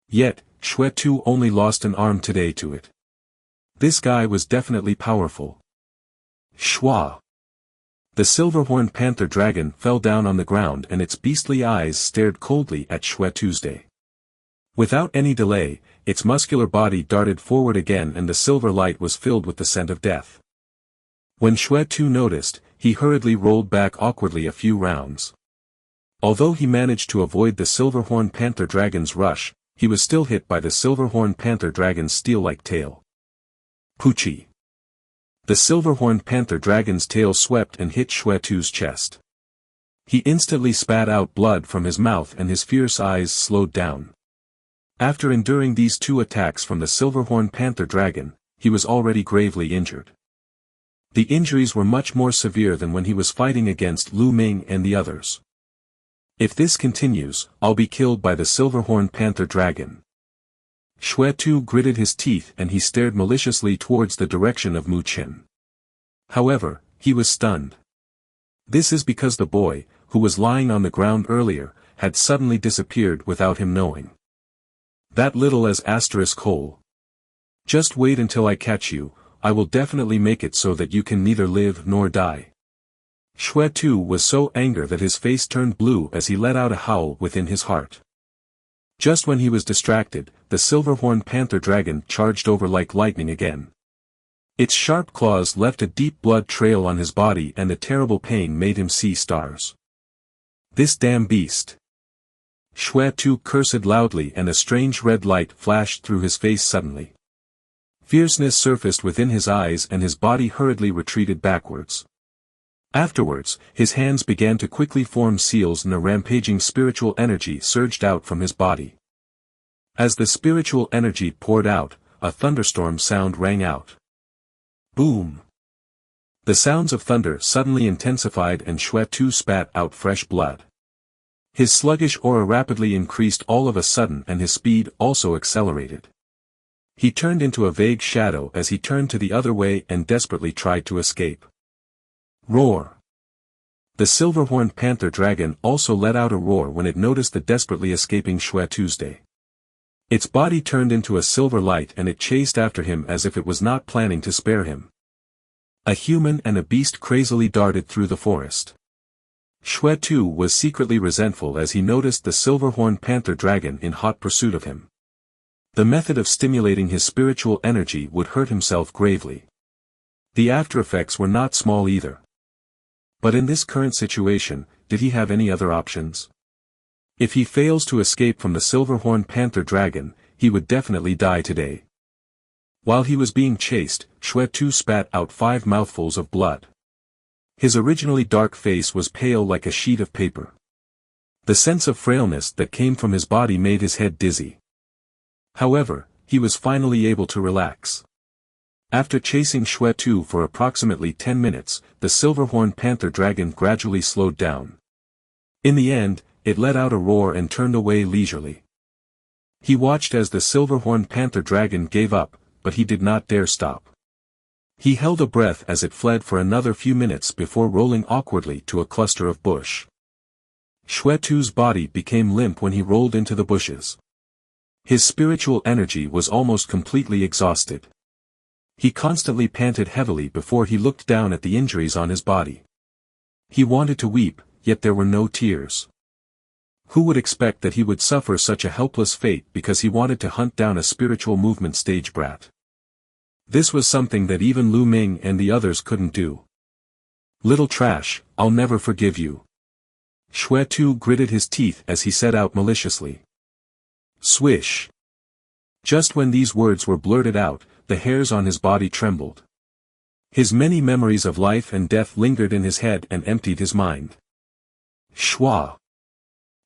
Yet, Xuetu only lost an arm today to it. This guy was definitely powerful. Shua! The silver-horned panther dragon fell down on the ground and its beastly eyes stared coldly at Xuetu's day. Without any delay, its muscular body darted forward again and the silver light was filled with the scent of death. When Xuetu noticed, he hurriedly rolled back awkwardly a few rounds. Although he managed to avoid the silver-horned panther dragon's rush, he was still hit by the silver-horned panther dragon's steel-like tail. Poochie! The silver-horned panther dragon's tail swept and hit Xuetu's chest. He instantly spat out blood from his mouth and his fierce eyes slowed down. After enduring these two attacks from the silver-horned panther dragon, he was already gravely injured. The injuries were much more severe than when he was fighting against Lu Ming and the others. If this continues, I'll be killed by the silver-horned panther dragon. Xuetu gritted his teeth and he stared maliciously towards the direction of Mu Qin. However, he was stunned. This is because the boy, who was lying on the ground earlier, had suddenly disappeared without him knowing. That little as asterisk hole. Just wait until I catch you, I will definitely make it so that you can neither live nor die. Xuetu was so angry that his face turned blue as he let out a howl within his heart. Just when he was distracted, the silver-horned panther dragon charged over like lightning again. Its sharp claws left a deep blood trail on his body and the terrible pain made him see stars. This damn beast! Xuetu cursed loudly and a strange red light flashed through his face suddenly. Fierceness surfaced within his eyes and his body hurriedly retreated backwards. Afterwards, his hands began to quickly form seals and a rampaging spiritual energy surged out from his body. As the spiritual energy poured out, a thunderstorm sound rang out. Boom! The sounds of thunder suddenly intensified and Xuetu spat out fresh blood. His sluggish aura rapidly increased all of a sudden and his speed also accelerated. He turned into a vague shadow as he turned to the other way and desperately tried to escape. Roar! The silver-horned panther dragon also let out a roar when it noticed the desperately escaping Xuetu's day. Its body turned into a silver light and it chased after him as if it was not planning to spare him. A human and a beast crazily darted through the forest. Xuetu was secretly resentful as he noticed the silver-horned panther dragon in hot pursuit of him. The method of stimulating his spiritual energy would hurt himself gravely. The aftereffects were not small either. But in this current situation, did he have any other options? If he fails to escape from the silver-horned panther dragon, he would definitely die today. While he was being chased, Xuetu spat out 5 mouthfuls of blood. His originally dark face was pale like a sheet of paper. The sense of frailness that came from his body made his head dizzy. However, he was finally able to relax. After chasing Xuetu for approximately 10 minutes, the silver-horned panther dragon gradually slowed down. In the end, it let out a roar and turned away leisurely. He watched as the silver-horned panther dragon gave up, but he did not dare stop. He held a breath as it fled for another few minutes before rolling awkwardly to a cluster of bush. Xuetu's body became limp when he rolled into the bushes. His spiritual energy was almost completely exhausted. He constantly panted heavily before he looked down at the injuries on his body. He wanted to weep, yet there were no tears. Who would expect that he would suffer such a helpless fate because he wanted to hunt down a spiritual movement stage brat? This was something that even Lu Ming and the others couldn't do. "Little trash, I'll never forgive you." Xuetu gritted his teeth as he said out maliciously. Swish. Just when these words were blurted out, the hairs on his body trembled. His many memories of life and death lingered in his head and emptied his mind. Shwa.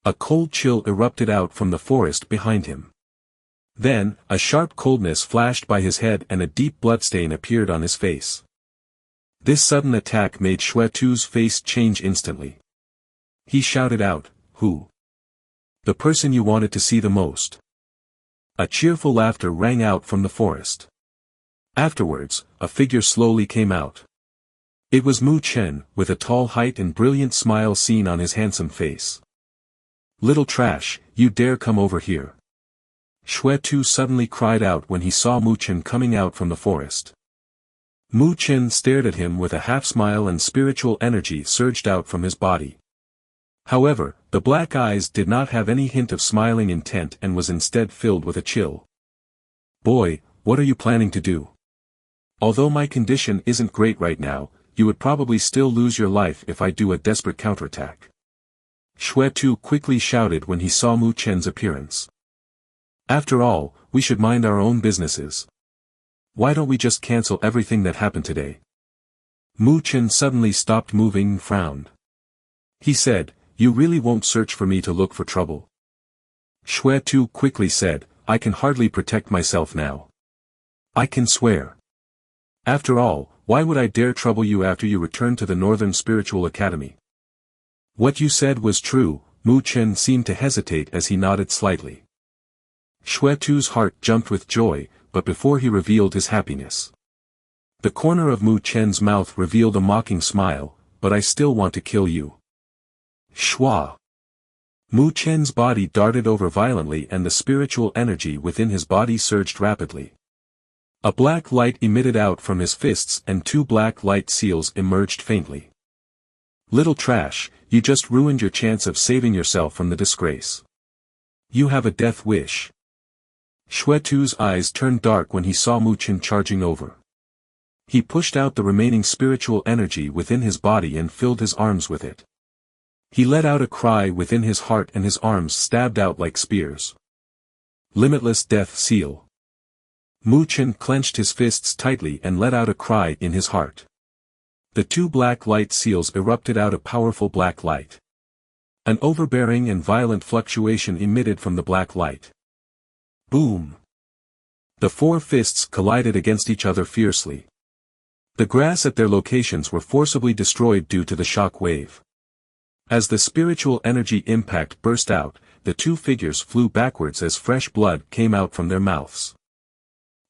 A cold chill erupted out from the forest behind him. Then, a sharp coldness flashed by his head and a deep bloodstain appeared on his face. This sudden attack made Xuetu's face change instantly. He shouted out, "Who? The person you wanted to see the most." A cheerful laughter rang out from the forest. Afterwards, a figure slowly came out. It was Mu Chen, with a tall height and brilliant smile seen on his handsome face. "Little trash, you dare come over here." Xuetu suddenly cried out when he saw Mu Chen coming out from the forest. Mu Chen stared at him with a half-smile and spiritual energy surged out from his body. However, the black eyes did not have any hint of smiling intent and was instead filled with a chill. "Boy, what are you planning to do? Although my condition isn't great right now, you would probably still lose your life if I do a desperate counterattack." Xuetu quickly shouted when he saw Mu Chen's appearance. "After all, we should mind our own businesses. Why don't we just cancel everything that happened today?" Mu Chen suddenly stopped moving and frowned. He said, "You really won't search for me to look for trouble?" Xuetu quickly said, "I can hardly protect myself now. I can swear. After all, why would I dare trouble you after you return to the Northern Spiritual Academy?" "What you said was true." Mu Chen seemed to hesitate as he nodded slightly. Xuetu's heart jumped with joy, but before he revealed his happiness. The corner of Mu Chen's mouth revealed a mocking smile, "But I still want to kill you." Shwa. Mu Chen's body darted over violently and the spiritual energy within his body surged rapidly. A black light emitted out from his fists and two black light seals emerged faintly. "Little trash, you just ruined your chance of saving yourself from the disgrace. You have a death wish." Xuetu's eyes turned dark when he saw Mu Chen charging over. He pushed out the remaining spiritual energy within his body and filled his arms with it. He let out a cry within his heart and his arms stabbed out like spears. Limitless Death Seal. Mu Chen clenched his fists tightly and let out a cry in his heart. The two black light seals erupted out a powerful black light. An overbearing and violent fluctuation emitted from the black light. Boom! The four fists collided against each other fiercely. The grass at their locations were forcibly destroyed due to the shock wave. As the spiritual energy impact burst out, the two figures flew backwards as fresh blood came out from their mouths.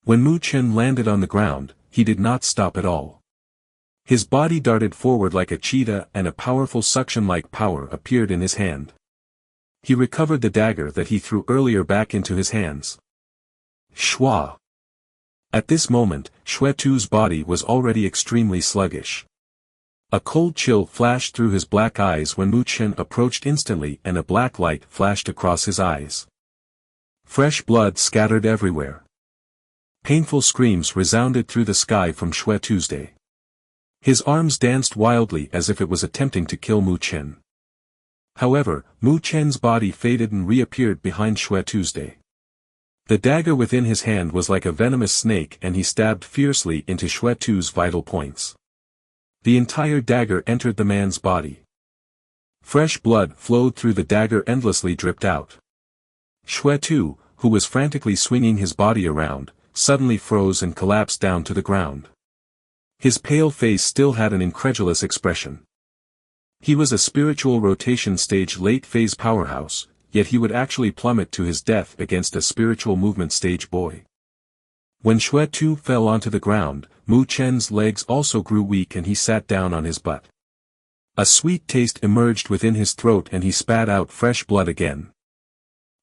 When Mu Chen landed on the ground, he did not stop at all. His body darted forward like a cheetah and a powerful suction-like power appeared in his hand. He recovered the dagger that he threw earlier back into his hands. Shwa. At this moment, Xuetu's body was already extremely sluggish. A cold chill flashed through his black eyes when Mu Chen approached instantly and a black light flashed across his eyes. Fresh blood scattered everywhere. Painful screams resounded through the sky from Xuetu's day. His arms danced wildly as if it was attempting to kill Mu Chen. However, Mu Chen's body faded and reappeared behind Xuetu's day. The dagger within his hand was like a venomous snake and he stabbed fiercely into Xuetu's vital points. The entire dagger entered the man's body. Fresh blood flowed through the dagger endlessly dripped out. Xuetu, who was frantically swinging his body around, suddenly froze and collapsed down to the ground. His pale face still had an incredulous expression. He was a spiritual rotation stage late-phase powerhouse, yet he would actually plummet to his death against a spiritual movement stage boy. When Xue Tu fell onto the ground, Mu Chen's legs also grew weak and he sat down on his butt. A sweet taste emerged within his throat and he spat out fresh blood again.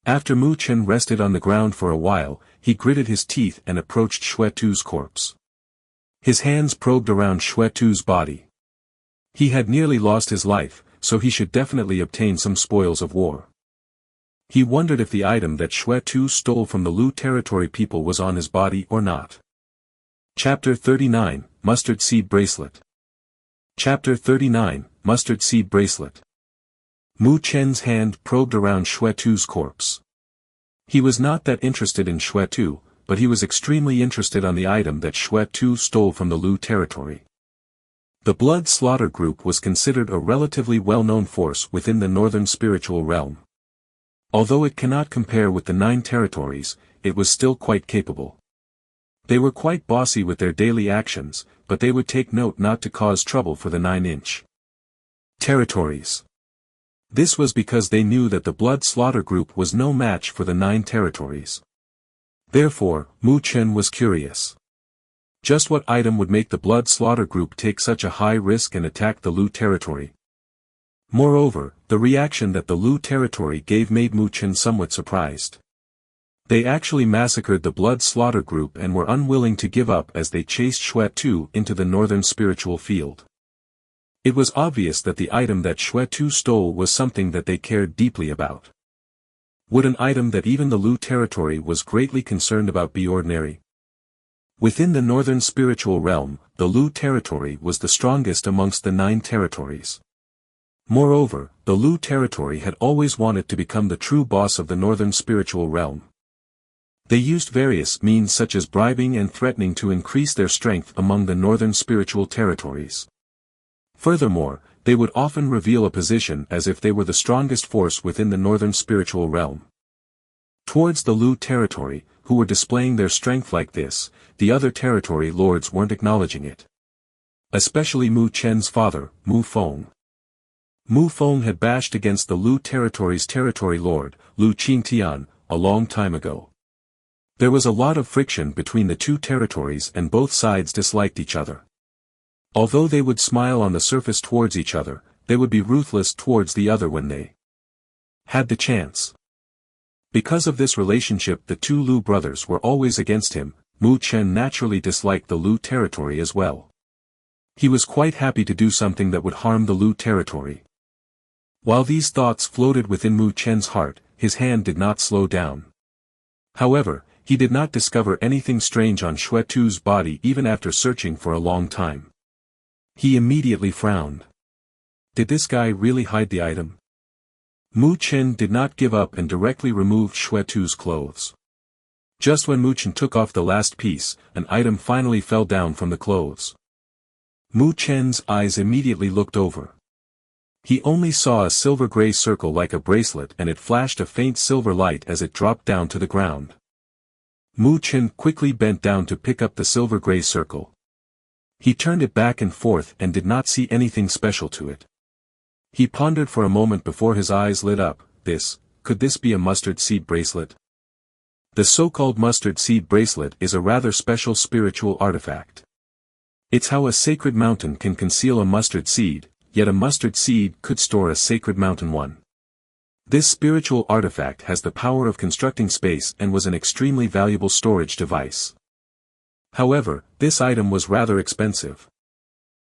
After Mu Chen rested on the ground for a while, he gritted his teeth and approached Xue Tu's corpse. His hands probed around Xue Tu's body. He had nearly lost his life, so he should definitely obtain some spoils of war. He wondered if the item that Xue Tu stole from the Lu territory people was on his body or not. Chapter 39, Mustard Seed Bracelet. Chapter 39, Mustard Seed Bracelet. Mu Chen's hand probed around Xue Tu's corpse. He was not that interested in Xue Tu, but he was extremely interested on the item that Xue Tu stole from the Lu territory. The Blood Slaughter Group was considered a relatively well-known force within the Northern Spiritual Realm. Although it cannot compare with the 9 territories, it was still quite capable. They were quite bossy with their daily actions, but they would take note not to cause trouble for the 9-inch territories. This was because they knew that the Blood Slaughter Group was no match for the 9 territories. Therefore, Mu Chen was curious. Just what item would make the Blood Slaughter Group take such a high risk and attack the Lu territory? Moreover, the reaction that the Lu territory gave made Mu Chen somewhat surprised. They actually massacred the Blood Slaughter Group and were unwilling to give up as they chased Xue Tu into the northern spiritual field. It was obvious that the item that Xue Tu stole was something that they cared deeply about. Would an item that even the Lu territory was greatly concerned about be ordinary? Within the northern spiritual realm, the Lu territory was the strongest amongst the 9 territories. Moreover, the Lu territory had always wanted to become the true boss of the northern spiritual realm. They used various means such as bribing and threatening to increase their strength among the northern spiritual territories. Furthermore, they would often reveal a position as if they were the strongest force within the northern spiritual realm. Towards the Lu territory, who were displaying their strength like this, the other territory lords weren't acknowledging it. Especially Mu Chen's father, Mu Feng. Mu Feng had bashed against the Lu territory's territory lord, Lu Qingtian, a long time ago. There was a lot of friction between the 2 territories and both sides disliked each other. Although they would smile on the surface towards each other, they would be ruthless towards the other when they had the chance. Because of this relationship the 2 Lu brothers were always against him. Mu Chen naturally disliked the Lu territory as well. He was quite happy to do something that would harm the Lu territory. While these thoughts floated within Mu Chen's heart, his hand did not slow down. However, he did not discover anything strange on Xue Tu's body even after searching for a long time. He immediately frowned. Did this guy really hide the item? Mu Chen did not give up and directly removed Xue Tu's clothes. Just when Mu Chen took off the last piece, an item finally fell down from the clothes. Mu Chen's eyes immediately looked over. He only saw a silver-gray circle like a bracelet and it flashed a faint silver light as it dropped down to the ground. Mu Chen quickly bent down to pick up the silver-gray circle. He turned it back and forth and did not see anything special to it. He pondered for a moment before his eyes lit up. Could this be a mustard seed bracelet? The so-called mustard seed bracelet is a rather special spiritual artifact. It's how a sacred mountain can conceal a mustard seed, yet a mustard seed could store a sacred mountain one. This spiritual artifact has the power of constructing space and was an extremely valuable storage device. However, this item was rather expensive.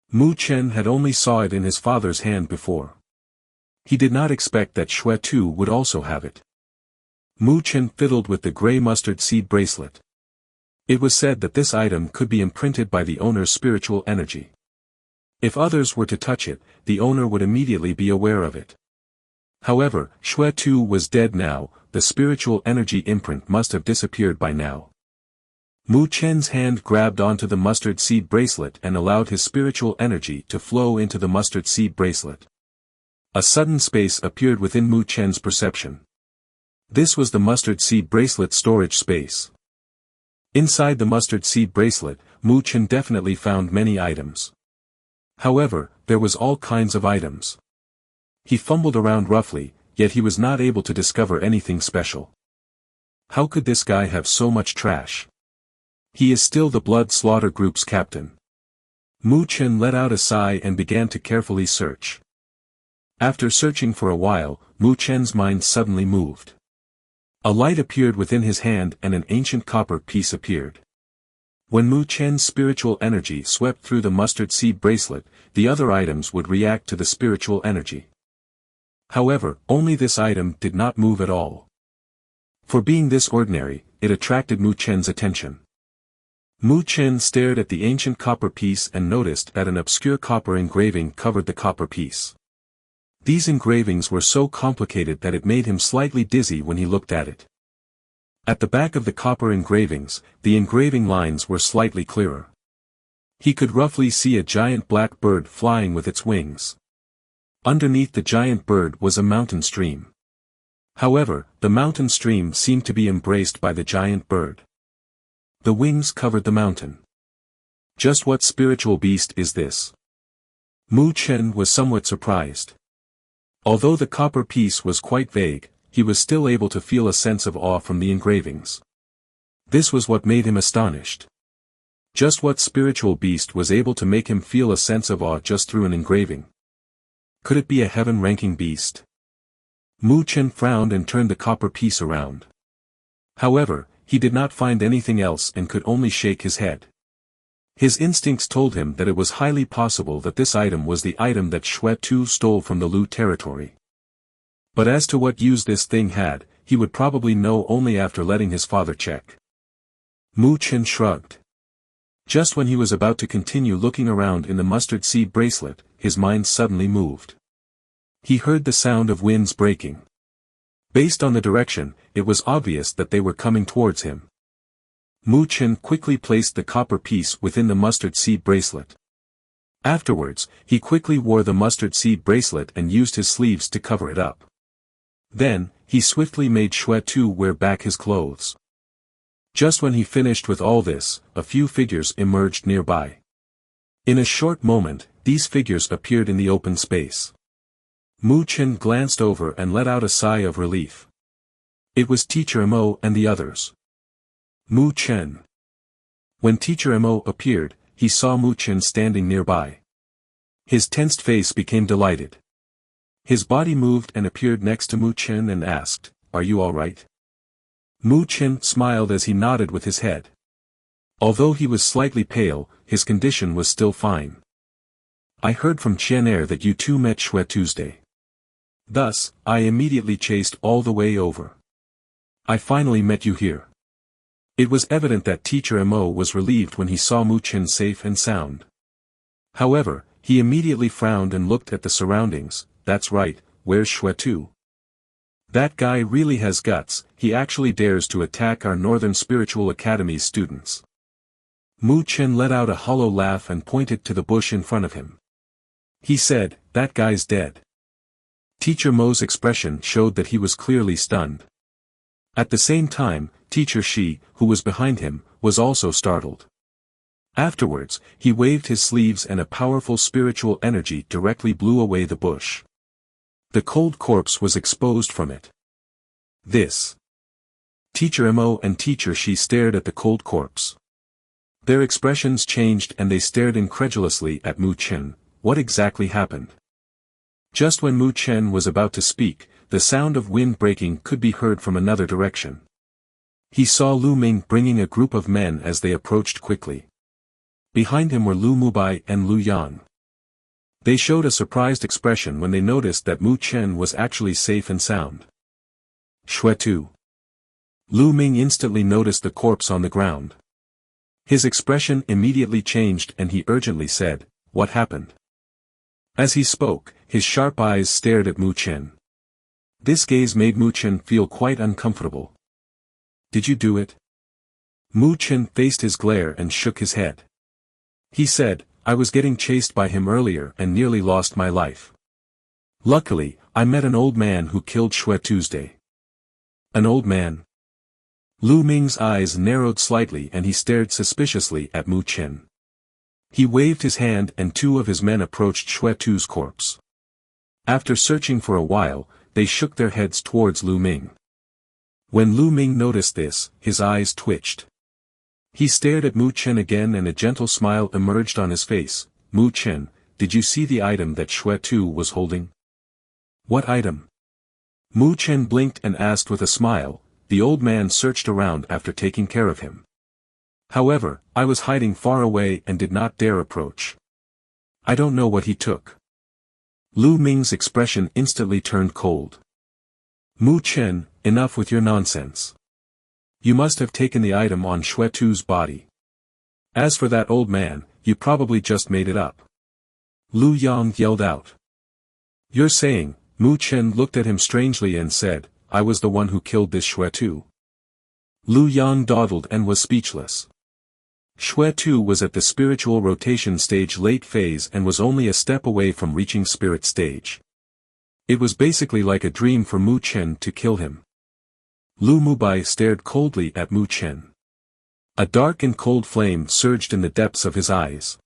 Mu Chen had only saw it in his father's hand before. He did not expect that Xue Tu would also have it. Mu Chen fiddled with the gray mustard seed bracelet. It was said that this item could be imprinted by the owner's spiritual energy. If others were to touch it, the owner would immediately be aware of it. However, Xue Tu was dead now, the spiritual energy imprint must have disappeared by now. Mu Chen's hand grabbed onto the mustard seed bracelet and allowed his spiritual energy to flow into the mustard seed bracelet. A sudden space appeared within Mu Chen's perception. This was the mustard seed bracelet storage space. Inside the mustard seed bracelet, Mu Chen definitely found many items. However, there was all kinds of items. He fumbled around roughly, yet he was not able to discover anything special. How could this guy have so much trash? He is still the Blood Slaughter Group's captain. Mu Chen let out a sigh and began to carefully search. After searching for a while, Mu Chen's mind suddenly moved. A light appeared within his hand and an ancient copper piece appeared. When Mu Chen's spiritual energy swept through the mustard seed bracelet, the other items would react to the spiritual energy. However, only this item did not move at all. For being this ordinary, it attracted Mu Chen's attention. Mu Chen stared at the ancient copper piece and noticed that an obscure copper engraving covered the copper piece. These engravings were so complicated that it made him slightly dizzy when he looked at it. At the back of the copper engravings, the engraving lines were slightly clearer. He could roughly see a giant black bird flying with its wings. Underneath the giant bird was a mountain stream. However, the mountain stream seemed to be embraced by the giant bird. The wings covered the mountain. Just what spiritual beast is this? Mu Chen was somewhat surprised. Although the copper piece was quite vague, he was still able to feel a sense of awe from the engravings. This was what made him astonished. Just what spiritual beast was able to make him feel a sense of awe just through an engraving? Could it be a heaven-ranking beast? Mu Chen frowned and turned the copper piece around. However, he did not find anything else and could only shake his head. His instincts told him that it was highly possible that this item was the item that Xue Tu stole from the Lu territory. But as to what use this thing had, he would probably know only after letting his father check. Mu Chen shrugged. Just when he was about to continue looking around in the mustard seed bracelet, his mind suddenly moved. He heard the sound of winds breaking. Based on the direction, it was obvious that they were coming towards him. Mu Chen quickly placed the copper piece within the mustard seed bracelet. Afterwards, he quickly wore the mustard seed bracelet and used his sleeves to cover it up. Then, he swiftly made Xue Tu wear back his clothes. Just when he finished with all this, a few figures emerged nearby. In a short moment, these figures appeared in the open space. Mu Chen glanced over and let out a sigh of relief. It was Teacher Mo and the others. Mu Chen. When Teacher Mo appeared, he saw Mu Chen standing nearby. His tensed face became delighted. His body moved and appeared next to Mu Chen and asked, "Are you all right?" Mu Chen smiled as he nodded with his head. Although he was slightly pale, his condition was still fine. "I heard from Qianer that you two met Xue Tuesday. Thus, I immediately chased all the way over. I finally met you here." It was evident that Teacher Mo was relieved when he saw Mu Chen safe and sound. However, he immediately frowned and looked at the surroundings. "That's right, where's Xue Tu? That guy really has guts, he actually dares to attack our Northern Spiritual Academy's students." Mu Chen let out a hollow laugh and pointed to the bush in front of him. He said, "That guy's dead." Teacher Mo's expression showed that he was clearly stunned. At the same time, Teacher Shi, who was behind him, was also startled. Afterwards, he waved his sleeves and a powerful spiritual energy directly blew away the bush. The cold corpse was exposed from it. This. Teacher Mo and Teacher Shi stared at the cold corpse. Their expressions changed and they stared incredulously at Mu Chen. What exactly happened? Just when Mu Chen was about to speak, the sound of wind breaking could be heard from another direction. He saw Lu Ming bringing a group of men as they approached quickly. Behind him were Lu Mubai and Lu Yan. They showed a surprised expression when they noticed that Mu Chen was actually safe and sound. "Xue Tu." Lu Ming instantly noticed the corpse on the ground. His expression immediately changed and he urgently said, "What happened?" As he spoke, his sharp eyes stared at Mu Chen. This gaze made Mu Chen feel quite uncomfortable. "Did you do it?" Mu Chen faced his glare and shook his head. He said, "I was getting chased by him earlier and nearly lost my life. Luckily, I met an old man who killed Xue Tuesday." "An old man?" Lu Ming's eyes narrowed slightly and he stared suspiciously at Mu Chen. He waved his hand and two of his men approached Xue Tu's corpse. After searching for a while, they shook their heads towards Lu Ming. When Lu Ming noticed this, his eyes twitched. He stared at Mu Chen again and a gentle smile emerged on his face. Mu Chen, did you see the item that Xue Tu was holding? What item? Mu Chen blinked and asked with a smile. The old man searched around after taking care of him. However, I was hiding far away and did not dare approach. I don't know what he took. Lu Ming's expression instantly turned cold. Mu Chen, enough with your nonsense. You must have taken the item on Xue Tu's body. As for that old man, you probably just made it up. Lu Yang yelled out. You're saying, Mu Chen looked at him strangely and said, I was the one who killed this Xue Tu. Lu Yang dawdled and was speechless. Xue Tu was at the spiritual rotation stage late phase and was only a step away from reaching spirit stage. It was basically like a dream for Mu Chen to kill him. Lu Mubai stared coldly at Mu Chen. A dark and cold flame surged in the depths of his eyes.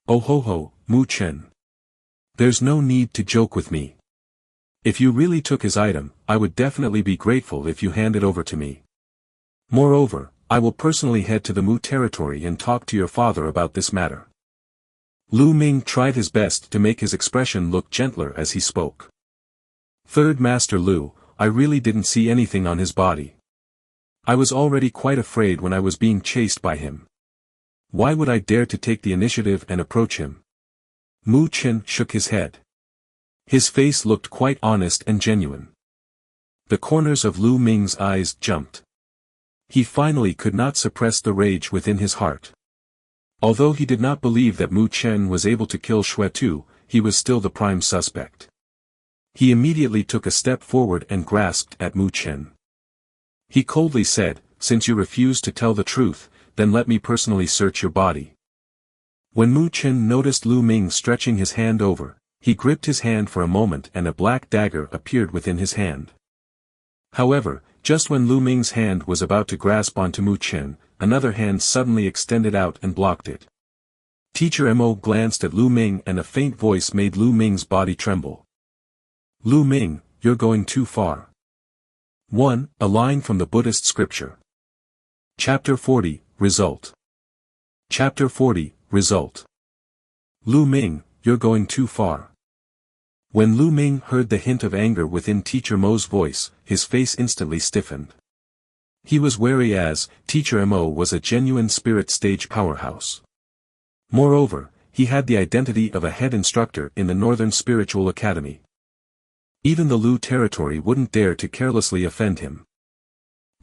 Oh ho ho, Mu Chen. There's no need to joke with me. If you really took his item, I would definitely be grateful if you hand it over to me. Moreover, I will personally head to the Mu territory and talk to your father about this matter. Lu Ming tried his best to make his expression look gentler as he spoke. Third Master Lu, I really didn't see anything on his body. I was already quite afraid when I was being chased by him. Why would I dare to take the initiative and approach him? Mu Chen shook his head. His face looked quite honest and genuine. The corners of Lu Ming's eyes jumped. He finally could not suppress the rage within his heart. Although he did not believe that Mu Chen was able to kill Xue Tu, he was still the prime suspect. He immediately took a step forward and grasped at Mu Chen. He coldly said, since you refuse to tell the truth, then let me personally search your body. When Mu Chen noticed Lu Ming stretching his hand over, he gripped his hand for a moment and a black dagger appeared within his hand. However, just when Lu Ming's hand was about to grasp onto Mu Chen, another hand suddenly extended out and blocked it. Teacher Mo glanced at Lu Ming and a faint voice made Lu Ming's body tremble. Lu Ming, you're going too far. 1. A line from the Buddhist scripture. Chapter 40, Result. Chapter 40, Result. Lu Ming, you're going too far. When Lu Ming heard the hint of anger within Teacher Mo's voice, his face instantly stiffened. He was wary as, Teacher Mo was a genuine spirit stage powerhouse. Moreover, he had the identity of a head instructor in the Northern Spiritual Academy. Even the Lu territory wouldn't dare to carelessly offend him.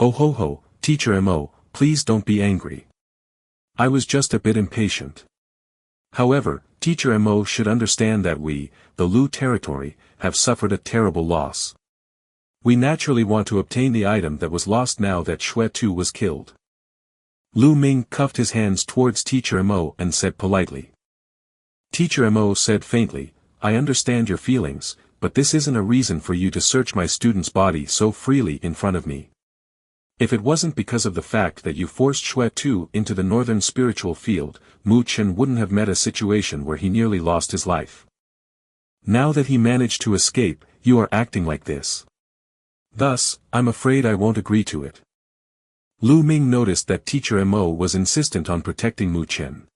Oh ho ho, Teacher Mo, please don't be angry. I was just a bit impatient. However, Teacher Mo should understand that we, the Lu territory, have suffered a terrible loss. We naturally want to obtain the item that was lost now that Xue Tu was killed. Lu Ming cuffed his hands towards Teacher Mo and said politely. Teacher Mo said faintly, I understand your feelings, but this isn't a reason for you to search my student's body so freely in front of me. If it wasn't because of the fact that you forced Xue Tu into the northern spiritual field, Mu Chen wouldn't have met a situation where he nearly lost his life. Now that he managed to escape, you are acting like this. Thus, I'm afraid I won't agree to it. Lu Ming noticed that Teacher Mo was insistent on protecting Mu Chen.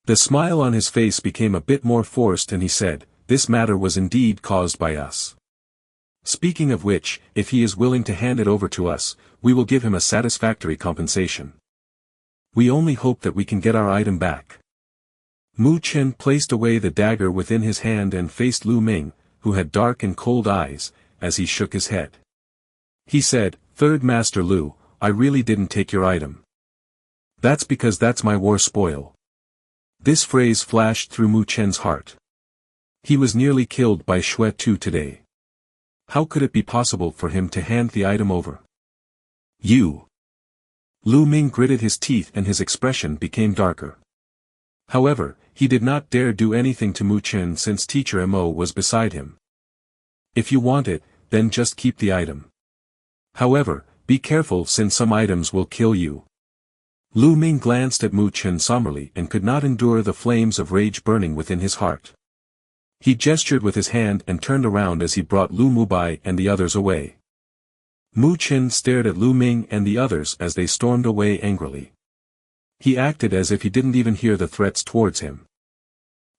The smile on his face became a bit more forced and he said, this matter was indeed caused by us. Speaking of which, if he is willing to hand it over to us, we will give him a satisfactory compensation. We only hope that we can get our item back. Mu Chen placed away the dagger within his hand and faced Lu Ming, who had dark and cold eyes, as he shook his head. He said, Third Master Lu, I really didn't take your item. That's because that's my war spoil. This phrase flashed through Mu Chen's heart. He was nearly killed by Xue Tu today. How could it be possible for him to hand the item over? You. Lu Ming gritted his teeth and his expression became darker. However, he did not dare do anything to Mu Chen since Teacher Mo was beside him. If you want it, then just keep the item. However, be careful since some items will kill you. Lu Ming glanced at Mu Chen somberly and could not endure the flames of rage burning within his heart. He gestured with his hand and turned around as he brought Lu Mubai and the others away. Mu Chen stared at Lu Ming and the others as they stormed away angrily. He acted as if he didn't even hear the threats towards him.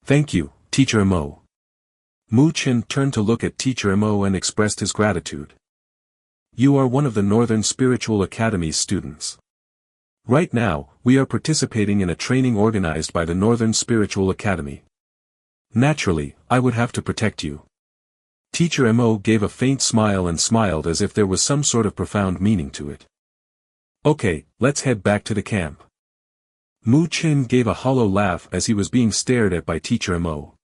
"Thank you, Teacher Mo." Mu Chen turned to look at Teacher Mo and expressed his gratitude. "You are one of the Northern Spiritual Academy's students. Right now, we are participating in a training organized by the Northern Spiritual Academy. Naturally, I would have to protect you." Teacher Mo gave a faint smile and smiled as if there was some sort of profound meaning to it. "Okay, let's head back to the camp." Mu Chen gave a hollow laugh as he was being stared at by Teacher Mo.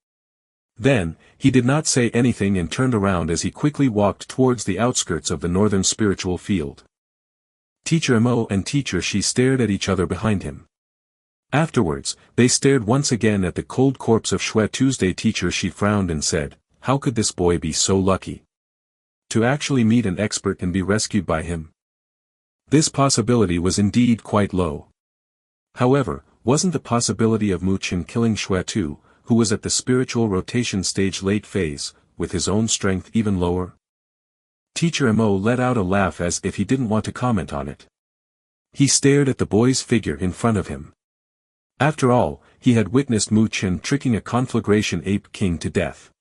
Then, he did not say anything and turned around as he quickly walked towards the outskirts of the Northern Spiritual Field. Teacher Mo and Teacher Shi stared at each other behind him. Afterwards, they stared once again at the cold corpse of Shui Tuesday. Teacher Shi frowned and said, "How could this boy be so lucky to actually meet an expert and be rescued by him?" This possibility was indeed quite low. However, wasn't the possibility of Mu Chen killing Shui Tu, who was at the spiritual rotation stage late phase, with his own strength even lower? Teacher Mo let out a laugh as if he didn't want to comment on it. He stared at the boy's figure in front of him. After all, he had witnessed Mu Chen tricking a conflagration ape king to death.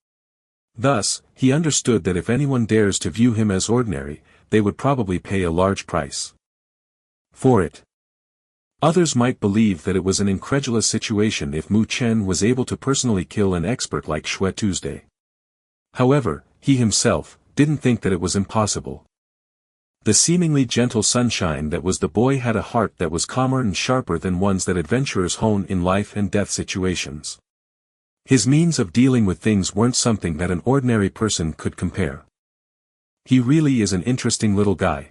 Thus, he understood that if anyone dares to view him as ordinary, they would probably pay a large price for it. Others might believe that it was an incredulous situation if Mu Chen was able to personally kill an expert like Shui Tuesday. However, he himself didn't think that it was impossible. The seemingly gentle sunshine that was the boy had a heart that was calmer and sharper than ones that adventurers hone in life and death situations. His means of dealing with things weren't something that an ordinary person could compare. He really is an interesting little guy.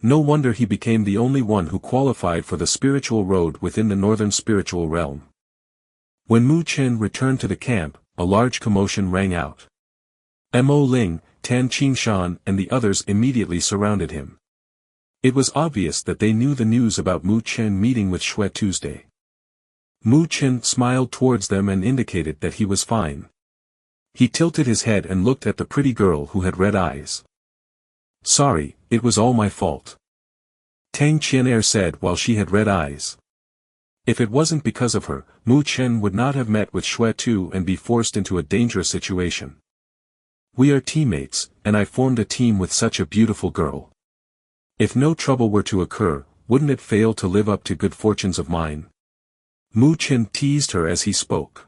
No wonder he became the only one who qualified for the spiritual road within the Northern Spiritual Realm. When Mu Chen returned to the camp, a large commotion rang out. Mo Ling, Tan Qingshan and the others immediately surrounded him. It was obvious that they knew the news about Mu Chen meeting with Shui Tuesday. Mu Chen smiled towards them and indicated that he was fine. He tilted his head and looked at the pretty girl who had red eyes. "Sorry, it was all my fault," Tang Qianair said while she had red eyes. If it wasn't because of her, Mu Chen would not have met with Shui Tu and be forced into a dangerous situation. "We are teammates, and I formed a team with such a beautiful girl. If no trouble were to occur, wouldn't it fail to live up to good fortunes of mine?" Mu Chen teased her as he spoke.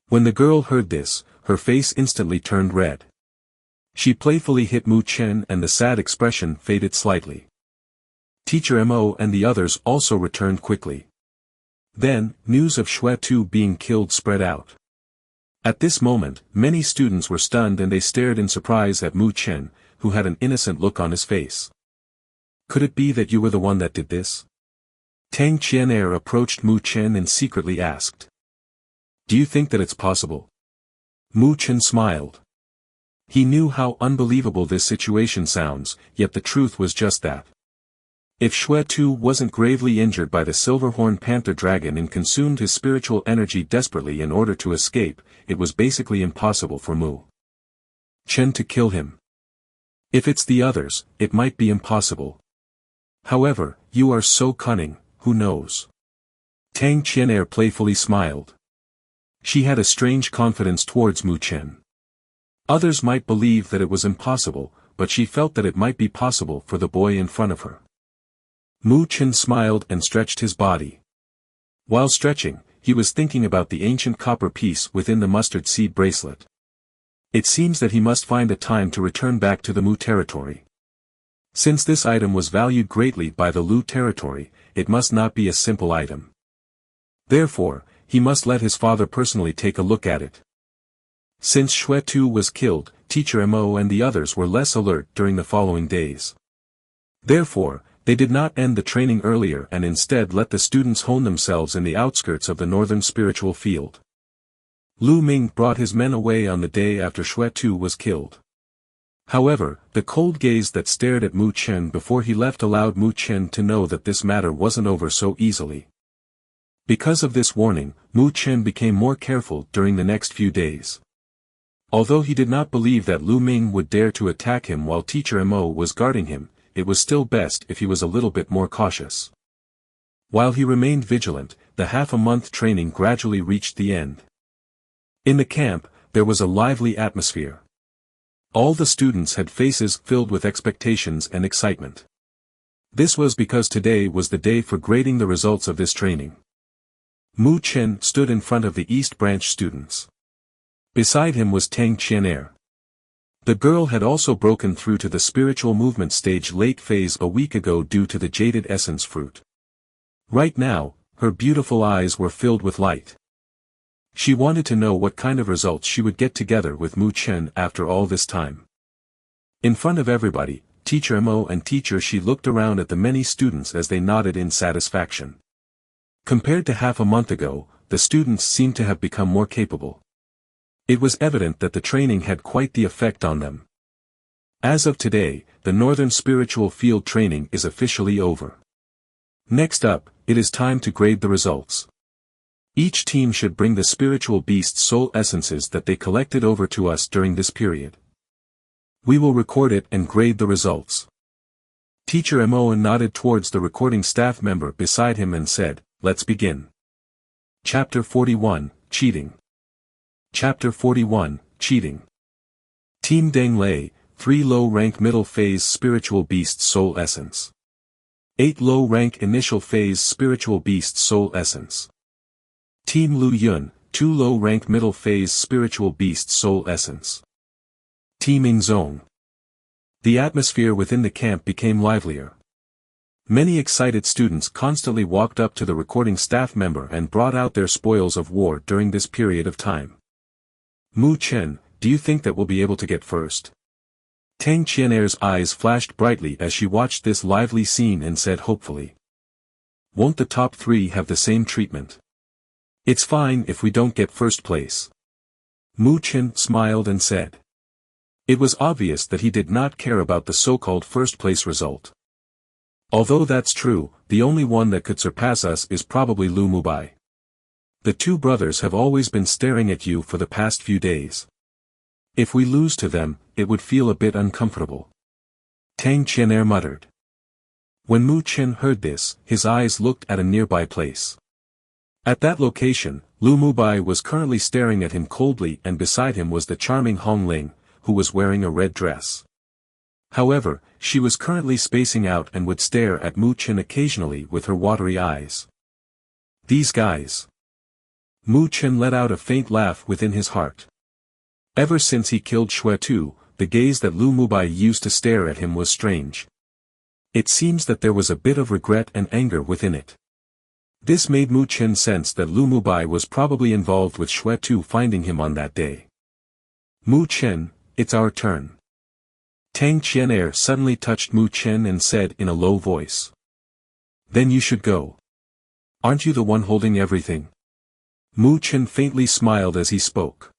When the girl heard this, her face instantly turned red. She playfully hit Mu Chen and the sad expression faded slightly. Teacher Mo and the others also returned quickly. Then, news of Shui Tu being killed spread out. At this moment, many students were stunned and they stared in surprise at Mu Chen, who had an innocent look on his face. "Could it be that you were the one that did this?" Tang Qianair approached Mu Chen and secretly asked. "Do you think that it's possible?" Mu Chen smiled. He knew how unbelievable this situation sounds, yet the truth was just that. If Shui Tu wasn't gravely injured by the Silverhorn Panther Dragon and consumed his spiritual energy desperately in order to escape, it was basically impossible for Mu Chen to kill him. If it's the others, it might be impossible. However, you are so cunning, who knows? Tang Qianair playfully smiled. She had a strange confidence towards Mu Chen. Others might believe that it was impossible, but she felt that it might be possible for the boy in front of her. Mu Chen smiled and stretched his body. While stretching, he was thinking about the ancient copper piece within the mustard seed bracelet. It seems that he must find a time to return back to the Mu territory. Since this item was valued greatly by the Lu territory, it must not be a simple item. Therefore, he must let his father personally take a look at it. Since Shui Tu was killed, Teacher Mo and the others were less alert during the following days. Therefore, they did not end the training earlier and instead let the students hone themselves in the outskirts of the Northern Spiritual Field. Lu Ming brought his men away on the day after Shui Tu was killed. However, the cold gaze that stared at Mu Chen before he left allowed Mu Chen to know that this matter wasn't over so easily. Because of this warning, Mu Chen became more careful during the next few days. Although he did not believe that Lu Ming would dare to attack him while Teacher Mo was guarding him, it was still best if he was a little bit more cautious. While he remained vigilant, the half-a-month training gradually reached the end. In the camp, there was a lively atmosphere. All the students had faces filled with expectations and excitement. This was because today was the day for grading the results of this training. Mu Chen stood in front of the East Branch students. Beside him was Tang Qianer. The girl had also broken through to the spiritual movement stage late phase a week ago due to the jaded essence fruit. Right now, her beautiful eyes were filled with light. She wanted to know what kind of results she would get together with Mu Chen after all this time. In front of everybody, Teacher Mo and Teacher Shi looked around at the many students as they nodded in satisfaction. Compared to half a month ago, the students seemed to have become more capable. It was evident that the training had quite the effect on them. As of today, the Northern Spiritual Field training is officially over. Next up, it is time to grade the results. Each team should bring the spiritual beast soul essences that they collected over to us during this period. We will record it and grade the results. Teacher Mo nodded towards the recording staff member beside him and said, "Let's begin." Chapter 41, Cheating. Chapter 41, Cheating. Team Deng Lei, 3 low-rank middle phase spiritual beast soul essence. 8 low-rank initial phase spiritual beast soul essence. Team Lu Yun, 2 low-rank middle phase spiritual beast soul essence. Team Ingzong. The atmosphere within the camp became livelier. Many excited students constantly walked up to the recording staff member and brought out their spoils of war during this period of time. Mu Chen, do you think that we'll be able to get first? Tang Qianer's eyes flashed brightly as she watched this lively scene and said hopefully. Won't the top 3 have the same treatment? It's fine if we don't get first place. Mu Chen smiled and said. It was obvious that he did not care about the so-called first place result. Although that's true, the only one that could surpass us is probably Lu Mubai. The 2 brothers have always been staring at you for the past few days. If we lose to them, it would feel a bit uncomfortable. Tang Qianer muttered. When Mu Chen heard this, his eyes looked at a nearby place. At that location, Lu Mubai was currently staring at him coldly and beside him was the charming Hong Ling, who was wearing a red dress. However, she was currently spacing out and would stare at Mu Chen occasionally with her watery eyes. These guys. Mu Chen let out a faint laugh within his heart. Ever since he killed Xuetu, the gaze that Lu Mubai used to stare at him was strange. It seems that there was a bit of regret and anger within it. This made Mu Chen sense that Lu Mubai was probably involved with Xuetu finding him on that day. Mu Chen, it's our turn. Tang Qianer suddenly touched Mu Chen and said in a low voice. Then you should go. Aren't you the one holding everything? Mu Chen faintly smiled as he spoke.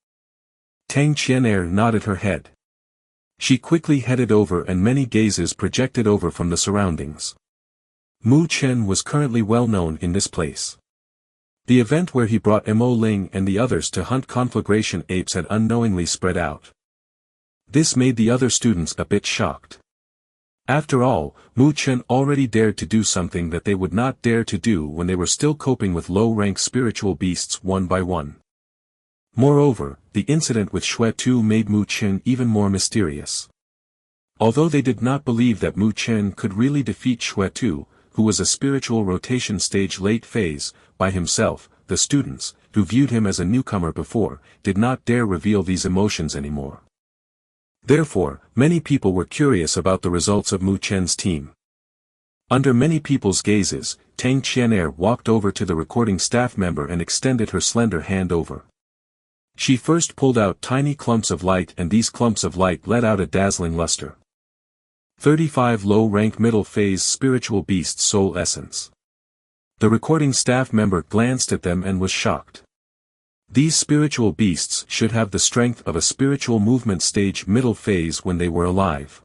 Tang Qianer nodded her head. She quickly headed over and many gazes projected over from the surroundings. Mu Chen was currently well known in this place. The event where he brought Mo Ling and the others to hunt conflagration apes had unknowingly spread out. This made the other students a bit shocked. After all, Mu Chen already dared to do something that they would not dare to do when they were still coping with low-rank spiritual beasts one by one. Moreover, the incident with Xuetu made Mu Chen even more mysterious. Although they did not believe that Mu Chen could really defeat Xuetu, who was a spiritual rotation stage late phase, by himself, the students, who viewed him as a newcomer before, did not dare reveal these emotions anymore. Therefore, many people were curious about the results of Mu Chen's team. Under many people's gazes, Tang Qianer walked over to the recording staff member and extended her slender hand over. She first pulled out tiny clumps of light and these clumps of light let out a dazzling luster. 35 low-rank middle phase spiritual beast soul essence. The recording staff member glanced at them and was shocked. These spiritual beasts should have the strength of a spiritual movement stage middle phase when they were alive.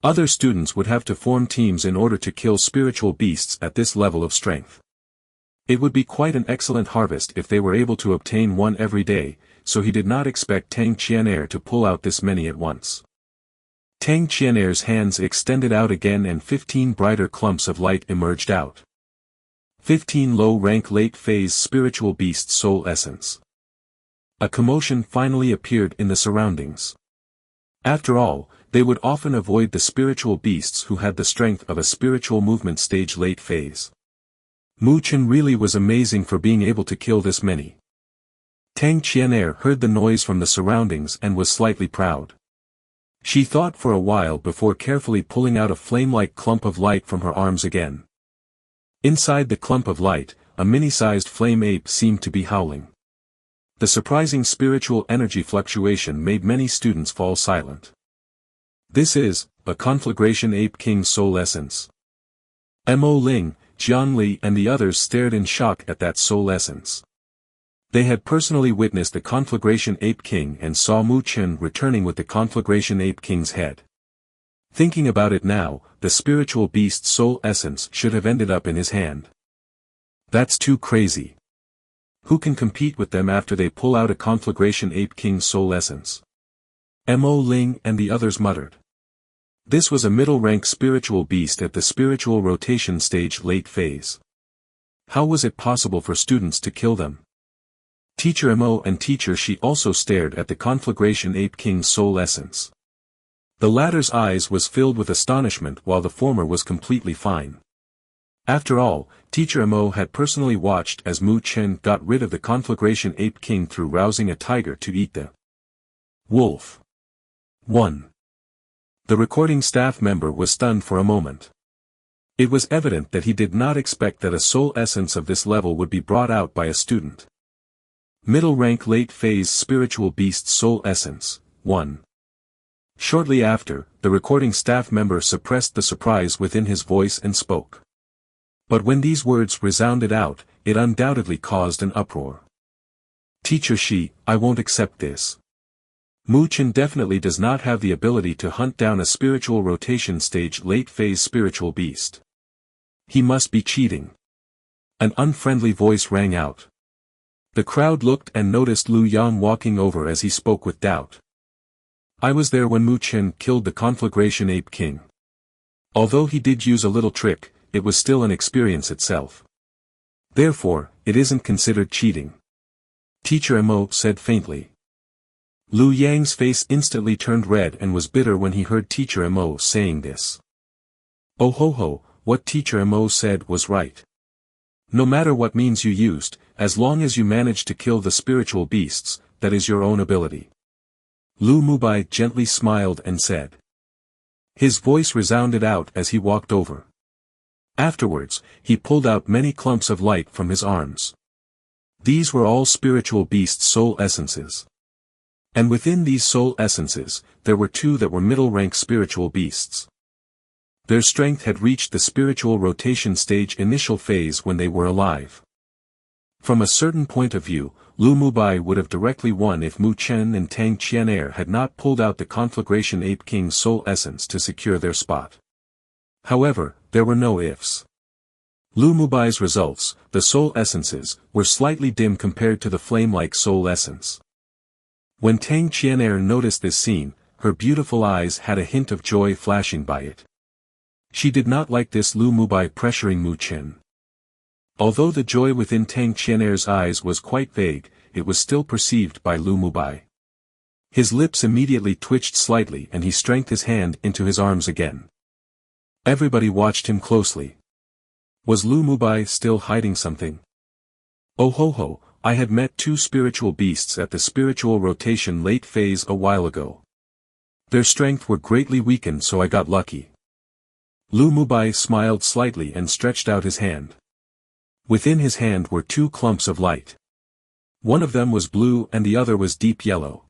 Other students would have to form teams in order to kill spiritual beasts at this level of strength. It would be quite an excellent harvest if they were able to obtain one every day, so he did not expect Tang Qianer to pull out this many at once. Tang Qianer's hands extended out again and 15 brighter clumps of light emerged out. 15 Low-rank late-phase spiritual beast soul essence. A commotion finally appeared in the surroundings. After all, they would often avoid the spiritual beasts who had the strength of a spiritual movement stage late phase. Mu Chen really was amazing for being able to kill this many. Tang Qian'er heard the noise from the surroundings and was slightly proud. She thought for a while before carefully pulling out a flame-like clump of light from her arms again. Inside the clump of light, a mini-sized flame ape seemed to be howling. The surprising spiritual energy fluctuation made many students fall silent. This is a conflagration ape king soul essence. Mo Ling, Jian Li and the others stared in shock at that soul essence. They had personally witnessed the conflagration ape king and saw Mu Chen returning with the conflagration ape king's head. Thinking about it now, the spiritual beast soul essence should have ended up in his hand. That's too crazy. Who can compete with them after they pull out a conflagration ape king soul essence? Mo Ling and the others muttered. This was a middle-rank spiritual beast at the spiritual rotation stage late phase. How was it possible for students to kill them? Teacher Mo and Teacher Shi also stared at the conflagration ape king's soul essence. The latter's eyes was filled with astonishment while the former was completely fine. After all, Teacher Mo had personally watched as Mu Chen got rid of the conflagration ape king through rousing a tiger to eat the wolf. 1. The recording staff member was stunned for a moment. It was evident that he did not expect that a soul essence of this level would be brought out by a student. Middle rank late phase spiritual beast soul essence, 1. Shortly after, the recording staff member suppressed the surprise within his voice and spoke. But when these words resounded out, it undoubtedly caused an uproar. Teacher Shi, I won't accept this. Mu Chen definitely does not have the ability to hunt down a spiritual rotation stage late phase spiritual beast. He must be cheating. An unfriendly voice rang out. The crowd looked and noticed Lu Yang walking over as he spoke with doubt. I was there when Mu Chen killed the conflagration ape king. Although he did use a little trick, it was still an experience itself. Therefore, it isn't considered cheating. Teacher Mo said faintly. Lu Yang's face instantly turned red and was bitter when he heard Teacher Mo saying this. Oh ho ho, what Teacher Mo said was right. No matter what means you used, as long as you managed to kill the spiritual beasts, that is your own ability. Lu Mubai gently smiled and said. His voice resounded out as he walked over. Afterwards, he pulled out many clumps of light from his arms. These were all spiritual beast soul essences. And within these soul essences, there were two that were middle-rank spiritual beasts. Their strength had reached the spiritual rotation stage initial phase when they were alive. From a certain point of view, Lu Mubai would have directly won if Mu Chen and Tang Qian'er had not pulled out the conflagration ape king's soul essence to secure their spot. However, there were no ifs. Lu Mubai's results, the soul essences, were slightly dim compared to the flame-like soul essence. When Tang Qian'er noticed this scene, her beautiful eyes had a hint of joy flashing by it. She did not like this Lu Mubai pressuring Mu Chen. Although the joy within Tang Qian'er's eyes was quite vague, it was still perceived by Lu Mubai. His lips immediately twitched slightly and he strengthened his hand into his arms again. Everybody watched him closely. Was Lu Mubai still hiding something? Oh ho ho, I had met two spiritual beasts at the spiritual rotation late phase a while ago. Their strength were greatly weakened so I got lucky. Lu Mubai smiled slightly and stretched out his hand. Within his hand were two clumps of light. One of them was blue and the other was deep yellow.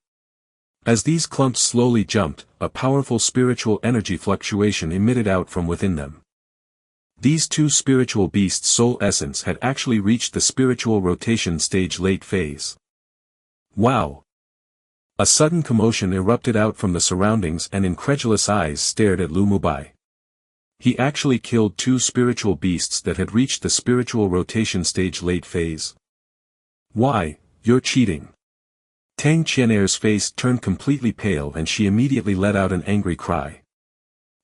As these clumps slowly jumped, a powerful spiritual energy fluctuation emitted out from within them. These two spiritual beasts' soul essence had actually reached the spiritual rotation stage late phase. Wow! A sudden commotion erupted out from the surroundings and incredulous eyes stared at Lu Mubai. He actually killed two spiritual beasts that had reached the spiritual rotation stage late phase. Why, you're cheating. Tang Qian'er's face turned completely pale and she immediately let out an angry cry.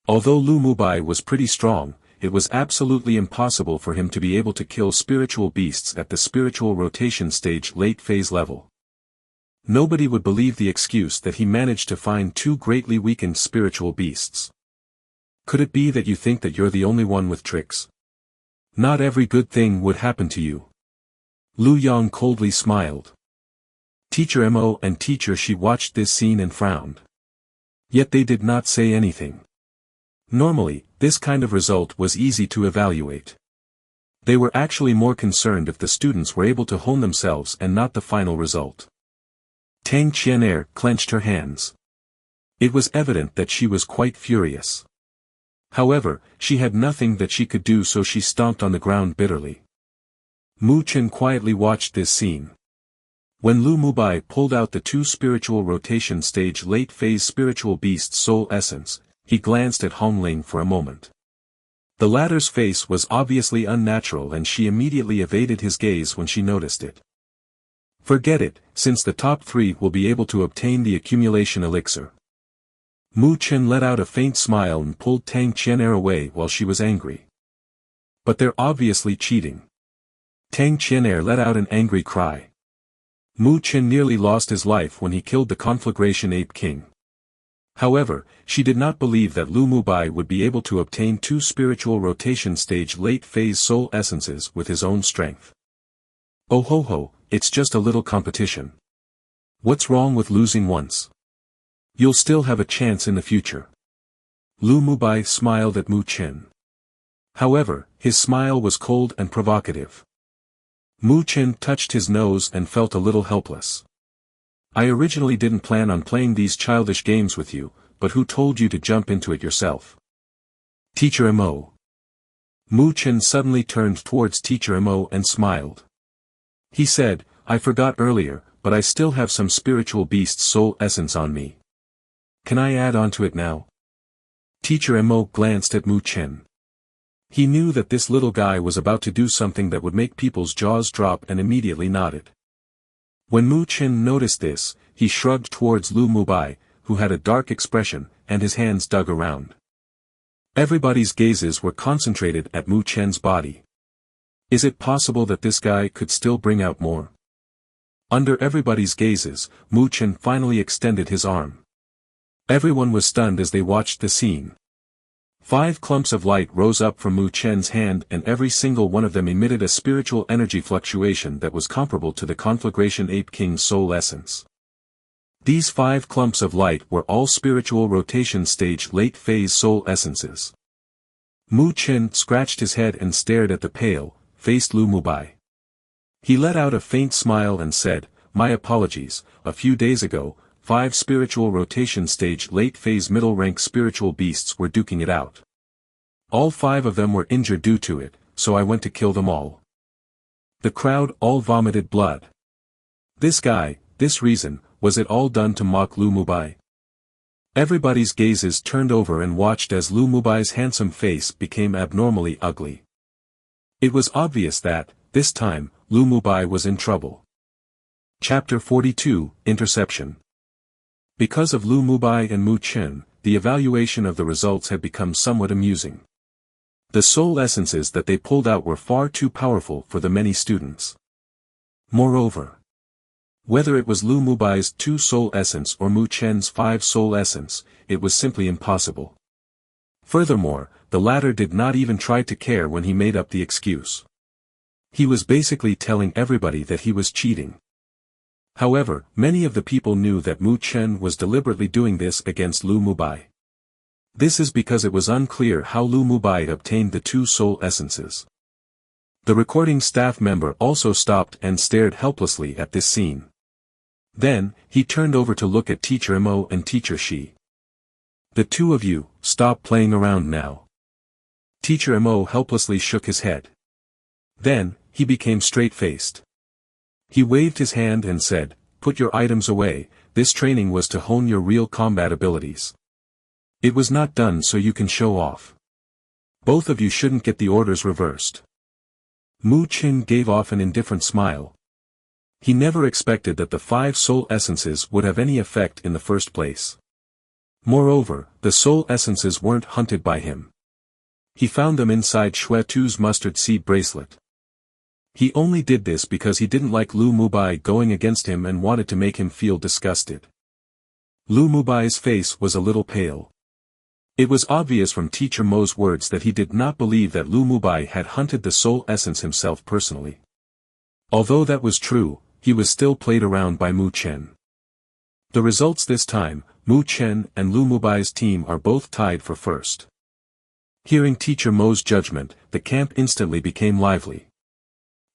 Although Lu Mubai was pretty strong, it was absolutely impossible for him to be able to kill spiritual beasts at the spiritual rotation stage late phase level. Nobody would believe the excuse that he managed to find 2 greatly weakened spiritual beasts. Could it be that you think that you're the only one with tricks? Not every good thing would happen to you. Lu Yong coldly smiled. Teacher Mo and Teacher Shi watched this scene and frowned. Yet they did not say anything. Normally, this kind of result was easy to evaluate. They were actually more concerned if the students were able to hone themselves and not the final result. Tang Qian'er clenched her hands. It was evident that she was quite furious. However, she had nothing that she could do, so she stomped on the ground bitterly. Mu Chen quietly watched this scene. When Lu Mubai pulled out the 2 spiritual rotation stage late phase spiritual beast's soul essence, he glanced at Hong Ling for a moment. The latter's face was obviously unnatural and she immediately evaded his gaze when she noticed it. Forget it, since the top 3 will be able to obtain the accumulation elixir. Mu Chen let out a faint smile and pulled Tang Qian'er away while she was angry. But they're obviously cheating. Tang Qian'er let out an angry cry. Mu Chen nearly lost his life when he killed the Conflagration Ape King. However, she did not believe that Lu Mubai would be able to obtain 2 spiritual rotation stage late phase soul essences with his own strength. Oh ho ho, it's just a little competition. What's wrong with losing once? You'll still have a chance in the future. Lu Mubai smiled at Mu Chen. However, his smile was cold and provocative. Mu Chen touched his nose and felt a little helpless. I originally didn't plan on playing these childish games with you, but who told you to jump into it yourself? Teacher Mo. Mu Chen suddenly turned towards Teacher Mo and smiled. He said, I forgot earlier, but I still have some spiritual beast's soul essence on me. Can I add on to it now? Teacher Mo glanced at Mu Chen. He knew that this little guy was about to do something that would make people's jaws drop and immediately nodded. When Mu Chen noticed this, he shrugged towards Lu Mubai, who had a dark expression, and his hands dug around. Everybody's gazes were concentrated at Mu Chen's body. Is it possible that this guy could still bring out more? Under everybody's gazes, Mu Chen finally extended his arm. Everyone was stunned as they watched the scene. 5 clumps of light rose up from Mu Chen's hand and every single one of them emitted a spiritual energy fluctuation that was comparable to the Conflagration Ape King's soul essence. These 5 clumps of light were all spiritual rotation stage late phase soul essences. Mu Chen scratched his head and stared at the pale-faced Lu Mubai. He let out a faint smile and said, My apologies, a few days ago, 5 spiritual rotation stage late phase middle rank spiritual beasts were duking it out. All 5 of them were injured due to it, so I went to kill them all. The crowd all vomited blood. This guy, this reason, was it all done to mock Lu Mubai? Everybody's gazes turned over and watched as Lu Mubai's handsome face became abnormally ugly. It was obvious that, this time, Lu Mubai was in trouble. Chapter 42, Interception. Because of Lu Mubai and Mu Chen, the evaluation of the results had become somewhat amusing. The soul essences that they pulled out were far too powerful for the many students. Moreover, whether it was Lu Mubai's 2 soul essence or Mu Chen's 5 soul essence, it was simply impossible. Furthermore, the latter did not even try to care when he made up the excuse. He was basically telling everybody that he was cheating. However, many of the people knew that Mu Chen was deliberately doing this against Lu Mubai. This is because it was unclear how Lu Mubai obtained the 2 soul essences. The recording staff member also stopped and stared helplessly at this scene. Then, he turned over to look at Teacher Mo and Teacher Shi. The 2 of you, stop playing around now. Teacher Mo helplessly shook his head. Then, he became straight-faced. He waved his hand and said, Put your items away, this training was to hone your real combat abilities. It was not done so you can show off. Both of you shouldn't get the orders reversed. Mu Chen gave off an indifferent smile. He never expected that the 5 soul essences would have any effect in the first place. Moreover, the soul essences weren't hunted by him. He found them inside Xue Tu's mustard seed bracelet. He only did this because he didn't like Lu Mubai going against him and wanted to make him feel disgusted. Lu Mubai's face was a little pale. It was obvious from Teacher Mo's words that he did not believe that Lu Mubai had hunted the soul essence himself personally. Although that was true, he was still played around by Mu Chen. The results this time, Mu Chen and Lu Mubai's team are both tied for first. Hearing Teacher Mo's judgment, the camp instantly became lively.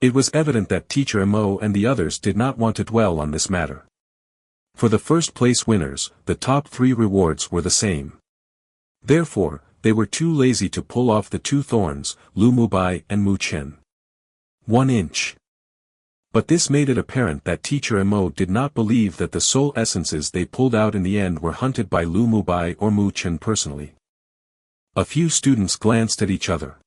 It was evident that Teacher Mo and the others did not want to dwell on this matter. For the first place winners, the top 3 rewards were the same. Therefore, they were too lazy to pull off the 2 thorns, Lu Mubai and Mu Chen. 1 inch. But this made it apparent that Teacher Mo did not believe that the soul essences they pulled out in the end were hunted by Lu Mubai or Mu Chen personally. A few students glanced at each other.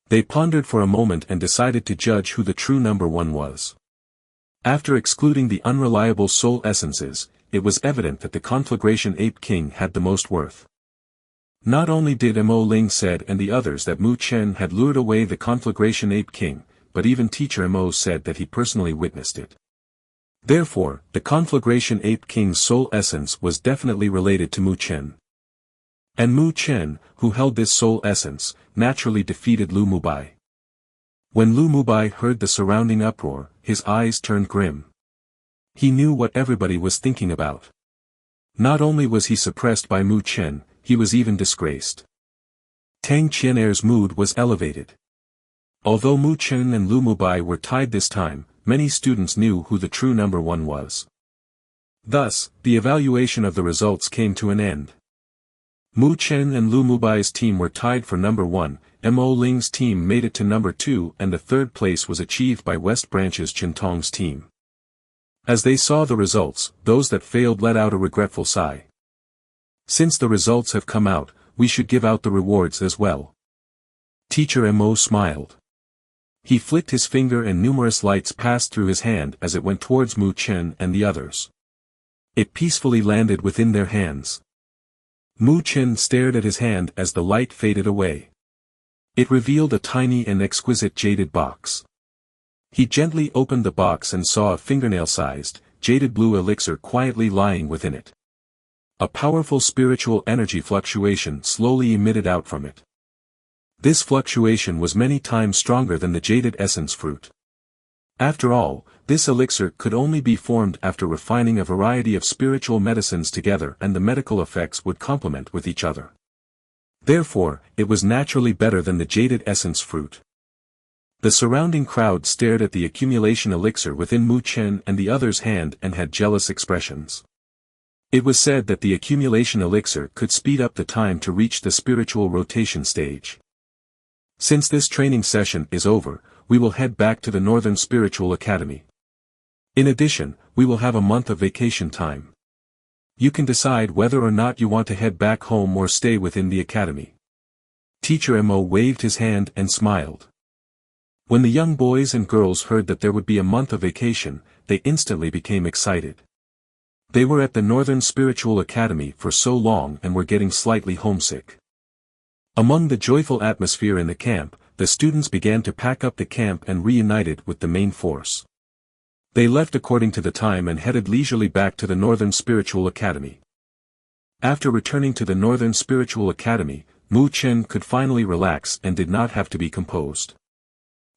They pondered for a moment and decided to judge who the true number 1 was. After excluding the unreliable soul essences, it was evident that the Conflagration Ape King had the most worth. Not only did Mo Ling said and the others that Mu Chen had lured away the Conflagration Ape King, but even Teacher Mo said that he personally witnessed it. Therefore, the Conflagration Ape King's soul essence was definitely related to Mu Chen. And Mu Chen, who held this soul essence, naturally defeated Lu Mubai. When Lu Mubai heard the surrounding uproar, his eyes turned grim. He knew what everybody was thinking about. Not only was he suppressed by Mu Chen, he was even disgraced. Tang Qianer's mood was elevated. Although Mu Chen and Lu Mubai were tied this time, many students knew who the true number 1 was. Thus, the evaluation of the results came to an end. Mu Chen and Lu Mubai's team were tied for number 1, Mo Ling's team made it to number 2 and the 3rd place was achieved by West Branch's Chen Tong's team. As they saw the results, those that failed let out a regretful sigh. Since the results have come out, we should give out the rewards as well. Teacher Mo smiled. He flicked his finger and numerous lights passed through his hand as it went towards Mu Chen and the others. It peacefully landed within their hands. Mu Chen stared at his hand as the light faded away. It revealed a tiny and exquisite jaded box. He gently opened the box and saw a fingernail-sized, jaded blue elixir quietly lying within it. A powerful spiritual energy fluctuation slowly emitted out from it. This fluctuation was many times stronger than the jaded essence fruit. After all, this elixir could only be formed after refining a variety of spiritual medicines together and the medical effects would complement with each other. Therefore, it was naturally better than the jaded essence fruit. The surrounding crowd stared at the accumulation elixir within Mu Chen and the others' hand and had jealous expressions. It was said that the accumulation elixir could speed up the time to reach the spiritual rotation stage. Since this training session is over, we will head back to the Northern Spiritual Academy. In addition, we will have a month of vacation time. You can decide whether or not you want to head back home or stay within the academy. Teacher Mo waved his hand and smiled. When the young boys and girls heard that there would be a month of vacation, they instantly became excited. They were at the Northern Spiritual Academy for so long and were getting slightly homesick. Among the joyful atmosphere in the camp, the students began to pack up the camp and reunited with the main force. They left according to the time and headed leisurely back to the Northern Spiritual Academy. After returning to the Northern Spiritual Academy, Mu Chen could finally relax and did not have to be composed.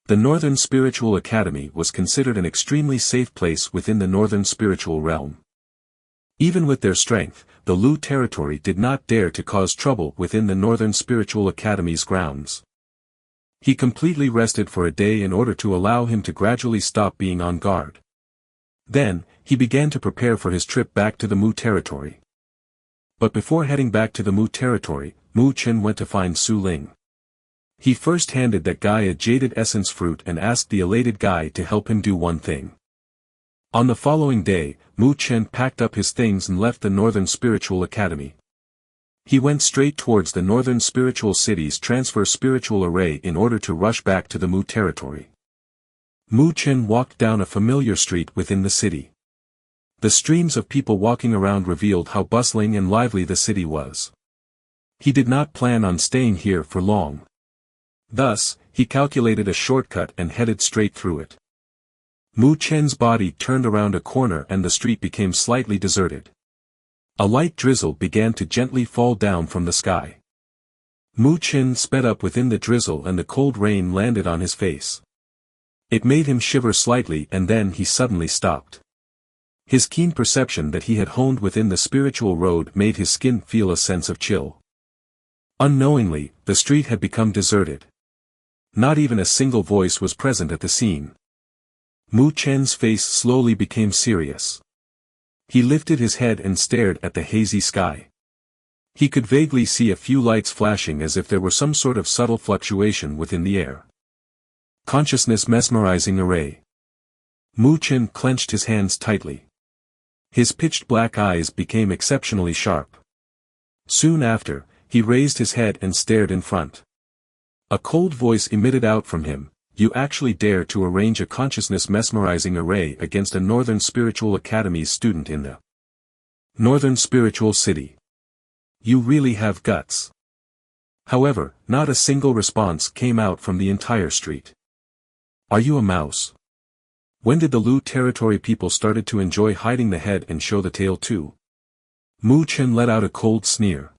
The Northern Spiritual Academy was considered an extremely safe place within the Northern Spiritual realm. Even with their strength, the Lu territory did not dare to cause trouble within the Northern Spiritual Academy's grounds. He completely rested for a day in order to allow him to gradually stop being on guard. Then, he began to prepare for his trip back to the Mu territory. But before heading back to the Mu territory, Mu Chen went to find Su Ling. He first handed that guy a jaded essence fruit and asked the elated guy to help him do one thing. On the following day, Mu Chen packed up his things and left the Northern Spiritual Academy. He went straight towards the Northern Spiritual City's transfer spiritual array in order to rush back to the Mu territory. Mu Chen walked down a familiar street within the city. The streams of people walking around revealed how bustling and lively the city was. He did not plan on staying here for long. Thus, he calculated a shortcut and headed straight through it. Mu Chen's body turned around a corner and the street became slightly deserted. A light drizzle began to gently fall down from the sky. Mu Chen sped up within the drizzle and the cold rain landed on his face. It made him shiver slightly and then he suddenly stopped. His keen perception that he had honed within the spiritual road made his skin feel a sense of chill. Unknowingly, the street had become deserted. Not even a single voice was present at the scene. Mu Chen's face slowly became serious. He lifted his head and stared at the hazy sky. He could vaguely see a few lights flashing as if there were some sort of subtle fluctuation within the air. Consciousness mesmerizing array. Mu Chen clenched his hands tightly. His pitched black eyes became exceptionally sharp. Soon after, he raised his head and stared in front. A cold voice emitted out from him, "You actually dare to arrange a consciousness mesmerizing array against a Northern Spiritual Academy's student in the Northern Spiritual City. You really have guts." However, not a single response came out from the entire street. "Are you a mouse? When did the Lu territory people started to enjoy hiding the head and show the tail too?" Mu Chen let out a cold sneer.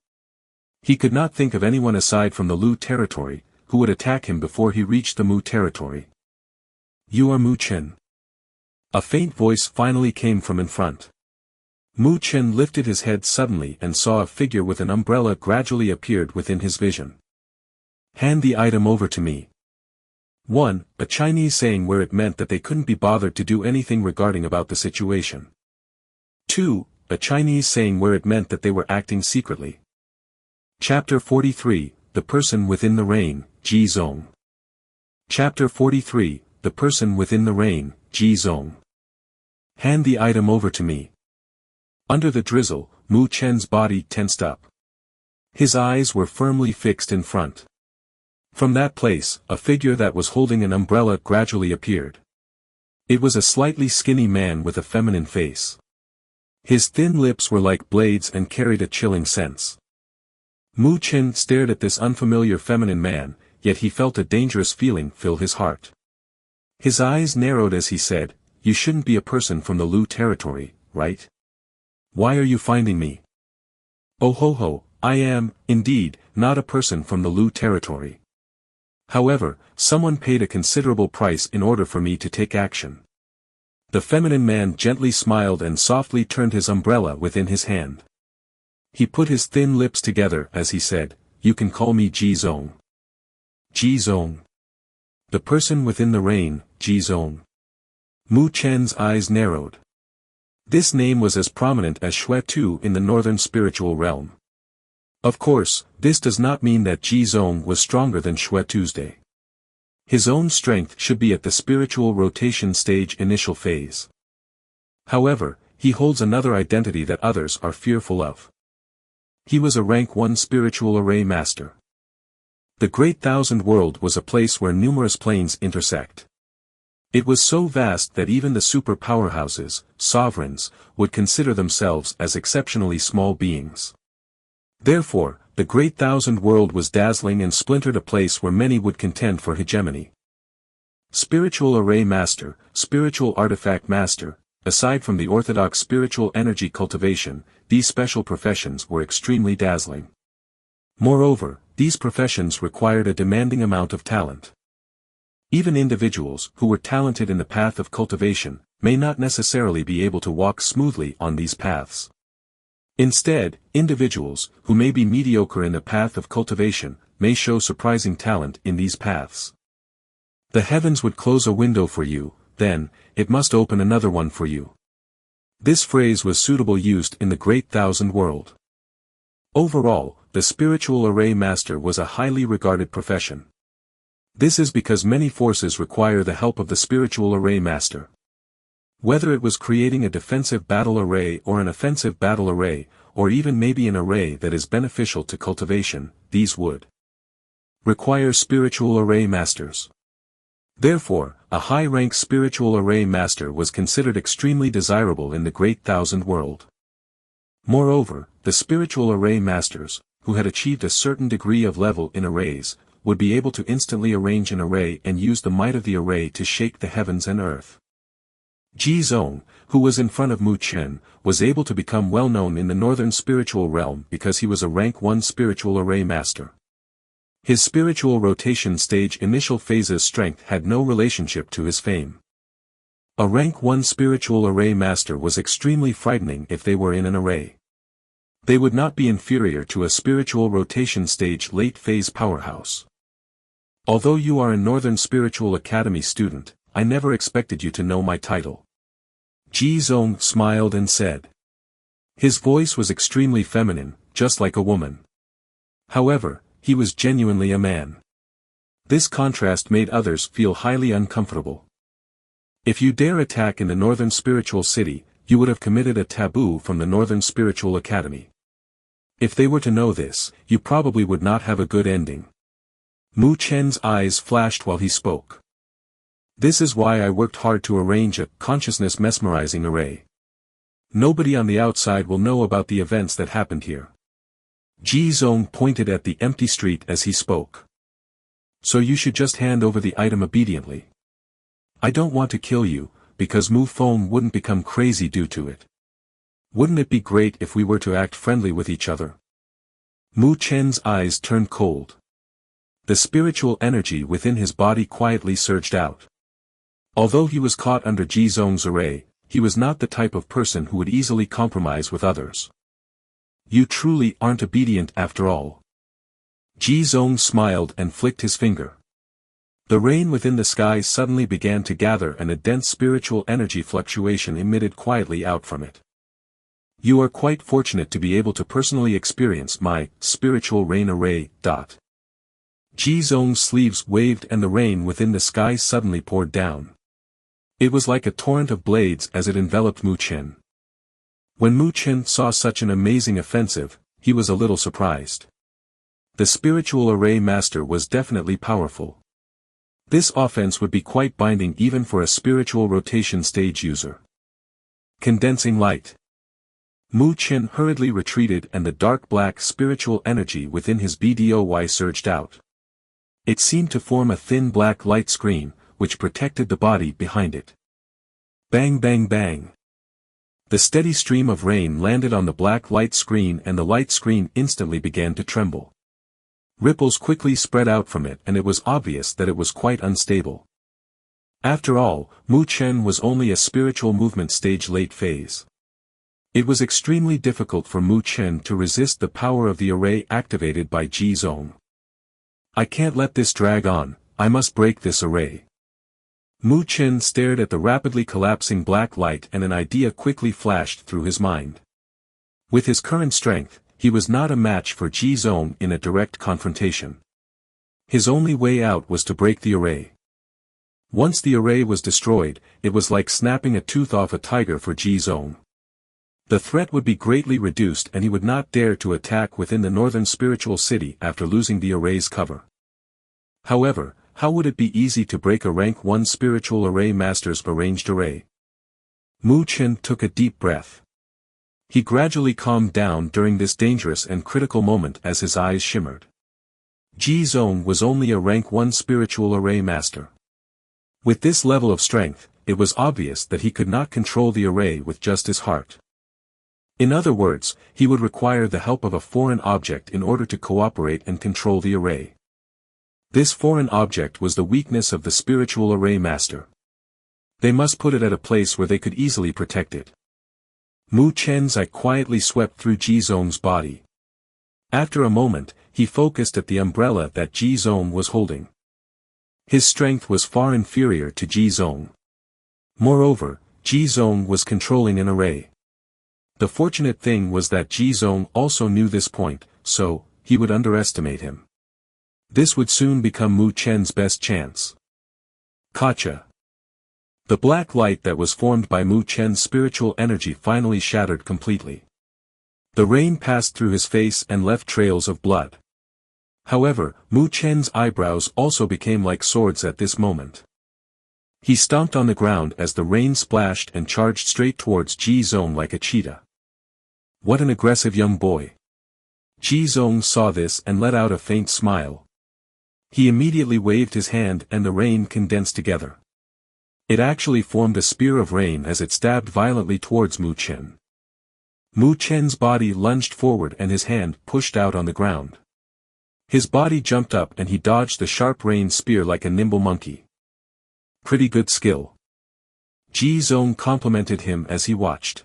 He could not think of anyone aside from the Lu territory who would attack him before he reached the Mu territory. "You are Mu Chen." A faint voice finally came from in front. Mu Chen lifted his head suddenly and saw a figure with an umbrella gradually appeared within his vision. "Hand the item over to me." 1. A Chinese saying where it meant that they couldn't be bothered to do anything regarding about the situation. 2. A Chinese saying where it meant that they were acting secretly. Chapter 43, The Person Within the Rain, Ji Zong. Chapter 43, The Person Within the Rain, Ji Zong. Hand the item over to me. Under the drizzle, Mu Chen's body tensed up. His eyes were firmly fixed in front. From that place, a figure that was holding an umbrella gradually appeared. It was a slightly skinny man with a feminine face. His thin lips were like blades and carried a chilling sense. Mu Chen stared at this unfamiliar feminine man, yet he felt a dangerous feeling fill his heart. His eyes narrowed as he said, "You shouldn't be a person from the Lu territory, right? Why are you finding me?" "Oh ho ho, I am, indeed, not a person from the Lu territory. However, someone paid a considerable price in order for me to take action." The feminine man gently smiled and softly turned his umbrella within his hand. He put his thin lips together as he said, "You can call me Ji Zong." Ji Zong. The person within the rain, Ji Zong. Mu Chen's eyes narrowed. This name was as prominent as Xue Tu in the northern spiritual realm. Of course, this does not mean that Ji Zong was stronger than Xue Tuesday. His own strength should be at the spiritual rotation stage initial phase. However, he holds another identity that others are fearful of. He was a rank 1 spiritual array master. The Great Thousand World was a place where numerous planes intersect. It was so vast that even the super powerhouses, sovereigns, would consider themselves as exceptionally small beings. Therefore, the Great Thousand World was dazzling and splintered, a place where many would contend for hegemony. Spiritual Array Master, Spiritual Artifact Master, aside from the orthodox spiritual energy cultivation, these special professions were extremely dazzling. Moreover, these professions required a demanding amount of talent. Even individuals who were talented in the path of cultivation may not necessarily be able to walk smoothly on these paths. Instead, individuals who may be mediocre in the path of cultivation may show surprising talent in these paths. The heavens would close a window for you, then, it must open another one for you. This phrase was suitable used in the Great Thousand World. Overall, the Spiritual Array Master was a highly regarded profession. This is because many forces require the help of the Spiritual Array Master. Whether it was creating a defensive battle array or an offensive battle array, or even maybe an array that is beneficial to cultivation, these would require Spiritual Array Masters. Therefore, a high-rank Spiritual Array Master was considered extremely desirable in the Great Thousand World. Moreover, the Spiritual Array Masters, who had achieved a certain degree of level in arrays, would be able to instantly arrange an array and use the might of the array to shake the heavens and earth. Ji Zong, who was in front of Mu Chen, was able to become well known in the northern spiritual realm because he was a rank 1 spiritual array master. His spiritual rotation stage initial phase's strength had no relationship to his fame. A rank 1 spiritual array master was extremely frightening if they were in an array. They would not be inferior to a spiritual rotation stage late phase powerhouse. Although you are a Northern Spiritual Academy student, I never expected you to know my title. Ji Zong smiled and said. His voice was extremely feminine, just like a woman. However, he was genuinely a man. This contrast made others feel highly uncomfortable. If you dare attack in the Northern Spiritual City, you would have committed a taboo from the Northern Spiritual Academy. If they were to know this, you probably would not have a good ending. Mu Chen's eyes flashed while he spoke. This is why I worked hard to arrange a consciousness mesmerizing array. Nobody on the outside will know about the events that happened here. Ji Zong pointed at the empty street as he spoke. So you should just hand over the item obediently. I don't want to kill you, because Mu Feng wouldn't become crazy due to it. Wouldn't it be great if we were to act friendly with each other? Mu Chen's eyes turned cold. The spiritual energy within his body quietly surged out. Although he was caught under Ji Zong's array, he was not the type of person who would easily compromise with others. You truly aren't obedient after all. Ji Zong smiled and flicked his finger. The rain within the sky suddenly began to gather and a dense spiritual energy fluctuation emitted quietly out from it. You are quite fortunate to be able to personally experience my spiritual rain array. Ji Zong's sleeves waved and the rain within the sky suddenly poured down. It was like a torrent of blades as it enveloped Mu Chen. When Mu Chen saw such an amazing offensive, he was a little surprised. The spiritual array master was definitely powerful. This offense would be quite binding even for a spiritual rotation stage user. Condensing light. Mu Chen hurriedly retreated and the dark black spiritual energy within his BDOY surged out. It seemed to form a thin black light screen, which protected the body behind it. Bang bang bang. The steady stream of rain landed on the black light screen and the light screen instantly began to tremble. Ripples quickly spread out from it and it was obvious that it was quite unstable. After all, Mu Chen was only a spiritual movement stage late phase. It was extremely difficult for Mu Chen to resist the power of the array activated by Ji Zong. I can't let this drag on, I must break this array. Mu Chen stared at the rapidly collapsing black light and an idea quickly flashed through his mind. With his current strength, he was not a match for Ji Zong in a direct confrontation. His only way out was to break the array. Once the array was destroyed, it was like snapping a tooth off a tiger for Ji Zong. The threat would be greatly reduced and he would not dare to attack within the Northern Spiritual City after losing the array's cover. However, how would it be easy to break a rank 1 spiritual array master's arranged array? Mu Chen took a deep breath. He gradually calmed down during this dangerous and critical moment as his eyes shimmered. Ji Zong was only a rank 1 spiritual array master. With this level of strength, it was obvious that he could not control the array with just his heart. In other words, he would require the help of a foreign object in order to cooperate and control the array. This foreign object was the weakness of the spiritual array master. They must put it at a place where they could easily protect it. Mu Chen's eye quietly swept through Ji Zong's body. After a moment, he focused at the umbrella that Ji Zong was holding. His strength was far inferior to Ji Zong. Moreover, Ji Zong was controlling an array. The fortunate thing was that Ji Zong also knew this point, so he would underestimate him. This would soon become Mu Chen's best chance. Gotcha. The black light that was formed by Mu Chen's spiritual energy finally shattered completely. The rain passed through his face and left trails of blood. However, Mu Chen's eyebrows also became like swords at this moment. He stomped on the ground as the rain splashed and charged straight towards Ji Zong like a cheetah. What an aggressive young boy. Ji Zong saw this and let out a faint smile. He immediately waved his hand and the rain condensed together. It actually formed a spear of rain as it stabbed violently towards Mu Chen. Mu Chen's body lunged forward and his hand pushed out on the ground. His body jumped up and he dodged the sharp rain spear like a nimble monkey. Pretty good skill. Ji Zong complimented him as he watched.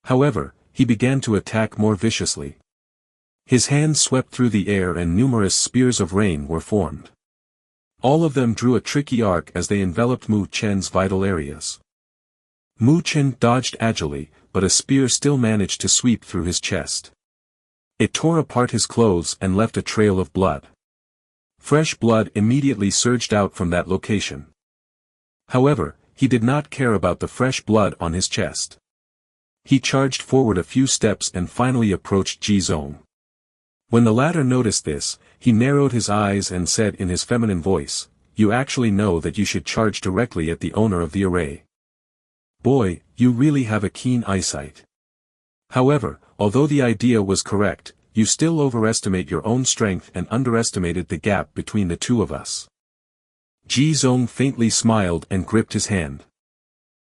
However, he began to attack more viciously. His hands swept through the air and numerous spears of rain were formed. All of them drew a tricky arc as they enveloped Mu Chen's vital areas. Mu Chen dodged agilely, but a spear still managed to sweep through his chest. It tore apart his clothes and left a trail of blood. Fresh blood immediately surged out from that location. However, he did not care about the fresh blood on his chest. He charged forward a few steps and finally approached Ji Zong. When the latter noticed this, he narrowed his eyes and said in his feminine voice, "You actually know that you should charge directly at the owner of the array. Boy, you really have a keen eyesight. However, although the idea was correct, you still overestimate your own strength and underestimated the gap between the two of us." Ji Zong faintly smiled and gripped his hand.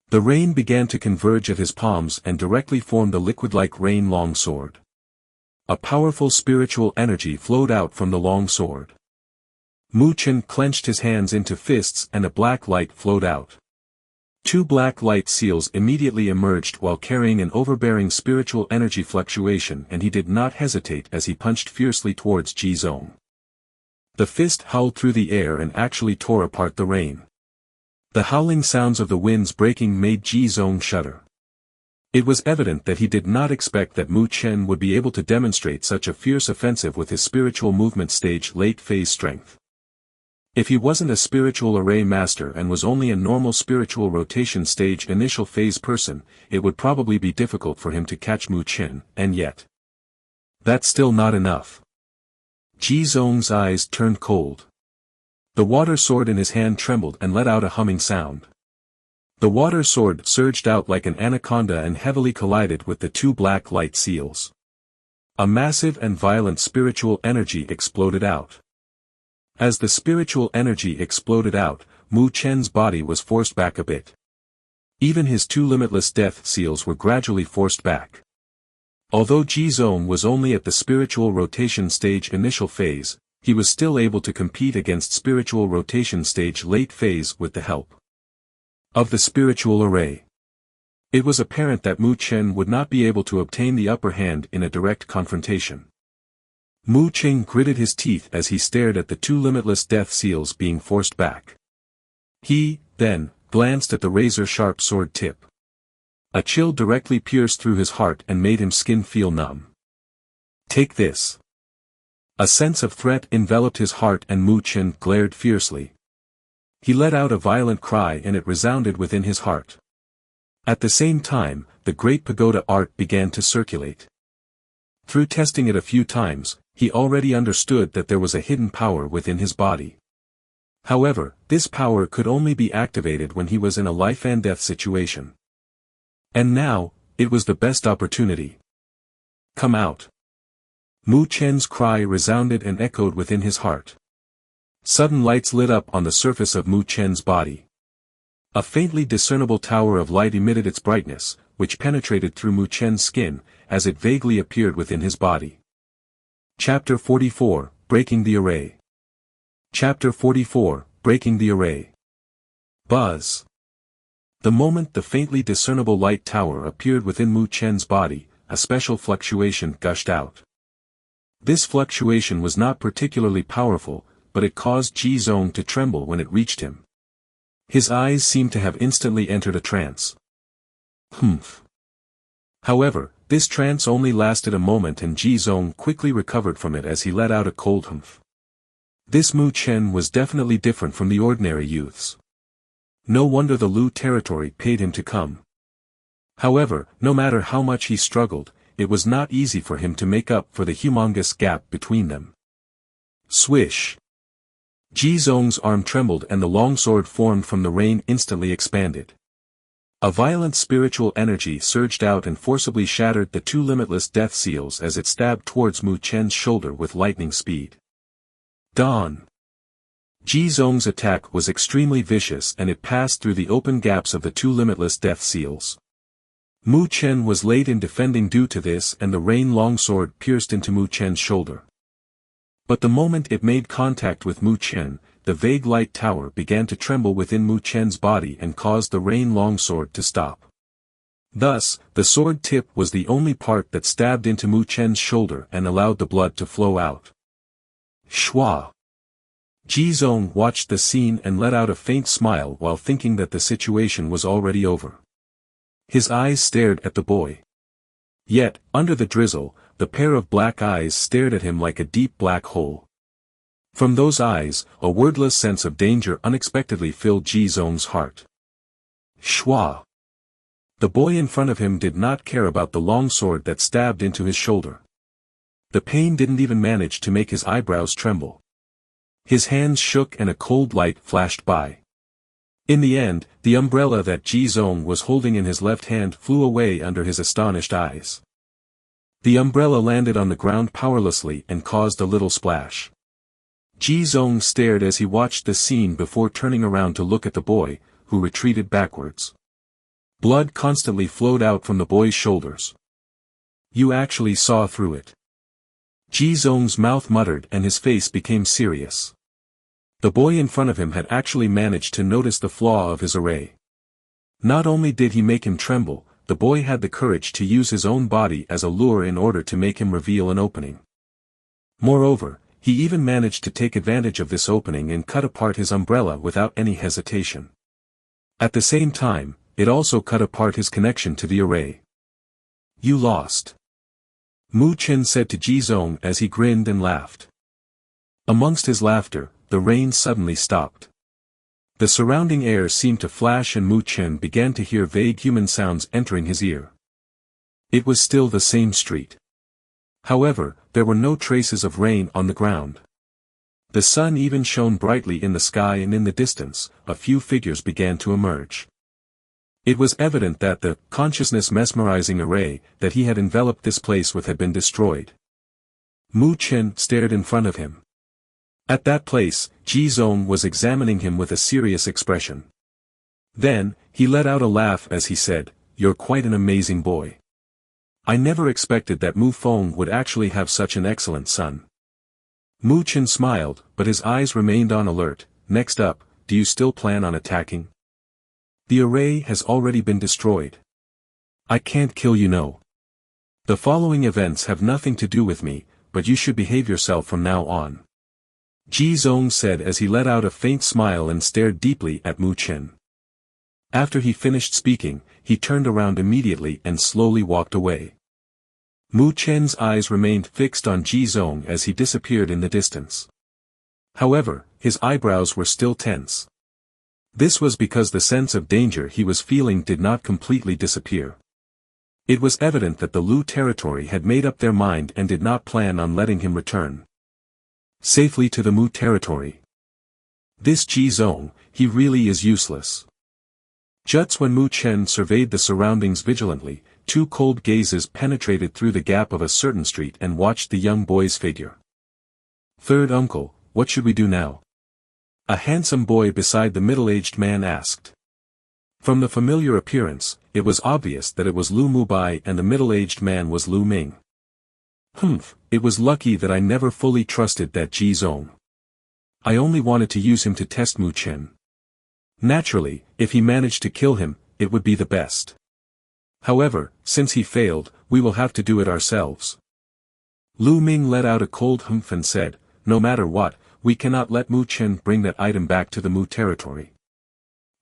The rain began to converge at his palms and directly formed a liquid-like rain longsword. A powerful spiritual energy flowed out from the long sword. Mu Chen clenched his hands into fists and a black light flowed out. Two black light seals immediately emerged while carrying an overbearing spiritual energy fluctuation, and he did not hesitate as he punched fiercely towards Ji Zong. The fist howled through the air and actually tore apart the rain. The howling sounds of the winds breaking made Ji Zong shudder. It was evident that he did not expect that Mu Chen would be able to demonstrate such a fierce offensive with his spiritual movement stage late phase strength. If he wasn't a spiritual array master and was only a normal spiritual rotation stage initial phase person, it would probably be difficult for him to catch Mu Chen, and yet. That's still not enough. Ji Zong's eyes turned cold. The water sword in his hand trembled and let out a humming sound. The water sword surged out like an anaconda and heavily collided with the two black light seals. A massive and violent spiritual energy exploded out. As the spiritual energy exploded out, Mu Chen's body was forced back a bit. Even his two limitless death seals were gradually forced back. Although Ji Zong was only at the spiritual rotation stage initial phase, he was still able to compete against spiritual rotation stage late phase with the help of the spiritual array. It was apparent that Mu Chen would not be able to obtain the upper hand in a direct confrontation. Mu Chen gritted his teeth as he stared at the two limitless death seals being forced back. He, then, glanced at the razor-sharp sword tip. A chill directly pierced through his heart and made his skin feel numb. "Take this." A sense of threat enveloped his heart and Mu Chen glared fiercely. He let out a violent cry and it resounded within his heart. At the same time, the Great Pagoda art began to circulate. Through testing it a few times, he already understood that there was a hidden power within his body. However, this power could only be activated when he was in a life-and-death situation. And now, it was the best opportunity. "Come out." Mu Chen's cry resounded and echoed within his heart. Sudden lights lit up on the surface of Mu Chen's body. A faintly discernible tower of light emitted its brightness, which penetrated through Mu Chen's skin, as it vaguely appeared within his body. Chapter 44, Breaking the Array. Chapter 44, Breaking the Array. Buzz. The moment the faintly discernible light tower appeared within Mu Chen's body, a special fluctuation gushed out. This fluctuation was not particularly powerful, but it caused Ji Zong to tremble when it reached him. His eyes seemed to have instantly entered a trance. Humph. However, this trance only lasted a moment and Ji Zong quickly recovered from it as he let out a cold humph. This Mu Chen was definitely different from the ordinary youths. No wonder the Lu territory paid him to come. However, no matter how much he struggled, it was not easy for him to make up for the humongous gap between them. Swish. Ji Zong's arm trembled and the longsword formed from the rain instantly expanded. A violent spiritual energy surged out and forcibly shattered the two limitless death seals as it stabbed towards Mu Chen's shoulder with lightning speed. Dawn. Ji Zong's attack was extremely vicious and it passed through the open gaps of the two limitless death seals. Mu Chen was late in defending due to this and the rain longsword pierced into Mu Chen's shoulder. But the moment it made contact with Mu Chen, the vague light tower began to tremble within Mu Chen's body and caused the rain longsword to stop. Thus, the sword tip was the only part that stabbed into Mu Chen's shoulder and allowed the blood to flow out. Shwa! Ji Zong watched the scene and let out a faint smile while thinking that the situation was already over. His eyes stared at the boy. Yet, under the drizzle, the pair of black eyes stared at him like a deep black hole. From those eyes, a wordless sense of danger unexpectedly filled Ji Zong's heart. Shwa! The boy in front of him did not care about the long sword that stabbed into his shoulder. The pain didn't even manage to make his eyebrows tremble. His hands shook and a cold light flashed by. In the end, the umbrella that Ji Zong was holding in his left hand flew away under his astonished eyes. The umbrella landed on the ground powerlessly and caused a little splash. Ji Zong stared as he watched the scene before turning around to look at the boy, who retreated backwards. Blood constantly flowed out from the boy's shoulders. You actually saw through it. Ji Zong's mouth muttered and his face became serious. The boy in front of him had actually managed to notice the flaw of his array. Not only did he make him tremble, the boy had the courage to use his own body as a lure in order to make him reveal an opening. Moreover, he even managed to take advantage of this opening and cut apart his umbrella without any hesitation. At the same time, it also cut apart his connection to the array. You lost. Mu Chen said to Ji Zong as he grinned and laughed. Amongst his laughter, the rain suddenly stopped. The surrounding air seemed to flash and Mu Chen began to hear vague human sounds entering his ear. It was still the same street. However, there were no traces of rain on the ground. The sun even shone brightly in the sky and in the distance, a few figures began to emerge. It was evident that the consciousness-mesmerizing array that he had enveloped this place with had been destroyed. Mu Chen stared in front of him. At that place, Ji Zong was examining him with a serious expression. Then, he let out a laugh as he said, "You're quite an amazing boy. I never expected that Mu Feng would actually have such an excellent son." Mu Chen smiled, but his eyes remained on alert. Next up, do you still plan on attacking? The array has already been destroyed. I can't kill you, no. The following events have nothing to do with me, but you should behave yourself from now on. Ji Zong said as he let out a faint smile and stared deeply at Mu Chen. After he finished speaking, he turned around immediately and slowly walked away. Mu Chen's eyes remained fixed on Ji Zong as he disappeared in the distance. However, his eyebrows were still tense. This was because the sense of danger he was feeling did not completely disappear. It was evident that the Lu territory had made up their mind and did not plan on letting him return safely to the Mu territory. This Ji Zong, he really is useless. Just when Mu Chen surveyed the surroundings vigilantly, two cold gazes penetrated through the gap of a certain street and watched the young boy's figure. Third uncle, what should we do now? A handsome boy beside the middle-aged man asked. From the familiar appearance, it was obvious that it was Lu Mubai and the middle-aged man was Lu Ming. It was lucky that I never fully trusted that Ji Zong. I only wanted to use him to test Mu Chen. Naturally, if he managed to kill him, it would be the best. However, since he failed, we will have to do it ourselves. Lu Ming let out a cold humph and said, no matter what, we cannot let Mu Chen bring that item back to the Mu territory.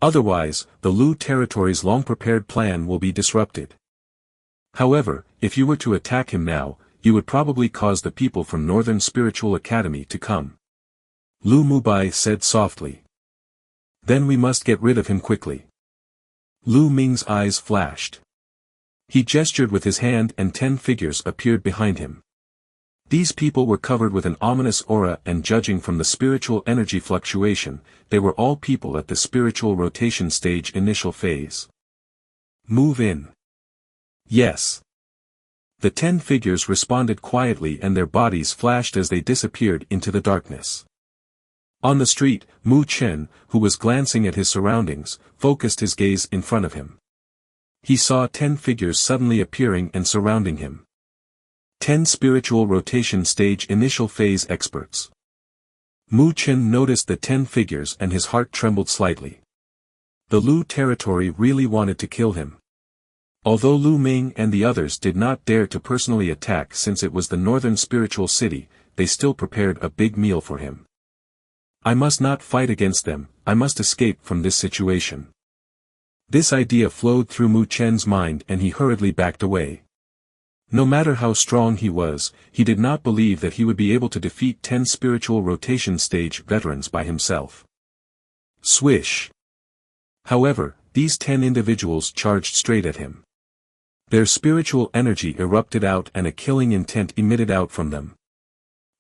Otherwise, the Lu territory's long-prepared plan will be disrupted. However, if you were to attack him now, you would probably cause the people from Northern Spiritual Academy to come. Lu Mubai said softly. Then we must get rid of him quickly. Lu Ming's eyes flashed. He gestured with his hand and 10 figures appeared behind him. These people were covered with an ominous aura and judging from the spiritual energy fluctuation, they were all people at the spiritual rotation stage initial phase. Move in. Yes. The 10 figures responded quietly and their bodies flashed as they disappeared into the darkness. On the street, Mu Chen, who was glancing at his surroundings, focused his gaze in front of him. He saw 10 figures suddenly appearing and surrounding him. 10 spiritual rotation stage initial phase experts. Mu Chen noticed the 10 figures and his heart trembled slightly. The Lu territory really wanted to kill him. Although Lu Ming and the others did not dare to personally attack since it was the northern spiritual city, they still prepared a big meal for him. I must not fight against them, I must escape from this situation. This idea flowed through Mu Chen's mind and he hurriedly backed away. No matter how strong he was, he did not believe that he would be able to defeat 10 spiritual rotation stage veterans by himself. Swish! However, these 10 individuals charged straight at him. Their spiritual energy erupted out and a killing intent emitted out from them.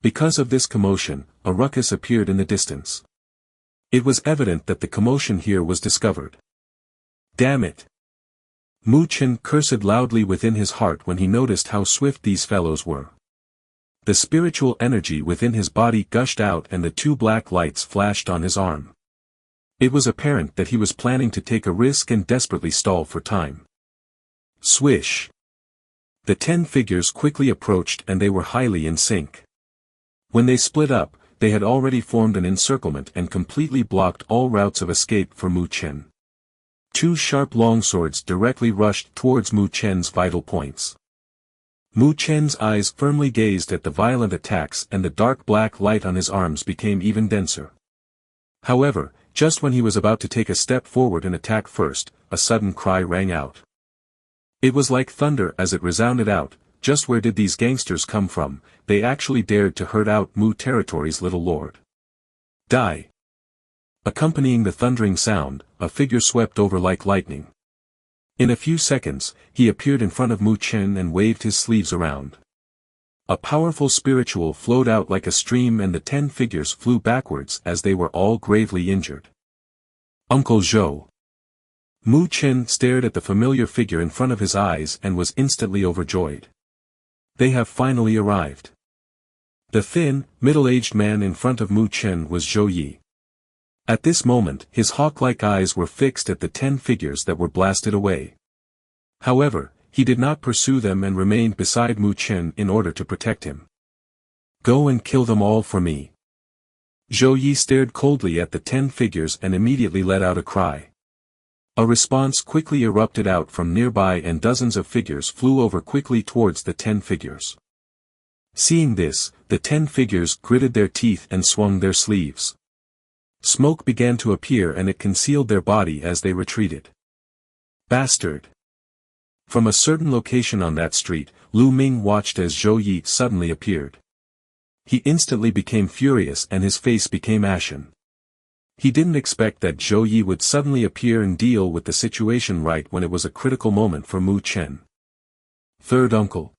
Because of this commotion, a ruckus appeared in the distance. It was evident that the commotion here was discovered. Damn it! Mu Chen cursed loudly within his heart when he noticed how swift these fellows were. The spiritual energy within his body gushed out and the 2 black lights flashed on his arm. It was apparent that he was planning to take a risk and desperately stall for time. Swish! The 10 figures quickly approached and they were highly in sync. When they split up, they had already formed an encirclement and completely blocked all routes of escape for Mu Chen. 2 sharp longswords directly rushed towards Mu Chen's vital points. Mu Chen's eyes firmly gazed at the violent attacks and the dark black light on his arms became even denser. However, just when he was about to take a step forward and attack first, a sudden cry rang out. It was like thunder as it resounded out. Just where did these gangsters come from? They actually dared to hurt out Mu territory's little lord. Die! Accompanying the thundering sound, a figure swept over like lightning. In a few seconds, he appeared in front of Mu Chen and waved his sleeves around. A powerful spiritual flowed out like a stream and the 10 figures flew backwards as they were all gravely injured. Uncle Zhou. Mu Chen stared at the familiar figure in front of his eyes and was instantly overjoyed. They have finally arrived. The thin, middle-aged man in front of Mu Chen was Zhou Yi. At this moment, his hawk-like eyes were fixed at the 10 figures that were blasted away. However, he did not pursue them and remained beside Mu Chen in order to protect him. Go and kill them all for me. Zhou Yi stared coldly at the 10 figures and immediately let out a cry. A response quickly erupted out from nearby and dozens of figures flew over quickly towards the 10 figures. Seeing this, the 10 figures gritted their teeth and swung their sleeves. Smoke began to appear and it concealed their body as they retreated. Bastard! From a certain location on that street, Lu Ming watched as Zhou Yi suddenly appeared. He instantly became furious and his face became ashen. He didn't expect that Zhou Yi would suddenly appear and deal with the situation right when it was a critical moment for Mu Chen. Third uncle.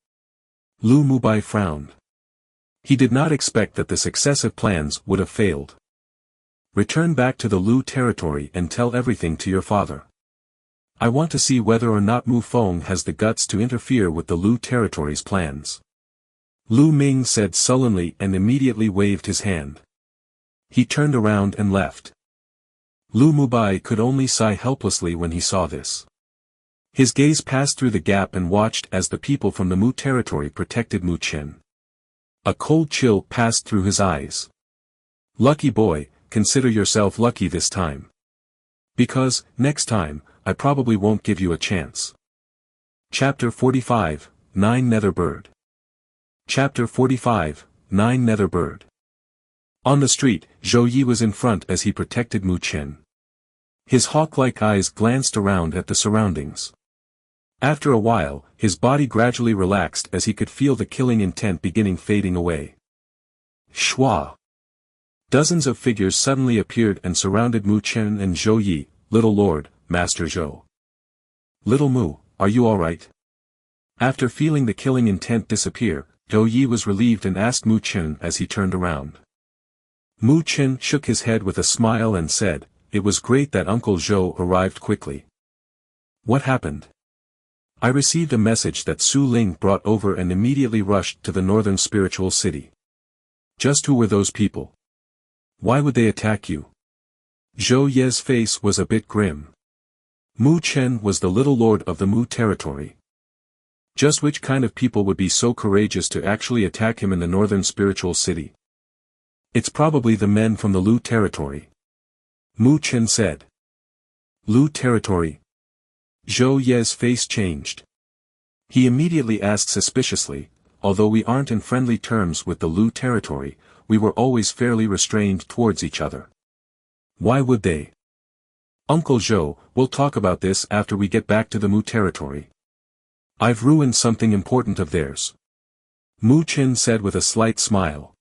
Lu Mubai frowned. He did not expect that the successive plans would have failed. Return back to the Lu territory and tell everything to your father. I want to see whether or not Mu Feng has the guts to interfere with the Lu territory's plans. Lu Ming said sullenly and immediately waved his hand. He turned around and left. Lu Mubai could only sigh helplessly when he saw this. His gaze passed through the gap and watched as the people from the Mu territory protected Mu Chen. A cold chill passed through his eyes. Lucky boy, consider yourself lucky this time. Because, next time, I probably won't give you a chance. Chapter 45, Nine Netherworld Bird. Chapter 45, Nine Netherworld Bird. On the street, Zhou Yi was in front as he protected Mu Chen. His hawk-like eyes glanced around at the surroundings. After a while, his body gradually relaxed as he could feel the killing intent beginning fading away. Shwa! Dozens of figures suddenly appeared and surrounded Mu Chen and Zhou Yi. Little Lord, Master Zhou. Little Mu, are you alright? After feeling the killing intent disappear, Zhou Yi was relieved and asked Mu Chen as he turned around. Mu Chen shook his head with a smile and said, "It was great that Uncle Zhou arrived quickly." What happened? I received a message that Su Ling brought over and immediately rushed to the northern spiritual city. Just who were those people? Why would they attack you? Zhou Ye's face was a bit grim. Mu Chen was the little lord of the Mu territory. Just which kind of people would be so courageous to actually attack him in the northern spiritual city? It's probably the men from the Lu territory. Mu Chen said. Lu territory? Zhou Ye's face changed. He immediately asked suspiciously, although we aren't in friendly terms with the Lu territory, we were always fairly restrained towards each other. Why would they? Uncle Zhou, we'll talk about this after we get back to the Mu territory. I've ruined something important of theirs. Mu Chen said with a slight smile.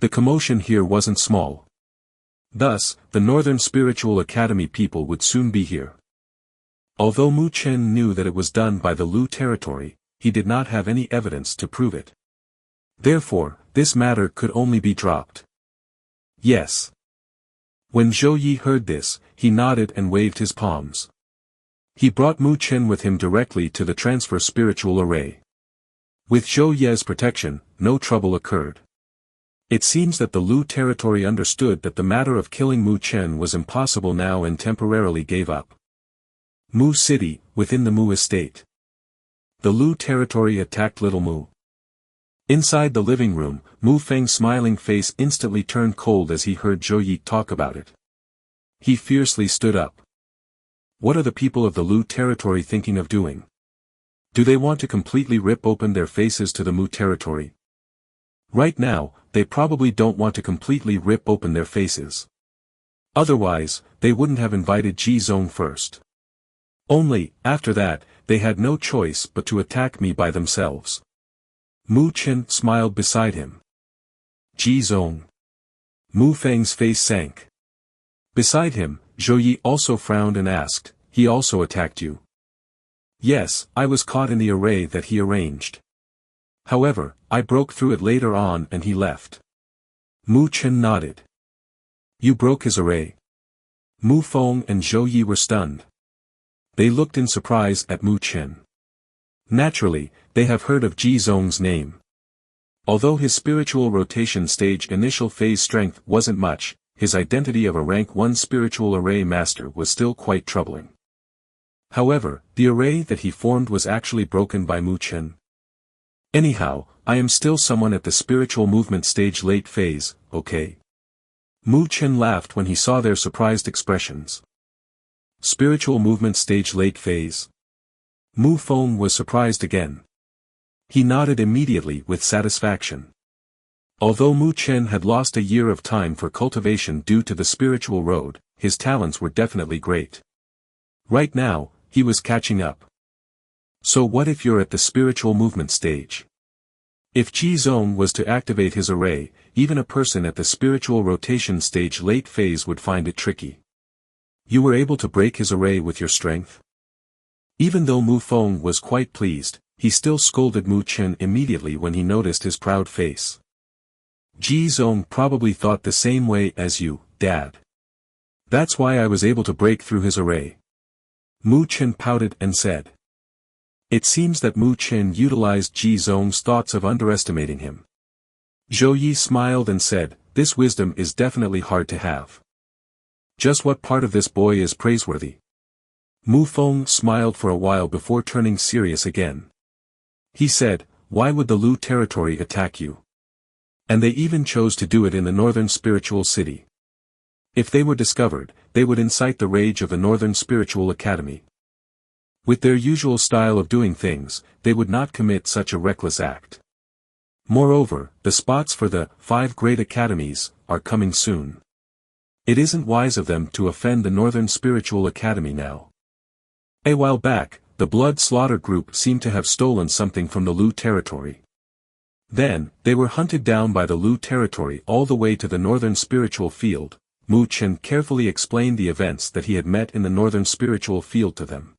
The commotion here wasn't small. Thus, the Northern Spiritual Academy people would soon be here. Although Mu Chen knew that it was done by the Lu territory, he did not have any evidence to prove it. Therefore, this matter could only be dropped. Yes. When Zhou Yi heard this, he nodded and waved his palms. He brought Mu Chen with him directly to the transfer spiritual array. With Zhou Ye's protection, no trouble occurred. It seems that the Lu territory understood that the matter of killing Mu Chen was impossible now and temporarily gave up. Mu City, within the Mu estate. The Lu territory attacked Little Mu. Inside the living room, Mu Feng's smiling face instantly turned cold as he heard Zhou Yi talk about it. He fiercely stood up. What are the people of the Lu territory thinking of doing? Do they want to completely rip open their faces to the Mu territory? Right now, they probably don't want to completely rip open their faces. Otherwise, they wouldn't have invited Ji Zong first. Only, after that, they had no choice but to attack me by themselves. Mu Chen smiled beside him. Ji Zong. Mu Feng's face sank. Beside him, Zhou Yi also frowned and asked, he also attacked you? Yes, I was caught in the array that he arranged. However, I broke through it later on and he left. Mu Chen nodded. You broke his array? Mu Feng and Zhou Yi were stunned. They looked in surprise at Mu Chen. Naturally, they have heard of Ji Zong's name. Although his spiritual rotation stage initial phase strength wasn't much, his identity of a rank 1 spiritual array master was still quite troubling. However, the array that he formed was actually broken by Mu Chen. Anyhow, I am still someone at the spiritual movement stage late phase, okay? Mu Chen laughed when he saw their surprised expressions. Spiritual movement stage late phase? Mu Feng was surprised again. He nodded immediately with satisfaction. Although Mu Chen had lost a year of time for cultivation due to the spiritual road, his talents were definitely great. Right now, he was catching up. So what if you're at the spiritual movement stage? If Ji Zong was to activate his array, even a person at the spiritual rotation stage late phase would find it tricky. You were able to break his array with your strength? Even though Mu Feng was quite pleased, he still scolded Mu Chen immediately when he noticed his proud face. Ji Zong probably thought the same way as you, Dad. That's why I was able to break through his array. Mu Chen pouted and said. It seems that Mu Chen utilized Ji Zong's thoughts of underestimating him. Zhou Yi smiled and said, this wisdom is definitely hard to have. Just what part of this boy is praiseworthy? Mu Feng smiled for a while before turning serious again. He said, why would the Lu territory attack you? And they even chose to do it in the Northern Spiritual City. If they were discovered, they would incite the rage of the Northern Spiritual Academy. With their usual style of doing things, they would not commit such a reckless act. Moreover, the spots for the 5 great academies are coming soon. It isn't wise of them to offend the Northern Spiritual Academy now. A while back, the Blood Slaughter group seemed to have stolen something from the Lu territory. Then, they were hunted down by the Lu territory all the way to the Northern Spiritual Field. Mu Chen carefully explained the events that he had met in the Northern Spiritual Field to them.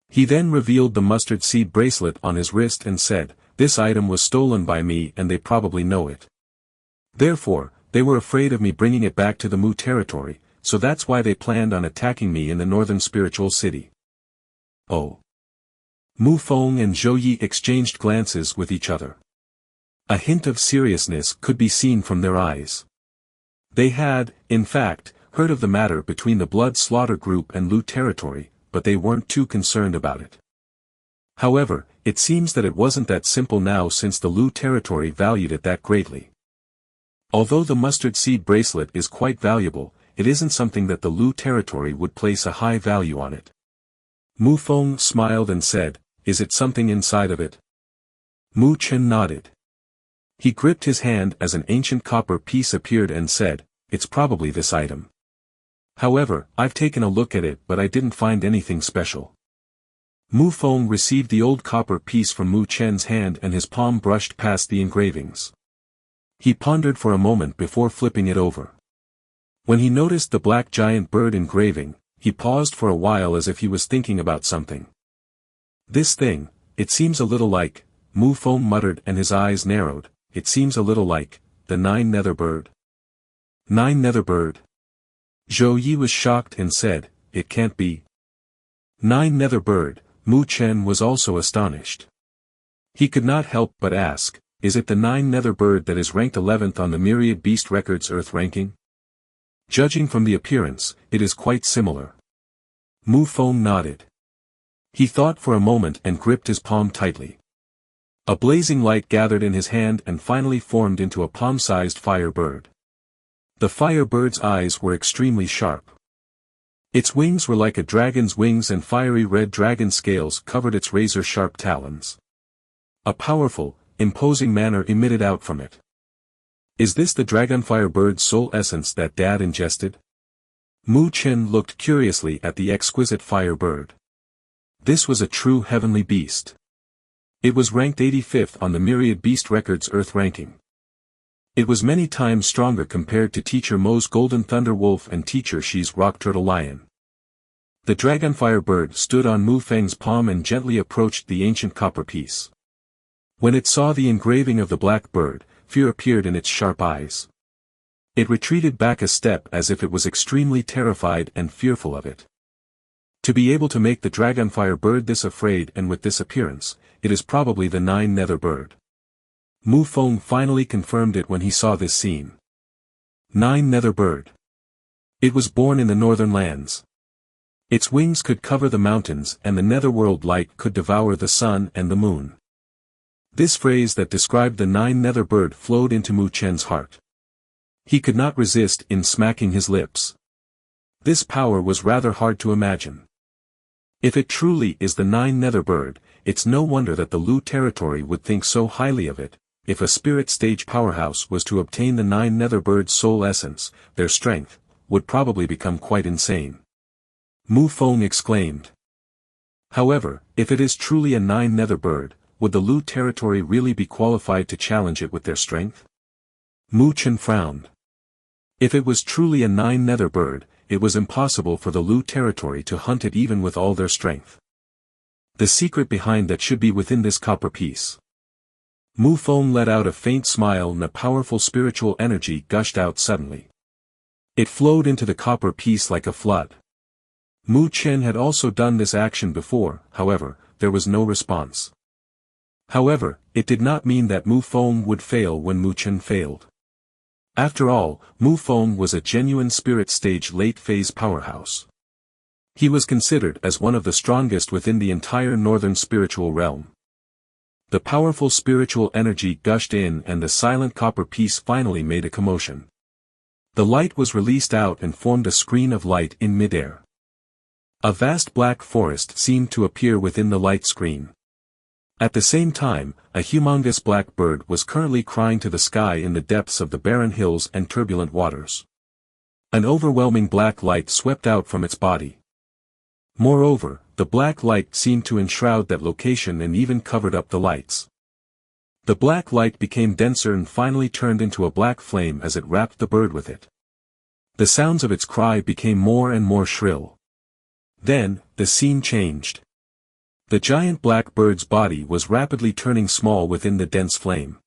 He then revealed the mustard seed bracelet on his wrist and said, this item was stolen by me and they probably know it. Therefore, they were afraid of me bringing it back to the Mu territory, so that's why they planned on attacking me in the Northern Spiritual City. Oh. Mu Feng and Zhou Yi exchanged glances with each other. A hint of seriousness could be seen from their eyes. They had, in fact, heard of the matter between the Blood Slaughter group and Lu territory, but they weren't too concerned about it. However, it seems that it wasn't that simple now since the Lu territory valued it that greatly. Although the mustard seed bracelet is quite valuable, it isn't something that the Lu territory would place a high value on it. Mu Feng smiled and said, "Is it something inside of it?" Mu Chen nodded. He gripped his hand as an ancient copper piece appeared and said, "It's probably this item. However, I've taken a look at it but I didn't find anything special." Mu Feng received the old copper piece from Mu Chen's hand and his palm brushed past the engravings. He pondered for a moment before flipping it over. When he noticed the black giant bird engraving, he paused for a while as if he was thinking about something. "This thing, it seems a little like," Mu Feng muttered and his eyes narrowed, "it seems a little like, the Nine Nether Bird." Nine Nether Bird? Zhou Yi was shocked and said, "It can't be." Nine Nether Bird, Mu Chen was also astonished. He could not help but ask, "Is it the Nine Nether Bird that is ranked 11th on the Myriad Beast Records Earth ranking?" Judging from the appearance, it is quite similar. Mu Feng nodded. He thought for a moment and gripped his palm tightly. A blazing light gathered in his hand and finally formed into a palm-sized fire bird. The fire bird's eyes were extremely sharp. Its wings were like a dragon's wings and fiery red dragon scales covered its razor-sharp talons. A powerful, imposing manner emitted out from it. "Is this the dragonfire bird's soul essence that Dad ingested?" Mu Chen looked curiously at the exquisite fire bird. This was a true heavenly beast. It was ranked 85th on the Myriad Beast Records Earth ranking. It was many times stronger compared to Teacher Mo's Golden Thunder Wolf and Teacher Shi's Rock Turtle Lion. The dragonfire bird stood on Mu Feng's palm and gently approached the ancient copper piece. When it saw the engraving of the black bird, fear appeared in its sharp eyes. It retreated back a step as if it was extremely terrified and fearful of it. To be able to make the dragonfire bird this afraid and with this appearance, it is probably the Nine Nether Bird. Mu Feng finally confirmed it when he saw this scene. Nine Nether Bird. It was born in the northern lands. Its wings could cover the mountains and the netherworld light could devour the sun and the moon. This phrase that described the Nine Nether Bird flowed into Mu Chen's heart. He could not resist in smacking his lips. This power was rather hard to imagine. If it truly is the Nine Nether Bird, it's no wonder that the Lu territory would think so highly of it. If a spirit stage powerhouse was to obtain the Nine Nether Bird's soul essence, their strength would probably become quite insane. Mu Feng exclaimed. However, if it is truly a Nine Nether Bird, would the Lu territory really be qualified to challenge it with their strength? Mu Chen frowned. If it was truly a Nine Nether Bird, it was impossible for the Lu territory to hunt it even with all their strength. The secret behind that should be within this copper piece. Mu Feng let out a faint smile and a powerful spiritual energy gushed out suddenly. It flowed into the copper piece like a flood. Mu Chen had also done this action before, however, there was no response. However, it did not mean that Mu Feng would fail when Mu Chen failed. After all, Mu Feng was a genuine spirit stage late-phase powerhouse. He was considered as one of the strongest within the entire northern spiritual realm. The powerful spiritual energy gushed in and the silent copper piece finally made a commotion. The light was released out and formed a screen of light in midair. A vast black forest seemed to appear within the light screen. At the same time, a humongous black bird was currently crying to the sky in the depths of the barren hills and turbulent waters. An overwhelming black light swept out from its body. Moreover, the black light seemed to enshroud that location and even covered up the lights. The black light became denser and finally turned into a black flame as it wrapped the bird with it. The sounds of its cry became more and more shrill. Then, the scene changed. The giant black bird's body was rapidly turning small within the dense flame.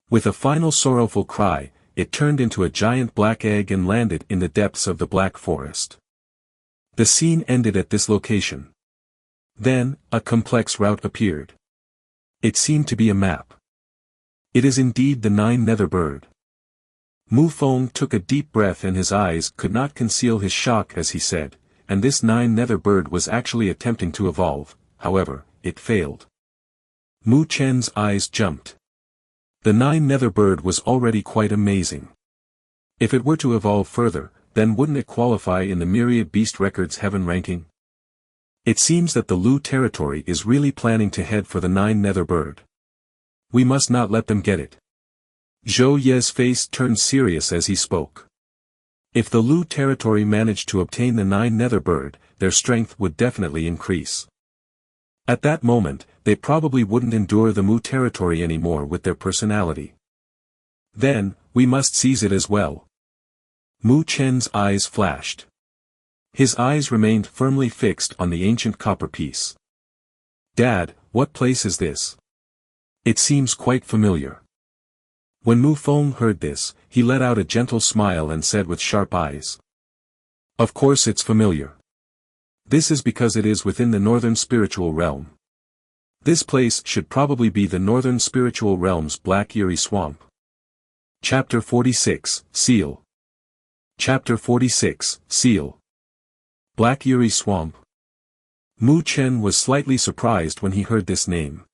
With a final sorrowful cry, it turned into a giant black egg and landed in the depths of the black forest. The scene ended at this location. Then, a complex route appeared. It seemed to be a map. It is indeed the Nine Nether Bird. Mu Feng took a deep breath and his eyes could not conceal his shock as he said, and this Nine Netherworld Bird was actually attempting to evolve, however, it failed. Mu Chen's eyes jumped. The Nine Netherworld Bird was already quite amazing. If it were to evolve further, then wouldn't it qualify in the Myriad Beast Records Heaven ranking? It seems that the Lu territory is really planning to head for the Nine Netherworld Bird. We must not let them get it. Zhou Ye's face turned serious as he spoke. If the Lu territory managed to obtain the Nine Netherworld Bird, their strength would definitely increase. At that moment, they probably wouldn't endure the Mu territory anymore with their personality. Then, we must seize it as well. Mu Chen's eyes flashed. His eyes remained firmly fixed on the ancient copper piece. Dad, what place is this? It seems quite familiar. When Mu Feng heard this, he let out a gentle smile and said with sharp eyes. Of course it's familiar. This is because it is within the Northern Spiritual Realm. This place should probably be the Northern Spiritual Realm's Black Eerie Swamp. Chapter 46, Seal. Chapter 46, Seal. Black Eerie Swamp. Mu Chen was slightly surprised when he heard this name.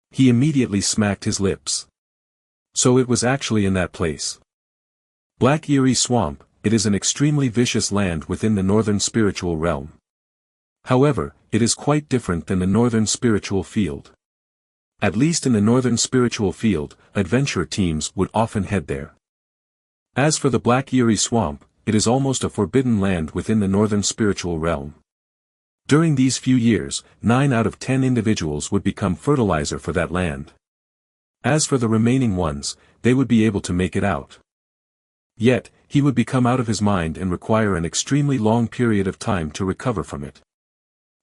He immediately smacked his lips. So it was actually in that place. Black Eerie Swamp, it is an extremely vicious land within the Northern Spiritual Realm. However, it is quite different than the Northern Spiritual Field. At least in the Northern Spiritual Field, adventure teams would often head there. As for the Black Eerie Swamp, it is almost a forbidden land within the Northern Spiritual Realm. During these few years, 9 out of 10 individuals would become fertilizer for that land. As for the remaining ones, they would be able to make it out. Yet, he would become out of his mind and require an extremely long period of time to recover from it.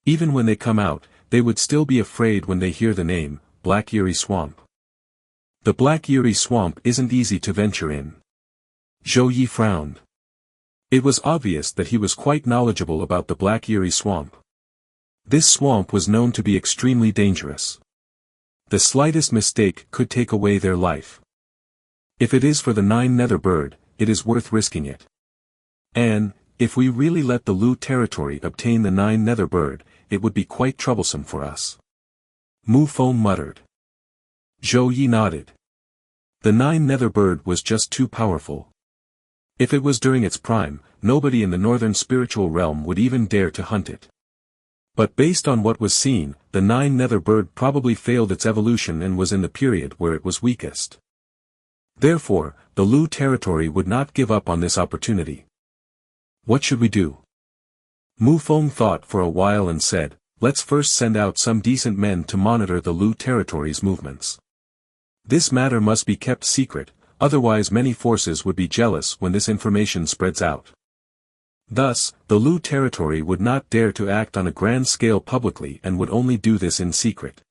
Even when they come out, they would still be afraid when they hear the name, Black Eerie Swamp. The Black Eerie Swamp isn't easy to venture in. Zhou Yi frowned. It was obvious that he was quite knowledgeable about the Black Eerie Swamp. This swamp was known to be extremely dangerous. The slightest mistake could take away their life. If it is for the Nine Netherworld Bird, it is worth risking it. And, if we really let the Lu territory obtain the Nine Netherworld Bird, it would be quite troublesome for us. Mu Feng muttered. Zhou Yi nodded. The Nine Netherworld Bird was just too powerful. If it was during its prime, nobody in the Northern Spiritual Realm would even dare to hunt it. But based on what was seen, the Nine Netherworld Bird probably failed its evolution and was in the period where it was weakest. Therefore, the Lu territory would not give up on this opportunity. What should we do? Mu Feng thought for a while and said, let's first send out some decent men to monitor the Lu territory's movements. This matter must be kept secret, otherwise many forces would be jealous when this information spreads out. Thus, the Lu territory would not dare to act on a grand scale publicly and would only do this in secret.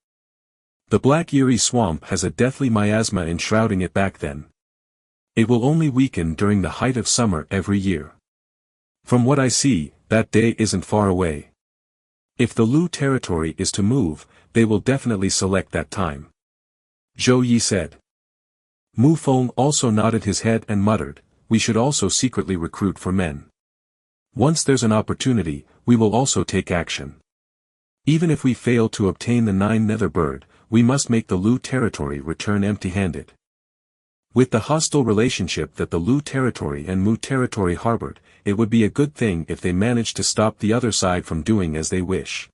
The Black Eerie Swamp has a deathly miasma enshrouding it back then. It will only weaken during the height of summer every year. From what I see, that day isn't far away. If the Lu territory is to move, they will definitely select that time. Zhou Yi said. Mu Feng also nodded his head and muttered, we should also secretly recruit for men. Once there's an opportunity, we will also take action. Even if we fail to obtain the Nine Netherworld Bird, we must make the Lu territory return empty-handed. With the hostile relationship that the Lu territory and Mu territory harbored, it would be a good thing if they managed to stop the other side from doing as they wish.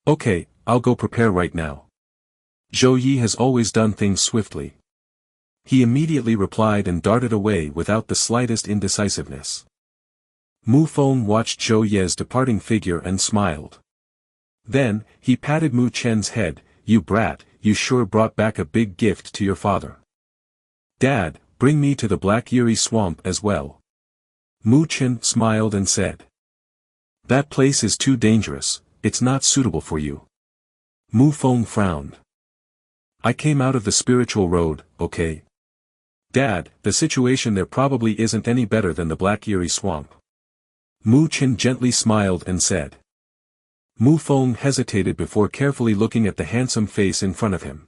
Okay, I'll go prepare right now. Zhou Yi has always done things swiftly. He immediately replied and darted away without the slightest indecisiveness. Mu Feng watched Zhou Ye's departing figure and smiled. Then, he patted Mu Chen's head, you brat, you sure brought back a big gift to your father. Dad, bring me to the Black Eerie Swamp as well. Mu Chen smiled and said. That place is too dangerous, it's not suitable for you. Mu Feng frowned. I came out of the spiritual road, okay? Dad, the situation there probably isn't any better than the Black Eerie Swamp. Mu Chen gently smiled and said. Mu Feng hesitated before carefully looking at the handsome face in front of him.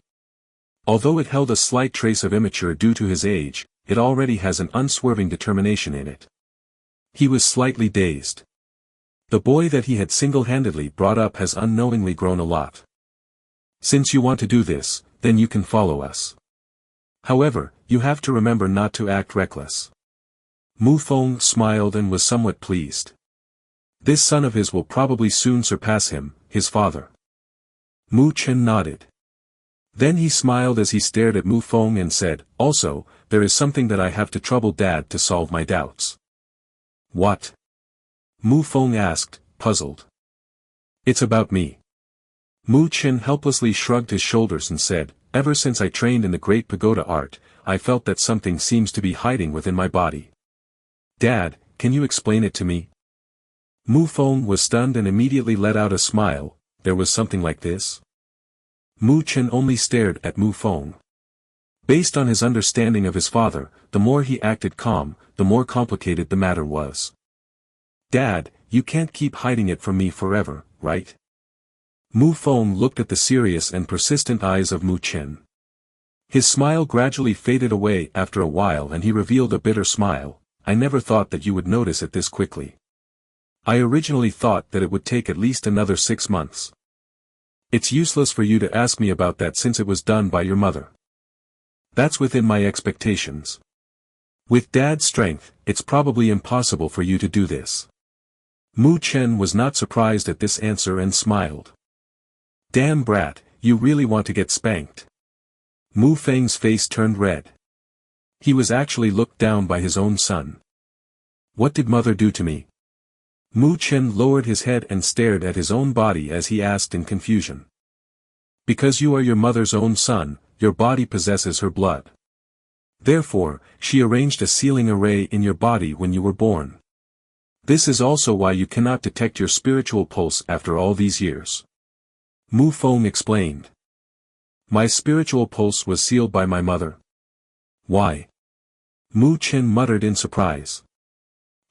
Although it held a slight trace of immature due to his age, it already has an unswerving determination in it. He was slightly dazed. The boy that he had single-handedly brought up has unknowingly grown a lot. Since you want to do this, then you can follow us. However, you have to remember not to act reckless. Mu Feng smiled and was somewhat pleased. This son of his will probably soon surpass him, his father. Mu Chen nodded. Then he smiled as he stared at Mu Feng and said, "Also, there is something that I have to trouble Dad to solve my doubts." "What?" Mu Feng asked, puzzled. "It's about me." Mu Chen helplessly shrugged his shoulders and said, "Ever since I trained in the Great Pagoda art, I felt that something seems to be hiding within my body. Dad, can you explain it to me?" Mu Feng was stunned and immediately let out a smile. There was something like this? Mu Chen only stared at Mu Feng. Based on his understanding of his father, the more he acted calm, the more complicated the matter was. "Dad, you can't keep hiding it from me forever, right?" Mu Feng looked at the serious and persistent eyes of Mu Chen. His smile gradually faded away after a while and he revealed a bitter smile. "I never thought that you would notice it this quickly. I originally thought that it would take at least another 6 months. It's useless for you to ask me about that since it was done by your mother. That's within my expectations. With Dad's strength, it's probably impossible for you to do this." Mu Chen was not surprised at this answer and smiled. "Damn brat, you really want to get spanked." Mu Feng's face turned red. He was actually looked down by his own son. "What did mother do to me?" Mu Chen lowered his head and stared at his own body as he asked in confusion. "Because you are your mother's own son, your body possesses her blood. Therefore, she arranged a sealing array in your body when you were born. This is also why you cannot detect your spiritual pulse after all these years." Mu Feng explained. "My spiritual pulse was sealed by my mother? Why?" Mu Chen muttered in surprise.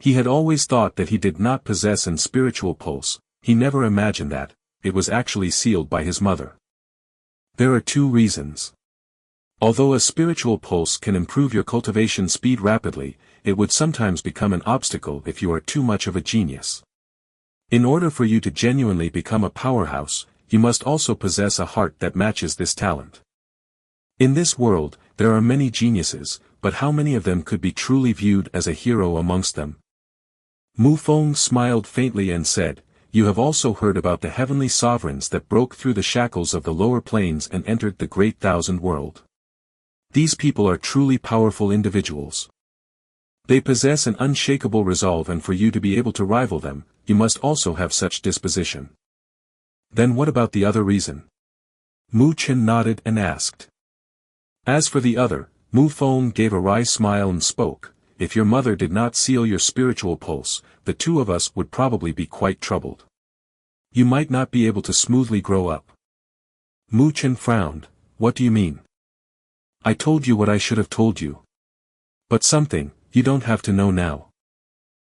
He had always thought that he did not possess an spiritual pulse. He never imagined that it was actually sealed by his mother. There are 2 reasons. Although a spiritual pulse can improve your cultivation speed rapidly, it would sometimes become an obstacle if you are too much of a genius. In order for you to genuinely become a powerhouse, you must also possess a heart that matches this talent. In this world, there are many geniuses, but how many of them could be truly viewed as a hero amongst them? Mu Feng smiled faintly and said, "You have also heard about the heavenly sovereigns that broke through the shackles of the lower planes and entered the great thousand world. These people are truly powerful individuals. They possess an unshakable resolve, and for you to be able to rival them, you must also have such disposition." "Then what about the other reason?" Mu Chen nodded and asked. "As for the other," Mu Feng gave a wry smile and spoke, "if your mother did not seal your spiritual pulse, the 2 of us would probably be quite troubled. You might not be able to smoothly grow up." Mu Chen frowned. "What do you mean?" "I told you what I should have told you. But something, you don't have to know now."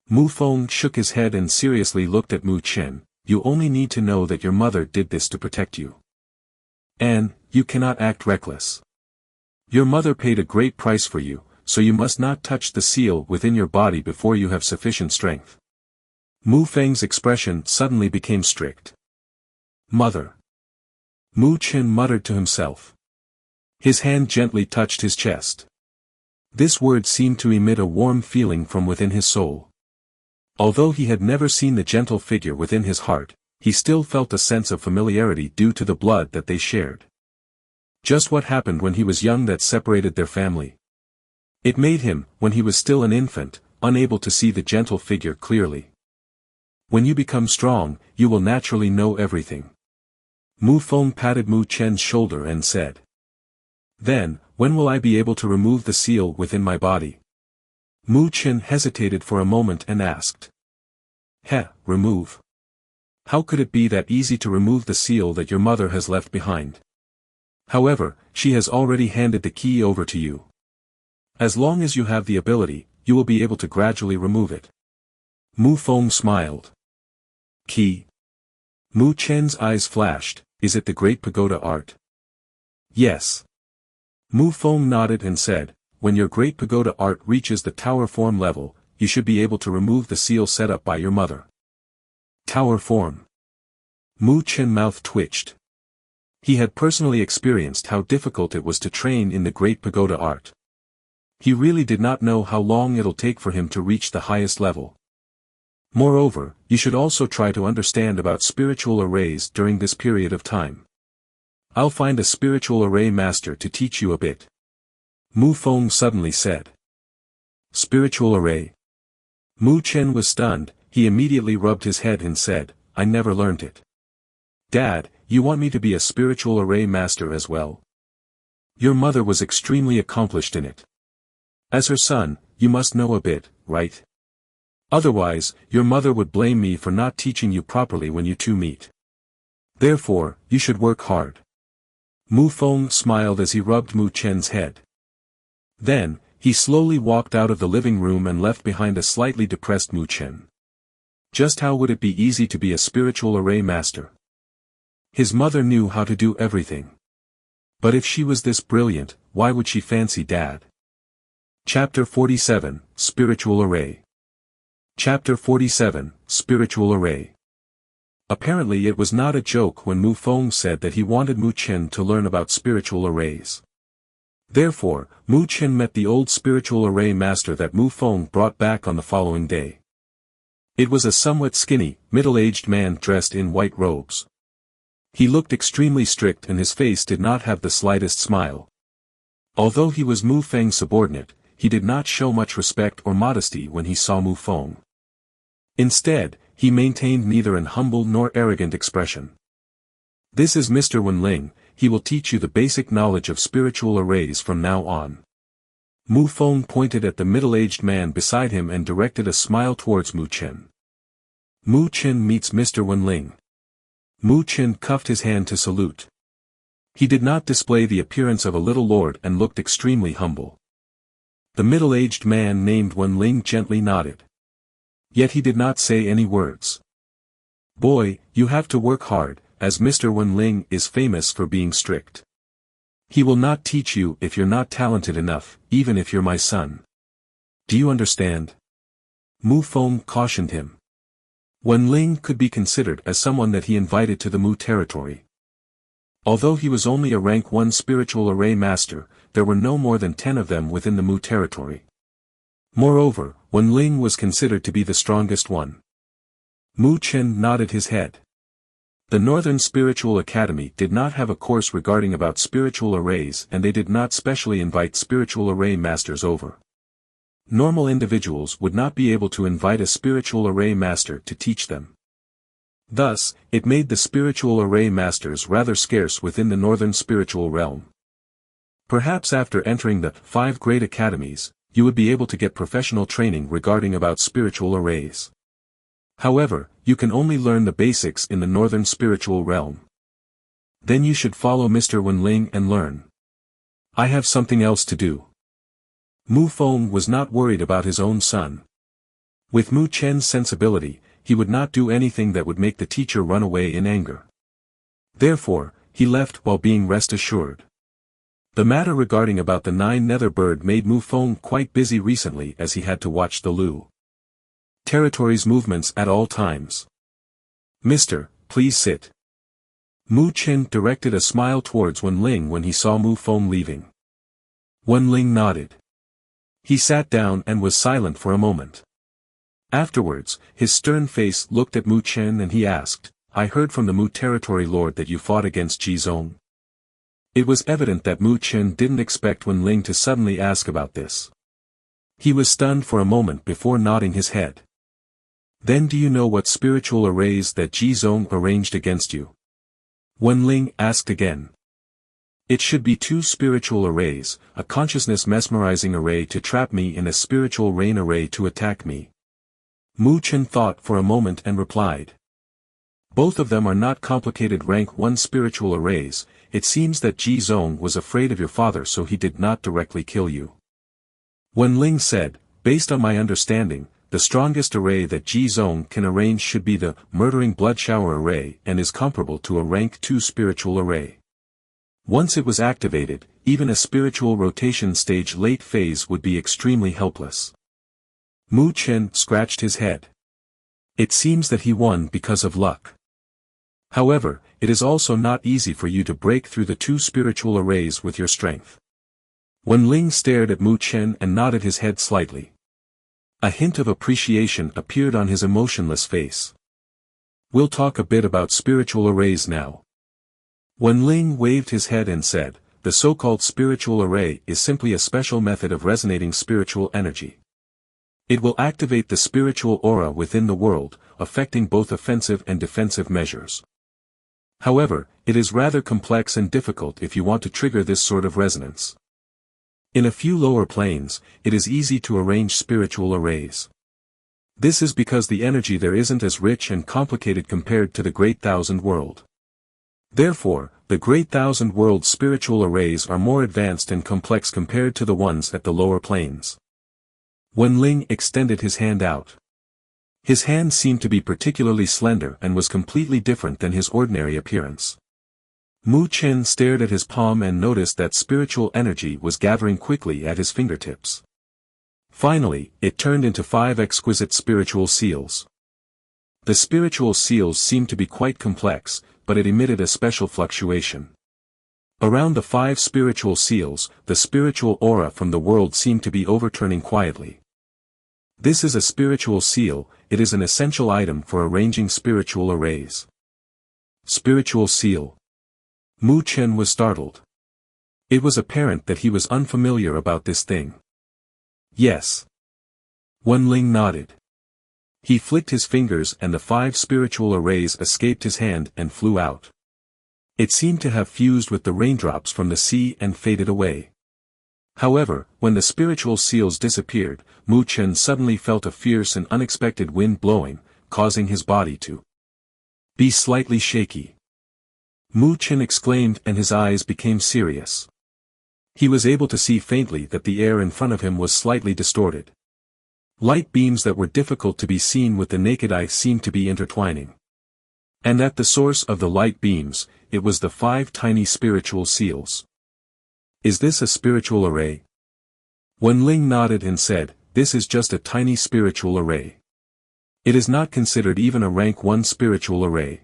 Mu Feng shook his head and seriously looked at Mu Chen. "You only need to know that your mother did this to protect you. And, you cannot act reckless. Your mother paid a great price for you, so you must not touch the seal within your body before you have sufficient strength." Mu Feng's expression suddenly became strict. "Mother." Mu Chen muttered to himself. His hand gently touched his chest. This word seemed to emit a warm feeling from within his soul. Although he had never seen the gentle figure within his heart, he still felt a sense of familiarity due to the blood that they shared. Just what happened when he was young that separated their family? It made him, when he was still an infant, unable to see the gentle figure clearly. When you become strong, you will naturally know everything. Mu Feng patted Mu Chen's shoulder and said. Then, when will I be able to remove the seal within my body? Mu Chen hesitated for a moment and asked. Remove? How could it be that easy to remove the seal that your mother has left behind? However, she has already handed the key over to you. As long as you have the ability, you will be able to gradually remove it. Mu Feng smiled. Key? Mu Chen's eyes flashed. Is it the Great Pagoda art? Yes. Mu Feng nodded and said, when your Great Pagoda art reaches the tower form level, you should be able to remove the seal set up by your mother. Tower form. Mu Chen mouth twitched. He had personally experienced how difficult it was to train in the Great Pagoda art. He really did not know how long it'll take for him to reach the highest level. Moreover, you should also try to understand about spiritual arrays during this period of time. I'll find a spiritual array master to teach you a bit. Mu Feng suddenly said. Spiritual array. Mu Chen was stunned. He immediately rubbed his head and said, I never learned it. Dad, you want me to be a spiritual array master as well? Your mother was extremely accomplished in it. As her son, you must know a bit, right? Otherwise, your mother would blame me for not teaching you properly when you two meet. Therefore, you should work hard. Mu Feng smiled as he rubbed Mu Chen's head. Then, he slowly walked out of the living room and left behind a slightly depressed Mu Chen. Just how would it be easy to be a spiritual array master? His mother knew how to do everything. But if she was this brilliant, why would she fancy Dad? Chapter 47, Spiritual Array. Chapter 47, Spiritual Array. Apparently it was not a joke when Mu Feng said that he wanted Mu Chen to learn about spiritual arrays. Therefore, Mu Chen met the old spiritual array master that Mu Feng brought back on the following day. It was a somewhat skinny, middle-aged man dressed in white robes. He looked extremely strict and his face did not have the slightest smile. Although he was Mu Feng's subordinate, he did not show much respect or modesty when he saw Mu Feng. Instead, he maintained neither an humble nor arrogant expression. This is Mr. Wenling, he will teach you the basic knowledge of spiritual arrays from now on. Mu Feng pointed at the middle-aged man beside him and directed a smile towards Mu Chen. Mu Chen meets Mr. Wenling. Mu Chen cuffed his hand to salute. He did not display the appearance of a little lord and looked extremely humble. The middle-aged man named Wenling gently nodded. Yet he did not say any words. Boy, you have to work hard, as Mr. Wenling is famous for being strict. He will not teach you if you're not talented enough, even if you're my son. Do you understand? Mu Feng cautioned him. Wenling could be considered as someone that he invited to the Mu territory. Although he was only a rank 1 spiritual array master, there were no more than 10 of them within the Mu territory. Moreover, Wenling was considered to be the strongest one. Mu Chen nodded his head. The Northern Spiritual Academy did not have a course regarding about spiritual arrays and they did not specially invite spiritual array masters over. Normal individuals would not be able to invite a spiritual array master to teach them. Thus, it made the spiritual array masters rather scarce within the Northern Spiritual Realm. Perhaps after entering the 5 great academies, you would be able to get professional training regarding about spiritual arrays. However, you can only learn the basics in the Northern Spiritual Realm. Then you should follow Mr. Wenling and learn. I have something else to do. Mu Feng was not worried about his own son. With Mu Chen's sensibility, he would not do anything that would make the teacher run away in anger. Therefore, he left while being rest assured. The matter regarding about the Nine Netherworld Bird made Mu Feng quite busy recently as he had to watch the Lu territory's movements at all times. Mister, please sit. Mu Chen directed a smile towards Wenling when he saw Mu Feng leaving. Wenling nodded. He sat down and was silent for a moment. Afterwards, his stern face looked at Mu Chen and he asked, I heard from the Mu territory lord that you fought against Jizong. It was evident that Mu Chen didn't expect Wenling to suddenly ask about this. He was stunned for a moment before nodding his head. Then do you know what spiritual arrays that Jizong arranged against you? Wenling asked again. It should be 2 spiritual arrays, a consciousness mesmerizing array to trap me and a spiritual rain array to attack me. Mu Chen thought for a moment and replied. Both of them are not complicated rank 1 spiritual arrays, it seems that Jizong was afraid of your father so he did not directly kill you. Wenling said, based on my understanding, the strongest array that Jizong can arrange should be the murdering blood shower array and is comparable to a rank 2 spiritual array. Once it was activated, even a spiritual rotation stage late phase would be extremely helpless. Mu Chen scratched his head. It seems that he won because of luck. However, it is also not easy for you to break through the two spiritual arrays with your strength. Wen Ling stared at Mu Chen and nodded his head slightly. A hint of appreciation appeared on his emotionless face. We'll talk a bit about spiritual arrays now. Wen Ling waved his head and said, the so-called spiritual array is simply a special method of resonating spiritual energy. It will activate the spiritual aura within the world, affecting both offensive and defensive measures. However, it is rather complex and difficult if you want to trigger this sort of resonance. In a few lower planes, it is easy to arrange spiritual arrays. This is because the energy there isn't as rich and complicated compared to the Great Thousand World. Therefore, the Great Thousand World spiritual arrays are more advanced and complex compared to the ones at the lower planes. Wen Ling extended his hand out. His hand seemed to be particularly slender and was completely different than his ordinary appearance. Mu Chen stared at his palm and noticed that spiritual energy was gathering quickly at his fingertips. Finally, it turned into 5 exquisite spiritual seals. The spiritual seals seemed to be quite complex, but it emitted a special fluctuation. Around the 5 spiritual seals, the spiritual aura from the world seemed to be overturning quietly. This is a spiritual seal, it is an essential item for arranging spiritual arrays. Spiritual seal. Mu Chen was startled. It was apparent that he was unfamiliar about this thing. Yes. Wen Ling nodded. He flicked his fingers and the 5 spiritual arrays escaped his hand and flew out. It seemed to have fused with the raindrops from the sea and faded away. However, when the spiritual seals disappeared, Mu Chen suddenly felt a fierce and unexpected wind blowing, causing his body to be slightly shaky. Mu Chen exclaimed and his eyes became serious. He was able to see faintly that the air in front of him was slightly distorted. Light beams that were difficult to be seen with the naked eye seemed to be intertwining. And at the source of the light beams, it was the 5 tiny spiritual seals. Is this a spiritual array? Wen Ling nodded and said, this is just a tiny spiritual array. It is not considered even a rank 1 spiritual array.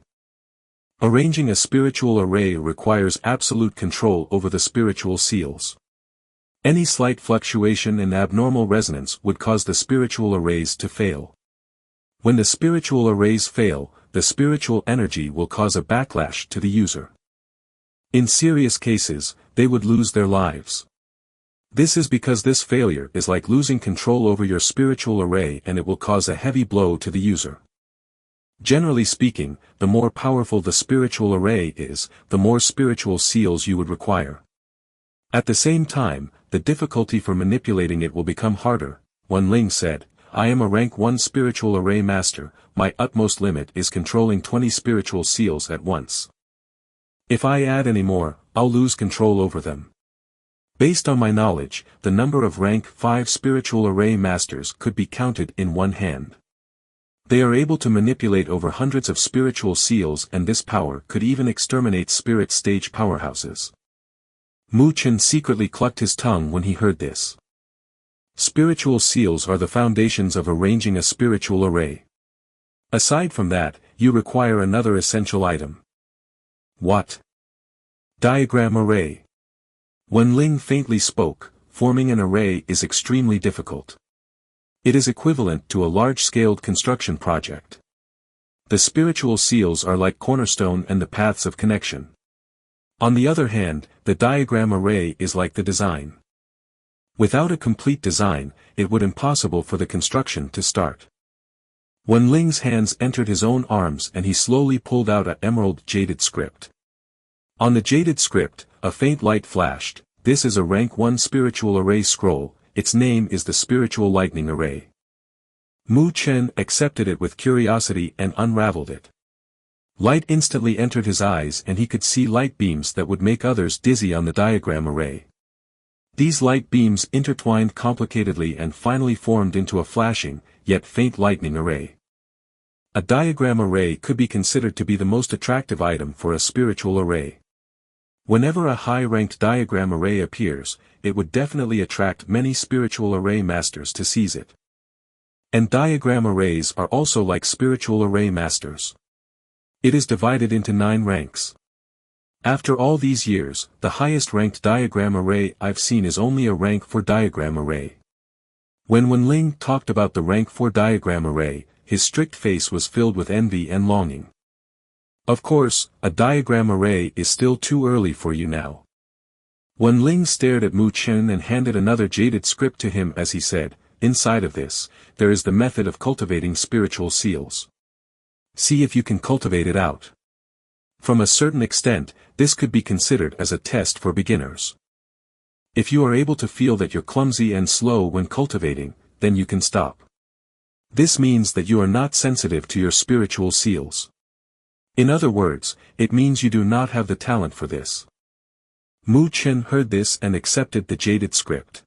Arranging a spiritual array requires absolute control over the spiritual seals. Any slight fluctuation in abnormal resonance would cause the spiritual arrays to fail. When the spiritual arrays fail, the spiritual energy will cause a backlash to the user. In serious cases, they would lose their lives. This is because this failure is like losing control over your spiritual array and it will cause a heavy blow to the user. Generally speaking, the more powerful the spiritual array is, the more spiritual seals you would require. At the same time, the difficulty for manipulating it will become harder. Wen Ling said, I am a rank 1 spiritual array master, my utmost limit is controlling 20 spiritual seals at once. If I add any more, I'll lose control over them. Based on my knowledge, the number of rank 5 spiritual array masters could be counted in one hand. They are able to manipulate over hundreds of spiritual seals and this power could even exterminate spirit stage powerhouses. Mu Chen secretly clucked his tongue when he heard this. Spiritual seals are the foundations of arranging a spiritual array. Aside from that, you require another essential item. What? Diagram array. Wen Ling faintly spoke, forming an array is extremely difficult. It is equivalent to a large-scaled construction project. The spiritual seals are like cornerstone and the paths of connection. On the other hand, the diagram array is like the design. Without a complete design, it would be impossible for the construction to start. Wen Ling's hands entered his own arms and he slowly pulled out an emerald jaded script. On the jaded script, a faint light flashed. This is a rank 1 spiritual array scroll, its name is the spiritual lightning array. Mu Chen accepted it with curiosity and unraveled it. Light instantly entered his eyes and he could see light beams that would make others dizzy on the diagram array. These light beams intertwined complicatedly and finally formed into a flashing, yet faint lightning array. A diagram array could be considered to be the most attractive item for a spiritual array. Whenever a high-ranked diagram array appears, it would definitely attract many spiritual array masters to seize it. And diagram arrays are also like spiritual array masters. It is divided into 9 ranks. After all these years, the highest ranked diagram array I've seen is only a rank 4 diagram array. When Wenling talked about the rank 4 diagram array, his strict face was filled with envy and longing. Of course, a diagram array is still too early for you now. Wenling stared at Mu Chen and handed another jaded script to him as he said, inside of this, there is the method of cultivating spiritual seals. See if you can cultivate it out. From a certain extent, this could be considered as a test for beginners. If you are able to feel that you're clumsy and slow when cultivating, then you can stop. This means that you are not sensitive to your spiritual seals. In other words, it means you do not have the talent for this. Mu Chen heard this and accepted the jaded script.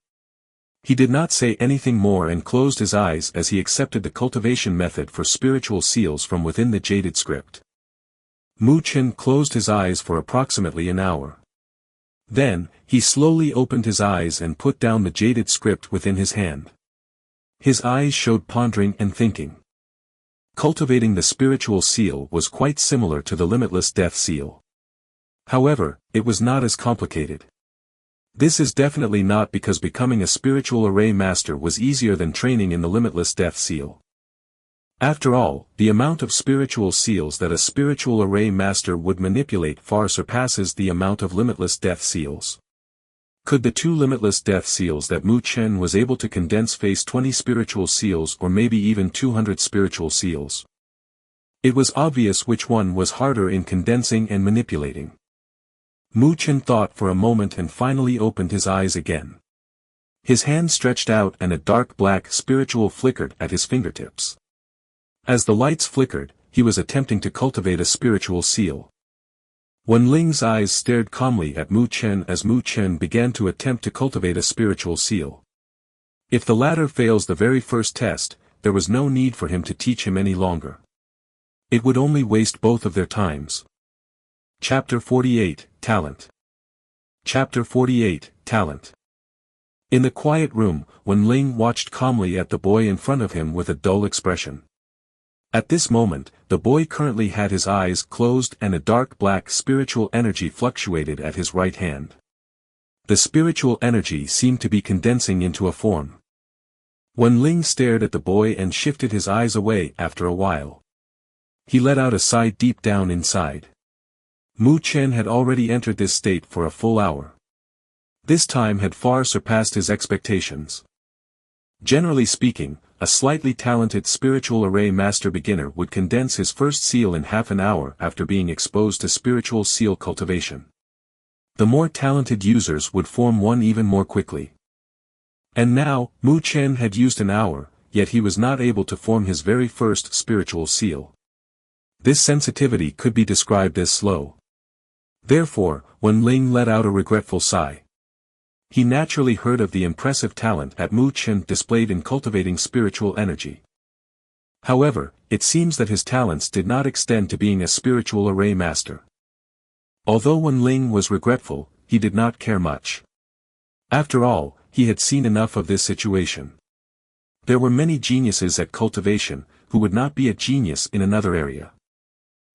He did not say anything more and closed his eyes as he accepted the cultivation method for spiritual seals from within the jaded script. Mu Chen closed his eyes for approximately an hour. Then, he slowly opened his eyes and put down the jaded script within his hand. His eyes showed pondering and thinking. Cultivating the spiritual seal was quite similar to the limitless death seal. However, it was not as complicated. This is definitely not because becoming a spiritual array master was easier than training in the limitless death seal. After all, the amount of spiritual seals that a spiritual array master would manipulate far surpasses the amount of limitless death seals. Could the 2 limitless death seals that Mu Chen was able to condense face 20 spiritual seals or maybe even 200 spiritual seals? It was obvious which one was harder in condensing and manipulating. Mu Chen thought for a moment and finally opened his eyes again. His hand stretched out and a dark black spiritual flickered at his fingertips. As the lights flickered, he was attempting to cultivate a spiritual seal. Wenling's eyes stared calmly at Mu Chen as Mu Chen began to attempt to cultivate a spiritual seal. If the latter fails the very first test, there was no need for him to teach him any longer. It would only waste both of their times. Chapter 48, Talent. Chapter 48, Talent. In the quiet room, Wenling watched calmly at the boy in front of him with a dull expression. At this moment, the boy currently had his eyes closed and a dark black spiritual energy fluctuated at his right hand. The spiritual energy seemed to be condensing into a form. Wenling stared at the boy and shifted his eyes away after a while. He let out a sigh deep down inside. Mu Chen had already entered this state for a full hour. This time had far surpassed his expectations. Generally speaking, a slightly talented spiritual array master beginner would condense his first seal in half an hour after being exposed to spiritual seal cultivation. The more talented users would form one even more quickly. And now, Mu Chen had used an hour, yet he was not able to form his very first spiritual seal. This sensitivity could be described as slow. Therefore, Wenling let out a regretful sigh. He naturally heard of the impressive talent that Mu Chen displayed in cultivating spiritual energy. However, it seems that his talents did not extend to being a spiritual array master. Although Wenling was regretful, he did not care much. After all, he had seen enough of this situation. There were many geniuses at cultivation, who would not be a genius in another area.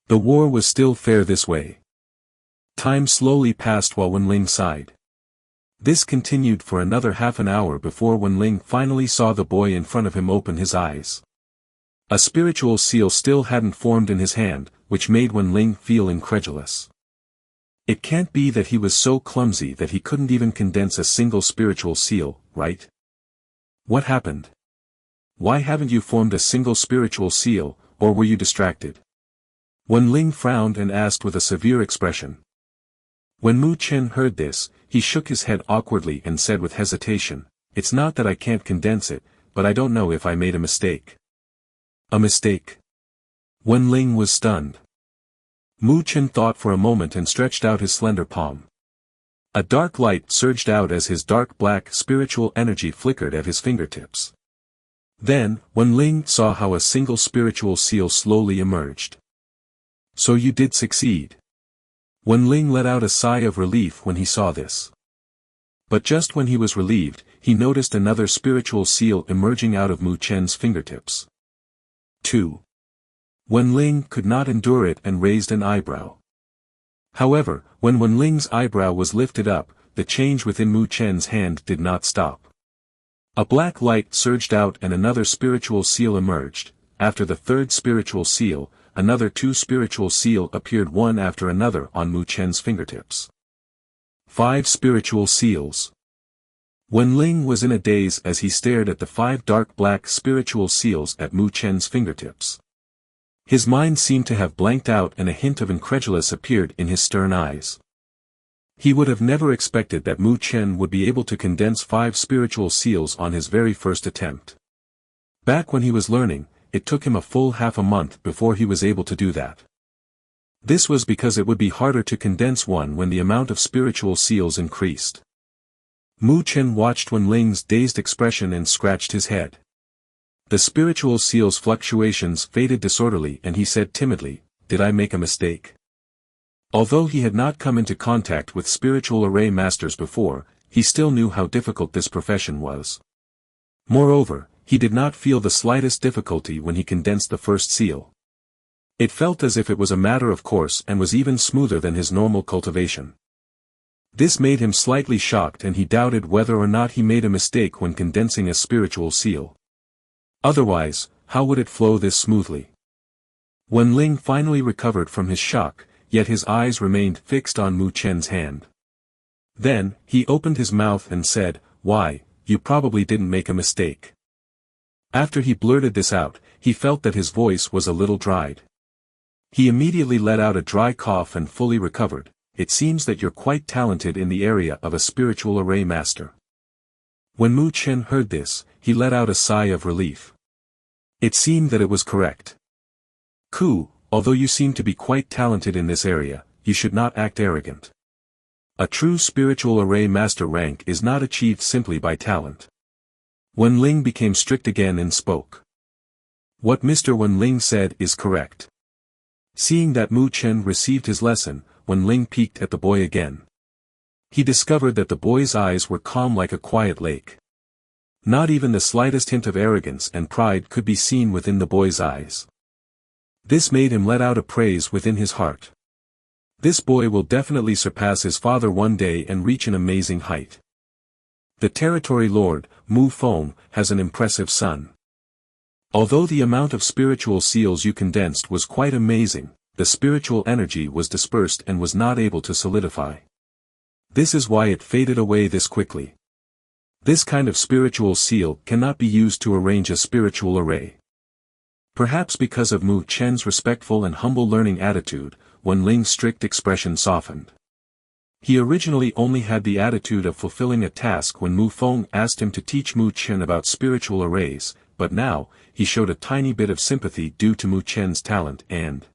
The war was still fair this way. Time slowly passed while Wenling sighed. This continued for another half an hour before Wenling finally saw the boy in front of him open his eyes. A spiritual seal still hadn't formed in his hand, which made Wenling feel incredulous. It can't be that he was so clumsy that he couldn't even condense a single spiritual seal, right? What happened? Why haven't you formed a single spiritual seal, or were you distracted? Wenling frowned and asked with a severe expression. When Mu Chen heard this, he shook his head awkwardly and said with hesitation, "It's not that I can't condense it, but I don't know if I made a mistake." A mistake? Wenling was stunned. Mu Chen thought for a moment and stretched out his slender palm. A dark light surged out as his dark black spiritual energy flickered at his fingertips. Then, Wenling saw how a single spiritual seal slowly emerged. "So you did succeed." Wenling let out a sigh of relief when he saw this. But just when he was relieved, he noticed another spiritual seal emerging out of Mu Chen's fingertips. 2. Wenling could not endure it and raised an eyebrow. However, when Wenling's eyebrow was lifted up, the change within Mu Chen's hand did not stop. A black light surged out and another spiritual seal emerged. After the third spiritual seal, another 2 spiritual seal appeared one after another on Mu Chen's fingertips. 5 spiritual seals. Wenling was in a daze as he stared at the 5 dark black spiritual seals at Mu Chen's fingertips. His mind seemed to have blanked out and a hint of incredulence appeared in his stern eyes. He would have never expected that Mu Chen would be able to condense 5 spiritual seals on his very first attempt. Back when he was learning, it took him a full half a month before he was able to do that. This was because it would be harder to condense one when the amount of spiritual seals increased. Mu Chen watched Wenling's dazed expression and scratched his head. The spiritual seal's fluctuations faded disorderly and he said timidly, "Did I make a mistake?" Although he had not come into contact with spiritual array masters before, he still knew how difficult this profession was. Moreover, he did not feel the slightest difficulty when he condensed the first seal. It felt as if it was a matter of course and was even smoother than his normal cultivation. This made him slightly shocked and he doubted whether or not he made a mistake when condensing a spiritual seal. Otherwise, how would it flow this smoothly? Wenling finally recovered from his shock, yet his eyes remained fixed on Mu Chen's hand. Then, he opened his mouth and said, "Why, you probably didn't make a mistake." After he blurted this out, he felt that his voice was a little dried. He immediately let out a dry cough and fully recovered. "It seems that you're quite talented in the area of a spiritual array master." When Mu Chen heard this, he let out a sigh of relief. It seemed that it was correct. "Ku, although you seem to be quite talented in this area, you should not act arrogant. A true spiritual array master rank is not achieved simply by talent." Wenling became strict again and spoke. "What Mr. Wenling said is correct." Seeing that Mu Chen received his lesson, Wenling peeked at the boy again. He discovered that the boy's eyes were calm like a quiet lake. Not even the slightest hint of arrogance and pride could be seen within the boy's eyes. This made him let out a praise within his heart. This boy will definitely surpass his father one day and reach an amazing height. The territory lord, Mu Feng, has an impressive son. Although the amount of spiritual seals you condensed was quite amazing, the spiritual energy was dispersed and was not able to solidify. This is why it faded away this quickly. This kind of spiritual seal cannot be used to arrange a spiritual array. Perhaps because of Mu Chen's respectful and humble learning attitude, Wenling's strict expression softened. He originally only had the attitude of fulfilling a task when Mu Feng asked him to teach Mu Chen about spiritual arrays, but now, he showed a tiny bit of sympathy due to Mu Chen's talent and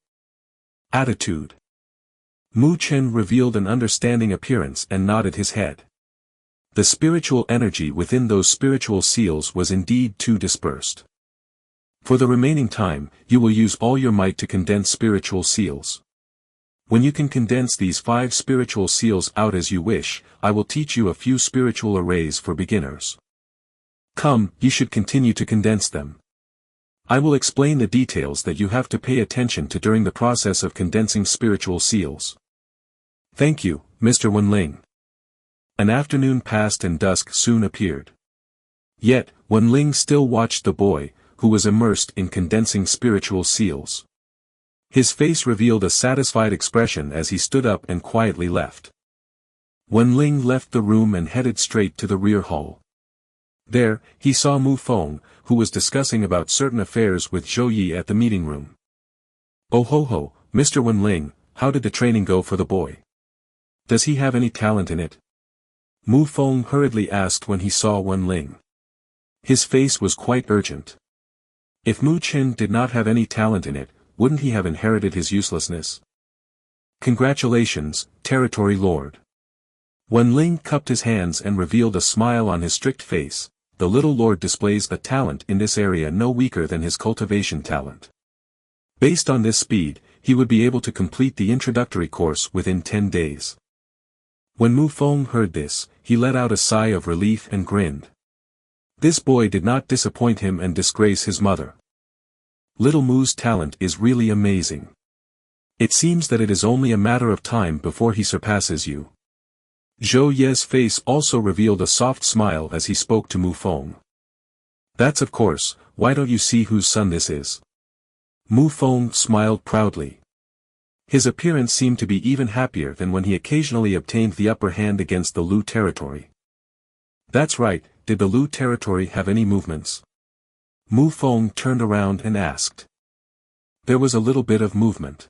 attitude. Mu Chen revealed an understanding appearance and nodded his head. The spiritual energy within those spiritual seals was indeed too dispersed. For the remaining time, you will use all your might to condense spiritual seals. When you can condense these 5 spiritual seals out as you wish, I will teach you a few spiritual arrays for beginners. Come, you should continue to condense them. I will explain the details that you have to pay attention to during the process of condensing spiritual seals. Thank you, Mr. Wenling. An afternoon passed and dusk soon appeared. Yet, Wenling still watched the boy, who was immersed in condensing spiritual seals. His face revealed a satisfied expression as he stood up and quietly left. Wenling left the room and headed straight to the rear hall. There, he saw Mu Feng, who was discussing about certain affairs with Zhou Yi at the meeting room. "Oh ho ho, Mr. Wenling, how did the training go for the boy? Does he have any talent in it?" Mu Feng hurriedly asked when he saw Wenling. His face was quite urgent. If Mu Chen did not have any talent in it, wouldn't he have inherited his uselessness? "Congratulations, Territory Lord." Wenling cupped his hands and revealed a smile on his strict face. The little lord displays a talent in this area no weaker than his cultivation talent. Based on this speed, he would be able to complete the introductory course within 10 days. When Mu Feng heard this, he let out a sigh of relief and grinned. This boy did not disappoint him and disgrace his mother. Little Mu's talent is really amazing. It seems that it is only a matter of time before he surpasses you. Zhou Ye's face also revealed a soft smile as he spoke to Mu Feng. That's of course, why don't you see whose son this is? Mu Feng smiled proudly. His appearance seemed to be even happier than when he occasionally obtained the upper hand against the Lu territory. That's right, did the Lu territory have any movements? Mu Feng turned around and asked. There was a little bit of movement.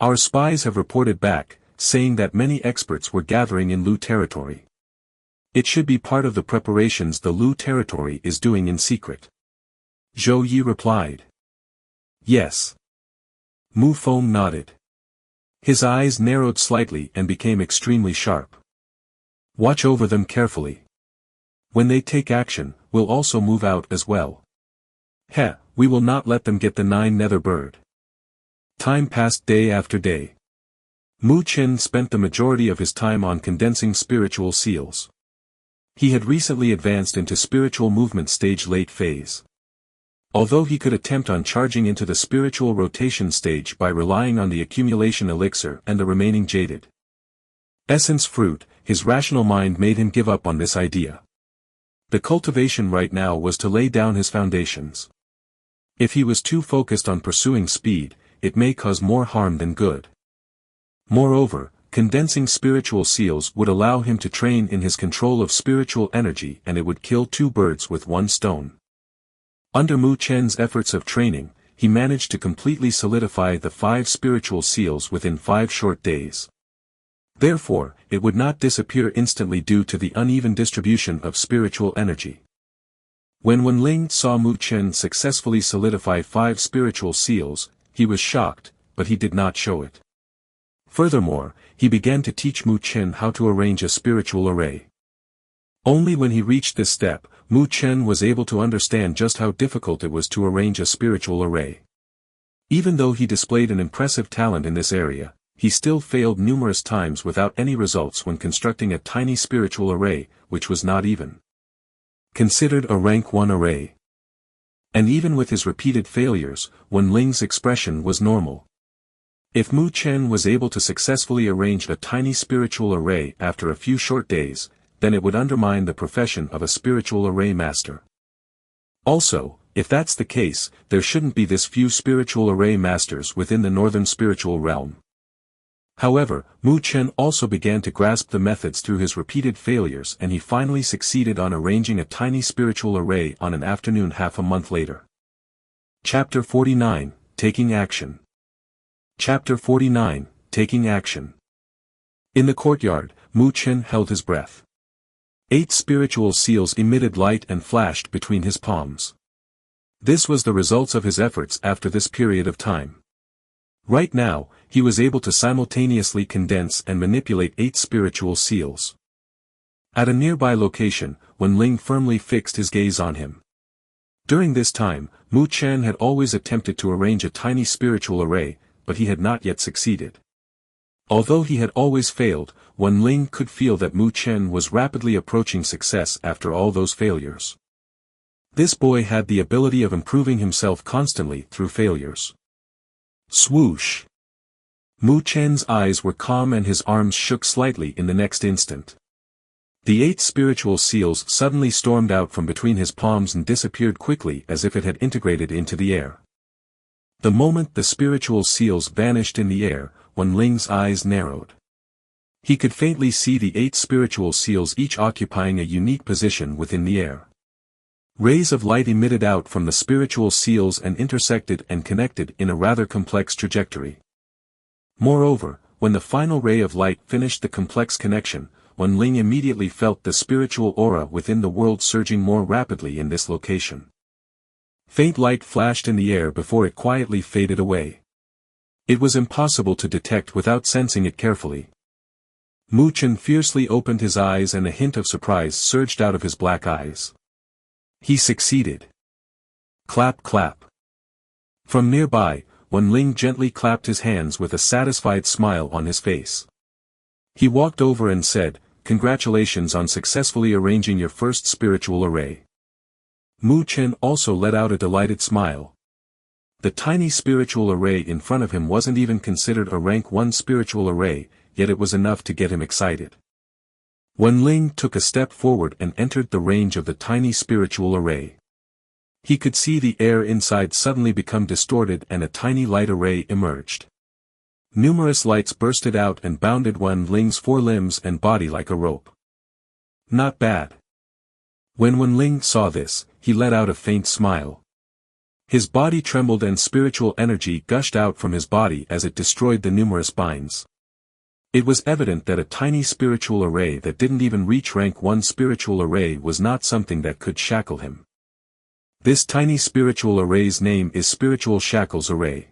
Our spies have reported back, saying that many experts were gathering in Lu territory. It should be part of the preparations the Lu territory is doing in secret. Zhou Yi replied. Yes. Mu Feng nodded. His eyes narrowed slightly and became extremely sharp. Watch over them carefully. When they take action, we'll also move out as well. We will not let them get the Nine Netherworld Bird. Time passed day after day. Mu Chen spent the majority of his time on condensing spiritual seals. He had recently advanced into spiritual movement stage late phase. Although he could attempt on charging into the spiritual rotation stage by relying on the accumulation elixir and the remaining jaded essence fruit, his rational mind made him give up on this idea. The cultivation right now was to lay down his foundations. If he was too focused on pursuing speed, it may cause more harm than good. Moreover, condensing spiritual seals would allow him to train in his control of spiritual energy, and it would kill two birds with one stone. Under Mu Chen's efforts of training, he managed to completely solidify the 5 spiritual seals within 5 short days. Therefore, it would not disappear instantly due to the uneven distribution of spiritual energy. When Wenling saw Mu Chen successfully solidify 5 spiritual seals, he was shocked, but he did not show it. Furthermore, he began to teach Mu Chen how to arrange a spiritual array. Only when he reached this step, Mu Chen was able to understand just how difficult it was to arrange a spiritual array. Even though he displayed an impressive talent in this area, he still failed numerous times without any results when constructing a tiny spiritual array, which was not even considered a rank 1 array. And even with his repeated failures, Wenling's expression was normal. If Mu Chen was able to successfully arrange a tiny spiritual array after a few short days, then it would undermine the profession of a spiritual array master. Also, if that's the case, there shouldn't be this few spiritual array masters within the northern spiritual realm. However, Mu Chen also began to grasp the methods through his repeated failures, and he finally succeeded on arranging a tiny spiritual array on an afternoon half a month later. Chapter 49, Taking Action. Chapter 49, Taking Action. In the courtyard, Mu Chen held his breath. 8 spiritual seals emitted light and flashed between his palms. This was the results of his efforts after this period of time. Right now, he was able to simultaneously condense and manipulate 8 spiritual seals. At a nearby location, Wenling firmly fixed his gaze on him. During this time, Mu Chen had always attempted to arrange a tiny spiritual array, but he had not yet succeeded. Although he had always failed, Wenling could feel that Mu Chen was rapidly approaching success after all those failures. This boy had the ability of improving himself constantly through failures. Swoosh! Mu Chen's eyes were calm and his arms shook slightly in the next instant. The 8 spiritual seals suddenly stormed out from between his palms and disappeared quickly as if it had integrated into the air. The moment the spiritual seals vanished in the air, Wenling's eyes narrowed. He could faintly see the 8 spiritual seals each occupying a unique position within the air. Rays of light emitted out from the spiritual seals and intersected and connected in a rather complex trajectory. Moreover, when the final ray of light finished the complex connection, Wenling immediately felt the spiritual aura within the world surging more rapidly in this location. Faint light flashed in the air before it quietly faded away. It was impossible to detect without sensing it carefully. Mu Chen fiercely opened his eyes and a hint of surprise surged out of his black eyes. He succeeded. Clap clap. From nearby, Wen Ling gently clapped his hands with a satisfied smile on his face. He walked over and said, "Congratulations on successfully arranging your first spiritual array." Mu Chen also let out a delighted smile. The tiny spiritual array in front of him wasn't even considered a rank 1 spiritual array, yet it was enough to get him excited. Wen Ling took a step forward and entered the range of the tiny spiritual array. He could see the air inside suddenly become distorted and a tiny light array emerged. Numerous lights bursted out and bounded Wen Ling's 4 limbs and body like a rope. Not bad. When Wen Ling saw this, he let out a faint smile. His body trembled and spiritual energy gushed out from his body as it destroyed the numerous binds. It was evident that a tiny spiritual array that didn't even reach rank 1 spiritual array was not something that could shackle him. This tiny spiritual array's name is Spiritual Shackles Array.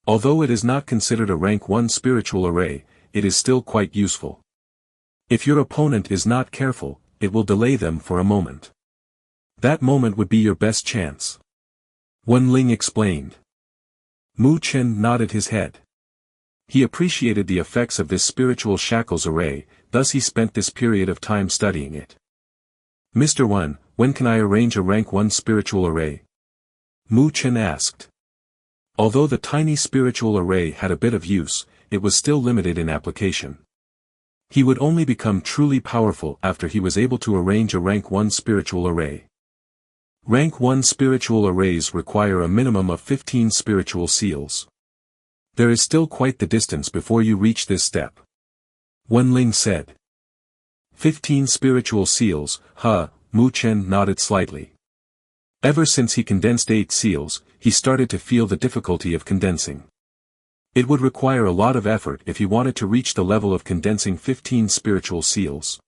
Although it is not considered a rank 1 spiritual array, it is still quite useful. If your opponent is not careful, it will delay them for a moment. That moment would be your best chance. Wen Ling explained. Mu Chen nodded his head. He appreciated the effects of this spiritual shackles array, thus he spent this period of time studying it. "Mr. Wen, when can I arrange a rank 1 spiritual array?" Mu Chen asked. Although the tiny spiritual array had a bit of use, it was still limited in application. He would only become truly powerful after he was able to arrange a rank 1 spiritual array. Rank 1 spiritual arrays require a minimum of 15 spiritual seals. There is still quite the distance before you reach this step. Wen Ling said. 15 spiritual seals, huh? Mu Chen nodded slightly. Ever since he condensed 8 seals, he started to feel the difficulty of condensing. It would require a lot of effort if he wanted to reach the level of condensing 15 spiritual seals.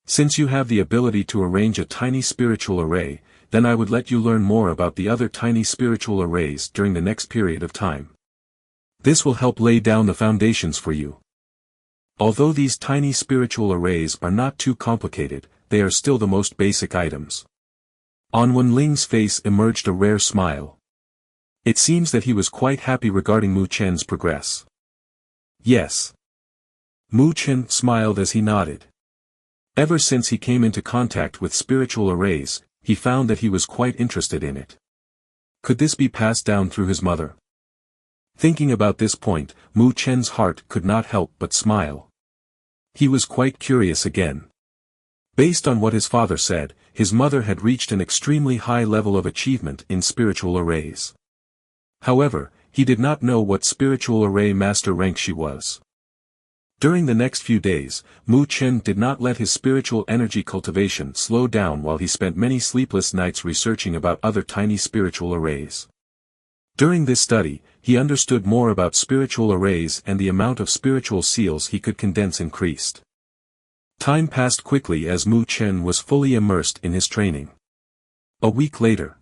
Since you have the ability to arrange a tiny spiritual array, then I would let you learn more about the other tiny spiritual arrays during the next period of time. This will help lay down the foundations for you. Although these tiny spiritual arrays are not too complicated, they are still the most basic items. On Wen Ling's face emerged a rare smile. It seems that he was quite happy regarding Mu Chen's progress. Yes. Mu Chen smiled as he nodded. Ever since he came into contact with spiritual arrays, he found that he was quite interested in it. Could this be passed down through his mother? Thinking about this point, Mu Chen's heart could not help but smile. He was quite curious again. Based on what his father said, his mother had reached an extremely high level of achievement in spiritual arrays. However, he did not know what spiritual array master rank she was. During the next few days, Mu Chen did not let his spiritual energy cultivation slow down while he spent many sleepless nights researching about other tiny spiritual arrays. During this study, he understood more about spiritual arrays and the amount of spiritual seals he could condense increased. Time passed quickly as Mu Chen was fully immersed in his training. A week later.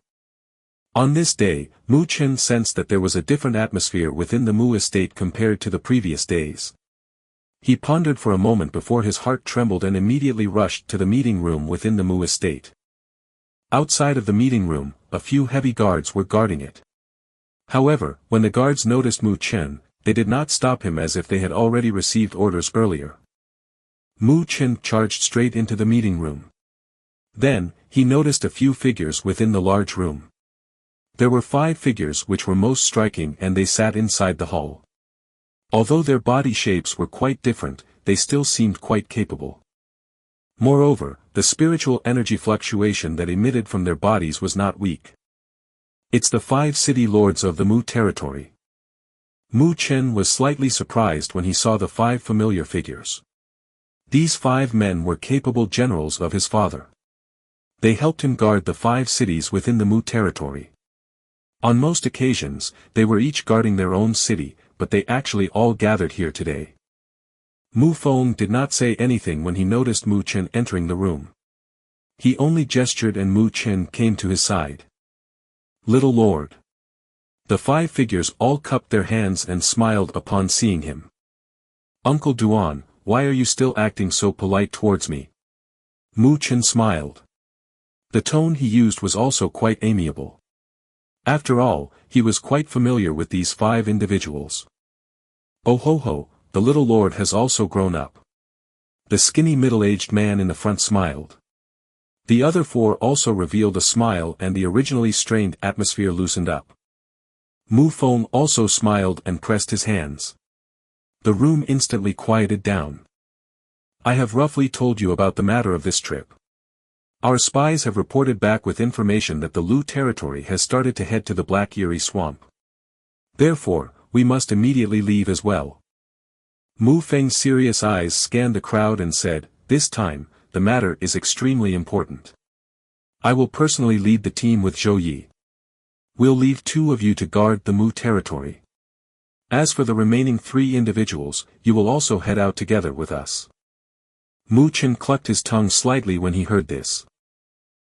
On this day, Mu Chen sensed that there was a different atmosphere within the Mu estate compared to the previous days. He pondered for a moment before his heart trembled and immediately rushed to the meeting room within the Mu estate. Outside of the meeting room, a few heavy guards were guarding it. However, when the guards noticed Mu Chen, they did not stop him as if they had already received orders earlier. Mu Chen charged straight into the meeting room. Then, he noticed a few figures within the large room. There were 5 figures which were most striking and they sat inside the hall. Although their body shapes were quite different, they still seemed quite capable. Moreover, the spiritual energy fluctuation that emitted from their bodies was not weak. It's the 5 city lords of the Mu territory. Mu Chen was slightly surprised when he saw the 5 familiar figures. These 5 men were capable generals of his father. They helped him guard the 5 cities within the Mu territory. On most occasions, they were each guarding their own city, but they actually all gathered here today. Mu Feng did not say anything when he noticed Mu Chen entering the room. He only gestured and Mu Chen came to his side. Little Lord. The 5 figures all cupped their hands and smiled upon seeing him. Uncle Duan, why are you still acting so polite towards me? Mu Chen smiled. The tone he used was also quite amiable. After all, he was quite familiar with these 5 individuals. Oh ho ho, the little lord has also grown up. The skinny middle-aged man in the front smiled. The other 4 also revealed a smile, and the originally strained atmosphere loosened up. Mu Feng also smiled and pressed his hands. The room instantly quieted down. I have roughly told you about the matter of this trip. Our spies have reported back with information that the Lu territory has started to head to the Black Yuri Swamp. Therefore, we must immediately leave as well. Mu Feng's serious eyes scanned the crowd and said, this time, the matter is extremely important. I will personally lead the team with Zhou Yi. We'll leave 2 of you to guard the Mu territory. As for the remaining 3 individuals, you will also head out together with us. Mu Chen clucked his tongue slightly when he heard this.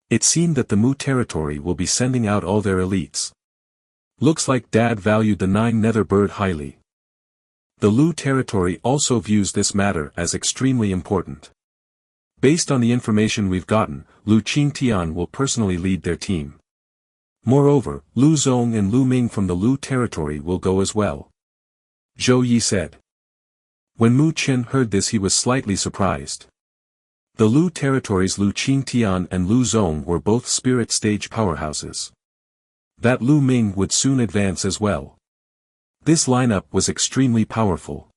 It seemed that the Mu territory will be sending out all their elites. Looks like Dad valued the Nine Netherworld Bird highly. The Lu territory also views this matter as extremely important. Based on the information we've gotten, Lu Qingtian will personally lead their team. Moreover, Lu Zong and Lu Ming from the Lu territory will go as well. Zhou Yi said. When Mu Chen heard this, he was slightly surprised. The Lu territory's Lu Qingtian and Lu Zong were both spirit stage powerhouses. That Lu Ming would soon advance as well. This lineup was extremely powerful.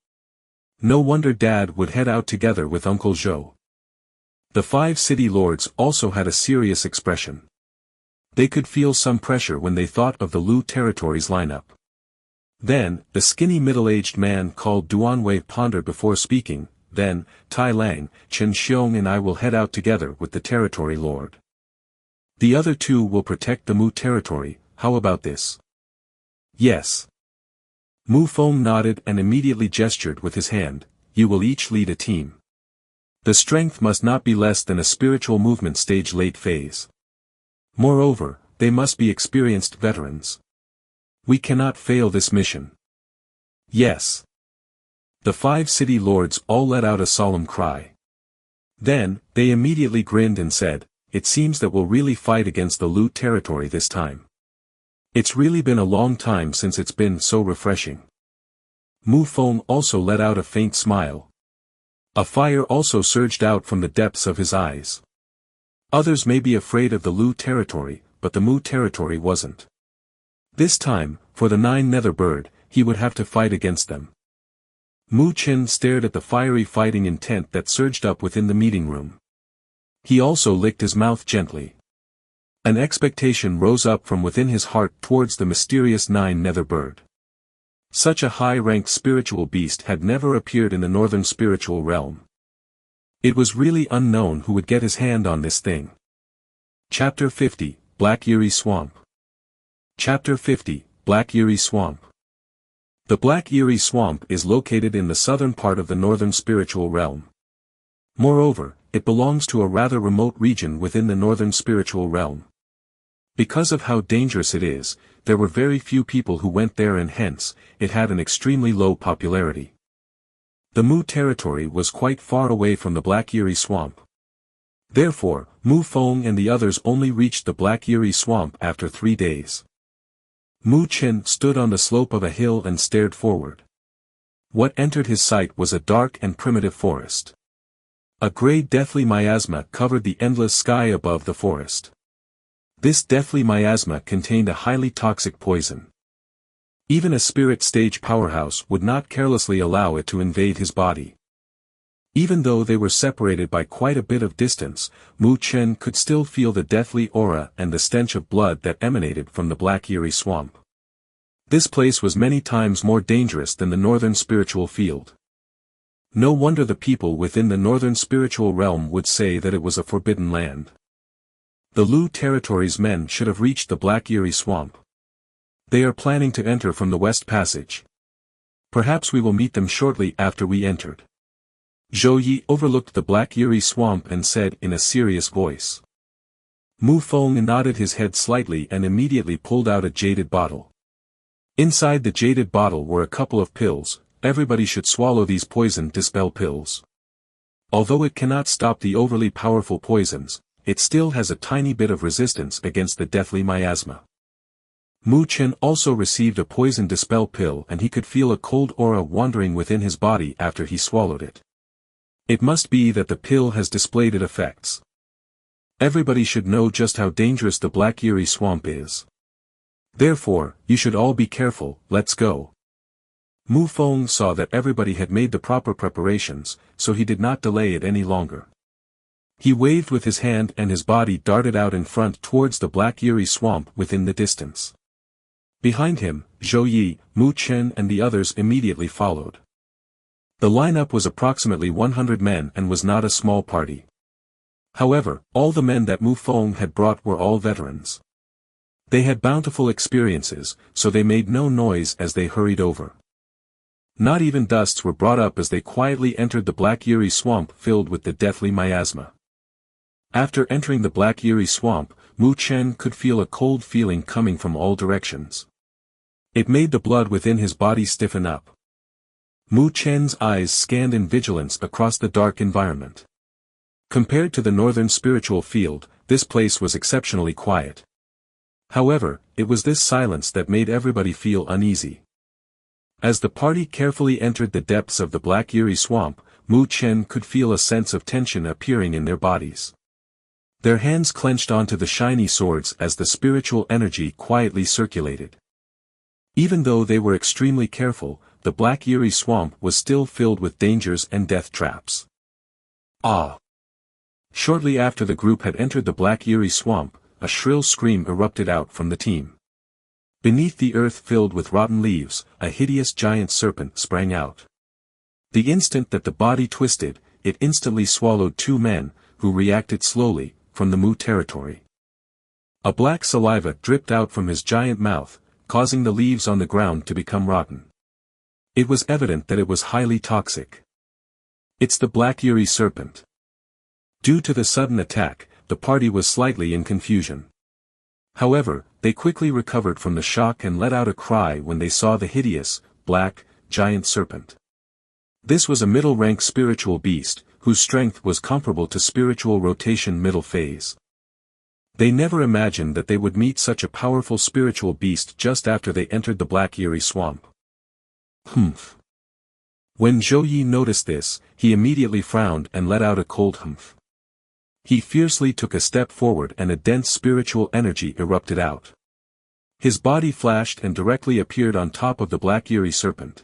No wonder Dad would head out together with Uncle Zhou. The 5 city lords also had a serious expression. They could feel some pressure when they thought of the Lu territory's lineup. Then, the skinny middle-aged man called Duanwei pondered before speaking. Then, Tai Lang, Chen Xiong and I will head out together with the territory lord. The other 2 will protect the Mu territory. How about this? Yes. Mu Feng nodded and immediately gestured with his hand. You will each lead a team. The strength must not be less than a spiritual movement stage late phase. Moreover, they must be experienced veterans. We cannot fail this mission. Yes. The 5 city lords all let out a solemn cry. Then, they immediately grinned and said, it seems that we'll really fight against the Lu territory this time. It's really been a long time since it's been so refreshing. Mu Feng also let out a faint smile. A fire also surged out from the depths of his eyes. Others may be afraid of the Lu territory, but the Mu territory wasn't. This time, for the Nine Netherworld Bird, he would have to fight against them. Mu Chen stared at the fiery fighting intent that surged up within the meeting room. He also licked his mouth gently. An expectation rose up from within his heart towards the mysterious Nine Netherworld Bird. Such a high-ranked spiritual beast had never appeared in the northern spiritual realm. It was really unknown who would get his hand on this thing. Chapter 50, Black Yuri Swamp. Chapter 50, Black Yuri Swamp. The Black Yuri Swamp is located in the southern part of the northern spiritual realm. Moreover, it belongs to a rather remote region within the northern spiritual realm. Because of how dangerous it is, there were very few people who went there, and hence, it had an extremely low popularity. The Mu territory was quite far away from the Black Yuri Swamp. Therefore, Mu Feng and the others only reached the Black Yuri Swamp after 3 days. Mu Chen stood on the slope of a hill and stared forward. What entered his sight was a dark and primitive forest. A grey deathly miasma covered the endless sky above the forest. This deathly miasma contained a highly toxic poison. Even a spirit stage powerhouse would not carelessly allow it to invade his body. Even though they were separated by quite a bit of distance, Mu Chen could still feel the deathly aura and the stench of blood that emanated from the Black Yuri Swamp. This place was many times more dangerous than the northern spiritual field. No wonder the people within the northern spiritual realm would say that it was a forbidden land. The Lu territory's men should have reached the Black Yuri Swamp. They are planning to enter from the West Passage. Perhaps we will meet them shortly after we entered. Zhou Yi overlooked the Black Yuri Swamp and said in a serious voice. Mu Feng nodded his head slightly and immediately pulled out a jaded bottle. Inside the jaded bottle were a couple of pills. Everybody should swallow these poison dispel pills. Although it cannot stop the overly powerful poisons, it still has a tiny bit of resistance against the deathly miasma. Mu Chen also received a poison dispel pill and he could feel a cold aura wandering within his body after he swallowed it. It must be that the pill has displayed its effects. Everybody should know just how dangerous the Black Yuri Swamp is. Therefore, you should all be careful. Let's go. Mu Feng saw that everybody had made the proper preparations, so he did not delay it any longer. He waved with his hand and his body darted out in front towards the Black Yuri Swamp within the distance. Behind him, Zhou Yi, Mu Chen and the others immediately followed. The lineup was approximately 100 men and was not a small party. However, all the men that Mu Feng had brought were all veterans. They had bountiful experiences, so they made no noise as they hurried over. Not even dusts were brought up as they quietly entered the Black Yuri Swamp filled with the deathly miasma. After entering the Black Yuri Swamp, Mu Chen could feel a cold feeling coming from all directions. It made the blood within his body stiffen up. Mu Chen's eyes scanned in vigilance across the dark environment. Compared to the northern spiritual field, this place was exceptionally quiet. However, it was this silence that made everybody feel uneasy. As the party carefully entered the depths of the Black Yuri Swamp, Mu Chen could feel a sense of tension appearing in their bodies. Their hands clenched onto the shiny swords as the spiritual energy quietly circulated. Even though they were extremely careful, the Black Yuri Swamp was still filled with dangers and death traps. Ah! Shortly after the group had entered the Black Yuri Swamp, a shrill scream erupted out from the team. Beneath the earth filled with rotten leaves, a hideous giant serpent sprang out. The instant that the body twisted, it instantly swallowed two men, who reacted slowly, from the Mu territory. A black saliva dripped out from his giant mouth, causing the leaves on the ground to become rotten. It was evident that it was highly toxic. It's the Black Yuri serpent. Due to the sudden attack, the party was slightly in confusion. However, they quickly recovered from the shock and let out a cry when they saw the hideous, black, giant serpent. This was a middle-rank spiritual beast, whose strength was comparable to spiritual rotation middle phase. They never imagined that they would meet such a powerful spiritual beast just after they entered the Black Yuri Swamp. Humph. When Zhou Yi noticed this, he immediately frowned and let out a cold humph. He fiercely took a step forward and a dense spiritual energy erupted out. His body flashed and directly appeared on top of the Black Yuri serpent.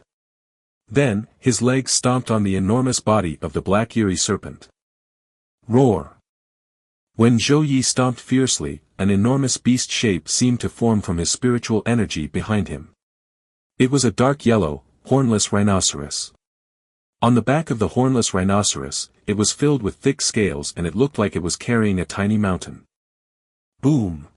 Then, his legs stomped on the enormous body of the Black Yuri serpent. Roar! When Zhou Yi stomped fiercely, an enormous beast shape seemed to form from his spiritual energy behind him. It was a dark yellow, hornless rhinoceros. On the back of the hornless rhinoceros, it was filled with thick scales and it looked like it was carrying a tiny mountain. Boom!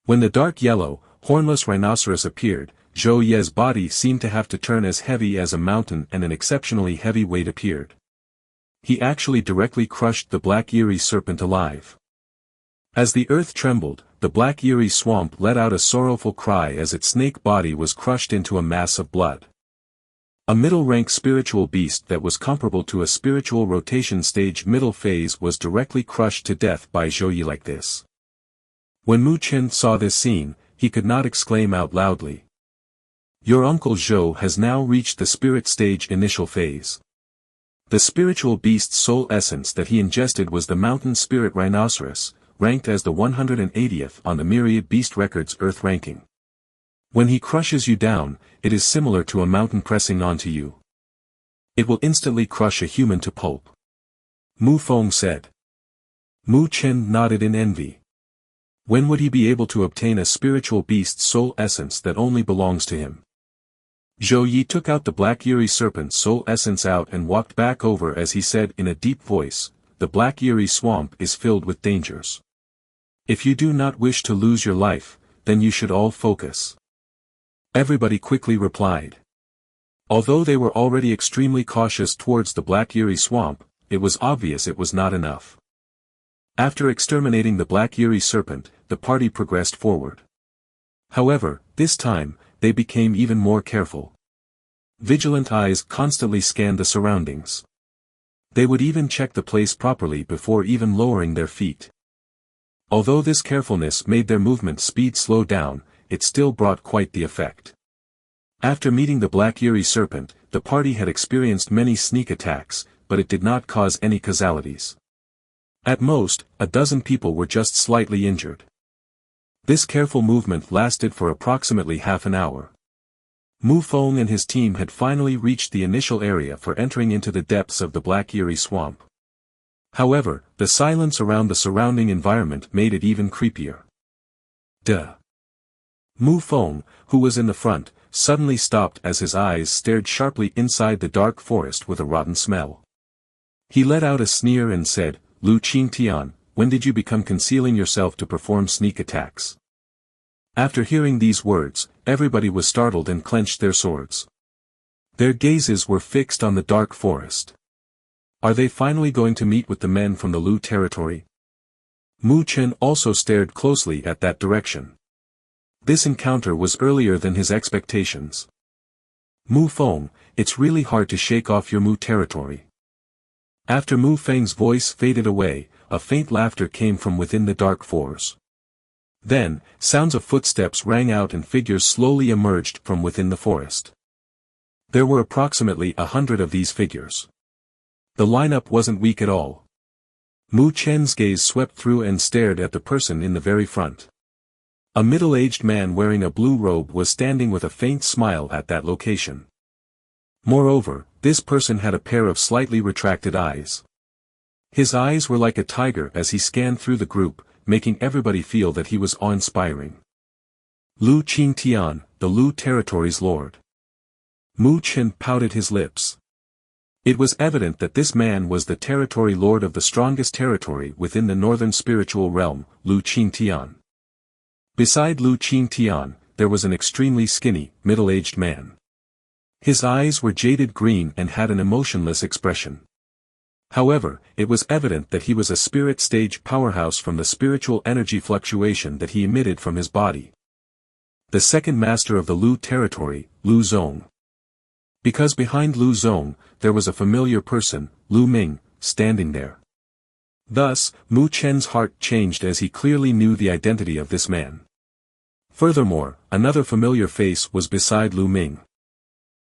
When the dark yellow, hornless rhinoceros appeared, Zhou Ye's body seemed to have to turn as heavy as a mountain and an exceptionally heavy weight appeared. He actually directly crushed the Black Yuri serpent alive. As the earth trembled, the Black Yuri Swamp let out a sorrowful cry as its snake body was crushed into a mass of blood. A middle-rank spiritual beast that was comparable to a spiritual rotation stage middle phase was directly crushed to death by Zhou Yi like this. When Mu Chen saw this scene, he could not exclaim out loudly. Your uncle Zhou has now reached the spirit stage initial phase. The spiritual beast's soul essence that he ingested was the mountain spirit rhinoceros, ranked as the 180th on the Myriad Beast Records Earth ranking. When he crushes you down, it is similar to a mountain pressing onto you. It will instantly crush a human to pulp. Mu Feng said. Mu Chen nodded in envy. When would he be able to obtain a spiritual beast's soul essence that only belongs to him? Zhou Yi took out the Black Yuri serpent's soul essence out and walked back over as he said in a deep voice, the Black Yuri Swamp is filled with dangers. If you do not wish to lose your life, then you should all focus. Everybody quickly replied. Although they were already extremely cautious towards the Black Yuri Swamp, it was obvious it was not enough. After exterminating the Black Yuri serpent, the party progressed forward. However, this time, they became even more careful. Vigilant eyes constantly scanned the surroundings. They would even check the place properly before even lowering their feet. Although this carefulness made their movement speed slow down, it still brought quite the effect. After meeting the Black Eerie Serpent, the party had experienced many sneak attacks, but it did not cause any casualties. At most, a dozen people were just slightly injured. This careful movement lasted for approximately half an hour. Mu Feng and his team had finally reached the initial area for entering into the depths of the Black Eerie Swamp. However, the silence around the surrounding environment made it even creepier. Duh! Mu Feng, who was in the front, suddenly stopped as his eyes stared sharply inside the dark forest with a rotten smell. He let out a sneer and said, "Lu Qingtian, when did you become concealing yourself to perform sneak attacks?" After hearing these words, everybody was startled and clenched their swords. Their gazes were fixed on the dark forest. Are they finally going to meet with the men from the Lu territory? Mu Chen also stared closely at that direction. This encounter was earlier than his expectations. Mu Feng, it's really hard to shake off your Mu territory. After Mu Feng's voice faded away, a faint laughter came from within the dark forest. Then, sounds of footsteps rang out and figures slowly emerged from within the forest. There were approximately 100 of these figures. The lineup wasn't weak at all. Mu Chen's gaze swept through and stared at the person in the very front. A middle-aged man wearing a blue robe was standing with a faint smile at that location. Moreover, this person had a pair of slightly retracted eyes. His eyes were like a tiger as he scanned through the group, making everybody feel that he was awe-inspiring. Lu Qingtian, the Lu territory's lord. Mu Chen pouted his lips. It was evident that this man was the territory lord of the strongest territory within the northern spiritual realm, Lu Qingtian. Beside Lu Qingtian, there was an extremely skinny, middle-aged man. His eyes were jaded green and had an emotionless expression. However, it was evident that he was a spirit stage powerhouse from the spiritual energy fluctuation that he emitted from his body. The second master of the Lu territory, Lu Zong. Because behind Lu Zong, there was a familiar person, Lu Ming, standing there. Thus, Mu Chen's heart changed as he clearly knew the identity of this man. Furthermore, another familiar face was beside Lu Ming.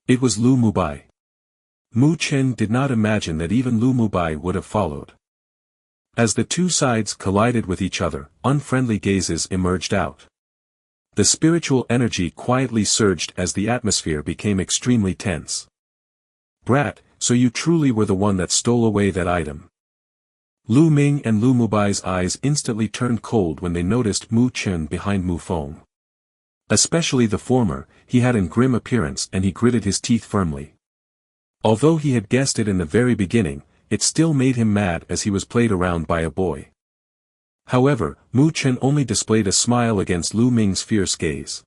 It was Lu Mubai. Mu Chen did not imagine that even Lu Mubai would have followed. As the two sides collided with each other, unfriendly gazes emerged out. The spiritual energy quietly surged as the atmosphere became extremely tense. "Brat, so you truly were the one that stole away that item." Lu Ming and Lu Mubai's eyes instantly turned cold when they noticed Mu Chen behind Mu Feng. Especially the former, he had a grim appearance and he gritted his teeth firmly. Although he had guessed it in the very beginning, it still made him mad as he was played around by a boy. However, Mu Chen only displayed a smile against Lu Ming's fierce gaze.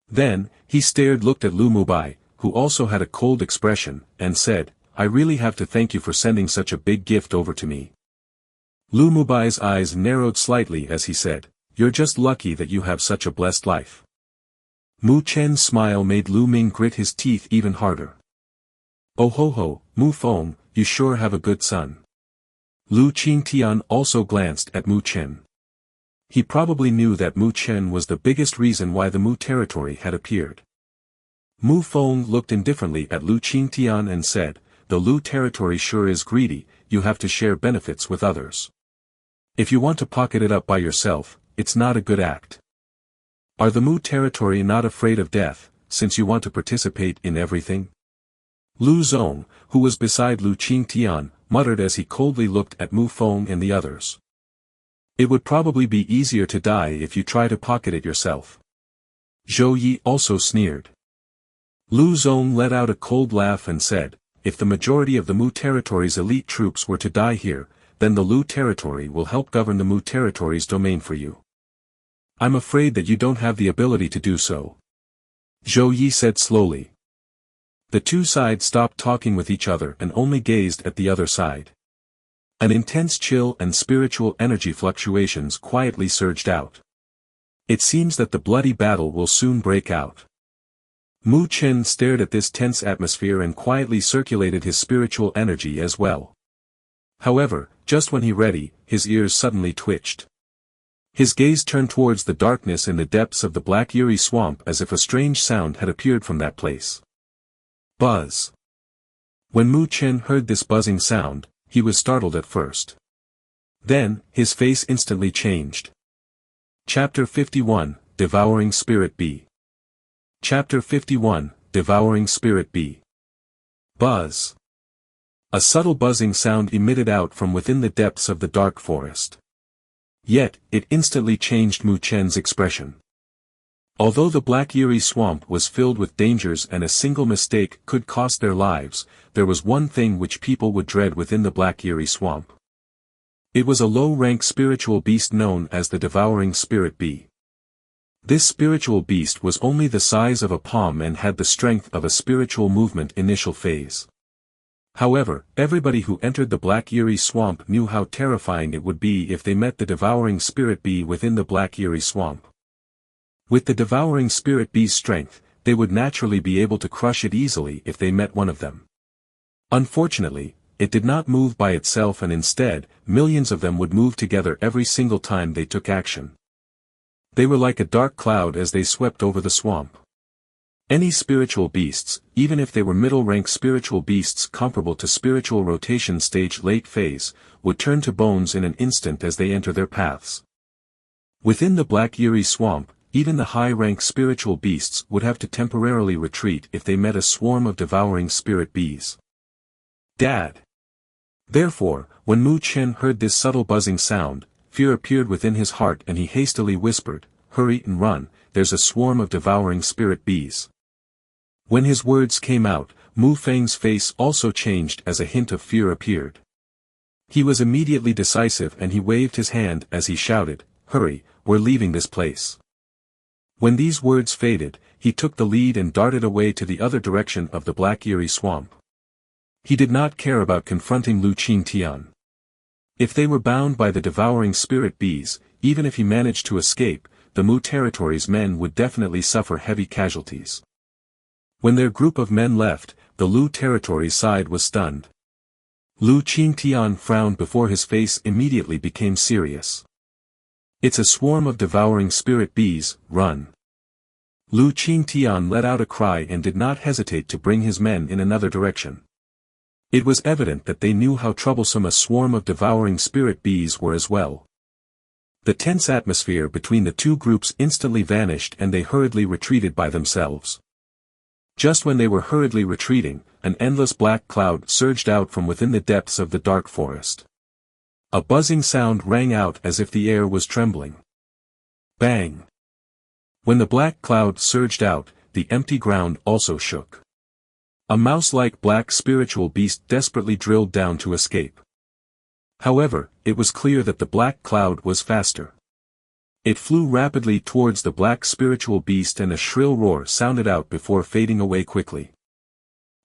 Then, he looked at Lu Mubai, who also had a cold expression, and said, "I really have to thank you for sending such a big gift over to me." Lu Mubai's eyes narrowed slightly as he said, "You're just lucky that you have such a blessed life." Mu Chen's smile made Lu Ming grit his teeth even harder. "Oh ho ho, Mu Feng, you sure have a good son." Lu Qingtian also glanced at Mu Chen. He probably knew that Mu Chen was the biggest reason why the Mu territory had appeared. Mu Feng looked indifferently at Lu Qingtian and said, "The Lu territory sure is greedy, you have to share benefits with others. If you want to pocket it up by yourself, it's not a good act. Are the Mu territory not afraid of death, since you want to participate in everything?" Lu Zong, who was beside Lu Qingtian, muttered as he coldly looked at Mu Feng and the others. "It would probably be easier to die if you try to pocket it yourself." Zhou Yi also sneered. Lu Zong let out a cold laugh and said, "If the majority of the Mu territory's elite troops were to die here, then the Lu territory will help govern the Mu territory's domain for you. I'm afraid that you don't have the ability to do so." Zhou Yi said slowly. The two sides stopped talking with each other and only gazed at the other side. An intense chill and spiritual energy fluctuations quietly surged out. It seems that the bloody battle will soon break out. Mu Chen stared at this tense atmosphere and quietly circulated his spiritual energy as well. However, just when he ready, his ears suddenly twitched. His gaze turned towards the darkness in the depths of the black eerie swamp as if a strange sound had appeared from that place. Buzz. When Mu Chen heard this buzzing sound, he was startled at first. Then, his face instantly changed. Chapter 51, Devouring Spirit B. Chapter 51, Devouring Spirit B. Buzz. A subtle buzzing sound emitted out from within the depths of the dark forest. Yet, it instantly changed Mu Chen's expression. Although the black eerie swamp was filled with dangers and a single mistake could cost their lives, there was one thing which people would dread within the black eerie swamp. It was a low-rank spiritual beast known as the Devouring Spirit Bee. This spiritual beast was only the size of a palm and had the strength of a spiritual movement initial phase. However, everybody who entered the black eerie swamp knew how terrifying it would be if they met the Devouring Spirit Bee within the black eerie swamp. With the Devouring Spirit Bee's strength, they would naturally be able to crush it easily if they met one of them. Unfortunately, it did not move by itself, and instead, millions of them would move together every single time they took action. They were like a dark cloud as they swept over the swamp. Any spiritual beasts, even if they were middle-rank spiritual beasts comparable to spiritual rotation stage late phase, would turn to bones in an instant as they enter their paths. Within the black eerie swamp, even the high-rank spiritual beasts would have to temporarily retreat if they met a swarm of devouring spirit bees. Dad! Therefore, when Mu Chen heard this subtle buzzing sound, fear appeared within his heart and he hastily whispered, "Hurry and run, there's a swarm of devouring spirit bees." When his words came out, Mu Feng's face also changed as a hint of fear appeared. He was immediately decisive and he waved his hand as he shouted, "Hurry, we're leaving this place." When these words faded, he took the lead and darted away to the other direction of the black eerie swamp. He did not care about confronting Lu Qingtian. If they were bound by the devouring spirit bees, even if he managed to escape, the Mu territory's men would definitely suffer heavy casualties. When their group of men left, the Lu territory side was stunned. Lu Qingtian frowned before his face immediately became serious. "It's a swarm of devouring spirit bees, run." Lu Qingtian let out a cry and did not hesitate to bring his men in another direction. It was evident that they knew how troublesome a swarm of devouring spirit bees were as well. The tense atmosphere between the two groups instantly vanished and they hurriedly retreated by themselves. Just when they were hurriedly retreating, an endless black cloud surged out from within the depths of the dark forest. A buzzing sound rang out as if the air was trembling. Bang! When the black cloud surged out, the empty ground also shook. A mouse-like black spiritual beast desperately drilled down to escape. However, it was clear that the black cloud was faster. It flew rapidly towards the black spiritual beast and a shrill roar sounded out before fading away quickly.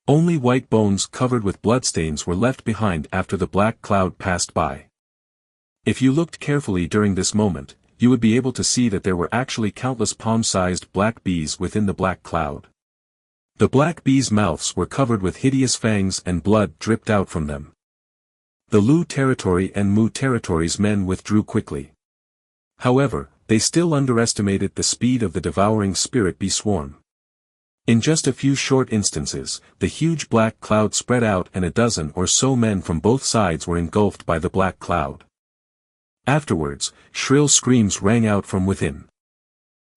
Only white bones covered with bloodstains were left behind after the black cloud passed by. If you looked carefully during this moment, you would be able to see that there were actually countless palm-sized black bees within the black cloud. The black bees' mouths were covered with hideous fangs and blood dripped out from them. The Lu territory and Mu territory's men withdrew quickly. However, they still underestimated the speed of the devouring spirit bee swarm. In just a few short instances, the huge black cloud spread out and a dozen or so men from both sides were engulfed by the black cloud. Afterwards, shrill screams rang out from within.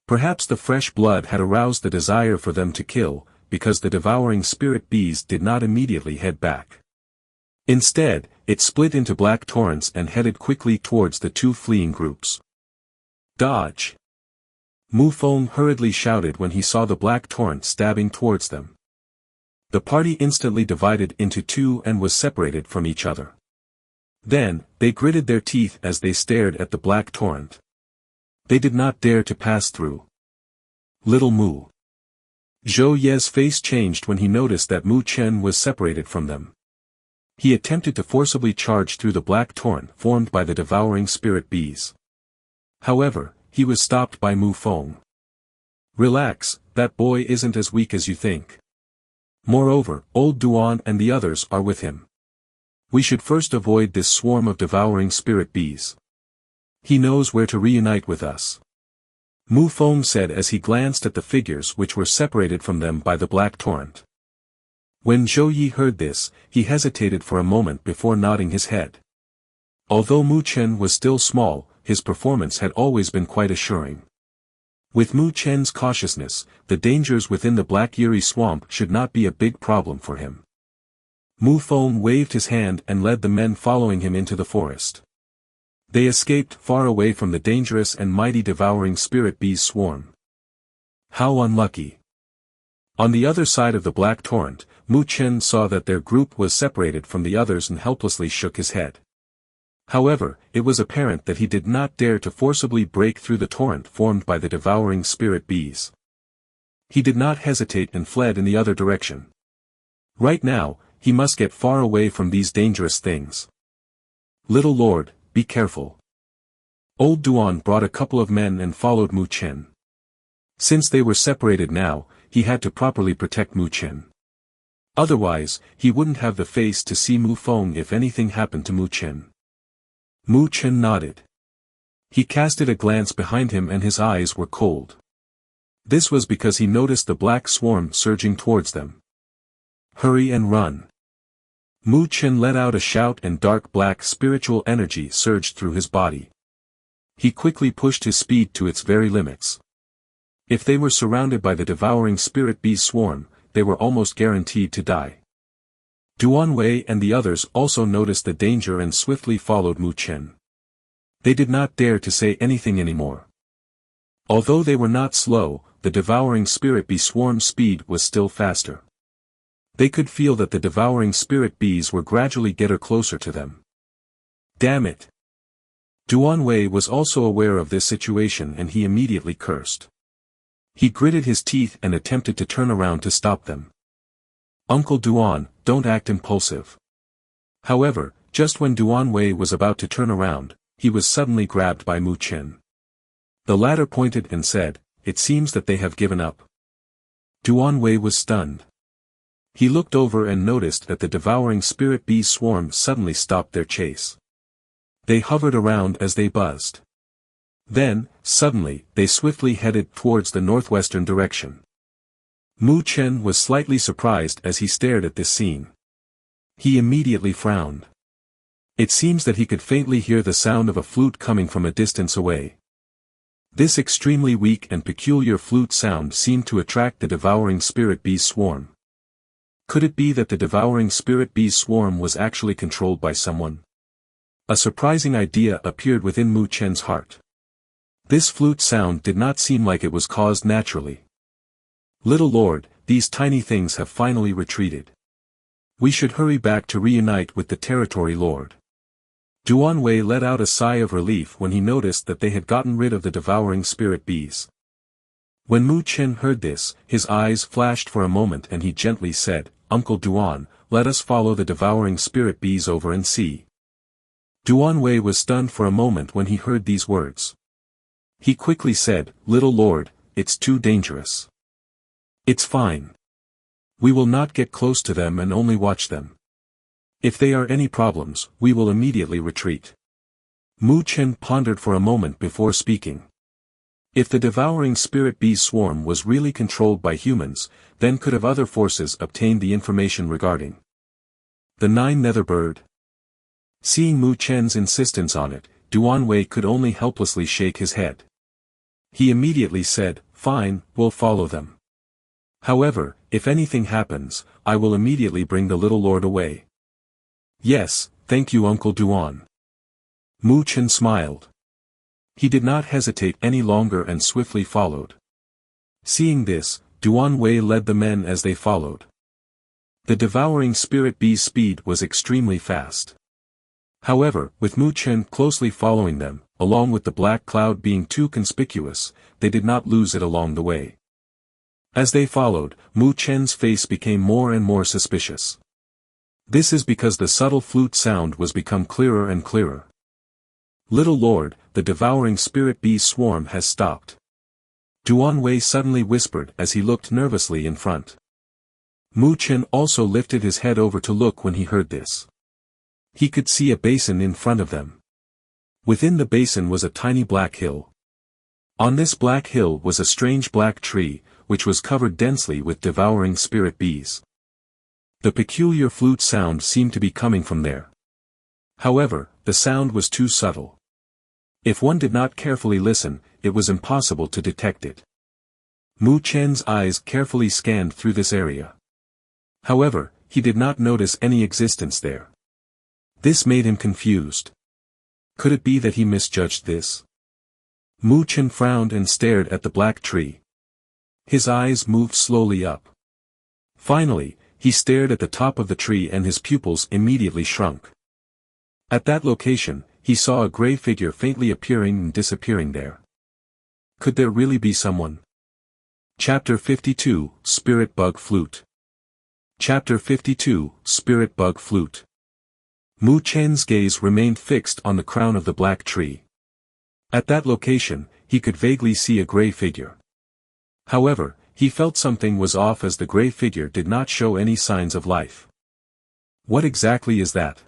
Perhaps the fresh blood had aroused the desire for them to kill, because the devouring spirit bees did not immediately head back. Instead, it split into black torrents and headed quickly towards the two fleeing groups. "Dodge!" Mu Feng hurriedly shouted when he saw the black torrent stabbing towards them. The party instantly divided into two and was separated from each other. Then, they gritted their teeth as they stared at the black torrent. They did not dare to pass through. Little Mu. Zhou Ye's face changed when he noticed that Mu Chen was separated from them. He attempted to forcibly charge through the black torrent formed by the devouring spirit bees. However, he was stopped by Mu Feng. "Relax, that boy isn't as weak as you think. Moreover, old Duan and the others are with him. We should first avoid this swarm of devouring spirit bees." He knows where to reunite with us. Mu Feng said as he glanced at the figures which were separated from them by the black torrent. When Zhou Yi heard this, he hesitated for a moment before nodding his head. Although Mu Chen was still small, his performance had always been quite assuring. With Mu Chen's cautiousness, the dangers within the Black Yuri swamp should not be a big problem for him. Mu Feng waved his hand and led the men following him into the forest. They escaped far away from the dangerous and mighty devouring spirit bees' swarm. How unlucky! On the other side of the black torrent, Mu Chen saw that their group was separated from the others and helplessly shook his head. However, it was apparent that he did not dare to forcibly break through the torrent formed by the devouring spirit bees. He did not hesitate and fled in the other direction. Right now, he must get far away from these dangerous things. Little Lord, be careful. Old Duan brought a couple of men and followed Mu Chen. Since they were separated now, he had to properly protect Mu Chen. Otherwise, he wouldn't have the face to see Mu Feng if anything happened to Mu Chen. Mu Chen nodded. He casted a glance behind him and his eyes were cold. This was because he noticed the black swarm surging towards them. Hurry and run. Mu Chen let out a shout and dark black spiritual energy surged through his body. He quickly pushed his speed to its very limits. If they were surrounded by the devouring spirit bee swarm, they were almost guaranteed to die. Duan Wei and the others also noticed the danger and swiftly followed Mu Chen. They did not dare to say anything anymore. Although they were not slow, the devouring spirit bee swarm speed was still faster. They could feel that the devouring spirit bees were gradually getting closer to them. Damn it! Duan Wei was also aware of this situation and he immediately cursed. He gritted his teeth and attempted to turn around to stop them. Uncle Duan, don't act impulsive. However, just when Duan Wei was about to turn around, he was suddenly grabbed by Mu Chen. The latter pointed and said, "It seems that they have given up." Duan Wei was stunned. He looked over and noticed that the devouring spirit bee swarm suddenly stopped their chase. They hovered around as they buzzed. Then, suddenly, they swiftly headed towards the northwestern direction. Mu Chen was slightly surprised as he stared at this scene. He immediately frowned. It seems that he could faintly hear the sound of a flute coming from a distance away. This extremely weak and peculiar flute sound seemed to attract the devouring spirit bee swarm. Could it be that the devouring spirit bee swarm was actually controlled by someone? A surprising idea appeared within Mu Chen's heart. This flute sound did not seem like it was caused naturally. Little Lord, these tiny things have finally retreated. We should hurry back to reunite with the territory lord. Duan Wei let out a sigh of relief when he noticed that they had gotten rid of the devouring spirit bees. When Mu Chen heard this, his eyes flashed for a moment and he gently said, "Uncle Duan, let us follow the devouring spirit bees over and see." Duan Wei was stunned for a moment when he heard these words. He quickly said, "Little Lord, it's too dangerous. It's fine. We will not get close to them and only watch them. If they are any problems, we will immediately retreat." Mu Chen pondered for a moment before speaking. If the devouring spirit bee swarm was really controlled by humans, then could have other forces obtained the information regarding the Nine Netherworld Bird? Seeing Mu Chen's insistence on it, Duan Wei could only helplessly shake his head. He immediately said, "Fine, we'll follow them. However, if anything happens, I will immediately bring the little lord away." "Yes, thank you Uncle Duan." Mu Chen smiled. He did not hesitate any longer and swiftly followed. Seeing this, Duan Wei led the men as they followed. The devouring spirit bee's speed was extremely fast. However, with Mu Chen closely following them, along with the black cloud being too conspicuous, they did not lose it along the way. As they followed, Mu Chen's face became more and more suspicious. This is because the subtle flute sound was become clearer and clearer. "Little Lord, the devouring spirit bee swarm has stopped." Duan Wei suddenly whispered as he looked nervously in front. Mu Chen also lifted his head over to look when he heard this. He could see a basin in front of them. Within the basin was a tiny black hill. On this black hill was a strange black tree, which was covered densely with devouring spirit bees. The peculiar flute sound seemed to be coming from there. However, the sound was too subtle. If one did not carefully listen, it was impossible to detect it. Mu Chen's eyes carefully scanned through this area. However, he did not notice any existence there. This made him confused. Could it be that he misjudged this? Mu Chen frowned and stared at the black tree. His eyes moved slowly up. Finally, he stared at the top of the tree and his pupils immediately shrunk. At that location, he saw a gray figure faintly appearing and disappearing there. Could there really be someone? Chapter 52, Spirit Bug Flute. Chapter 52, Spirit Bug Flute. Mu Chen's gaze remained fixed on the crown of the black tree. At that location, he could vaguely see a gray figure. However, he felt something was off as the gray figure did not show any signs of life. What exactly is that?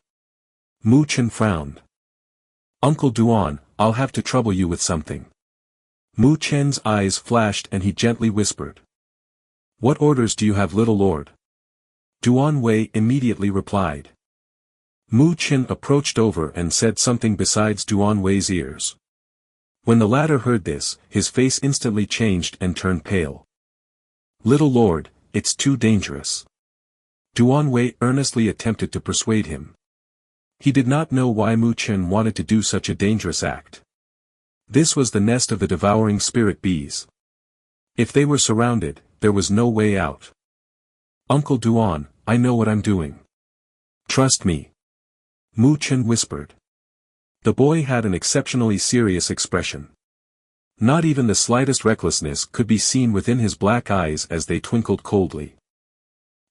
Mu Chen frowned. Uncle Duan, I'll have to trouble you with something. Mu Chen's eyes flashed and he gently whispered. What orders do you have, little lord? Duan Wei immediately replied. Mu Chen approached over and said something besides Duan Wei's ears. When the latter heard this, his face instantly changed and turned pale. Little lord, it's too dangerous. Duan Wei earnestly attempted to persuade him. He did not know why Mu Chen wanted to do such a dangerous act. This was the nest of the devouring spirit bees. If they were surrounded, there was no way out. Uncle Duan, I know what I'm doing. Trust me. Mu Chen whispered. The boy had an exceptionally serious expression. Not even the slightest recklessness could be seen within his black eyes as they twinkled coldly.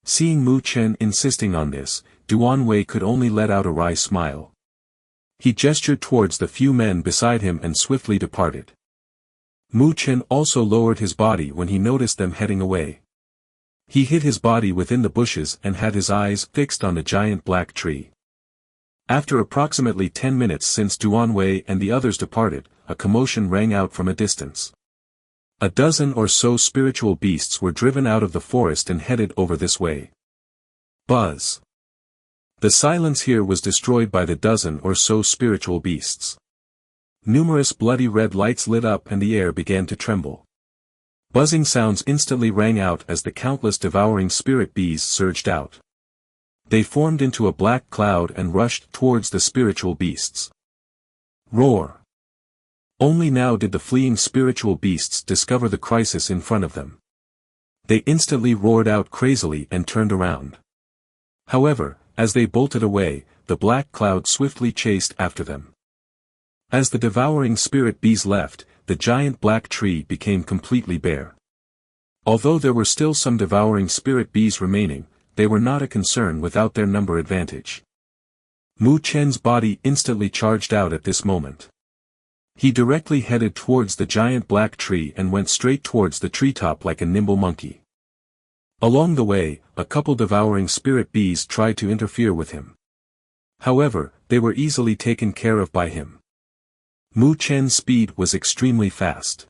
Seeing Mu Chen insisting on this, Duan Wei could only let out a wry smile. He gestured towards the few men beside him and swiftly departed. Mu Chen also lowered his body when he noticed them heading away. He hid his body within the bushes and had his eyes fixed on the giant black tree. After approximately 10 minutes since Duan Wei and the others departed, a commotion rang out from a distance. A dozen or so spiritual beasts were driven out of the forest and headed over this way. Buzz. The silence here was destroyed by the dozen or so spiritual beasts. Numerous bloody red lights lit up and the air began to tremble. Buzzing sounds instantly rang out as the countless devouring spirit bees surged out. They formed into a black cloud and rushed towards the spiritual beasts. Roar! Only now did the fleeing spiritual beasts discover the crisis in front of them. They instantly roared out crazily and turned around. However, as they bolted away, the black cloud swiftly chased after them. As the devouring spirit bees left, the giant black tree became completely bare. Although there were still some devouring spirit bees remaining, they were not a concern without their number advantage. Mu Chen's body instantly charged out at this moment. He directly headed towards the giant black tree and went straight towards the treetop like a nimble monkey. Along the way, a couple devouring spirit bees tried to interfere with him. However, they were easily taken care of by him. Mu Chen's speed was extremely fast.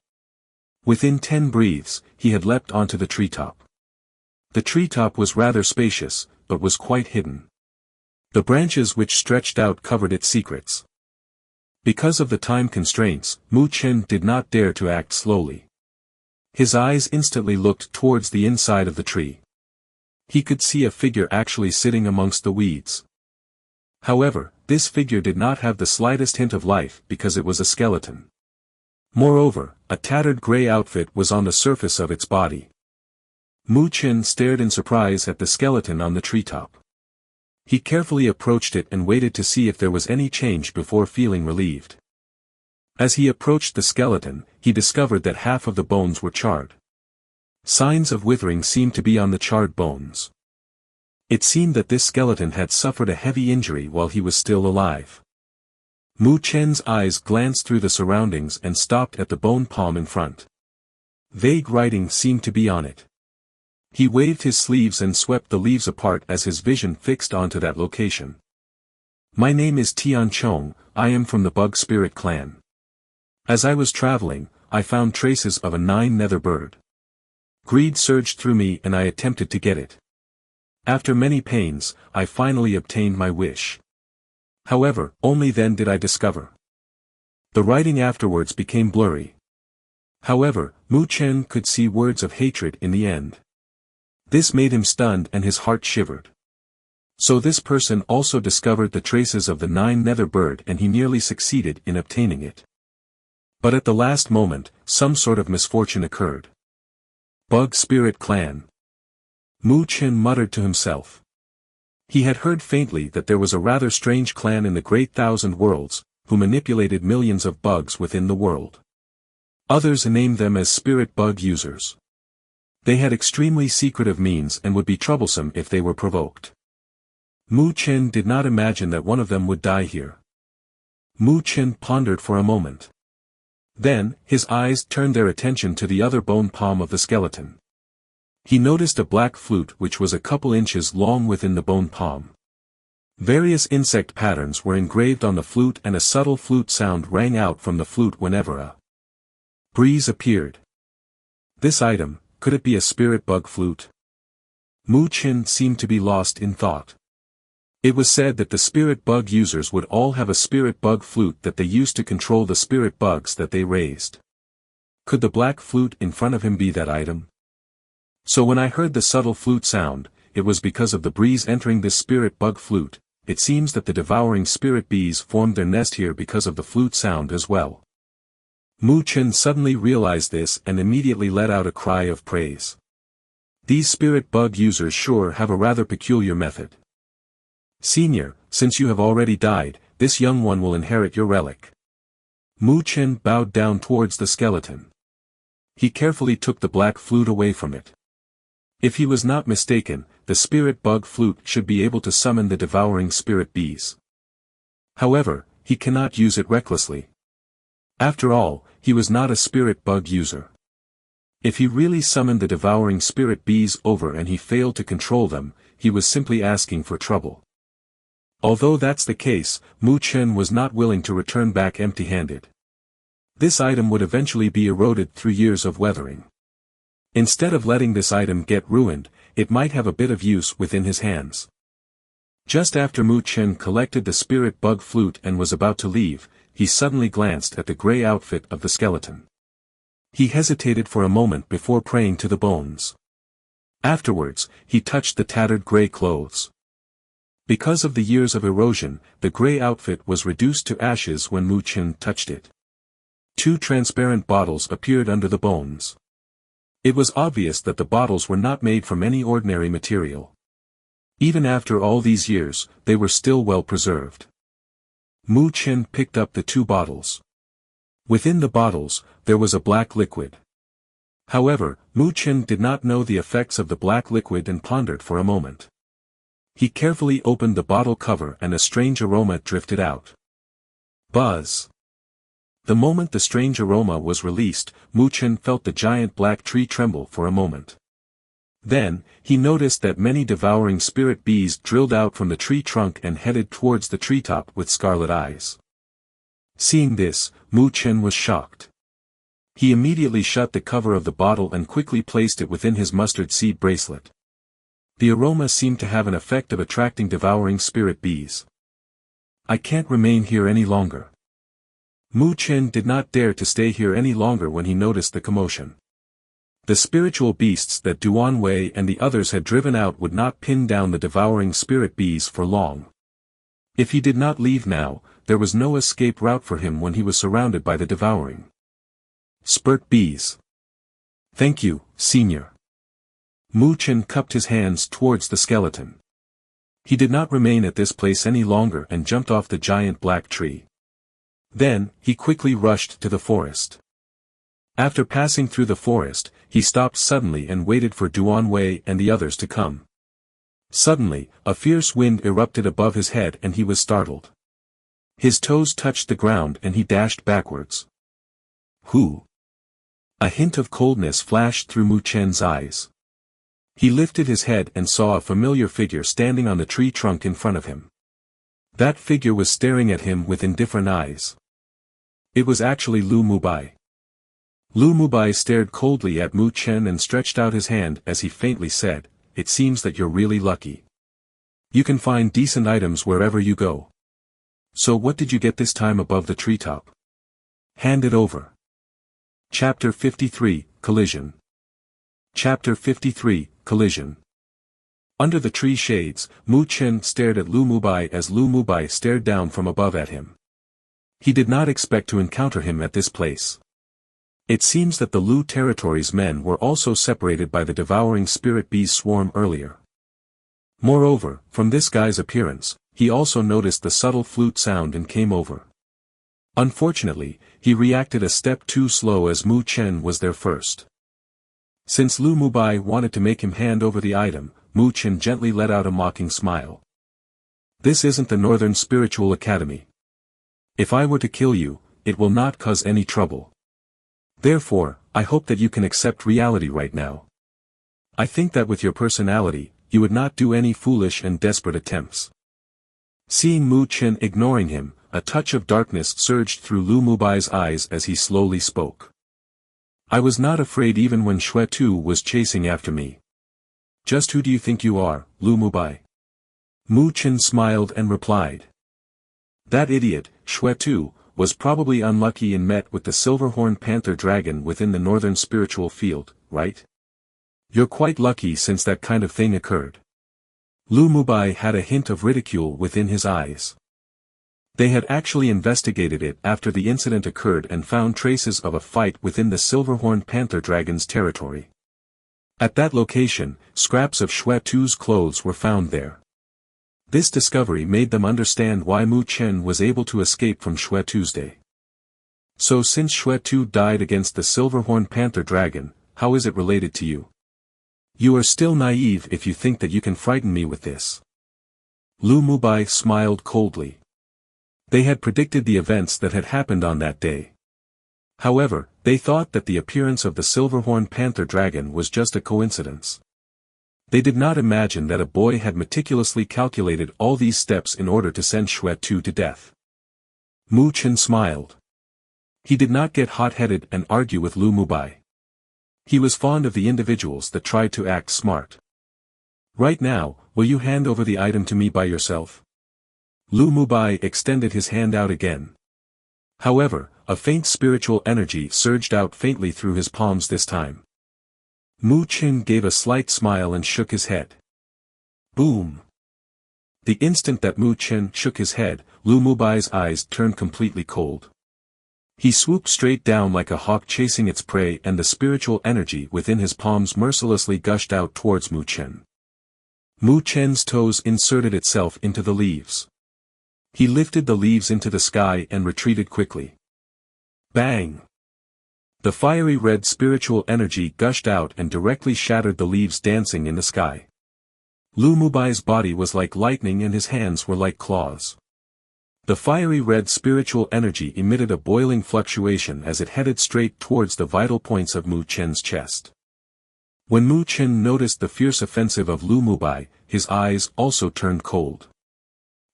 Within 10 breaths, he had leapt onto the treetop. The treetop was rather spacious, but was quite hidden. The branches which stretched out covered its secrets. Because of the time constraints, Mu Chen did not dare to act slowly. His eyes instantly looked towards the inside of the tree. He could see a figure actually sitting amongst the weeds. However, this figure did not have the slightest hint of life because it was a skeleton. Moreover, a tattered gray outfit was on the surface of its body. Mu Chen stared in surprise at the skeleton on the treetop. He carefully approached it and waited to see if there was any change before feeling relieved. As he approached the skeleton, he discovered that half of the bones were charred. Signs of withering seemed to be on the charred bones. It seemed that this skeleton had suffered a heavy injury while he was still alive. Mu Chen's eyes glanced through the surroundings and stopped at the bone palm in front. Vague writing seemed to be on it. He waved his sleeves and swept the leaves apart as his vision fixed onto that location. My name is Tian Chong, I am from the Bug Spirit clan. As I was traveling, I found traces of a Nine Nether Bird. Greed surged through me and I attempted to get it. After many pains, I finally obtained my wish. However, only then did I discover. The writing afterwards became blurry. However, Mu Chen could see words of hatred in the end. This made him stunned and his heart shivered. So this person also discovered the traces of the Nine Nether Bird and he nearly succeeded in obtaining it. But at the last moment, some sort of misfortune occurred. Bug Spirit Clan. Mu Chen muttered to himself. He had heard faintly that there was a rather strange clan in the Great Thousand Worlds, who manipulated millions of bugs within the world. Others named them as spirit bug users. They had extremely secretive means and would be troublesome if they were provoked. Mu Chen did not imagine that one of them would die here. Mu Chen pondered for a moment. Then, his eyes turned their attention to the other bone palm of the skeleton. He noticed a black flute which was a couple inches long within the bone palm. Various insect patterns were engraved on the flute and a subtle flute sound rang out from the flute whenever a breeze appeared. This item, could it be a spirit bug flute? Mu Chen seemed to be lost in thought. It was said that the spirit bug users would all have a spirit bug flute that they used to control the spirit bugs that they raised. Could the black flute in front of him be that item? So when I heard the subtle flute sound, it was because of the breeze entering this spirit bug flute. It seems that the devouring spirit bees formed their nest here because of the flute sound as well. Mu Chen suddenly realized this and immediately let out a cry of praise. These spirit bug users sure have a rather peculiar method. Senior, since you have already died, this young one will inherit your relic. Mu Chen bowed down towards the skeleton. He carefully took the black flute away from it. If he was not mistaken, the spirit bug flute should be able to summon the devouring spirit bees. However, he cannot use it recklessly. After all, he was not a spirit bug user. If he really summoned the devouring spirit bees over and he failed to control them, he was simply asking for trouble. Although that's the case, Mu Chen was not willing to return back empty-handed. This item would eventually be eroded through years of weathering. Instead of letting this item get ruined, it might have a bit of use within his hands. Just after Mu Chen collected the spirit bug flute and was about to leave, he suddenly glanced at the gray outfit of the skeleton. He hesitated for a moment before praying to the bones. Afterwards, he touched the tattered gray clothes. Because of the years of erosion, the gray outfit was reduced to ashes when Mu Chen touched it. Two transparent bottles appeared under the bones. It was obvious that the bottles were not made from any ordinary material. Even after all these years, they were still well preserved. Mu Chen picked up the two bottles. Within the bottles, there was a black liquid. However, Mu Chen did not know the effects of the black liquid and pondered for a moment. He carefully opened the bottle cover and a strange aroma drifted out. Buzz! The moment the strange aroma was released, Mu Chen felt the giant black tree tremble for a moment. Then, he noticed that many devouring spirit bees drilled out from the tree trunk and headed towards the treetop with scarlet eyes. Seeing this, Mu Chen was shocked. He immediately shut the cover of the bottle and quickly placed it within his mustard seed bracelet. The aroma seemed to have an effect of attracting devouring spirit bees. I can't remain here any longer. Mu Chen did not dare to stay here any longer when he noticed the commotion. The spiritual beasts that Duan Wei and the others had driven out would not pin down the devouring spirit bees for long. If he did not leave now, there was no escape route for him when he was surrounded by the devouring spirit bees. Thank you, Senior. Mu Chen cupped his hands towards the skeleton. He did not remain at this place any longer and jumped off the giant black tree. Then, he quickly rushed to the forest. After passing through the forest, he stopped suddenly and waited for Duan Wei and the others to come. Suddenly, a fierce wind erupted above his head and he was startled. His toes touched the ground and he dashed backwards. Who? A hint of coldness flashed through Mu Chen's eyes. He lifted his head and saw a familiar figure standing on the tree trunk in front of him. That figure was staring at him with indifferent eyes. It was actually Lu Mubai. Lu Mubai stared coldly at Mu Chen and stretched out his hand as he faintly said, "It seems that you're really lucky. You can find decent items wherever you go. So what did you get this time above the treetop? Hand it over." Chapter 53, Collision. Chapter 53, Collision. Under the tree shades, Mu Chen stared at Lu Mubai as Lu Mubai stared down from above at him. He did not expect to encounter him at this place. It seems that the Lu territory's men were also separated by the devouring spirit bee's swarm earlier. Moreover, from this guy's appearance, he also noticed the subtle flute sound and came over. Unfortunately, he reacted a step too slow as Mu Chen was there first. Since Lu Mubai wanted to make him hand over the item, Mu Chen gently let out a mocking smile. "This isn't the Northern Spiritual Academy. If I were to kill you, it will not cause any trouble. Therefore, I hope that you can accept reality right now. I think that with your personality, you would not do any foolish and desperate attempts." Seeing Mu Chen ignoring him, a touch of darkness surged through Lu Mubai's eyes as he slowly spoke. "I was not afraid even when Xue Tu was chasing after me. Just who do you think you are, Lu Mubai?" Mu Chen smiled and replied. "That idiot, Xue Tu, was probably unlucky and met with the silver-horned panther dragon within the northern spiritual field, right? You're quite lucky since that kind of thing occurred." Lu Mubai had a hint of ridicule within his eyes. They had actually investigated it after the incident occurred and found traces of a fight within the silver-horned panther dragon's territory. At that location, scraps of Xue Tu's clothes were found there. This discovery made them understand why Mu Chen was able to escape from Xue Tu's day. "So since Xue Tu died against the silver-horned panther dragon, how is it related to you? You are still naive if you think that you can frighten me with this." Lu Mubai smiled coldly. They had predicted the events that had happened on that day. However, they thought that the appearance of the silver-horned panther dragon was just a coincidence. They did not imagine that a boy had meticulously calculated all these steps in order to send Xue Tu to death. Mu Chen smiled. He did not get hot-headed and argue with Lu Mubai. He was fond of the individuals that tried to act smart. "Right now, will you hand over the item to me by yourself?" Lu Mubai extended his hand out again. However, a faint spiritual energy surged out faintly through his palms this time. Mu Chen gave a slight smile and shook his head. Boom! The instant that Mu Chen shook his head, Lu Mubai's eyes turned completely cold. He swooped straight down like a hawk chasing its prey, and the spiritual energy within his palms mercilessly gushed out towards Mu Chen. Mu Chen's toes inserted itself into the leaves. He lifted the leaves into the sky and retreated quickly. Bang! The fiery red spiritual energy gushed out and directly shattered the leaves dancing in the sky. Lu Mubai's body was like lightning and his hands were like claws. The fiery red spiritual energy emitted a boiling fluctuation as it headed straight towards the vital points of Mu Chen's chest. When Mu Chen noticed the fierce offensive of Lu Mubai, his eyes also turned cold.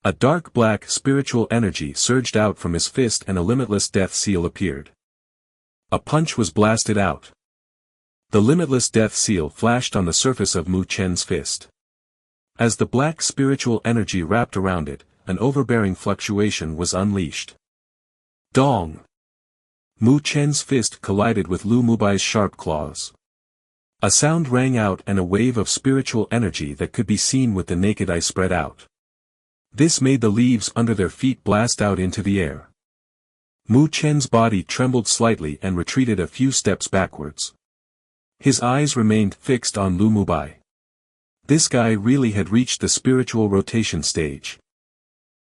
A dark black spiritual energy surged out from his fist and a limitless death seal appeared. A punch was blasted out. The limitless death seal flashed on the surface of Mu Chen's fist. As the black spiritual energy wrapped around it, an overbearing fluctuation was unleashed. Dong! Mu Chen's fist collided with Lu Mubai's sharp claws. A sound rang out and a wave of spiritual energy that could be seen with the naked eye spread out. This made the leaves under their feet blast out into the air. Mu Chen's body trembled slightly and retreated a few steps backwards. His eyes remained fixed on Lu Mubai. This guy really had reached the spiritual rotation stage.